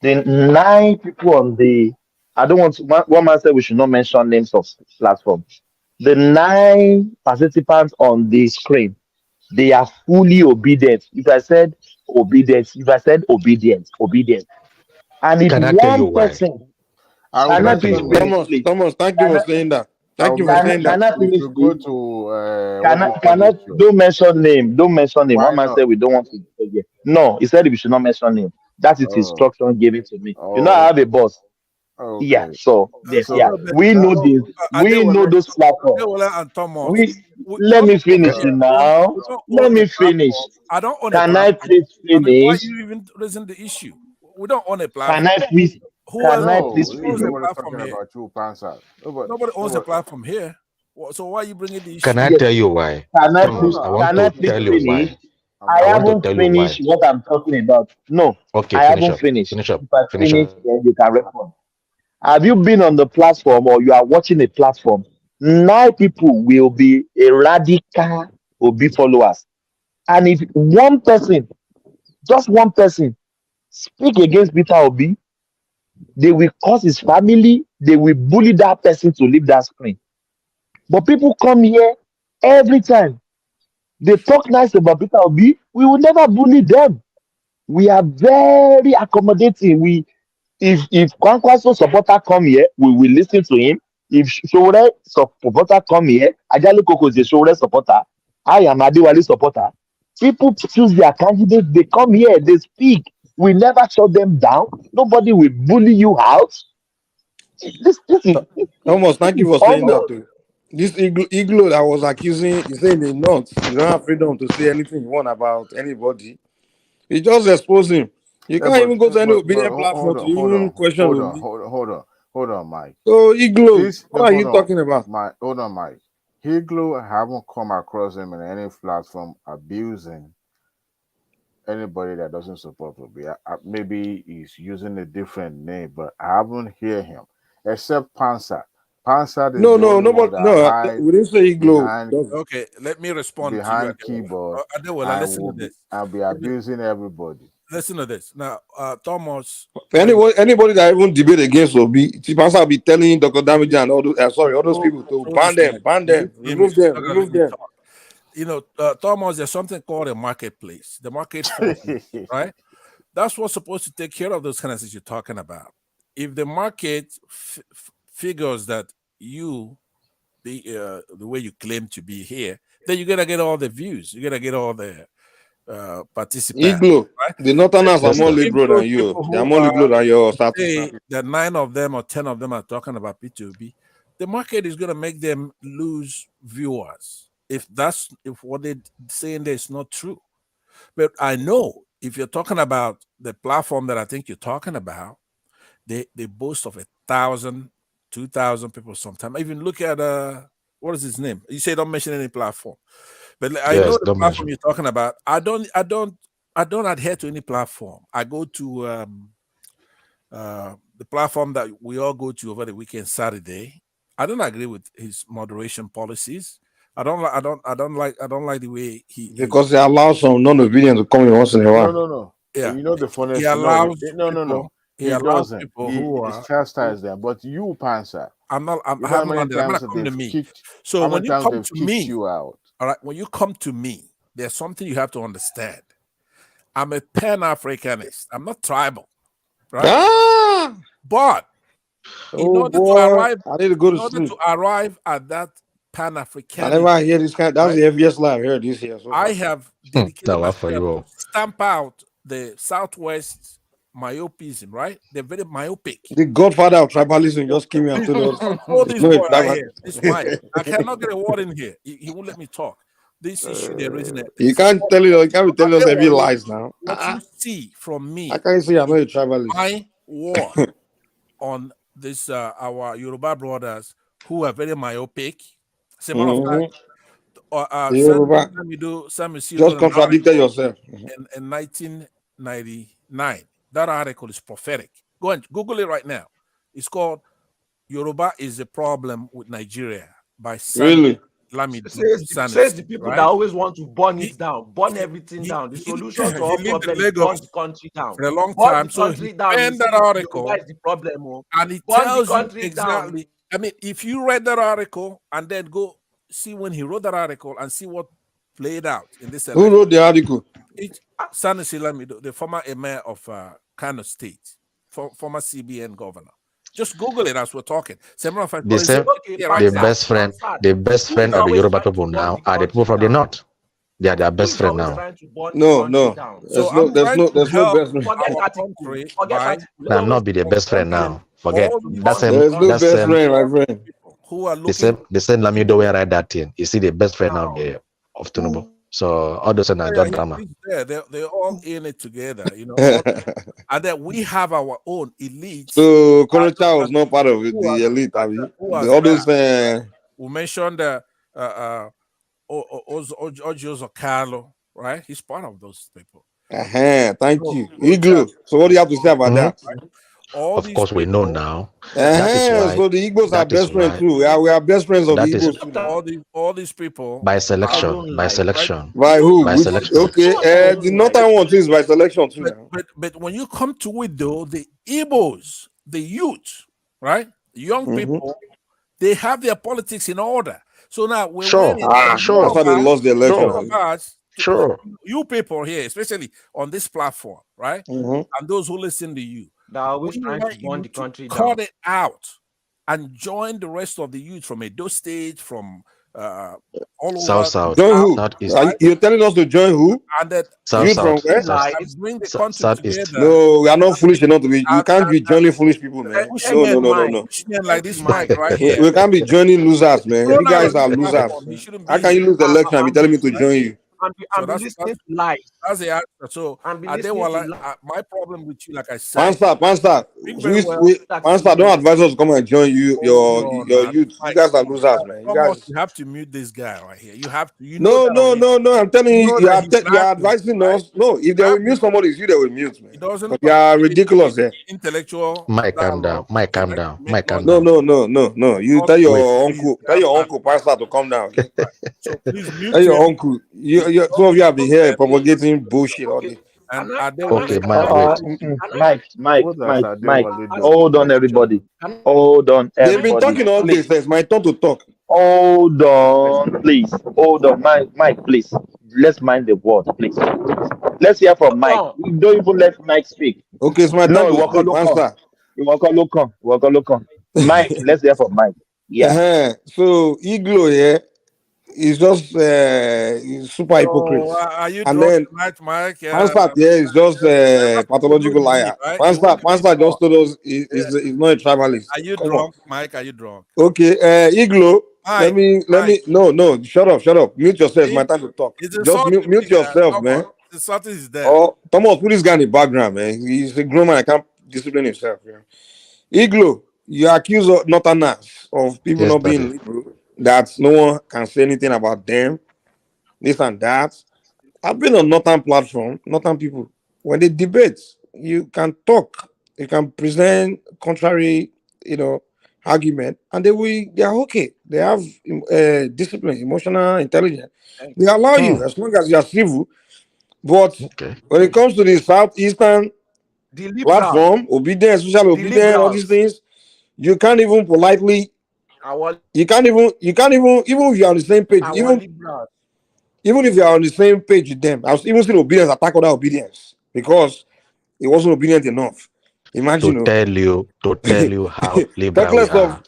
The 9 people on the I don't want to, one man said we should not mention names of platform. The 9 participants on the screen, they are fully obedient. If I said obedience, if I said obedient, obedient. And if Can I tell you one why? person I will Can I Right, please mention Tinubu. names. finish, please? Thomas, thank you Can for I, saying that. I Thank will you for mention saying that. names. can I If finish, you go please? to what do you call Can I this show? don't mention name? Don't mention name. Why One man not? said we don't want to forget. No, he said we should not mention name. That is Oh, instruction given to me. You know, I oh, have a boss. Yeah, okay. so this, A yeah, little So bit. we know that this. We know Adewale, those platforms. Adewale and Thomas. We let me finish Okay, now. we don't Let own a me finish. platform. I don't own a Can I platform. please I mean, why finish? you even raising the issue? We don't own a Can platform. I please? Who else? Can I no, please Who owns a finish? nobody's platform talking here? about you, Pansa. Nobody owns a Nobody. platform here. So why are you bringing the Can issue? I Yes. tell you why? Can I No, please? Thomas, no, I I'm want Can not I to please tell bringing you issue. finish? why. I'm I I not want to haven't tell bringing you finished why. what I'm talking about. No, Okay, I finish haven't up. finished. Finish up. If I Finish up. finish, then you can respond. Have you been on the platform or you are watching a platform? 9 people will be a radical Obi followers. And if one person, just one person, speak against Peter Obi, they will cause his family, they will bully that person to leave that screen. But people come here every time. They talk nice about Peter Obi. We will never bully them. We are very accommodating. If Kwankwaso supporter come here, we will listen to him. If Shore supporter come here, Ajali Koko is a Shore supporter. I am Adewale supporter. People choose their candidates. They come here. They speak. We never shut them down. Nobody will bully you out. Thomas, This thank you is for saying that humble. too. This Iglo that was accusing, he's saying the North, you don't have freedom to say anything you want about anybody. He just expose him. You Yeah, can't even go to any but obedient platform to even question Obi. hold on, Mike. So Iglo, This what no, are hold you on, talking about? Mike. Hold on, Mike. Higlo, I haven't come across him in any platform abusing anybody that doesn't support Obi. Maybe he's using a different name, but I haven't heard him except Pansa. Pansa is No, the no, only one nobody, that no, hide we didn't say Iglo. behind Okay, let me respond to you, behind Adewale. keyboard Adewale, and listen to this. I'll be abusing everybody. Listen to this. Now, Thomas, Oh, anybody that even debate against Obi, Chipasa will be telling Dr. Damage and all those, sorry, all those people to ban them, remove them, remove them. You know, Thomas, there's something called a marketplace. The market forces, right? That's what's supposed to take care of those kind of things you're talking about. If the market figures that you, the way you claim to be here, then you're gonna get all the views. You're gonna get all the participants. Iglo, Right? the Northerners are If more if liberal those than you. people They are who more liberal than your status. say that 9 of them or 10 of them are talking about P2B, the market is gonna make them lose viewers. If what they're saying there is not true. But I know if you're talking about the platform that I think you're talking about, they boast of 1,000, 2,000 people sometimes. Even look at what is his name? You say don't mention any platform, but I know Yes, the don't platform mention. you're talking about. I don't adhere to any platform. I go to the platform that we all go to over the weekend Saturday. I don't agree with his moderation policies. I don't like the way Because they allow some non-obedient to come in once in a while. No. yeah, You know the he funniest thing? No, allows no. he He allows doesn't. people who He's are chastised them. But you, Pansa, I you know how haven't many landed. I'm times gonna that come to they've me. kicked So how when many you times come they've to kicked me, you out? all right, when you come to me, there's something you have to understand. I'm a Pan-Africanist. I'm not tribal, right? Ah! But in Oh order to boy, arrive, I need to go to sleep. at that I Pan-Africanism, never hear this kind. That's right, the heaviest lie I've heard this year so I far. have dedicated That was for myself you to all. stamp out the Southwest myopism, right? They're very myopic. The godfather of tribalism just came here and told us Hold it's this not a boy right tribal. here, this Mike. I cannot get a word in here. He won't let me talk. This issue they're raising You is can't tell you can't be telling us heavy lies now. what you see from I me, can't say I'm not a tribalist. my war on this our Yoruba brothers who are very myopic. As a matter of fact, The Yoruba Sammy C just wrote an contradicted article yourself. in 1999. That article is prophetic. Go and Google it right now. It's called Yoruba is a Problem with Nigeria by Sam Really? Lamido Says the Sanusi, people that right? always want to burn He it down, burn he everything he down. The he, solution to he all lived in problems is burn the Lagos country down. for a long Burn the time, so he country down. You penned see, that Yoruba article, is the problem. Oh. and it Burn the tells you country down. exactly. I mean, if you read that article and then go see when he wrote that article and see what played out in this Who election, wrote the article? Sanusi Lamido, the former emir of Kano State, former CBN governor. Just Google it as we're talking. The same, the best friend of the Yoruba people now are the people from the north. They are their best friend now. No. So There's no best friend. our country by Now not be the best friend now. Forget that same. There's no That best same. friend, my friend. Who are The same Lamido will write that thing. You see the best friend now there of Tinubu. So all those are not just drama. They're all in it together, you know. And then we have our own elites. So Konocha was not part of the elite, have you? All those we mentioned Ojo Carlo, right? He's part of those people. Thank you. Iglo. So what do you have to say about that? Of course, we know now. That is why, so the Igbos are best friends too. We are best friends of the Igbos too. All these people by selection. By who? By selection. Okay, the northern one too is by selection too. But when you come to it though, the Igbos, the youth, right, young people, they have their politics in order. So now we're winning. That's why they lost the election. Sure. You people here, especially on this platform, right, and those who listen to you. They're always trying to burn the country down. Cut it out and join the rest of the youth from Edo State, from all over. South. Join who? Southeast. You're telling us to join who? And that you from where? Bring the country together. No, we are not foolish enough to be. We can't be joining foolish people, man. No. Like this Mike right here. We can't be joining losers, man. You guys are losers. How can you lose the election and be telling me to join you? I'm listening to lies. That's the answer. So my problem with you, like I said, Panster, don't advise us to come and join you. Your youth. You guys are losers, man. You have to mute this guy right here. You have to. No. I'm telling you, you are advising us. No, if they will mute somebody, it's you that will mute, man. But you are ridiculous, there. Intellectual. Mike, calm down. No. You tell your uncle, Pastor, to come down. Okay? So please mute tell your uncle. Some of you have been here propagating bullshit all day. Okay, Mike. Hold on, everybody. They've been talking all day. It's my turn to talk. Hold on, please. Hold on, Mike, please. Let's mind the word, please. Let's hear from Mike. We don't even let Mike speak. Okay, it's my turn to speak. You walk on. Mike, let's hear from Mike. Yeah. So Iglo here. He's just super hypocrite. Are you and then Mike? Panstat is just a pathological liar. Right? Panstat just told us he's not a tribalist. Are you drunk, Mike? Are you drunk? Okay, Iglo. Let me. No. Shut up. Mute yourself. It's my time to talk. Just mute yourself, man. The Sati is there. Oh, Thomas, put this guy in the background, man. He's a grown man. I can't discipline himself. Yeah. Iglo, you accuse of northerners of people not being liberal. That no one can say anything about them, this and that. I've been on northern platform, northern people. When they debate, you can talk, you can present contrary, argument, and they are okay. They have discipline, emotional intelligence. They allow you as long as you are civil. But when it comes to the southeastern platform, obedience, social obedience, all these things, you can't even politely. You can't even if you're on the same page, even if you're on the same page with them. I was even seeing obedience attack other obedience because it wasn't obedient enough. Imagine to tell you how liberal we are.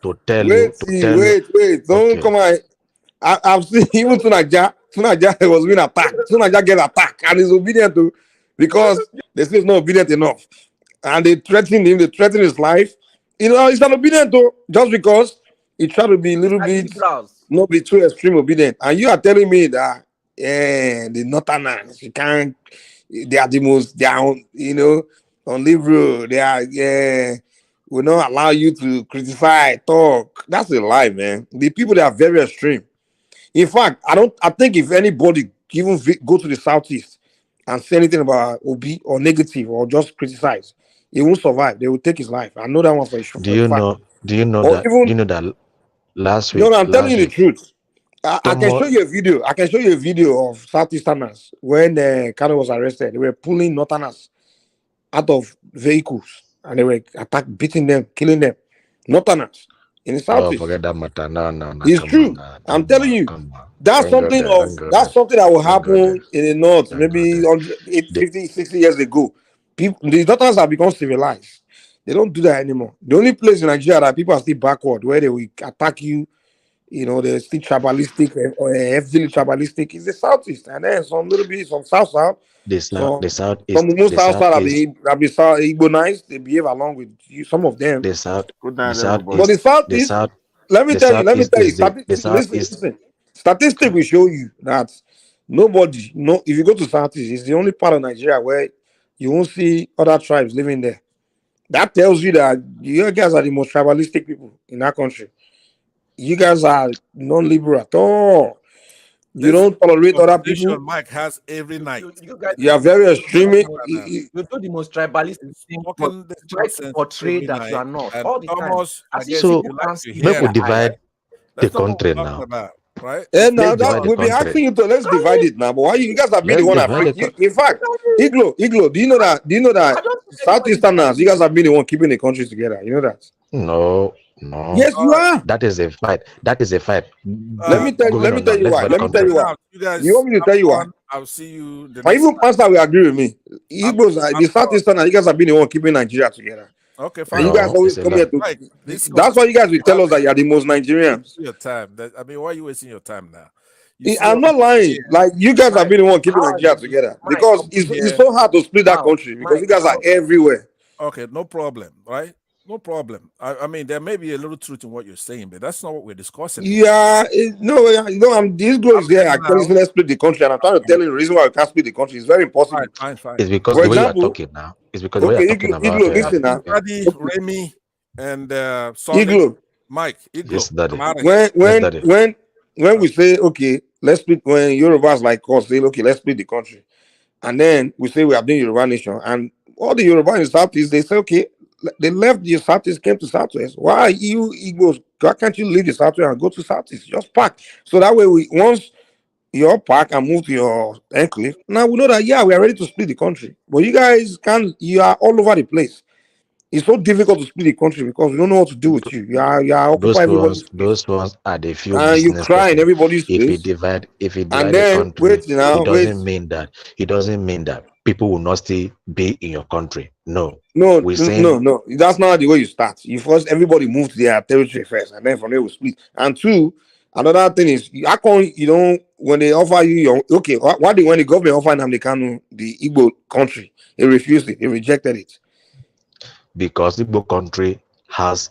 Wait, don't come on. I've seen even Tunaja was being attacked. Tunaja get attacked and is obedient to because they say it's not obedient enough. And they threaten him, they threaten his life. He's not obedient though, just because he tried to be a little bit, not be too extreme obedient. And you are telling me that the northerners, they are the most down, on liberal. They are, will not allow you to criticize, talk. That's a lie, man. The people that are very extreme. In fact, I think if anybody even go to the southeast and say anything about Obi or negative or just criticize, he won't survive. They will take his life. I know that one for sure. Do you know that last week? No, I'm telling you the truth. I can show you a video. I can show you a video of Southeasterners when Kano was arrested. They were pulling Northerners out of vehicles and they were beating them, killing them. Northerners in the Southeast. Forget that matter. No. It's true. I'm telling you. That's something that will happen in the North maybe 50, 60 years ago. The Northerners have become civilized. They don't do that anymore. The only place in Nigeria that people are still backward, where they will attack you, they're still tribalistic or heavily tribalistic, is the southeast, and then some little bit some south, some most south have been Igbo they behave along with you. Some of them. Good night, But everybody. the southeast, let me tell you, listen. Statistics will show you that if you go to southeast, it's the only part of Nigeria where you won't see other tribes living there. That tells you that you guys are the most tribalistic people in that country. You guys are non-liberal at all. You don't tolerate other people. Mike has every night. You guys, You are very extreme. you do the most tribalistic thing, but Talking try to portray every that you are night, not and all the time. Thomas, I As if guess people you can't like to see hear their that. eyes. That's not what we're talking about, right? And now that we'll be asking you to let's divide it now. But why you guys have been the one that bring you? In fact, Iglo, do you know that Southeasterners, you guys have been the one keeping the country together? You know that? No. Yes, you are. That is a fight. Let me tell you why. You want me to tell you why? I'll see you the But next even Pastor will agree with me. Igbos, the Southeasterners, you guys have been the one keeping Nigeria together. Okay, And fine. you guys always come here to. Right. That's why you guys will tell us that you are the most Nigerians. Your time. I mean, why are you wasting your time now? I'm not lying. Like you guys have been the one keeping Nigeria together because it's so hard to split that country because you guys are everywhere. Okay, no problem, right? No problem. I mean, there may be a little truth in what you're saying, but that's not what we're discussing. Yeah, this girl is there. Actually, let's split the country, and I'm trying to tell you the reason why we can't split the country. It's very impossible. Fine. It's because the way you are talking now. It's because the way you are talking about. Listen now. Daddy, Remy, and Iglo. Mike, Iglo. Yes, Daddy. When we say okay, let's split. When Yorubas like us say okay, let's split the country, and then we say we are doing Yoruba nation, and all the Yoruba in the Southeast they say okay. They left the Southeast, came to Southwest. Why you Igbos? Why can't you leave the Southwest and go to Southeast? Just pack. So that way, once you pack and move to your enclave, now we know that we are ready to split the country. But you guys can't. You are all over the place. It's so difficult to split the country because we don't know what to do with you. You are occupy everybody's place. Those ones are the few. And you cry in everybody's place. If you divide and then, the country, it doesn't mean that people will not still be in your country. No. No. That's not the way you start. You first everybody move to their territory first, and then from there we split. And two, another thing is how come when they offer you when the government offered Nnamdi the Igbo country, he refused it, he rejected it. Because the Igbo country has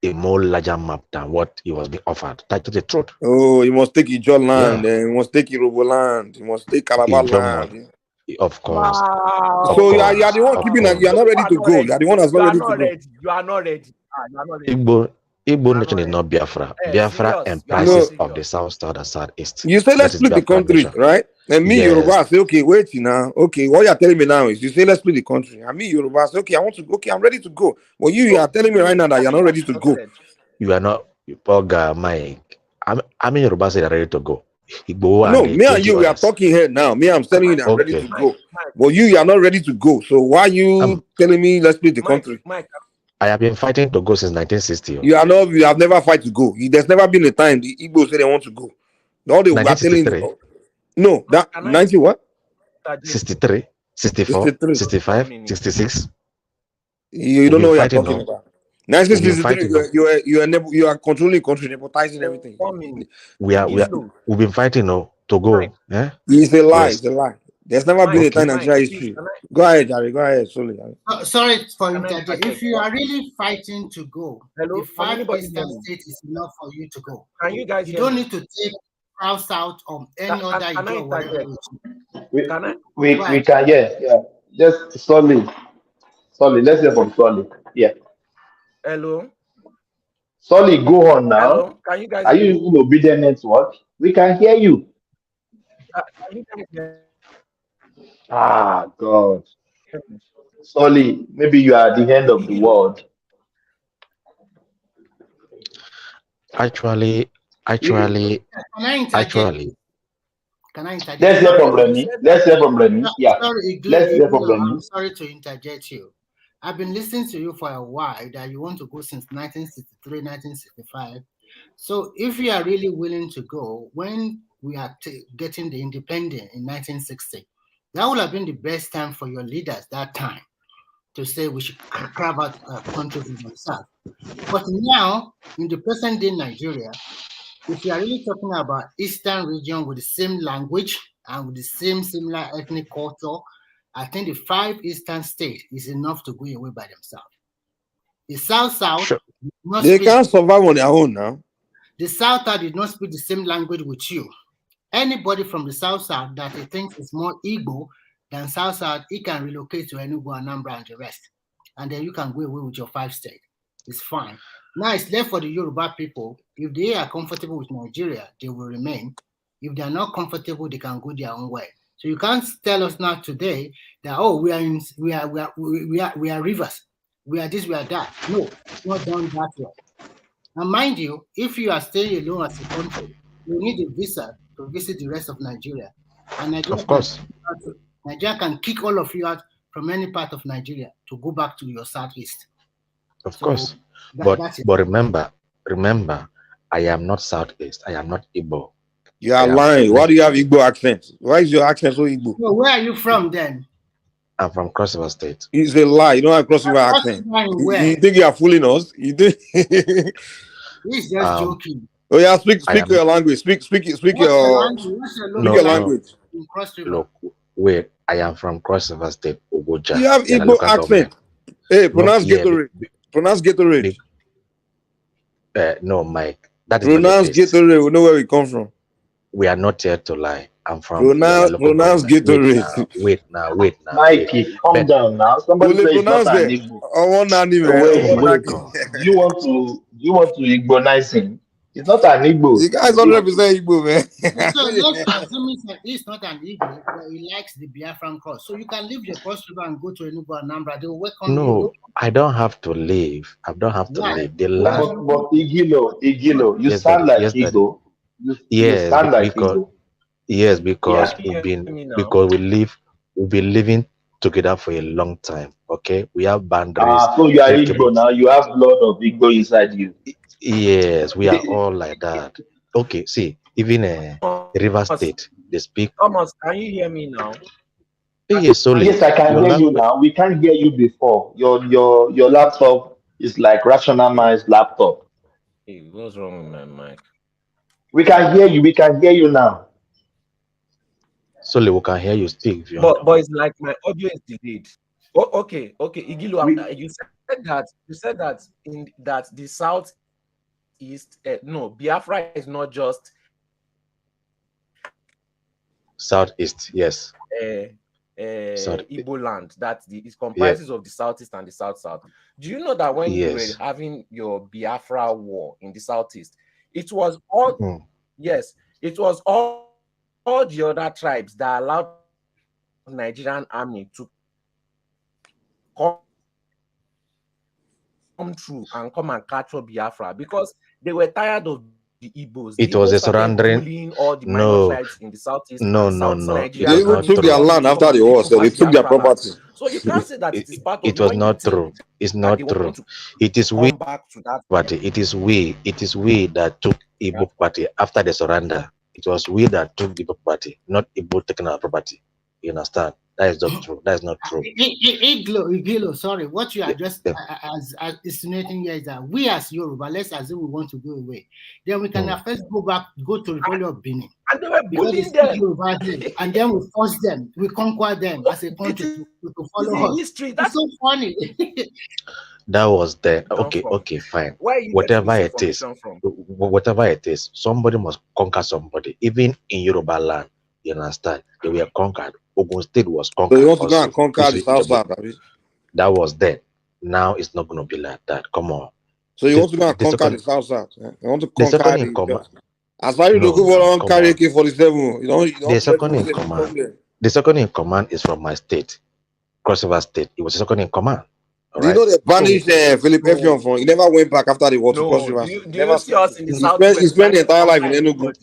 a more larger map than what he was being offered. That's the truth. Oh, you must take Ijo land, and you must take Yoruba land, you must take Calabar land. Of course. Wow. So you are the one keeping that you are not ready to go. You are the one that's not ready to go. You are not ready. You are not ready. Igbo nation is not Biafra. Biafra embraces of the south, south, and southeast. You say let's split the country, right? And me, Yoruba, say, okay, wait now. Okay, what you're telling me now is you say let's split the country. And me, Yoruba, say, okay, I'm ready to go. But you are telling me right now that you're not ready to go. You are not, Mike. I mean, Yoruba say they're ready to go. No, me and you, we are talking here now. Me, I'm telling you that I'm ready to go. But you are not ready to go. So why are you telling me let's split the country? I have been fighting to go since 1960. You have never fight to go. There's never been a time the Igbo say they want to go. All they were telling you. No, that 90 what? 63, 64, 65, 66. You don't know what you're talking about. 1963, you are controlling country, nepotizing everything. We've been fighting to go. Eh? It's a lie. Yes. It's a lie. There's never been a time in Nigeria history. Go ahead, Jerry. Go ahead. Sorry. Sorry for interjecting. If you are really fighting to go, the 5 eastern state is enough for you to go. Can you guys? You don't need to take house out of any other. We can hear. Yeah. Just slowly. Let's hear from Solly. Yeah. Hello. Solly, go on now. Hello. Can you guys? Are you using Obedient Network? We can hear you. Can you guys hear? Ah, God. Solly, maybe you are at the end of the world. Actually. Can I interject? Let's hear from Remy. Yeah. Sorry, let's hear from Remy. I'm sorry to interject you. I've been listening to you for a while that you want to go since 1963, 1965. So if you are really willing to go, when we are getting the independence in 1960, that would have been the best time for your leaders that time to say we should carve out countries in themselves. But now, in the present day Nigeria, if you are really talking about Eastern region with the same language and with the same similar ethnic culture, I think the 5 Eastern states is enough to go away by themselves. The South they can't survive on their own now. The South did not speak the same language with you. Anybody from the South that he thinks is more Igbo than South, he can relocate to Enugu, Anambra, and the rest. And then you can go away with your 5 states. It's fine. Now it's left for the Yoruba people. If they are comfortable with Nigeria, they will remain. If they are not comfortable, they can go their own way. So you can't tell us now today that we are rivers, we are this, we are that. No, it's not done that way. And mind you, if you are staying alone as a country, you need a visa to visit the rest of Nigeria. And Nigeria, of course, Nigeria can kick all of you out from any part of Nigeria to go back to your southeast. Of course. But remember, I am not Southeast. I am not Igbo. You are lying. Why do you have Igbo accent? Why is your accent so Igbo? So where are you from then? I'm from Cross River State. It's a lie. You don't have Cross River accent. You think you are fooling us? You think? He's just joking. Oh yeah, speak your language. Speak your language. Look, wait. I am from Cross River State, Ogoja. You have Igbo accent. Hey, pronounce Gatorade. Pronounce Gatorade. No, Mike. That is pronounce Gatorade. We know where we come from. We are not here to lie. I'm from pronounce Gatorade. Wait now. Mikey, calm down now. Somebody say it's not an Igbo. You want to Igbonize him? It's not an Igbo. You guys don't represent Igbo, man. So let's assume it's not an Igbo, but he likes the Biafran cross. So you can leave the Cross River and go to Enugu, Anambra. They will welcome you. No, I don't have to leave. I don't have to leave. The land. But Igilo, you sound like Igbo. Yes, because we've been living together for a long time. Okay, we have boundaries. So you are Igbo now. You have blood of Igbo inside you. Yes, we are all like that. Okay, see, even River State, they speak. Thomas, can you hear me now? Yes, I can hear you now. We can't hear you before. Your laptop is like rationalized laptop. Hey, what's wrong with my mic? We can hear you. We can hear you now. Solely, we can hear you speak. But it's like my audio is delayed. Oh, okay. Igilu, you said that the South East. No, Biafra is not just Southeast. Yes. Igbo land that it comprises of the Southeast and the South. Do you know that when you were having your Biafra war in the Southeast, it was all it was all the other tribes that allowed the Nigerian army to come through and come and capture Biafra because they were tired of the Igbos. It was a surrendering. All the minor tribes in the Southeast. No. They even took their land after the war, so they took their property. So you can't say that it is part of. It was not true. It's not true. It is we. It is we that took Igbo property after the surrender. It was we that took the property, not Igbo taking our property. You understand? That is not true. That is not true. Igilo, sorry. What you are just as insinuating here is that we as Yoruba, let's assume we want to go away. Then we can first go to the Republic of Benin. And they were bullying them. And then we force them, we conquer them as a country to follow us. History. That's so funny. That was the okay, fine. Whatever it is, somebody must conquer somebody. Even in Yoruba land, you understand? They were conquered. Ogun State was conquered. So you want to go and conquer the South? That was then. Now it's not going to be like that. Come on. So you want to go and conquer the South? You want to conquer the as far as you look for carry AK-47, you don't. The second in command. The second in command is from my state, Cross River State. It was the second in command. Do you know they banished Philip Effiong from? He never went back after the war to Cross River. Do you see us in the Southwest? He spent the entire life in Enugu.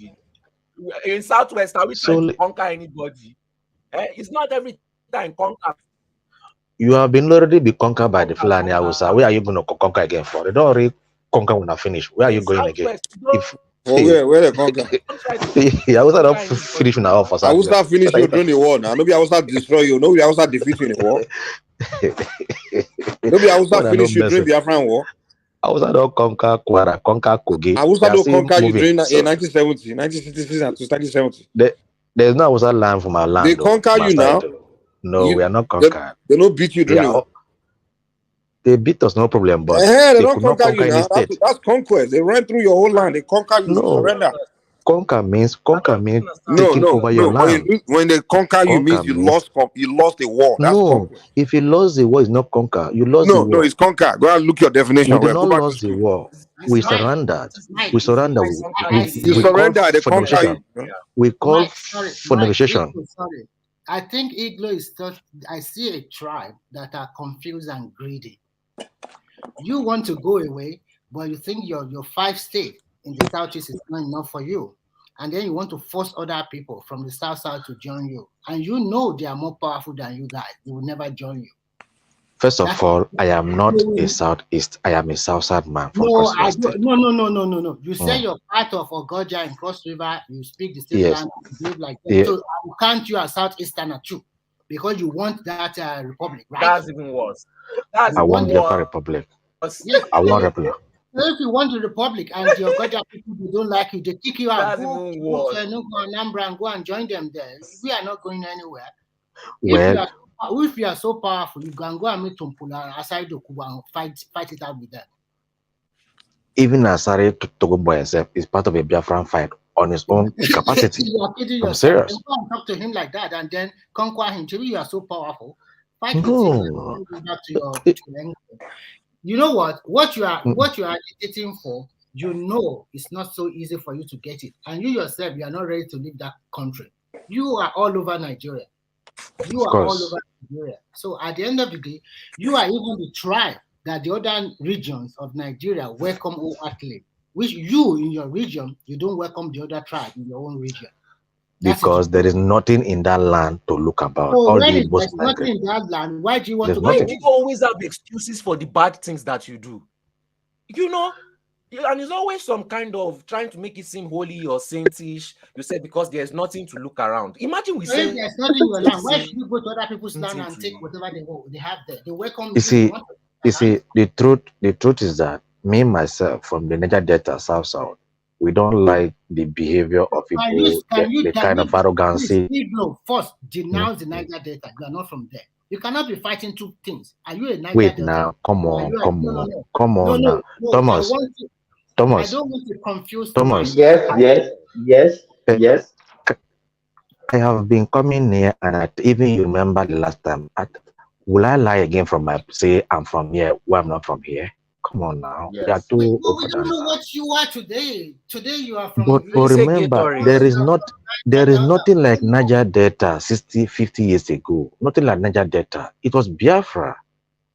In Southwest, are we trying to conquer anybody? It's not every time conquer. You have been already be conquered by the Fulani Hausa. Where are you going to conquer again for? They don't already conquer when I finish. Where are you going again? Where they conquer? I was not finish when I offer. I will start finish you during the war now. Nobody I will start destroy you. Nobody I will start defeat you in the war. Maybe I will finish you during Biafran War. Hausa don't conquer Kwara, conquer Kogi. Hausa don't conquer you during 1970, 1966 and 1970. There's no Hausa land from our land. They conquer you now. No, we are not conquered. They don't beat you during the war. They beat us, no problem, but they don't conquer you now. That's conquest. They ran through your whole land. They conquer you. No. Surrender. Conquer means taking over your land. When they conquer you, means you lost the war. That's conquest. If you lost the war, it's not conquer. You lost the war. No, it's conquer. Go and look your definition. We did not lose the war. We surrendered. We surrendered. You surrender. They conquer you. We call for negotiation. Sorry. I think Iglo is I see a tribe that are confused and greedy. You want to go away, but you think your 5 states in the southeast is not enough for you. And then you want to force other people from the south to join you. And you know they are more powerful than you guys. They will never join you. First of all, I am not a southeast. I am a south man from Cross River. No. You say you're part of Ogoja and Cross River. You speak the same language. You live like that. So can't you are southeasterner too? Because you want that republic, right? That's even worse. I want the republic. Yes, I want republic. If you want the republic and the Ogoja people who don't like you, they kick you out. Go to Anambra and go and join them there. We are not going anywhere. Well, if you are so powerful, you can go and meet Tumpula aside Okuba and fight it out with them. Even Asare Togobo himself is part of a Biafran fight on his own capacity. I'm serious. You go and talk to him like that and then conquer him. You are so powerful. Fight with him. Back to your you know what you are agitating for, you know it's not so easy for you to get it. And you yourself, you are not ready to leave that country. You are all over Nigeria. So at the end of the day, you are even the tribe that the other regions of Nigeria welcome wholeheartedly, which you in your region, you don't welcome the other tribe in your own region. Because there is nothing in that land to look about. So when there's nothing in that land, why do you want to go? You always have excuses for the bad things that you do. You know, and it's always some kind of trying to make it seem holy or saintish. You said because there's nothing to look around. Imagine we say there's nothing in your land. Why should you go to other people's land and take whatever they have there? They welcome you. See, the truth is that me myself from the Niger Delta South, we don't like the behavior of people, the kind of arrogancy. First, denounce the Niger Delta. You are not from there. You cannot be fighting two things. Are you a Niger Wait Delta? Now, come on now. Thomas. I don't want to confuse Thomas. Yes. I have been coming here, and even you remember the last time. Will I lie again say I'm from here, where I'm not from here? Come on now. Yes. We don't know what you are today. Today you are from. But remember, there is nothing like Niger Delta 60, 50 years ago. Nothing like Niger Delta. It was Biafra.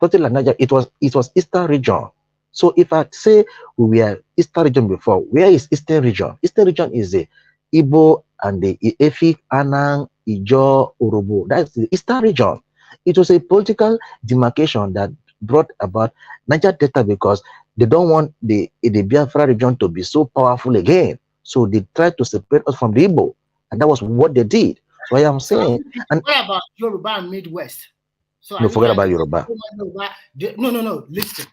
Nothing like Niger. It was Eastern region. So if I say we were Eastern region before, where is Eastern region? Eastern region is the Igbo and the Efik, Anang, Ijo, Urubu. That's the Eastern region. It was a political demarcation that brought about Niger Delta because they don't want the Biafra region to be so powerful again. So they tried to separate us from the Igbo. And that was what they did. So I am saying. And what about Yoruba and Midwest? So no, forget about Yoruba. No. Listen.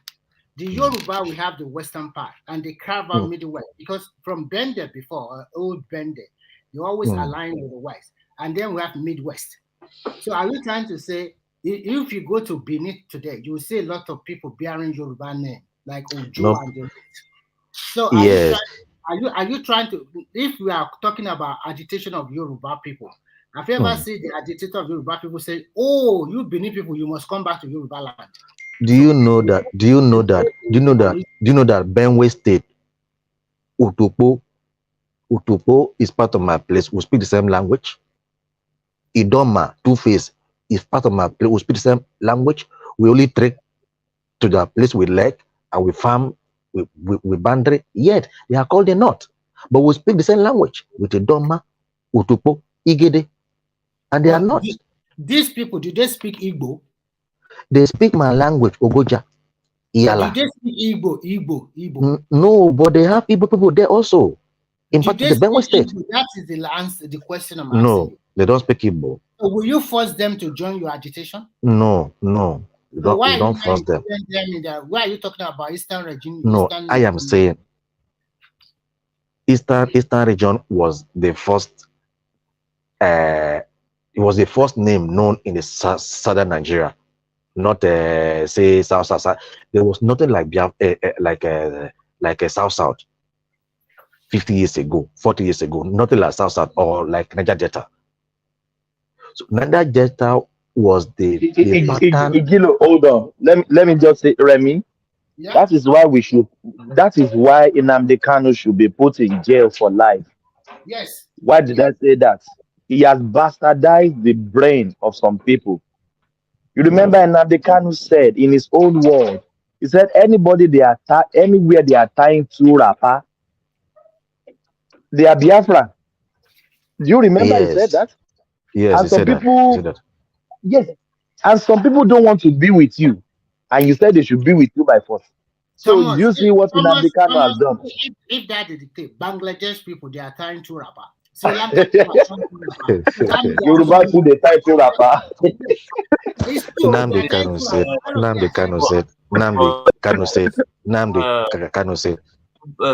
The Yoruba, we have the western part, and they carve out Midwest. Because from Bende before, old Bende, you always align with the West. And then we have Midwest. So are you trying to say, if you go to Benin today, you will see a lot of people bearing Yoruba name, like Ojo and the rest. So are you trying to, if we are talking about agitation of Yoruba people, have you ever seen the agitator of Yoruba people say, oh, you Benin people, you must come back to Yoruba land? Do you know that Benue State, Utupo is part of my place. We speak the same language. Idoma, Two-Face is part of my place. We speak the same language. We only trek to the place we like and we farm, we boundary. Yet they are called the North, but we speak the same language with Idoma, Utupo, Igede, and they are not. These people, do they speak Igbo? They speak my language, Ogoja, Iyala. Do they speak Igbo? No, but they have Igbo people there also. In fact, the Benue State. That is the question I'm asking. They don't speak Igbo. So will you force them to join your agitation? No, no. You So don't, why you are don't you force them. them in that? Why are you talking about Eastern region? No, Eastern I am saying Eastern region was the first. It was the first name known in the southern Nigeria, not say south. There was nothing like like a south. 50 years ago, 40 years ago, nothing like south or like Niger Delta. So Niger Delta was the pattern. Igilo, hold on. Let me just say, Remy. Yeah. That is why Nnamdi Kanu should be put in jail for life. Yes. Why did I say that? He has bastardized the brain of some people. You remember Nnamdi Kanu said in his own word, he said anybody anywhere they are tying to rapper, they are Biafra. Do you remember he said Yes, that? yes, And he some said that. He said people, that. yes, and some people don't want to be with you. And you said they should be with you by force. So do you see what Nnamdi Kanu has done? If that is the case, Bangladesh people, they are trying to rapper. Sri Lanka people are trying to rapper. Yoruba people, they tie to rapper. It's true. Nnamdi Kanu said. Nnamdi Kanu said. Kanu said.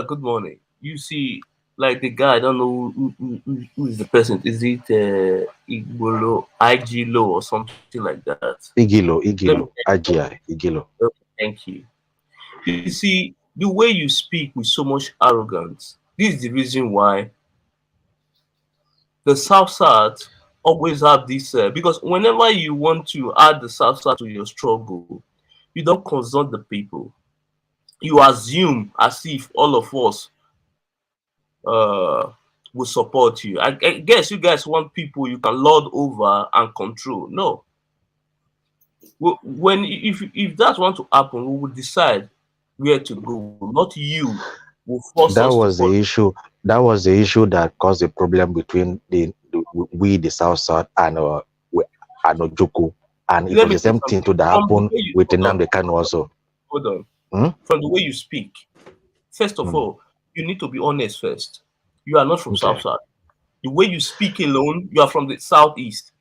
Good morning. You see, like the guy, I don't know who is the person. Is it Igbolo, Igilo, or something like that? Igilo, IGI, Igilo. Okay, thank you. You see, the way you speak with so much arrogance, this is the reason why the South always have this, because whenever you want to add the South to your struggle, you don't consult the people. You assume as if all of us will support you. I guess you guys want people you can lord over and control. No. When if that want to happen, we will decide where to go. Not you will force That us was to the issue. That was the issue that caused the problem between the South and Ojukwu. And it Let was me the say same thing something. to happen with Nnamdi Kanu also. Hold on. Hmm? From the way you speak, first of all, you need to be honest first. You are not from South. The way you speak alone, you are from the Southeast.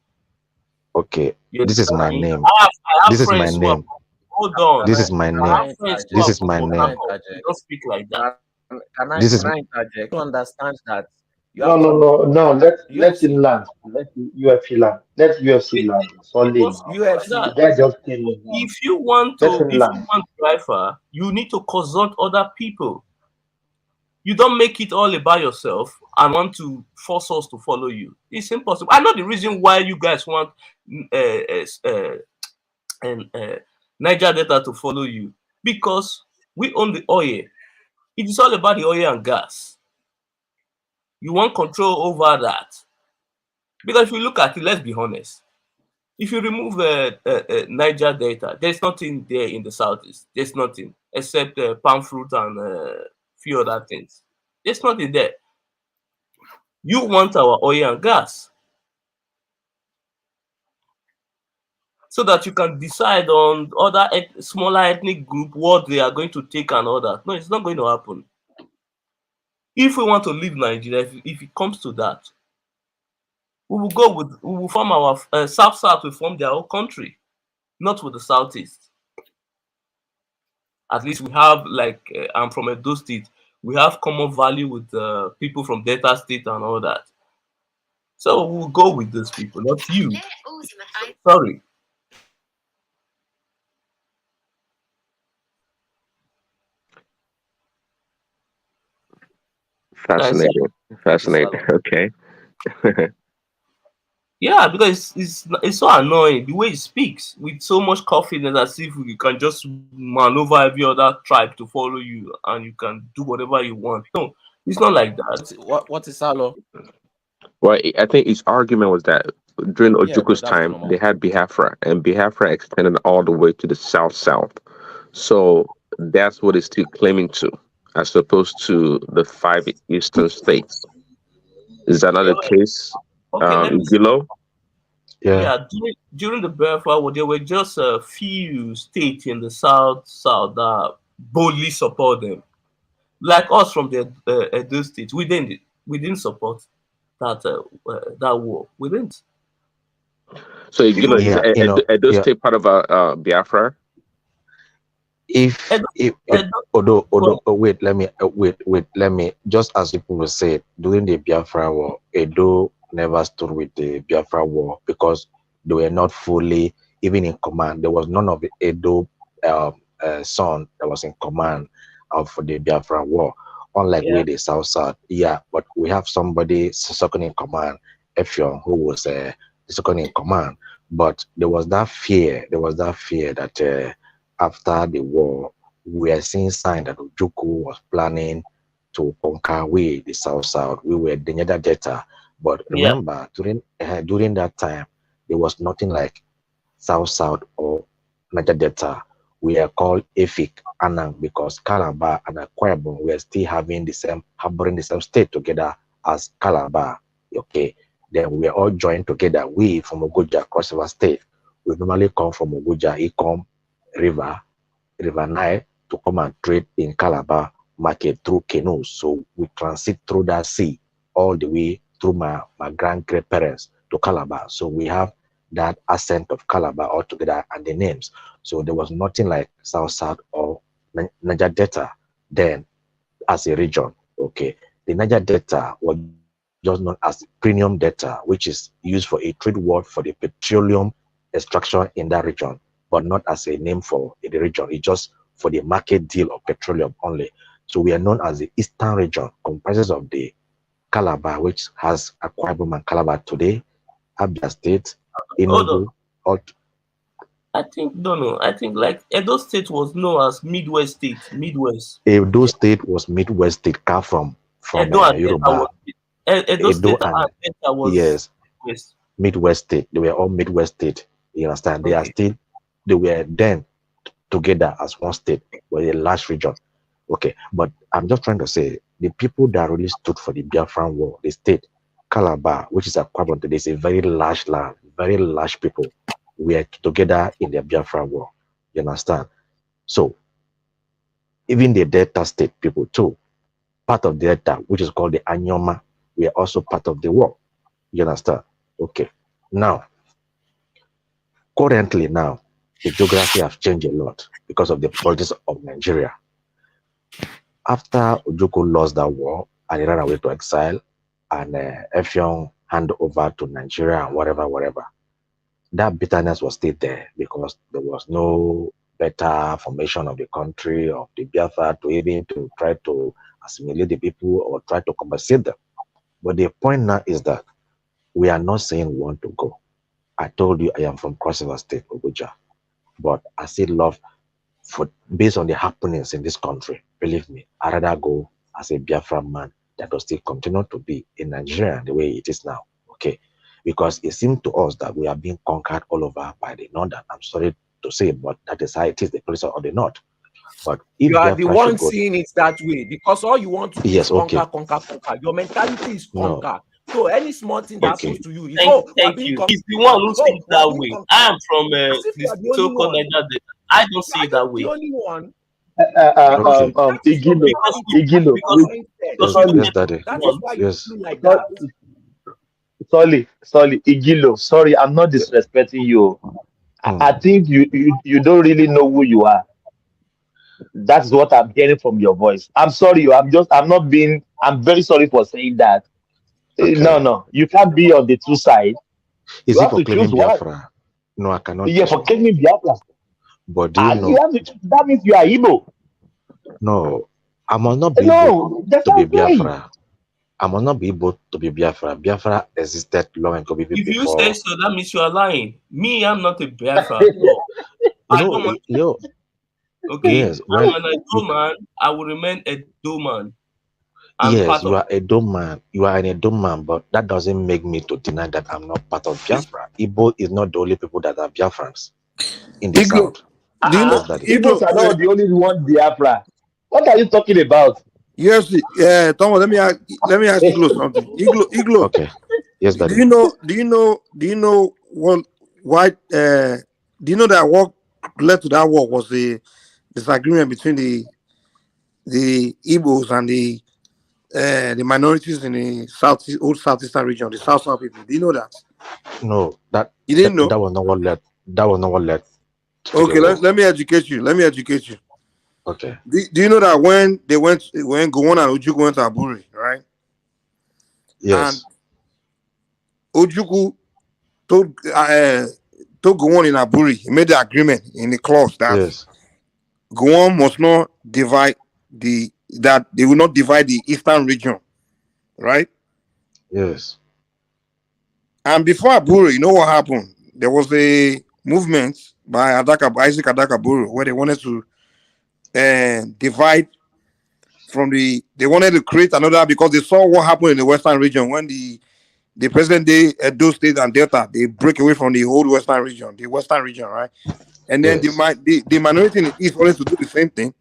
Okay, this is my name. I have This is my friends who are. name. Hold on. This is my I name. have friends who This are is from my Port name. Harcourt. You don't speak like that. This is Can I interject? You understand that you No, have no, to no, no. Let him UFC. land. Let UFC land. Let UFC land. Solid now. Like The that. guy just came in now. If you want Let him to land. drive her, you need to consult other people. You don't make it all about yourself and want to force us to follow you. It's impossible. I know the reason why you guys want Niger Delta to follow you, because we own the oil. It is all about the oil and gas. You want control over that. Because if you look at it, let's be honest. If you remove Niger Delta, there's nothing there in the southeast. There's nothing except palm fruit and few other things. There's nothing there. You want our oil and gas so that you can decide on other smaller ethnic group what they are going to take and all that. No, it's not going to happen. If we want to leave Nigeria, if it comes to that, we will form our South will form their own country, not with the Southeast. At least we have, like, I'm from Edo State, we have common value with people from Delta State and all that. So we'll go with those people, not you. Sorry. Fascinating. Fascinating. Okay. Yeah, because it's so annoying the way he speaks with so much confidence, as if you can just maneuver every other tribe to follow you and you can do whatever you want. No, it's not like that. What is Salo? Well, I think his argument was that during Yeah, Ojuku's but that's time, normal. they had Biafra, and Biafra extended all the way to the south. So that's what it's still claiming to, as opposed to the 5 eastern states. Is that not the case, Okay, let me see. Gilo? Yeah, during the Biafra war, there were just a few states in the south that boldly support them. Like us from the Edo State, we didn't support. that war. We didn't. So is Edo State part of Biafra? Wait, let me just as people will say during the Biafra war, Edo never stood with the Biafra war because they were not fully even in command. There was none of the Edo son that was in command of the Biafra war, unlike with the South. Yeah, but we have somebody second in command, Effiong, who was the second in command. But there was that fear that after the war, we are seeing signs that Ojukwu was planning to conquer the South. We were the Niger Delta. But remember, during that time, there was nothing like South or Niger Delta. We are called Efik Anang because Calabar and Akwa Ibom were still harboring the same state together as Calabar. Okay, then we are all joined together. We from Ogoja, Cross River State. We normally come from Ogoja, Ikom River Nile to come and trade in Calabar market through canoes. So we transit through that sea all the way through my grandparents to Calabar. So we have that accent of Calabar altogether and the names. So there was nothing like South or Niger Delta then as a region. Okay, the Niger Delta was just known as premium delta, which is used for a trade word for the petroleum extraction in that region, but not as a name for the region. It's just for the market deal of petroleum only. So we are known as the Eastern region, comprises of the Calabar, which has Akwa Ibom and Calabar today, Abia State, Enugu. I think like Edo State was known as Midwest State. Midwest. Edo State was Midwest State, car from Edo and Yoruba. Edo State and Delta was Midwest State. They were all Midwest State. You understand? They were then together as one state, were a large region. Okay, but I'm just trying to say the people that really stood for the Biafran war, the state Calabar, which is Akwa Ibom today, is a very large land, very large people were together in the Biafran war. You understand? So even the Delta State people too, part of Delta, which is called the Anyoma, we are also part of the war. You understand? Okay. Now, currently now, the geography has changed a lot because of the politics of Nigeria. After Ojukwu lost that war and he ran away to exile, and Effiong handed over to Nigeria and whatever, that bitterness was still there because there was no better formation of the country, of the Biafra, to even to try to assimilate the people or try to compensate them. But the point now is that we are not saying we want to go. I told you I am from Cross River State, Ogoja, but I still love, based on the happenings in this country, believe me, I'd rather go as a Biafra man that will still continue to be in Nigeria the way it is now, okay? Because it seems to us that we are being conquered all over by the Northern. I'm sorry to say, but that is how it is, the police of the North. But if you are the one seeing it that way, because all you want to do is conquer. Your mentality is conquer. So any small thing that happens to you is thank you. He's the one who sees that way. I am from the so-called Niger Delta. I don't see it that way. The only one. Sorry, Igilo. Sorry, I'm not disrespecting you. I think you don't really know who you are. That's what I'm hearing from your voice. I'm sorry, I'm very sorry for saying that. No, you can't be on the two sides. Is it for claiming Biafra? No, I cannot. Yeah, for claiming Biafra. But do you know? That means you are Igbo. No, I must not be able to be Biafra. I must not be able to be Biafra. Biafra existed long ago before. If you say so, that means you are lying. Me, I'm not a Biafra. No. Okay, yes, I'm an Edo man. I will remain a Edo man. Yes, you are a Edo man. You are an Edo man, but that doesn't make me to deny that I'm not part of Biafra. Igbo is not the only people that are Biafrans in the South. Do you know Igbos are not the only one Biafra? What are you talking about? Yes, Thomas. Let me ask Iglo something. Iglo. Okay. Yes, Daddy. Do you know why? Do you know that what led to that war was the disagreement between the Igbos and the the minorities in the old southeastern region, the South people. Do you know that? No, you didn't know. That was not what led. That was not what led. Okay, let me educate you. Okay. Do you know that when Gowon and Ojukwu went to Aburi, right? Yes. And Ojukwu told Gowon in Aburi, he made the agreement in the clause that yes. Gowon must not divide that they will not divide the eastern region, right? Yes. And before Aburi, you know what happened? There was a movement by Isaac Adaka Buru where they wanted to divide they wanted to create another, because they saw what happened in the western region when the present day Edo State and Delta, they break away from the whole western region, right? And then yes. the minority in the east wanted to do the same thing,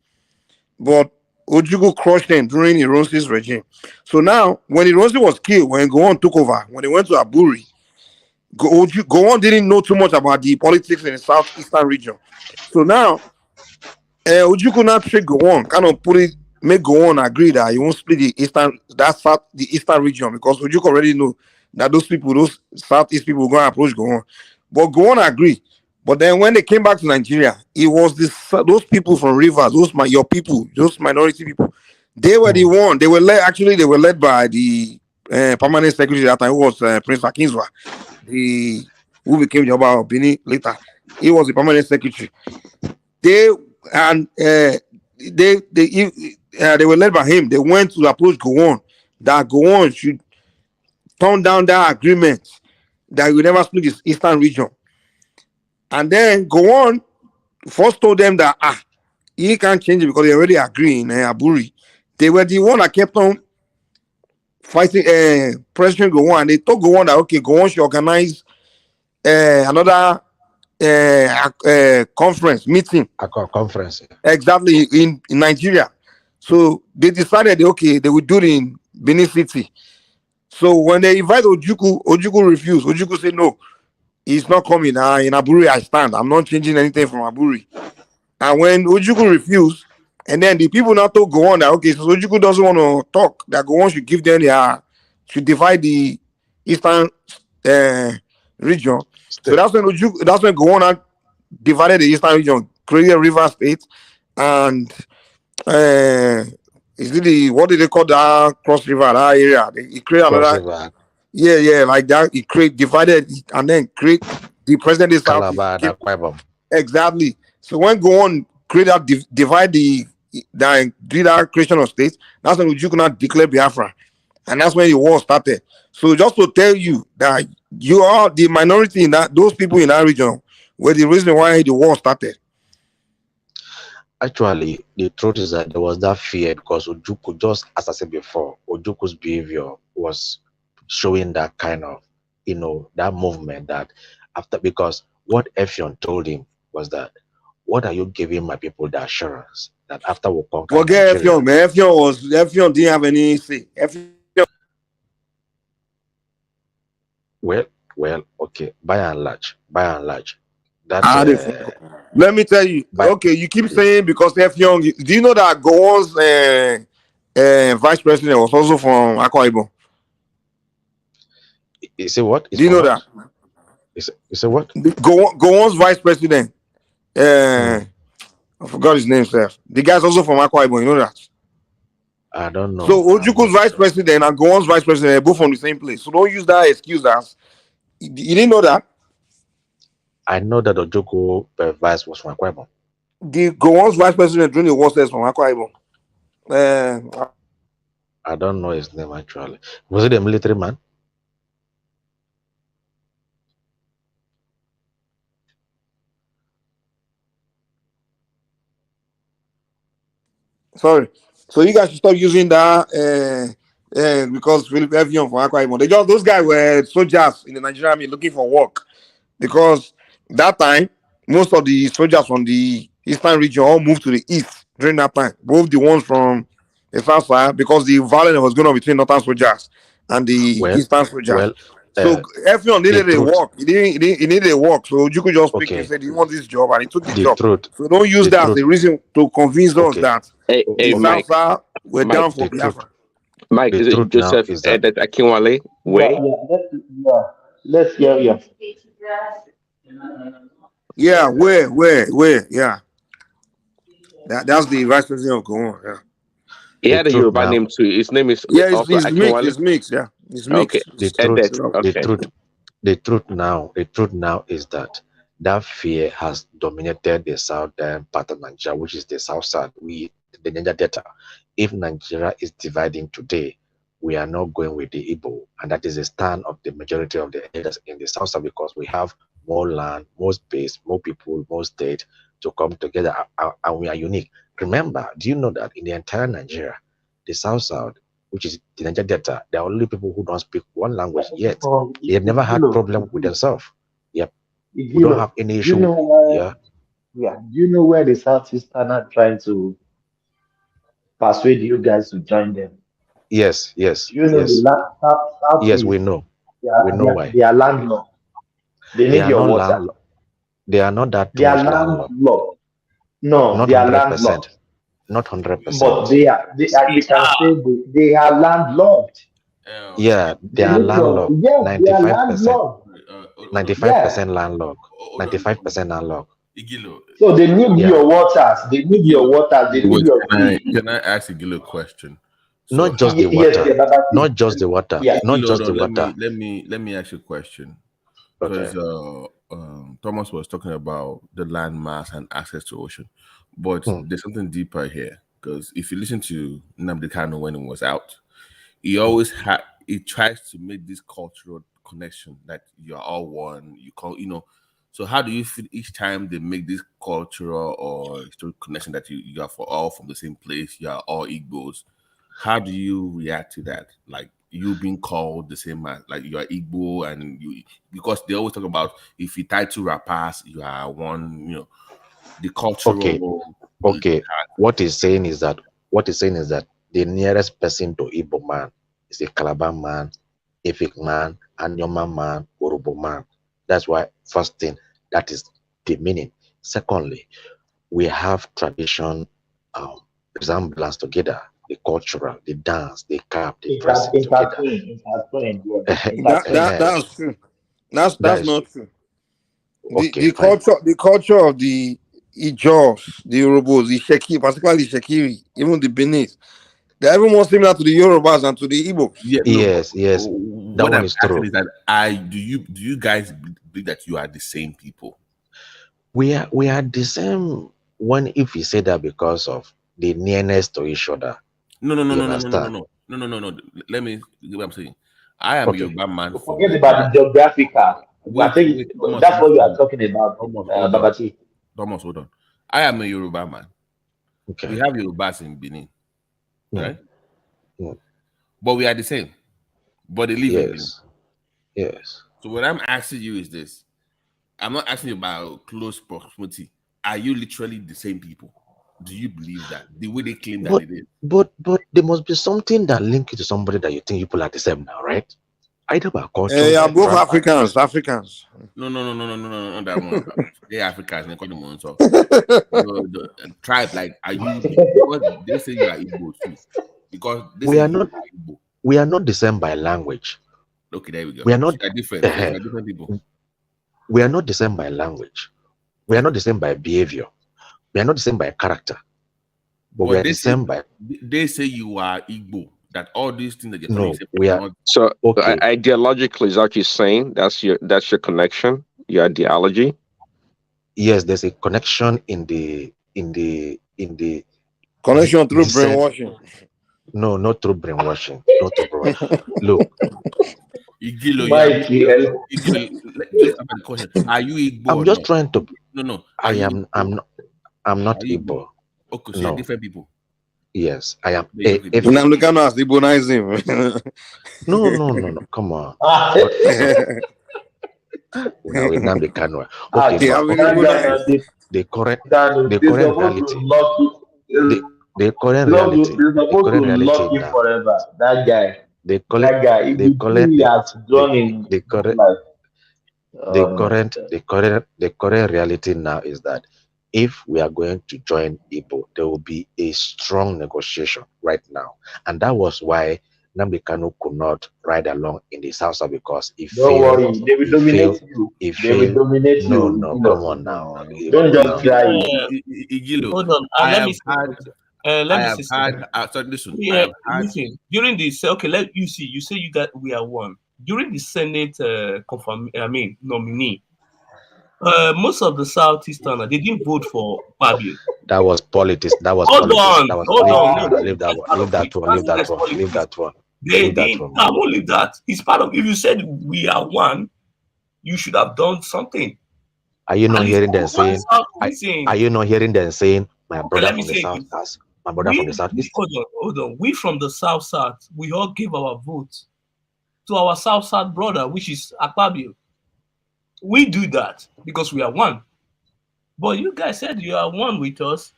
but Ojukwu crushed them during Ironsi's regime. So now, when Ironsi was killed, when Gowon took over, when they went to Aburi, Gowon didn't know too much about the politics in the southeastern region. So now, Ojukwu now trick Gowon, kind of make Gowon agree that he won't split the eastern region, because Ojukwu already know that those southeast people, will go and approach Gowon. But Gowon agreed. But then when they came back to Nigeria, it was those people from Rivers, your people, those minority people, they were the one. They were led by the permanent secretary at that time, who was Prince Akinzwa, who became the Oba of Benin later. He was the permanent secretary. They were led by him. They went to approach Gowon, that Gowon should turn down that agreement that he will never split this eastern region. And then Gowon first told them that he can't change it because they already agree in Aburi. They were the one that kept on fighting President Gowon, and they told Gowon that Gowon should organize another conference meeting. A conference. Exactly, in Nigeria. So they decided they would do it in Benin City. So when they invited Ojukwu refused. Ojukwu said no, he's not coming. In Aburi I stand. I'm not changing anything from Aburi. And when Ojukwu refused, and then the people now told Gowon that so Ojukwu doesn't want to talk, that Gowon should give them should divide the eastern region. So that's when Gowon divided the eastern region, created River State, and what did they call that cross river, that area? He created another. Like that. He divided it, and then create the present day South. Exactly. So when Gowon divide did that creation of states, that's when you could not declare Biafra, and that's when the war started. So just to tell you that you are the minority in those people in that region were the reason why the war started. Actually, the truth is that there was that fear because Ojukwu, just as I said before, Ojukwu's behavior was showing that kind of, that movement that because what Effion told him was that, what are you giving my people the assurance that after we conquer Forget Effion, man. Effion didn't have any say. Well, okay. By and large, that. Let me tell you. You keep saying because Effion. Do you know that Gowon's vice president was also from Akwa Ibom? You say what? Do you know that? You say what? Gowon's vice president. I forgot his name, sir. The guy's also from Akwa Ibom. You know that? I don't know. So Ojukwu's vice president and Gowon's vice president are both from the same place. So don't use that excuse as you didn't know that. I know that Ojukwu vice was from Akwa Ibom. The Gowon's vice president during the war says from Akwa Ibom. I don't know his name actually. Was it a military man? Sorry. So you guys should stop using that because Philip Effion from Akwa Ibom. Those guys were soldiers in the Nigerian army looking for work, because that time most of the soldiers from the eastern region all moved to the east during that time. Both the ones from the south side, because the violence was going on between northern soldiers and the eastern soldiers. So Effion needed a work. He needed a work. So you could just pick and say, "Do you want this job?" And he took the job. So don't use that as a reason to convince us that the South were down for Biafra. Mike, is it Joseph Edet Akinwale way? Yeah. Yeah, where? Yeah. That's the vice president of Gowon. Yeah. He had a Yoruba name too. His name is Yeah, also it's mixed. Akinwale. It's mixed. Yeah, it's Okay, mixed. Edet. Okay. The truth now is that fear has dominated the southern part of Nigeria, which is the south side. The Niger Delta. If Nigeria is dividing today, we are not going with the Igbo, and that is the stand of the majority of the elders in the south side because we have more land, more space, more people, more state to come together, and we are unique. Remember, do you know that in the entire Nigeria, the south side, which is the Niger Delta, there are only people who don't speak one language yet. They have never had problem with themselves. Yep. We don't have any issue. Do you know where the Southeastern are trying to persuade you guys to join them? Yes. You know the Southeast. Yes, we know. We know why. They are landlocked. They need your water. They are not that They are landlocked. No, not they are 100%. landlocked. Not 100%. But they you can say they are landlocked. Yeah, they are landlocked. Yes, they are 95%. landlocked. 95% landlocked. 95% landlocked. So they need your waters. They need your waters. They need your food. Can I ask Igilo a question? Not just the water. Not just the water. Not just the water. Let me ask you a question. Because Thomas was talking about the land mass and access to ocean, but there's something deeper here. Because if you listen to Nnamdi Kanu when he was out, he always he tries to make this cultural connection that you are all one. So how do you feel each time they make this cultural or historical connection that you are all from the same place, you are all Igbos? How do you react to that? Like you being called the same as like you are Igbo and you, because they always talk about if you tie two rappers, you are one, the cultural. Okay. What he's saying is that the nearest person to Igbo man is a Calabar man, Efik man, Anyoma man, Urubo man. That's why first thing, that is the meaning. Secondly, we have tradition resemblance together, the cultural, the dance, the cap, the dressing together. That's true. That's not true. Okay, the culture of the Ijos, the Yorubos, the Sheki, particularly Shekiri, even the Benin, they're even more similar to the Yorubas and to the Igbos. Yes. That one is true. Is that do you guys believe that you are the same people? We are the same. When if you say that because of the nearness to each other. No. Let me get what I'm saying. I am Yoruba man. Forget about the geographical. I think that's what you are talking about, Babati. Thomas, hold on. I am a Yoruba man. Okay. We have Yorubas in Benin, right? But we are the same. But they live in Benin. Yes. So what I'm asking you is this. I'm not asking you about close proximity. Are you literally the same people? Do you believe that? The way they claim that it is. But there must be something that links you to somebody that you think people are the same now, right? Either by culture. Yeah, both Africans. No, that one. They Africans, they call them on so. The tribe, like, are you? Because they say you are Igbo too. Because we are not the same by language. Okay, there we go. We are not different. We are different people. We are not the same by language. We are not the same by behavior. We are not the same by character. But we are the same by. They say you are Igbo. That all these things that you're no, we are not. So ideologically, is that you're saying that's your connection, your ideology? Yes, there's a connection in the connection through brainwashing. No, not through brainwashing. Not through brainwashing. Look. Are you Igbo? I'm just trying to. No. I'm not Igbo. Okay, so you're different people. Yes, I am. I'm looking at Igbonize him. No. Come on. Nnamdi Kanu. Okay, the current reality. The current reality. The current reality now. Forever. That guy. The current reality now is that if we are going to join Igbo, there will be a strong negotiation right now. And that was why Nnamdi Kanu could not ride along in the South because he Don't failed. worry, they will He dominate failed. you. He They will failed. dominate No, you. no, You come know, on now. don't just Uh, try it. Igilo, Igilo, hold on, I let me have say had, something. I Let me have say something. had. Sorry, listen. I Yeah, have had. listen. During this, okay, let you see. You say you got we are one. During the Senate nominee, most of the Southeasterners they didn't vote for Fabio. That was politics. That was Hold politics. on, That was hold on. No, leave that that's one. part Leave of that it. one. Leave that That's one. Leave politics. that one. They Leave that didn't. one. I won't leave that. It's part of. If you said we are one, you should have done something. Are you not At least hearing them saying? Are you not hearing them saying, "My okay, brother let me from the say South, this. as my brother from the Southeast"? Hold on. We from the South, we all gave our vote to our South brother, which is Akpabio. We do that because we are one. But you guys said you are one with us.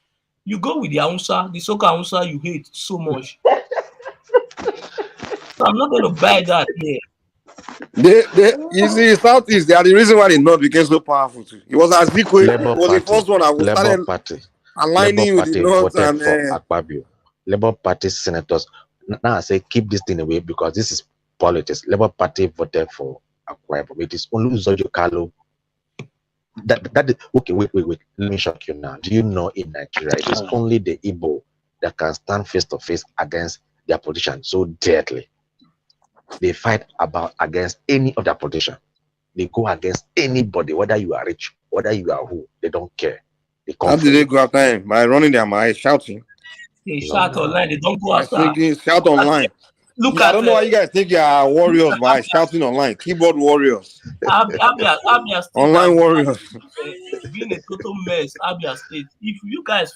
You go with the Hausa, the Soka Hausa you hate so much. So I'm not going to buy that here. You see, Southeast, they are the reason why the North became so powerful too. It was Azikwe, Labour was the Party, first one that was Labour started Party, aligning with the North voted and for Akpabio. Labour Party senators. Now I say keep this thing away because this is politics. Labour Party voted for Akpabio. It is only Uzojo Kalu. Okay. Wait. Let me shock you now. Do you know in Nigeria it is only the Igbo that can stand face to face against their politician so deadly? They fight against any other politician. They go against anybody, whether you are rich, whether you are who. They don't care. They come how for did they you. go after him? By running their mouth, shouting. They shout online, they don't go By after. singing, shout online. I don't know why you guys think you are warriors by shouting online. Keyboard warriors. Abia State Online warriors. being a total mess. Abia State. If you guys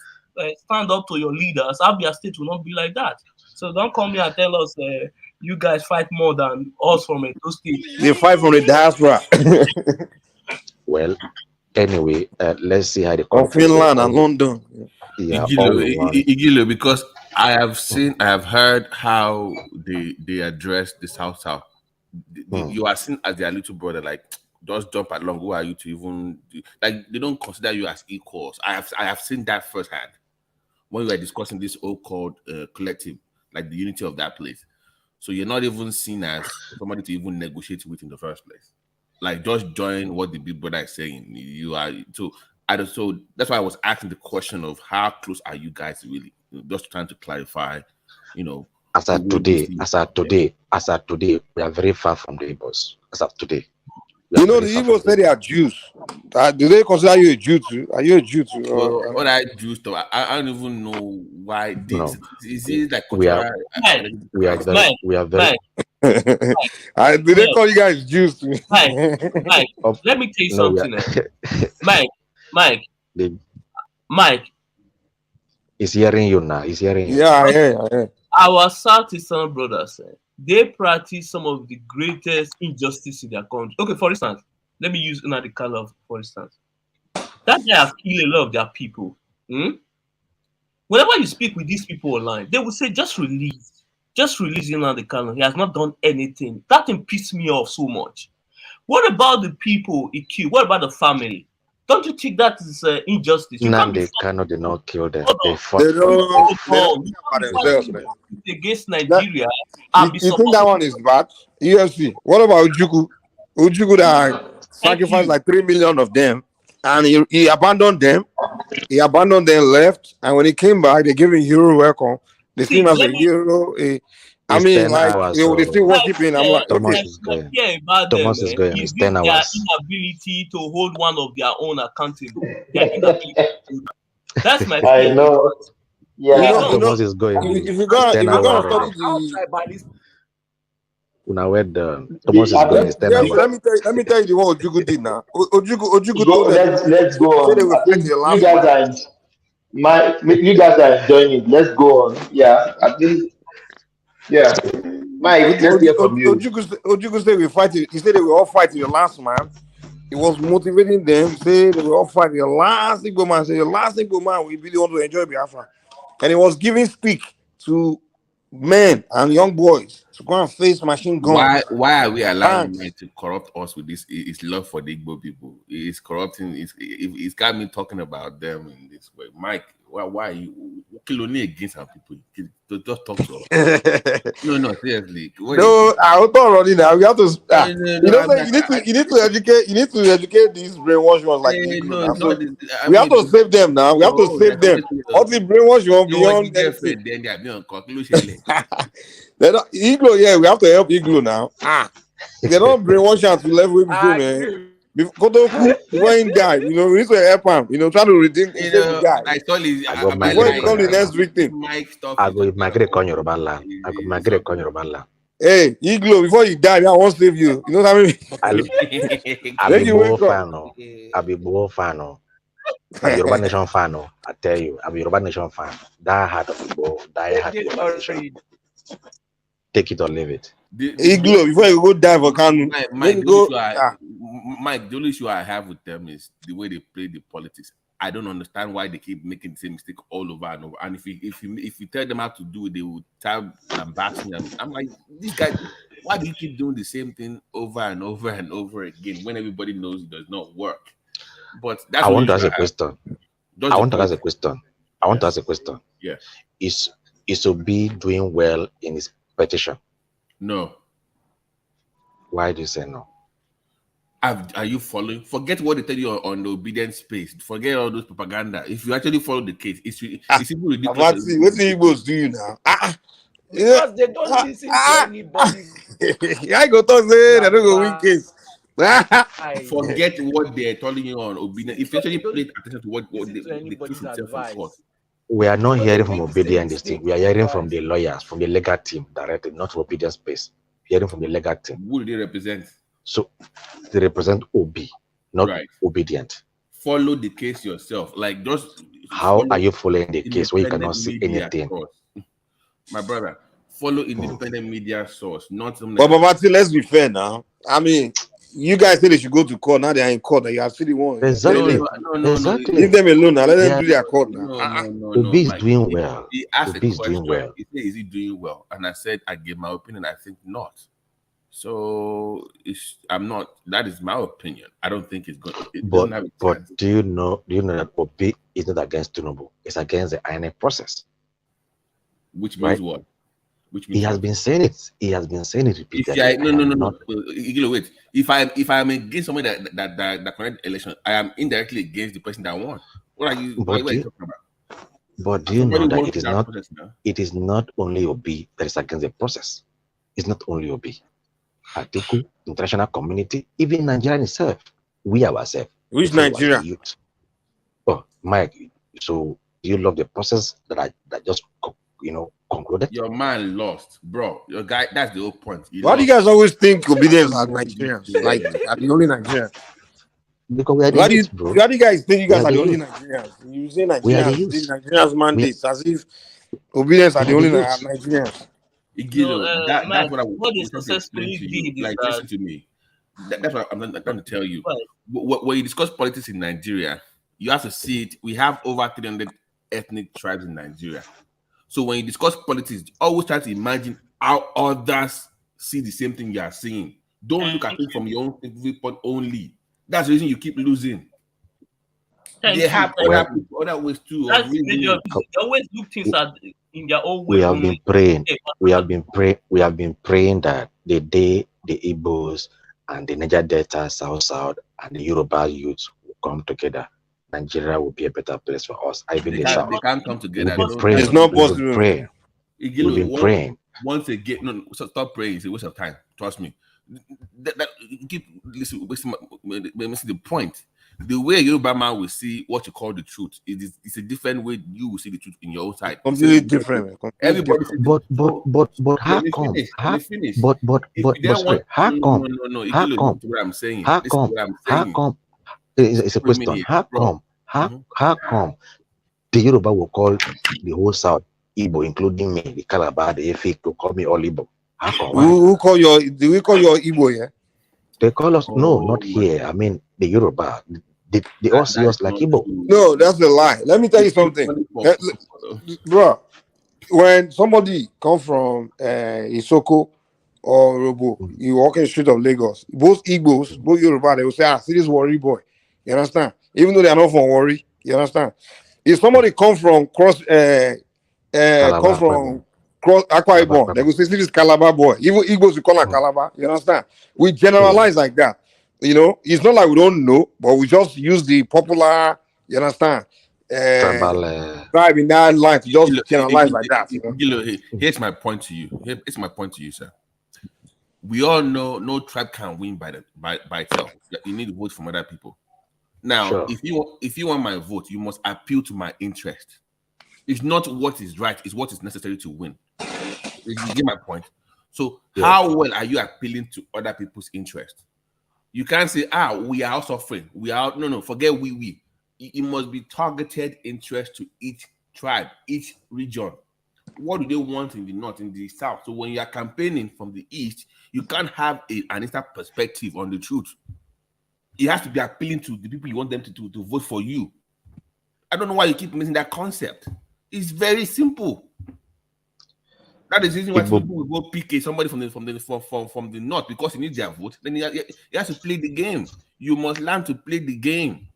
stand up to your leaders, Abia State will not be like that. So don't come here and tell us you guys fight more than us from Edo State. They fight from the diaspora. Well, anyway, let's see how the Of country Finland and London. Yeah, all we want. Igilo, because I have heard how they address the South. You are seen as their little brother, like just jump along. Who are you to even like? They don't consider you as equals. I have seen that firsthand when we were discussing this so-called collective, like the unity of that place. So you're not even seen as somebody to even negotiate with in the first place. Like just join what the big brother is saying. You are so that's why I was asking the question of how close are you guys really? Just trying to clarify, As of today, we are very far from the Igbos. As of today. The Igbo say they are Jews. Do they consider you a Jew too? Are you a Jew too? Well, what I Jews though, I don't even know why this. No. Is it like We are very. Do they call you guys Jews too? Mike, let me tell you something. Mike. He's hearing you now. He's hearing you. Yeah, I hear. Our Southeastern brothers, they practice some of the greatest injustice in their country. Okay, for instance, let me use Nnamdi Kanu for instance. That they have killed a lot of their people. Whenever you speak with these people online, they will say, just release Nnamdi Kanu. He has not done anything. That thing pissed me off so much. What about the people he killed? What about the family? Don't you think that is injustice? Nnamdi Kanu did not kill them. They fought. They don't themselves, man. Against Nigeria. You think that one is bad? UFC. What about Ujuku? Ujuku that sacrificed like 3 million of them, and he abandoned them. He abandoned them, left, and when he came back, they gave him hero welcome. They see him as a hero. I mean, like they still worshiping. I'm like, okay. Thomas is going. It's 10 hours. Their inability to hold one of their own accountable. Their inability to do that. That's my fear. I know. Yeah. Thomas is going. If you go study the. Now where the Thomas is going. It's 10 hours. Let me tell you the one Ojuku did now. Ojuku told them. Let's go on. They were fighting the last you guys are enjoying it. Let's go on. Yeah, at least. Yeah, Mike, let's hear from you. Ojuku said we fighting. He said they were all fighting the last man. He was motivating them. Say they were all fighting the last Igbo man. Say the last Igbo man, we really want to enjoy Biafra, and he was giving stick to men and young boys to go and face machine guns. Why are we allowing men to corrupt us with this? It's love for the Igbo people. It's corrupting. It's got me talking about them in this way. Mike, why are you? kill only against our people. To just talk to us. No, seriously. No, I don't running now. We have to. You know, I'm you need to educate these brainwashed ones like Iglo now. So we have to save them now. We have to save them. All the brainwashed one beyond anything. Then they are being Iglo, yeah, we have to help Iglo now. They don't brainwash us to level before, man. Before he died, you know, we need to help him. You know, try to redeem save the guy. I told you, before he become the next victim. I go migrate on Yoruba land. I go migrate on Yoruba land. Hey, Iglo, before you die, I won't save you. You know what I mean? I'll be Bowo fan. I'll be Bowo fan. I'll be Yoruba Nation fan. I tell you, I'll be Yoruba Nation fan. Die hard of Igbo, die hard of Nation. Take it or leave it. Iglo, before you go die for Kanu. Mike, the only issue I have with them is the way they play the politics. I don't understand why they keep making the same mistake all over and over. And if you tell them how to do it, they will tell and bashing them. I'm like, this guy, why do you keep doing the same thing over and over and over again when everybody knows it does not work? But that's I want to ask a question. I want to ask a question. Yeah. Is Obi doing well in his petition? No. Why do you say no? Are you following? Forget what they tell you on the obedience space. Forget all those propaganda. If you actually follow the case, it's even ridiculous. What the Igbos do you now? Because they don't listen to anybody. I go talk say they don't go win case. Forget what they're telling you on obedience. If you actually pay attention to what the case itself was. We are not hearing from obedience this thing. We are hearing from the lawyers, from the legal team directly, not from obedience space. Hearing from the legal team. Who do they represent? So they represent OB, not obedient. Follow the case yourself. Like just how are you following the case where you cannot see anything? Source. My brother, follow independent media source, not something. But Martin, let's be fair now. I mean, you guys say they should go to court. Now they are in court. You are still the one. Exactly. No. Leave them alone now. Let them do their court now. OB is doing well. He asked OB is doing well. He said, "Is he doing well?" And I said, "I gave my opinion. I think not." So I'm not. That is my opinion. I don't think it's good. But do you know that Obi is not against Tinubu? It's against the INEC process. Which means what? Which means he has been saying it. He has been saying it repeatedly. No. Wait. If I'm against somebody that connect election, I am indirectly against the person that won. What are you? What are you talking about? But do you know that it is not only Obi that is against the process. It's not only Obi. Atiku, international community, even Nigeria itself, we ourselves. Which Nigeria? Oh, Mike. So do you love the process that just concluded? Your man lost, bro. Your guy. That's the whole point. Why do you guys always think obedience are Nigerians? Like are the only Nigerians? Because we are why the youth, bro. Why do you guys think you guys are the only Nigerians? You say Nigerians mandates as if obedience are the only Nigerians. That's what they successfully did. Like, listen to me. That's what I'm trying to tell you. When you discuss politics in Nigeria, you have to see it. We have over 300 ethnic tribes in Nigeria. So when you discuss politics, always try to imagine how others see the same thing you are seeing. Don't look at it from your own viewpoint only. That's the reason you keep losing. They have other ways too. They always look things at in their own way. We have been praying. We have been praying that the day the Igbos and the Niger Delta, South, and the Yoruba youths will come together, Nigeria will be a better place for us. I believe they can't come together. It's not possible. We've been praying. Once again, no, stop praying. It's a waste of time. Trust me. You keep wasting the point. The way Yoruba man will see what you call the truth, it's a different way you will see the truth in your own side. Completely different. Everybody. But how come? How come? What I'm saying. How come? It's a question. How come the Yoruba will call the whole South Igbo, including me, the Calabar, the Efik, to call me all Igbo? How come? Do we call your Igbo? Yeah. They call us not here. I mean the Yoruba. They all see us like Igbo. No, that's a lie. Let me tell you something, bro. When somebody come from Isoko or Robo, you walk in the street of Lagos, both Igbos, both Yoruba, they will say, see this Warri boy. You understand? Even though they are not from Warri, you understand? If somebody come from come from cross Akwa Ibom. They go say this is Calabar boy. Even Igbos we call him Calabar. You understand? We generalize like that. You know, it's not like we don't know, but we just use the popular. You understand? Tribe in that line to just generalize like that. You know? Here's my point to you. Here's my point to you, sir. We all know no tribe can win by itself. You need to vote from other people. Now, if you want my vote, you must appeal to my interest. It's not what is right; it's what is necessary to win. You get my point. So, how well are you appealing to other people's interest? You can't say, we are suffering. We are no. Forget we. It must be targeted interest to each tribe, each region. What do they want in the north, in the south? So when you are campaigning from the east, you can't have an instant perspective on the truth. It has to be appealing to the people you want them to vote for you. I don't know why you keep missing that concept. It's very simple. That is the reason why people will go pick somebody from the north because he needs their vote. Then he has to play the game. You must learn to play the game.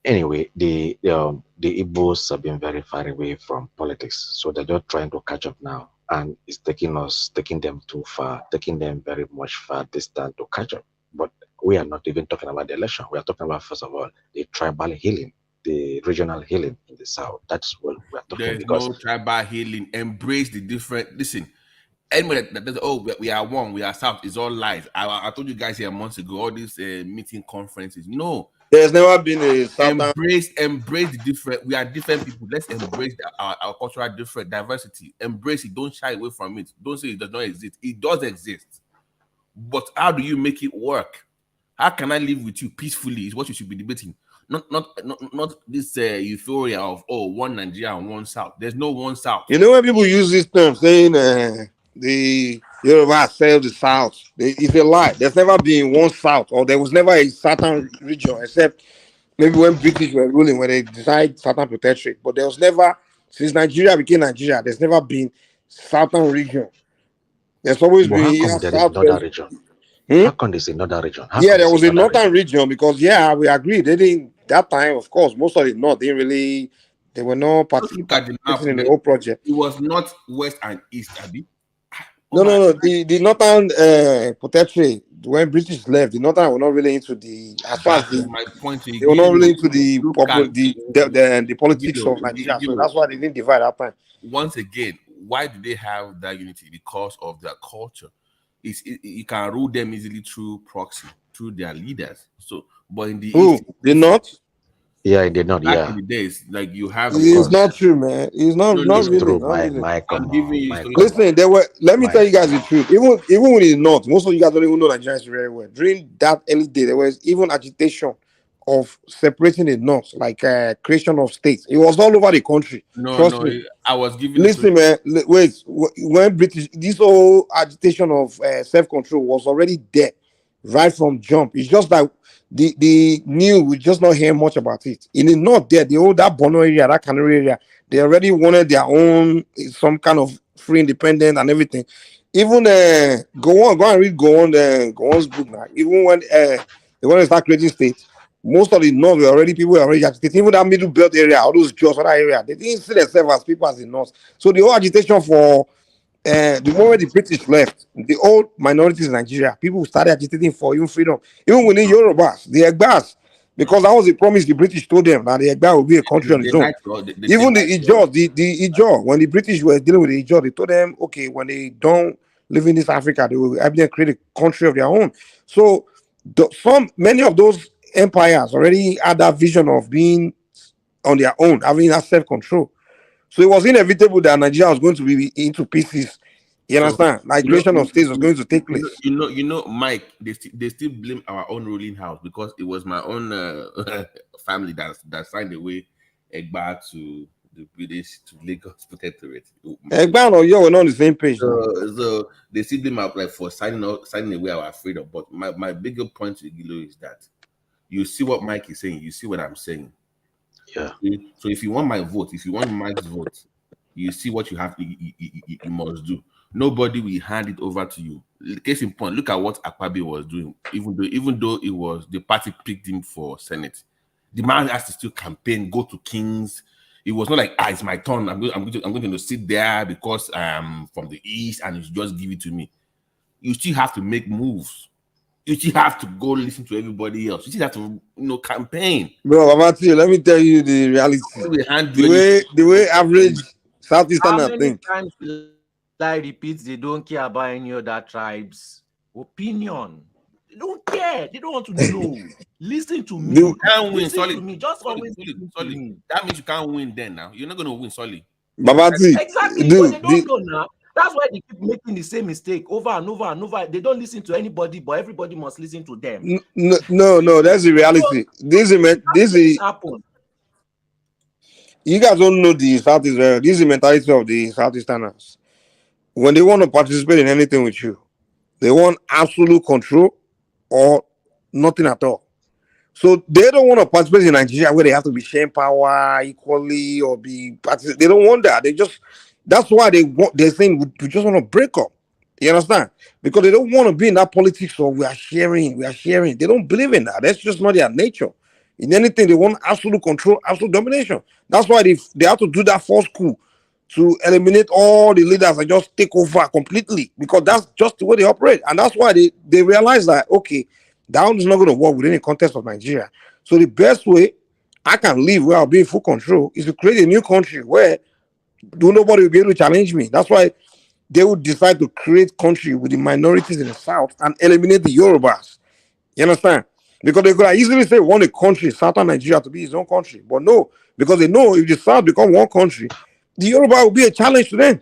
Anyway, the Igbos have been very far away from politics, so they're just trying to catch up now, and it's taking them too far, taking them very much far distance to catch up. But we are not even talking about the election. We are talking about, first of all, the tribal healing, the regional healing in the south. That's what we are talking about. There's no tribal healing. Embrace the different. Listen, anybody that does, we are one, we are south, is all lies. I told you guys here months ago, all these meeting conferences. No. There's never been a southern... embrace the different. We are different people. Let's embrace our cultural different diversity. Embrace it. Don't shy away from it. Don't say it does not exist. It does exist. But how do you make it work? How can I live with you peacefully? Is what you should be debating. Not this euphoria of one Nigeria and one South. There's no one South. You know when people use this term saying the Yoruba sell the South, it's a lie. There's never been one South, or there was never a southern region, except maybe when British were ruling, when they decided Southern Protectorate. But there was never, since Nigeria became Nigeria, there's never been southern region. There's always been another region. How come there's another region? There was a northern region because we agree they didn't that time. Of course, most of the north didn't really. They were not participating in the whole project. It was not west and east, Abi. No. The northern protectorate, when British left, the northern were not really into the. As far as my point, they were not really into the politics of Nigeria. So that's why they didn't divide that time. Once again, why do they have that unity? Because of their culture. You can rule them easily through proxy, through their leaders. So, but in the East, they not. Yeah, they not. Back in the days, like you have. It's not true, man. It's not really. True. I'm giving you. Listen, let me tell you guys the truth. Even when it's not, most of you guys don't even know Nigerians very well. During that early day, there was even agitation of separating the north, like creation of states. It was all over the country. Trust me. I was giving. Listen, man. Wait, when British, this whole agitation of self-control was already there, right from jump. It's just that the new, we just not hear much about it. In the north, there, the whole that Bono area, that Canary area, they already wanted their own some kind of free independent and everything. Even go and read Goon's book now. Even when they want to start creating states. Most of the north people were already agitating. Even that middle belt area, all those jobs, other area, they didn't see themselves as people as the north. So the whole agitation for the moment the British left, the old minorities in Nigeria, people started agitating for even freedom. Even within Yorubas, the Egbas, because that was the promise the British told them that the Egba will be a country on its own. Even the Ijaw, when the British were dealing with the Ijaw, they told them, okay, when they don't live in this Africa, they will have them create a country of their own. So many of those empires already had that vision of being on their own, having that self-control. So it was inevitable that Nigeria was going to be into pieces. You understand? Migration of states was going to take place. You know, Mike, they still blame our own ruling house because it was my own family that signed away Egba to the British to Lagos Protectorate. Egba or you were not on the same page. So they still blame us like for signing away our freedom. But my bigger point to Gilo is that you see what Mike is saying, you see what I'm saying. Yeah. So if you want my vote, if you want Mike's vote, you see what you have. You must do. Nobody will hand it over to you. Case in point, look at what Akpabio was doing. Even though it was the party picked him for Senate, the man has to still campaign, go to Kings. It was not like, it's my turn. I'm going to sit there because I'm from the East and you just give it to me. You still have to make moves. You still have to go listen to everybody else. You still have to, campaign. Bro, Amati, let me tell you the reality. The way average Southeasterners How many think. times will I repeat they don't care about any other tribes' opinion? They don't care. They don't want to know. Listen to me. You can't win, Listen Solly. to me. Just always listen to me. That means you can't win then now. You're not going to win, Solly. Babati, Exactly. dude, But they don't know now. That's why they keep making the same mistake over and over and over. They don't listen to anybody, but everybody must listen to them. no, that's the reality. This is happen. You guys don't know the Southeast. This is the mentality of the Southeasterners. When they want to participate in anything with you, they want absolute control or nothing at all. So they don't want to participate in Nigeria where they have to be sharing power equally or be. They don't want that. That's why they're saying we just want to break up. You understand? Because they don't want to be in that politics of we are sharing. They don't believe in that. That's just not their nature. In anything, they want absolute control, absolute domination. That's why they have to do that force coup to eliminate all the leaders and just take over completely, because that's just the way they operate. And that's why they realize that, okay, that one is not going to work within the context of Nigeria. So the best way I can live where I'll be in full control is to create a new country where nobody will be able to challenge me. That's why they would decide to create country with the minorities in the south and eliminate the Yorubas. You understand? Because they could easily say want a country, southern Nigeria, to be his own country. But no, because they know if the south become one country, the Yoruba will be a challenge to them.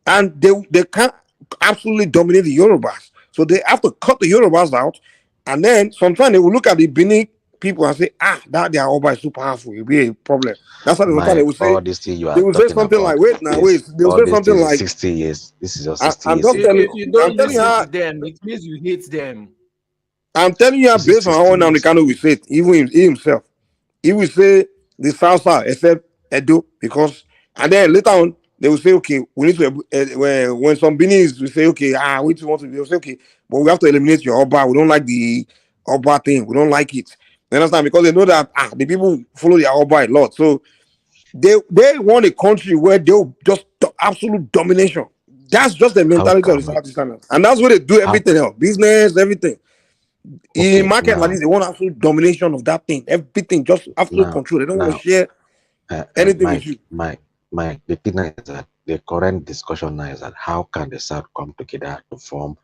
And they can't absolutely dominate the Yorubas. So they have to cut the Yorubas out. And then sometimes they will look at the Benin people and say, that their Oba is too powerful. It will be a problem. That's why sometimes they will say, all this thing you are talking something about, like, wait. They will all say this something thing is like, 60 years. This is just 60 I'm years. just telling If you don't I'm telling you listen how to them, it means you hate them. I'm telling you, based on how Nnamdi will say it, even he himself, he will say the South except Edo, because, and then later on they will say, okay, we need to when some Benin will say, okay, we want to, they'll say, okay, but we have to eliminate your Oba. We don't like the Oba thing. We don't like it. You understand? Because they know that the people follow their Oba a lot, so they want a country where they'll just absolute domination. That's just the mentality of the Southeasterners, and that's where they do everything else, business, everything. In market like this, they want absolute domination of that thing. Everything, just absolute control. They don't want to share anything with you. Mike, the thing is that the current discussion now is that how can the South come together to form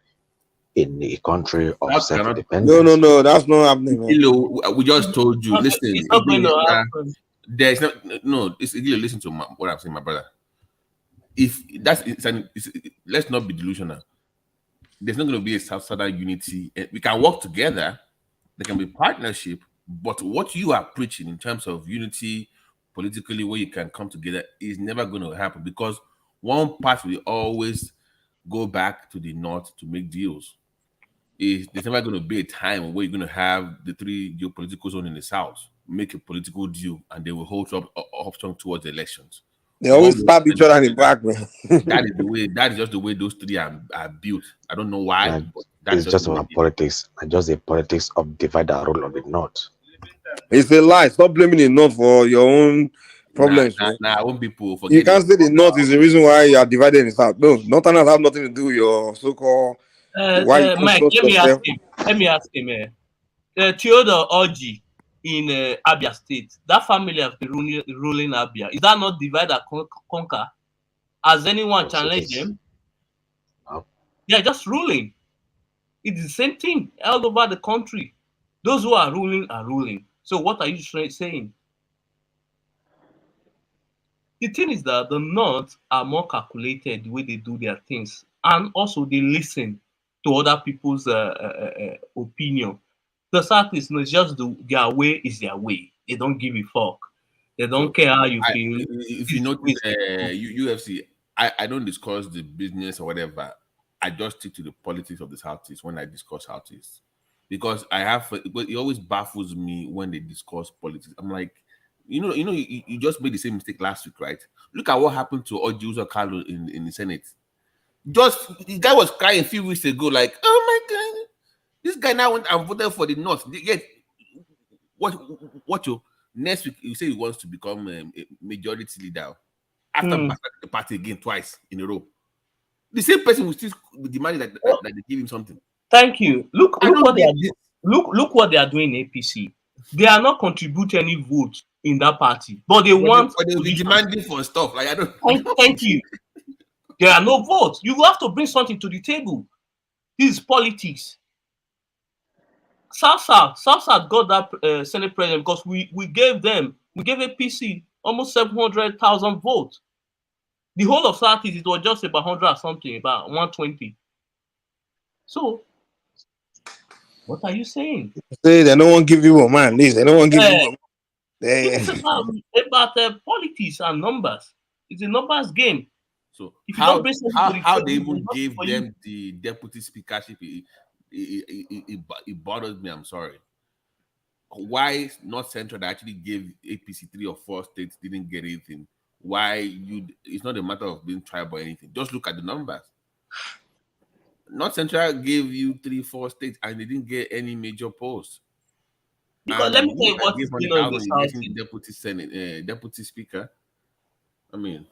in a country of self-independence? No, that's not happening, man. We just told you. Listen, It's not going to happen. There's no. Listen to what I'm saying, my brother. If let's not be delusional. There's not going to be a Southern unity. We can work together. There can be partnership, but what you are preaching in terms of unity politically, where you can come together, is never going to happen, because one part will always go back to the north to make deals. There's never going to be a time where you're going to have the three geopolitical zones in the south make a political deal and they will hold up option towards the elections. They always stab each other in the back, man. That is the way. That is just the way those three are built. I don't know why. But it's just about politics, and just the politics of divide and rule on the north. It's a lie. Stop blaming the north for your own problems. When people forget, you can't say the north is the reason why you are divided in the south. No, northerners have nothing to do with your so-called. Mike, let me ask him. Theodore Orji in Abia State, that family has been ruling Abia. Is that not divide and conquer? Has anyone challenged them? No. They are just ruling. It's the same thing all over the country. Those who are ruling are ruling. So what are you saying? The thing is that the North are more calculated the way they do their things, and also they listen to other people's opinion. The South is not just their way is their way. They don't give a fuck. They don't care how you feel. If you notice, UFC, I don't discuss the business or whatever. I just stick to the politics of the Southeast when I discuss Southeast, because it always baffles me when they discuss politics. I'm like, you just made the same mistake last week, right? Look at what happened to Oji Carlo in the Senate. The guy was crying a few weeks ago, like, oh my God, this guy now went and voted for the North. Yet, what Next week, you say he wants to become a majority leader. After the party again twice in a row, the same person will still demand that they give him something. Thank you. Look what they are doing. Look what they are doing in APC. They are not contributing any vote in that party, but they want. They will be demanding for stuff. Like I don't. Thank you. There are no votes. You have to bring something to the table. This is politics. South got that Senate president because we gave APC almost 700,000 votes. The whole of Southeast, it was just about 100 or something, about 120. So, what are you saying? Say they don't want to give you a man. They don't want to give you a man. It's about politics and numbers. It's a numbers game. So if how they even gave them the deputy speakership, it bothers me. I'm sorry. Why North Central that actually gave APC 3 or 4 states didn't get anything? Why it's not a matter of being tribal or anything. Just look at the numbers. North Central gave you 3-4 states and they didn't get any major posts. Because let me tell you what is going on in the Southeast. Deputy Senate, deputy speaker. I mean,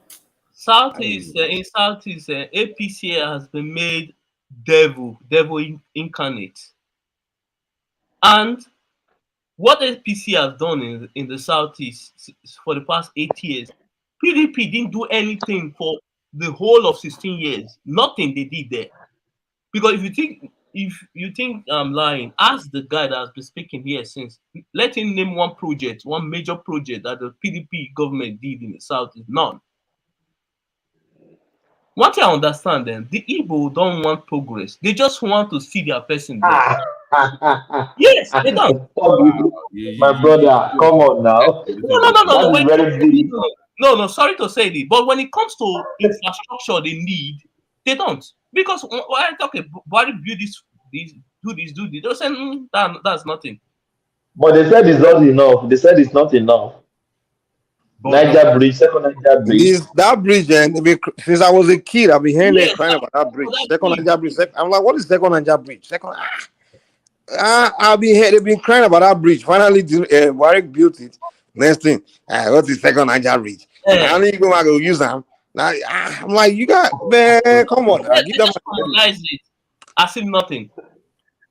Southeast in Southeast, APC has been made devil incarnate, and what APC has done in the Southeast for the past 8 years, PDP didn't do anything for the whole of 16 years. Nothing they did there. Because if you think I'm lying, ask the guy that has been speaking here since. Let him name one major project that the PDP government did in the Southeast. None. What I understand then, the Igbo don't want progress. They just want to see their person there. Yes, they don't. My brother, come on now. No, sorry to say this, but when it comes to infrastructure they need, they don't. Because when I talk about build this, do this, they'll say that's nothing. But they said it's not enough. They said it's not enough. Niger Bridge, second Niger Bridge. That bridge, since I was a kid, I've been hearing them crying about that bridge. Second Niger Bridge. I'm like, what is second Niger Bridge? They've been crying about that bridge. Finally, Warwick built it. Next thing, what is second Niger Bridge? I only go and go use them. I'm like, you got, man, come on. Give them it as if nothing.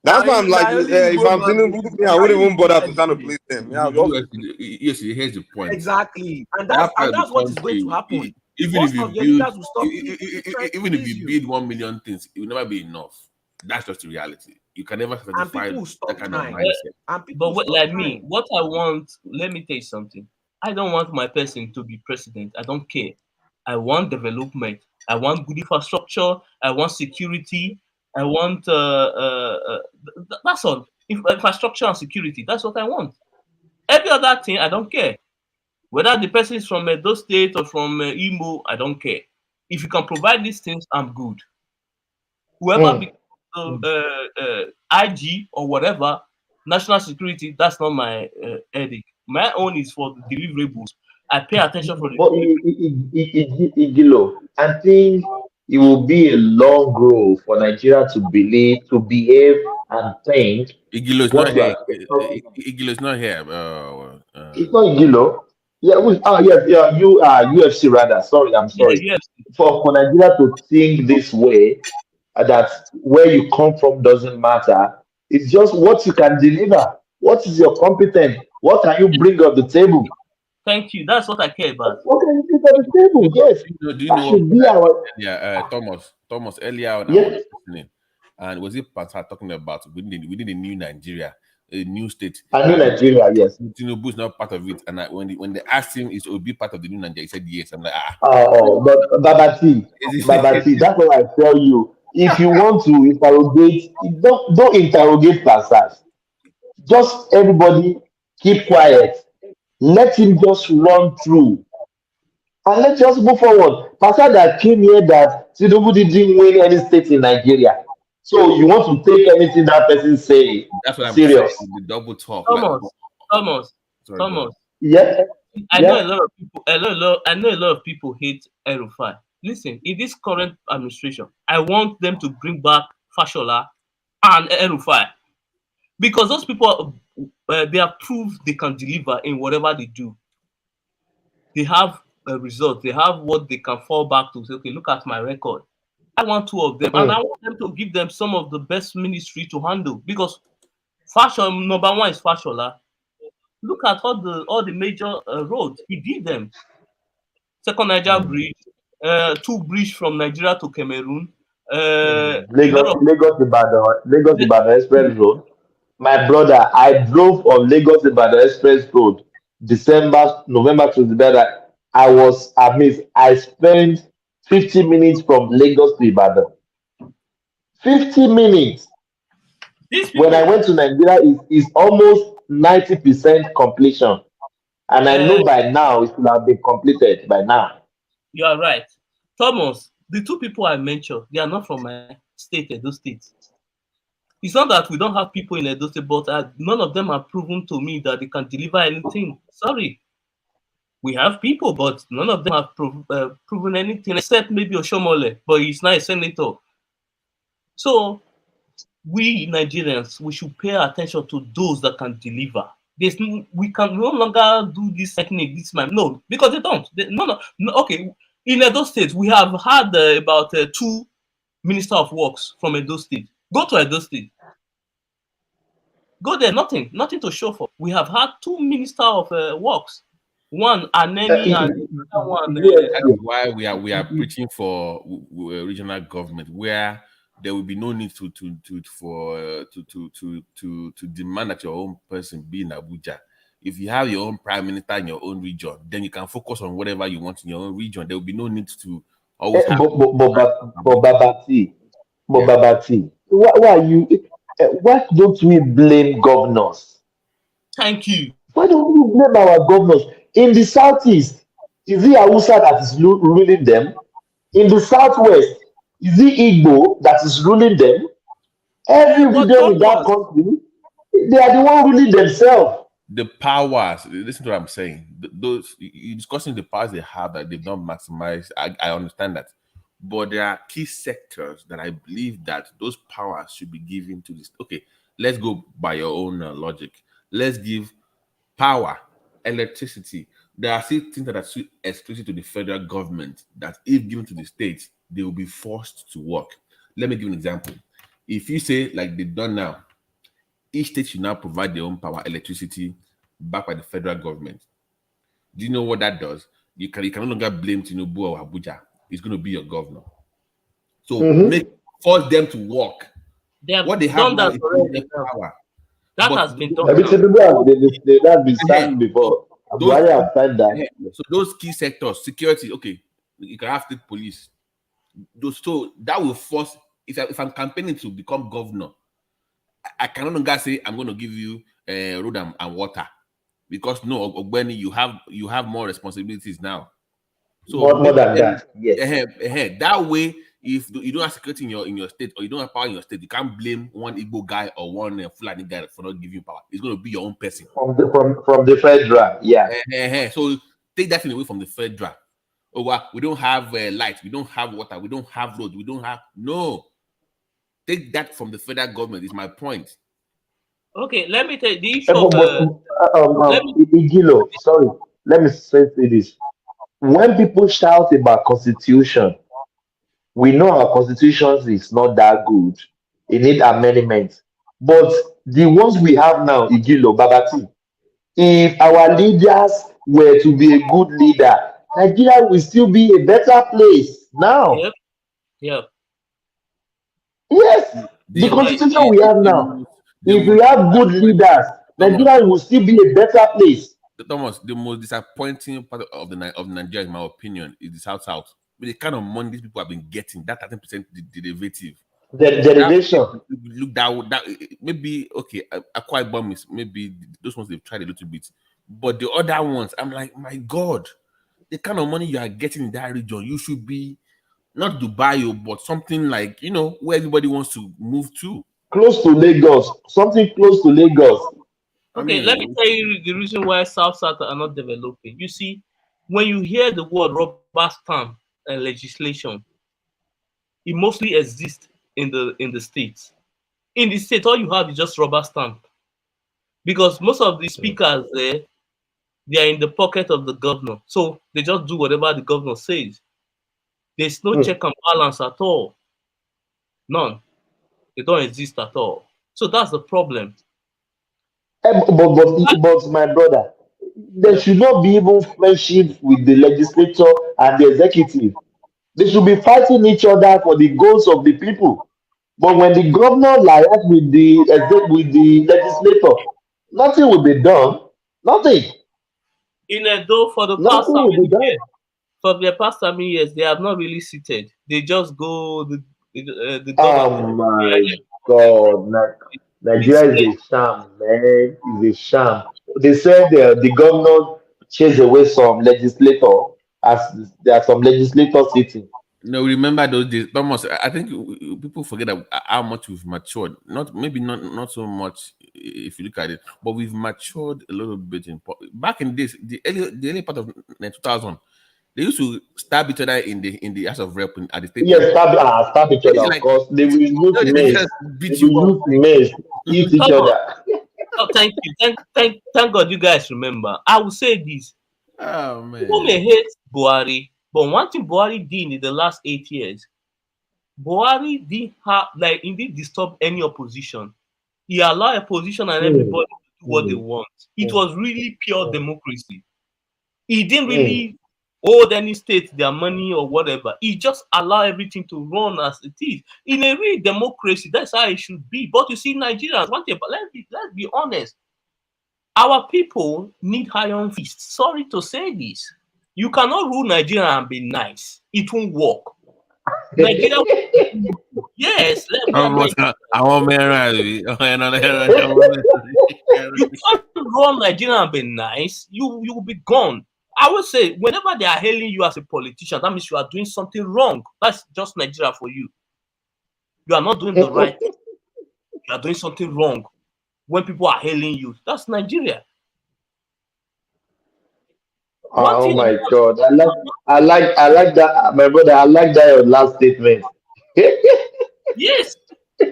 That's why I'm like, if I'm Tinubu, I wouldn't even bother to kind of place them. Yes, here's the point. Exactly, and that's what is going to happen. Even if you build 1 million things, it will never be enough. That's just the reality. You can never satisfy that kind of mindset. But like me, what I want, let me tell you something. I don't want my person to be president. I don't care. I want development. I want good infrastructure. I want security. I want that's all. Infrastructure and security. That's what I want. Every other thing, I don't care. Whether the person is from Edo State or from Imo, I don't care. If you can provide these things, I'm good. Whoever becomes IG or whatever, national security, that's not my headache. My own is for the deliverables. I pay attention for the Igilo, I think it will be a long road for Nigeria to behave and think. Igilo is not here. Igilo is not here. It's not Igilo. Yeah, you are UFC rather. Sorry, I'm sorry. Yes. For Nigeria to think this way, that where you come from doesn't matter. It's just what you can deliver. What is your competence? What can you bring on the table? Thank you. That's what I care about. What can you bring on the table? Yes. Do you know Thomas earlier on I was listening, and was it Panta talking about within the new Nigeria, a new state? A new Nigeria, yes. Tinubu is not part of it, and when they asked him is to be part of the new Nigeria, he said yes. I'm like, but Babati, that's what I tell you. If you want to interrogate, don't interrogate Pasas. Just everybody keep quiet. Let him just run through. And let's just move forward. Pastor that came here that Tinubu didn't win any state in Nigeria. So you want to take anything that person say that's what serious. I'm saying, the double talk. Thomas. Yeah. I know a lot of people. I know a lot of people hate El-Rufai. Listen, in this current administration, I want them to bring back Fashola and El-Rufai, because those people they have proved they can deliver in whatever they do. They have a result. They have what they can fall back to. Say, okay, look at my record. I want two of them, and I want them to give them some of the best ministry to handle, because fashion number one is Fashola. Look at all the major roads he did them. Second Niger bridge, 2 bridge from Nigeria to Cameroon. A lot of Lagos Ibadan Express Road. My brother, I drove on Lagos Ibadan Express Road, November 23rd. I was amazed. I spent 50 minutes from Lagos to Ibadan. 50 minutes. These When I went to Nigeria, it's almost 90% completion. And I know by now it will have been completed by now. You are right. Thomas, the 2 people I mentioned, they are not from my state, Edo State. It's not that we don't have people in Edo State, but none of them have proven to me that they can deliver anything. Sorry. We have people, but none of them have proven anything, except maybe Oshomole, but he's not a senator. So, we Nigerians, we should pay attention to those that can deliver. We can no longer do this technique, this man. No, because they don't. No. Okay, in Edo State, we have had about 2 minister of works from Edo State. Go to Edo State. Go there, nothing to show for. We have had 2 minister of works. One Aneni and the other one. That is why we are preaching for regional government, where there will be no need to demand that your own person be in Abuja. If you have your own prime minister in your own region, then you can focus on whatever you want in your own region. There will be no need to always have. Babati, why don't we blame governors? Thank you. Why don't we blame our governors? In the southeast, is it Hausa that is ruling them? In the southwest, is it Igbo that is ruling them? Every region in that country, they are the one ruling themselves. The powers, listen to what I'm saying. Those you're discussing the powers they have that they've not maximized. I understand that. But there are key sectors that I believe that those powers should be given to this. Okay, let's go by your own logic. Let's give power, electricity. There are still things that are exclusive to the federal government that, if given to the states, they will be forced to work. Let me give an example. If you say, like they've done now, each state should now provide their own power, electricity, backed by the federal government. Do you know what that does? You can no longer blame Tinubu or Abuja. It's going to be your governor. So force them to work. What they have now is power. That has been done. That's been signed before. So those key sectors, security, okay, you can have state police. So that will force. If I'm campaigning to become governor, I can no longer say I'm going to give you road and water, because no, Ogbeni, you have more responsibilities now. So more than that, yes. That way, if you don't have security in your state, or you don't have power in your state, you can't blame one Igbo guy or one Fulani guy for not giving you power. It's going to be your own person from the federal, yeah. So take that thing away from the federal. Oh, well, we don't have light, we don't have water, we don't have road, we don't have take that from the federal government. Is my point. Okay, let me take the issue Igilo, sorry, let me say this. When people shout about constitution, we know our constitution is not that good. It needs amendments. But the ones we have now, Igilo, Babati, if our leaders were to be a good leader, Nigeria will still be a better place now. Yep. Yes, the constitution we have now. If we have good leaders, Nigeria will still be a better place. Thomas, the most disappointing part of Nigeria, in my opinion, is the South. With the kind of money these people have been getting, that 13% derivative. The derivation. Look, that maybe okay. Akwa Ibom is maybe those ones they've tried a little bit, but the other ones, I'm like, my God, the kind of money you are getting in that region, you should be not Dubai, but something like where everybody wants to move to. Close to Lagos, something close to Lagos. Okay, let me tell you the reason why South are not developing. You see, when you hear the word rubber stamp legislation, it mostly exists in the states. In the state, all you have is just rubber stamp. because most of the speakers there, they are in the pocket of the governor. So they just do whatever the governor says. There's no check and balance at all. None. They don't exist at all. So that's the problem. But my brother, there should not be even friendship with the legislature and the executive. They should be fighting each other for the goals of the people. But when the governor liars with with the legislator, nothing will be done. Nothing. In Edo, for the past Nothing how will be many done. years? For the past how many years, they have not really seated. They just go the governor. Oh my God. Nigeria is a sham, man. It's a sham. They said the governor chased away some legislator as there are some legislators sitting. No, remember those days, Thomas. I think people forget how much we've matured. Not so much if you look at it, but we've matured a little bit. Back in this, the early part of 2000, they used to stab each other in the House of Rep at the state Yes, level. stab each other, of Like course. They will use no, they mace. just They beat you will up. use mace, eat each Come on. other. Oh, thank you. Thank God you guys remember. I will say this. Oh People may man. hate Buhari, but one thing Buhari did in the last 8 years, Buhari didn't have like he didn't disturb any opposition. He allowed opposition and Hmm, everybody to do what they hmm, want. It hmm, was really pure hmm, democracy. He didn't hmm. really hold any state their money or whatever. He just allowed everything to run as it is. In a real democracy, that's how it should be. But you see, Nigerians, one thing, but let's be honest. Our people need iron fists. Sorry to say this. You cannot rule Nigeria and be nice. It won't work. Nigeria, yes, we are being. Almost, I want me around. You can't run Nigeria and be nice. You will be gone. I would say whenever they are hailing you as a politician, that means you are doing something wrong. That's just Nigeria for you. You are not doing the right thing. You are doing something wrong. When people are hailing you, that's Nigeria. One Oh thing my about God. I like that, my brother. I like that your last statement. yes,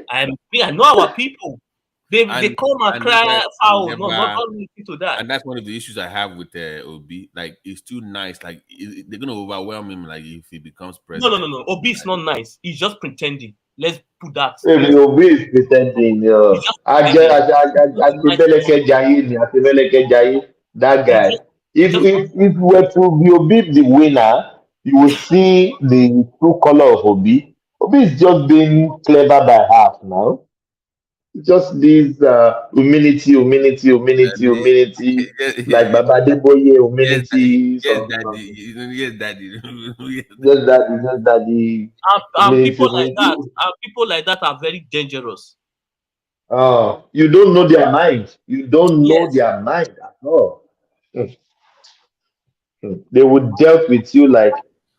I know our people. They and come and and these guys cry will foul. No, never. not listen to that. And that's one of the issues I have with Obi. Like, it's too nice. Like, they're gonna overwhelm him. Like, if he becomes president. No. Obi is not nice. He's just pretending. Let's put that Maybe straight. Obi is pretending. He's just pretending. He's not a nice person. Asemeleke Jayi, that He guy. just he If just if were to be Obi the winner, you will see the true color of Obi. Obi is just being clever by half now. Just this And humility, like Baba Deboye yes, daddy. humility, Yes, some daddy. Yes, daddy. Yes. just that the and humility, people like that humility. and people like that are very dangerous. You don't know their mind. You don't know Yes. their mind at all. Mm, mm. They would dealt with you like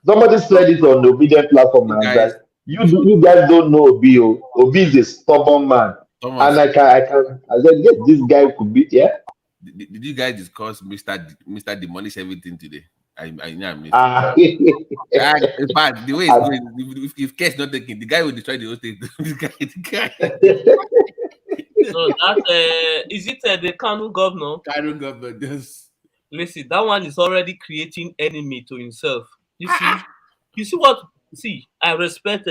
somebody So, said it on the obedient platform You now guys, that you guys don't know Obi. Oh. Obi is a stubborn man. And Thomas, I said, yes, this guy could be, yeah. did you guys discuss Mr. Demolish everything today? I know I missed it. Ah, In fact, the way it's I- going, if case not taken, the guy will destroy the whole state. The guy, so that is it the Kanu governor? Karen government just Listen, that one is already creating enemy to himself. You see what? See, I respect.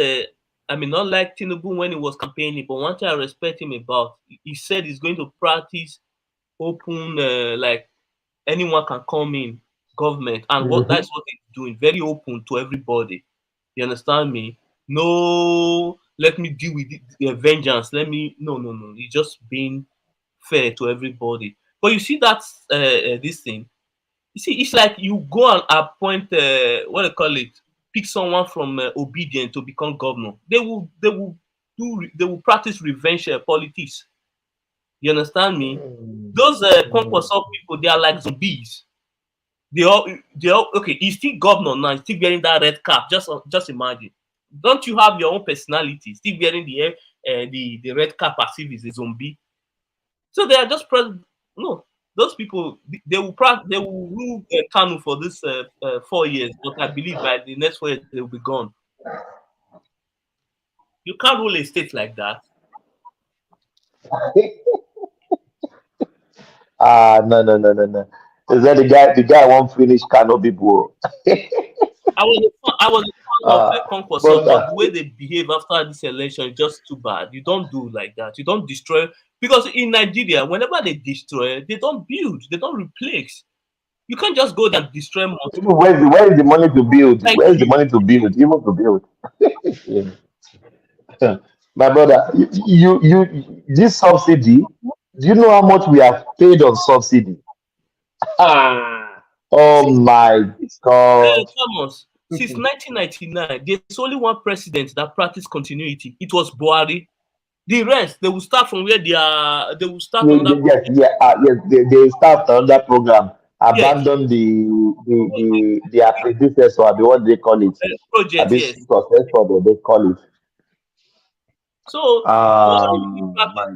I mean, not like Tinubu when he was campaigning, but one thing I respect him about, he said he's going to practice open, like anyone can come in government, and what Mhm. that's what he's doing, very open to everybody. You understand me? No, let me deal with vengeance. Let me no. He's just being fair to everybody. But you see that this thing. You see, it's like you go and appoint what they call it, pick someone from obedient to become governor. They will practice revenge politics. You understand me? Those Kwankwaso people, they are like zombies. They all okay. He's still governor now. He's still wearing that red cap. Just imagine. Don't you have your own personality? Still wearing the red cap as if he's a zombie. So they are just no. Those people they will rule Kanu for this 4 years, but I believe by the next 4 years they will be gone. You can't rule a state like that. No. Is that the guy won't finish canopy bro? I was a fan of Conquest, But but the way they behave after this election is just too bad. You don't do like that. You don't destroy, because in Nigeria, whenever they destroy, they don't build, they don't replace. You can't just go there and destroy more. where is the money to build? Thank Where's the you. money to build? Even to build. Yeah. My brother, this subsidy, do you know how much we have paid on subsidy? Oh See, my God. Thomas, since 1999, there's only one president that practiced continuity. It was Buhari. The rest, they will start from where they are. They will start another Yes, project. yes, they start another program, Yes, abandon their predecessor, or what they call it. project. This Yes. successor, they call it. So My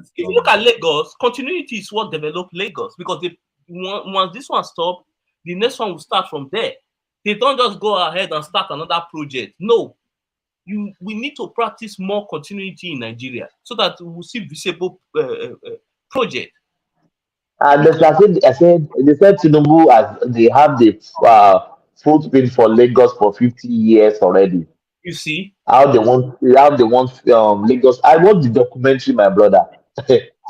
if you God. look at Lagos, continuity is what developed Lagos, because they once this one stop, the next one will start from there. They don't just go ahead and start another project. No, we need to practice more continuity in Nigeria so that we will see visible project. And they said Tinubu, as they have the footprint for Lagos for 50 years already. You see, How they want Lagos. I watched the documentary, my brother.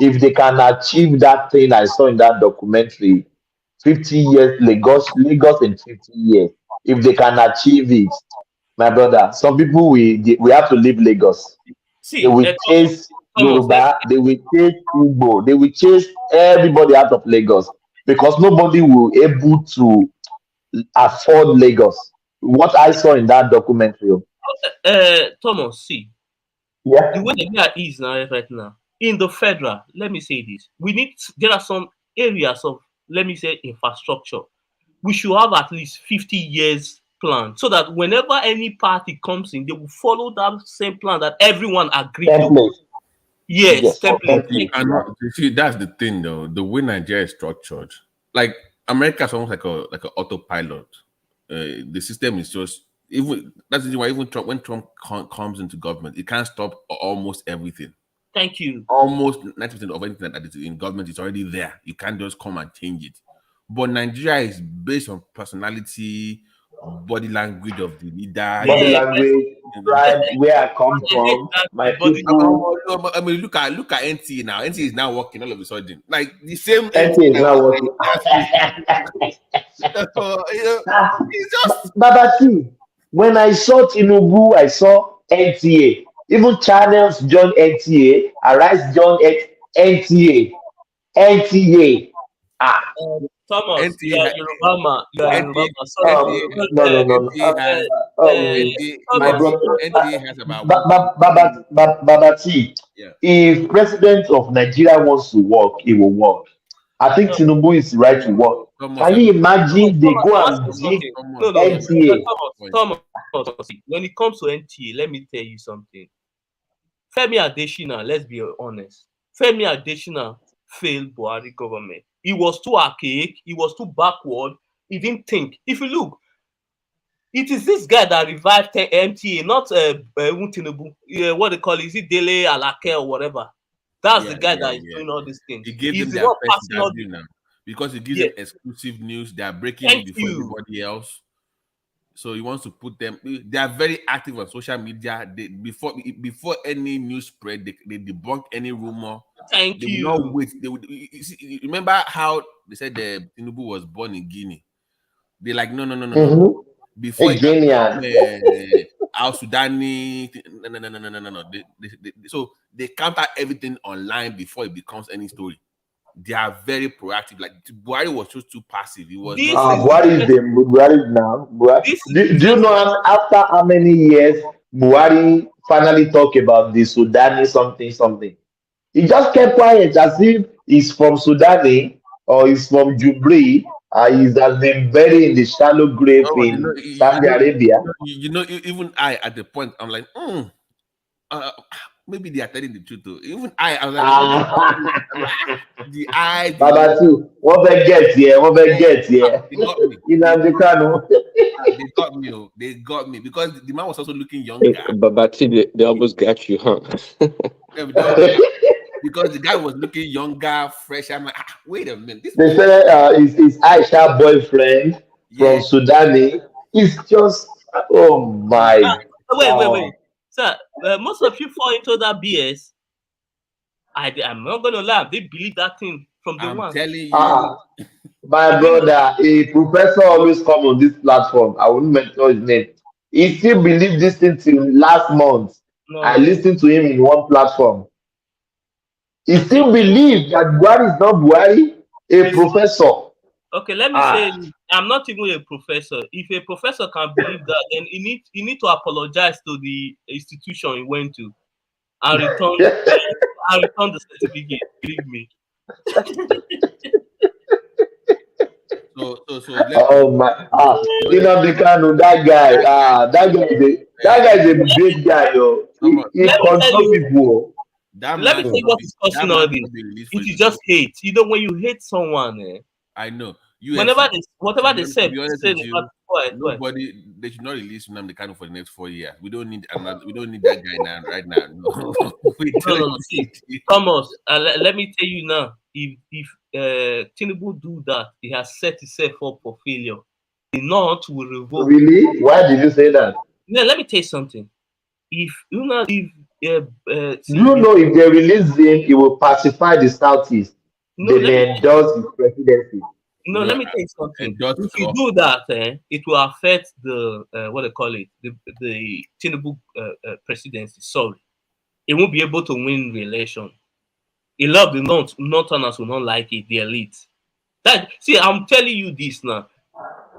If they can achieve that thing I saw in that documentary, 50 years, Lagos in 50 years. If they can achieve it, my brother, some people we have to leave Lagos. They see, will chase Thomas, let me Yoruba, they will chase Igbo, they will chase everybody out of Lagos because nobody will able to afford Lagos. What I saw in that documentary. Thomas, see, Yeah. the way Nigeria is now, right now, in the federal, let me say this: there are some areas of, let me say, infrastructure. We should have at least 50 years plan, so that whenever any party comes in, they will follow that same plan that everyone agreed to. Template. Yes, Yes, template. template. You see, that's the thing, though. The way Nigeria is structured, like America, is almost like an autopilot. The system is just, even that's the reason why even Trump, when Trump comes into government, it can't stop almost everything. Thank you. Almost 90% of anything that is in government is already there. You can't just come and change it. But Nigeria is based on personality, body language of the leader. Body language, tribe, where I come from, my people. I mean, look at NTA now. NTA is now working all of a sudden. Like the same NTA NTA is that not was working. it's just Baba T, when I saw Tinubu, I saw NTA. Even channels join NTA, Arise join NTA. NTA. Ah. Thomas, you are NTA, Yoruba man. You are Yoruba NTA, man. Sorry to No. My Thomas, brother, NTA has about 1.3. Baba T, Yeah. if president of Nigeria wants to work, he will work. I think Tinubu is right to work. Thomas, Can you imagine they go and dig No. NTA? Thomas, when it comes to NTA, let me tell you something. Femi Adesina, let's be honest. Femi Adesina failed Buhari government. He was too archaic. He was too backward. He didn't think. If you look, it is this guy that revived MTA, not Tinubu. What they call it? Is it Dele Alake or whatever? That's the guy that is doing all these things. He gave He's them the their one first passing all interview the. now because he gives them exclusive news. They are breaking Thank it before you. everybody else. So he wants to put them. They are very active on social media. Before any news spread, they debunk any rumor. Thank they you. will not wait. They would. You remember how they said the Tinubu was born in Guinea? They're like, no. Before it can become Al Sudani, no. So they counter everything online before it becomes any story. They are very proactive. Like Buhari was just too passive. He was not. Buhari now. Do you know after how many years Buhari finally talk about the Sudani something? He just kept quiet as if he's from Sudani or he's from Jubilee. He has been buried in the shallow grave in Saudi Arabia. Even I at the point I'm like, maybe they are telling the truth though. Even I was like, the eye, Baba too. What they get here? They got me. They got me because the man was also looking younger. But they almost got you, huh? They because the guy was looking younger, fresh. I'm like, wait a minute. This They said his Aisha boyfriend from Sudani is just, oh my God. Wait. Sir, most of you fall into that BS. I'm not gonna lie, they believe that thing from the I'm one. telling you. Ah, my brother, a professor always come on this platform. I won't mention his name. He still believed this thing till last month. I No. listened to him in one platform. He Okay. still believes that Buhari is not Buhari, a professor. Okay, let me say, I'm not even a professor. If a professor can believe that, then you need to apologize to the institution you went to and return the certificate. Believe me. So Oh my, Nnamdi Kanu, that guy, that guy is a great guy, yo. He Let me tell control you. people. Let me tell you what is causing all this. It is just hate. You know, when you hate someone, I know. Whatever they To said, be honest say with you, nobody, they should not release Nnamdi Kanu for the next 4 years. We don't need that guy now, right now. No, we don't No. See, Thomas, let me tell you now. If Tinubu do that, he has set himself up for failure. The North will revolt. Really? Why did you say that? Yeah, let me tell you something. If You know, if they release him, it will pacify the Southeast. No, They let me may endorse his presidency. let me tell you something. If you do that, it will affect the what they call it, the Tinubu presidency. Sorry, it won't be able to win re-election. A lot of the Northerners will not like it. The elite. I'm telling you this now.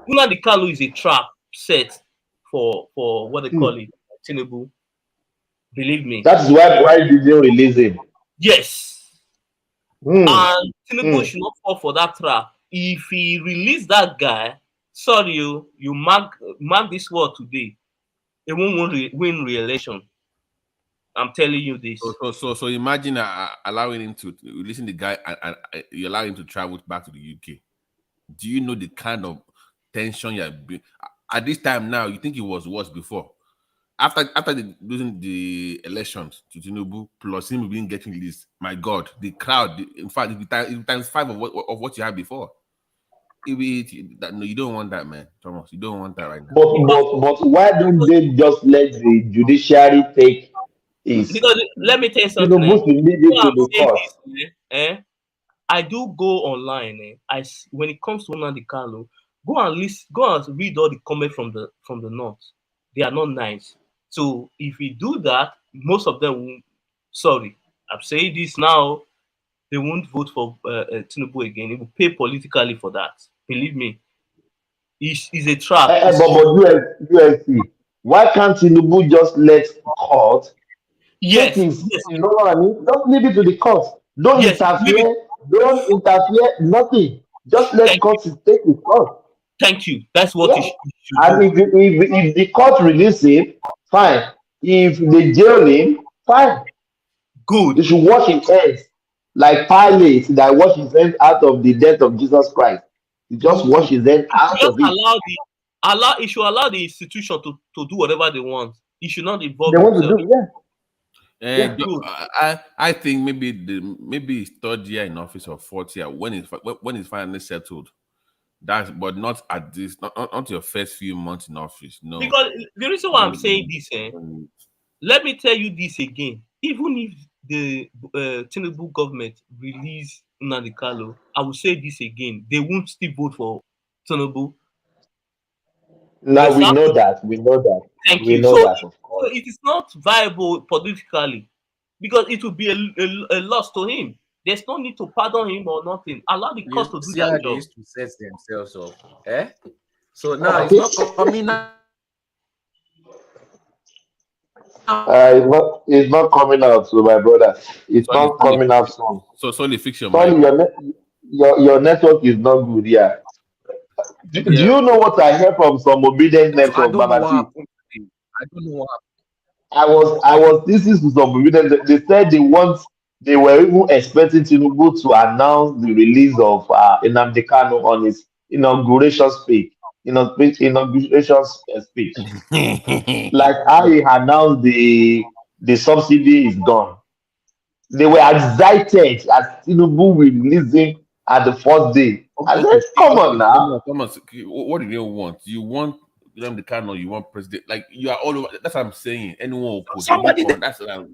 Nnamdi Kanu is a trap set for what they call it, Tinubu. Believe me. That's why did you release him? Yes. And Tinubu should not fall for that trap. If he release that guy, sorry, you mark this word today. He won't win re-election. I'm telling you this. So imagine allowing him to releasing the guy and you allow him to travel back to the UK. Do you know the kind of tension you have been at this time now? You think it was worse before? After losing the elections to Tinubu, plus him being getting released, my God, the crowd, in fact, times 5 of what you had before. No, you don't want that, man, Thomas. You don't want that right now. But why don't they just let the judiciary take his? Because let me tell you something. I do go online. When it comes to Nnamdi Kanu, go and read all the comments from the north. They are not nice. So if we do that, most of them won't. Sorry, I'm saying this now. They won't vote for Tinubu again. It will pay politically for that. Believe me. It's a trap. But USC, why can't Tinubu just let court take his? You know what I mean? Don't leave it to the court. Don't interfere. Don't interfere. Nothing. Just let court take his court. Thank you. That's what you should and do. If the court release him, fine. If they jail him, fine. Good. They should wash his hands like Pilate that washed his hands out of the death of Jesus Christ. He just wash his hands out of it. He should allow the institution to do whatever they want. He should not involve They want himself. to do, And I think maybe his third year in office or fourth year when it's finally settled. But not at this, not your first few months in office. No. Because the reason why I'm saying this, let me tell you this again. Even if the Tinubu government release Nnamdi Kanu, I will say this again. They won't still vote for Tinubu. Now we know that. Thank we you. know So that, of course. it is not viable politically because it will be a loss to him. There's no need to pardon him or nothing. Allow the court to do See how their they job. used to set themselves up. So now it's not coming out. It's not coming out, so my brother. It's not coming out soon. So Solly, fix your Sorry, mic. your network is not good. Yeah. Do you know what I heard from some obedient network, I don't know what Baba T? happened. I don't know what happened. I was listening to some obedient. They said they were even expecting Tinubu to announce the release of Nnamdi Kanu on his inauguration speech. Inauguration speech. Like how he announced the subsidy is gone. They were excited as Tinubu will release him at the first day. I said, come on now. Thomas, what do you want? You want them the kind, or you want president? Like, you are all over. That's what I'm saying. Anyone will Somebody that's what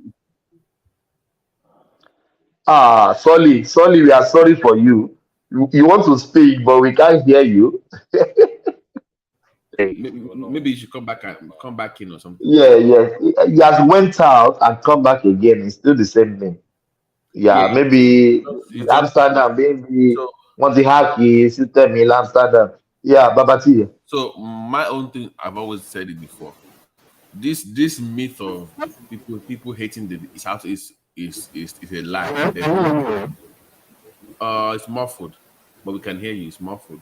Solly, we are sorry for you. You want to speak, but we can't hear you. maybe you should come back in or something. Yeah, yes. He has went out and come back again. It's still the same thing. Yeah, maybe it's just Amsterdam, maybe so. want the hacky system in Amsterdam. Yeah, Babati. So my own thing, I've always said it before. This myth of people hating the South is a lie. It's muffled, but we can hear you. It's muffled.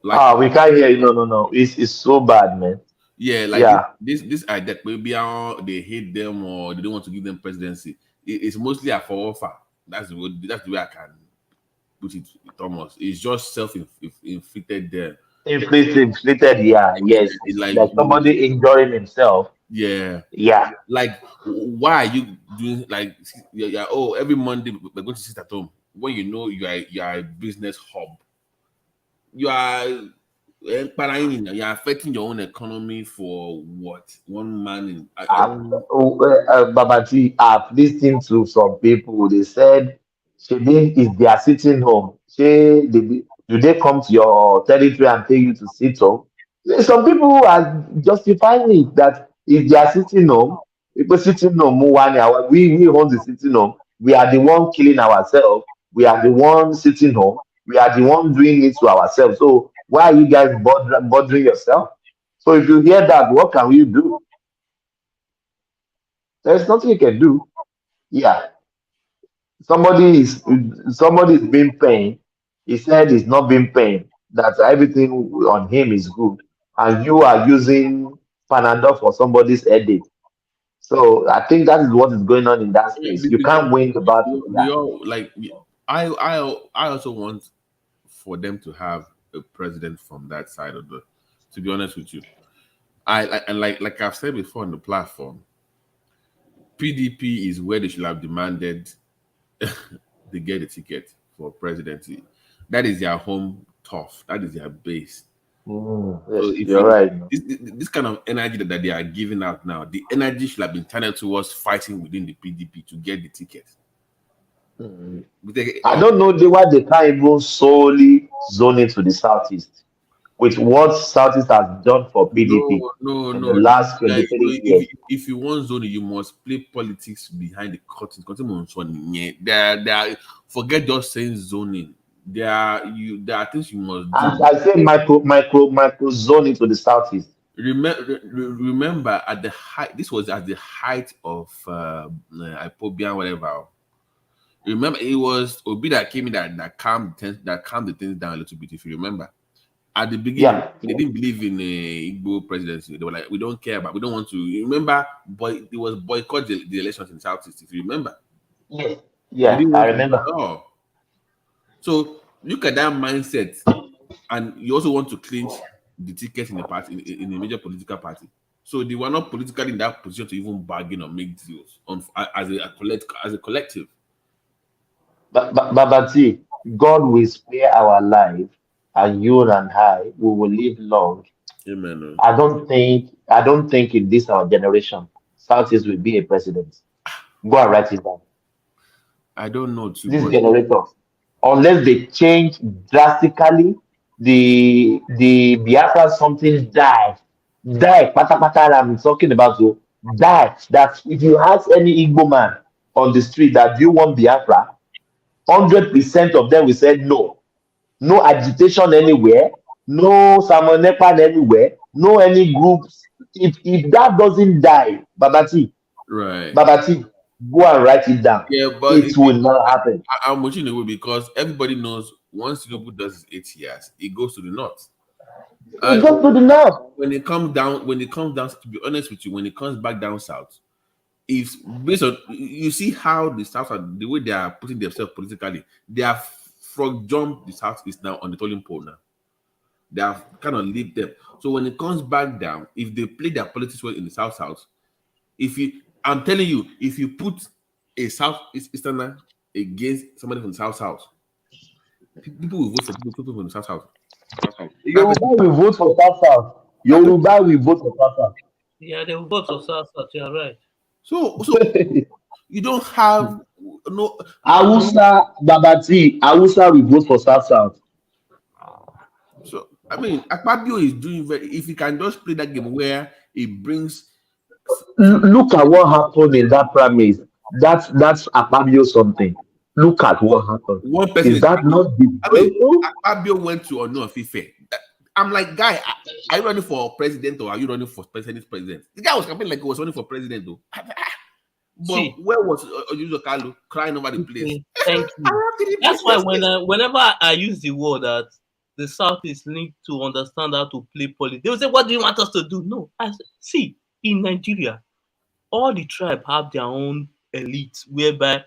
Like, We can't hear you. No. It's so bad, man. yeah, like Yeah. this idea maybe they hate them or they don't want to give them presidency. It's mostly a for offer. That's the way I can put it, Thomas. It's just self-inflicted there. Inflated, yeah, yes. Like somebody enjoying himself. Yeah. Yeah. Like, why are you doing like every Monday we're going to sit at home when you know you are a business hub. You are affecting your own economy for what? One man in Babati, I've listened to some people. They said, Shebi is their sitting home. Do they come to your territory and pay you to sit home? Some people are justifying it that if they are sitting home, people sitting home, we own the sitting home. We are the one killing ourselves. We are the one sitting home. We are the one doing it to ourselves. So why are you guys bothering yourself? So if you hear that, what can you do? There's nothing you can do. Yeah. Somebody is being paid. He said he's not being paid, that everything on him is good. And you are using Panadol for somebody's headache. So I think that is what is going on in that space. You can't win the battle with we that. all like I also want for them to have a president from that side of the, to be honest with you. Like I've said before on the platform, PDP is where they should have demanded they get a ticket for presidency. That is their home turf. That is their base. So Yes, you're right. This kind of energy that they are giving out now, the energy should have been channeled towards fighting within the PDP to get the ticket. I don't know why they can't even solely zone it to the southeast with what southeast has done for PDP No. in the last Like, 23 years. if you want zoning, you must play politics behind the curtains. There, forget just saying zoning. There are things you must do. I say micro zone into the southeast. Remember at the height. This was at the height of Ipobia, whatever. Remember, it was Obi that came in that calmed the things down a little bit. If you remember, at the beginning, they didn't believe in Igbo presidency. They were like, we don't care about, we don't want to. You remember, it was boycott the elections in Southeast. If you remember, Yes, yeah, I remember. So look at that mindset, and you also want to clinch the ticket in a party in a major political party. So they were not politically in that position to even bargain or make deals as a collective. But see, God will spare our life, and you and I, we will live long. Amen. I don't think in this our generation, Southeast will be a president. Go and write it down. I don't know too. This generator, unless they change drastically, the Biafra something die. Pata I'm talking about you. Die. That if you ask any Igbo man on the street that do you want Biafra, 100% of them will say no. No agitation anywhere, no Simon Nepal anywhere, no any groups. If that doesn't die, Babati, go and write it down. Yeah, but it will not happen. I'm watching the way because everybody knows once Tinubu does his 8 years, it goes to the north. It goes to the north. When it comes down, to be honest with you, when it comes back down south, if based on you see how the south are the way they are putting themselves politically, they have frog jumped the southeast now on the tolling pole now. They have kind of lead them. So when it comes back down, if they play their politics well in the south, if you I'm telling you, if you put a Southeasterner against somebody from the South, people will vote for people from the South. Yoruba will vote for South. Yoruba will vote for South. Yeah, they will vote for South. You're right. So you don't have no Hausa, Babati, Hausa will vote for South. So I mean, Akpabio is doing very. If he can just play that game where it brings. Look at what happened in that premise. That's Akpabio something. Look at what happened. One person Is that not the I mean, Akpabio went to Ono Fife. I'm like, guy, are you running for president or are you running for president? The guy was campaigning like he was running for president, though. But where was Ojuzo Kalu crying over the place? Thank you. That's why whenever I use the word that the Southeast need to understand how to play politics, they will say, "What do you want us to do?" No, see, in Nigeria, all the tribe have their own elites, whereby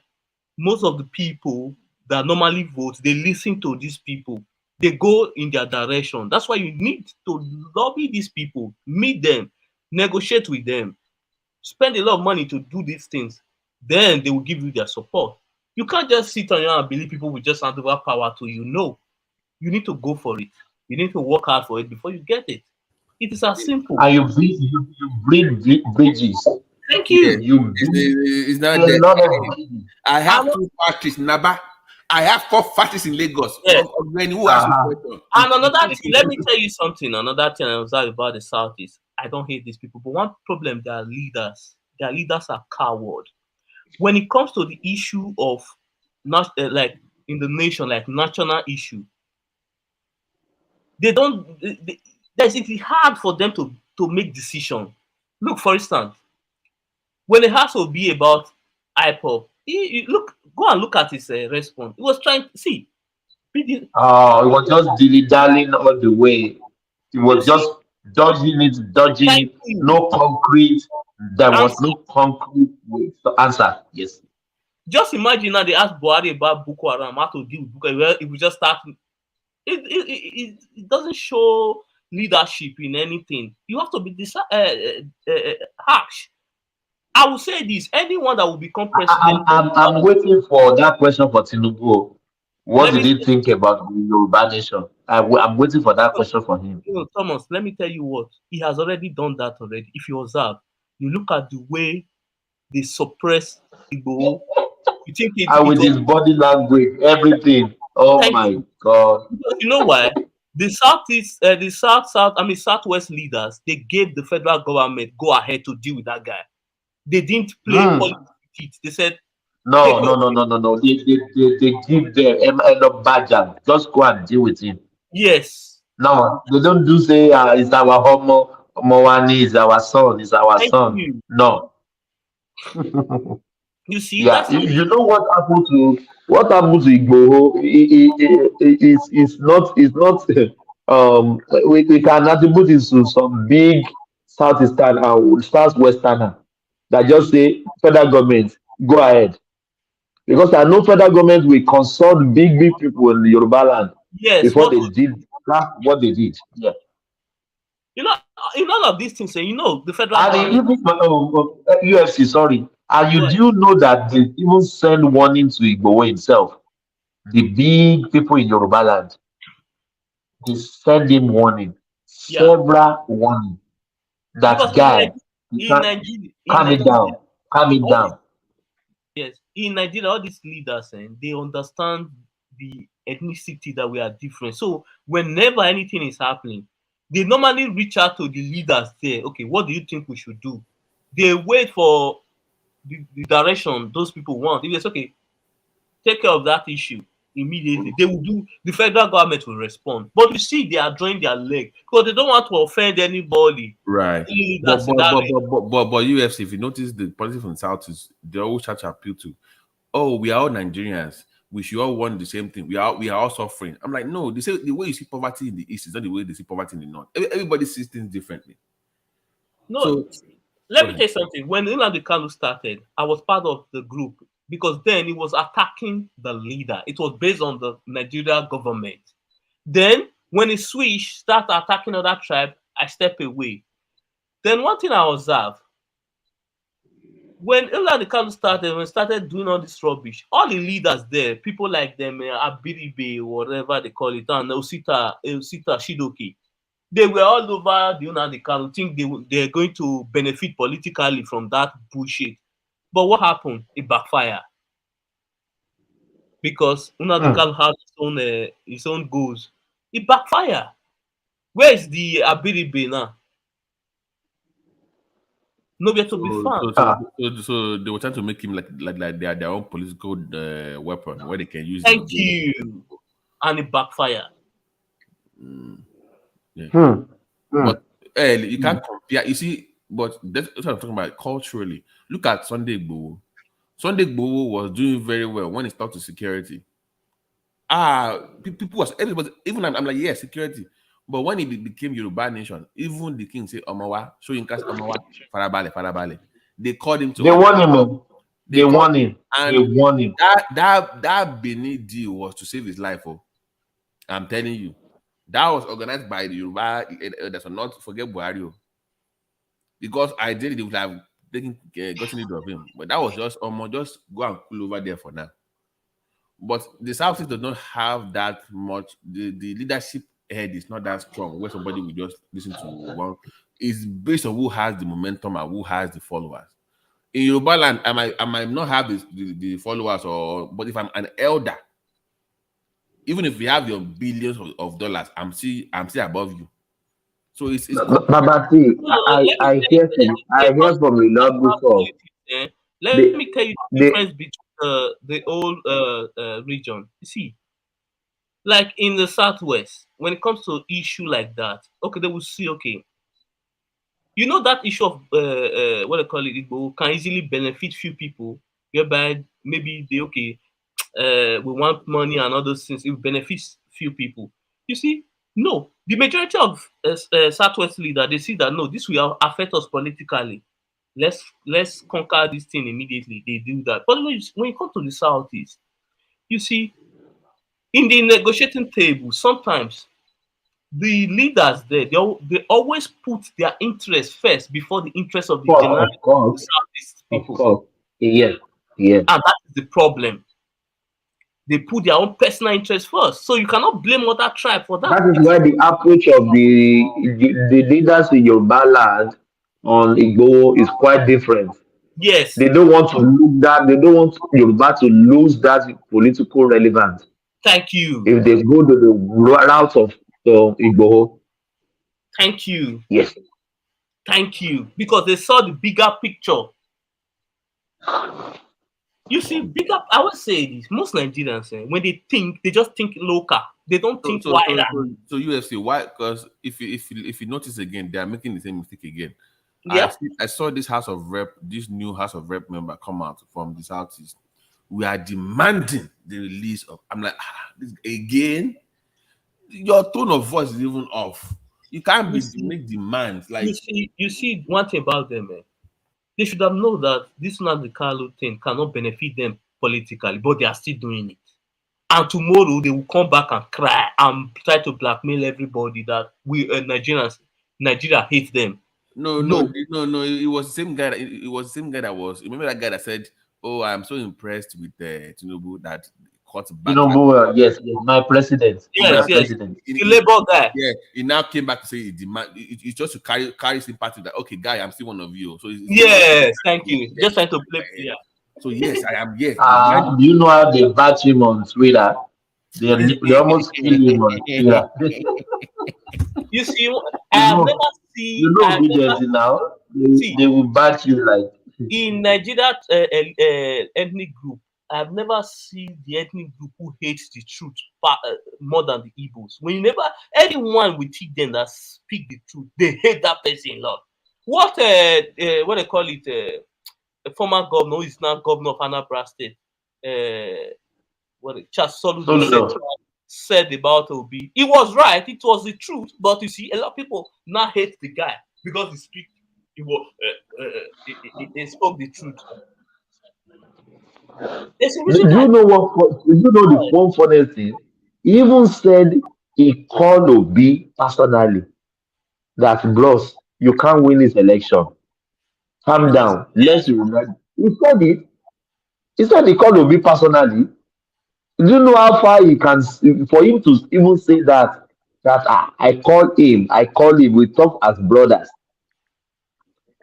most of the people that normally vote, they listen to these people. They go in their direction. That's why you need to lobby these people, meet them, negotiate with them, spend a lot of money to do these things. Then they will give you their support. You can't just sit on your own and believe people will just hand over power to you. No, you need to go for it. You need to work hard for it before you get it. It is as simple. And you build bridges. Thank you. You it's not a lot of that. I have 2 factories in Naba. I have 4 factories in Lagos. Yes. And another thing, let me tell you something. Another thing I observed about the Southeast. I don't hate these people, but one problem, their leaders. Their leaders are coward. When it comes to the issue of not like in the nation, like national issue, they don't. It's hard for them to make decision. Look, for instance, when it has to be about IPOP, go and look at his response. He was trying to see. it was just dilly-dallying all the way. It was just dodging it, no concrete. There was no concrete way to answer. Yes. Just imagine now they ask Buhari about Boko Haram, how to deal with Boko Haram. If we just start, it doesn't show leadership in anything. You have to be harsh. I will say this: anyone that will become president. I'm waiting for that question for Tinubu. What did he think about the Yoruba nation? I'm waiting for that question for him. Thomas, let me tell you what. He has already done that already. If you observe, you look at the way they suppress Igbo. You think with his body language, everything. Oh my God. You know why? The Southwest leaders, they gave the federal government go ahead to deal with that guy. They didn't play politics with it. They said, no. They give them Bajan. Just go and deal with him. Yes. No, they don't do say it's our homo Mowani, is our son, is our son. You. No. You see, yeah, you know what happened to Igboho? It's not we can attribute it to some big southeastern and southwesterner that just say federal government go ahead, because I know federal government will consult big people in the Yoruba land before they did what they did. Yeah. You know, in all of these things, the federal and even UFC, sorry. And you do know that they even send warning to Igboho himself. The big people in Yoruba land, they send him warning, several warning. That guy, calm it down. Yes, in Nigeria, all these leaders, they understand the ethnicity that we are different. So whenever anything is happening, they normally reach out to the leaders there. Okay, what do you think we should do? They wait for the direction those people want. If it's okay, take care of that issue immediately. They will do. The federal government will respond. But you see, they are drawing their leg because they don't want to offend anybody. Right. But UFC, if you notice, the politics from the South is they always try to appeal to, oh, we are all Nigerians. We should all want the same thing. We are all suffering. I'm like, no, they say the way you see poverty in the East is not the way they see poverty in the North. Everybody sees things differently. No, so, let me tell you something. When Nnamdi Kanu started, I was part of the group because then he was attacking the leader. It was based on the Nigeria government. Then when he switched, started attacking other tribe, I step away. Then one thing I observed, when Nnamdi Kanu started, when started doing all this rubbish, all the leaders there, people like them, Abiribe, whatever they call it, and Osita Shidoke, they were all over the Nnamdi Kanu, think they're going to benefit politically from that bullshit. But what happened? It backfired because Nnamdi Kanu has his own goals. It backfired. Where is the Abiribe now? Nowhere to be found. So they were trying to make him like their own political weapon where they can use. Thank you, and it backfired. Yeah. But you can't compare. You see, but that's what I'm talking about culturally. Look at Sunday Igboho. Sunday Igboho was doing very well when it started to security. People was everybody, even I'm like, yeah, security. But when it became Yoruba nation, even the king said, Omawa, showing cast Omawa, Farabale. They called him to. They warned him. They warned him. And they warned him. That Benin deal was to save his life. Oh, I'm telling you, that was organized by the Yoruba elders. Not forget Buhari, because I did it would have gotten rid of him. But that was just just go and pull over there for now. But the Southeast does not have that much. The leadership head is not that strong where somebody will just listen to one. It's based on who has the momentum and who has the followers. In Yoruba land, I might not have the followers, but if I'm an elder, even if you have your billions of dollars, I'm still above you. So it's Babati, I hear from a lot before. Let me tell you the difference between the old region. You see, like in the Southwest, when it comes to issue like that, okay, they will see, okay, you know that issue of what I call it, Igbo can easily benefit few people, whereby maybe we want money and all those things. It benefits few people. You see, no, the majority of Southwest leaders, they see that no, this will affect us politically. Let's conquer this thing immediately. They do that. But when you come to the Southeast, you see, in the negotiating table, sometimes the leaders there, they always put their interest first before the interest of the general Southeast people. Of course. Yes. And that is the problem. They put their own personal interest first. So you cannot blame other tribe for that. That is why the approach of the leaders in Yoruba land on Igbo is quite different. Yes. They don't want to lose that. They don't want Yoruba to lose that political relevance. Thank you. If they go to the route of Igbo. Thank you. Yes. Thank you. Because they saw the bigger picture. You see, I would say this. Most Nigerians, when they think, they just think local. They don't think wider. So UFC, why? Because if you notice again, they are making the same mistake again. Yeah. I saw this new House of Rep member come out from the Southeast. We are demanding the release of. I'm like, this again. Your tone of voice is even off. You can't make demands like. You see one thing about them, man. They should have known that this Nnamdi Kanu thing cannot benefit them politically, but they are still doing it. And tomorrow they will come back and cry and try to blackmail everybody that we Nigeria hates them. No. It was the same guy. It was the same guy that was. Remember that guy that said, "Oh, I'm so impressed with Tinubu that caught back." Tinubu, yes, my president. Yes. President. The Labour guy. Yeah, he now came back to say he demand. It's just to carry sympathy that okay, guy, I'm still one of you. So yes, thank you. Just trying to blame. Yeah. So yes, I am. Yes. Do you know how they bat him on Twitter? They almost kill him on Twitter. You see, I have never seen. You know obedience now. They will bat you like. In Nigeria, ethnic group, I have never seen the ethnic group who hates the truth more than the Igbos. Anyone with them that speak the truth, they hate that person a lot. What they call it? A former governor who is now governor of Anambra State, Charles Soludo said about Obi. It was right. It was the truth. But you see, a lot of people now hate the guy because they spoke the truth. Do you know the one funny thing? He even said he called Obi personally that Bros, you can't win this election. Calm down. Let's He said it. He said he called Obi personally. Do you know how far he can, for him to even say that, I call him, we talk as brothers,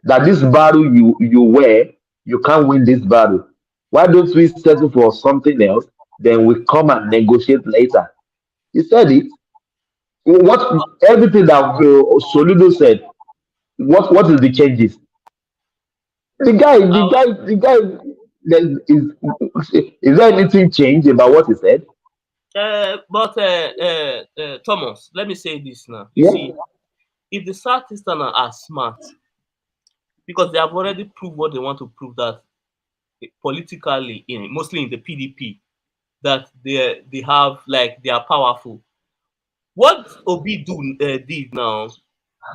that this battle you wear, you can't win this battle. Why don't we settle for something else? Then we come and negotiate later. He said it. What everything that Soludo said, what is the changes? The guy, is there anything changed about what he said? But Thomas, let me say this now. You Yeah. see, if the Southeasterners are smart, because they have already proved what they want to prove, that politically, mostly in the PDP, that they have, like, they are powerful. What Obi did now,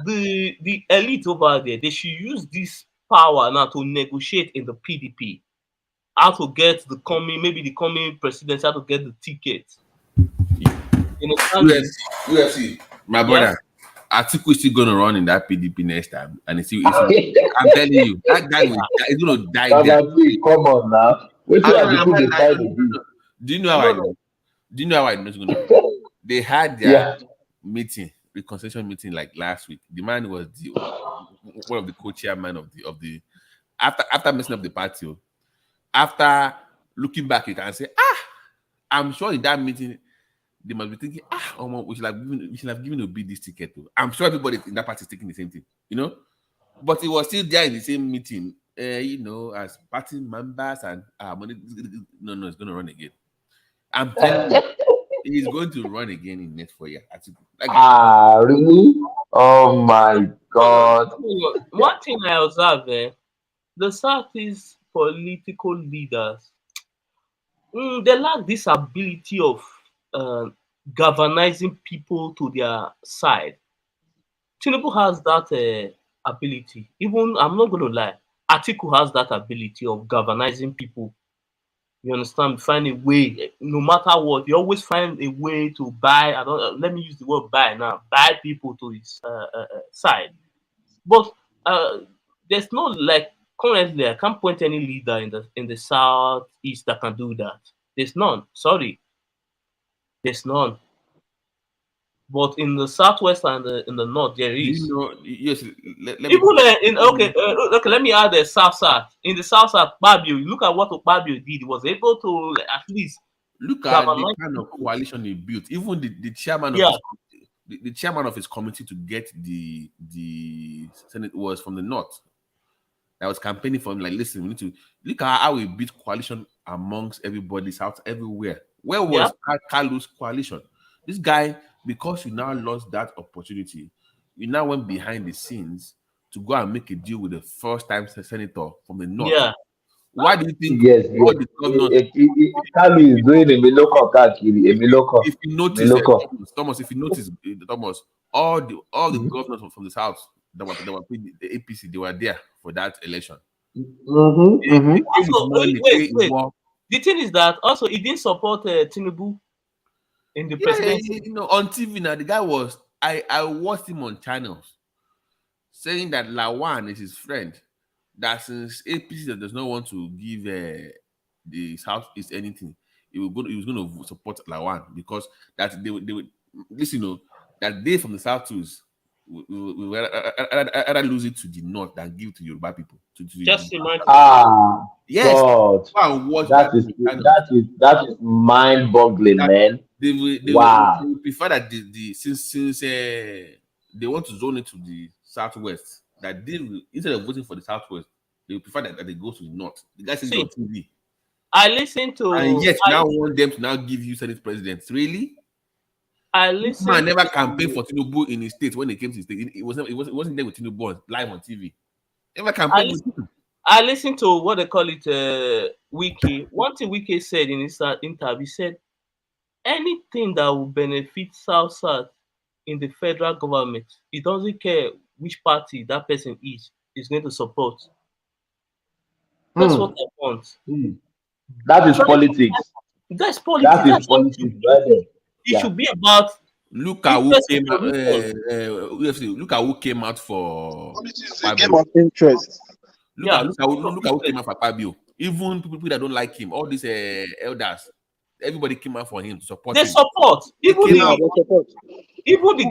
the elite over there, they should use this power now to negotiate in the PDP, how to get the coming president, how to get the ticket. You understand? UFC, my brother. Atiku is still gonna run in that PDP next time, and I'm telling you, that guy is gonna die there. Come on now. Do you know how I know? Do you know how I know it's gonna be? They had their meeting, reconciliation meeting, like last week. The man was one of the co-chairman of the after messing up the party. After looking back, you can say, I'm sure in that meeting they must be thinking, we should have given Obi this ticket. I'm sure everybody in that party is taking the same thing, But he was still there in the same meeting, as party members and money. No, it's going to run again. I'm telling you, he's going to run again in next 4 years. Really? Oh my God! One thing I observe the Southeast political leaders, they lack this ability of galvanizing people to their side. Tinubu has that ability. Even, I'm not going to lie, Atiku has that ability of galvanizing people. You understand? Find a way, no matter what. You always find a way to buy. Let me use the word buy now. Buy people to his side. But there's no, like, currently, I can't point any leader in the Southeast that can do that. There's none. Sorry. There's none. But in the Southwest and in the North, there is. Yes. Let me add the South. In the South, Babio, look at what Babio did. He was able to at least look at the kind of coalition he built. Even the chairman of the chairman of his committee to get the Senate was from the North. That was campaigning for him. Like, listen, we need to look at how we built coalition amongst everybody, South, everywhere. Where was Kalu's coalition? This guy, because you now lost that opportunity, you now went behind the scenes to go and make a deal with the first-time senator from the North. Yeah. Why do you think all the governors? Kalu is doing a miloko. If you notice, Thomas, all the governors from the South that were the APC, they were there for that election. Wait. The thing is that also he didn't support Tinubu in the presidency. On TV now, the guy was. I watched him on channels saying that Lawan is his friend. That since APC does not want to give the Southeast anything, he was going to support Lawan because that they would listen. That they from the South too we rather lose it to the North than give it to Yoruba people. Just imagine. Yes. God. That is mind-boggling, man. They prefer that since they want to zone it to the Southwest, that they will, instead of voting for the Southwest, they will prefer that they go to the North. The guy says on TV. I listened to, and yet now want them to now give you Senate presidents. Really? This man never campaigned for Tinubu in his state when he came to his state. It wasn't there with Tinubu live on TV. Never campaigned with him. I listened to what they call it, Wiki. One thing Wiki said in his interview, he said anything that will benefit South in the federal government, he doesn't care which party that person is going to support. That's what I want. That is politics. That's politics. That is politics. It should be about. Look at who came out. Look at who came out for. It's a game of interest. Look at who came out for Akpabio. Even people that don't like him, all these elders, everybody came out for him to support him. They support. Even the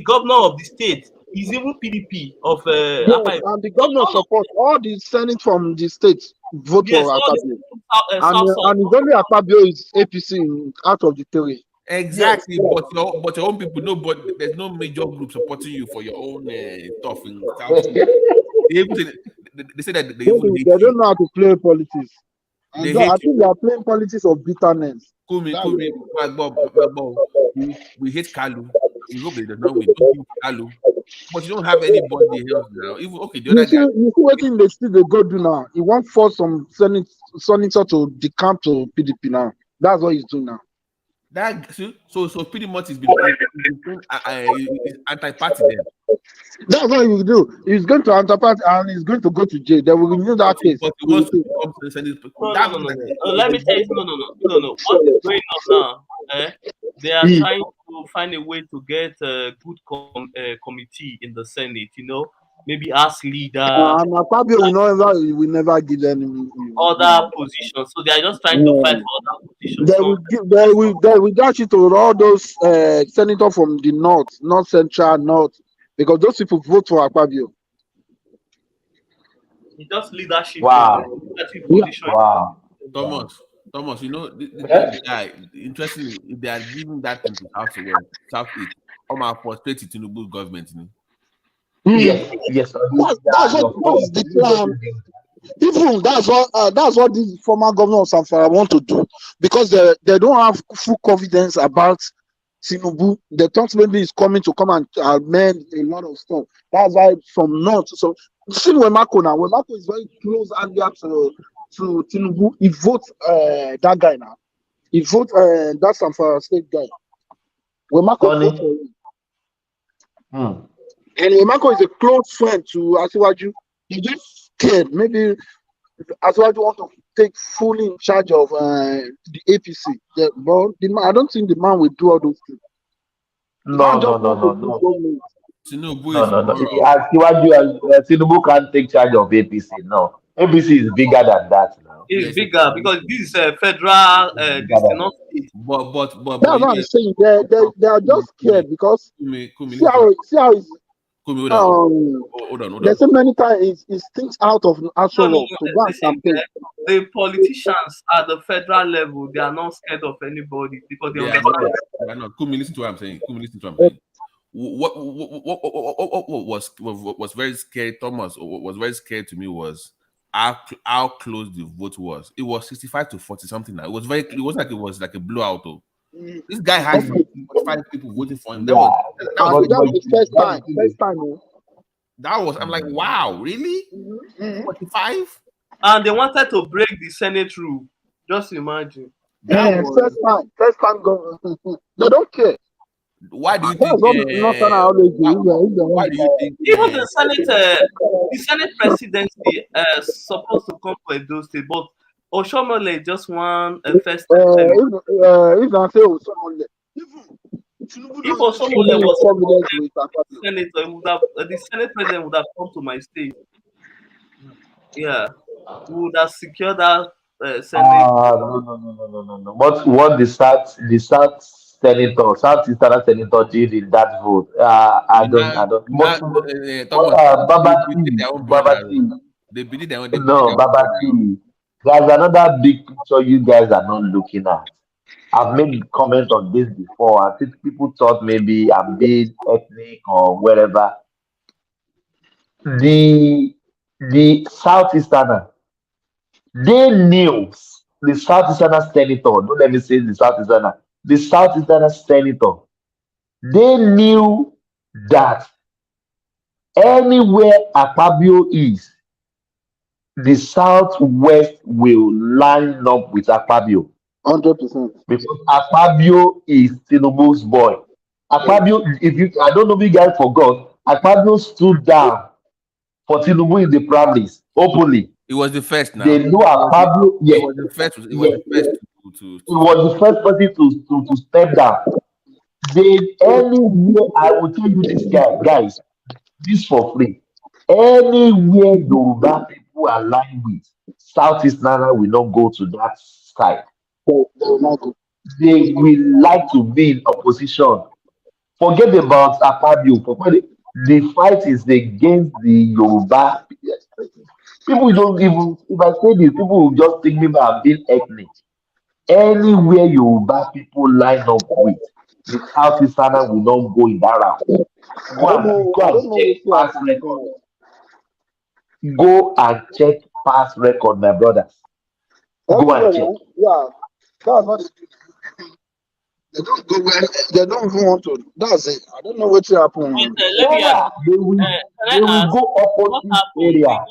governor of the state is even PDP of yes, and the governor support all the senate from the state vote yes, for all Akpabio. the And it's only Akpabio is APC out of the three. Exactly, but your own people know, but there's no major group supporting you for your own stuff in South. They say that they don't know how to play politics. I think they are playing politics of bitterness. We hate Kalu. We hope they don't know. We don't give Kalu, but you don't have anybody else now. Even the other guy. You see what thing they still they go do now. He wants force some senator to decamp to PDP now. That's what he's doing now. So pretty much he's been anti-party then. That's what he will do. He's going to anti-party and he's going to go to jail. They will renew that case. Let me tell you, no. What is going on now? They are trying to find a way to get a good committee in the Senate. Maybe ask leader. And Akpabio will never give them other positions. So they are just trying to fight for other positions. They will dash it to all those senators from the north central, north, because those people vote for Akpabio. It's just leadership. Wow. Wow. Thomas, the guy, interestingly, if they are giving that thing to Southeast, come out frustrate Tinubu government. Yes. That's the plan. Even that's what this former governor of Zamfara want to do, because they don't have full confidence about Tinubu. They thought maybe he's coming to come and amend a lot of stuff. That's why from north. So see Wemako now. Wemako is very close and to Tinubu. He votes that guy now. He votes that Zamfara state guy. Wemako votes for him. And Wemako is a close friend to Asiwaju. He just scared. Maybe Asiwaju want to take fully in charge of the APC. But I don't think the man will do all those things. No. Tinubu can't take charge of APC. No, APC is bigger than that now. It's bigger because this is a federal. This is not state. But that's what I'm saying. They are just scared because see how it's. Hold on. There's so many times it thinks out of actual to go and campaign. The politicians at the federal level, they are not scared of anybody because they understand. They are not. Listen to what I'm saying. What was very scary, Thomas, was very scary to me was how close the vote was. It was 65 to 40 something. Now. It was like a blowout. Though. This guy had 45 people voting for him. That was the first time. That was, I'm like, wow, really? 45? And they wanted to break the Senate rule. Just imagine. First time go. They don't care. Why do you think? Why do you think? Even the Senate presidency supposed to come for those State, but Oshomole just won a first time. If I say Oshomole, if Oshomole was senator, the Senate president would have come to my state. Yeah, we would have secured that Senate. No. What the South Southeastern senator did in that vote, I don't. They believe their own. Babati. There's another big picture you guys are not looking at. I've made comment on this before. I think people thought maybe I'm being ethnic or whatever. The Southeasterner, they knew the Southeasterner senator. Don't let me say the Southeasterner. The Southeasterner senator, they knew that anywhere Akpabio is, the Southwest will line up with Akpabio. 100%. Because Akpabio is Tinubu's boy. Akpabio, I don't know if you guys forgot, Akpabio stood down for Tinubu in the primaries openly. It was the first now. They knew Akpabio. It was the first. It was the first It was the first person to step down. Anywhere, I will tell you this guys, this for free. Anywhere Yoruba people align with, Southeast Nana will not go to that side. They will like to be in opposition. Forget about Akpabio. The fight is against the Yoruba. People don't even, if I say this, people will just think maybe I'm being ethnic. Anywhere Yoruba people line up with, the Southeasterner will not go in that route. Go and check past record. Go and check past record, my brothers. Go and check. Yeah, that's what they don't go where they don't even want to. That's it. I don't know what will happen. Let me ask. They will Can I ask go what opposite happened? area.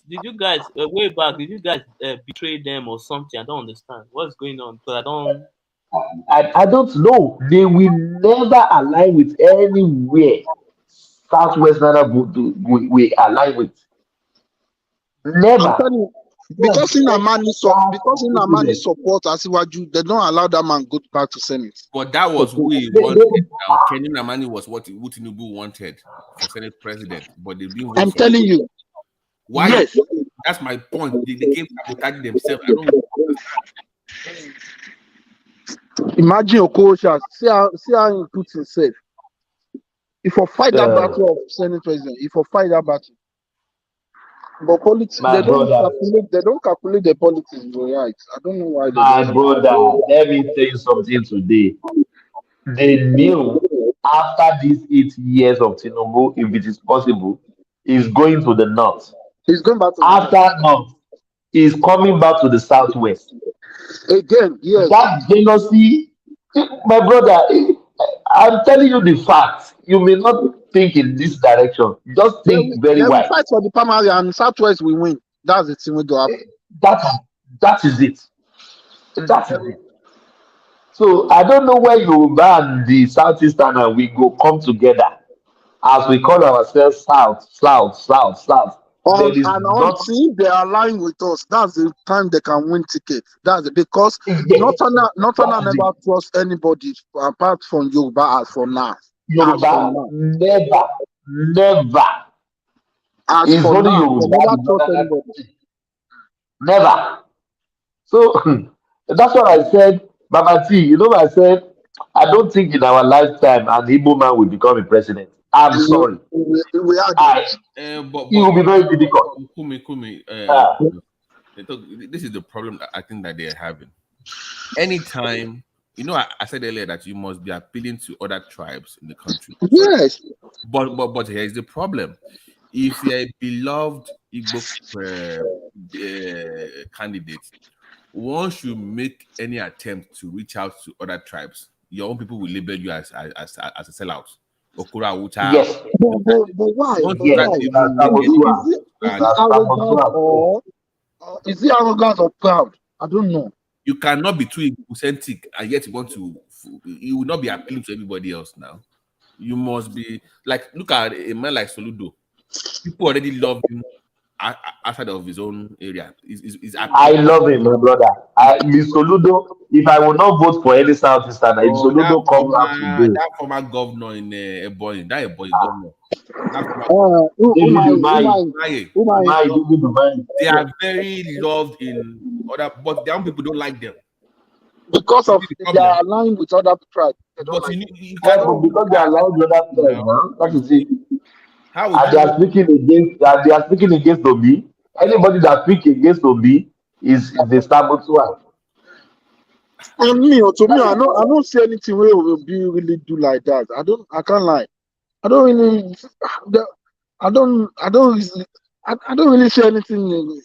Did you guys way back? Did you guys betray them or something? I don't understand what's going on because I don't. I don't know. They will never align with anywhere Southwest Nana we align with. Never. I'm telling you, because in Amani support Asiwaju, they don't allow that man go back to Senate. But that was who he wanted. Now, Kenny Namani was what Tinubu wanted for Senate president, but they didn't. I'm telling you. Why? Yes. That's my point. They came sabotaging themselves. I don't understand. Imagine Okosha. See how he puts himself. If I fight that battle of Senate president, if I fight that battle. But politics, they don't calculate the politics right. I don't know why. My brother, let me tell you something today. They knew after these 8 years of Tinubu, if it is possible, he's going to the north. He's going back to after north. He's coming back to the southwest. Again, yes. That jealousy, my brother, I'm telling you the facts. You may not think in this direction. Just think very wide. We fight for the primary and Southwest we win. That's the thing we go happen. That is it. That is it. So I don't know where Yoruba and the Southeastern and we go come together as we call ourselves South. And until they align with us, that's the time they can win tickets. That's it. Because Northern never trust anybody apart from Yoruba as for now. Yoruba never. As it's for only now, Yoruba. they never trust anybody. Never. So that's what I said, Mama T. You know what I said? I don't think in our lifetime an Igbo man will become a president. I'm sorry. It will be very difficult. Kumi, this is the problem that I think that they're having. Anytime, you know, I said earlier that you must be appealing to other tribes in the country. Yes. But here's the problem. If you're a beloved Igbo candidate, once you make any attempt to reach out to other tribes, your own people will label you as a sellout. Okura Ucha. Yes. But why? Is he arrogant or proud? I don't know. You cannot be too egocentric and yet you want to. You will not be appealing to everybody else now. You must be like, look at a man like Soludo. People already love him outside of his own area. I love him, my brother. Soludo, if I will not vote for any Southeastern, if Soludo comes out today. That former governor in Ebonyi, that Ebonyi governor. They are very loved in other, but their own people don't like them. Because of they are aligned with other tribes. Because they are aligned with other tribes now. That is it. They are speaking against Obi. Anybody that speaks against Obi is the saboteur. And me, to me, I don't see anything where Obi really do like that. I can't lie. I don't really see anything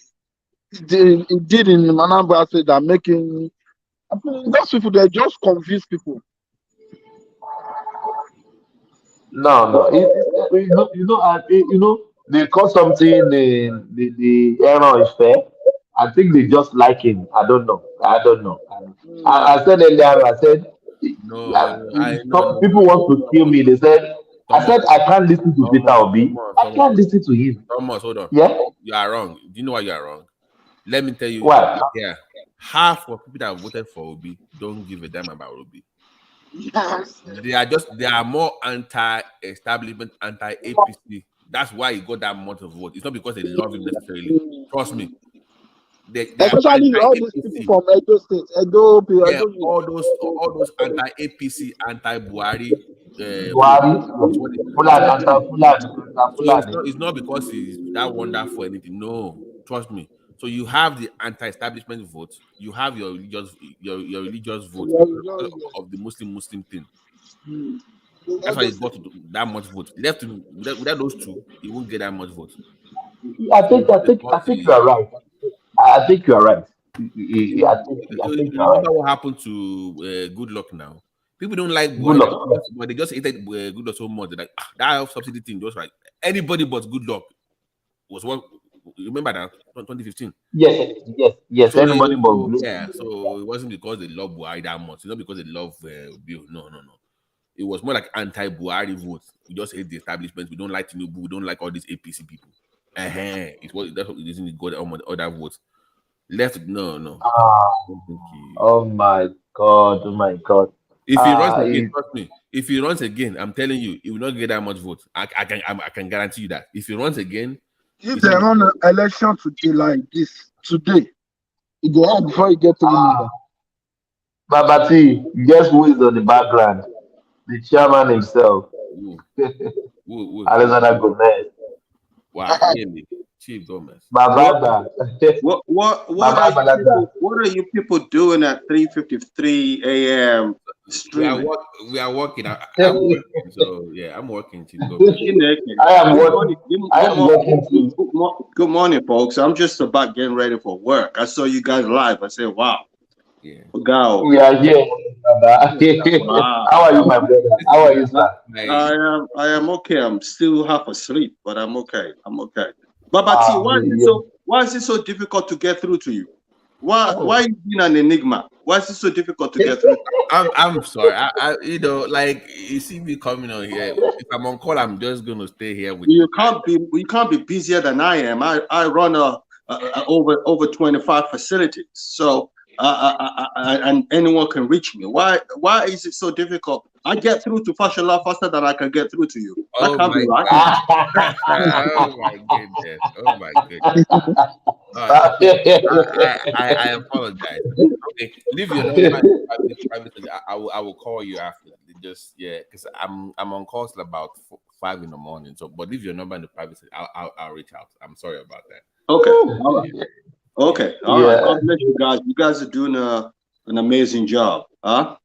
he did in Anambra State that making those people, they just confuse people. No. You know, they call something the error is fair. I think they just like him. I don't know. I said earlier. I said people want to kill me. They said. I said I can't listen to Peter Obi. I can't listen to him. Thomas, hold on. Yeah, you are wrong. Do you know why you are wrong? Let me tell you. Why? Yeah, half of people that voted for Obi don't give a damn about Obi. Yes. They are more anti-establishment, anti-APC That's why he got that much of vote. It's not because they love him necessarily. Trust me. They are Especially all these people from Edo State, yeah, all those anti-APC, anti-Buhari. So it's not because he's that wonderful or anything. No, trust me. So you have the anti-establishment vote, you have your religious vote of the Muslim thing. That's why he got that much vote. Left him without those two, he won't get that much vote. I think you are right. I think you are right. You remember what happened to Good Luck now? People don't like Buhari, but they just hated Good Luck so much. They're like, that subsidy thing, just like anybody but Good Luck was what. You remember that 2015? Yes. So Anybody but so it wasn't because they love Buhari that much. It's not because they love Bill. No. It was more like anti-Buhari votes. We just hate the establishment. We don't like Tinubu. We don't like all these APC people. That's what the reason we got all other votes. Left, no. Oh my God. If he runs again, trust me. If he runs again, I'm telling you, he will not get that much vote. I can guarantee you that. If he runs again, if they run an election today like this, it go out before you get to the Babati, guess who is on the background? The chairman himself. Alexander Gomez. Wow, really? Chief Gomez. Babada. What are you people doing at 3:53 a.m. streaming? We are working. I'm working. So yeah, I'm working. Chief Gomez. I am working too. Good morning, folks. I'm just about getting ready for work. I saw you guys live. I said, wow. Yeah. Go. We are here. Wow. How are you, my brother? How are you, sir? I am okay. I'm still half asleep, but I'm okay. Babati, why is it so difficult to get through to you? Why you being an enigma? Why is it so difficult to get through? I'm sorry. Like you see me coming on here. If I'm on call, I'm just gonna stay here with you. You can't be busier than I am. I run over 25 facilities. So and anyone can reach me. Why is it so difficult? I get through to Fashola faster than I can get through to you. That can't be right. Oh my goodness. I apologize. Okay, leave your number private. I will call you after. Because I'm on calls till about 5 in the morning. So, but leave your number in the private. I'll reach out. I'm sorry about that. Okay. All right. Okay. All right. God bless you guys. You guys are doing an amazing job. Huh?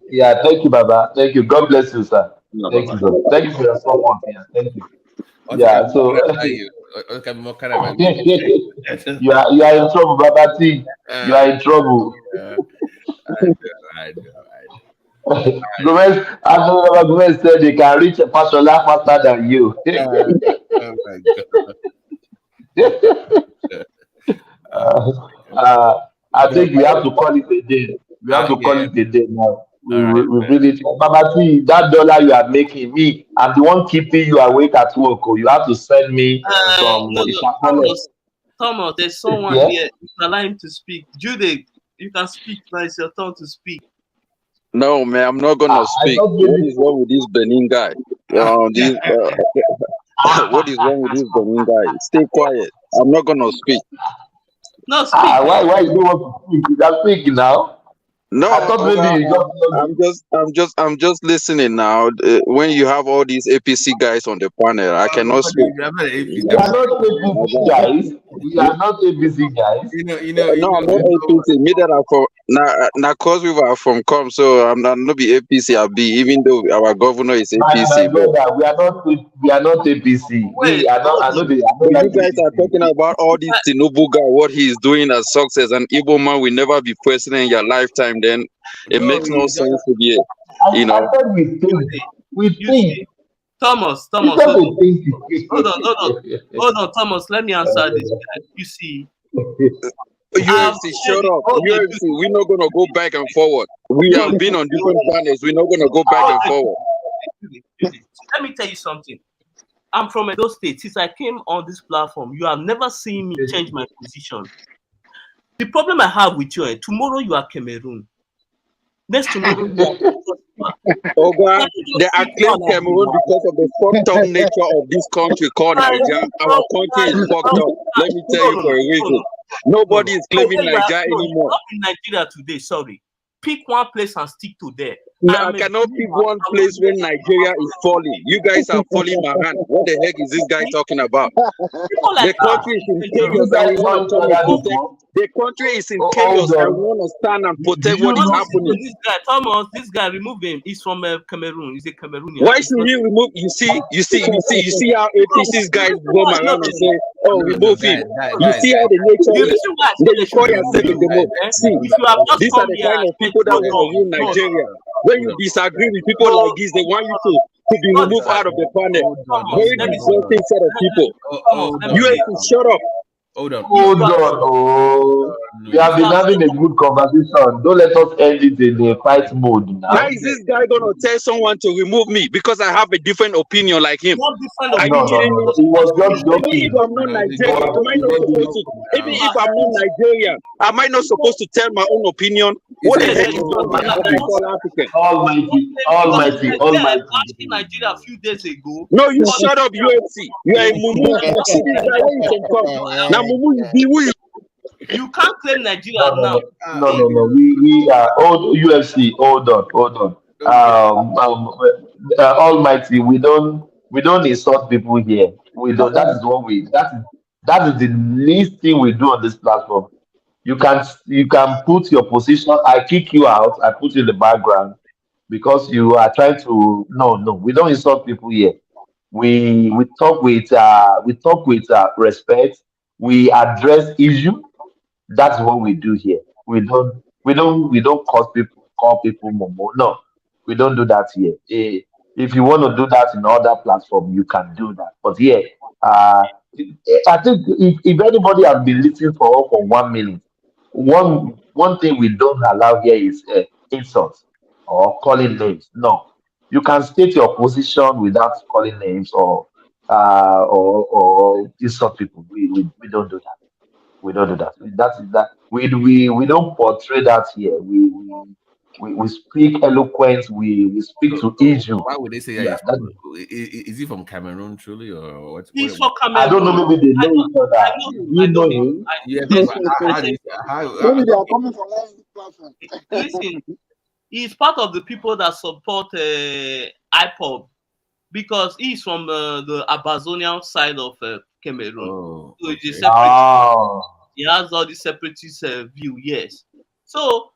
Yeah. Thank you, Baba. Thank you. God bless you, sir. Thank you, sir. Thank you for your support. Yeah. Thank you. Yeah. So you are in trouble, Baba T. You are in trouble. I know. Gomez said they can reach a Fashola faster than you. Oh my God. I think we have to call it a day. We have to call it a day now. We really, Baba T, that dollar you are making me, I'm the one keeping you awake at work. You have to send me some. Thomas, there's someone here. Allow him to speak. Jude, you can speak. Now it's your turn to speak. No, man, I'm not gonna speak. What is wrong with this Benin guy? What is wrong with this Benin guy? Stay quiet. I'm not gonna speak. No, speak. Why you don't want to speak? You can speak now. No, I'm just listening now. When you have all these APC guys on the panel, I cannot speak. We are not APC guys. We are not APC guys. No, I'm not APC. Me that are from na cause we are from Com, so I'm not be APC. I'll be even though our governor is APC. We are not APC. We are not. I know you guys are talking about all these Tinubu guy, what he is doing as success, and Igbo man will never be president in your lifetime. Then it makes no sense to be, I thought we think. Thomas, hold on, Thomas. Let me answer this. You see, UFC, shut up. UFC, we're not gonna go back and forward. We have been on different panels. We're not gonna go back and forward. Let me tell you something. I'm from Edo State. Since I came on this platform, you have never seen me change my position. The problem I have with you, tomorrow you are Cameroon. Next tomorrow you Oga, they acclaim Cameroon because of the fucked up nature of this country called Nigeria. Our country is fucked up. Let me tell you for a reason. Nobody is claiming Nigeria anymore. Not in Nigeria today, sorry. Pick one place and stick to there. No, I cannot pick one place when Nigeria is falling. You guys are falling behind. What the heck is this guy talking about? The country is in chaos and we want to come and protect. The country is in chaos and we want to stand and protect what is happening. This guy, Thomas, this guy, remove him. He's from Cameroon. He's a Cameroonian. Why should he remove? You see how APC's guys go around and say, "Oh, remove him." You see how the nature is. They call yourself in the mode. See, these are the kind of people that will rule Nigeria. When you disagree with people like this, they want you to be removed out of the panel. Very disgusting set of people. US, shut up. Hold on. We have been having a good conversation. Don't let us end it in a fight mode now. Why is this guy gonna tell someone to remove me because I have a different opinion like him? No. He was just joking. Even if I'm not Nigerian, am I not supposed to tell my own opinion? What the heck is wrong with African? Almighty. Nigeria a few days ago. No, you shut up, UFC. You are a mumu. See this guy where you can come. Now mumu, you be who you can't claim Nigeria now. No. We are old UFC. Hold on. Almighty, we don't insult people here. We don't. That is what we. That is the least thing we do on this platform. You can put your position. I kick you out. I put you in the background because you are trying to. No. We don't insult people here. We talk with respect. We address issue. That's what we do here. We don't call people momo. No, we don't do that here. If you want to do that in other platform, you can do that. But here, I think if anybody has been listening for 1 minute, one thing we don't allow here is insults or calling names. No, you can state your position without calling names or insult people. We don't do that. We don't do that. We don't portray that here. We speak eloquence. We speak to issue. Why would they say Yeah, is he from Cameroon truly or what? He's from Cameroon. I don't know. Maybe they know each other. You know him. Yes, Maybe they are coming from one platform. Listen, he's part of the people that support IPOB because he's from the Amazonian side of Cameroon. Oh, so he's a separatist. He has all the separatist view, yes. So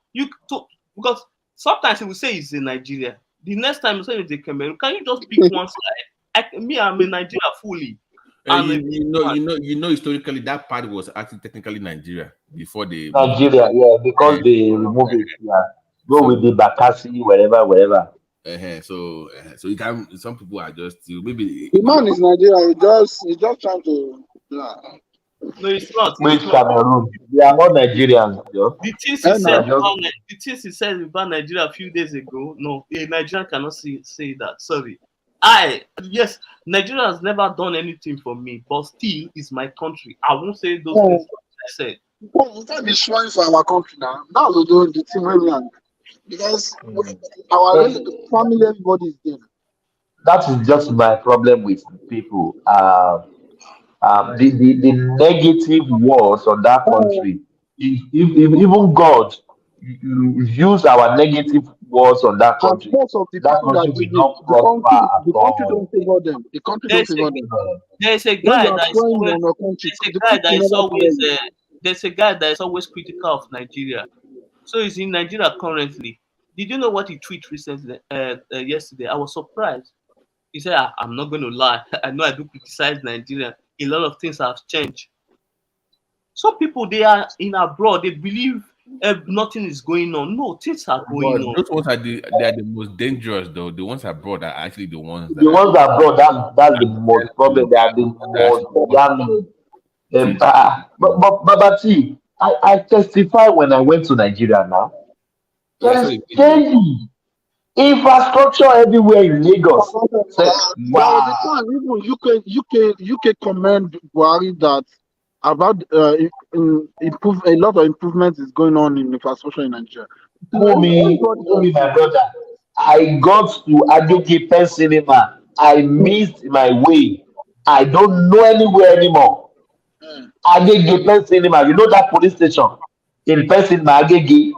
because sometimes he will say he's in Nigeria. The next time he say he's in Cameroon, can you just pick one side? I'm in Nigeria fully. You know, historically that part was actually technically Nigeria before they Nigeria, yeah, because they removed it. Yeah, go with the Bakassi, wherever. So you can. Some people are just maybe the man is Nigeria. He's just trying to. No, it's not. Which Cameroon? They are not Nigerians. The things he said about Nigeria a few days ago. No, a Nigerian cannot say that. Sorry. Yes, Nigeria has never done anything for me, but still is my country. I won't say those things I said. Well, we can't be shrine for our country now. That's the thing very wrong. Because our family, everybody is there. That is just my problem with people. The negative words on that country. If even God use our negative words on that country, that country will not prosper the country don't favor them. The country don't favor them. There's a guy that is always critical of Nigeria. So he's in Nigeria currently. Did you know what he tweeted recently? Yesterday, I was surprised. He said, "I'm not going to lie. I know I do criticize Nigeria. A lot of things have changed. Some people, they are in abroad. They believe nothing is going on. No, things are going on. Those ones are the most dangerous, though. The ones abroad are actually the ones. The ones abroad, that's the most problem. They are the most damaged. But Babati, I testify when I went to Nigeria now. There is daily infrastructure everywhere in Lagos. Wow. Even UK commend Buhari that about a lot of improvements is going on in infrastructure in Nigeria. Me, my brother. I got to Adoke Pen Cinema. I missed my way. I don't know anywhere anymore. Agege Pen Cinema, you know that police station in Pen Cinema, Agege.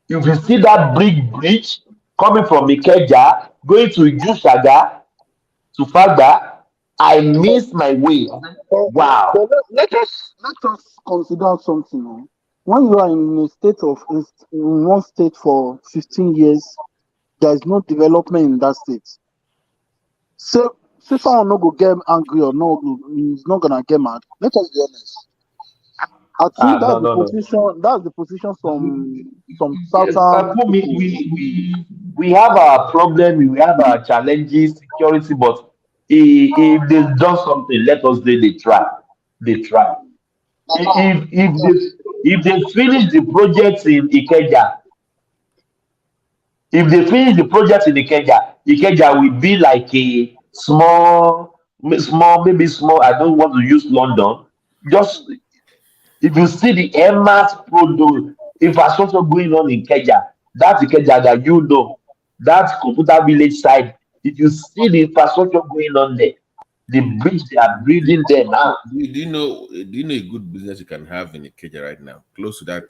If you see that big bridge coming from Ikeja, going to Ijushaga, to Fagba, I missed my way. Wow. But let us consider something. When you are in a state of in one state for 15 years, there is no development in that state. So someone not go get angry or no, he's not gonna get mad. Let us be honest. I think that's the position. That's the position some southern Yes, we have our problem, we have our challenges, security, but if they've done something, let us say they try. They try. If they finish the project in Ikeja, if they finish the project in Ikeja will be like a maybe small. I don't want to use London. Just if you see the mass product infrastructure going on in Ikeja, that's Ikeja that you know, that computer village side. If you see the infrastructure going on there, the bridge they are building there now. Do you know a good business you can have in Ikeja right now, close to that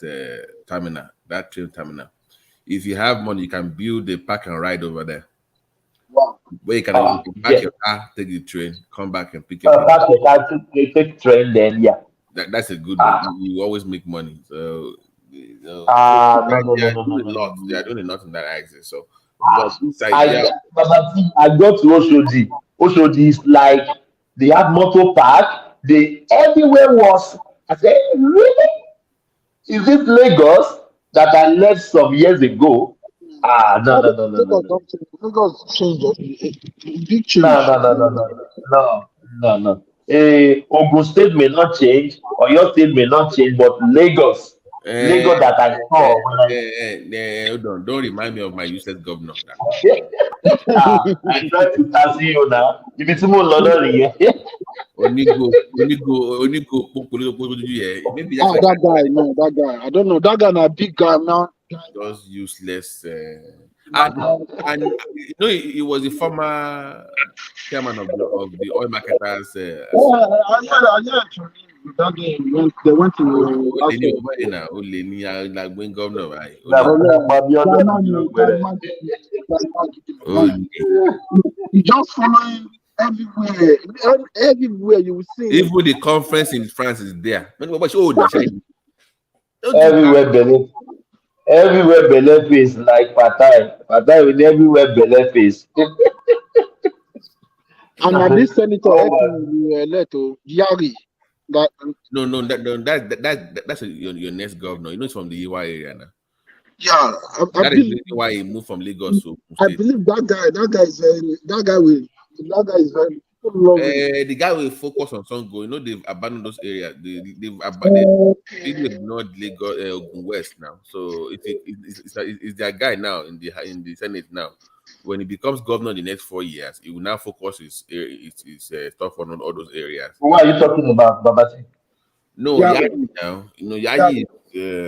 terminal, that train terminal? If you have money, you can build a park and ride over there. Wow. Where you can park your car, take the train, come back and pick your park your car, take train, then yeah. That's a good one. You always make money. So they are doing a lot in that axis. So but I got to Oshodi. Oshodi is like they have motor park. They everywhere was. I said, really? Is this Lagos that I left some years ago? No. Lagos changed. Big change. No. Ogun State may not change, or your state may not change, but Lagos that I saw hold on, don't remind me of my useless governor. I try to tassel you now. If it's more London here. Onigo. Maybe that guy. I don't know. That guy, a big guy now. Just useless. And you know, he was the former chairman of the oil marketers. That game they went to like when governor, right? He just following everywhere. Everywhere you will see. Even the conference in France is there. Everywhere Bele face like Patai with everywhere Bele face. And now this senator elect Yari. That's your next governor. You know, it's from the EY area now. Yeah, that is why he moved from Lagos. So I believe that guy is very. The guy will focus on Songo. You know, they've abandoned those areas. They've abandoned. They ignored Lagos West now. So it's their guy now in the Senate now. When he becomes governor in the next 4 years, he will now focus his stuff on all those areas. What are you talking about, Babati? No, Yagu now. You know, Yagu you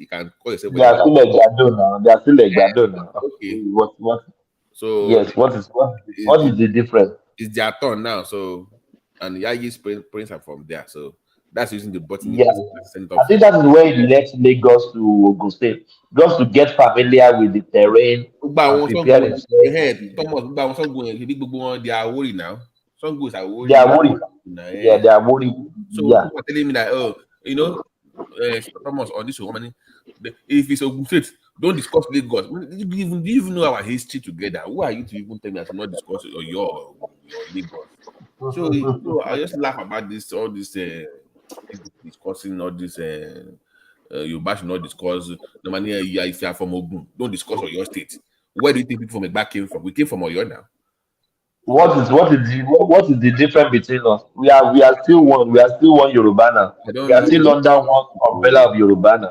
can call yourself. They are still Egbado now. Okay. What? So yes, what is the difference? It's their turn now. So and Yagi's prints are from there. So that's using the button. Yeah, I think that is where he left Lagos to Ogun State, just to get familiar with the terrain. They are worried now. Some goes are worried. They are worried. Yeah, they are worried. So people are telling me that, Thomas on this woman, if it's Ogun State, don't discuss Lagos. Do you even know our history together? Who are you to even tell me I should not discuss your Lagos? So I just laugh about this, all this discussing all this. You should not discuss. No matter if you are from Ogun, don't discuss your state. Where do you think people from Egba came from? We came from Oyo now. What is the difference between us? We are still one. We are still one Yoruba now. We are still under one umbrella of Yoruba now.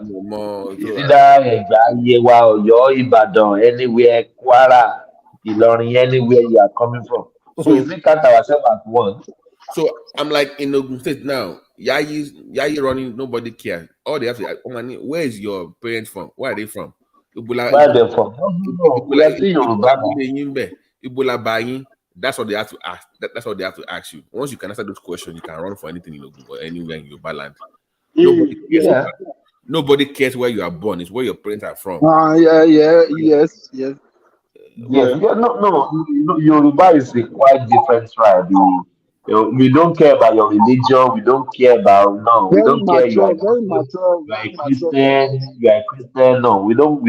It's either Egba, Yewa, Oyo, Ibadan, anywhere, Kwara, Ilorin, anywhere you are coming from. So if we count ourselves at one. So I'm like in Ogun State now. Yayi running, nobody cares. All they have to where is your parents from? Where are they from? Where are they from? No, we are still Yoruba. That's what they have to ask. That's what they have to ask you. Once you can answer those questions, you can run for anything in Ogun or anywhere in Yoruba land. Nobody cares where you are born. It's where your parents are from. Yes. Yes, no, Yoruba is a quite different tribe. We don't care about your religion. We don't care about we don't care you are a Christian. You are a Christian. No, we don't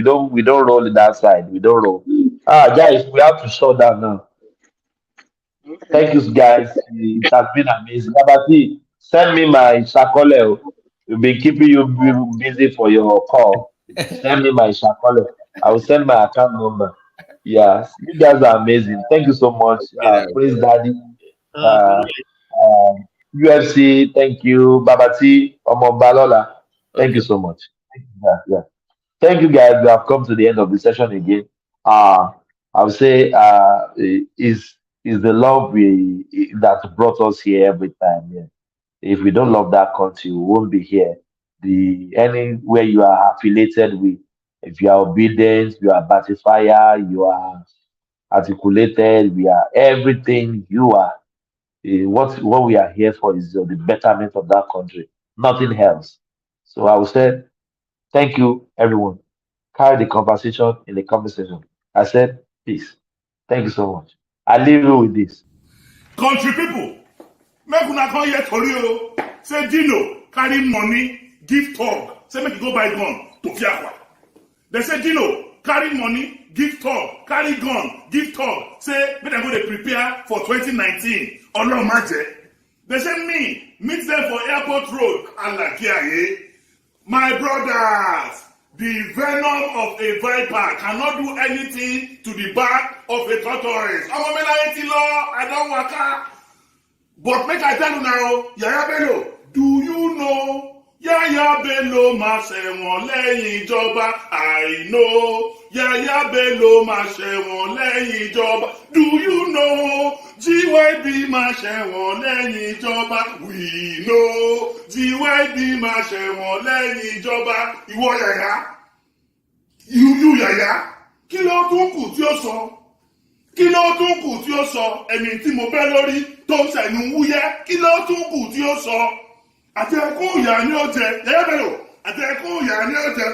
roll in that side. We don't roll. Guys, we have to shut down now. Thank you, guys. It has been amazing. Babati, send me my shakole. We've been keeping you busy for your call. Send me my shakole. I will send my account number. Yeah, you guys are amazing. Thank you so much. Praise Daddy. UFC, thank you. Babati, Omo Balola. Thank you so much. Yeah. Thank you, guys. We have come to the end of the session again. I would say is the love that brought us here every time. Yeah. If we don't love that country, we won't be here. Anywhere you are affiliated with, if you are obedient, you are pacifier, you are articulated, we are everything you are. What we are here for is the betterment of that country, nothing else. So I would say thank you, everyone. Carry the conversation in the conversation. I said peace. Thank you so much. I leave you with this. Country people, make una come here tori o. Say Dino carry money, give talk. Say make you go buy gun to Fiakwa. They say Dino carry money, give talk, carry gun, give talk. Say make dem go dey prepare for 2019. Ọlọ́run má jẹ́. They say me meet them for airport road. Alakiaye. My brothers, the venom of a viper cannot do anything to the back of a tortoise. I don't waka. But make I tell you now, Yaya Bello, do you know Yaya Bello máa ṣẹ̀wọ̀n lẹ́yìn ìjọba? I know Yaya Bello máa ṣẹ̀wọ̀n lẹ́yìn ìjọba. Do you know GYB máa ṣẹ̀wọ̀n lẹ́yìn ìjọba? We know GYB máa ṣẹ̀wọ̀n lẹ́yìn ìjọba. Ìwọ Yaya, you Yaya, kí ló tún kù tí ó sọ? Kí ló tún kù tí ó sọ? Ẹni tí mo bẹ́ lórí tó ń ṣẹ̀nu wúyẹ́, kí ló tún kù tí ó sọ? Àtẹ̀kùn ìyá ni ó jẹ, Yaya Bello, àtẹ̀kùn ìyá ni ó jẹ.